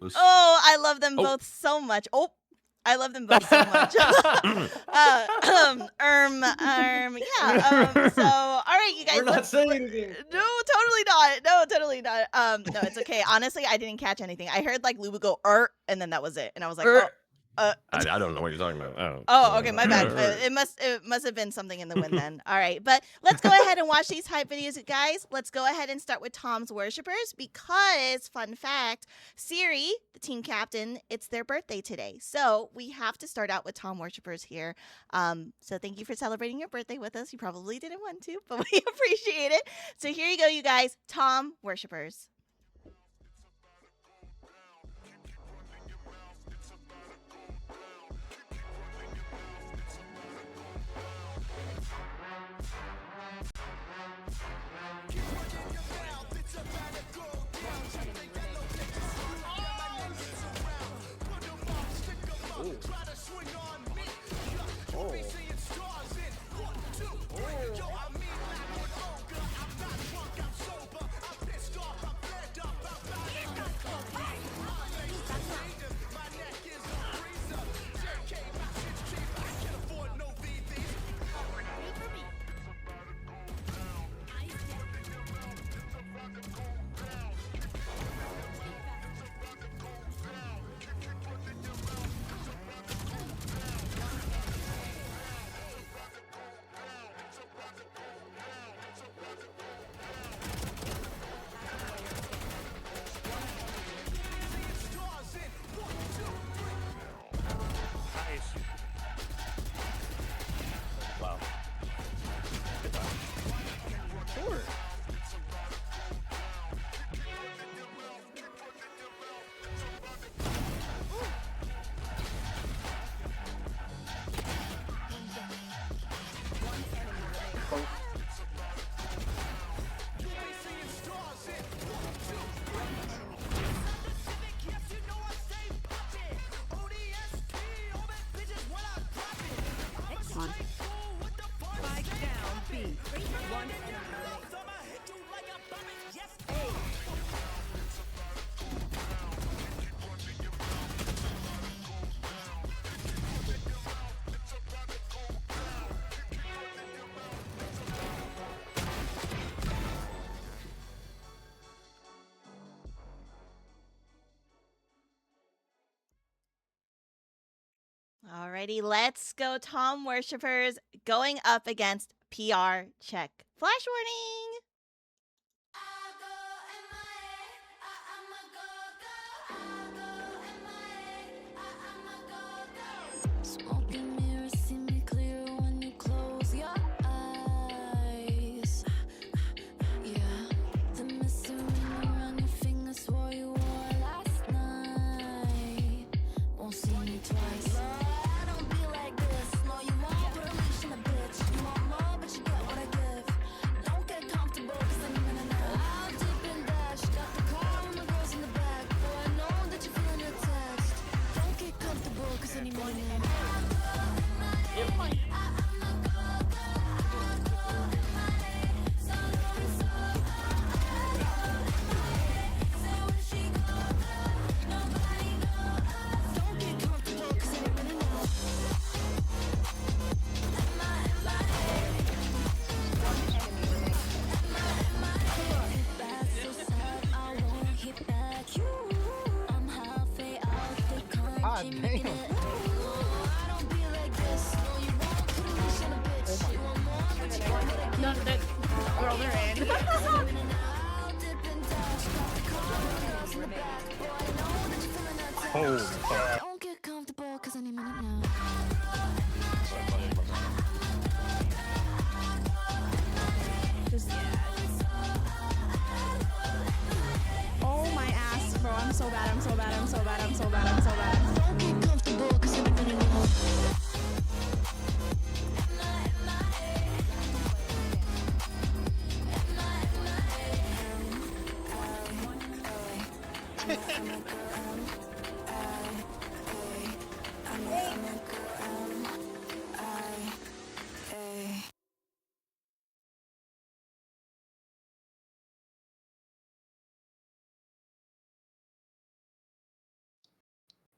Speaker 12: Nooski.
Speaker 9: Oh, I love them both so much. Oh. I love them both so much. Yeah. So, all right, you guys.
Speaker 1: We're not saying anything.
Speaker 9: No, totally not. No, totally not. No, it's okay. Honestly, I didn't catch anything. I heard like LuBu go and then that was it, and I was like,
Speaker 5: I don't know what you're talking about.
Speaker 9: Oh, okay, my bad. It must have been something in the wind then. All right, but let's go ahead and watch these hype videos, guys. Let's go ahead and start with Tom's Worshippers because, fun fact, Siri, the team captain, it's their birthday today. So we have to start out with Tom Worshippers here. So thank you for celebrating your birthday with us. You probably didn't want to, but we appreciate it. So here you go, you guys. Tom Worshippers. Alrighty, let's go, Tom Worshippers, going up against PR Check. Flash warning!
Speaker 3: Smoking mirrors see me clear when you close your eyes. Yeah, the mystery around your fingers swore you wore last night. Won't see me twice. I don't be like this. No, you won't put a leash in a bitch. You want more, but you get what I give. Don't get comfortable.
Speaker 8: damn.
Speaker 4: No, that girl, they're in.
Speaker 12: Holy fuck.
Speaker 3: Don't get comfortable, cause any minute now.
Speaker 13: Oh my ass, bro. I'm so bad. I'm so bad. I'm so bad. I'm so bad. I'm so bad.
Speaker 3: Don't get comfortable, cause any minute now.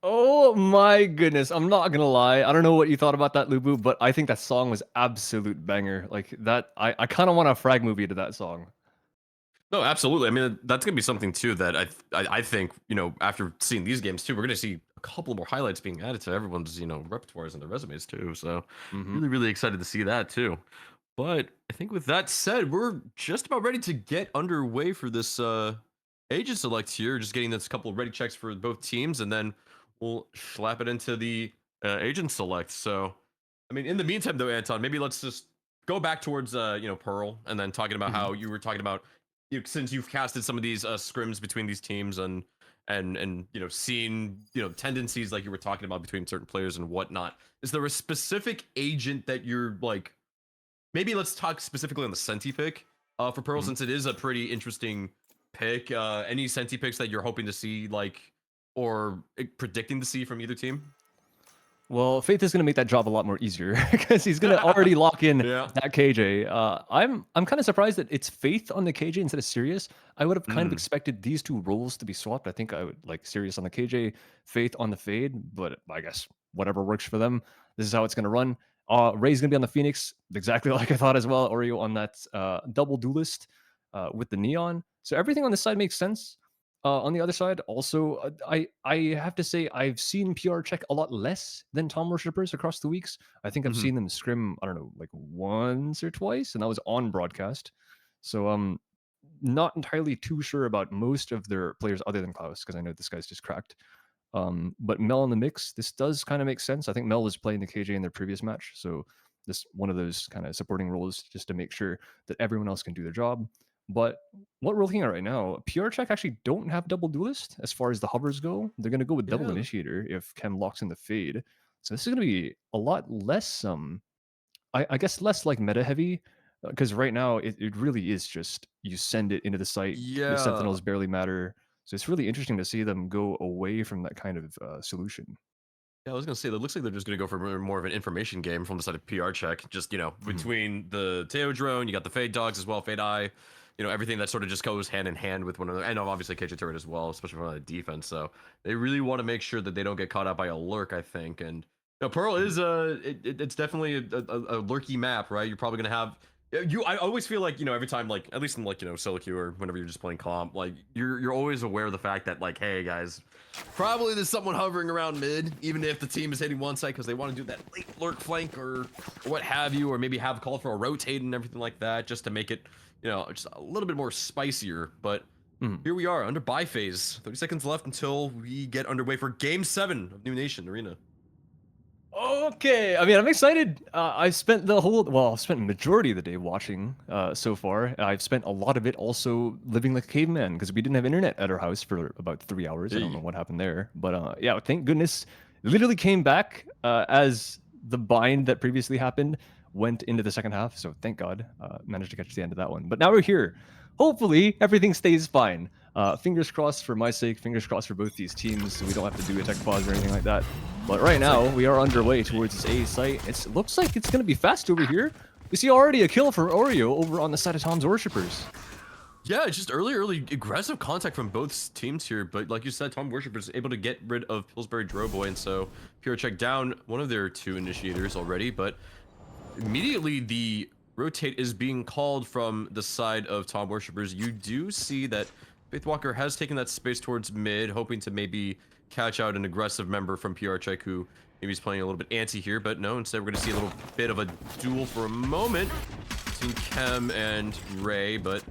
Speaker 1: Oh my goodness, I'm not gonna lie. I don't know what you thought about that, LuBu, but I think that song was absolute banger. Like that, I kind of want a frag movie to that song.
Speaker 5: No, absolutely. I mean, that's gonna be something too that I think, you know, after seeing these games too, we're gonna see a couple more highlights being added to everyone's, you know, repertoires and their resumes too. So really excited to see that too. But I think with that said, we're just about ready to get underway for this agent select here. Just getting this couple of ready checks for both teams, and then we'll slap it into the agent select. So, I mean, in the meantime though, Anton, maybe let's just go back towards you know, Pearl, and then talking about how you were talking about, you know, since you've casted some of these scrims between these teams and you know, seen, you know, tendencies like you were talking about between certain players and whatnot. Is there a specific agent that you're like, maybe let's talk specifically on the Senti pick for Pearl, since it is a pretty interesting pick. Any Senti picks that you're hoping to see, like, or predicting to see from either team?
Speaker 1: Well, Faith is going to make that job a lot more easier because he's going to already lock in that KJ. I'm kind of surprised that it's Faith on the KJ instead of Sirius. I would have kind of expected these two roles to be swapped. I think I would like Sirius on the KJ, Faith on the Fade, but I guess whatever works for them. This is how it's going to run. Ray's going to be on the Phoenix, exactly like I thought as well. Oreo on that double duelist with the Neon. So everything on this side makes sense. On the other side, also, I have to say I've seen PR check a lot less than Tom worshippers across the weeks. I think I've seen them scrim, I don't know, like once or twice, and that was on broadcast. So not entirely too sure about most of their players other than Klaus, because I know this guy's just cracked. But Mel in the mix, this does kind of make sense. I think Mel was playing the KJ in their previous match, so this one of those kind of supporting roles just to make sure that everyone else can do their job. But what we're looking at right now, PR Check actually don't have double duelist as far as the hovers go. They're going to go with double initiator if Chem locks in the fade. So this is going to be a lot less, I guess less like meta heavy, because right now it really is just you send it into the site. The Sentinels barely matter. So it's really interesting to see them go away from that kind of solution.
Speaker 5: Yeah, I was gonna say that looks like they're just gonna go for more of an information game from the side of PR Check. Just, you know, between the Teo drone, you got the Fade Dogs as well, Fade Eye, you know, everything that sort of just goes hand in hand with one another, and obviously KJ Turret as well, especially from the defense. So they really want to make sure that they don't get caught out by a lurk, I think. And you know, Pearl is it's definitely a lurky map, right? You're probably gonna have. I always feel like, you know, every time, like, at least in, like, you know, solo queue or whenever you're just playing comp, like, you're always aware of the fact that, like, hey guys, probably there's someone hovering around mid, even if the team is hitting one side because they want to do that late lurk flank or what have you, or maybe have call for a rotate and everything like that, just to make it, you know, just a little bit more spicier. But here we are under buy phase. 30 seconds left until we get underway for Game 7 of Noonation Arena.
Speaker 1: Okay, I mean, I'm excited. I've spent I've spent a majority of the day watching so far. I've spent a lot of it also living like a caveman because we didn't have internet at our house for about 3 hours. I don't know what happened there, but yeah, thank goodness, literally came back as the bind that previously happened went into the second half. So thank God, managed to catch the end of that one. But now we're here. Hopefully everything stays fine. Fingers crossed for my sake, fingers crossed for both these teams, so we don't have to do a tech pause or anything like that. But right now, we are underway towards this A site. It looks like it's going to be fast over here. We see already a kill for Oreo over on the side of Tom's Worshippers.
Speaker 5: Yeah, it's just early aggressive contact from both teams here. But like you said, Tom Worshippers able to get rid of Pillsbury Droboy, and so Pure Check down one of their two initiators already. But immediately the rotate is being called from the side of Tom Worshippers. You do see that Faithwalker has taken that space towards mid, hoping to maybe catch out an aggressive member from PR Check who maybe he's playing a little bit anti here, but no, instead we're going to see a little bit of a duel for a moment between Chem and Ray, but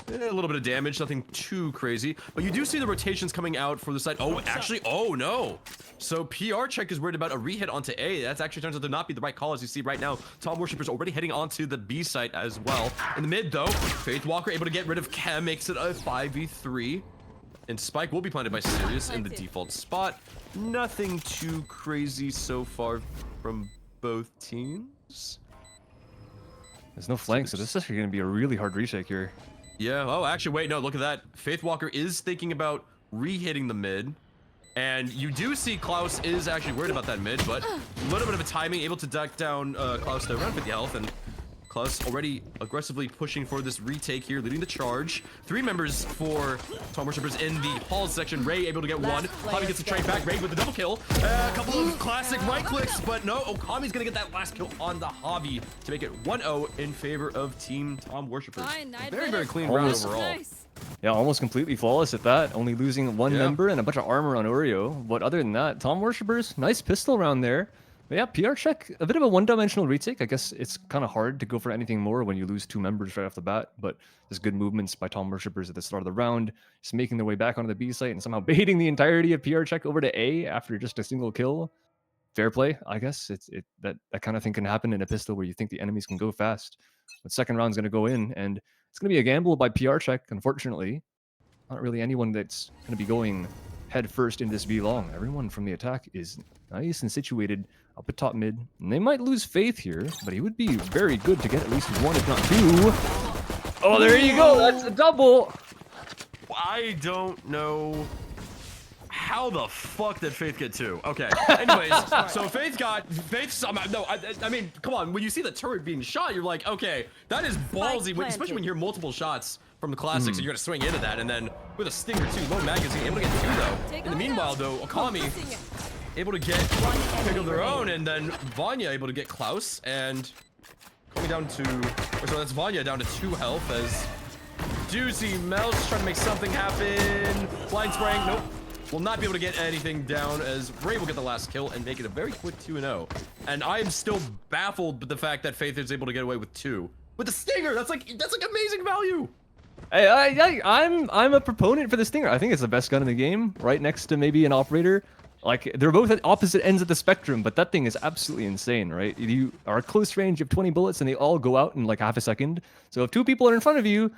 Speaker 5: a little bit of damage, nothing too crazy. But you do see the rotations coming out for the side. Oh, actually, oh no. So PR Check is worried about a re-hit onto A. That's actually turns out to not be the right call, as you see right now. Tom Worshipper's already heading onto the B site as well. In the mid though, Faith Walker able to get rid of Chem, makes it a 5v3. And Spike will be planted by Sirius in the default spot. Nothing too crazy so far from both teams.
Speaker 1: There's no flank, so this is actually going to be a really hard retake here.
Speaker 5: Yeah, oh, actually, wait, no, look at that. Faith Walker is thinking about re-hitting the mid. And you do see Klaus is actually worried about that mid, but a little bit of a timing, able to duck down Klaus to around 50 health, and Klaus already aggressively pushing for this retake here, leading the charge. 3 members for Tom Worshippers in the halls section. Ray able to get one. Kami gets the trade back. Ray with the double kill. A couple of classic right clicks, but no. Okami's gonna get that last kill on the Hobby to make it 1-0 in favor of Team Tom Worshippers. Very, very clean round overall.
Speaker 1: Yeah, almost completely flawless at that. Only losing one member and a bunch of armor on Oreo. But other than that, Tom Worshippers, nice pistol round there. But yeah, PR Check, a bit of a one-dimensional retake. I guess it's kind of hard to go for anything more when you lose 2 members right off the bat. But there's good movements by Tom Worshippers at the start of the round, just making their way back onto the B site and somehow baiting the entirety of PR Check over to A after just a single kill. Fair play, I guess. That kind of thing can happen in a pistol where you think the enemies can go fast. But second round's going to go in, and it's going to be a gamble by PR Check, unfortunately. Not really anyone that's going to be going head first in this B long. Everyone from the attack is nice and situated up at top mid. And they might lose Faith here, but he would be very good to get at least 1, if not 2. Oh, there you go. That's a double.
Speaker 5: I don't know how the fuck did Faith get 2? Okay. Anyways, so Faith somehow, no, I mean, come on. When you see the turret being shot, you're like, okay, that is ballsy, especially when you hear multiple shots from the classics, and you're gonna swing into that, and then with a stinger too, low magazine, able to get 2 though. In the meanwhile though, Okami able to get pick of their own, and then Vanya able to get Klaus, and coming down to, so that's Vanya down to 2 health as Juicy Mel's trying to make something happen. Blind spraying, nope. Will not be able to get anything down as Ray will get the last kill and make it a very quick 2-0. And I am still baffled with the fact that Faith is able to get away with 2. With the stinger, that's like amazing value.
Speaker 1: Hey, I'm a proponent for the stinger. I think it's the best gun in the game, right next to maybe an operator. Like, they're both at opposite ends of the spectrum, but that thing is absolutely insane, right? You are at close range, you have 20 bullets, and they all go out in like half a second. So if 2 people are in front of you,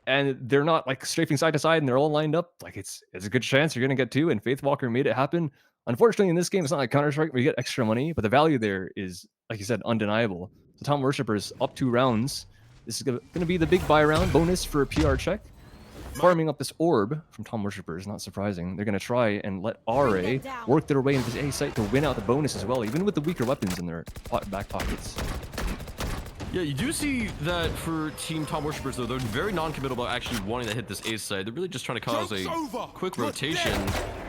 Speaker 1: and they're not like strafing side to side, and they're all lined up, like it's a good chance you're gonna get 2. And Faith Walker made it happen. Unfortunately, in this game, it's not like Counter-Strike where you get extra money, but the value there is, like you said, undeniable. So Tom Worshippers up 2 rounds. This is gonna be the big buy round bonus for PR Check. Farming up this orb from Tom Worshippers, not surprising. They're going to try and let RA work their way into this A site to win out the bonus as well, even with the weaker weapons in their back pockets.
Speaker 5: Yeah, you do see that for Team Tom Worshippers, though, they're very non-committal about actually wanting to hit this A side. They're really just trying to cause a quick rotation.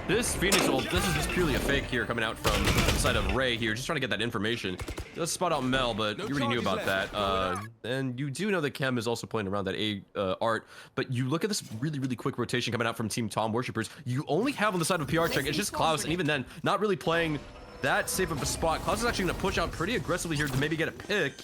Speaker 5: This Phoenix ult, this is just purely a fake here coming out from the side of Ray here, just trying to get that information. Let's spot out Mel, but you already knew about that. And you do know that Chem is also playing around that A art, but you look at this really, really quick rotation coming out from Team Tom Worshippers. You only have on the side of PR Check, it's just Klaus, and even then, not really playing that safe of a spot. Klaus is actually going to push out pretty aggressively here to maybe get a pick.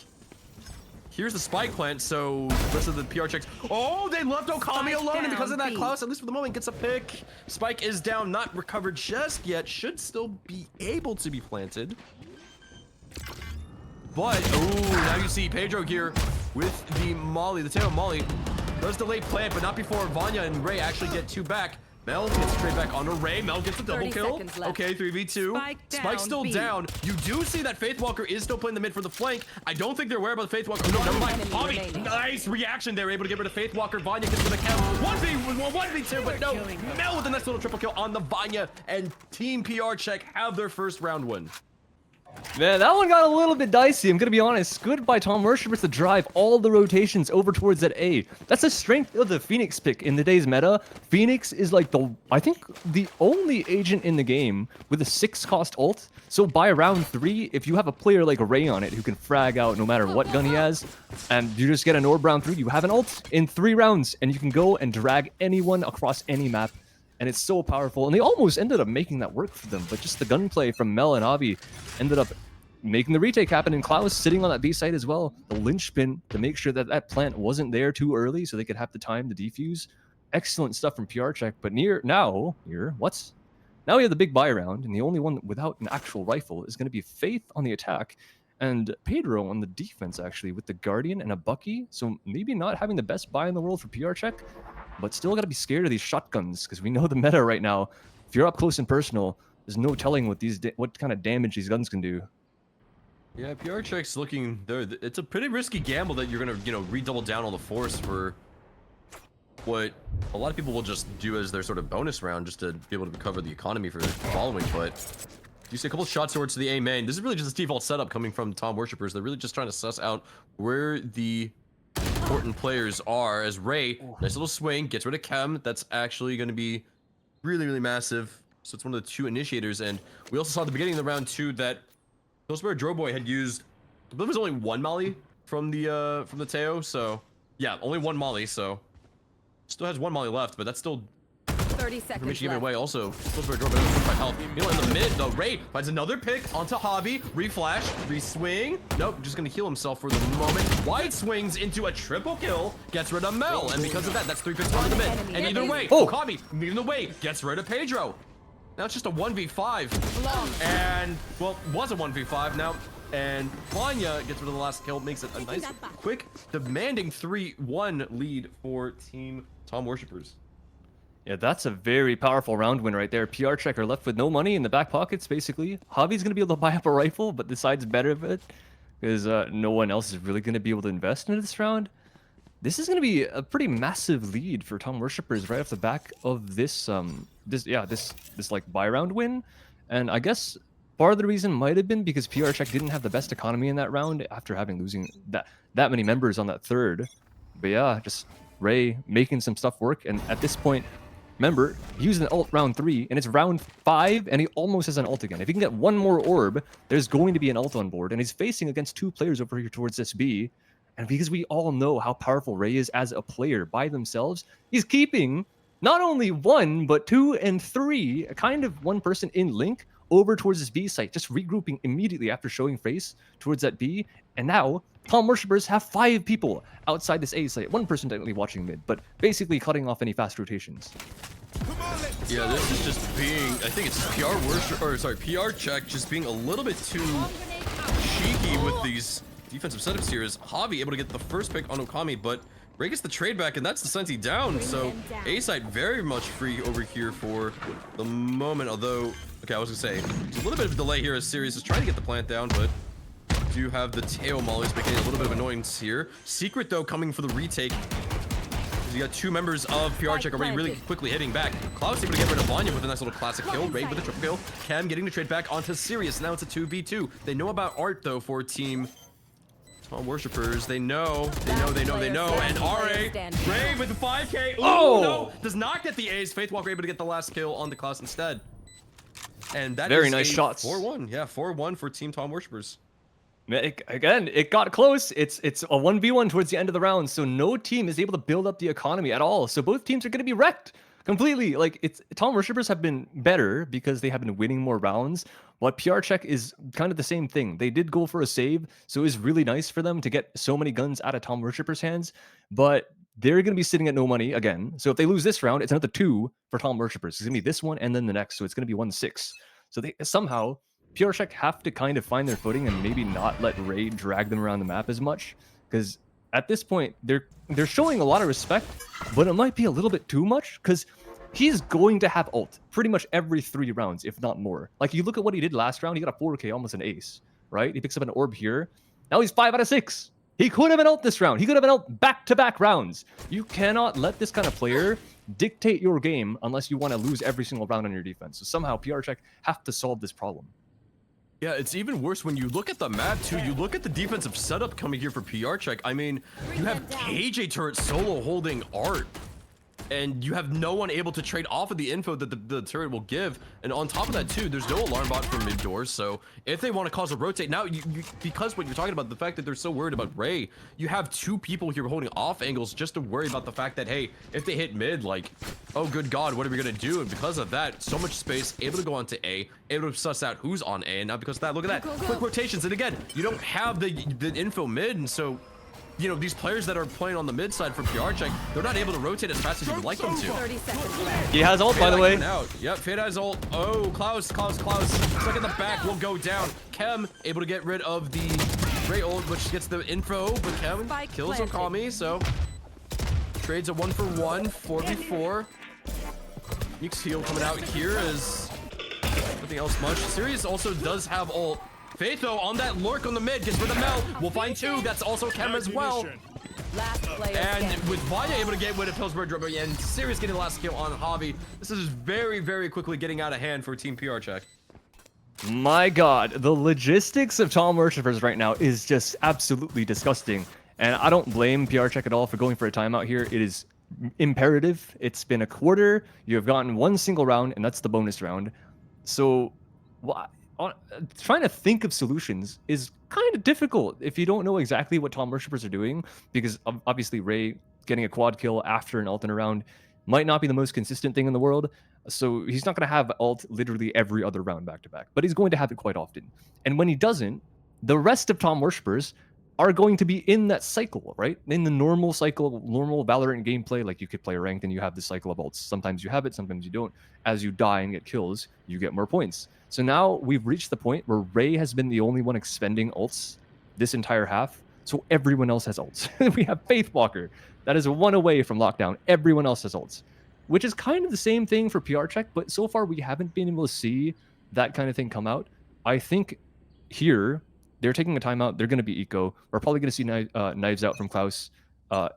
Speaker 5: Here's the spike plant, so the rest of the PR Checks. Oh, they left Okami alone, and because of that, Klaus, at least for the moment, gets a pick. Spike is down, not recovered just yet. Should still be able to be planted. But, oh, now you see Pedro here with the Molly, the tail of Molly. Does delay plant, but not before Vanya and Ray actually get 2 back. Mel gets straight back onto Ray. Mel gets a double kill. Okay, 3v2. Spike's still down. You do see that Faith Walker is still playing the mid for the flank. I don't think they're aware about the Faith Walker. No, never mind. Hobby, nice reaction. They're able to get rid of Faith Walker. Vanya gets to the count. 1v2, but no. Mel with a nice little triple kill on the Vanya, and Team PR Check have their first round win.
Speaker 1: Man, that one got a little bit dicey, I'm gonna be honest. Good by Tom Worshippers to drive all the rotations over towards that A. That's the strength of the Phoenix pick in today's meta. Phoenix is like I think the only agent in the game with a 6-cost ult. So by round 3, if you have a player like Ray on it who can frag out no matter what gun he has, and you just get an orb round 3, you have an ult in 3 rounds, and you can go and drag anyone across any map. and it's so powerful. And they almost ended up making that work for them, but just the gunplay from Mel and Avi ended up making the retake happen, and Klaus sitting on that B site as well, the linchpin to make sure that that plant wasn't there too early so they could have the time to defuse. Excellent stuff from PR Check, but now we have the big buy round, and the only one without an actual rifle is going to be Faith on the attack, and Pedro on the defense, actually, with the Guardian and a Bucky, so maybe not having the best buy in the world for PR Check, but still got to be scared of these shotguns, because we know the meta right now. If you're up close and personal, there's no telling what kind of damage these guns can do.
Speaker 5: Yeah, PR Check's looking there. It's a pretty risky gamble that you're gonna, redouble down on the force for what a lot of people will just do as their sort of bonus round, just to be able to recover the economy for the following. But you see a couple shots towards the A main. This is really just a default setup coming from Tom Worshippers. They're really just trying to suss out where the important players are. As Ray, nice little swing, gets rid of Chem. That's actually going to be really, really massive. So it's one of the two initiators. And we also saw at the beginning of the round 2 that Pillsbury Droboy had used, I believe it was only one molly from the Teo, so yeah, only one molly, so still has one molly left, but that's still
Speaker 15: 30 seconds
Speaker 5: information given
Speaker 15: left.
Speaker 5: away. Also, Pillsbury Droboy doesn't find help. In the mid, though, Ray finds another pick onto Hobby, reflash, re-swing. Nope, just gonna heal himself for the moment. White swings into a triple kill, gets rid of Mel, and because of that, that's 3 picks onto the mid. And either way, Hobby, either way, gets rid of Pedro. Now it's just a 1v5, and, well, it was a 1v5 now, and Vanya gets rid of the last kill, makes it a nice, quick, demanding 3-1 lead for Team Tom Worshippers.
Speaker 1: Yeah, that's a very powerful round win right there. PR Checker left with no money in the back pockets, basically. Hobby's going to be able to buy up a rifle, but decides better of it, because no one else is really going to be able to invest into this round. This is going to be a pretty massive lead for Tom Worshippers right off the back of this like buy round win. And I guess part of the reason might have been because PR Check didn't have the best economy in that round after losing that many members on that third. But yeah, just Ray making some stuff work. And at this point, remember, he used an ult round 3, and it's round 5, and he almost has an ult again. If he can get one more orb, there's going to be an ult on board, and he's facing against 2 players over here towards this B. And because we all know how powerful Ray is as a player by themselves, he's keeping not only 1, but 2 and 3, kind of one person in link over towards this B site, just regrouping immediately after showing face towards that B. And now, Tom Worshippers have 5 people outside this A site. 1 person technically watching mid, but basically cutting off any fast rotations.
Speaker 5: Yeah, this is just being, I think it's PR Check just being a little bit too cheeky with these defensive setups here. Is Hobby able to get the first pick on Okami, but Ray gets the trade back, and that's the Senti down. So A side very much free over here for the moment. Although, okay, I was gonna say there's a little bit of a delay here as Sirius is trying to get the plant down, but do have the tail mollies making a little bit of annoyance here. Secret though coming for the retake. You got 2 members of PR Check already really quickly hitting back. Klaus able to get rid of Vanya with a nice little classic kill. Ray with a triple kill. Cam getting the trade back onto Sirius. Now it's a 2v2. They know about Art though for Team Tom Worshippers. They know. And RA, Ray with the 5k. Ooh, no, does not get the A's. Faithwalker able to get the last kill on the Klaus instead. And that
Speaker 1: Very
Speaker 5: is
Speaker 1: nice
Speaker 5: a
Speaker 1: shots.
Speaker 5: 4-1. Yeah, 4-1 for Team Tom Worshippers.
Speaker 1: Again, it got close. It's a 1v1 towards the end of the round, so no team is able to build up the economy at all. So both teams are going to be wrecked completely. Like, Tom Worshippers have been better because they have been winning more rounds. But PR Check is kind of the same thing. They did go for a save, so it was really nice for them to get so many guns out of Tom Worshippers' hands. But they're going to be sitting at no money again. So if they lose this round, it's another 2 for Tom Worshippers. It's going to be this one and then the next, so it's going to be 1-6. So they somehow, PR Check have to kind of find their footing and maybe not let Ray drag them around the map as much, because at this point they're showing a lot of respect, but it might be a little bit too much, because he's going to have ult pretty much every 3 rounds, if not more. Like, you look at what he did last round, he got a 4k, almost an ace, right? He picks up an orb here. Now he's 5 out of 6. He could have an ult this round. He could have an ult back-to-back rounds. You cannot let this kind of player dictate your game unless you want to lose every single round on your defense. So somehow PR Check have to solve this problem.
Speaker 5: Yeah, it's even worse when you look at the map too. You look at the defensive setup coming here for PR Check. I mean, you have KJ Turret solo holding Art. and you have no one able to trade off of the info that the turret will give. And on top of that too, there's no alarm bot from mid doors. So if they want to cause a rotate now, because what you're talking about, the fact that they're so worried about Ray, you have two people here holding off angles just to worry about the fact that, hey, if they hit mid, like, oh good god, what are we gonna do? And because of that, so much space, able to go onto A, able to suss out who's on A. And now because of that, look at that, quick rotations. And again, you don't have the info mid, and so you know, these players that are playing on the mid side for PR check, they're not able to rotate as fast as you would like them to.
Speaker 1: He has ult, by the way.
Speaker 5: Yep, Fade has ult. Oh, Klaus. Stuck in the back, will go down. Kem able to get rid of the Ray ult, which gets the info, but Kem kills Okami, so trades a 1-for-1, 4v4. Nick's heal coming out here is nothing else much. Sirius also does have ult. Faith, though, on that lurk on the mid, gets rid of Mel. We'll find two. That's also Kem as well. And with Vanya able to get rid of Pillsbury and Sirius getting the last kill on Javi, this is very, very quickly getting out of hand for Team PR Check.
Speaker 1: My god, the logistics of Tom Worshippers right now is just absolutely disgusting. And I don't blame PR Check at all for going for a timeout here. It is imperative. It's been a quarter. You have gotten one single round, and that's the bonus round. So, trying to think of solutions is kind of difficult if you don't know exactly what Tom Worshippers are doing, because obviously Ray getting a quad kill after an ult in a round might not be the most consistent thing in the world. So he's not going to have ult literally every other round back to back, but he's going to have it quite often. And when he doesn't, the rest of Tom Worshippers are going to be in that cycle, right? In the normal cycle, normal Valorant gameplay, like you could play ranked and you have the cycle of ults. Sometimes you have it, sometimes you don't. As you die and get kills, you get more points. So now we've reached the point where Ray has been the only one expending ults this entire half. So everyone else has ults. We have Faithwalker. That is one away from lockdown. Everyone else has ults, which is kind of the same thing for PR Check, but so far we haven't been able to see that kind of thing come out. I think here, they're taking a timeout. They're going to be eco. We're probably going to see knives out from Klaus.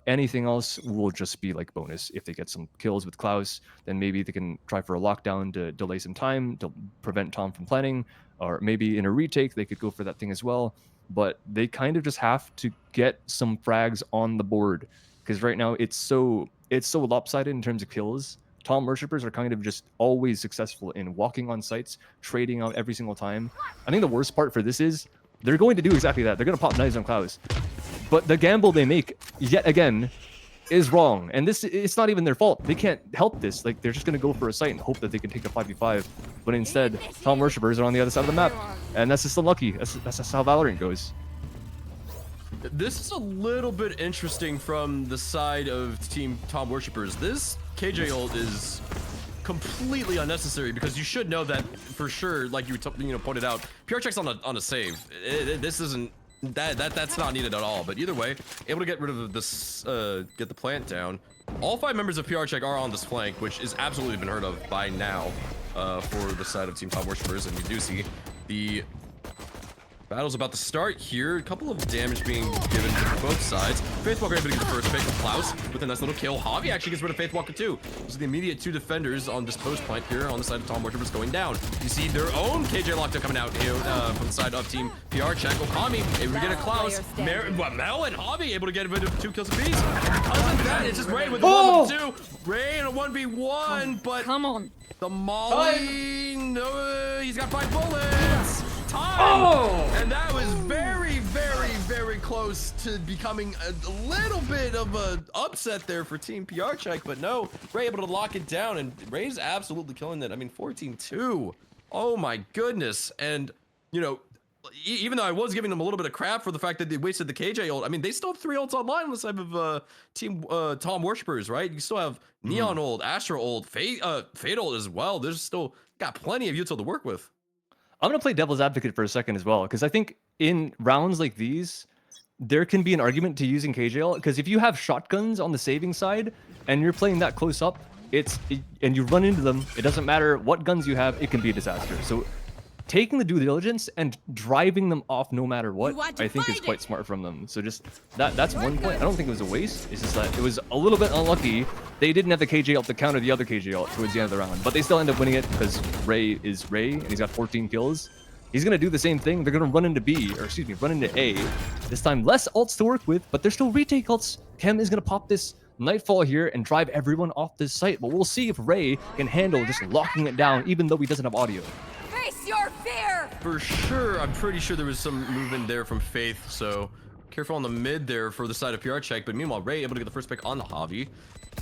Speaker 1: Anything else will just be like bonus. If they get some kills with Klaus, then maybe they can try for a lockdown to delay some time to prevent Tom from planning, or maybe in a retake they could go for that thing as well. But they kind of just have to get some frags on the board, because right now it's so lopsided in terms of kills. Tom Worshippers are kind of just always successful in walking on sites, trading out every single time. I think the worst part for this is they're going to do exactly that. They're going to pop knives on Klaus. But the gamble they make, yet again, is wrong. And it's not even their fault. They can't help this. Like, they're just going to go for a site and hope that they can take a 5v5. But instead, Tom Worshippers are on the other side of the map. And that's just unlucky. That's how Valorant goes.
Speaker 5: This is a little bit interesting from the side of Team Tom Worshippers. This KJ ult is completely unnecessary, because you should know that for sure, like you pointed out, PR Check's on a save. This isn't that's not needed at all. But either way, able to get rid of this, get the plant down. All 5 members of PR Check are on this flank, which is absolutely been heard of by now for the side of Team Tom Worshippers, and you do see the battle's about to start here. A couple of damage being given to both sides. Faithwalker able to get the first pick of Klaus with a nice little kill. Javi actually gets rid of Faithwalker too. Those are the immediate 2 defenders on this post plant here on the side of Tom Worshippers going down. You see their own KJ lockdown coming out here from the side of Team PR Check. Okami able to get a Klaus. Mel and Javi able to get rid of 2 kills apiece. Because of that, it's just Ray with a 1v2. Ray in a 1v1, but
Speaker 20: Come on.
Speaker 5: the Molly, no, he's got 5 bullets. Time. And that was very, very, very close to becoming a little bit of a upset there for Team PR Check, but no, Ray able to lock it down, and Ray's absolutely killing it. I mean, 14-2. Oh my goodness. And you know, even though I was giving them a little bit of crap for the fact that they wasted the KJ ult, I mean, they still have 3 ults online on the side of Team Tom Worshippers, right? You still have Neon ult, Astro ult, Fate ult as well. There's still got plenty of util to work with.
Speaker 1: I'm going to play devil's advocate for a second as well, because I think in rounds like these, there can be an argument to using KJ ult, because if you have shotguns on the saving side and you're playing that close up, and you run into them, it doesn't matter what guns you have, it can be a disaster. So taking the due diligence and driving them off no matter what, I think is quite smart from them. So just that's one point. I don't think it was a waste. It's just that it was a little bit unlucky. They didn't have the KJ ult to counter the other KJ ult towards the end of the round, but they still end up winning it because Ray is Ray and he's got 14 kills. He's going to do the same thing. They're going to run into B, or excuse me, run into A. This time less ults to work with, but they're still retake ults. Kem is going to pop this Nightfall here and drive everyone off this site. But we'll see if Ray can handle just locking it down, even though he doesn't have audio.
Speaker 15: Face your fear!
Speaker 5: For sure, I'm pretty sure there was some movement there from Faith, so careful on the mid there for the side of PR check. But meanwhile, Ray able to get the first pick on the Javi.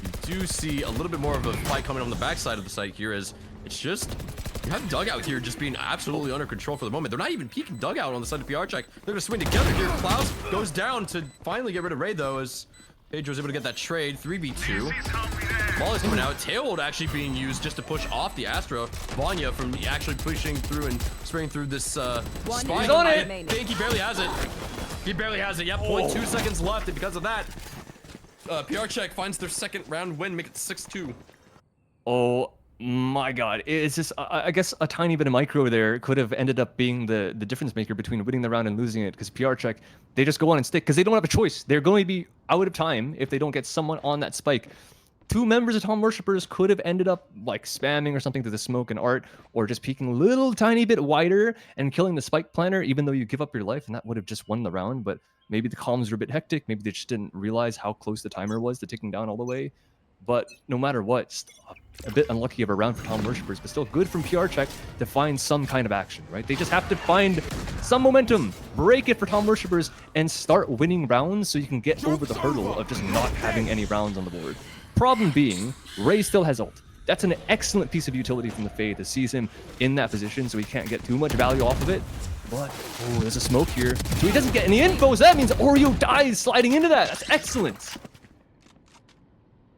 Speaker 5: You do see a little bit more of a fight coming on the backside of the site here, as it's just, you have Dugout here just being absolutely under control for the moment. They're not even peeking Dugout on the side of PR check. They're gonna swing together here. Klaus goes down to finally get rid of Ray though, as Pedro's able to get that trade. 3v2. Ball is coming out. Tailwood actually being used just to push off the Astra. Vanya from actually pushing through and spraying through this spike.
Speaker 1: He's on it.
Speaker 5: I think he barely has it. He barely has it. Yep, 0.2 seconds left, and because of that, PR check finds their second round win, make it 6-2.
Speaker 1: Oh my god, it's just, I guess a tiny bit of micro there could have ended up being the difference maker between winning the round and losing it, because PR check, they just go on and stick because they don't have a choice. They're going to be out of time if they don't get someone on that spike. Two members of Tom Worshippers could have ended up like spamming or something to the smoke and art, or just peeking a little tiny bit wider and killing the spike planner, even though you give up your life, and that would have just won the round. But maybe the comms were a bit hectic. Maybe they just didn't realize how close the timer was to ticking down all the way. But no matter what, just a bit unlucky of a round for Tom Worshippers, but still good from PR check to find some kind of action, right? They just have to find some momentum, break it for Tom Worshippers, and start winning rounds so you can get over the hurdle of just not having any rounds on the board. Problem being, Ray still has ult. That's an excellent piece of utility from the Fae to seize him in that position so he can't get too much value off of it. But, oh, there's a smoke here. So he doesn't get any info, so that means Oreo dies sliding into that. That's excellent.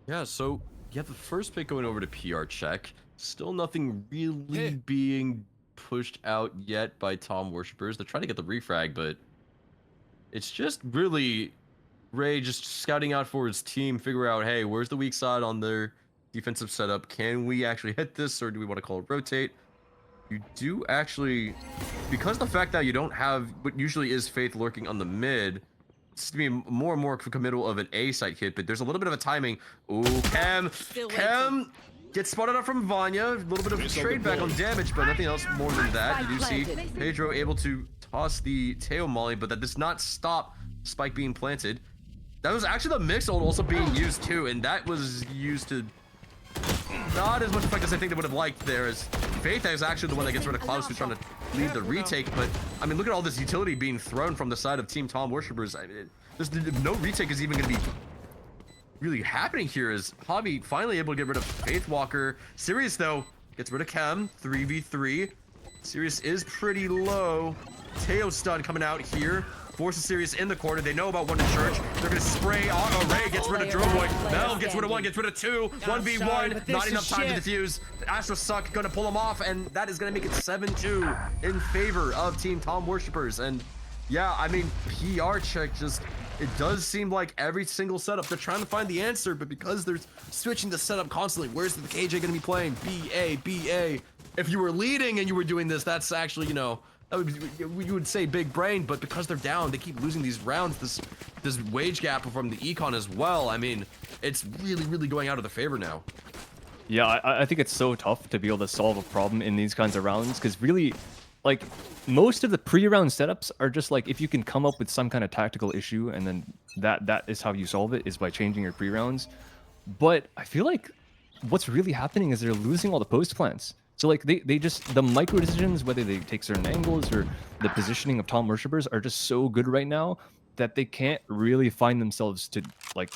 Speaker 5: Yeah, so you have the first pick going over to PR check. Still nothing really being pushed out yet by Tom Worshippers. They're trying to get the refrag, but it's just really Ray just scouting out for his team, figure out, hey, where's the weak side on their defensive setup? Can we actually hit this, or do we want to call it rotate? You do actually, because the fact that you don't have what usually is Faith lurking on the mid, it's to be more and more committal of an A site hit, but there's a little bit of a timing. Ooh, Cam gets spotted out from Vanya. A little bit of a trade back on damage, but nothing else more than that. You do see Pedro able to toss the tail molly, but that does not stop Spike being planted. That was actually the mix ult also being used too, and that was used to not as much effect as I think they would have liked there, as Faith is actually the one that gets rid of Klaus, who's trying to lead the retake. But I mean, look at all this utility being thrown from the side of Team Tom Worshippers. There's no retake is even going to be really happening here, as Javi finally able to get rid of Faith Walker. Sirius though gets rid of Chem. 3v3. Sirius is pretty low. Teo stun coming out here. Forces Sirius in the corner. They know about one in church. They're gonna spray. Ray gets rid of Droboy. Mel gets rid of one, gets rid of two. 1v1. Not enough time to defuse. The Astro suck. Gonna pull him off, and that is gonna make it 7-2 in favor of Team Tom Worshippers. And yeah, I mean, PR check just, it does seem like every single setup they're trying to find the answer, but because they're switching the setup constantly, where's the KJ gonna be playing? BA. If you were leading and you were doing this, that's actually, you know, that would be, you would say big brain, but because they're down, they keep losing these rounds, this wage gap from the econ as well. I mean, it's really going out of their favor now.
Speaker 1: Yeah, I think it's so tough to be able to solve a problem in these kinds of rounds, because really, like, most of the pre-round setups are just like, if you can come up with some kind of tactical issue, and then that is how you solve it, is by changing your pre-rounds. But I feel like what's really happening is they're losing all the post plans. So like they just, the micro decisions, whether they take certain angles or the positioning of Tom Worshippers, are just so good right now that they can't really find themselves to like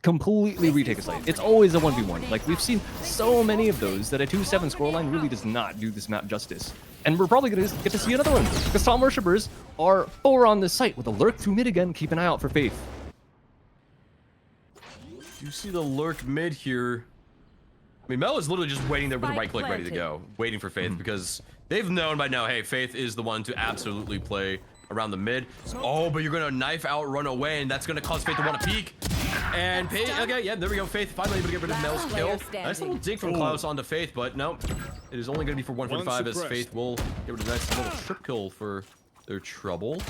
Speaker 1: completely retake a site. It's always a 1v1. Like, we've seen so many of those that a 2-7 scoreline really does not do this map justice. And we're probably going to get to see another one, because Tom Worshippers are 4 on this site with a lurk through mid again. Keep an eye out for Faith.
Speaker 5: You see the lurk mid here. I mean, Mel is literally just waiting there with the right click ready to go, waiting for Faith, because they've known by now, hey, Faith is the one to absolutely play around the mid. Oh, but you're going to knife out, run away, and that's going to cause Faith to want to peek. And okay, yeah, there we go. Faith finally able to get rid of Mel's kill. Nice little dig from Klaus onto Faith, but no, it is only going to be for 145, as Faith will get rid of a nice little trip kill for their trouble.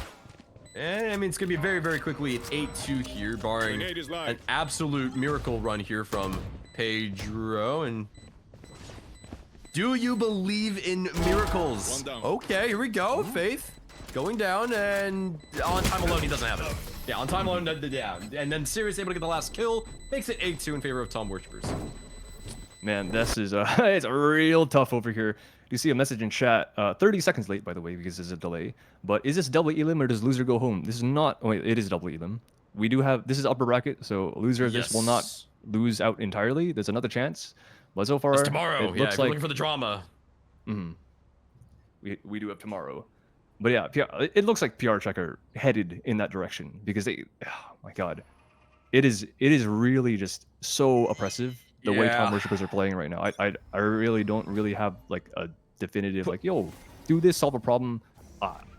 Speaker 5: And I mean, it's going to be very quickly. It's 8-2 here, barring an absolute miracle run here from Pedro. And do you believe in miracles? Okay, here we go. Faith going down, and on time alone, he doesn't have it. Yeah, on time alone, yeah. And then Sirius able to get the last kill, makes it 8-2 in favor of Tom Worshippers.
Speaker 1: Man, this is it's real tough over here. You see a message in chat, 30 seconds late, by the way, because there's a delay. But is this double elim or does loser go home? This is not. Oh wait, it is double elim. We do have. This is upper bracket, so loser of this will not lose out entirely. There's another chance, but so far
Speaker 5: It's tomorrow.
Speaker 1: it
Speaker 5: Yeah,
Speaker 1: looks
Speaker 5: if you're
Speaker 1: like
Speaker 5: looking for the drama.
Speaker 1: we do have tomorrow. But yeah, it looks like PR Check are headed in that direction because they. Oh my god, it is really just so oppressive the way Tom Worshippers are playing right now. I really don't really have like a definitive like, yo, do this, solve a problem.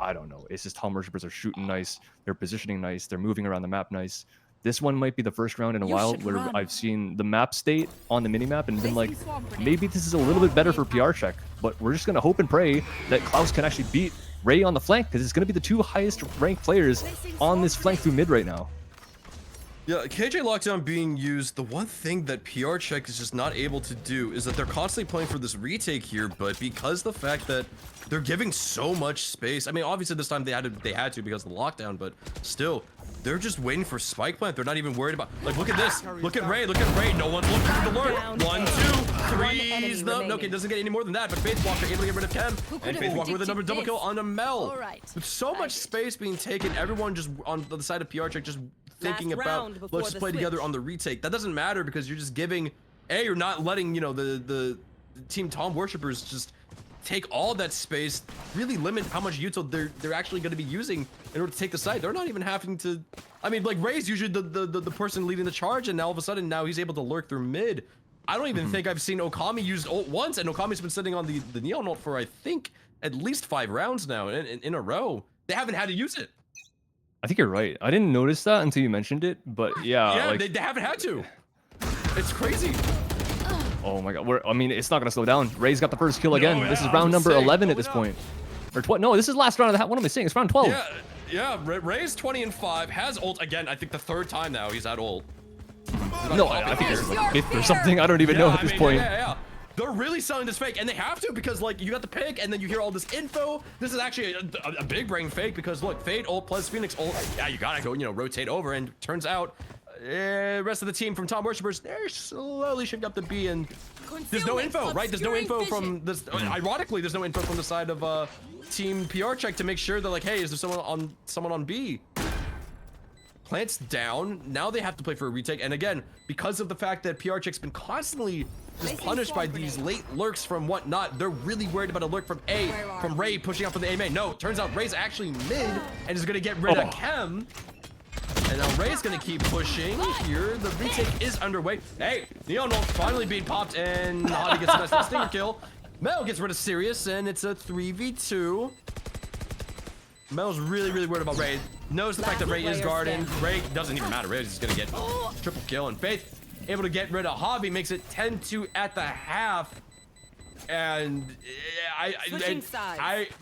Speaker 1: I don't know. It's just Tom Worshippers are shooting nice, they're positioning nice, they're moving around the map nice. This one might be the first round in a while where I've seen the map state on the minimap and been like, maybe this is a little bit better for PR Check, but we're just gonna hope and pray that Klaus can actually beat Ray on the flank because it's gonna be the two highest ranked players on this flank through mid right now.
Speaker 5: Yeah, KJ Lockdown being used, the one thing that PR Check is just not able to do is that they're constantly playing for this retake here, but because the fact that they're giving so much space, I mean, obviously this time they had to because of the lockdown, but still, they're just waiting for spike plant. They're not even worried about, like, look at this, look at Ray, no one's looking for the lurk. 1, 2, 3, no, okay, doesn't get any more than that, but Faithwalker able to get rid of Chem, and Faithwalker with a double kill on a Mel. With so much space being taken, everyone just on the side of PR Check just thinking about, let's just play together on the retake. That doesn't matter because you're just giving, you're not letting, you know, the team Tom Worshippers just take all that space, really limit how much util they're actually going to be using in order to take the site. They're not even having to, I mean, like Ray's usually the person leading the charge, and now all of a sudden now he's able to lurk through mid. I don't even think I've seen Okami used ult once, and Okami's been sitting on the Neon ult for I think at least 5 rounds now in a row. They haven't had to use it.
Speaker 1: I think you're right. I didn't notice that until you mentioned it, but yeah, like,
Speaker 5: they haven't had to. It's crazy.
Speaker 1: Oh my god, I mean, it's not gonna slow down. Ray's got the first kill again. This is round number 11 at this point, or no, this is last round of the. What am I saying? It's round 12.
Speaker 5: Yeah. Ray's 20-5, has ult again. I think the 3rd time now he's at ult.
Speaker 1: No, I think it's like 5th or something. I don't even know at this point.
Speaker 5: Yeah. They're really selling this fake, and they have to because, like, you got the pick, and then you hear all this info. This is actually a big brain fake because, look, Fade ult plus Phoenix ult. Yeah, you gotta go, you know, rotate over, and turns out, rest of the team from Tom Worshippers, they're slowly shifting up the B, and there's no info, right? There's no info from this. Ironically, there's no info from the side of Team PR Check to make sure that, like, hey, is there someone on B? Plants down. Now they have to play for a retake, and again, because of the fact that PR Check's been constantly just punished by these late lurks from whatnot, they're really worried about a lurk from Ray pushing out from the A main. No, turns out Ray's actually mid and is gonna get rid of Chem. And now Ray's gonna keep pushing here. The retake is underway. Hey, Neon ult finally being popped, and Hottie gets a nice stinger kill. Mel gets rid of Sirius, and it's a 3v2. Mel's really worried about Ray. Knows the fact that Ray is guarding. Ray doesn't even matter. Ray's just gonna get triple kill, and Faith able to get rid of Hobby, makes it 10-2 at the half. And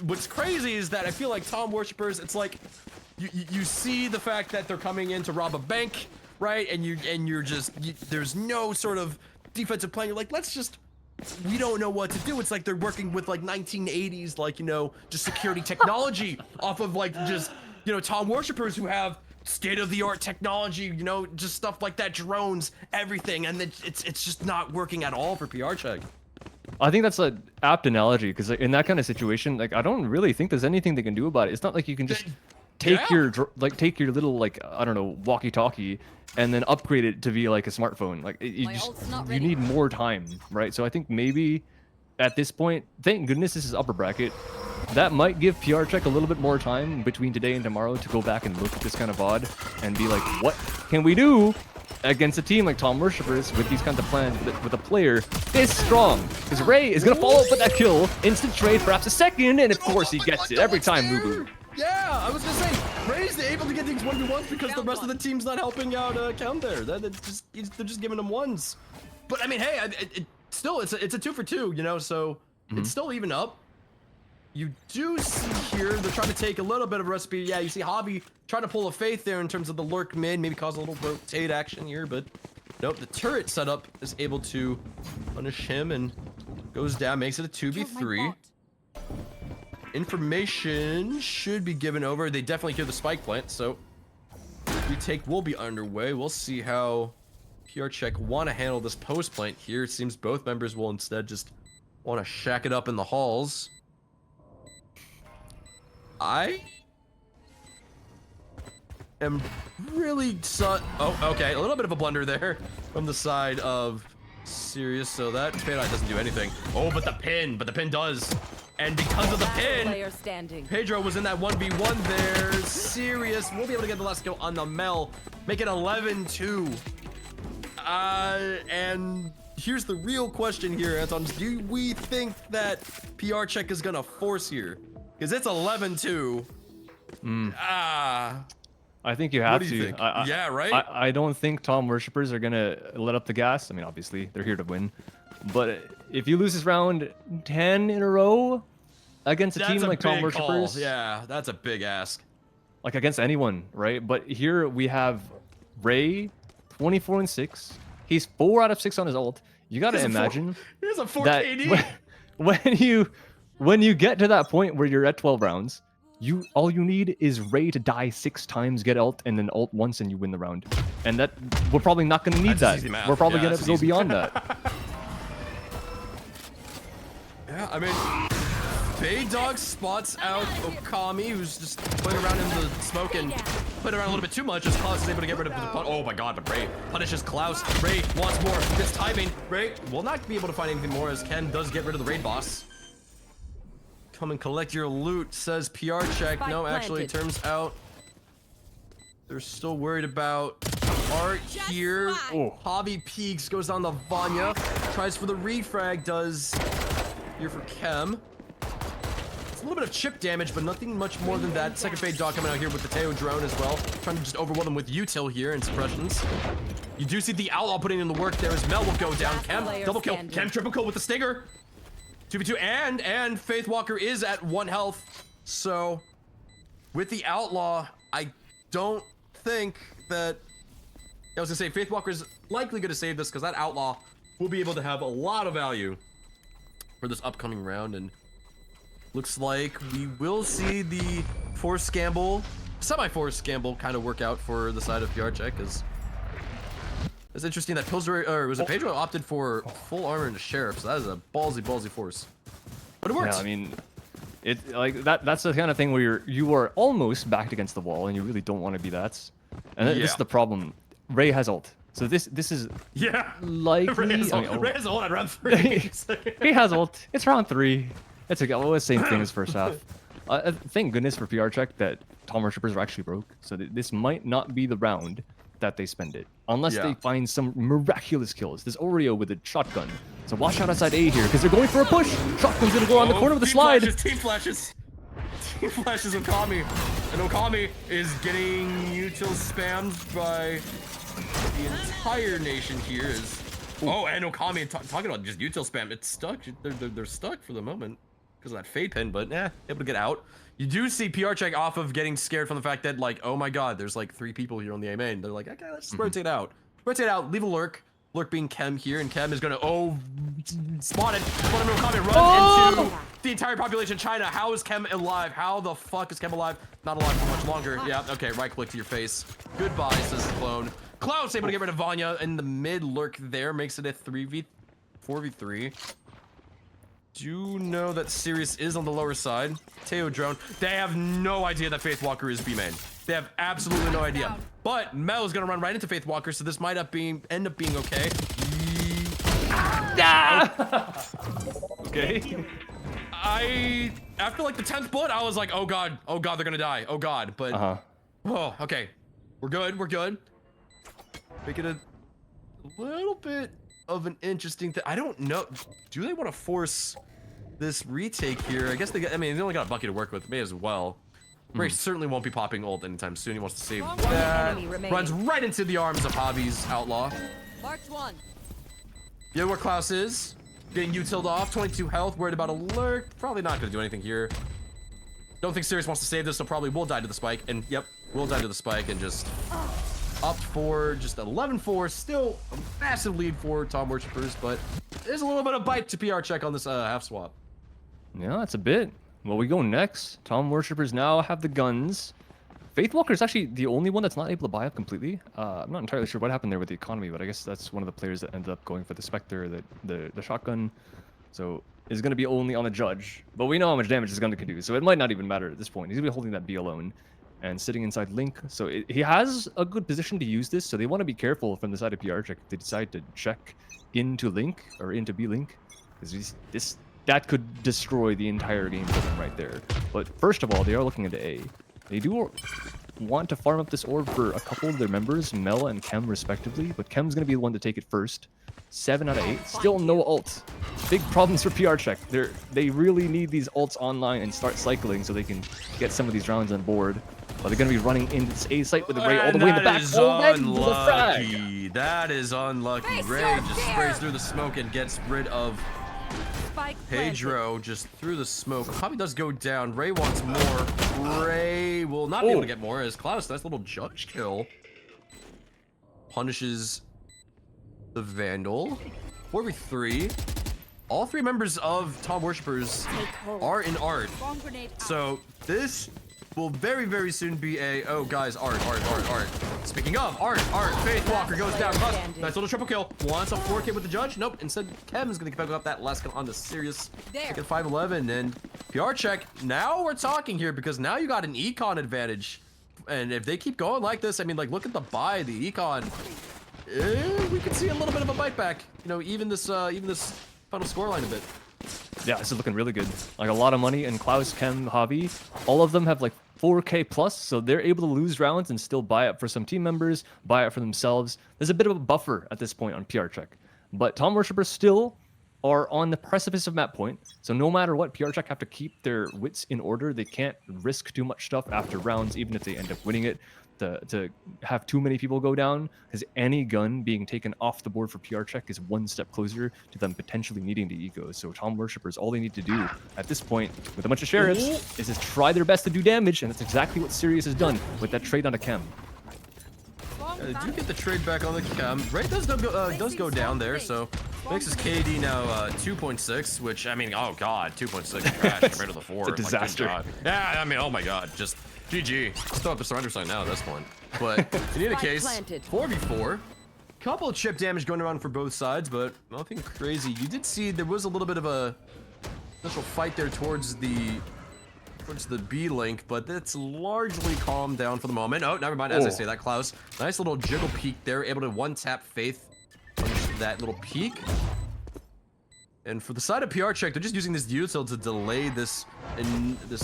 Speaker 5: what's crazy is that I feel like Tom Worshippers, it's like you see the fact that they're coming in to rob a bank, right? And you're just there's no sort of defensive plan. You're like, we don't know what to do. It's like they're working with like 1980s, like, you know, just security technology off of like just, you know, Tom Worshippers who have state-of-the-art technology, you know, just stuff like that, drones, everything, and it's just not working at all for PR Check.
Speaker 1: I think that's an apt analogy because in that kind of situation, like, I don't really think there's anything they can do about it. It's not like you can just take your little, like, I don't know, walkie-talkie and then upgrade it to be like a smartphone. Like, you need more time, right? So I think maybe at this point, thank goodness this is upper bracket. That might give PR Check a little bit more time between today and tomorrow to go back and look at this kind of VOD and be like, what can we do against a team like Tom Worshippers with these kinds of plans with a player this strong? Because Ray is going to follow up with that kill, instant trade, perhaps a second, and of course he gets it every time, LuBu.
Speaker 5: Yeah, I was going to say, Ray's able to get these 1v1s because the rest of the team's not helping out Chem there. They're just giving them ones. But I mean, hey, it's a 2 for 2, you know, so it's still even up. You do see here, they're trying to take a little bit of a recipe. Yeah, you see Hobby trying to pull a Faith there in terms of the lurk mid, maybe cause a little rotate action here, but nope, the turret setup is able to punish him and goes down, makes it a 2v3. information should be given over. They definitely hear the spike plant, so retake will be underway. We'll see how PR Check want to handle this post plant here. It seems both members will instead just want to shack it up in the halls. I am really oh, okay, a little bit of a blunder there from the side of Sirius, so that Fade-Eye doesn't do anything. Oh, but the pin does. And because of the pin, Pedro was in that 1v1 there. Sirius will be able to get the last kill on the Mel, make it 11-2. And here's the real question here, Anton. Do we think that PR Check is gonna force here? Because it's 11-2.
Speaker 1: I think you have
Speaker 5: What do you
Speaker 1: to.
Speaker 5: think? Yeah, right?
Speaker 1: I don't think Tom worshippers are gonna let up the gas. I mean, obviously they're here to win, but if you lose this round 10 in a row against a team like Tom worshippers,
Speaker 5: yeah, that's a big ask.
Speaker 1: Like against anyone, right? But here we have Ray, 24-6. He's 4 out of 6 on his ult. You gotta imagine
Speaker 5: Here's a 4
Speaker 1: that
Speaker 5: KD.
Speaker 1: when you get to that point where you're at 12 rounds. All you need is Ray to die 6 times, get ult, and then ult once, and you win the round. And that we're probably not going to need that. We're probably going to go beyond that.
Speaker 5: Yeah, I mean, Bay Dog spots out Okami, who's just playing around in the smoke and playing around a little bit too much. As Klaus is able to get rid of the oh my god, but Ray punishes Klaus. Ray wants more. Gets timing. Ray will not be able to find anything more as Ken does get rid of the raid boss. Come and collect your loot, says PR Check. No, actually, it turns out they're still worried about Art here. Hobby peeks, goes down the Vanya, tries for the refrag, does here for Kem. It's a little bit of chip damage, but nothing much more than that. Second Fade Dog coming out here with the Teo drone as well, trying to just overwhelm them with util here and suppressions. You do see the Outlaw putting in the work there as Mel will go down. Kem, double kill. Kem, triple kill with the Stinger. 2v2, and Faith Walker is at 1 health. So with the Outlaw, I don't think that I was gonna say Faith Walker is likely gonna save this because that Outlaw will be able to have a lot of value for this upcoming round. And looks like we will see the force gamble, semi-force gamble kind of work out for the side of PR Check. Because it's interesting that Pillsbury, or was it Pedro, opted for full armor and sheriff, so that is a ballsy force. But it works.
Speaker 1: Yeah, I mean, it like that's the kind of thing where you are almost backed against the wall and you really don't want to be that. And this is the problem. Ray has ult. So this is likely.
Speaker 5: Ray has ult at round 3.
Speaker 1: He has ult. It's round 3. It's the same thing as first half. Thank goodness for PR Check that Tom worshippers are actually broke. So this might not be the round that they spend it, unless they find some miraculous kills. There's Oreo with a shotgun, so watch out outside A here because they're going for a push. Shotgun's gonna go around the corner with a slide.
Speaker 5: Team flashes Okami, and Okami is getting util spammed by the entire nation here. And Okami talking about just util spam. It's stuck. They're stuck for the moment because of that fade pin, but able to get out. You do see PR Check off of getting scared from the fact that, like, oh my god, there's like 3 people here on the A main. They're like, okay, let's rotate out. Rotate out, leave a lurk. Lurk being Kem here, and Kem is gonna, spotted. Okami runs into the entire population of China. How is Kem alive? How the fuck is Kem alive? Not alive for much longer. Yeah, okay, right click to your face. Goodbye, says the clone. Cloud's able to get rid of Vanya in the mid lurk there, makes it a 4v3. Do know that Sirius is on the lower side. Teo drone. They have no idea that Faith Walker is B main. They have absolutely no idea. But Mel is gonna run right into Faith Walker, so this might end up being okay.
Speaker 1: Okay.
Speaker 5: After like the 10th bullet, I was like, oh god, they're gonna die. Oh god, but oh, okay. We're good. Make it a little bit of an interesting thing. I don't know. Do they want to force this retake here? I guess they only got a bucket to work with. May as well. Ray certainly won't be popping ult anytime soon. He wants to save that. Runs right into the arms of Hobby's Outlaw.
Speaker 15: Marked 1.
Speaker 5: Yeah, where Klaus is. Getting utiled off. 22 health. Worried about a lurk. Probably not going to do anything here. Don't think Sirius wants to save this, so probably will die to the spike. And yep, will die to the spike and just opt for just 11-4. Still a massive lead for Tom worshippers, but there's a little bit of bite to PR Check on this half swap.
Speaker 1: Yeah, that's a bit. Well, we go next. Tom Worshippers now have the guns. Faithwalker is actually the only one that's not able to buy up completely. I'm not entirely sure what happened there with the economy, but I guess that's one of the players that ended up going for the Spectre, the shotgun. So is going to be only on the Judge. But we know how much damage his gun can do, so it might not even matter at this point. He's going to be holding that B alone and sitting inside Link. So he has a good position to use this, so they want to be careful from the side of PR Check if they decide to check into Link or into B Link. Because that could destroy the entire game for them right there. But first of all, they are looking into A. They do want to farm up this orb for a couple of their members, Mel and Kem respectively, but Kem's going to be the one to take it first. 7 out of 8. Still no ult. Big problems for PR Check. They really need these ults online and start cycling so they can get some of these rounds on board. But they're going to be running into this A site with the Ray all the way in the back.
Speaker 5: Unlucky. That is unlucky. Ray just sprays through the smoke and gets rid of Pedro just through the smoke. Probably does go down. Ray wants more. Ray will not be able to get more as Klaus, nice little Judge kill, punishes the Vandal. 4v3. All 3 members of Tom Worshippers are in art. So this will very, very soon be a, oh guys, art. Speaking of art, Faithwalker goes down. Nice little triple kill. Wants a 4K with the Judge. Nope, instead Kem's gonna pick up that last kill on the serious second 511. And PR Check, now we're talking here because now you got an econ advantage. And if they keep going like this, I mean, like, look at the buy, the econ. We could see a little bit of a bite back. You know, even this final scoreline a bit.
Speaker 1: Yeah, this is looking really good. Like a lot of money, and Klaus, Kem, Javi, all of them have like 4K plus, so they're able to lose rounds and still buy up for some team members, buy up for themselves. There's a bit of a buffer at this point on PR Check. But Tom Worshippers still are on the precipice of map point, so no matter what, PR Check have to keep their wits in order. They can't risk too much stuff after rounds, even if they end up winning it, to have too many people go down, because any gun being taken off the board for PR Check is one step closer to them potentially needing to eco. So Tom Worshippers, all they need to do at this point with a bunch of sheriffs is just try their best to do damage, and that's exactly what Sirius has done with that trade on a Kem.
Speaker 5: They do get the trade back on the Kem. Ray does go down there, so makes his KD now 2.6, which, I mean, oh god, 2.6 trash compared to the 4.
Speaker 1: It's a disaster.
Speaker 5: Like, yeah, I mean, oh my god, just GG. Let's throw up the surrender sign now at this point. But in any case, 4v4. Couple of chip damage going around for both sides, but nothing crazy. You did see there was a little bit of a initial fight there towards the B link, but that's largely calmed down for the moment. Oh, never mind. As I say that, Klaus, nice little jiggle peek there, able to one-tap Faith on that little peek. And for the side of PR Check, they're just using this util to delay this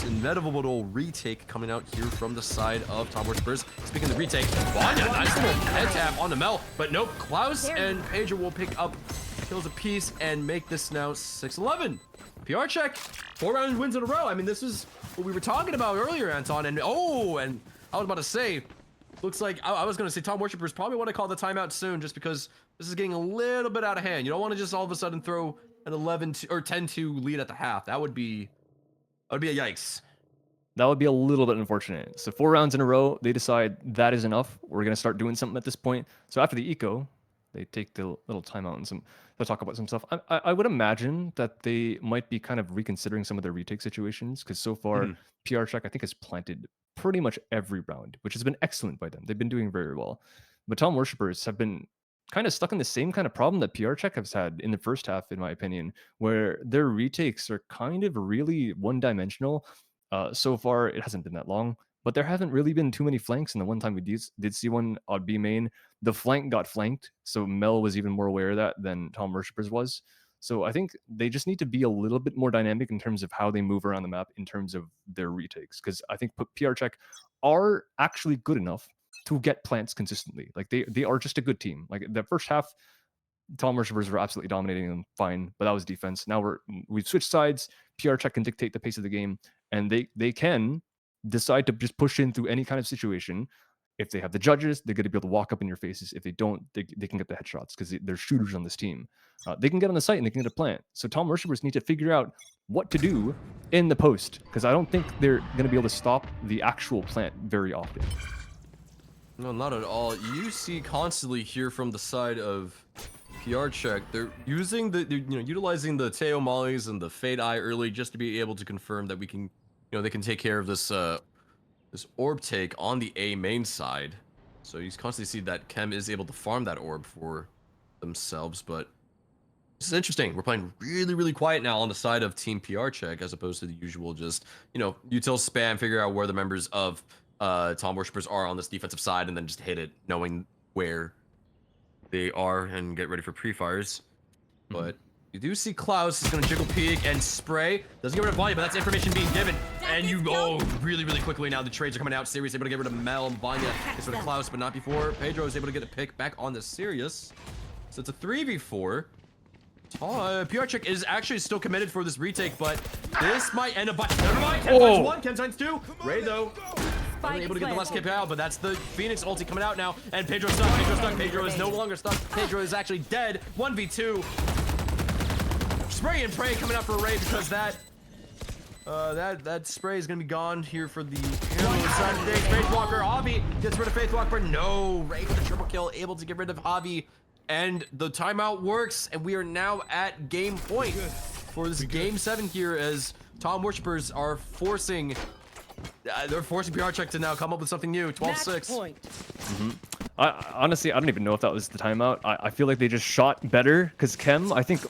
Speaker 5: inevitable retake coming out here from the side of Tom Worshippers. Speaking of the retake, Vanya, nice little head tap on the Mel, but nope, Klaus and Pedro will pick up kills apiece and make this now 6-11. PR Check, 4 round wins in a row. I mean, this is what we were talking about earlier, Anton. And and I was about to say, looks like I was going to say Tom Worshippers probably want to call the timeout soon, just because this is getting a little bit out of hand. You don't want to just all of a sudden throw an 11-2 or 10-2 lead at the half. That would be a yikes.
Speaker 1: That would be a little bit unfortunate. So 4 rounds in a row, they decide that is enough. We're going to start doing something at this point. So after the eco, they take the little timeout and they'll talk about some stuff. I would imagine that they might be kind of reconsidering some of their retake situations, because so far PR Check, I think, has planted pretty much every round, which has been excellent by them. They've been doing very well. But Tom Worshippers have been kind of stuck in the same kind of problem that PR Check has had in the first half, in my opinion, where their retakes are kind of really one-dimensional. So far, it hasn't been that long, but there haven't really been too many flanks. And the one time we did see one on B main, the flank got flanked, so Mel was even more aware of that than Tom Worshippers was. So I think they just need to be a little bit more dynamic in terms of how they move around the map in terms of their retakes, because I think PR Check are actually good enough to get plants consistently. Like they are just a good team. Like the first half, Tom Worshippers were absolutely dominating them, fine, but that was defense. Now we've switched sides. PR Check can dictate the pace of the game, and they can decide to just push in through any kind of situation. If they have the judges, they're going to be able to walk up in your faces. If they don't, they can get the headshots because they're shooters on this team. They can get on the site and they can get a plant. So Tom Worshippers need to figure out what to do in the post, because I don't think they're going to be able to stop the actual plant very often.
Speaker 5: No, not at all. You see constantly here from the side of PR check, they're using they're utilizing the Teo mollies and the Fade Eye early just to be able to confirm that we can, they can take care of this this orb take on the A main side. So you constantly see that Chem is able to farm that orb for themselves, but this is interesting. We're playing really, really quiet now on the side of Team PR check as opposed to the usual just, util spam, figure out where the members of Tom Worshippers are on this defensive side and then just hit it knowing where they are and get ready for pre-fires. But you do see Klaus is going to jiggle peek and spray. Doesn't get rid of volume, but that's information being given. And you go really, really quickly now. The trades are coming out. Sirius able to get rid of Mel and Vanya. Gets rid of Klaus, but not before. Pedro is able to get a pick back on the Sirius. So it's a 3v4. PR check is actually still committed for this retake, but this might end up by... Never mind. Chem times 1, Chem times 2. Ray, though, only able to get the last kick out, but that's the Phoenix ulti coming out now. And Pedro's stuck. Pedro's stuck. Pedro is no longer stuck. Pedro is actually dead. 1v2. Spray and pray coming out for Ray because that spray is gonna be gone here for the side of things. Faith Walker, Javi gets rid of Faith Walker. No, Ray with a triple kill, able to get rid of Javi. And the timeout works, and we are now at game point for this game 7 here as Tom Worshippers are forcing PR check to now come up with something new. 12-6.
Speaker 1: Honestly, I don't even know if that was the timeout. I feel like they just shot better because Chem, I think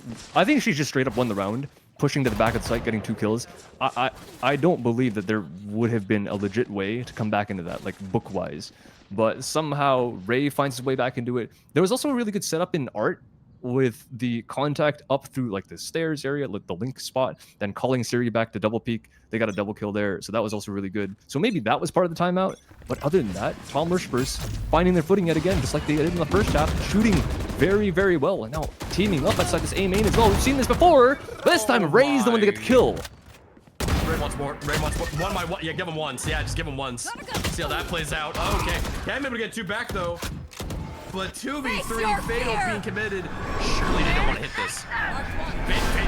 Speaker 1: she just straight up won the round, pushing to the back of the site, getting 2 kills. I don't believe that there would have been a legit way to come back into that, like book-wise. But somehow Ray finds his way back into it. There was also a really good setup in Art with the contact up through like the stairs area, like the link spot, then calling Siri back to double peek. They got a double kill there, so that was also really good. So maybe that was part of the timeout. But other than that, Tom Worshippers finding their footing yet again, just like they did in the first half, shooting very, very well. And now teaming up outside this A main as well. We've seen this before, but this time Ray's the one to get the kill.
Speaker 5: Ray wants more. Ray wants one by one. Yeah, give him once. Yeah, just give him once. See how that plays out. Okay. Can't be able to get 2 back, though. But 2v3, Fatal being committed. Surely they don't want to hit this.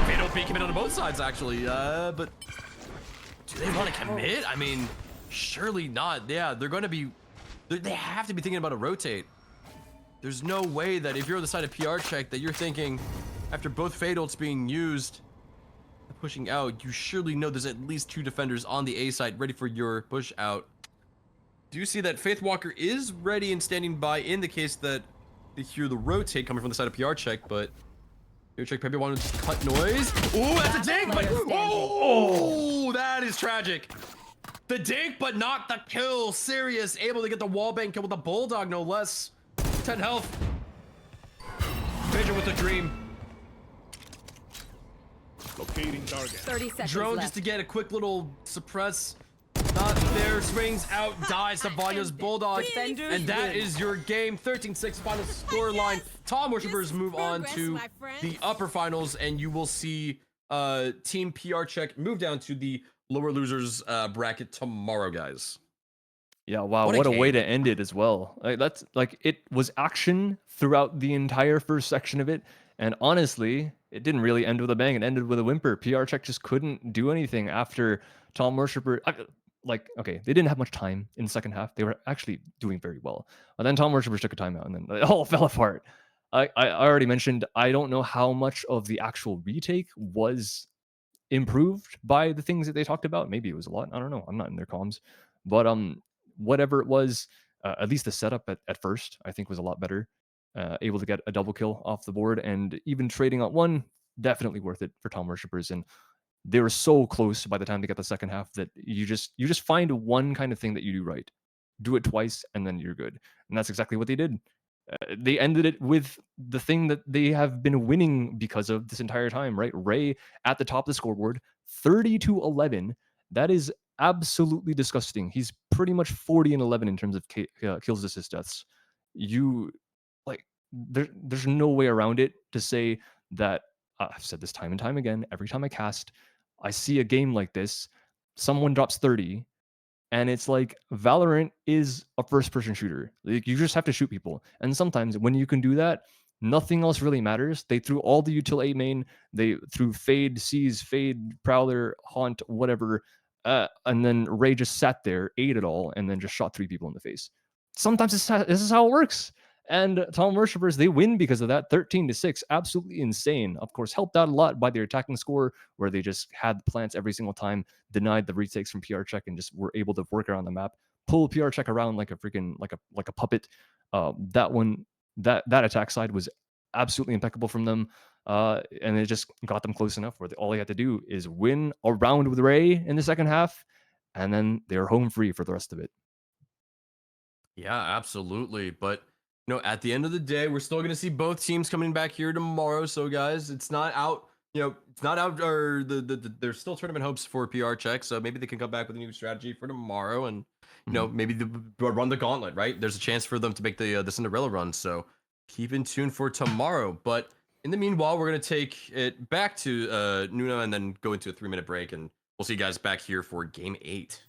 Speaker 5: Fatal being committed on both sides, actually. But do they want to commit? I mean, surely not. Yeah, they're going to be... They have to be thinking about a rotate. There's no way that if you're on the side of PR check that you're thinking, after both Fatals being used... pushing out, you surely know there's at least 2 defenders on the A side ready for your push out. Do you see that Faith Walker is ready and standing by in the case that they hear the rotate coming from the side of PR check, but PR check maybe wanted to cut noise. Ooh, that's a dink, but oh, that is tragic. The dink, but not the kill. Sirius able to get the wallbang kill with the bulldog, no less. 10 health. Pedro with the dream.
Speaker 12: Locating target.
Speaker 15: 30 seconds
Speaker 5: Drone
Speaker 15: left.
Speaker 5: just to get a quick little suppress. Not there. Swings out. Dies to Vanya's bulldog. And that is your game. 13-6 final score line. Tom Worshippers move on to the upper finals, and you will see Team PR check move down to the lower losers bracket tomorrow, guys.
Speaker 1: Yeah, wow, what a way to end it as well. Like, that's like, it was action throughout the entire first section of it, and honestly, it didn't really end with a bang. It ended with a whimper. PR check just couldn't do anything after Tom Worshipper. Like, okay, they didn't have much time in the second half. They were actually doing very well. And then Tom Worshippers took a timeout, and then it all fell apart. I already mentioned, I don't know how much of the actual retake was improved by the things that they talked about. Maybe it was a lot. I don't know. I'm not in their comms. But whatever it was, at least the setup at first, I think was a lot better. Able to get a double kill off the board, and even trading on one, definitely worth it for Tom Worshippers. And they were so close by the time they got the second half that you just find one kind of thing that you do right. Do it twice, and then you're good. And that's exactly what they did. They ended it with the thing that they have been winning because of this entire time, right? Ray at the top of the scoreboard, 30-11. That is absolutely disgusting. He's pretty much 40-11 in terms of kills, assists, deaths. There's no way around it to say that. I've said this time and time again. Every time I cast, I see a game like this. Someone drops 30. And it's like, Valorant is a first-person shooter. Like, you just have to shoot people. And sometimes when you can do that, nothing else really matters. They threw all the util A main. They threw Fade, Seize, Fade, Prowler, Haunt, whatever. And then Ray just sat there, ate it all, and then just shot 3 people in the face. Sometimes this is how it works. And Tom Worshippers, they win because of that, 13-6, absolutely insane. Of course, helped out a lot by their attacking score, where they just had the plants every single time, denied the retakes from PR check, and just were able to work around the map, pull PR check around like a freaking like a puppet. That attack side was absolutely impeccable from them. And it just got them close enough where all they had to do is win a round with Ray in the second half, and then they're home free for the rest of it.
Speaker 5: Yeah, absolutely. But at the end of the day, we're still gonna see both teams coming back here tomorrow. So guys, it's not out. It's not out. Or there's still tournament hopes for PR check. So maybe they can come back with a new strategy for tomorrow, and maybe run the gauntlet. Right? There's a chance for them to make the Cinderella run. So keep in tune for tomorrow. But in the meanwhile, we're gonna take it back to Nuna and then go into a 3-minute break, and we'll see you guys back here for Game 8.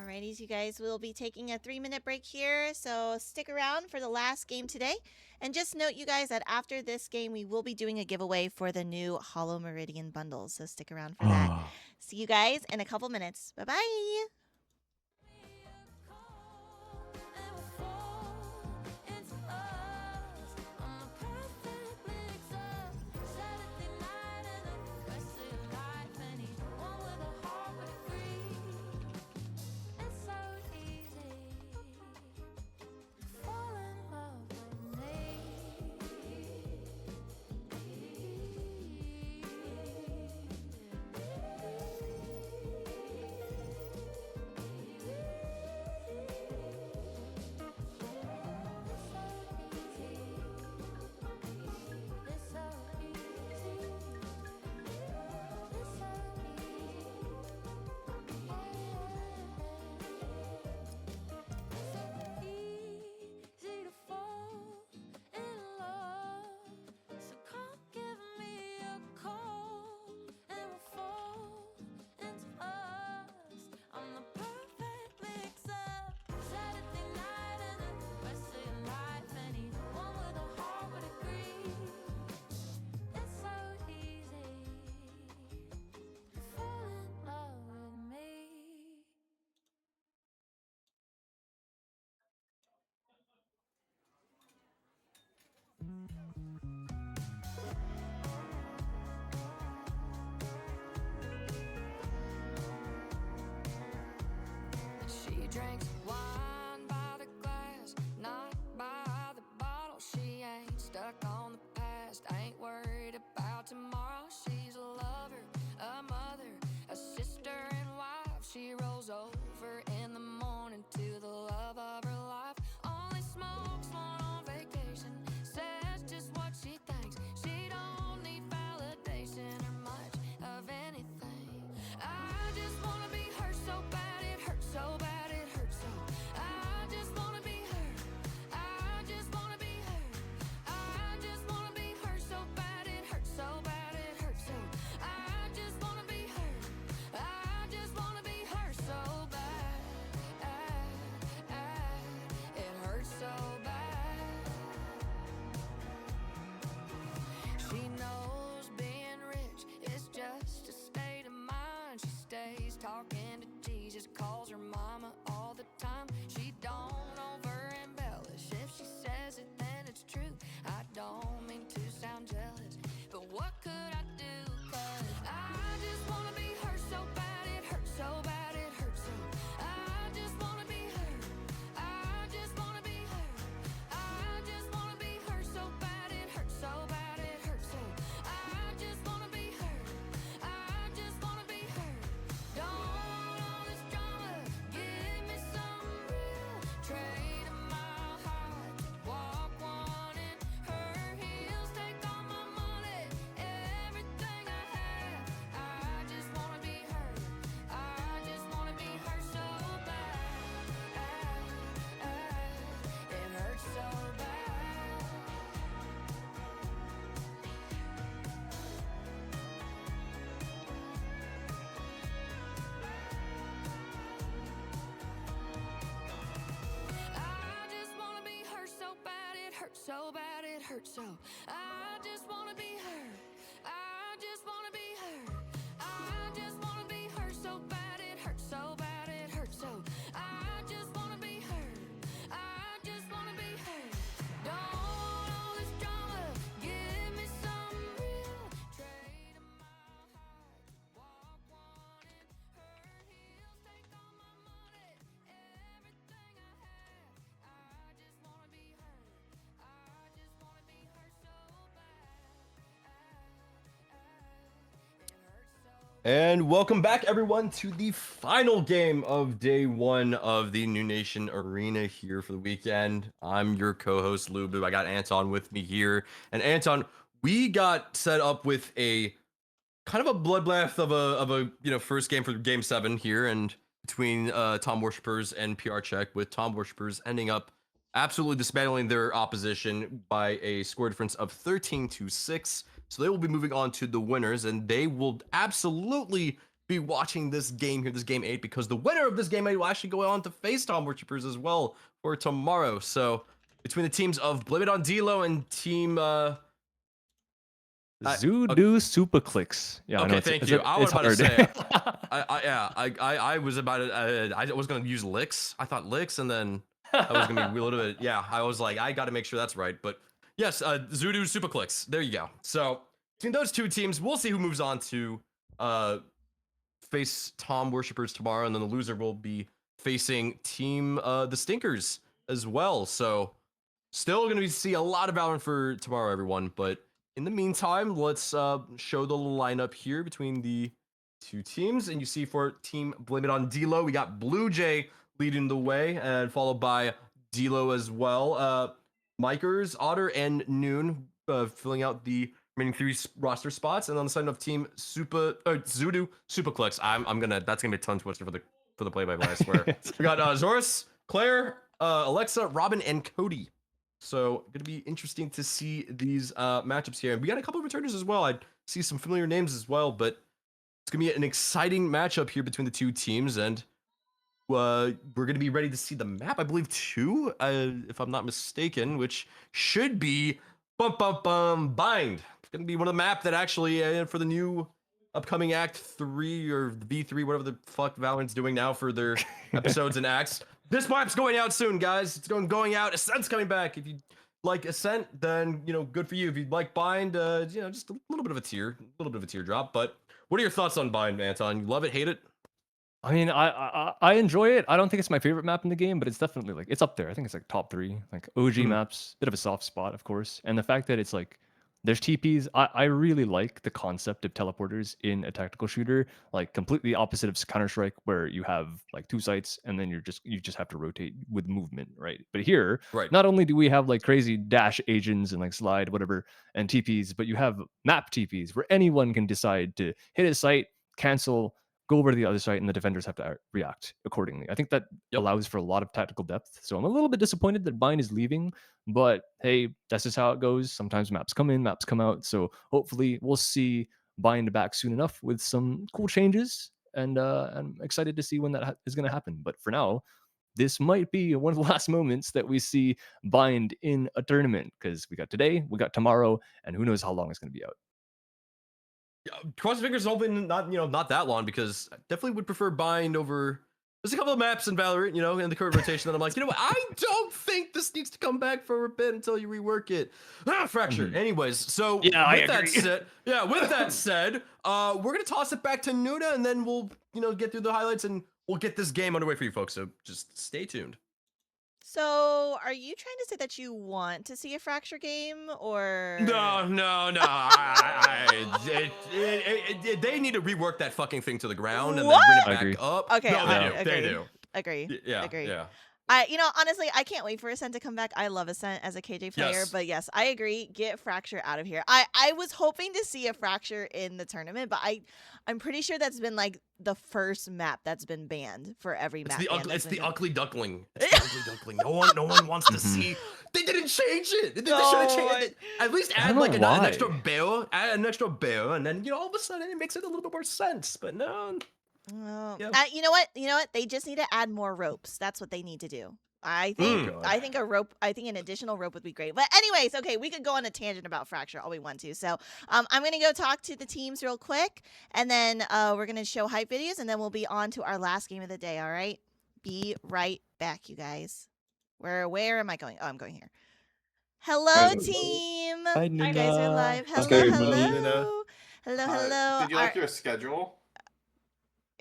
Speaker 9: Alrighties, you guys, we'll be taking a 3-minute break here, so stick around for the last game today. And just note, you guys, that after this game, we will be doing a giveaway for the new Hollow Meridian bundles, so stick around for that. See you guys in a couple minutes. Bye-bye!
Speaker 3: She drinks wine by the glass, not by the bottle. She ain't stuck on the past, ain't worried about tomorrow. She's a lover, a mother, a sister and wife. She rolls over in the morning to the love of her life. Only smokes one on vacation, says just what she thinks. She don't need validation or much of anything. I just wanna be her so bad, it hurts so bad. Talking to Jesus, calls her mama all the time. She don't over embellish. If she says it, then it's true. I don't mean to sound jealous, but what could I do? 'Cause I just wanna be her so bad, it hurts so bad, it hurts so. I just wanna be her. I just wanna be her. I just wanna be her so bad, it hurts so bad, it hurts so. I just wanna be her. I just wanna be her. Don't want all this drama, give me some real. Trade a mile high, walk one in her heels. Take all my money, everything I have. I just wanna be her. I just wanna be her so bad. It hurts so bad. I just wanna be her so bad, it hurts so bad, it hurts so. I just wanna be her. I just wanna be her. I just wanna be her so bad, it hurts so bad, it hurts so. I just wanna be her. I just wanna be her.
Speaker 5: And welcome back, everyone, to the final game of day one of the Noonation Arena here for the weekend. I'm your co-host, LuBu. I got Anton with me here. And Anton, we got set up with a kind of a bloodbath of a first game for game 7 here, and between Tom Worshippers and PR Check, with Tom Worshippers ending up absolutely dismantling their opposition by a score difference of 13-6. So they will be moving on to the winners, and they will absolutely be watching this game here, this game 8, because the winner of this game 8 will actually go on to face Tom Worshippers as well for tomorrow. So between the teams of Blame It on D-Lo and team
Speaker 1: Zudu Super Clicks. Yeah. I know
Speaker 5: okay,
Speaker 1: it's,
Speaker 5: thank
Speaker 1: it's,
Speaker 5: you.
Speaker 1: it's
Speaker 5: I was about to say,
Speaker 1: hard.
Speaker 5: I was about to, I was gonna use licks. I thought licks, and then I was gonna be a little bit, yeah. I was like, I got to make sure that's right. But yes, Zudu Super Clicks. There you go. So between those two teams, we'll see who moves on to face Tom Worshippers tomorrow, and then the loser will be facing Team the Stinkers as well. So still gonna see a lot of Valorant for tomorrow, everyone. But in the meantime, let's show the lineup here between the two teams. And you see for Team Blame It on D-Lo, we got Blue Jay leading the way, and followed by D-Lo as well. Mikers, Otter, and Noon filling out the remaining 3 roster spots. And on the side of Team Zudu Superclicks, that's gonna be a tongue twister for the play-by-play, I swear. We got Zoris, Claire, Alexa, Robin, and Cody. So gonna be interesting to see these matchups here. And we got a couple of returners as well. I see some familiar names as well, but it's gonna be an exciting matchup here between the two teams. And we're gonna be ready to see the map, I believe, too, if I'm not mistaken, which should be Bind. It's gonna be one of the map that actually for the new upcoming Act 3 or V3, whatever the fuck Valorant's doing now for their episodes and acts. This map's going out soon, guys. It's going out. Ascent's coming back. If you like Ascent, then good for you. If you like Bind, just a little bit of a teardrop. But what are your thoughts on Bind, Anton? You love it, hate it?
Speaker 1: I mean, I enjoy it. I don't think it's my favorite map in the game, but it's definitely like it's up there. I think it's like top 3, like OG maps. Bit of a soft spot, of course, and the fact that it's like there's TPs. I really like the concept of teleporters in a tactical shooter, like completely opposite of Counter-Strike, where you have like 2 sites and then you just have to rotate with movement, right? But here,
Speaker 5: right,
Speaker 1: not only do we have like crazy dash agents and like slide whatever and TPs, but you have map TPs where anyone can decide to hit a site, cancel, go over to the other side, and the defenders have to react accordingly. I think that allows for a lot of tactical depth. So I'm a little bit disappointed that Bind is leaving, but hey, that's just how it goes. Sometimes maps come in, maps come out. So hopefully we'll see Bind back soon enough with some cool changes. And I'm excited to see when that is going to happen. But for now, this might be one of the last moments that we see Bind in a tournament, because we got today, we got tomorrow, and who knows how long it's going to be out.
Speaker 5: Cross fingers, hopefully not that long, because I definitely would prefer Bind over. There's a couple of maps in Valorant, in the current rotation that I'm like, what, I don't think this needs to come back for a bit until you rework it. Fracture. Anyways, so with that said, we're gonna toss it back to Nuna, and then we'll get through the highlights, and we'll get this game underway for you folks. So just stay tuned.
Speaker 9: So, are you trying to say that you want to see a Fracture game, or
Speaker 5: No. They need to rework that fucking thing to the ground and then bring it back up.
Speaker 9: Okay,
Speaker 5: No, they do.
Speaker 9: Agree.
Speaker 5: Yeah,
Speaker 9: Agree.
Speaker 5: yeah.
Speaker 9: Honestly, I can't wait for Ascent to come back. I love Ascent as a KJ player,
Speaker 5: Yes.
Speaker 9: but yes, I agree. Get Fracture out of here. I was hoping to see a Fracture in the tournament, but I'm pretty sure that's been like the first map that's been banned for every map.
Speaker 5: It's the ugly duckling. It's the ugly duckling. No one wants to see. They didn't change it. They should have changed it. At least add like an extra barrel. Add an extra barrel, and then all of a sudden it makes it a little bit more sense. But no.
Speaker 9: You know what? They just need to add more ropes. That's what they need to do. I think a rope. I think an additional rope would be great. But anyways, okay, we could go on a tangent about Fracture all we want to. So I'm gonna go talk to the teams real quick, and then we're gonna show hype videos, and then we'll be on to our last game of the day. All right, be right back, you guys. Where am I going? Oh, I'm going here. Hello, team.
Speaker 12: Hi,
Speaker 9: You guys are live. Hello,
Speaker 12: Okay,
Speaker 9: hello. Hello.
Speaker 12: Did you like your schedule?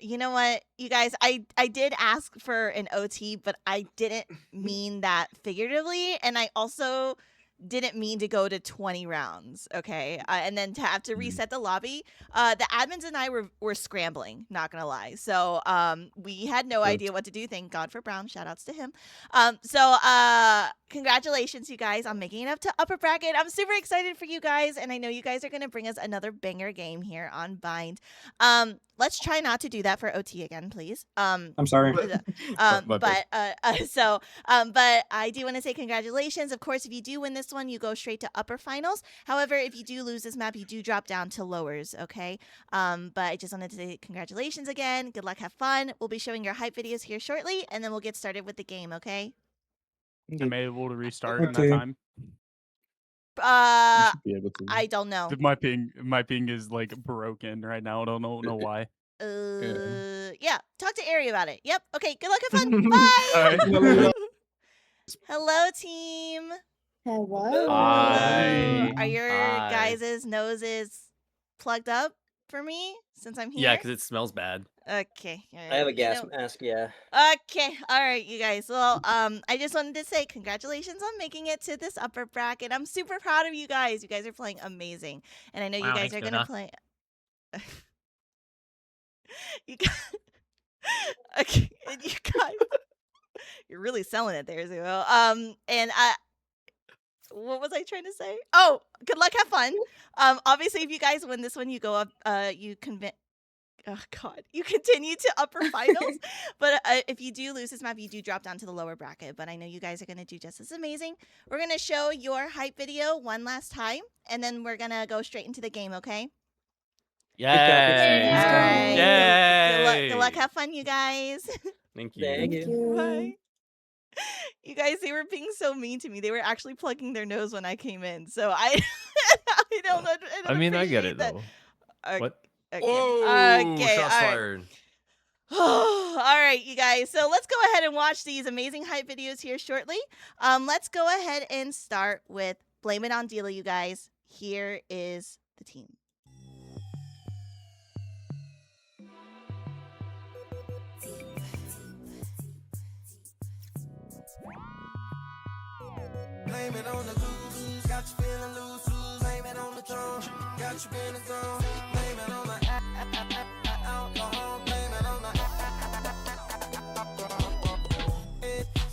Speaker 9: You know what, you guys, I did ask for an OT, but I didn't mean that figuratively, and I also didn't mean to go to 20 rounds, okay? And then to have to reset the lobby, the admins and I were scrambling, not gonna lie. So we had no idea what to do. Thank God for Brown. Shout outs to him. So congratulations, you guys, on making it up to upper bracket. I'm super excited for you guys, and I know you guys are gonna bring us another banger game here on Bind. Let's try not to do that for OT again, please.
Speaker 10: I'm sorry.
Speaker 9: But I do want to say congratulations. Of course, if you do win this one, you go straight to upper finals. However, if you do lose this map, you do drop down to lowers, okay? But I just wanted to say congratulations again. Good luck, have fun. We'll be showing your hype videos here shortly, and then we'll get started with the game, okay?
Speaker 8: Am I able to restart in that time?
Speaker 17: Be able to.
Speaker 9: I don't know.
Speaker 8: My ping is like broken right now. I don't know why.
Speaker 9: Yeah, talk to Ari about it. Yep. Okay, good luck, have fun. Bye. Hello, team.
Speaker 19: Hello.
Speaker 1: Hi.
Speaker 9: Are your
Speaker 1: Hi.
Speaker 9: guys' noses plugged up for me since I'm here?
Speaker 1: Yeah, because it smells bad.
Speaker 9: Okay.
Speaker 10: I have a
Speaker 9: you
Speaker 10: gas
Speaker 9: know-
Speaker 10: mask, yeah.
Speaker 9: Okay. All right, you guys. Well, I just wanted to say congratulations on making it to this upper bracket. I'm super proud of you guys. You guys are playing amazing, and I know you
Speaker 10: Wow,
Speaker 9: guys
Speaker 10: thanks,
Speaker 9: are gonna
Speaker 10: Nuna.
Speaker 9: play. You guys. Okay, and you guys. You're really selling it there, Zuo. And what was I trying to say? Oh, good luck, have fun. Obviously, if you guys win this one, you go up. You Oh God, you continue to upper finals. But if you do lose this map, you do drop down to the lower bracket. But I know you guys are gonna do just as amazing. We're gonna show your hype video one last time, and then we're gonna go straight into the game. Okay?
Speaker 1: Yay!
Speaker 9: All right.
Speaker 1: Yay!
Speaker 9: Good luck, have fun, you guys.
Speaker 1: Thank you.
Speaker 10: Thank you.
Speaker 9: Bye. You guys, they were being so mean to me. They were actually plugging their nose when I came in. So I don't.
Speaker 1: I mean, I get it
Speaker 9: that.
Speaker 1: though. What?
Speaker 9: Okay.
Speaker 5: Whoa!
Speaker 9: Okay.
Speaker 5: Shots
Speaker 9: all right.
Speaker 5: fired.
Speaker 9: All right, you guys. So let's go ahead and watch these amazing hype videos here shortly. Let's go ahead and start with Blame It on Dila, you guys. Here is the team.
Speaker 2: Blame it on the lose, got you feeling loose. Blame it on the throne, got you in the zone. Blame it on the alcohol. Blame it on the.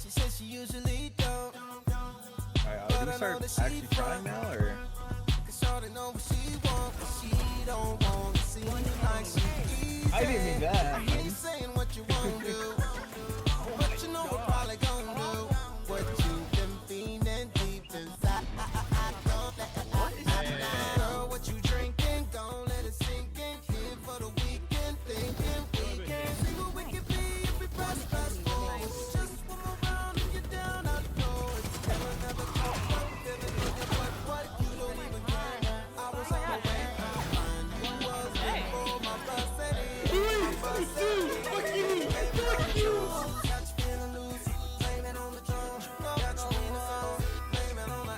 Speaker 2: She says she usually don't.
Speaker 16: Alright, are we gonna start actually trying now, or?
Speaker 2: Cause shorty know what she want, but she don't want to see like she is.
Speaker 16: I didn't mean that.
Speaker 2: I hear you saying what you won't do, but you know we're probably gonna do what you've been feeling deep inside. Don't let it girl, what you drinking? Don't let it sink in. Here for the weekend, thinking we can see what we can be if we press forward. Just one more round and you're down. I know it's never come up. Feeling what you don't even care. I was on my way. You was before my bus and Fuck you. Got you feeling loose. Blame it on the throne. Got you in the zone. Blame it on the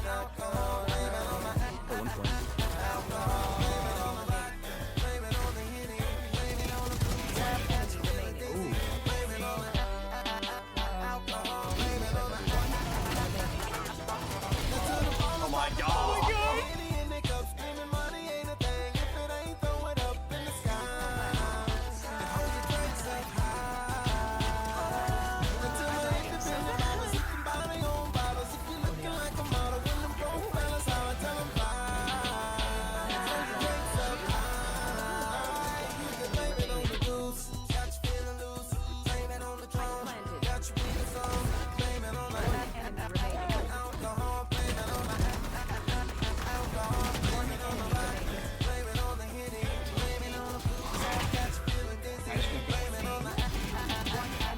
Speaker 2: alcohol. Blame it on the alcohol. Blame it on the rock. Blame it on the hitting. Blame it on the booze. Got you feeling dizzy. Blame it on the alcohol. Blame it on the
Speaker 1: Oh my God!
Speaker 2: Indian nigga screaming money ain't a thing if it ain't throw it up in the sky. And hold your drinks up high. Until the independent mamas, you can buy their own bottles. If you're looking like a model, when them broke fellas holler, tell them bye. Hold your drinks up high. You can blame it on the goose. Got you feeling loose. Blame it on the throne. Got you in the zone. Blame it on the alcohol. Blame it on the alcohol. Blame it on the rock. Blame it on the hitting. Blame it on the booze. Got you feeling dizzy. Blame it on the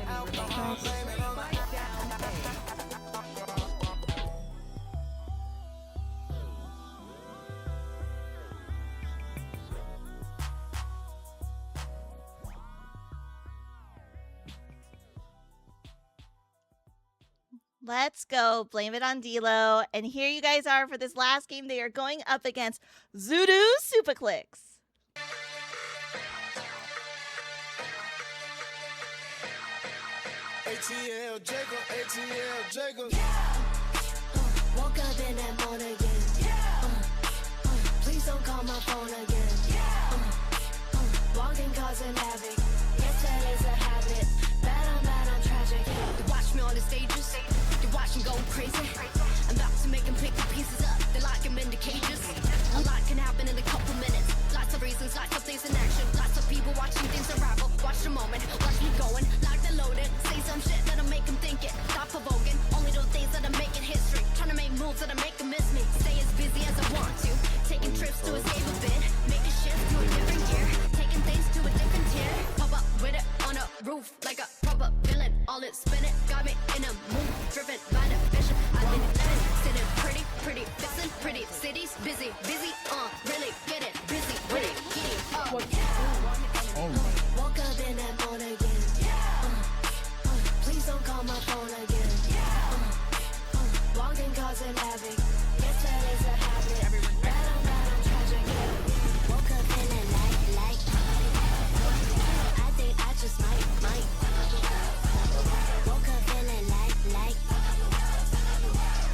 Speaker 2: alcohol. Blame it on the
Speaker 9: Let's go. Blame it on Dilo. And here you guys are for this last game. They are going up against Zoodoo Superclicks.
Speaker 2: ATL Jacob, ATL Jacob. in that mode again. Please don't call my phone again. Walking causing havoc. Yes, that is a habit. Bad, I'm tragic.
Speaker 15: They watch me on the stages. They watch me go crazy. I'm about to make them pick the pieces up. They lock them into cages. A lot can happen in a couple minutes. Lots of reasons, lots of things in action. Lots of people watching things unravel. Watch the moment, watch me going. Lock and loaded. Say some shit that'll make them think it. Stop provoking. Only those things that'll make it history. Trying to make moves that'll make them miss me. Stay as busy as I want to. Taking trips to escape a bit. Make a shift to a different gear. Taking things to a different tier. Pop up with it on a roof like a proper villain. All it spinning. Got me in a mood. Driven by the vision. I've been living. Sitting pretty, fixing pretty cities. Busy, really get it. Busy, really getting up.
Speaker 2: Woke up in that mode again. Please don't call my phone again. Walking causing havoc. Yes, that is a habit. Bad, I'm tragic. Woke up feeling like. I think I just might. Woke up feeling like.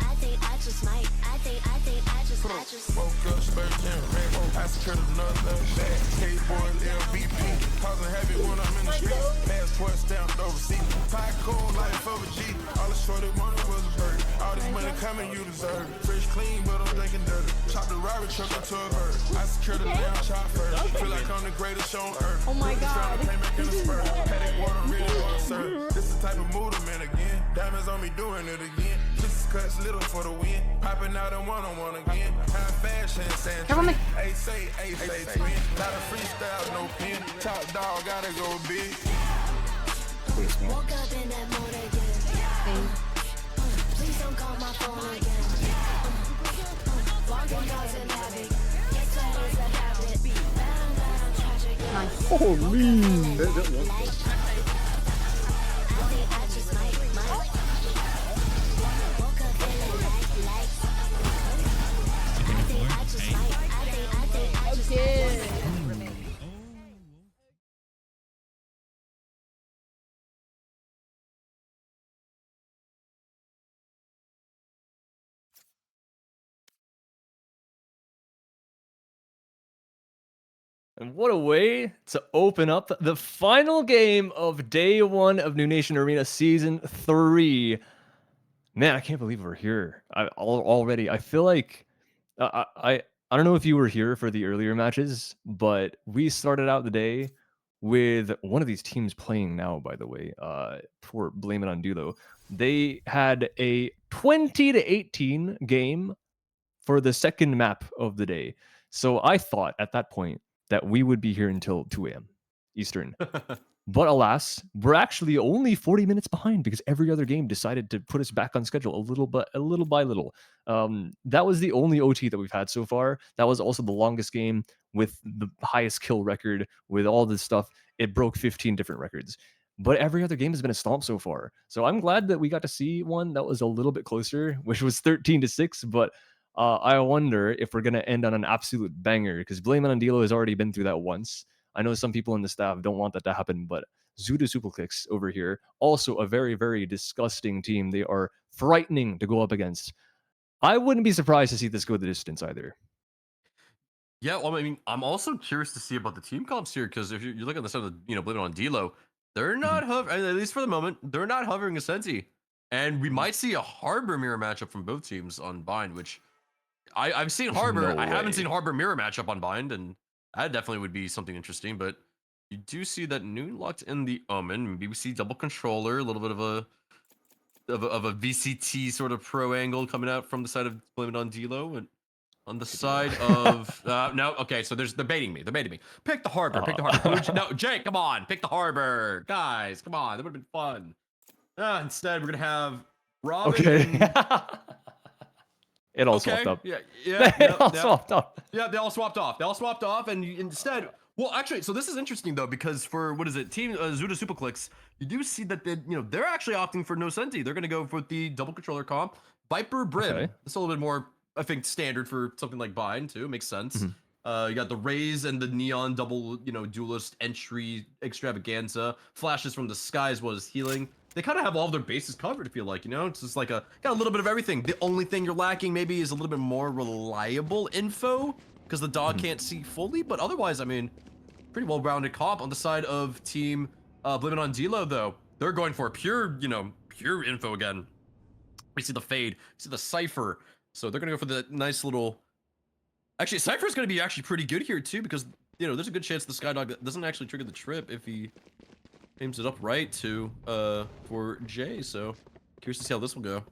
Speaker 2: I think I just might. I think I just.
Speaker 6: Woke up, spurting red. I secured another bag. Skateboard, LVP. Causing havoc when I'm in the street. Passport stamped overseas. Pie cold life over G. All the shorty wanted was a bird. All this money coming, you deserve it. Fresh clean, but I'm drinking dirty. Chop the robbery truck into a bird. I secured a lamb chop first. Feel like I'm the greatest show on earth.
Speaker 13: Oh my God.
Speaker 6: Paddock water, really want to serve. This is the type of mood I'm in again. Diamonds on me doing it again. Kisses cuts little for the win. Popping out in one-on-one again. High fashion, sand. Ace say twin. Not a freestyle, no pin. Top dog, gotta go big.
Speaker 2: Woke up in that mode again. Please don't call my phone again. Walking causing havoc. Yes, that is a habit. Bad, I'm tragic.
Speaker 16: Holy.
Speaker 2: I think I just might. Woke up feeling like. I think I just might. I think I just might.
Speaker 1: And what a way to open up the final game of day 1 of Noonation Arena Season 3. Man, I can't believe we're here already. I feel like I don't know if you were here for the earlier matches, but we started out the day with one of these teams playing now, by the way. For Blame It on Dulo. They had a 20-18 game for the second map of the day. So I thought at that point that we would be here until 2 a.m. Eastern. But alas, we're actually only 40 minutes behind because every other game decided to put us back on schedule a little by little. That was the only OT that we've had so far. That was also the longest game with the highest kill record with all this stuff. It broke 15 different records. But every other game has been a stomp so far. So I'm glad that we got to see one that was a little bit closer, which was 13-6. But I wonder if we're going to end on an absolute banger because Blame It on Dilo has already been through that once. I know some people in the staff don't want that to happen, but Zuda Superclicks over here, also a very, very disgusting team. They are frightening to go up against. I wouldn't be surprised to see this go the distance either.
Speaker 5: Yeah, well, I mean, I'm also curious to see about the team comps here because if you look at the side of Blame It on Dilo, they're not hovering, at least for the moment, they're not hovering a Sensi. And we might see a Harbor mirror matchup from both teams on Bind, which I've seen Harbor. I haven't seen Harbor mirror matchup on Bind, and that definitely would be something interesting. But you do see that Noon locked in the Omen. Maybe we see double controller, a little bit of a VCT sort of pro angle coming out from the side of Blame It on Dilo, and on the side of no. Okay, so they're baiting me. Pick the Harbor. Pick the Harbor. No, Jake, come on. Pick the Harbor, guys. Come on. That would have been fun. Instead, we're gonna have Robin.
Speaker 1: Okay. It all swapped up.
Speaker 5: Yeah.
Speaker 1: All swapped up.
Speaker 5: Yeah, they all swapped off. And instead, well, actually, so this is interesting though because for what is it, Team Zuda Superclicks, you do see that they're actually opting for no Senti. They're gonna go for the double controller comp. Viper Brim.
Speaker 1: Okay.
Speaker 5: It's a little bit more, I think, standard for something like Bind too. Makes sense. You got the Rays and the Neon double, duelist entry extravaganza. Flashes from the skies was healing. they kind of have all of their bases covered. I feel like, you know, it's just like got a little bit of everything. The only thing you're lacking maybe is a little bit more reliable info because the dog can't see fully. But otherwise, I mean, pretty well-rounded comp on the side of team Blaming on Dilo though. They're going for pure, you know, pure info again. We see the fade, see the Cypher. So they're gonna go for the nice little. Actually, Cypher's gonna be actually pretty good here too because you know there's a good chance the Skydog doesn't actually trigger the trip if he aims it up right to for Jay. So curious to see how this will go.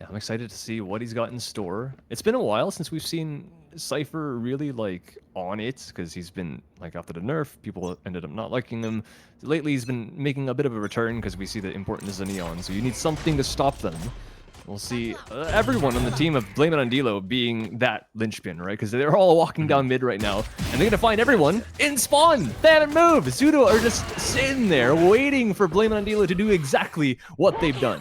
Speaker 1: Yeah, I'm excited to see what he's got in store. It's been a while since we've seen Cypher really like on it because he's been like after the nerf, people ended up not liking him. Lately, he's been making a bit of a return because we see the importance of Neon. So you need something to stop them. We'll see everyone on the team of Blame It on Dilo being that linchpin, right? Because they're all walking down mid right now, and they're gonna find everyone in spawn. They haven't moved. Zudo are just sitting there waiting for Blame It on Dilo to do exactly what they've done.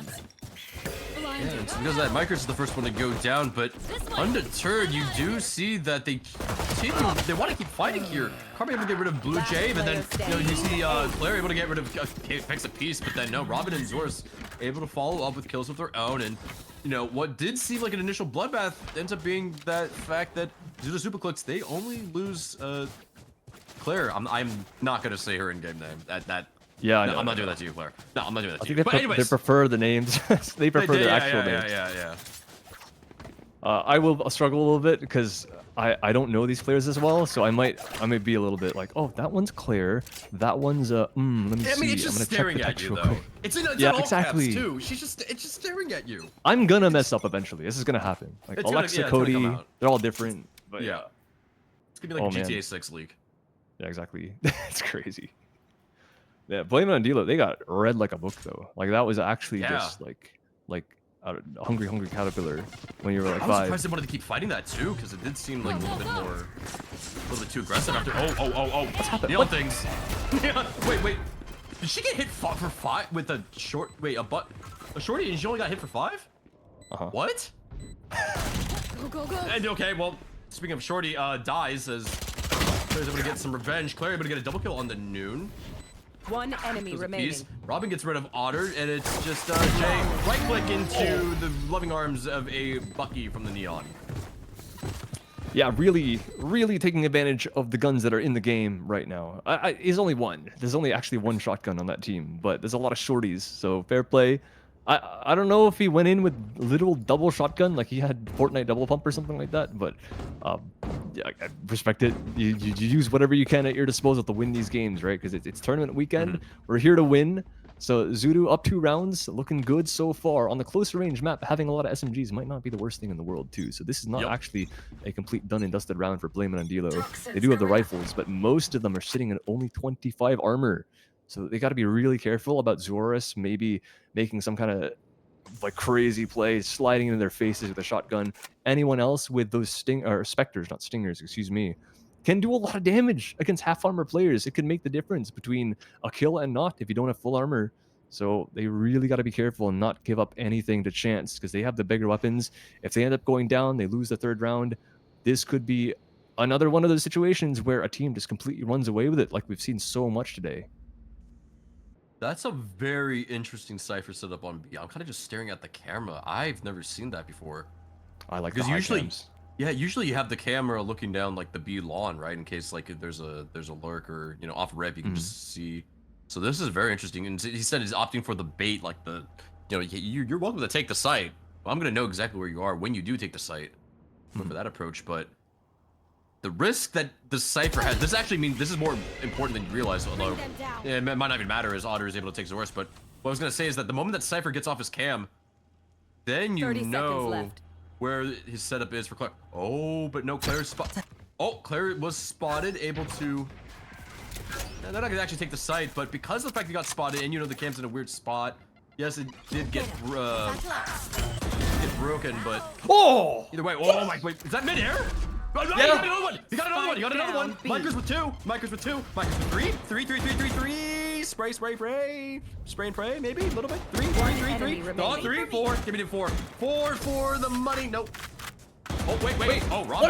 Speaker 5: Yeah, it's because that Micros is the first one to go down, but undeterred, you do see that they continue. They want to keep fighting here. Carby able to get rid of Blue Jay, but then you know you see Claire able to get rid of picks a piece, but then no, Robin and Zorus able to follow up with kills of their own, and you know what did seem like an initial bloodbath ends up being that fact that Zudo Superclicks they only lose Claire. I'm not gonna say her in-game name.
Speaker 1: Yeah,
Speaker 5: no, I'm not doing that to you, Claire. No, I'm not doing that to you.
Speaker 1: I
Speaker 5: But
Speaker 1: think
Speaker 5: anyways,
Speaker 1: they prefer the names. They prefer their actual names.
Speaker 5: Yeah.
Speaker 1: I will struggle a little bit because I don't know these players as well, so I might be a little bit like, oh, that one's Claire, that one's let me see.
Speaker 5: I mean, it's just staring at you though. It's in all
Speaker 1: exactly.
Speaker 5: caps too. It's just staring at you.
Speaker 1: I'm gonna mess up eventually. This is gonna happen. Like Alexa, Cody, they're all different. But
Speaker 5: yeah, it's gonna be like a GTA 6 leak.
Speaker 1: Yeah, exactly. It's crazy. Yeah, Blame It on Dilo, they got read like a book though. Like that was actually just like a hungry caterpillar when you were like 5.
Speaker 5: I was surprised they wanted to keep fighting that too, because it did seem like a little bit too aggressive after. Oh! What's happened? Neon things. Yeah. Wait. Did she get hit for 5 with a short? Wait, a shorty, and she only got hit for 5? What?
Speaker 13: Go.
Speaker 5: And okay, well, speaking of shorty, dies as Claire's able to get some revenge. Claire able to get a double kill on the Noon.
Speaker 11: One enemy remaining.
Speaker 5: Robin gets rid of Otter, and it's just Jay right-click into the loving arms of a Bucky from the Neon.
Speaker 1: Yeah, really taking advantage of the guns that are in the game right now. There's only one. There's only actually one shotgun on that team, but there's a lot of shorties, so fair play. I don't know if he went in with literal double shotgun, like he had Fortnite double pump or something like that, but yeah, I respect it. You use whatever you can at your disposal to win these games, right? Because it's tournament weekend. We're here to win. So Zudo up 2 rounds, looking good so far. On the closer range map, having a lot of SMGs might not be the worst thing in the world too. So this is not actually a complete done and dusted round for Blame It on Dilo. They do have the rifles, but most of them are sitting at only 25 armor. So they got to be really careful about Zorus maybe making some kind of like crazy play, sliding into their faces with a shotgun. Anyone else with those specters, not stingers, excuse me, can do a lot of damage against half armor players. It can make the difference between a kill and not if you don't have full armor. So they really got to be careful and not give up anything to chance because they have the bigger weapons. If they end up going down, they lose the 3rd round. This could be another one of those situations where a team just completely runs away with it, like we've seen so much today.
Speaker 5: That's a very interesting Cypher setup on B. I'm kind of just staring at the camera. I've never seen that before.
Speaker 1: I like
Speaker 5: because
Speaker 1: the high
Speaker 5: usually,
Speaker 1: cams.
Speaker 5: yeah, usually you have the camera looking down like the B lawn, right? In case like if there's a lurk or you know off rep, you can just see. So this is very interesting. And he said he's opting for the bait, like the you know you're welcome to take the site. Well, I'm gonna know exactly where you are when you do take the site. For that approach, but the risk that the Cypher has, this actually means this is more important than you realize, although it might not even matter as Otter is able to take Zorus, but what I was going to say is that the moment that Cypher gets off his cam, then you know where his setup is for Claire. Oh, but no, Claire's spot. Oh, Claire was spotted, able to... They're not going to actually take the site, but because of the fact he got spotted and you know the cam's in a weird spot, yes, it did get broken, but...
Speaker 1: Oh!
Speaker 5: Either way, oh my, wait, is that midair? Oh, no,
Speaker 1: Yeah.
Speaker 5: He got another one. Micros with 2. Micros with 3. 3. Spray and pray, maybe a little bit. 3. Oh, 3, 4. Give me the 4. 4 for the money. Nope. Oh, wait. Oh, Robin.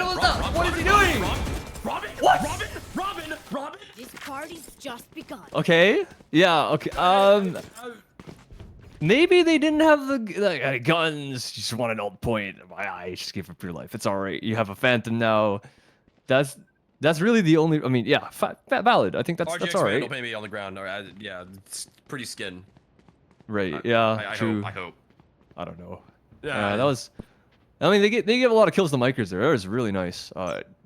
Speaker 1: What is he doing?
Speaker 5: Robin.
Speaker 20: This party's just begun.
Speaker 1: Okay. Yeah. Okay. maybe they didn't have the guns. Just wanted ult point. I just gave up your life. It's all right. You have a Phantom now. That's really the only. I mean, yeah, valid. I think that's
Speaker 5: RGX
Speaker 1: all right.
Speaker 5: Vandal maybe on the ground. Or, yeah, it's pretty skin.
Speaker 1: Right. Yeah.
Speaker 5: I
Speaker 1: true.
Speaker 5: hope.
Speaker 1: I don't know.
Speaker 5: Yeah.
Speaker 1: That was. I mean, they give a lot of kills to Micers there. That was really nice.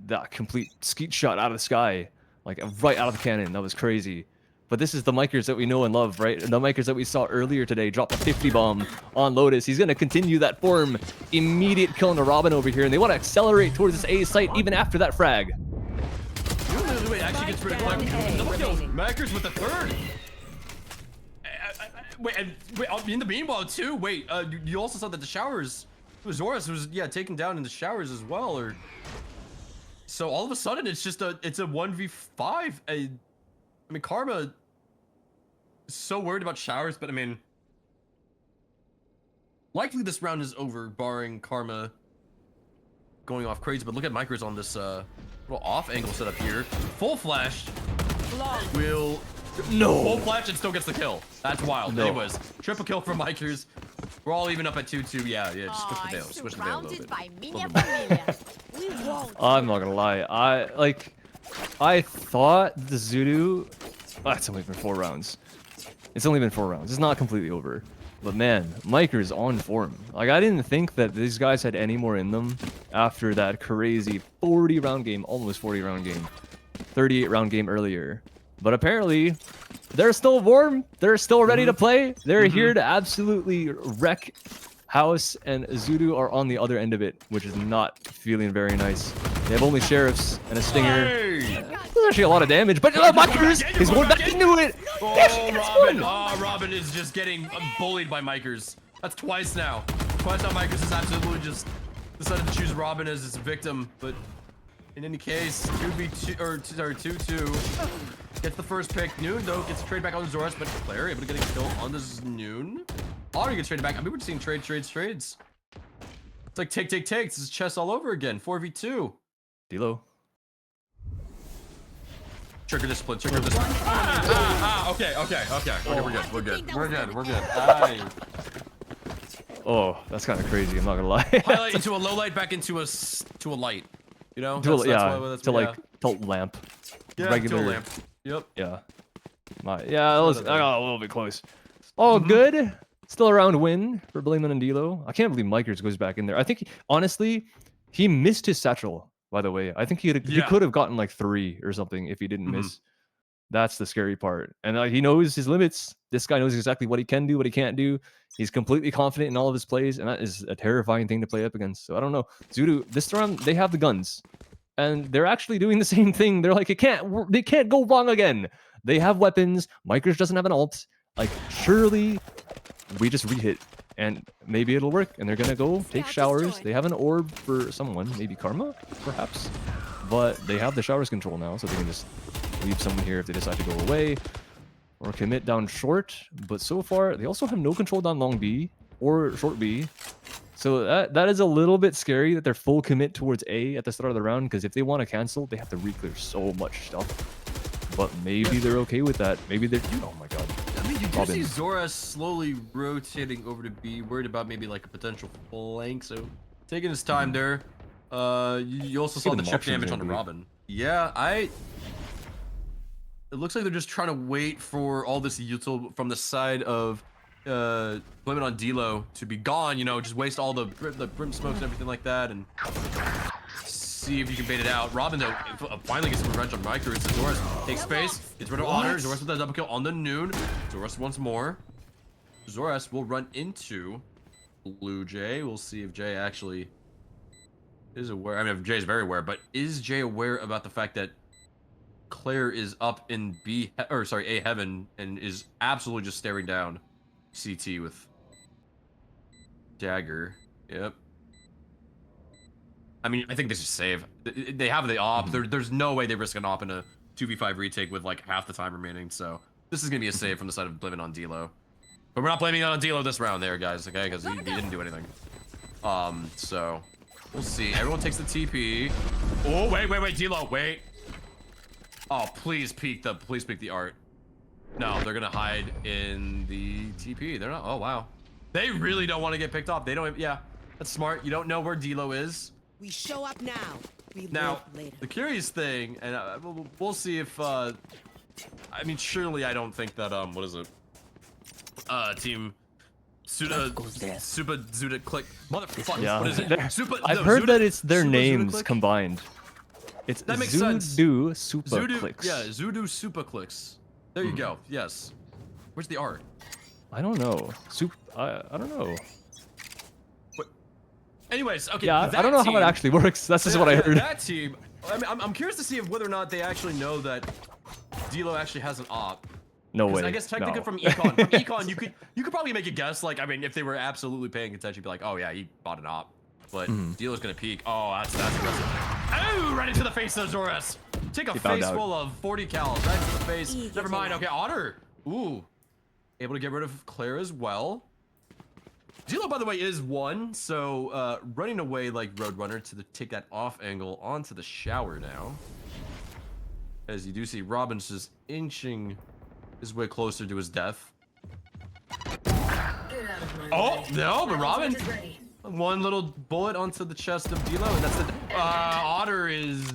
Speaker 1: That complete skeet shot out of the sky, like right out of the cannon. That was crazy. But this is the Micers that we know and love, right? The Micers that we saw earlier today drop a 50 bomb on Lotus. He's going to continue that form. Immediate kill on the Robin over here. And they want to accelerate towards this A site even after that frag.
Speaker 5: Wait, actually gets rid of Micers with the third. Wait, in the meanwhile too. Wait, you also saw that the showers, Zorus was taken down in the showers as well. Or so all of a sudden it's just a 1v5. I mean, Karma is so worried about showers, but I mean, likely this round is over, barring Karma going off crazy. But look at Micros on this little off angle setup here. Full flash will full flash and still gets the kill. That's wild.
Speaker 1: No.
Speaker 5: Anyways, triple kill from Micros. We're all even up at 2-2. Yeah, just switch the veil. Switch the veil a little bit.
Speaker 20: By Minya Familia. We won't.
Speaker 1: I'm not gonna lie. I thought the Zudu. It's only been 4 rounds. It's only been 4 rounds. It's not completely over. But man, Micers on form. Like, I didn't think that these guys had any more in them after that crazy 40-round game, almost 40-round game, 38-round game earlier. But apparently, they're still warm. They're still ready to play. They're here to absolutely wreck House, and Zudu are on the other end of it, which is not feeling very nice. They have only Sheriffs and a Stinger. There's actually a lot of damage, but Micers is going back into it.
Speaker 5: Robin is just getting bullied by Micers. That's twice now. Twice now Micers has absolutely just decided to choose Robin as his victim. But in any case, 2v2 or 2-2 gets the first pick. Noon though gets trade back on Zorus, but Claire able to get a kill on this Noon. Otter gets traded back. I mean, we're seeing trades. It's like take. This is chess all over again. 4v2.
Speaker 1: D-Lo.
Speaker 5: Trigger discipline. Okay. We're good. Aye.
Speaker 1: Oh, that's kind of crazy. I'm not gonna lie.
Speaker 5: Highlight into a low light, back into a light. You know?
Speaker 1: To lamp.
Speaker 5: Yeah,
Speaker 1: regular
Speaker 5: to a lamp. Yep.
Speaker 1: Yeah. I got a little bit close. Oh, good. Still a round win for Blayman and D-Lo. I can't believe Micers goes back in there. I think, honestly, he missed his satchel, by the way. I think he could have gotten like 3 or something if he didn't miss. That's the scary part. And he knows his limits. This guy knows exactly what he can do, what he can't do. He's completely confident in all of his plays, and that is a terrifying thing to play up against. So I don't know. Zudu, this round, they have the guns. And they're actually doing the same thing. They're like, they can't go wrong again. They have weapons. Micers doesn't have an ult. Like, surely we just re-hit and maybe it'll work. And they're gonna go take showers. They have an orb for someone, maybe Karma, perhaps. But they have the showers control now, so they can just leave someone here if they decide to go away or commit down short. But so far, they also have no control down long B or short B. So that is a little bit scary that they're full commit towards A at the start of the round, because if they want to cancel, they have to re-clear so much stuff. But maybe they're okay with that. Maybe they're... Oh my god.
Speaker 5: I mean, you do see Zora slowly rotating over to B, worried about maybe like a potential flank, so taking his time there. You also saw the chip damage on the Robin. Yeah, it looks like they're just trying to wait for all this util from the side of Blaming on D-Lo to be gone, you know, just waste all the brim smokes and everything like that, and see if you can bait it out. Robin, though, finally gets some revenge on Riker. It's Zorus. Takes space, gets rid of Otter. Zorus with that double kill on the Noon. Zorus once more. Zorus will run into Blue Jay. We'll see if Jay actually is aware. I mean, Jay's very aware, but is Jay aware about the fact that Claire is up in A heaven and is absolutely just staring down CT with Dagger? Yep. I mean, I think this is save. They have the op. There's no way they risk an op in a 2v5 retake with like half the time remaining. So this is gonna be a save from the side of blaming on D-Lo. But we're not blaming on D-Lo this round there, guys, okay? Because he didn't do anything. So we'll see. Everyone takes the TP. Oh, wait, D-Lo, wait. Oh, please peek the art. No, they're gonna hide in the TP. They're not. Oh wow. They really don't want to get picked off. They don't. Yeah, that's smart. You don't know where D'Lo is.
Speaker 2: We show up now. We
Speaker 5: Now,
Speaker 2: live later.
Speaker 5: the curious thing, and we'll see if. I mean, surely I don't think that what is it? Team. Super Zuda Click. Motherfucker.
Speaker 1: Yeah.
Speaker 5: What is it? Super,
Speaker 1: I've
Speaker 5: no,
Speaker 1: heard
Speaker 5: Zuda-
Speaker 1: that it's their
Speaker 5: Super Zuda
Speaker 1: names
Speaker 5: Click?
Speaker 1: combined. It's
Speaker 5: That makes sense.
Speaker 1: Zudu Super
Speaker 5: Zudu,
Speaker 1: Clicks.
Speaker 5: yeah, Zudu Super Clicks. There you go. Yes. Where's the R?
Speaker 1: I don't know. I don't know.
Speaker 5: Anyways, okay.
Speaker 1: Yeah, I
Speaker 5: that
Speaker 1: don't know how
Speaker 5: team-
Speaker 1: it actually works. That's just what I
Speaker 5: yeah,
Speaker 1: heard.
Speaker 5: That team. I mean, I'm curious to see if whether or not they actually know that D'Lo actually has an op.
Speaker 1: No
Speaker 5: 'Cause
Speaker 1: way.
Speaker 5: I guess technically
Speaker 1: no.
Speaker 5: from Econ, you could probably make a guess. Like, I mean, if they were absolutely paying attention, you'd be like, oh yeah, he bought an op. But D'Lo's gonna peek. Oh, that's aggressive. Oh, right into the face of Zoras. Take a
Speaker 1: He found
Speaker 5: face
Speaker 1: out.
Speaker 5: full of 40 cals right into the face.
Speaker 2: Easy
Speaker 5: Never mind.
Speaker 2: enough.
Speaker 5: Okay, Otter. Ooh, able to get rid of Claire as well. D'Lo, by the way, is one, so running away like Roadrunner to take that off angle onto the shower now. As you do see, Robin's just inching his way closer to his death. Oh, no, but Robin, one little bullet onto the chest of D'Lo, and that's the... Otter is...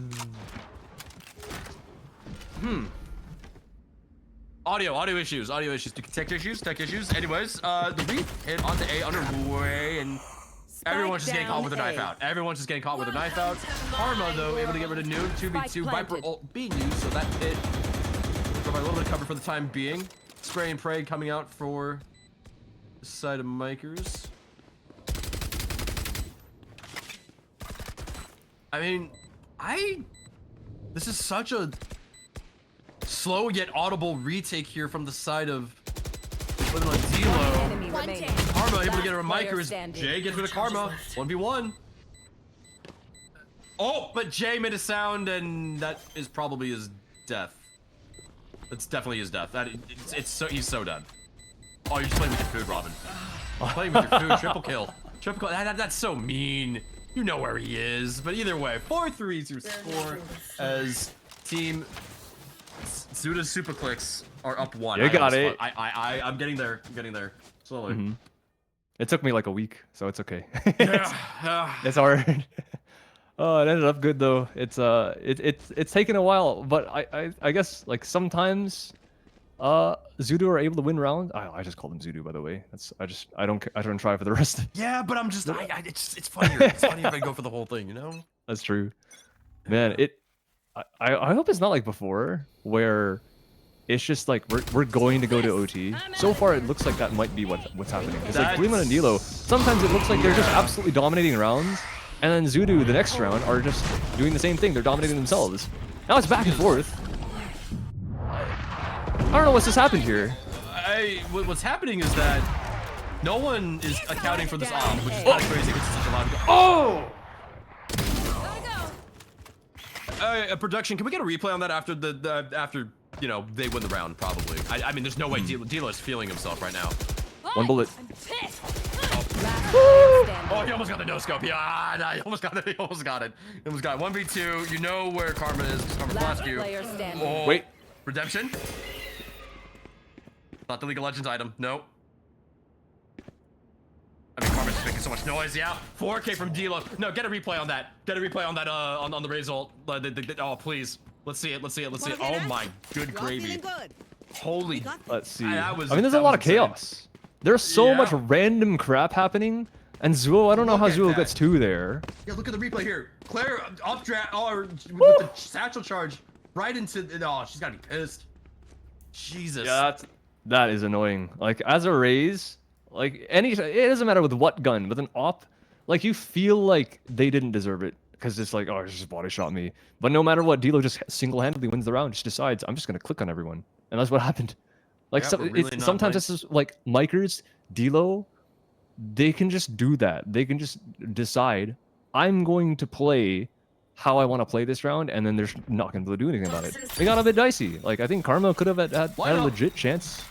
Speaker 5: Audio issues. Tech issues. Anyways, the reef hit onto A underway, and everyone's just getting caught with a knife out. Everyone's just getting caught with a knife out. Karma, though, able to get rid of Noon. 2v2. Viper ult being used, so that hit. Provide a little bit of cover for the time being. Spray and pray coming out for the side of Mikers. I mean, this is such a slow yet audible retake here from the side of D'Lo.
Speaker 11: Enemy remaining.
Speaker 5: Karma able to get rid of
Speaker 11: Last player
Speaker 5: Mikers.
Speaker 11: standing.
Speaker 5: Jay gets rid of Karma. 1v1. Oh, but Jay made a sound, and that is probably his death. That's definitely his death. He's so done. Oh, you're just playing with your food, Robin. Playing with your food. Triple kill. That's so mean. You know where he is. But either way, 4-3 to score as team Zuda Super Clicks are up 1.
Speaker 1: You got it.
Speaker 5: I'm getting there. Slowly.
Speaker 1: It took me like a week, so it's okay.
Speaker 5: Yeah.
Speaker 1: It's hard. Oh, it ended up good though. It's taken a while, but I guess like sometimes Zudu are able to win rounds. I just called him Zudu, by the way. I don't try for the rest.
Speaker 5: Yeah, but I'm just it's funnier. It's funnier if I go for the whole thing, you know?
Speaker 1: That's true. Man, I hope it's not like before where it's just like we're going to go to OT. So far it looks like that might be what's happening. It's like Gleeman and D'Lo, sometimes it looks like they're just absolutely dominating rounds, and then Zudu the next round are just doing the same thing. They're dominating themselves. Now it's back and forth. I don't know what's just happened here.
Speaker 5: What's happening is that no one is accounting for this op, which is kind of crazy because it's such a lot of... Oh! Production, can we get a replay on that after after you know they win the round? Probably. I mean, there's no way D'Lo is feeling himself right now.
Speaker 1: One bullet.
Speaker 5: Oh, he almost got the no scope. Yeah, nah, he almost got it. He almost got it. 1v2. You know where Karma is. Karma blast you. Oh,
Speaker 1: wait.
Speaker 5: Redemption. Not the League of Legends item. No. I mean, Karma's just making so much noise. Yeah. 4K from D'Lo. No, get a replay on that. Get a replay on that. On the Raze ult. Oh, please. Let's see it. Oh my good gravy. Holy.
Speaker 1: Let's see.
Speaker 5: That was,
Speaker 1: I mean, there's a lot of chaos. There's so much random crap happening, and Zuo, I don't know how Zuo gets 2 there.
Speaker 5: Yeah, look at the replay here. Claire up draft with the satchel charge right into. Oh, she's gotta be pissed. Jesus.
Speaker 1: Yeah, that is annoying. Like as a Raze, like it doesn't matter with what gun, with an op, like you feel like they didn't deserve it because it's like, oh, it's just body shot me. But no matter what, D'Lo just single-handedly wins the round. Just decides I'm just gonna click on everyone, and that's what happened. Like sometimes it's just like Mikers, D'Lo, they can just do that. They can just decide I'm going to play how I want to play this round, and then they're not going to do anything about it. They got a bit dicey. Like I think Karma could have had a legit chance.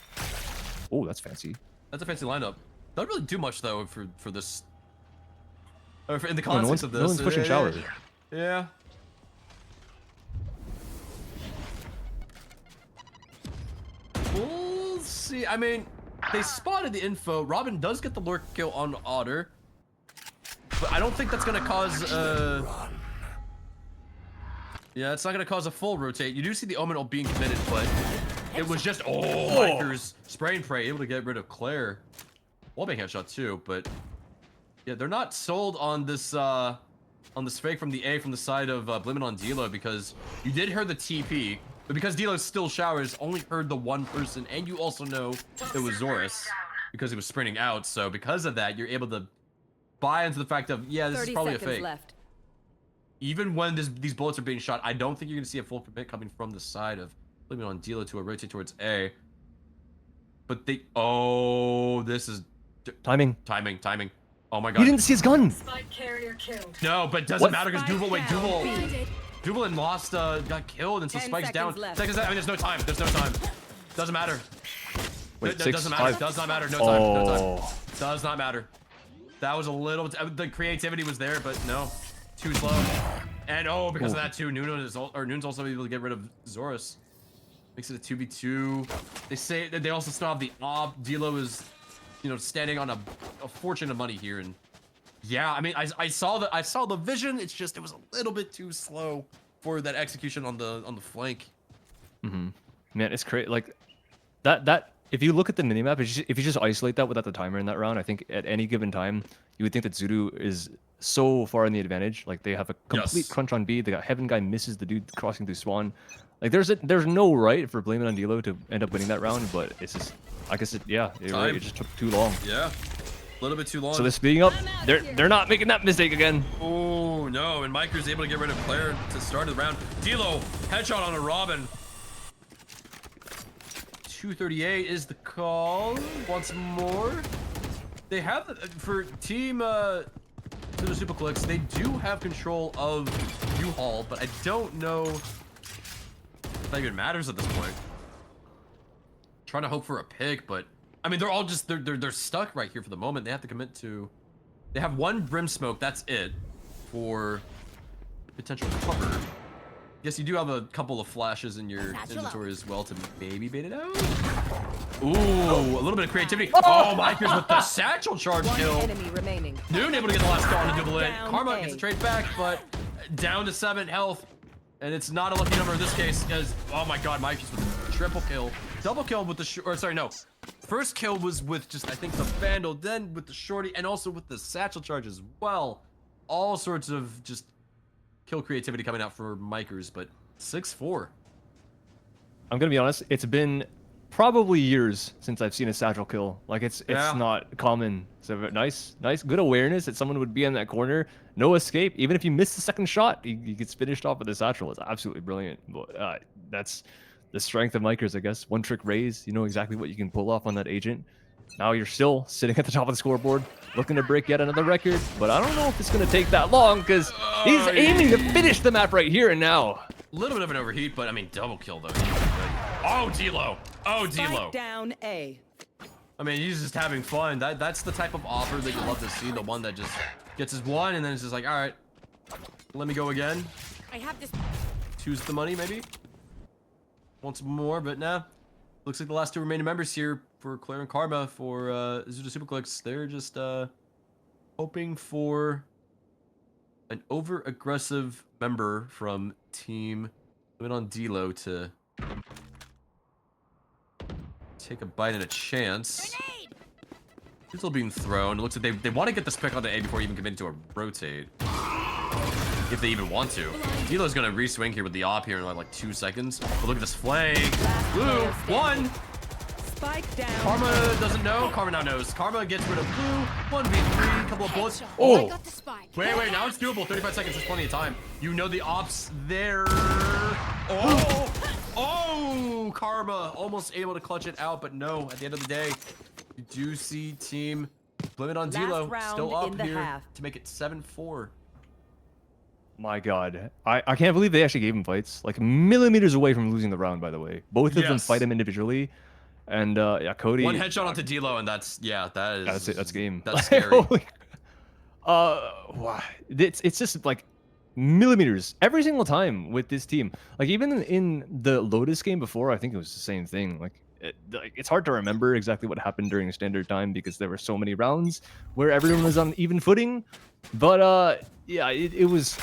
Speaker 1: Oh, that's fancy.
Speaker 5: That's a fancy lineup. Don't really do much though for this. Or in the context of this.
Speaker 1: No one's pushing shower.
Speaker 5: Yeah. Ooh. see. I mean, they spotted the info. Robin does get the lurk kill on Otter, but I don't think that's gonna cause. Yeah, it's not gonna cause a full rotate. You do see the Omen being committed, but it was just Mikers spray and pray able to get rid of Claire. Wallbang headshot too, but yeah, they're not sold on this fake from the A from the side of Blaming on D'Lo, because you did hear the TP, but because D'Lo still showers, only heard the one person, and you also know it was Zorus because he was sprinting out. So because of that, you're able to buy into the fact of, yeah, this is probably a fake.
Speaker 11: Left.
Speaker 5: Even when these bullets are being shot, I don't think you're gonna see a full commit coming from the side of Blaming on D'Lo to a rotate towards A. But they, this is
Speaker 1: timing.
Speaker 5: Oh my god.
Speaker 1: You didn't see his gun.
Speaker 15: Spike carrier killed.
Speaker 5: No, but it doesn't matter because Duval and Lost got killed, and so Spike's down. Seconds. I mean, there's no time. Doesn't matter.
Speaker 1: Wait,
Speaker 5: doesn't matter. Does not matter. No time. Does not matter. That was a little. The creativity was there, but no, too slow. And because of that too, Noon's also able to get rid of Zorus. Makes it a 2v2. They say that they also still have the ob. D'Lo is, standing on a fortune of money here, and yeah, I mean, I saw the vision. It's just it was a little bit too slow for that execution on the flank.
Speaker 1: Man, it's crazy. Like that. If you look at the minimap, if you just isolate that without the timer in that round, I think at any given time you would think that Zudu is so far in the advantage. Like they have a complete crunch on B. They got Heaven guy misses the dude crossing through Swan. Like there's no right for Blaming on D'Lo to end up winning that round, but it's just, I guess it just took too long.
Speaker 5: Yeah, a little bit too long.
Speaker 1: So they're speeding up. They're not making that mistake again.
Speaker 5: Oh no, and Miker's able to get rid of Claire to start the round. D'Lo headshot on a Robin. 238 is the call. Once more, they have for team to the Super Clicks. They do have control of U-Haul, but I don't know if that even matters at this point. Trying to hope for a pick, but I mean, they're all just they're stuck right here for the moment. They have to commit to. They have one brim smoke. That's it for potential cover. Yes, you do have a couple of flashes in your inventory as well to maybe bait it out. Ooh, a little bit of creativity. Oh, Mikers with the satchel charge kill.
Speaker 11: Enemy remaining.
Speaker 5: Noon able to get the last kill on the double it. Karma gets a trade back, but down to 7 health. And it's not a lucky number in this case, because, oh my god, Mikers with a triple kill. Double kill with the, First kill was with just, I think, the Vandal, then with the Shorty, and also with the satchel charge as well. All sorts of just kill creativity coming out for Mikers, but 6-4.
Speaker 1: I'm gonna be honest, it's been probably years since I've seen a satchel kill. Like it's not common. So nice, good awareness that someone would be in that corner. No escape. Even if you miss the second shot, he gets finished off with a satchel. It's absolutely brilliant. But that's the strength of Mikers, I guess. One trick raise, you know exactly what you can pull off on that agent. Now you're still sitting at the top of the scoreboard, looking to break yet another record. But I don't know if it's going to take that long, because he's aiming to finish the map right here and now.
Speaker 5: A little bit of an overheat, but I mean, double kill though. Oh, D'Lo. Oh, D'Lo.
Speaker 11: Down A.
Speaker 5: I mean, he's just having fun. That's the type of offer that you love to see. The one that just gets his one and then it's just like, all right, let me go again.
Speaker 20: I have this.
Speaker 5: Choose the money, maybe. Once more, but nah. Looks like the last two remaining members here for Claire and Karma for Zuda Superclicks. They're just hoping for an over-aggressive member from Team Limit on D'Lo to take a bite and a chance. He's still being thrown. It looks like they want to get this pick onto A before even committing to a rotate. If they even want to. D'Lo's gonna re-swing here with the op here in like 2 seconds. But look at this flank. Blue, one.
Speaker 11: Spike down.
Speaker 5: Karma doesn't know. Karma now knows. Karma gets rid of Blue. 1v3, couple of bullets.
Speaker 20: Oh! I got the spike.
Speaker 5: Wait, now it's doable. 35 seconds, there's plenty of time. You know the op's there. Oh, Karma almost able to clutch it out, but no, at the end of the day, you do see Team Limit on D'Lo still up here to make it 7-4.
Speaker 1: My god. I can't believe they actually gave him fights. Like millimeters away from losing the round, by the way. Both of them fight him individually. And yeah, Cody.
Speaker 5: One headshot onto D'Lo, and that's
Speaker 1: it. That's game.
Speaker 5: That's scary.
Speaker 1: It's just like millimeters every single time with this team. Like even in the Lotus game before, I think it was the same thing. Like it's hard to remember exactly what happened during standard time because there were so many rounds where everyone was on even footing. But yeah, it was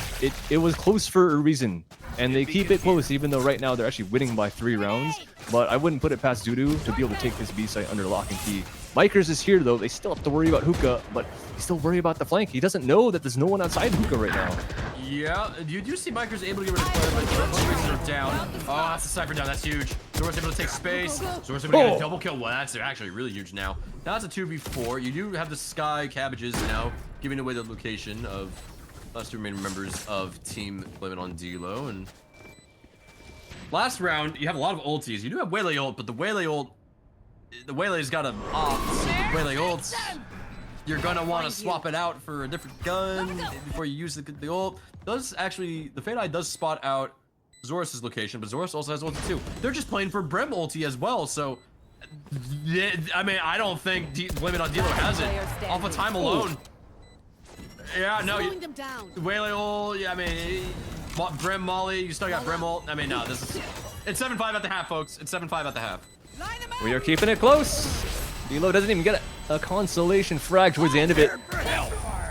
Speaker 1: close for a reason, and they keep it close even though right now they're actually winning by 3 rounds. But I wouldn't put it past Zoodoo to be able to take this B site under lock and key. Mykers is here though. They still have to worry about Hookah, but they still worry about the flank. He doesn't know that there's no one outside Hookah right now.
Speaker 5: Yeah, you do see Mykers able to get rid of Claire, but both races are down. Oh, that's a Cypher down. That's huge. Zora's able to take space. Zora's able to get a double kill. Well, that's actually really huge now. Now it's a 2v4. You do have the Sky Cabbages now giving away the location of last 2 remaining members of Team Blame It on D-Lo. And last round, you have a lot of ultis. You do have Waylay ult, but the Waylay ult, the Waylay's got a Waylay ult. You're gonna want to swap it out for a different gun before you use the ult. Does actually, the Fade Eye does spot out Zorus' location, but Zorus also has ulti too. They're just playing for Brim ulti as well, so yeah, I mean, I don't think Blame It on D-Lo has it off of time alone. Yeah, no, Waylay ult, yeah, I mean, Brim Molly, you still got Brim ult. I mean, no, this is, it's 7-5 at the half, folks. It's 7-5 at the half.
Speaker 1: We are keeping it close. D-Lo doesn't even get a consolation frag towards the end of it.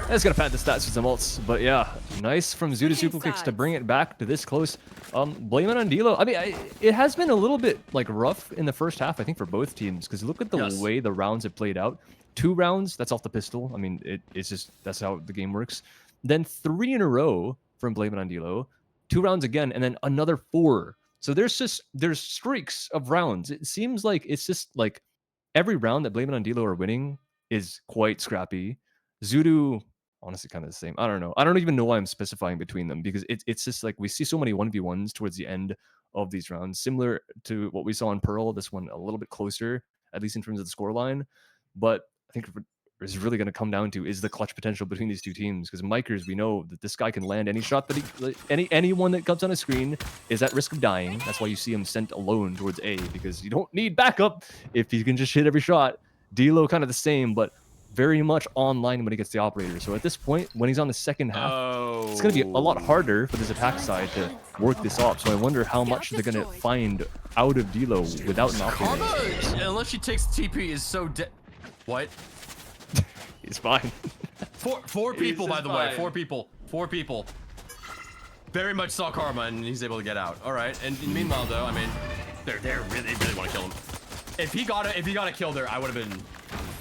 Speaker 1: That's gonna pad the stats with some ults, but yeah, nice from Zoodoo Super Kicks to bring it back to this close. Blame it on D-Lo. I mean, it has been a little bit like rough in the first half, I think, for both teams, because look at the way the rounds have played out. 2 rounds, that's off the pistol. I mean, it's just, that's how the game works. Then 3 in a row from Blame It on D-Lo. 2 rounds again, and then another 4. So there's streaks of rounds. It seems like it's just like every round that Blame It on D-Lo are winning is quite scrappy. Zoodoo, honestly, kind of the same. I don't know. I don't even know why I'm specifying between them, because it's just like we see so many 1v1s towards the end of these rounds, similar to what we saw in Pearl. This one a little bit closer, at least in terms of the scoreline. But I think what is really going to come down to is the clutch potential between these 2 teams, because Mykers, we know that this guy can land any shot that anyone that comes on a screen is at risk of dying. That's why you see him sent alone towards A, because you don't need backup if you can just hit every shot. D-Lo kind of the same, but very much online when he gets the operator. So at this point, when he's on the second half, it's going to be a lot harder for this attack side to work this off. So I wonder how much they're going to find out of D-Lo without an operator.
Speaker 5: Karma, unless she takes TP, is so dead. What?
Speaker 1: He's fine.
Speaker 5: Four people, by the way. 4 people. 4 people. Very much saw Karma, and he's able to get out. All right. And meanwhile, though, I mean, they really want to kill him. If he got a kill there, I would have been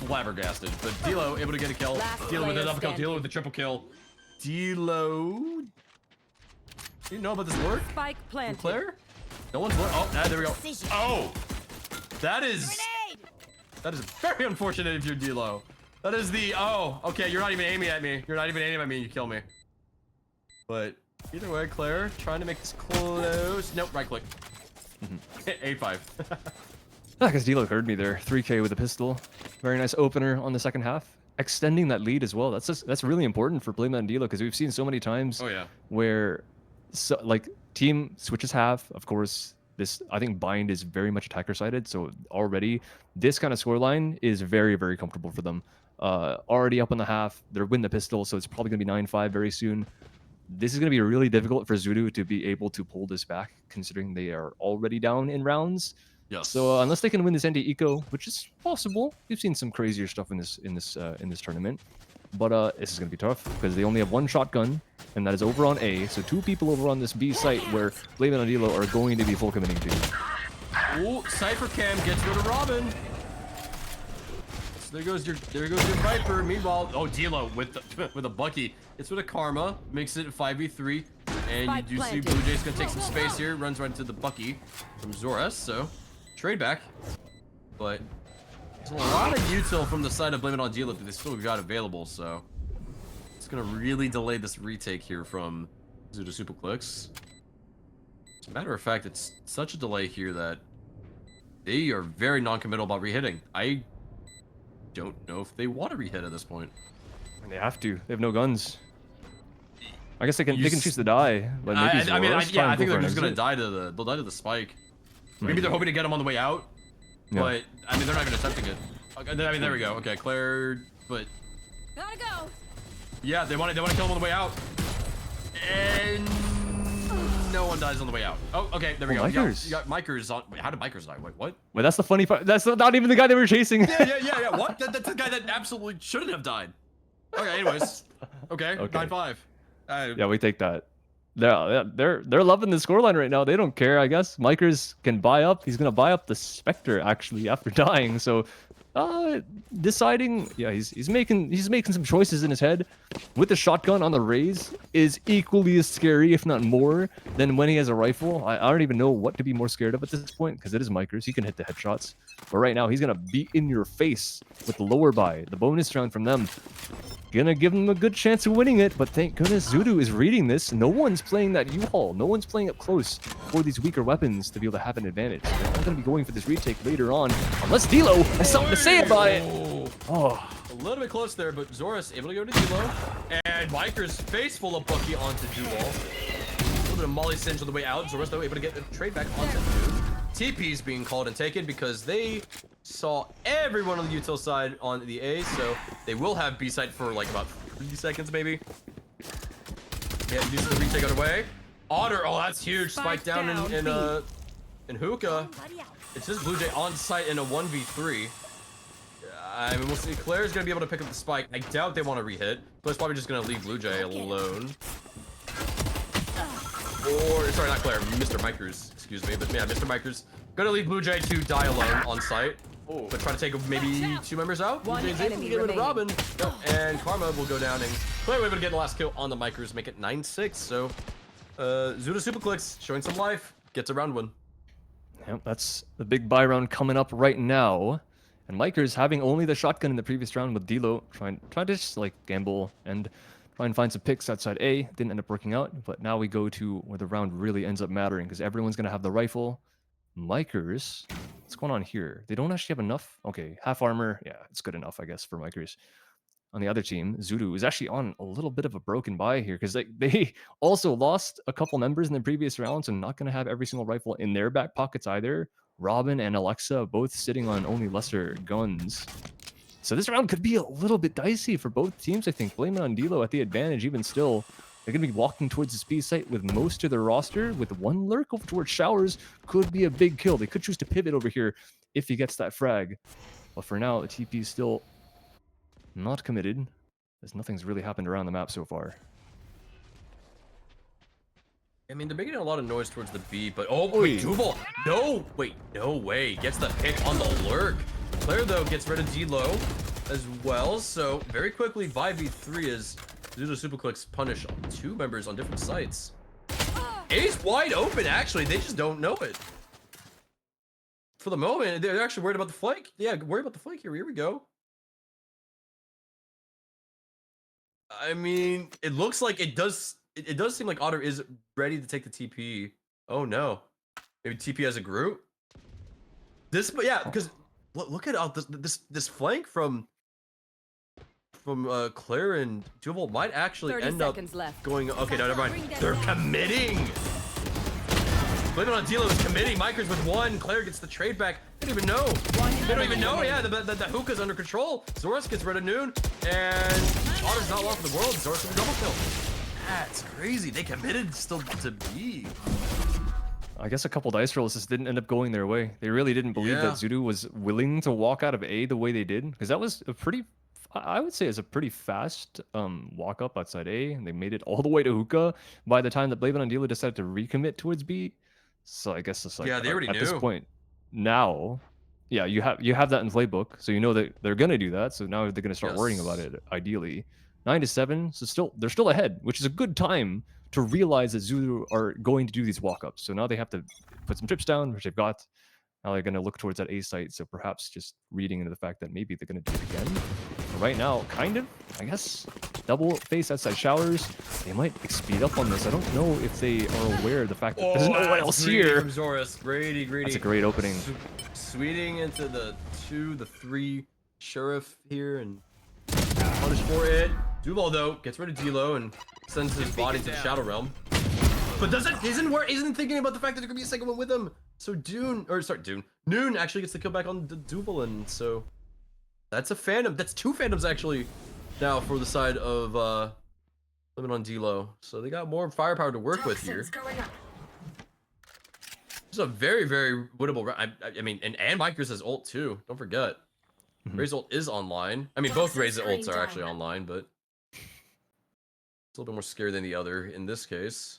Speaker 5: flabbergasted. But D-Lo able to get a kill. D-Lo with a double kill. D-Lo with a triple kill. D-Lo. You know about this work?
Speaker 11: Spike planted.
Speaker 5: Claire? No one's work. Oh, there we go. Oh, that is very unfortunate if you're D-Lo. That is the, oh, okay, you're not even aiming at me. You're not even aiming at me and you kill me. But either way, Claire, trying to make this close. Nope, right click. 8-5.
Speaker 1: Because D-Lo heard me there. 3K with a pistol. Very nice opener on the second half. Extending that lead as well. That's really important for Blame It on D-Lo, because we've seen so many times where like team switches half. Of course, this, I think Bind is very much attacker sided, so already this kind of scoreline is very, very comfortable for them. Already up on the half, they're win the pistol, so it's probably going to be 9-5 very soon. This is going to be really difficult for Zoodoo to be able to pull this back, considering they are already down in rounds.
Speaker 5: Yes.
Speaker 1: So unless they can win this anti-eco, which is possible, we've seen some crazier stuff in this tournament. But this is going to be tough because they only have 1 shotgun, and that is over on A. So 2 people over on this B site where Blame It on D-Lo are going to be full committing to.
Speaker 5: Ooh, Cypher Cam gets rid of Robin. So there goes your Viper. Meanwhile, oh, D-Lo with a Bucky. It's with a Karma, makes it 5v3, and you do see Blue Jay's gonna take some space here. Runs right into the Bucky from Zoras. So trade back, but there's a lot of util from the side of Blame It on D-Lo that they still got available. So it's gonna really delay this retake here from Zoodoo Super Clicks. As a matter of fact, it's such a delay here that they are very non-committal about rehitting. I don't know if they want to rehit at this point.
Speaker 1: And they have to. They have no guns. I guess they can choose to die, but maybe
Speaker 5: I think they're just gonna die to the spike. Maybe they're hoping to get him on the way out, but I mean they're not even attempting it. Okay, I mean there we go. Okay, Claire, but
Speaker 3: Gotta go.
Speaker 5: yeah, they want to kill him on the way out. And no one dies on the way out. Oh, okay, there we go.
Speaker 1: Micers.
Speaker 5: You got Micers on. Wait, how did Micers die? Wait, what?
Speaker 1: Wait, that's the funny part. That's not even the guy they were chasing.
Speaker 5: Yeah. What? That's the guy that absolutely shouldn't have died. Okay, anyways. Okay. 9-5.
Speaker 1: Yeah, we take that. They're loving the scoreline right now. They don't care, I guess. Micers can buy up. He's gonna buy up the Spectre actually after dying. So, deciding, yeah, he's making some choices in his head. With the shotgun on the raise is equally as scary, if not more, than when he has a rifle. I don't even know what to be more scared of at this point because it is Micers. He can hit the headshots, but right now he's gonna be in your face with the lower buy, the bonus round from them. Gonna give him a good chance of winning it, but thank goodness Zudu is reading this. No one's playing that U-Haul. No one's playing up close for these weaker weapons to be able to have an advantage. They're not gonna be going for this retake later on, unless Dilo has something to say about it. Oh.
Speaker 5: A little bit close there, but Zoras able to go to Dilo. And Micers face full of Bucky onto Duval. A little bit of Molly Singe on the way out. Zoras though able to get the trade back onto Dude. TP's being called and taken because they saw everyone on the util side on the A, so they will have B side for like about 3 seconds maybe. Yeah, do the retake underway. Otter, oh that's huge. Spike down in Hookah. It's just Blue Jay on site in a 1v3. I mean, we'll see. Claire's gonna be able to pick up the spike. I doubt they want to rehit. Claire's probably just gonna leave Blue Jay alone. Or, sorry, not Claire, Mr. Micers, excuse me. But yeah, Mr. Micers gonna leave Blue Jay to die alone on site. But try to take maybe 2 members out. Blue Jay's able to get rid of Robin. And Karma will go down and Claire will be able to get the last kill on the Micers, make it 9-6. So, Zuda Superclicks showing some life, gets a round 1.
Speaker 1: Yep, that's the big buy round coming up right now. And Micers having only the shotgun in the previous round with Dilo, trying to just like gamble and try and find some picks outside A. Didn't end up working out, but now we go to where the round really ends up mattering because everyone's gonna have the rifle. Micers, what's going on here? They don't actually have enough. Okay, half armor. Yeah, it's good enough, I guess, for Micers. On the other team, Zudu is actually on a little bit of a broken buy here because they also lost a couple members in the previous rounds and not going to have every single rifle in their back pockets either. Robin and Alexa both sitting on only lesser guns. So this round could be a little bit dicey for both teams, I think. Blame it on Dilo at the advantage. Even still, they're going to be walking towards the speed site with most of their roster. With one lurk over towards Showers, could be a big kill. They could choose to pivot over here if he gets that frag. But for now, the TP is still not committed, as nothing's really happened around the map so far.
Speaker 5: I mean, they're making a lot of noise towards the B, but oh wait, Duval, no way, gets the pick on the lurk. Claire though gets rid of D-Low as well, so very quickly 5v3 as Zuda Superclicks punish 2 members on different sites. A's wide open, actually, they just don't know it. For the moment, they're actually worried about the flank. Yeah, worried about the flank here. Here we go. I mean, it looks like it does seem like Otter is ready to take the TP. Oh no. Maybe TP as a group? But yeah, because look at this flank from Claire and Duval might actually end up going. Okay, no, never mind. They're committing. Blame it on Dilo is committing. Micers with 1. Claire gets the trade back. They don't even know. They don't even know. Yeah, the hookah's under control. Zoras gets rid of Noon, and Otter's not lost in the world. Zoras with a double kill. That's crazy. They committed still to B.
Speaker 1: I guess a couple dice rolls just didn't end up going their way. They really didn't believe that Zudu was willing to walk out of A the way they did, because that was a pretty, I would say, is a pretty fast walk up outside A, and they made it all the way to hookah by the time that Blaven and Dealer decided to recommit towards B. So I guess it's like,
Speaker 5: yeah, they already knew.
Speaker 1: This point now, yeah, you have that in playbook, so you know that they're gonna do that. So now they're gonna start worrying about it. Ideally, 9-7, so they're still ahead, which is a good time to realize that Zulu are going to do these walk-ups. So now they have to put some trips down, which they've got. Now they're gonna look towards that A site, so perhaps just reading into the fact that maybe they're gonna do it again. But right now, kind of, I guess, double face outside Showers. They might speed up on this. I don't know if they are aware of the fact that there's no one else here.
Speaker 5: From Zoras. Greedy.
Speaker 1: That's a great opening.
Speaker 5: Sweeting into the 2, the 3 Sheriff here and punish for it. Duval though gets rid of D-Lo and sends his body to the Shadow Realm. But isn't thinking about the fact that there could be a second one with him. So Noon actually gets the kill back on the Duval, and so that's a Phantom. That's 2 Phantoms actually now for the side of Limit on D-Lo. So they got more firepower to work with here. This is a very, very winnable round. I mean, and Micros has ult too. Don't forget. Ray's ult is online. I mean, both Ray's ults are actually online, but it's a little bit more scary than the other in this case.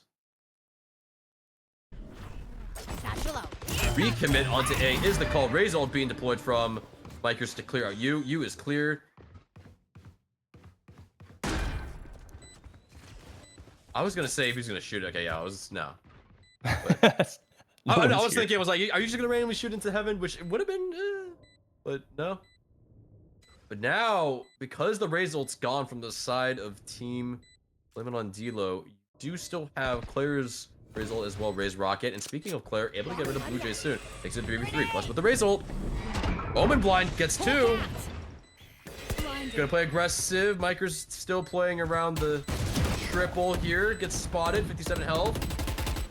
Speaker 5: Recommit onto A is the call. Ray's ult being deployed from Micros to clear out U. U is clear. I was gonna say if he's gonna shoot. Okay, yeah, I was no. But, I was thinking, I was like, are you just gonna randomly shoot into heaven? Which would have been, but no. But now, because the Ray's ult's gone from the side of Team Blame It on D-Lo, you do still have Claire's Ray's ult as well, Ray's rocket. And speaking of Claire, able to get rid of Blue Jay soon. Takes it to 3v3, plus with the Ray's ult. Omen blind gets 2. Gonna play aggressive. Miker's still playing around the triple here. Gets spotted, 57 health.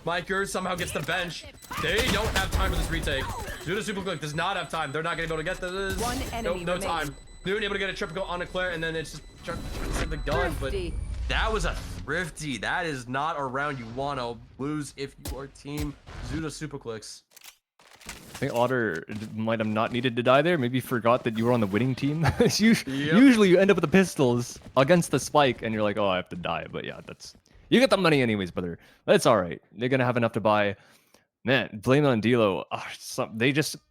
Speaker 5: Miker somehow gets the bench. They don't have time for this retake. Zuda Super Click does not have time. They're not gonna be able to get this.
Speaker 11: One enemy
Speaker 5: no time. Noon able to get a triple on a Claire, and then it's just trying to save the gun. But that was a thrifty. That is not a round you want to lose if you are Team Zuda Super Clicks.
Speaker 1: I think Otter might have not needed to die there. Maybe forgot that you were on the winning team. Usually you end up with the pistols against the spike, and you're like, oh, I have to die. But yeah, you get the money anyways, brother. That's all right. They're gonna have enough to buy. Man, blame it on D-Lo.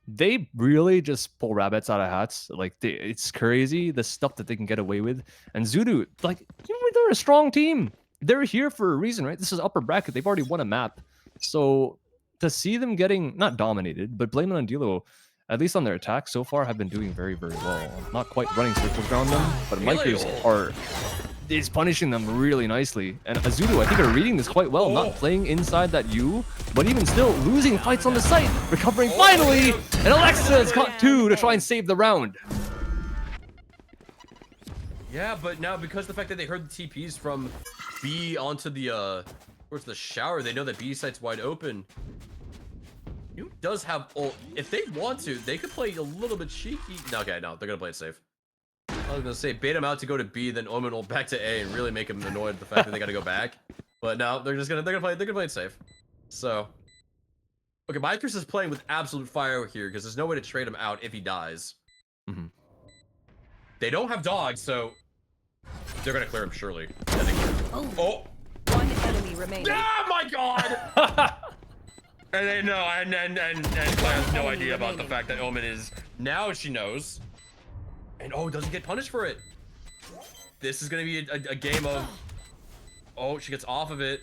Speaker 1: They really just pull rabbits out of hats. Like it's crazy the stuff that they can get away with. And Zudu, like, they're a strong team. They're here for a reason, right? This is upper bracket. They've already won a map. So to see them getting not dominated, but blame it on D-Lo, at least on their attack so far, have been doing very, very well. Not quite running circles around them, but Micers is punishing them really nicely. And Azudu, I think, are reading this quite well, not playing inside that U, but even still losing fights on the site, recovering finally, and Alexa has caught 2 to try and save the round.
Speaker 5: Yeah, but now because the fact that they heard the TPs from B onto the towards the shower, they know that B site's wide open. U does have ult. If they want to, they could play a little bit cheeky. No, okay, no, they're gonna play it safe. I was gonna say bait him out to go to B, then Omen will back to A and really make him annoyed at the fact that they gotta go back. But no, they're gonna play it safe. So okay, Micros is playing with absolute fire here because there's no way to trade him out if he dies. They don't have dogs, so they're gonna clear him surely. Oh.
Speaker 11: One enemy remaining.
Speaker 5: Oh my god! And they know, and Claire has no idea about the fact that Omen is. Now she knows. And oh, doesn't get punished for it. This is gonna be a game of. Oh, she gets off of it.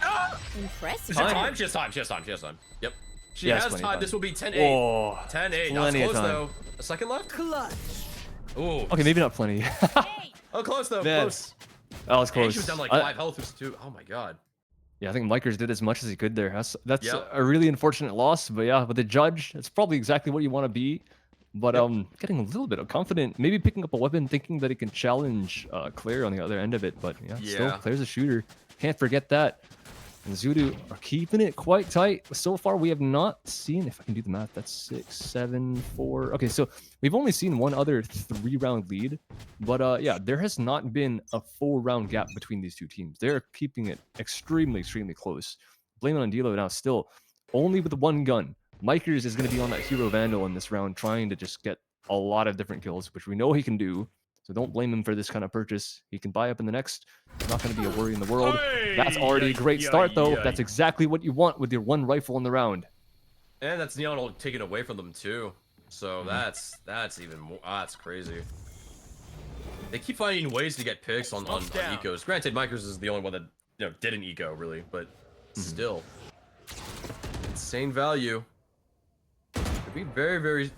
Speaker 5: Ah!
Speaker 20: Impressive.
Speaker 5: Is it time? She has time. She has time. Yep. She has time. This will be 10-8.
Speaker 1: Oh,
Speaker 5: 10-8. Not close though. A second left.
Speaker 11: Clutch.
Speaker 5: Ooh.
Speaker 1: Okay, maybe not plenty.
Speaker 5: Oh, close though.
Speaker 1: Man.
Speaker 5: Close.
Speaker 1: That was close.
Speaker 5: And she was down like 5 health too. Oh my god.
Speaker 1: Yeah, I think Micers did as much as he could there. That's a really unfortunate loss, but yeah, with the judge, it's probably exactly what you want to be. But getting a little bit confident, maybe picking up a weapon, thinking that he can challenge Claire on the other end of it. But yeah, still Claire's a shooter. Can't forget that. And Zudu are keeping it quite tight. So far, we have not seen, if I can do the math, that's 6, 7, 4. Okay, so we've only seen one other 3-round lead. But yeah, there has not been a 4-round gap between these two teams. They're keeping it extremely, extremely close. Blame it on D-Lo now, still only with one gun. Micers is going to be on that Hero Vandal in this round, trying to just get a lot of different kills, which we know he can do. So don't blame him for this kind of purchase. He can buy up in the next. Not going to be a worry in the world. That's already a great start, though. That's exactly what you want with your one rifle in the round.
Speaker 5: And that's Neon taken away from them, too. So that's even more. That's crazy. They keep finding ways to get picks on ecos. Granted, Micros is the only one that didn't eco, really. But still. Insane value. Be very, very.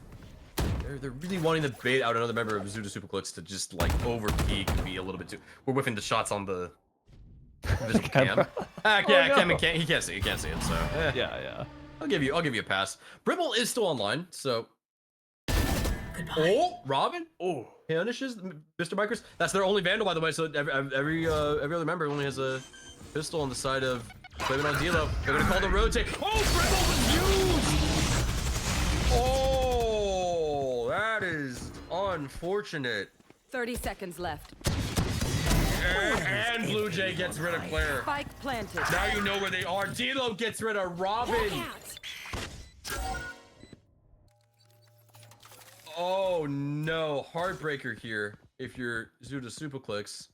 Speaker 5: They're really wanting to bait out another member of Zuda Super Clicks to just like over peak and be a little bit too. We're whiffing the shots on the visual cam. Cam he can't see it. So
Speaker 1: yeah.
Speaker 5: I'll give you a pass. Brimble is still online, so. Oh, Robin. Oh, punishes Mr. Micros. That's their only Vandal, by the way. So every other member only has a pistol on the side of. Blame it on D-Lo. They're gonna call the rotate. Oh, Brimble was used. Oh, that is unfortunate.
Speaker 11: 30 seconds left.
Speaker 5: And Blue Jay gets rid of Claire.
Speaker 11: Spike planted.
Speaker 5: Now you know where they are. D'Lo gets rid of Robin. Oh no, heartbreaker here. If you're Zuda Super Clicks.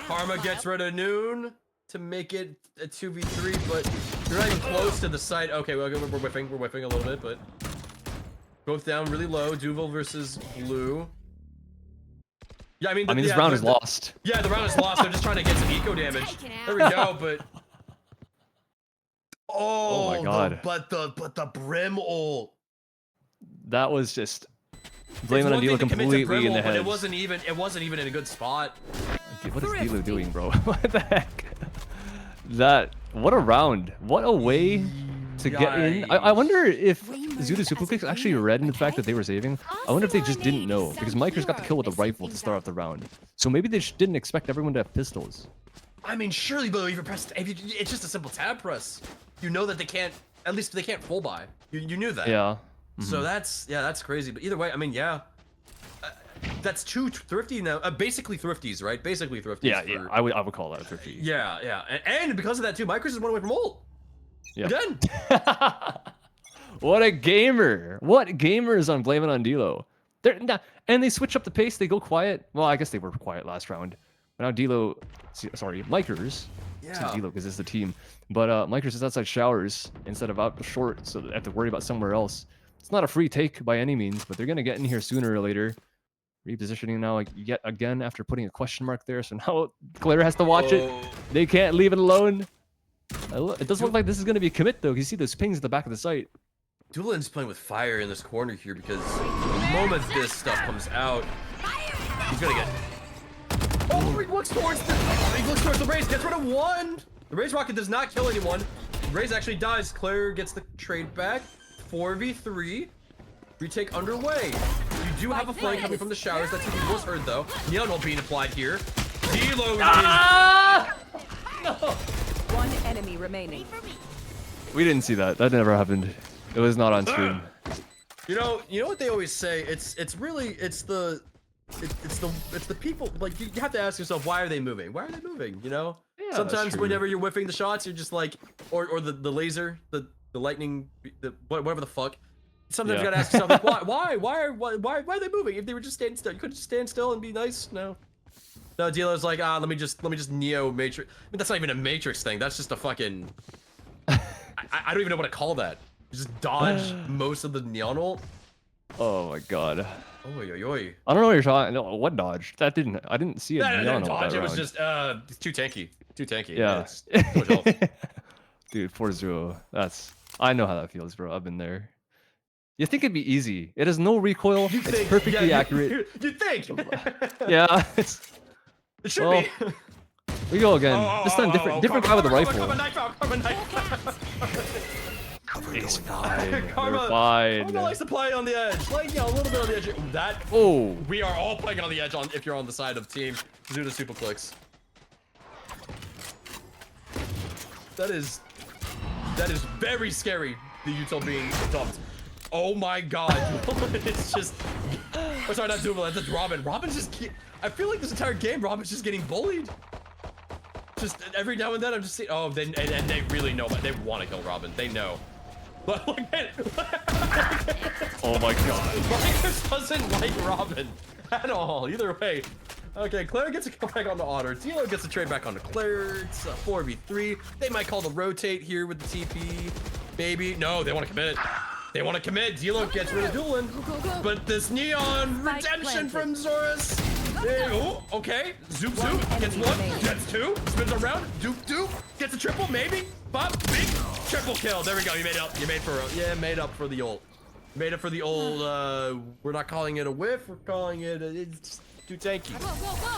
Speaker 5: Karma gets rid of Noon to make it a 2v3, but you're not even close to the site. Okay, well, we're whiffing a little bit, but both down really low. Duval versus Blue. Yeah, I mean,
Speaker 1: this round is lost.
Speaker 5: Yeah, the round is lost. They're just trying to get some eco damage. There we go, but
Speaker 1: oh my god!
Speaker 5: But the Brim ult.
Speaker 1: That was just blaming on D'Lo completely in the head.
Speaker 5: It wasn't even in a good spot.
Speaker 1: What is D'Lo doing, bro? What the heck? What a round! What a way to get in. I wonder if Zuda Super Clicks actually read in the fact that they were saving. I wonder if they just didn't know, because Micers got the kill with a rifle to start off the round. So maybe they just didn't expect everyone to have pistols.
Speaker 5: I mean, surely, but it's just a simple tab press. You know that they can't. At least they can't full buy. You knew that.
Speaker 1: Yeah.
Speaker 5: So that's crazy. But either way, I mean, yeah. That's two thrifty now. Basically thrifties, right? Basically thrifties.
Speaker 1: Yeah. I would call that a thrifty.
Speaker 5: Yeah. And because of that too, Micros is one away from ult.
Speaker 1: Yeah.
Speaker 5: Again.
Speaker 1: What a gamer! What gamer is on blaming on D'Lo? And they switch up the pace. They go quiet. Well, I guess they were quiet last round. But now D'Lo, sorry, Micers.
Speaker 5: Yeah.
Speaker 1: D'Lo because it's the team. But Micers is outside showers instead of out the short, so they have to worry about somewhere else. It's not a free take by any means, but they're gonna get in here sooner or later. Repositioning now, like, yet again after putting a question mark there. So now Claire has to watch it. They can't leave it alone. It doesn't look like this is going to be a commit, though. You see those pings at the back of the site.
Speaker 5: Duelin's playing with fire in this corner here because the moment this stuff comes out, he's going to get... Oh, he looks towards the Raze. Gets rid of one. The Raze rocket does not kill anyone. Raze actually dies. Claire gets the trade back. 4v3. Retake underway. You do have a flank coming from the showers. That TV was heard, though. Neon ult being applied here. D'Lo
Speaker 11: No. One enemy remaining.
Speaker 1: We didn't see that. That never happened. It was not on stream.
Speaker 5: You know what they always say. It's the people. Like, you have to ask yourself, why are they moving? Why are they moving? You know.
Speaker 1: Yeah,
Speaker 5: sometimes whenever you're whiffing the shots, you're just like, or the laser, the lightning, whatever the fuck. Sometimes you gotta ask yourself, like, why are they moving? If they were just standing still, you couldn't just stand still and be nice. No, D'Lo's like, let me just neo matrix. I mean, that's not even a matrix thing. That's just a fucking. I don't even know what to call that. You just dodge most of the neon ult.
Speaker 1: Oh my god.
Speaker 5: Oi.
Speaker 1: I don't know what you're talking. No, what dodge? That didn't. I didn't see a neon ult
Speaker 5: dodge.
Speaker 1: that
Speaker 5: It was
Speaker 1: round.
Speaker 5: just it's too tanky. Too tanky.
Speaker 1: Yeah.
Speaker 5: It's too much health.
Speaker 1: Dude, 4-0. I know how that feels, bro. I've been there. You think it'd be easy? It has no recoil. It's perfectly accurate.
Speaker 5: You think?
Speaker 1: Yeah.
Speaker 5: It should be.
Speaker 1: We go again. This time different guy with a rifle. It's fine. They're fine.
Speaker 5: Karma likes to play on the edge. Like, a little bit on the edge. We are all playing on the edge if you're on the side of team Zuda Super Clicks. That is very scary, the util being dumped. Oh my god. It's just... Oh, sorry, not Duval, that's Robin. Robin's just... I feel like this entire game, Robin's just getting bullied. Just every now and then, I'm just seeing... Oh, and they really know, they want to kill Robin. They know. But look at it.
Speaker 1: Oh my god.
Speaker 5: Marcus doesn't like Robin at all. Either way. Okay, Claire gets a kill back on the Otter. D'Lo gets a trade back on the Claire. It's a 4v3. They might call the rotate here with the TP. Maybe. No, they want to commit. They want to commit. D'Lo gets rid of Doolin. But this neon redemption from Zorus. Oh, okay. Zoop. Gets one. Gets two. Spins around. Doop. Gets a triple, maybe. Bop. Big. Triple kill. There we go. You made up. Made up for the ult. Made up for the old, we're not calling it a whiff. We're calling it, it's too tanky.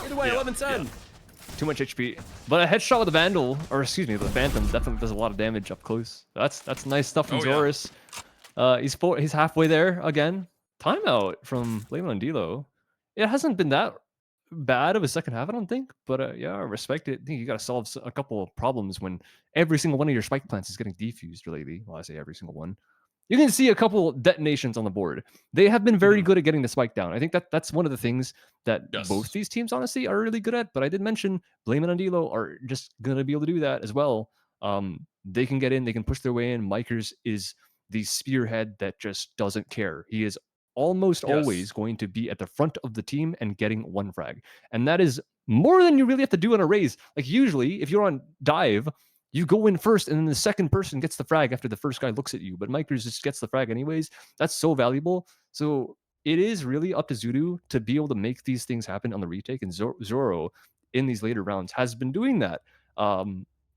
Speaker 5: Either way, 11-10.
Speaker 1: Too much HP. But a headshot with the Vandal, or excuse me, the Phantom definitely does a lot of damage up close. That's nice stuff from Zorus. He's halfway there again. Timeout from Blaming on D'Lo. It hasn't been that bad of a second half, I don't think. But yeah, I respect it. I think you got to solve a couple of problems when every single one of your spike plants is getting defused lately. Well, I say every single one. you can see a couple detonations on the board. They have been very good at getting the spike down. I think that's one of the things that both these teams honestly are really good at. But I did mention Blame It on Dilo are just gonna be able to do that as well. They can get in, they can push their way in. Mikers is the spearhead that just doesn't care. He is almost always going to be at the front of the team and getting one frag. And that is more than you really have to do on a raise. Like usually, if you're on dive, you go in first, and then the second person gets the frag after the first guy looks at you. But Mikers just gets the frag anyways. That's so valuable. So it is really up to Zudu to be able to make these things happen on the retake. And Zoro in these later rounds has been doing that.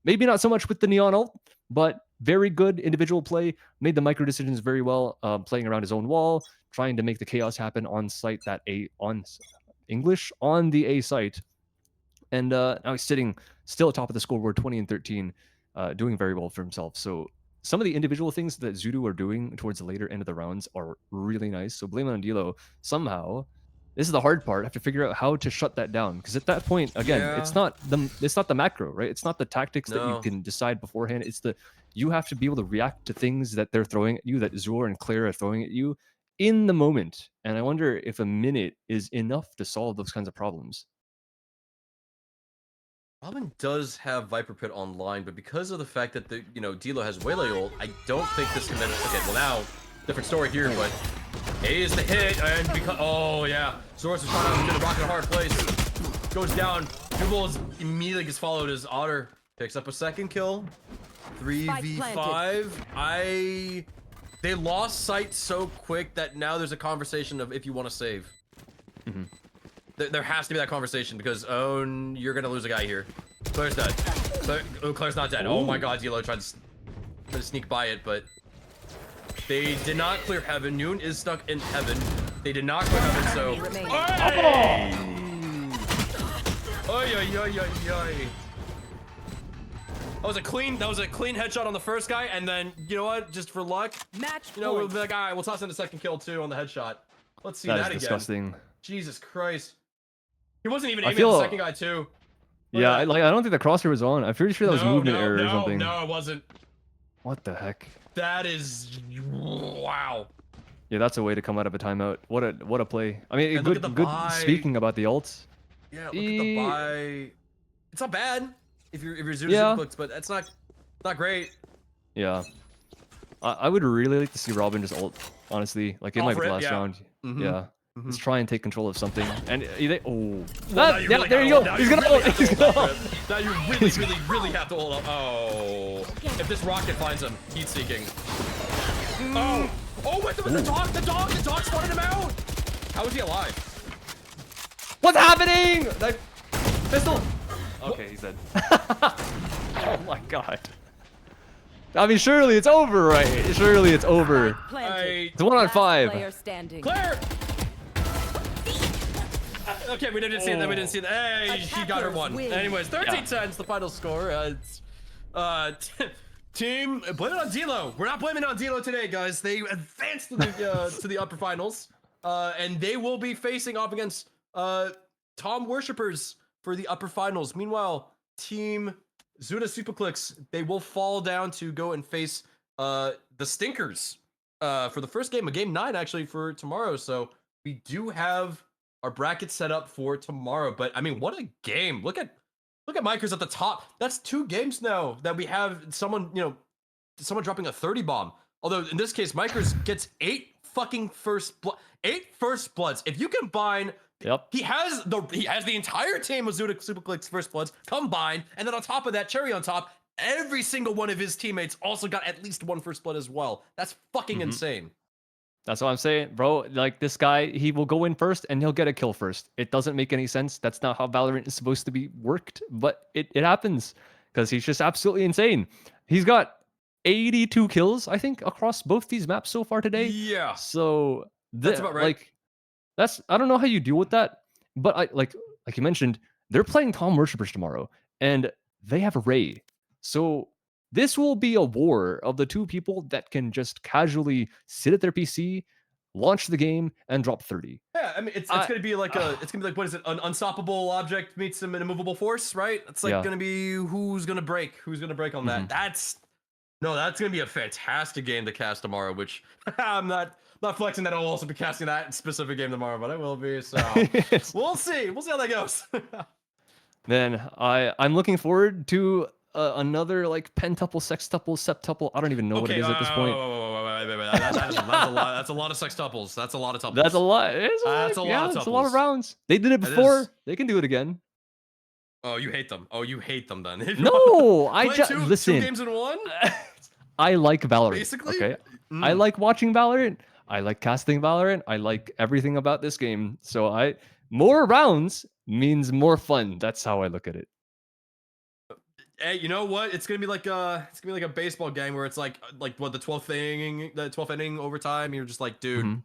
Speaker 1: Maybe not so much with the Neon ult, but very good individual play. Made the micro decisions very well, playing around his own wall, trying to make the chaos happen on site on the A site. And now he's sitting still atop of the scoreboard, 20 and 13, doing very well for himself. So some of the individual things that Zudu are doing towards the later end of the rounds are really nice. So Blame It on Dilo, somehow, this is the hard part. I have to figure out how to shut that down. Because at that point, again, it's not the macro, right? It's not the tactics that you can decide beforehand. It's you have to be able to react to things that they're throwing at you, that Zor and Claire are throwing at you in the moment. And I wonder if a minute is enough to solve those kinds of problems.
Speaker 5: Robin does have Viper Pit online, but because of the fact that the Dilo has Waylay ult, I don't think this can. Okay, well now, different story here, but A is the hit, and because Zoros is trying to get a rock in a hard place, goes down. Jubal immediately gets followed as Otter picks up a second kill. 3v5. They lost sight so quick that now there's a conversation of if you want to save. There has to be that conversation because you're gonna lose a guy here. Claire's dead. Claire's not dead. Oh my god, Dilo tried to sneak by it, but they did not clear heaven. Noon is stuck in heaven. They did not clear heaven, so. That was a clean headshot on the first guy, and then you know what? Just for luck, the guy. We'll toss in the second kill too on the headshot. Let's see that again.
Speaker 1: Disgusting.
Speaker 5: Jesus Christ. He wasn't even aiming at the second guy too.
Speaker 1: Yeah, I don't think the crosshair was on. I'm pretty sure that was movement error or something.
Speaker 5: No, it wasn't.
Speaker 1: What the heck?
Speaker 5: That is wow.
Speaker 1: Yeah, that's a way to come out of a timeout. What a play. I mean, good. Speaking about the ults.
Speaker 5: Yeah, look at the buy. It's not bad if you're Zudu clicks, but it's not great.
Speaker 1: Yeah. I would really like to see Robin just ult, honestly. Like in the last round. Yeah. Let's try and take control of something. And there you go. He's gonna ult.
Speaker 5: Now you really have to hold up. Oh, if this rocket finds him, heat seeking. Oh, wait, the dog spotted him out. How is he alive?
Speaker 1: What's happening? That pistol. Okay, he's dead. Oh my god. I mean, surely it's over, right? Surely it's over. It's 1 on 5.
Speaker 5: Claire. Okay, we didn't see that. We didn't see that. Hey, she got her one. Anyways, 13-10 is the final score. Team, blame it on Dilo. We're not blaming it on Dilo today, guys. They advanced to the upper finals, and they will be facing off against Tom Worshippers for the upper finals. Meanwhile, Team Zuda Superclicks, they will fall down to go and face the Stinkers for the first game of Game 9, actually, for tomorrow. So we do have our bracket set up for tomorrow. But I mean, what a game! Look at Mikers at the top. That's 2 games now that we have someone dropping a 30 bomb. Although in this case, Mikers gets 8 first bloods. If you combine, he has the entire team of Zuda Superclick's first bloods combined, and then on top of that, cherry on top, every single one of his teammates also got at least 1 first blood as well. That's fucking insane.
Speaker 1: That's what I'm saying, bro. Like, this guy, he will go in first and he'll get a kill first. It doesn't make any sense. That's not how Valorant is supposed to be worked, but it happens because he's just absolutely insane. He's got 82 kills, I think, across both these maps so far today.
Speaker 5: Yeah.
Speaker 1: So
Speaker 5: that's about right.
Speaker 1: Like, I don't know how you deal with that, but like you mentioned, they're playing Tom Worshippers tomorrow, and they have Ray. So this will be a war of the 2 people that can just casually sit at their PC, launch the game, and drop 30.
Speaker 5: Yeah, I mean, it's gonna be like what is it? An unstoppable object meets an immovable force, right? It's like gonna be who's gonna break on that. No, that's gonna be a fantastic game to cast tomorrow. Which I'm not flexing that I'll also be casting that specific game tomorrow, but I will be. So we'll see. We'll see how that goes.
Speaker 1: Man, I'm looking forward to another like pentuple, sextuple, septuple. I don't even know what it
Speaker 5: Okay,
Speaker 1: is at this point.
Speaker 5: wait. That's a lot. That's a lot of sextuples. That's a lot of tuples.
Speaker 1: That's a lot. It's
Speaker 5: That's a lot of
Speaker 1: it's a lot of
Speaker 5: tuples.
Speaker 1: rounds. They did it
Speaker 5: That
Speaker 1: before.
Speaker 5: is-
Speaker 1: They can do it again.
Speaker 5: Oh, you hate them. Oh, you hate them then.
Speaker 1: No, I
Speaker 5: Play
Speaker 1: just
Speaker 5: two
Speaker 1: listen.
Speaker 5: games in one.
Speaker 1: I like Valorant.
Speaker 5: Basically,
Speaker 1: Okay, I like watching Valorant. I like casting Valorant. I like everything about this game. So more rounds means more fun. That's how I look at it.
Speaker 5: Hey, you know what? It's gonna be like a baseball game where it's like what the 12th inning overtime. You're just like, dude,
Speaker 1: Mhm.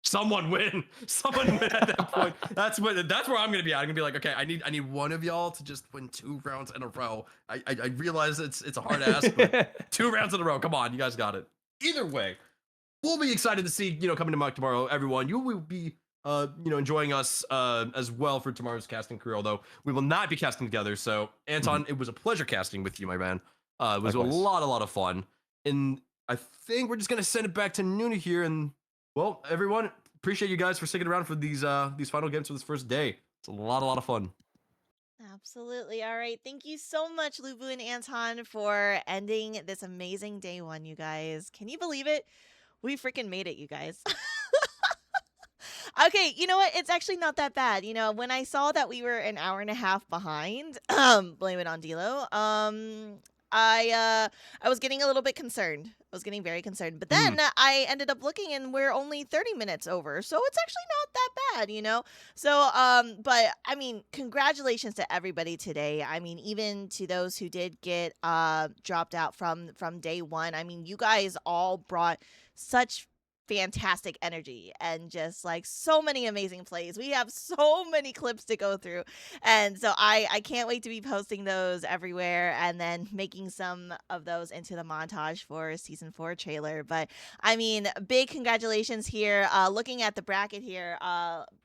Speaker 5: someone win, someone win at that point. That's where I'm gonna be at. I'm gonna be like, okay, I need one of y'all to just win 2 rounds in a row. I realize it's a hard ask, but 2 rounds in a row. Come on, you guys got it. Either way, we'll be excited to see coming to Mike tomorrow. Everyone, you will be enjoying us as well for tomorrow's casting crew. Although we will not be casting together. So Anton, it was a pleasure casting with you, my man. It was
Speaker 1: Likewise.
Speaker 5: a lot of fun. And I think we're just gonna send it back to Noona here. And well, everyone, appreciate you guys for sticking around for these final games for this first day. It's a lot of fun.
Speaker 9: Absolutely. All right. Thank you so much, LuBu and Anton, for ending this amazing day 1, you guys. Can you believe it? We freaking made it, you guys. Okay, you know what? It's actually not that bad. When I saw that we were an hour and a half behind, blame it on Dilo. I was getting a little bit concerned. I was getting very concerned. But then I ended up looking and we're only 30 minutes over. So it's actually not that bad. So but I mean, congratulations to everybody today. I mean, even to those who did get dropped out from day 1. I mean, you guys all brought such fantastic energy and just like so many amazing plays. We have so many clips to go through. And so I can't wait to be posting those everywhere and then making some of those into the montage for season 4 trailer. But I mean, big congratulations here. Looking at the bracket here,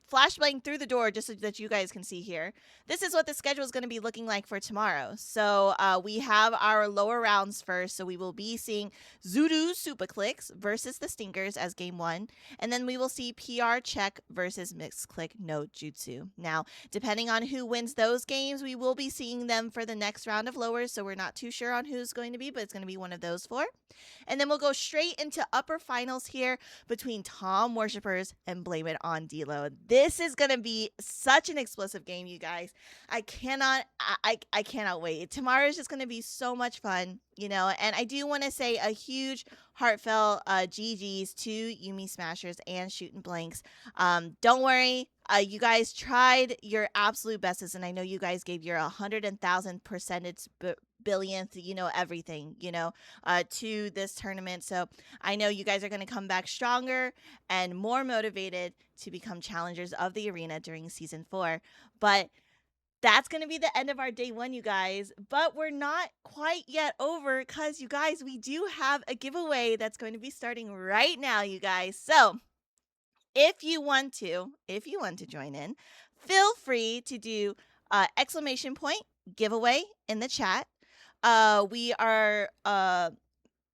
Speaker 9: flashbang through the door just so that you guys can see here. This is what the schedule is going to be looking like for tomorrow. So we have our lower rounds first. So we will be seeing Zoodoo Super Clicks versus the Stinkers as game 1. And then we will see PR Check versus Mixed Click No Jutsu. Now, depending on who wins those games, we will be seeing them for the next round of lowers. So we're not too sure on who's going to be, but it's going to be one of those 4. And then we'll go straight into upper finals here between Tom Worshippers and Blame It on Dilo. This is going to be such an explosive game, you guys. I cannot wait. Tomorrow is just going to be so much fun, and I do want to say a huge heartfelt GG's to Yumi Smashers and Shootin' Blanks. Don't worry. You guys tried your absolute bestest, and I know you guys gave your 100,000% billionth, everything, to this tournament. So I know you guys are going to come back stronger and more motivated to become challengers of the arena during season 4. But that's going to be the end of our day 1, you guys. But we're not quite yet over because, you guys, we do have a giveaway that's going to be starting right now, you guys. So if you want to join in, feel free to do exclamation point giveaway in the chat. We are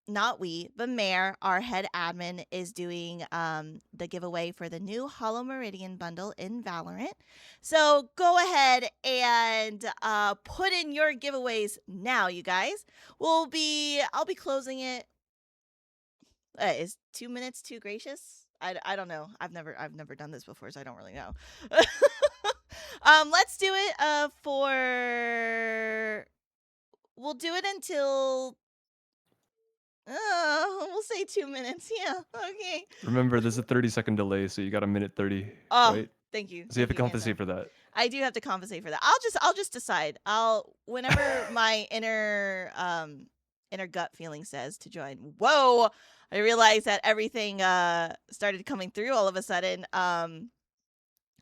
Speaker 9: not we, but Mare, our head admin, is doing the giveaway for the new Hollow Meridian bundle in Valorant. So go ahead and put in your giveaways now, you guys. I'll be closing it. Is 2 minutes too gracious? I don't know. I've never done this before, so I don't really know. Let's do it we'll do it until we'll say 2 minutes. Yeah. Okay.
Speaker 1: Remember, there's a 30-second delay, so you got a minute 30.
Speaker 9: Oh,
Speaker 1: right?
Speaker 9: thank you.
Speaker 1: So you have to
Speaker 9: Thank you,
Speaker 1: compensate
Speaker 9: Anton.
Speaker 1: for that.
Speaker 9: I do have to compensate for that. I'll just decide. Whenever my inner gut feeling says to join. Whoa! I realized that everything started coming through all of a sudden.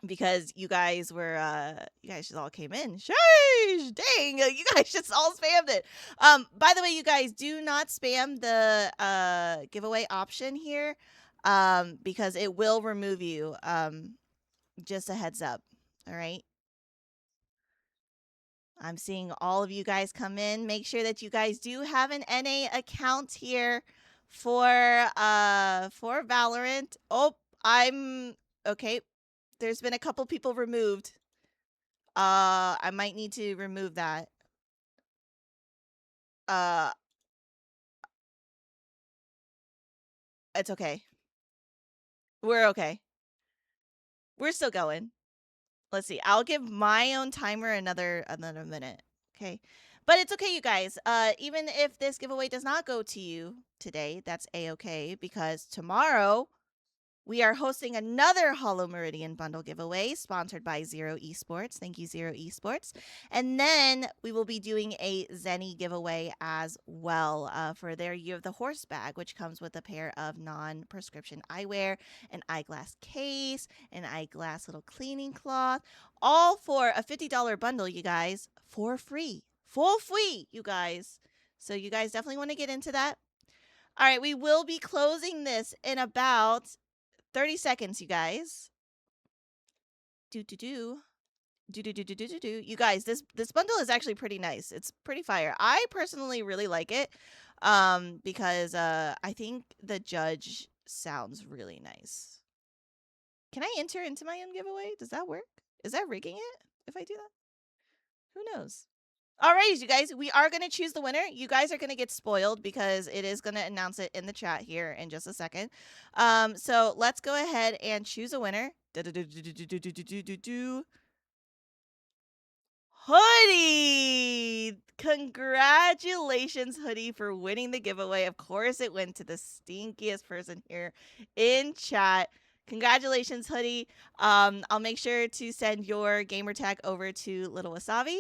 Speaker 9: Because you guys just all came in. Sheesh! Dang! You guys just all spammed it. By the way, you guys do not spam the giveaway option here, because it will remove you. Just a heads up. All right. I'm seeing all of you guys come in. Make sure that you guys do have an NA account here for Valorant. Oh, I'm okay. There's been a couple people removed. I might need to remove that. It's okay. We're okay. We're still going. Let's see. I'll give my own timer another minute. Okay. But it's okay, you guys. Even if this giveaway does not go to you today, that's a-okay, because tomorrow we are hosting another Hollow Meridian bundle giveaway sponsored by Zero Esports. Thank you, Zero Esports. And then we will be doing a Zenny giveaway as well for their Year of the Horse bag, which comes with a pair of non-prescription eyewear, an eyeglass case, an eyeglass little cleaning cloth, all for a $50 bundle, you guys, for free. Full free, you guys. So you guys definitely want to get into that. All right, we will be closing this in about 30 seconds, you guys. You guys, this bundle is actually pretty nice. It's pretty fire. I personally really like it because I think the judge sounds really nice. Can I enter into my own giveaway? Does that work? Is that rigging it if I do that? Who knows? All right, you guys, we are going to choose the winner. You guys are going to get spoiled because it is going to announce it in the chat here in just a second. So let's go ahead and choose a winner. Hoodie! Congratulations, Hoodie, for winning the giveaway. Of course, it went to the stinkiest person here in chat. Congratulations, Hoodie. I'll make sure to send your gamer tag over to Little Wasabi.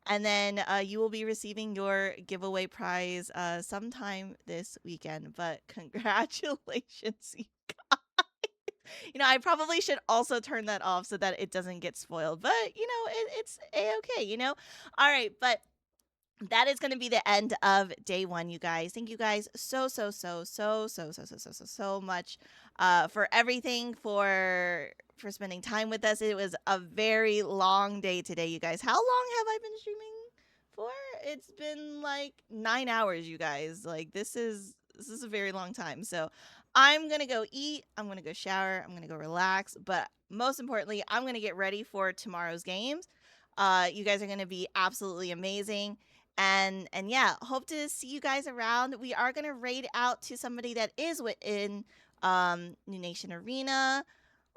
Speaker 9: And then you will be receiving your giveaway prize sometime this weekend. But congratulations, you guys. You know, I probably should also turn that off so that it doesn't get spoiled. But, you know, it's a-okay, you know? All right, but that is going to be the end of day one, you guys. Thank you guys so much for everything, for spending time with us. It was a very long day today, you guys. How long have I been streaming for? It's been like 9 hours, you guys. Like this is a very long time. So I'm going to go eat. I'm going to go shower. I'm going to go relax. But most importantly, I'm going to get ready for tomorrow's games. You guys are going to be absolutely amazing. And yeah, hope to see you guys around. We are going to raid out to somebody that is within Noonation Arena.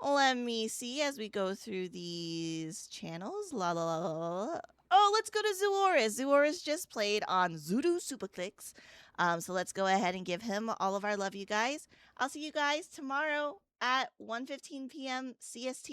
Speaker 9: Let me see as we go through these channels. La la la la la. Oh, let's go to Zooris. Zooris just played on Zoodoo Superclicks. So let's go ahead and give him all of our love, you guys. I'll see you guys tomorrow at 1:15 p.m. CST.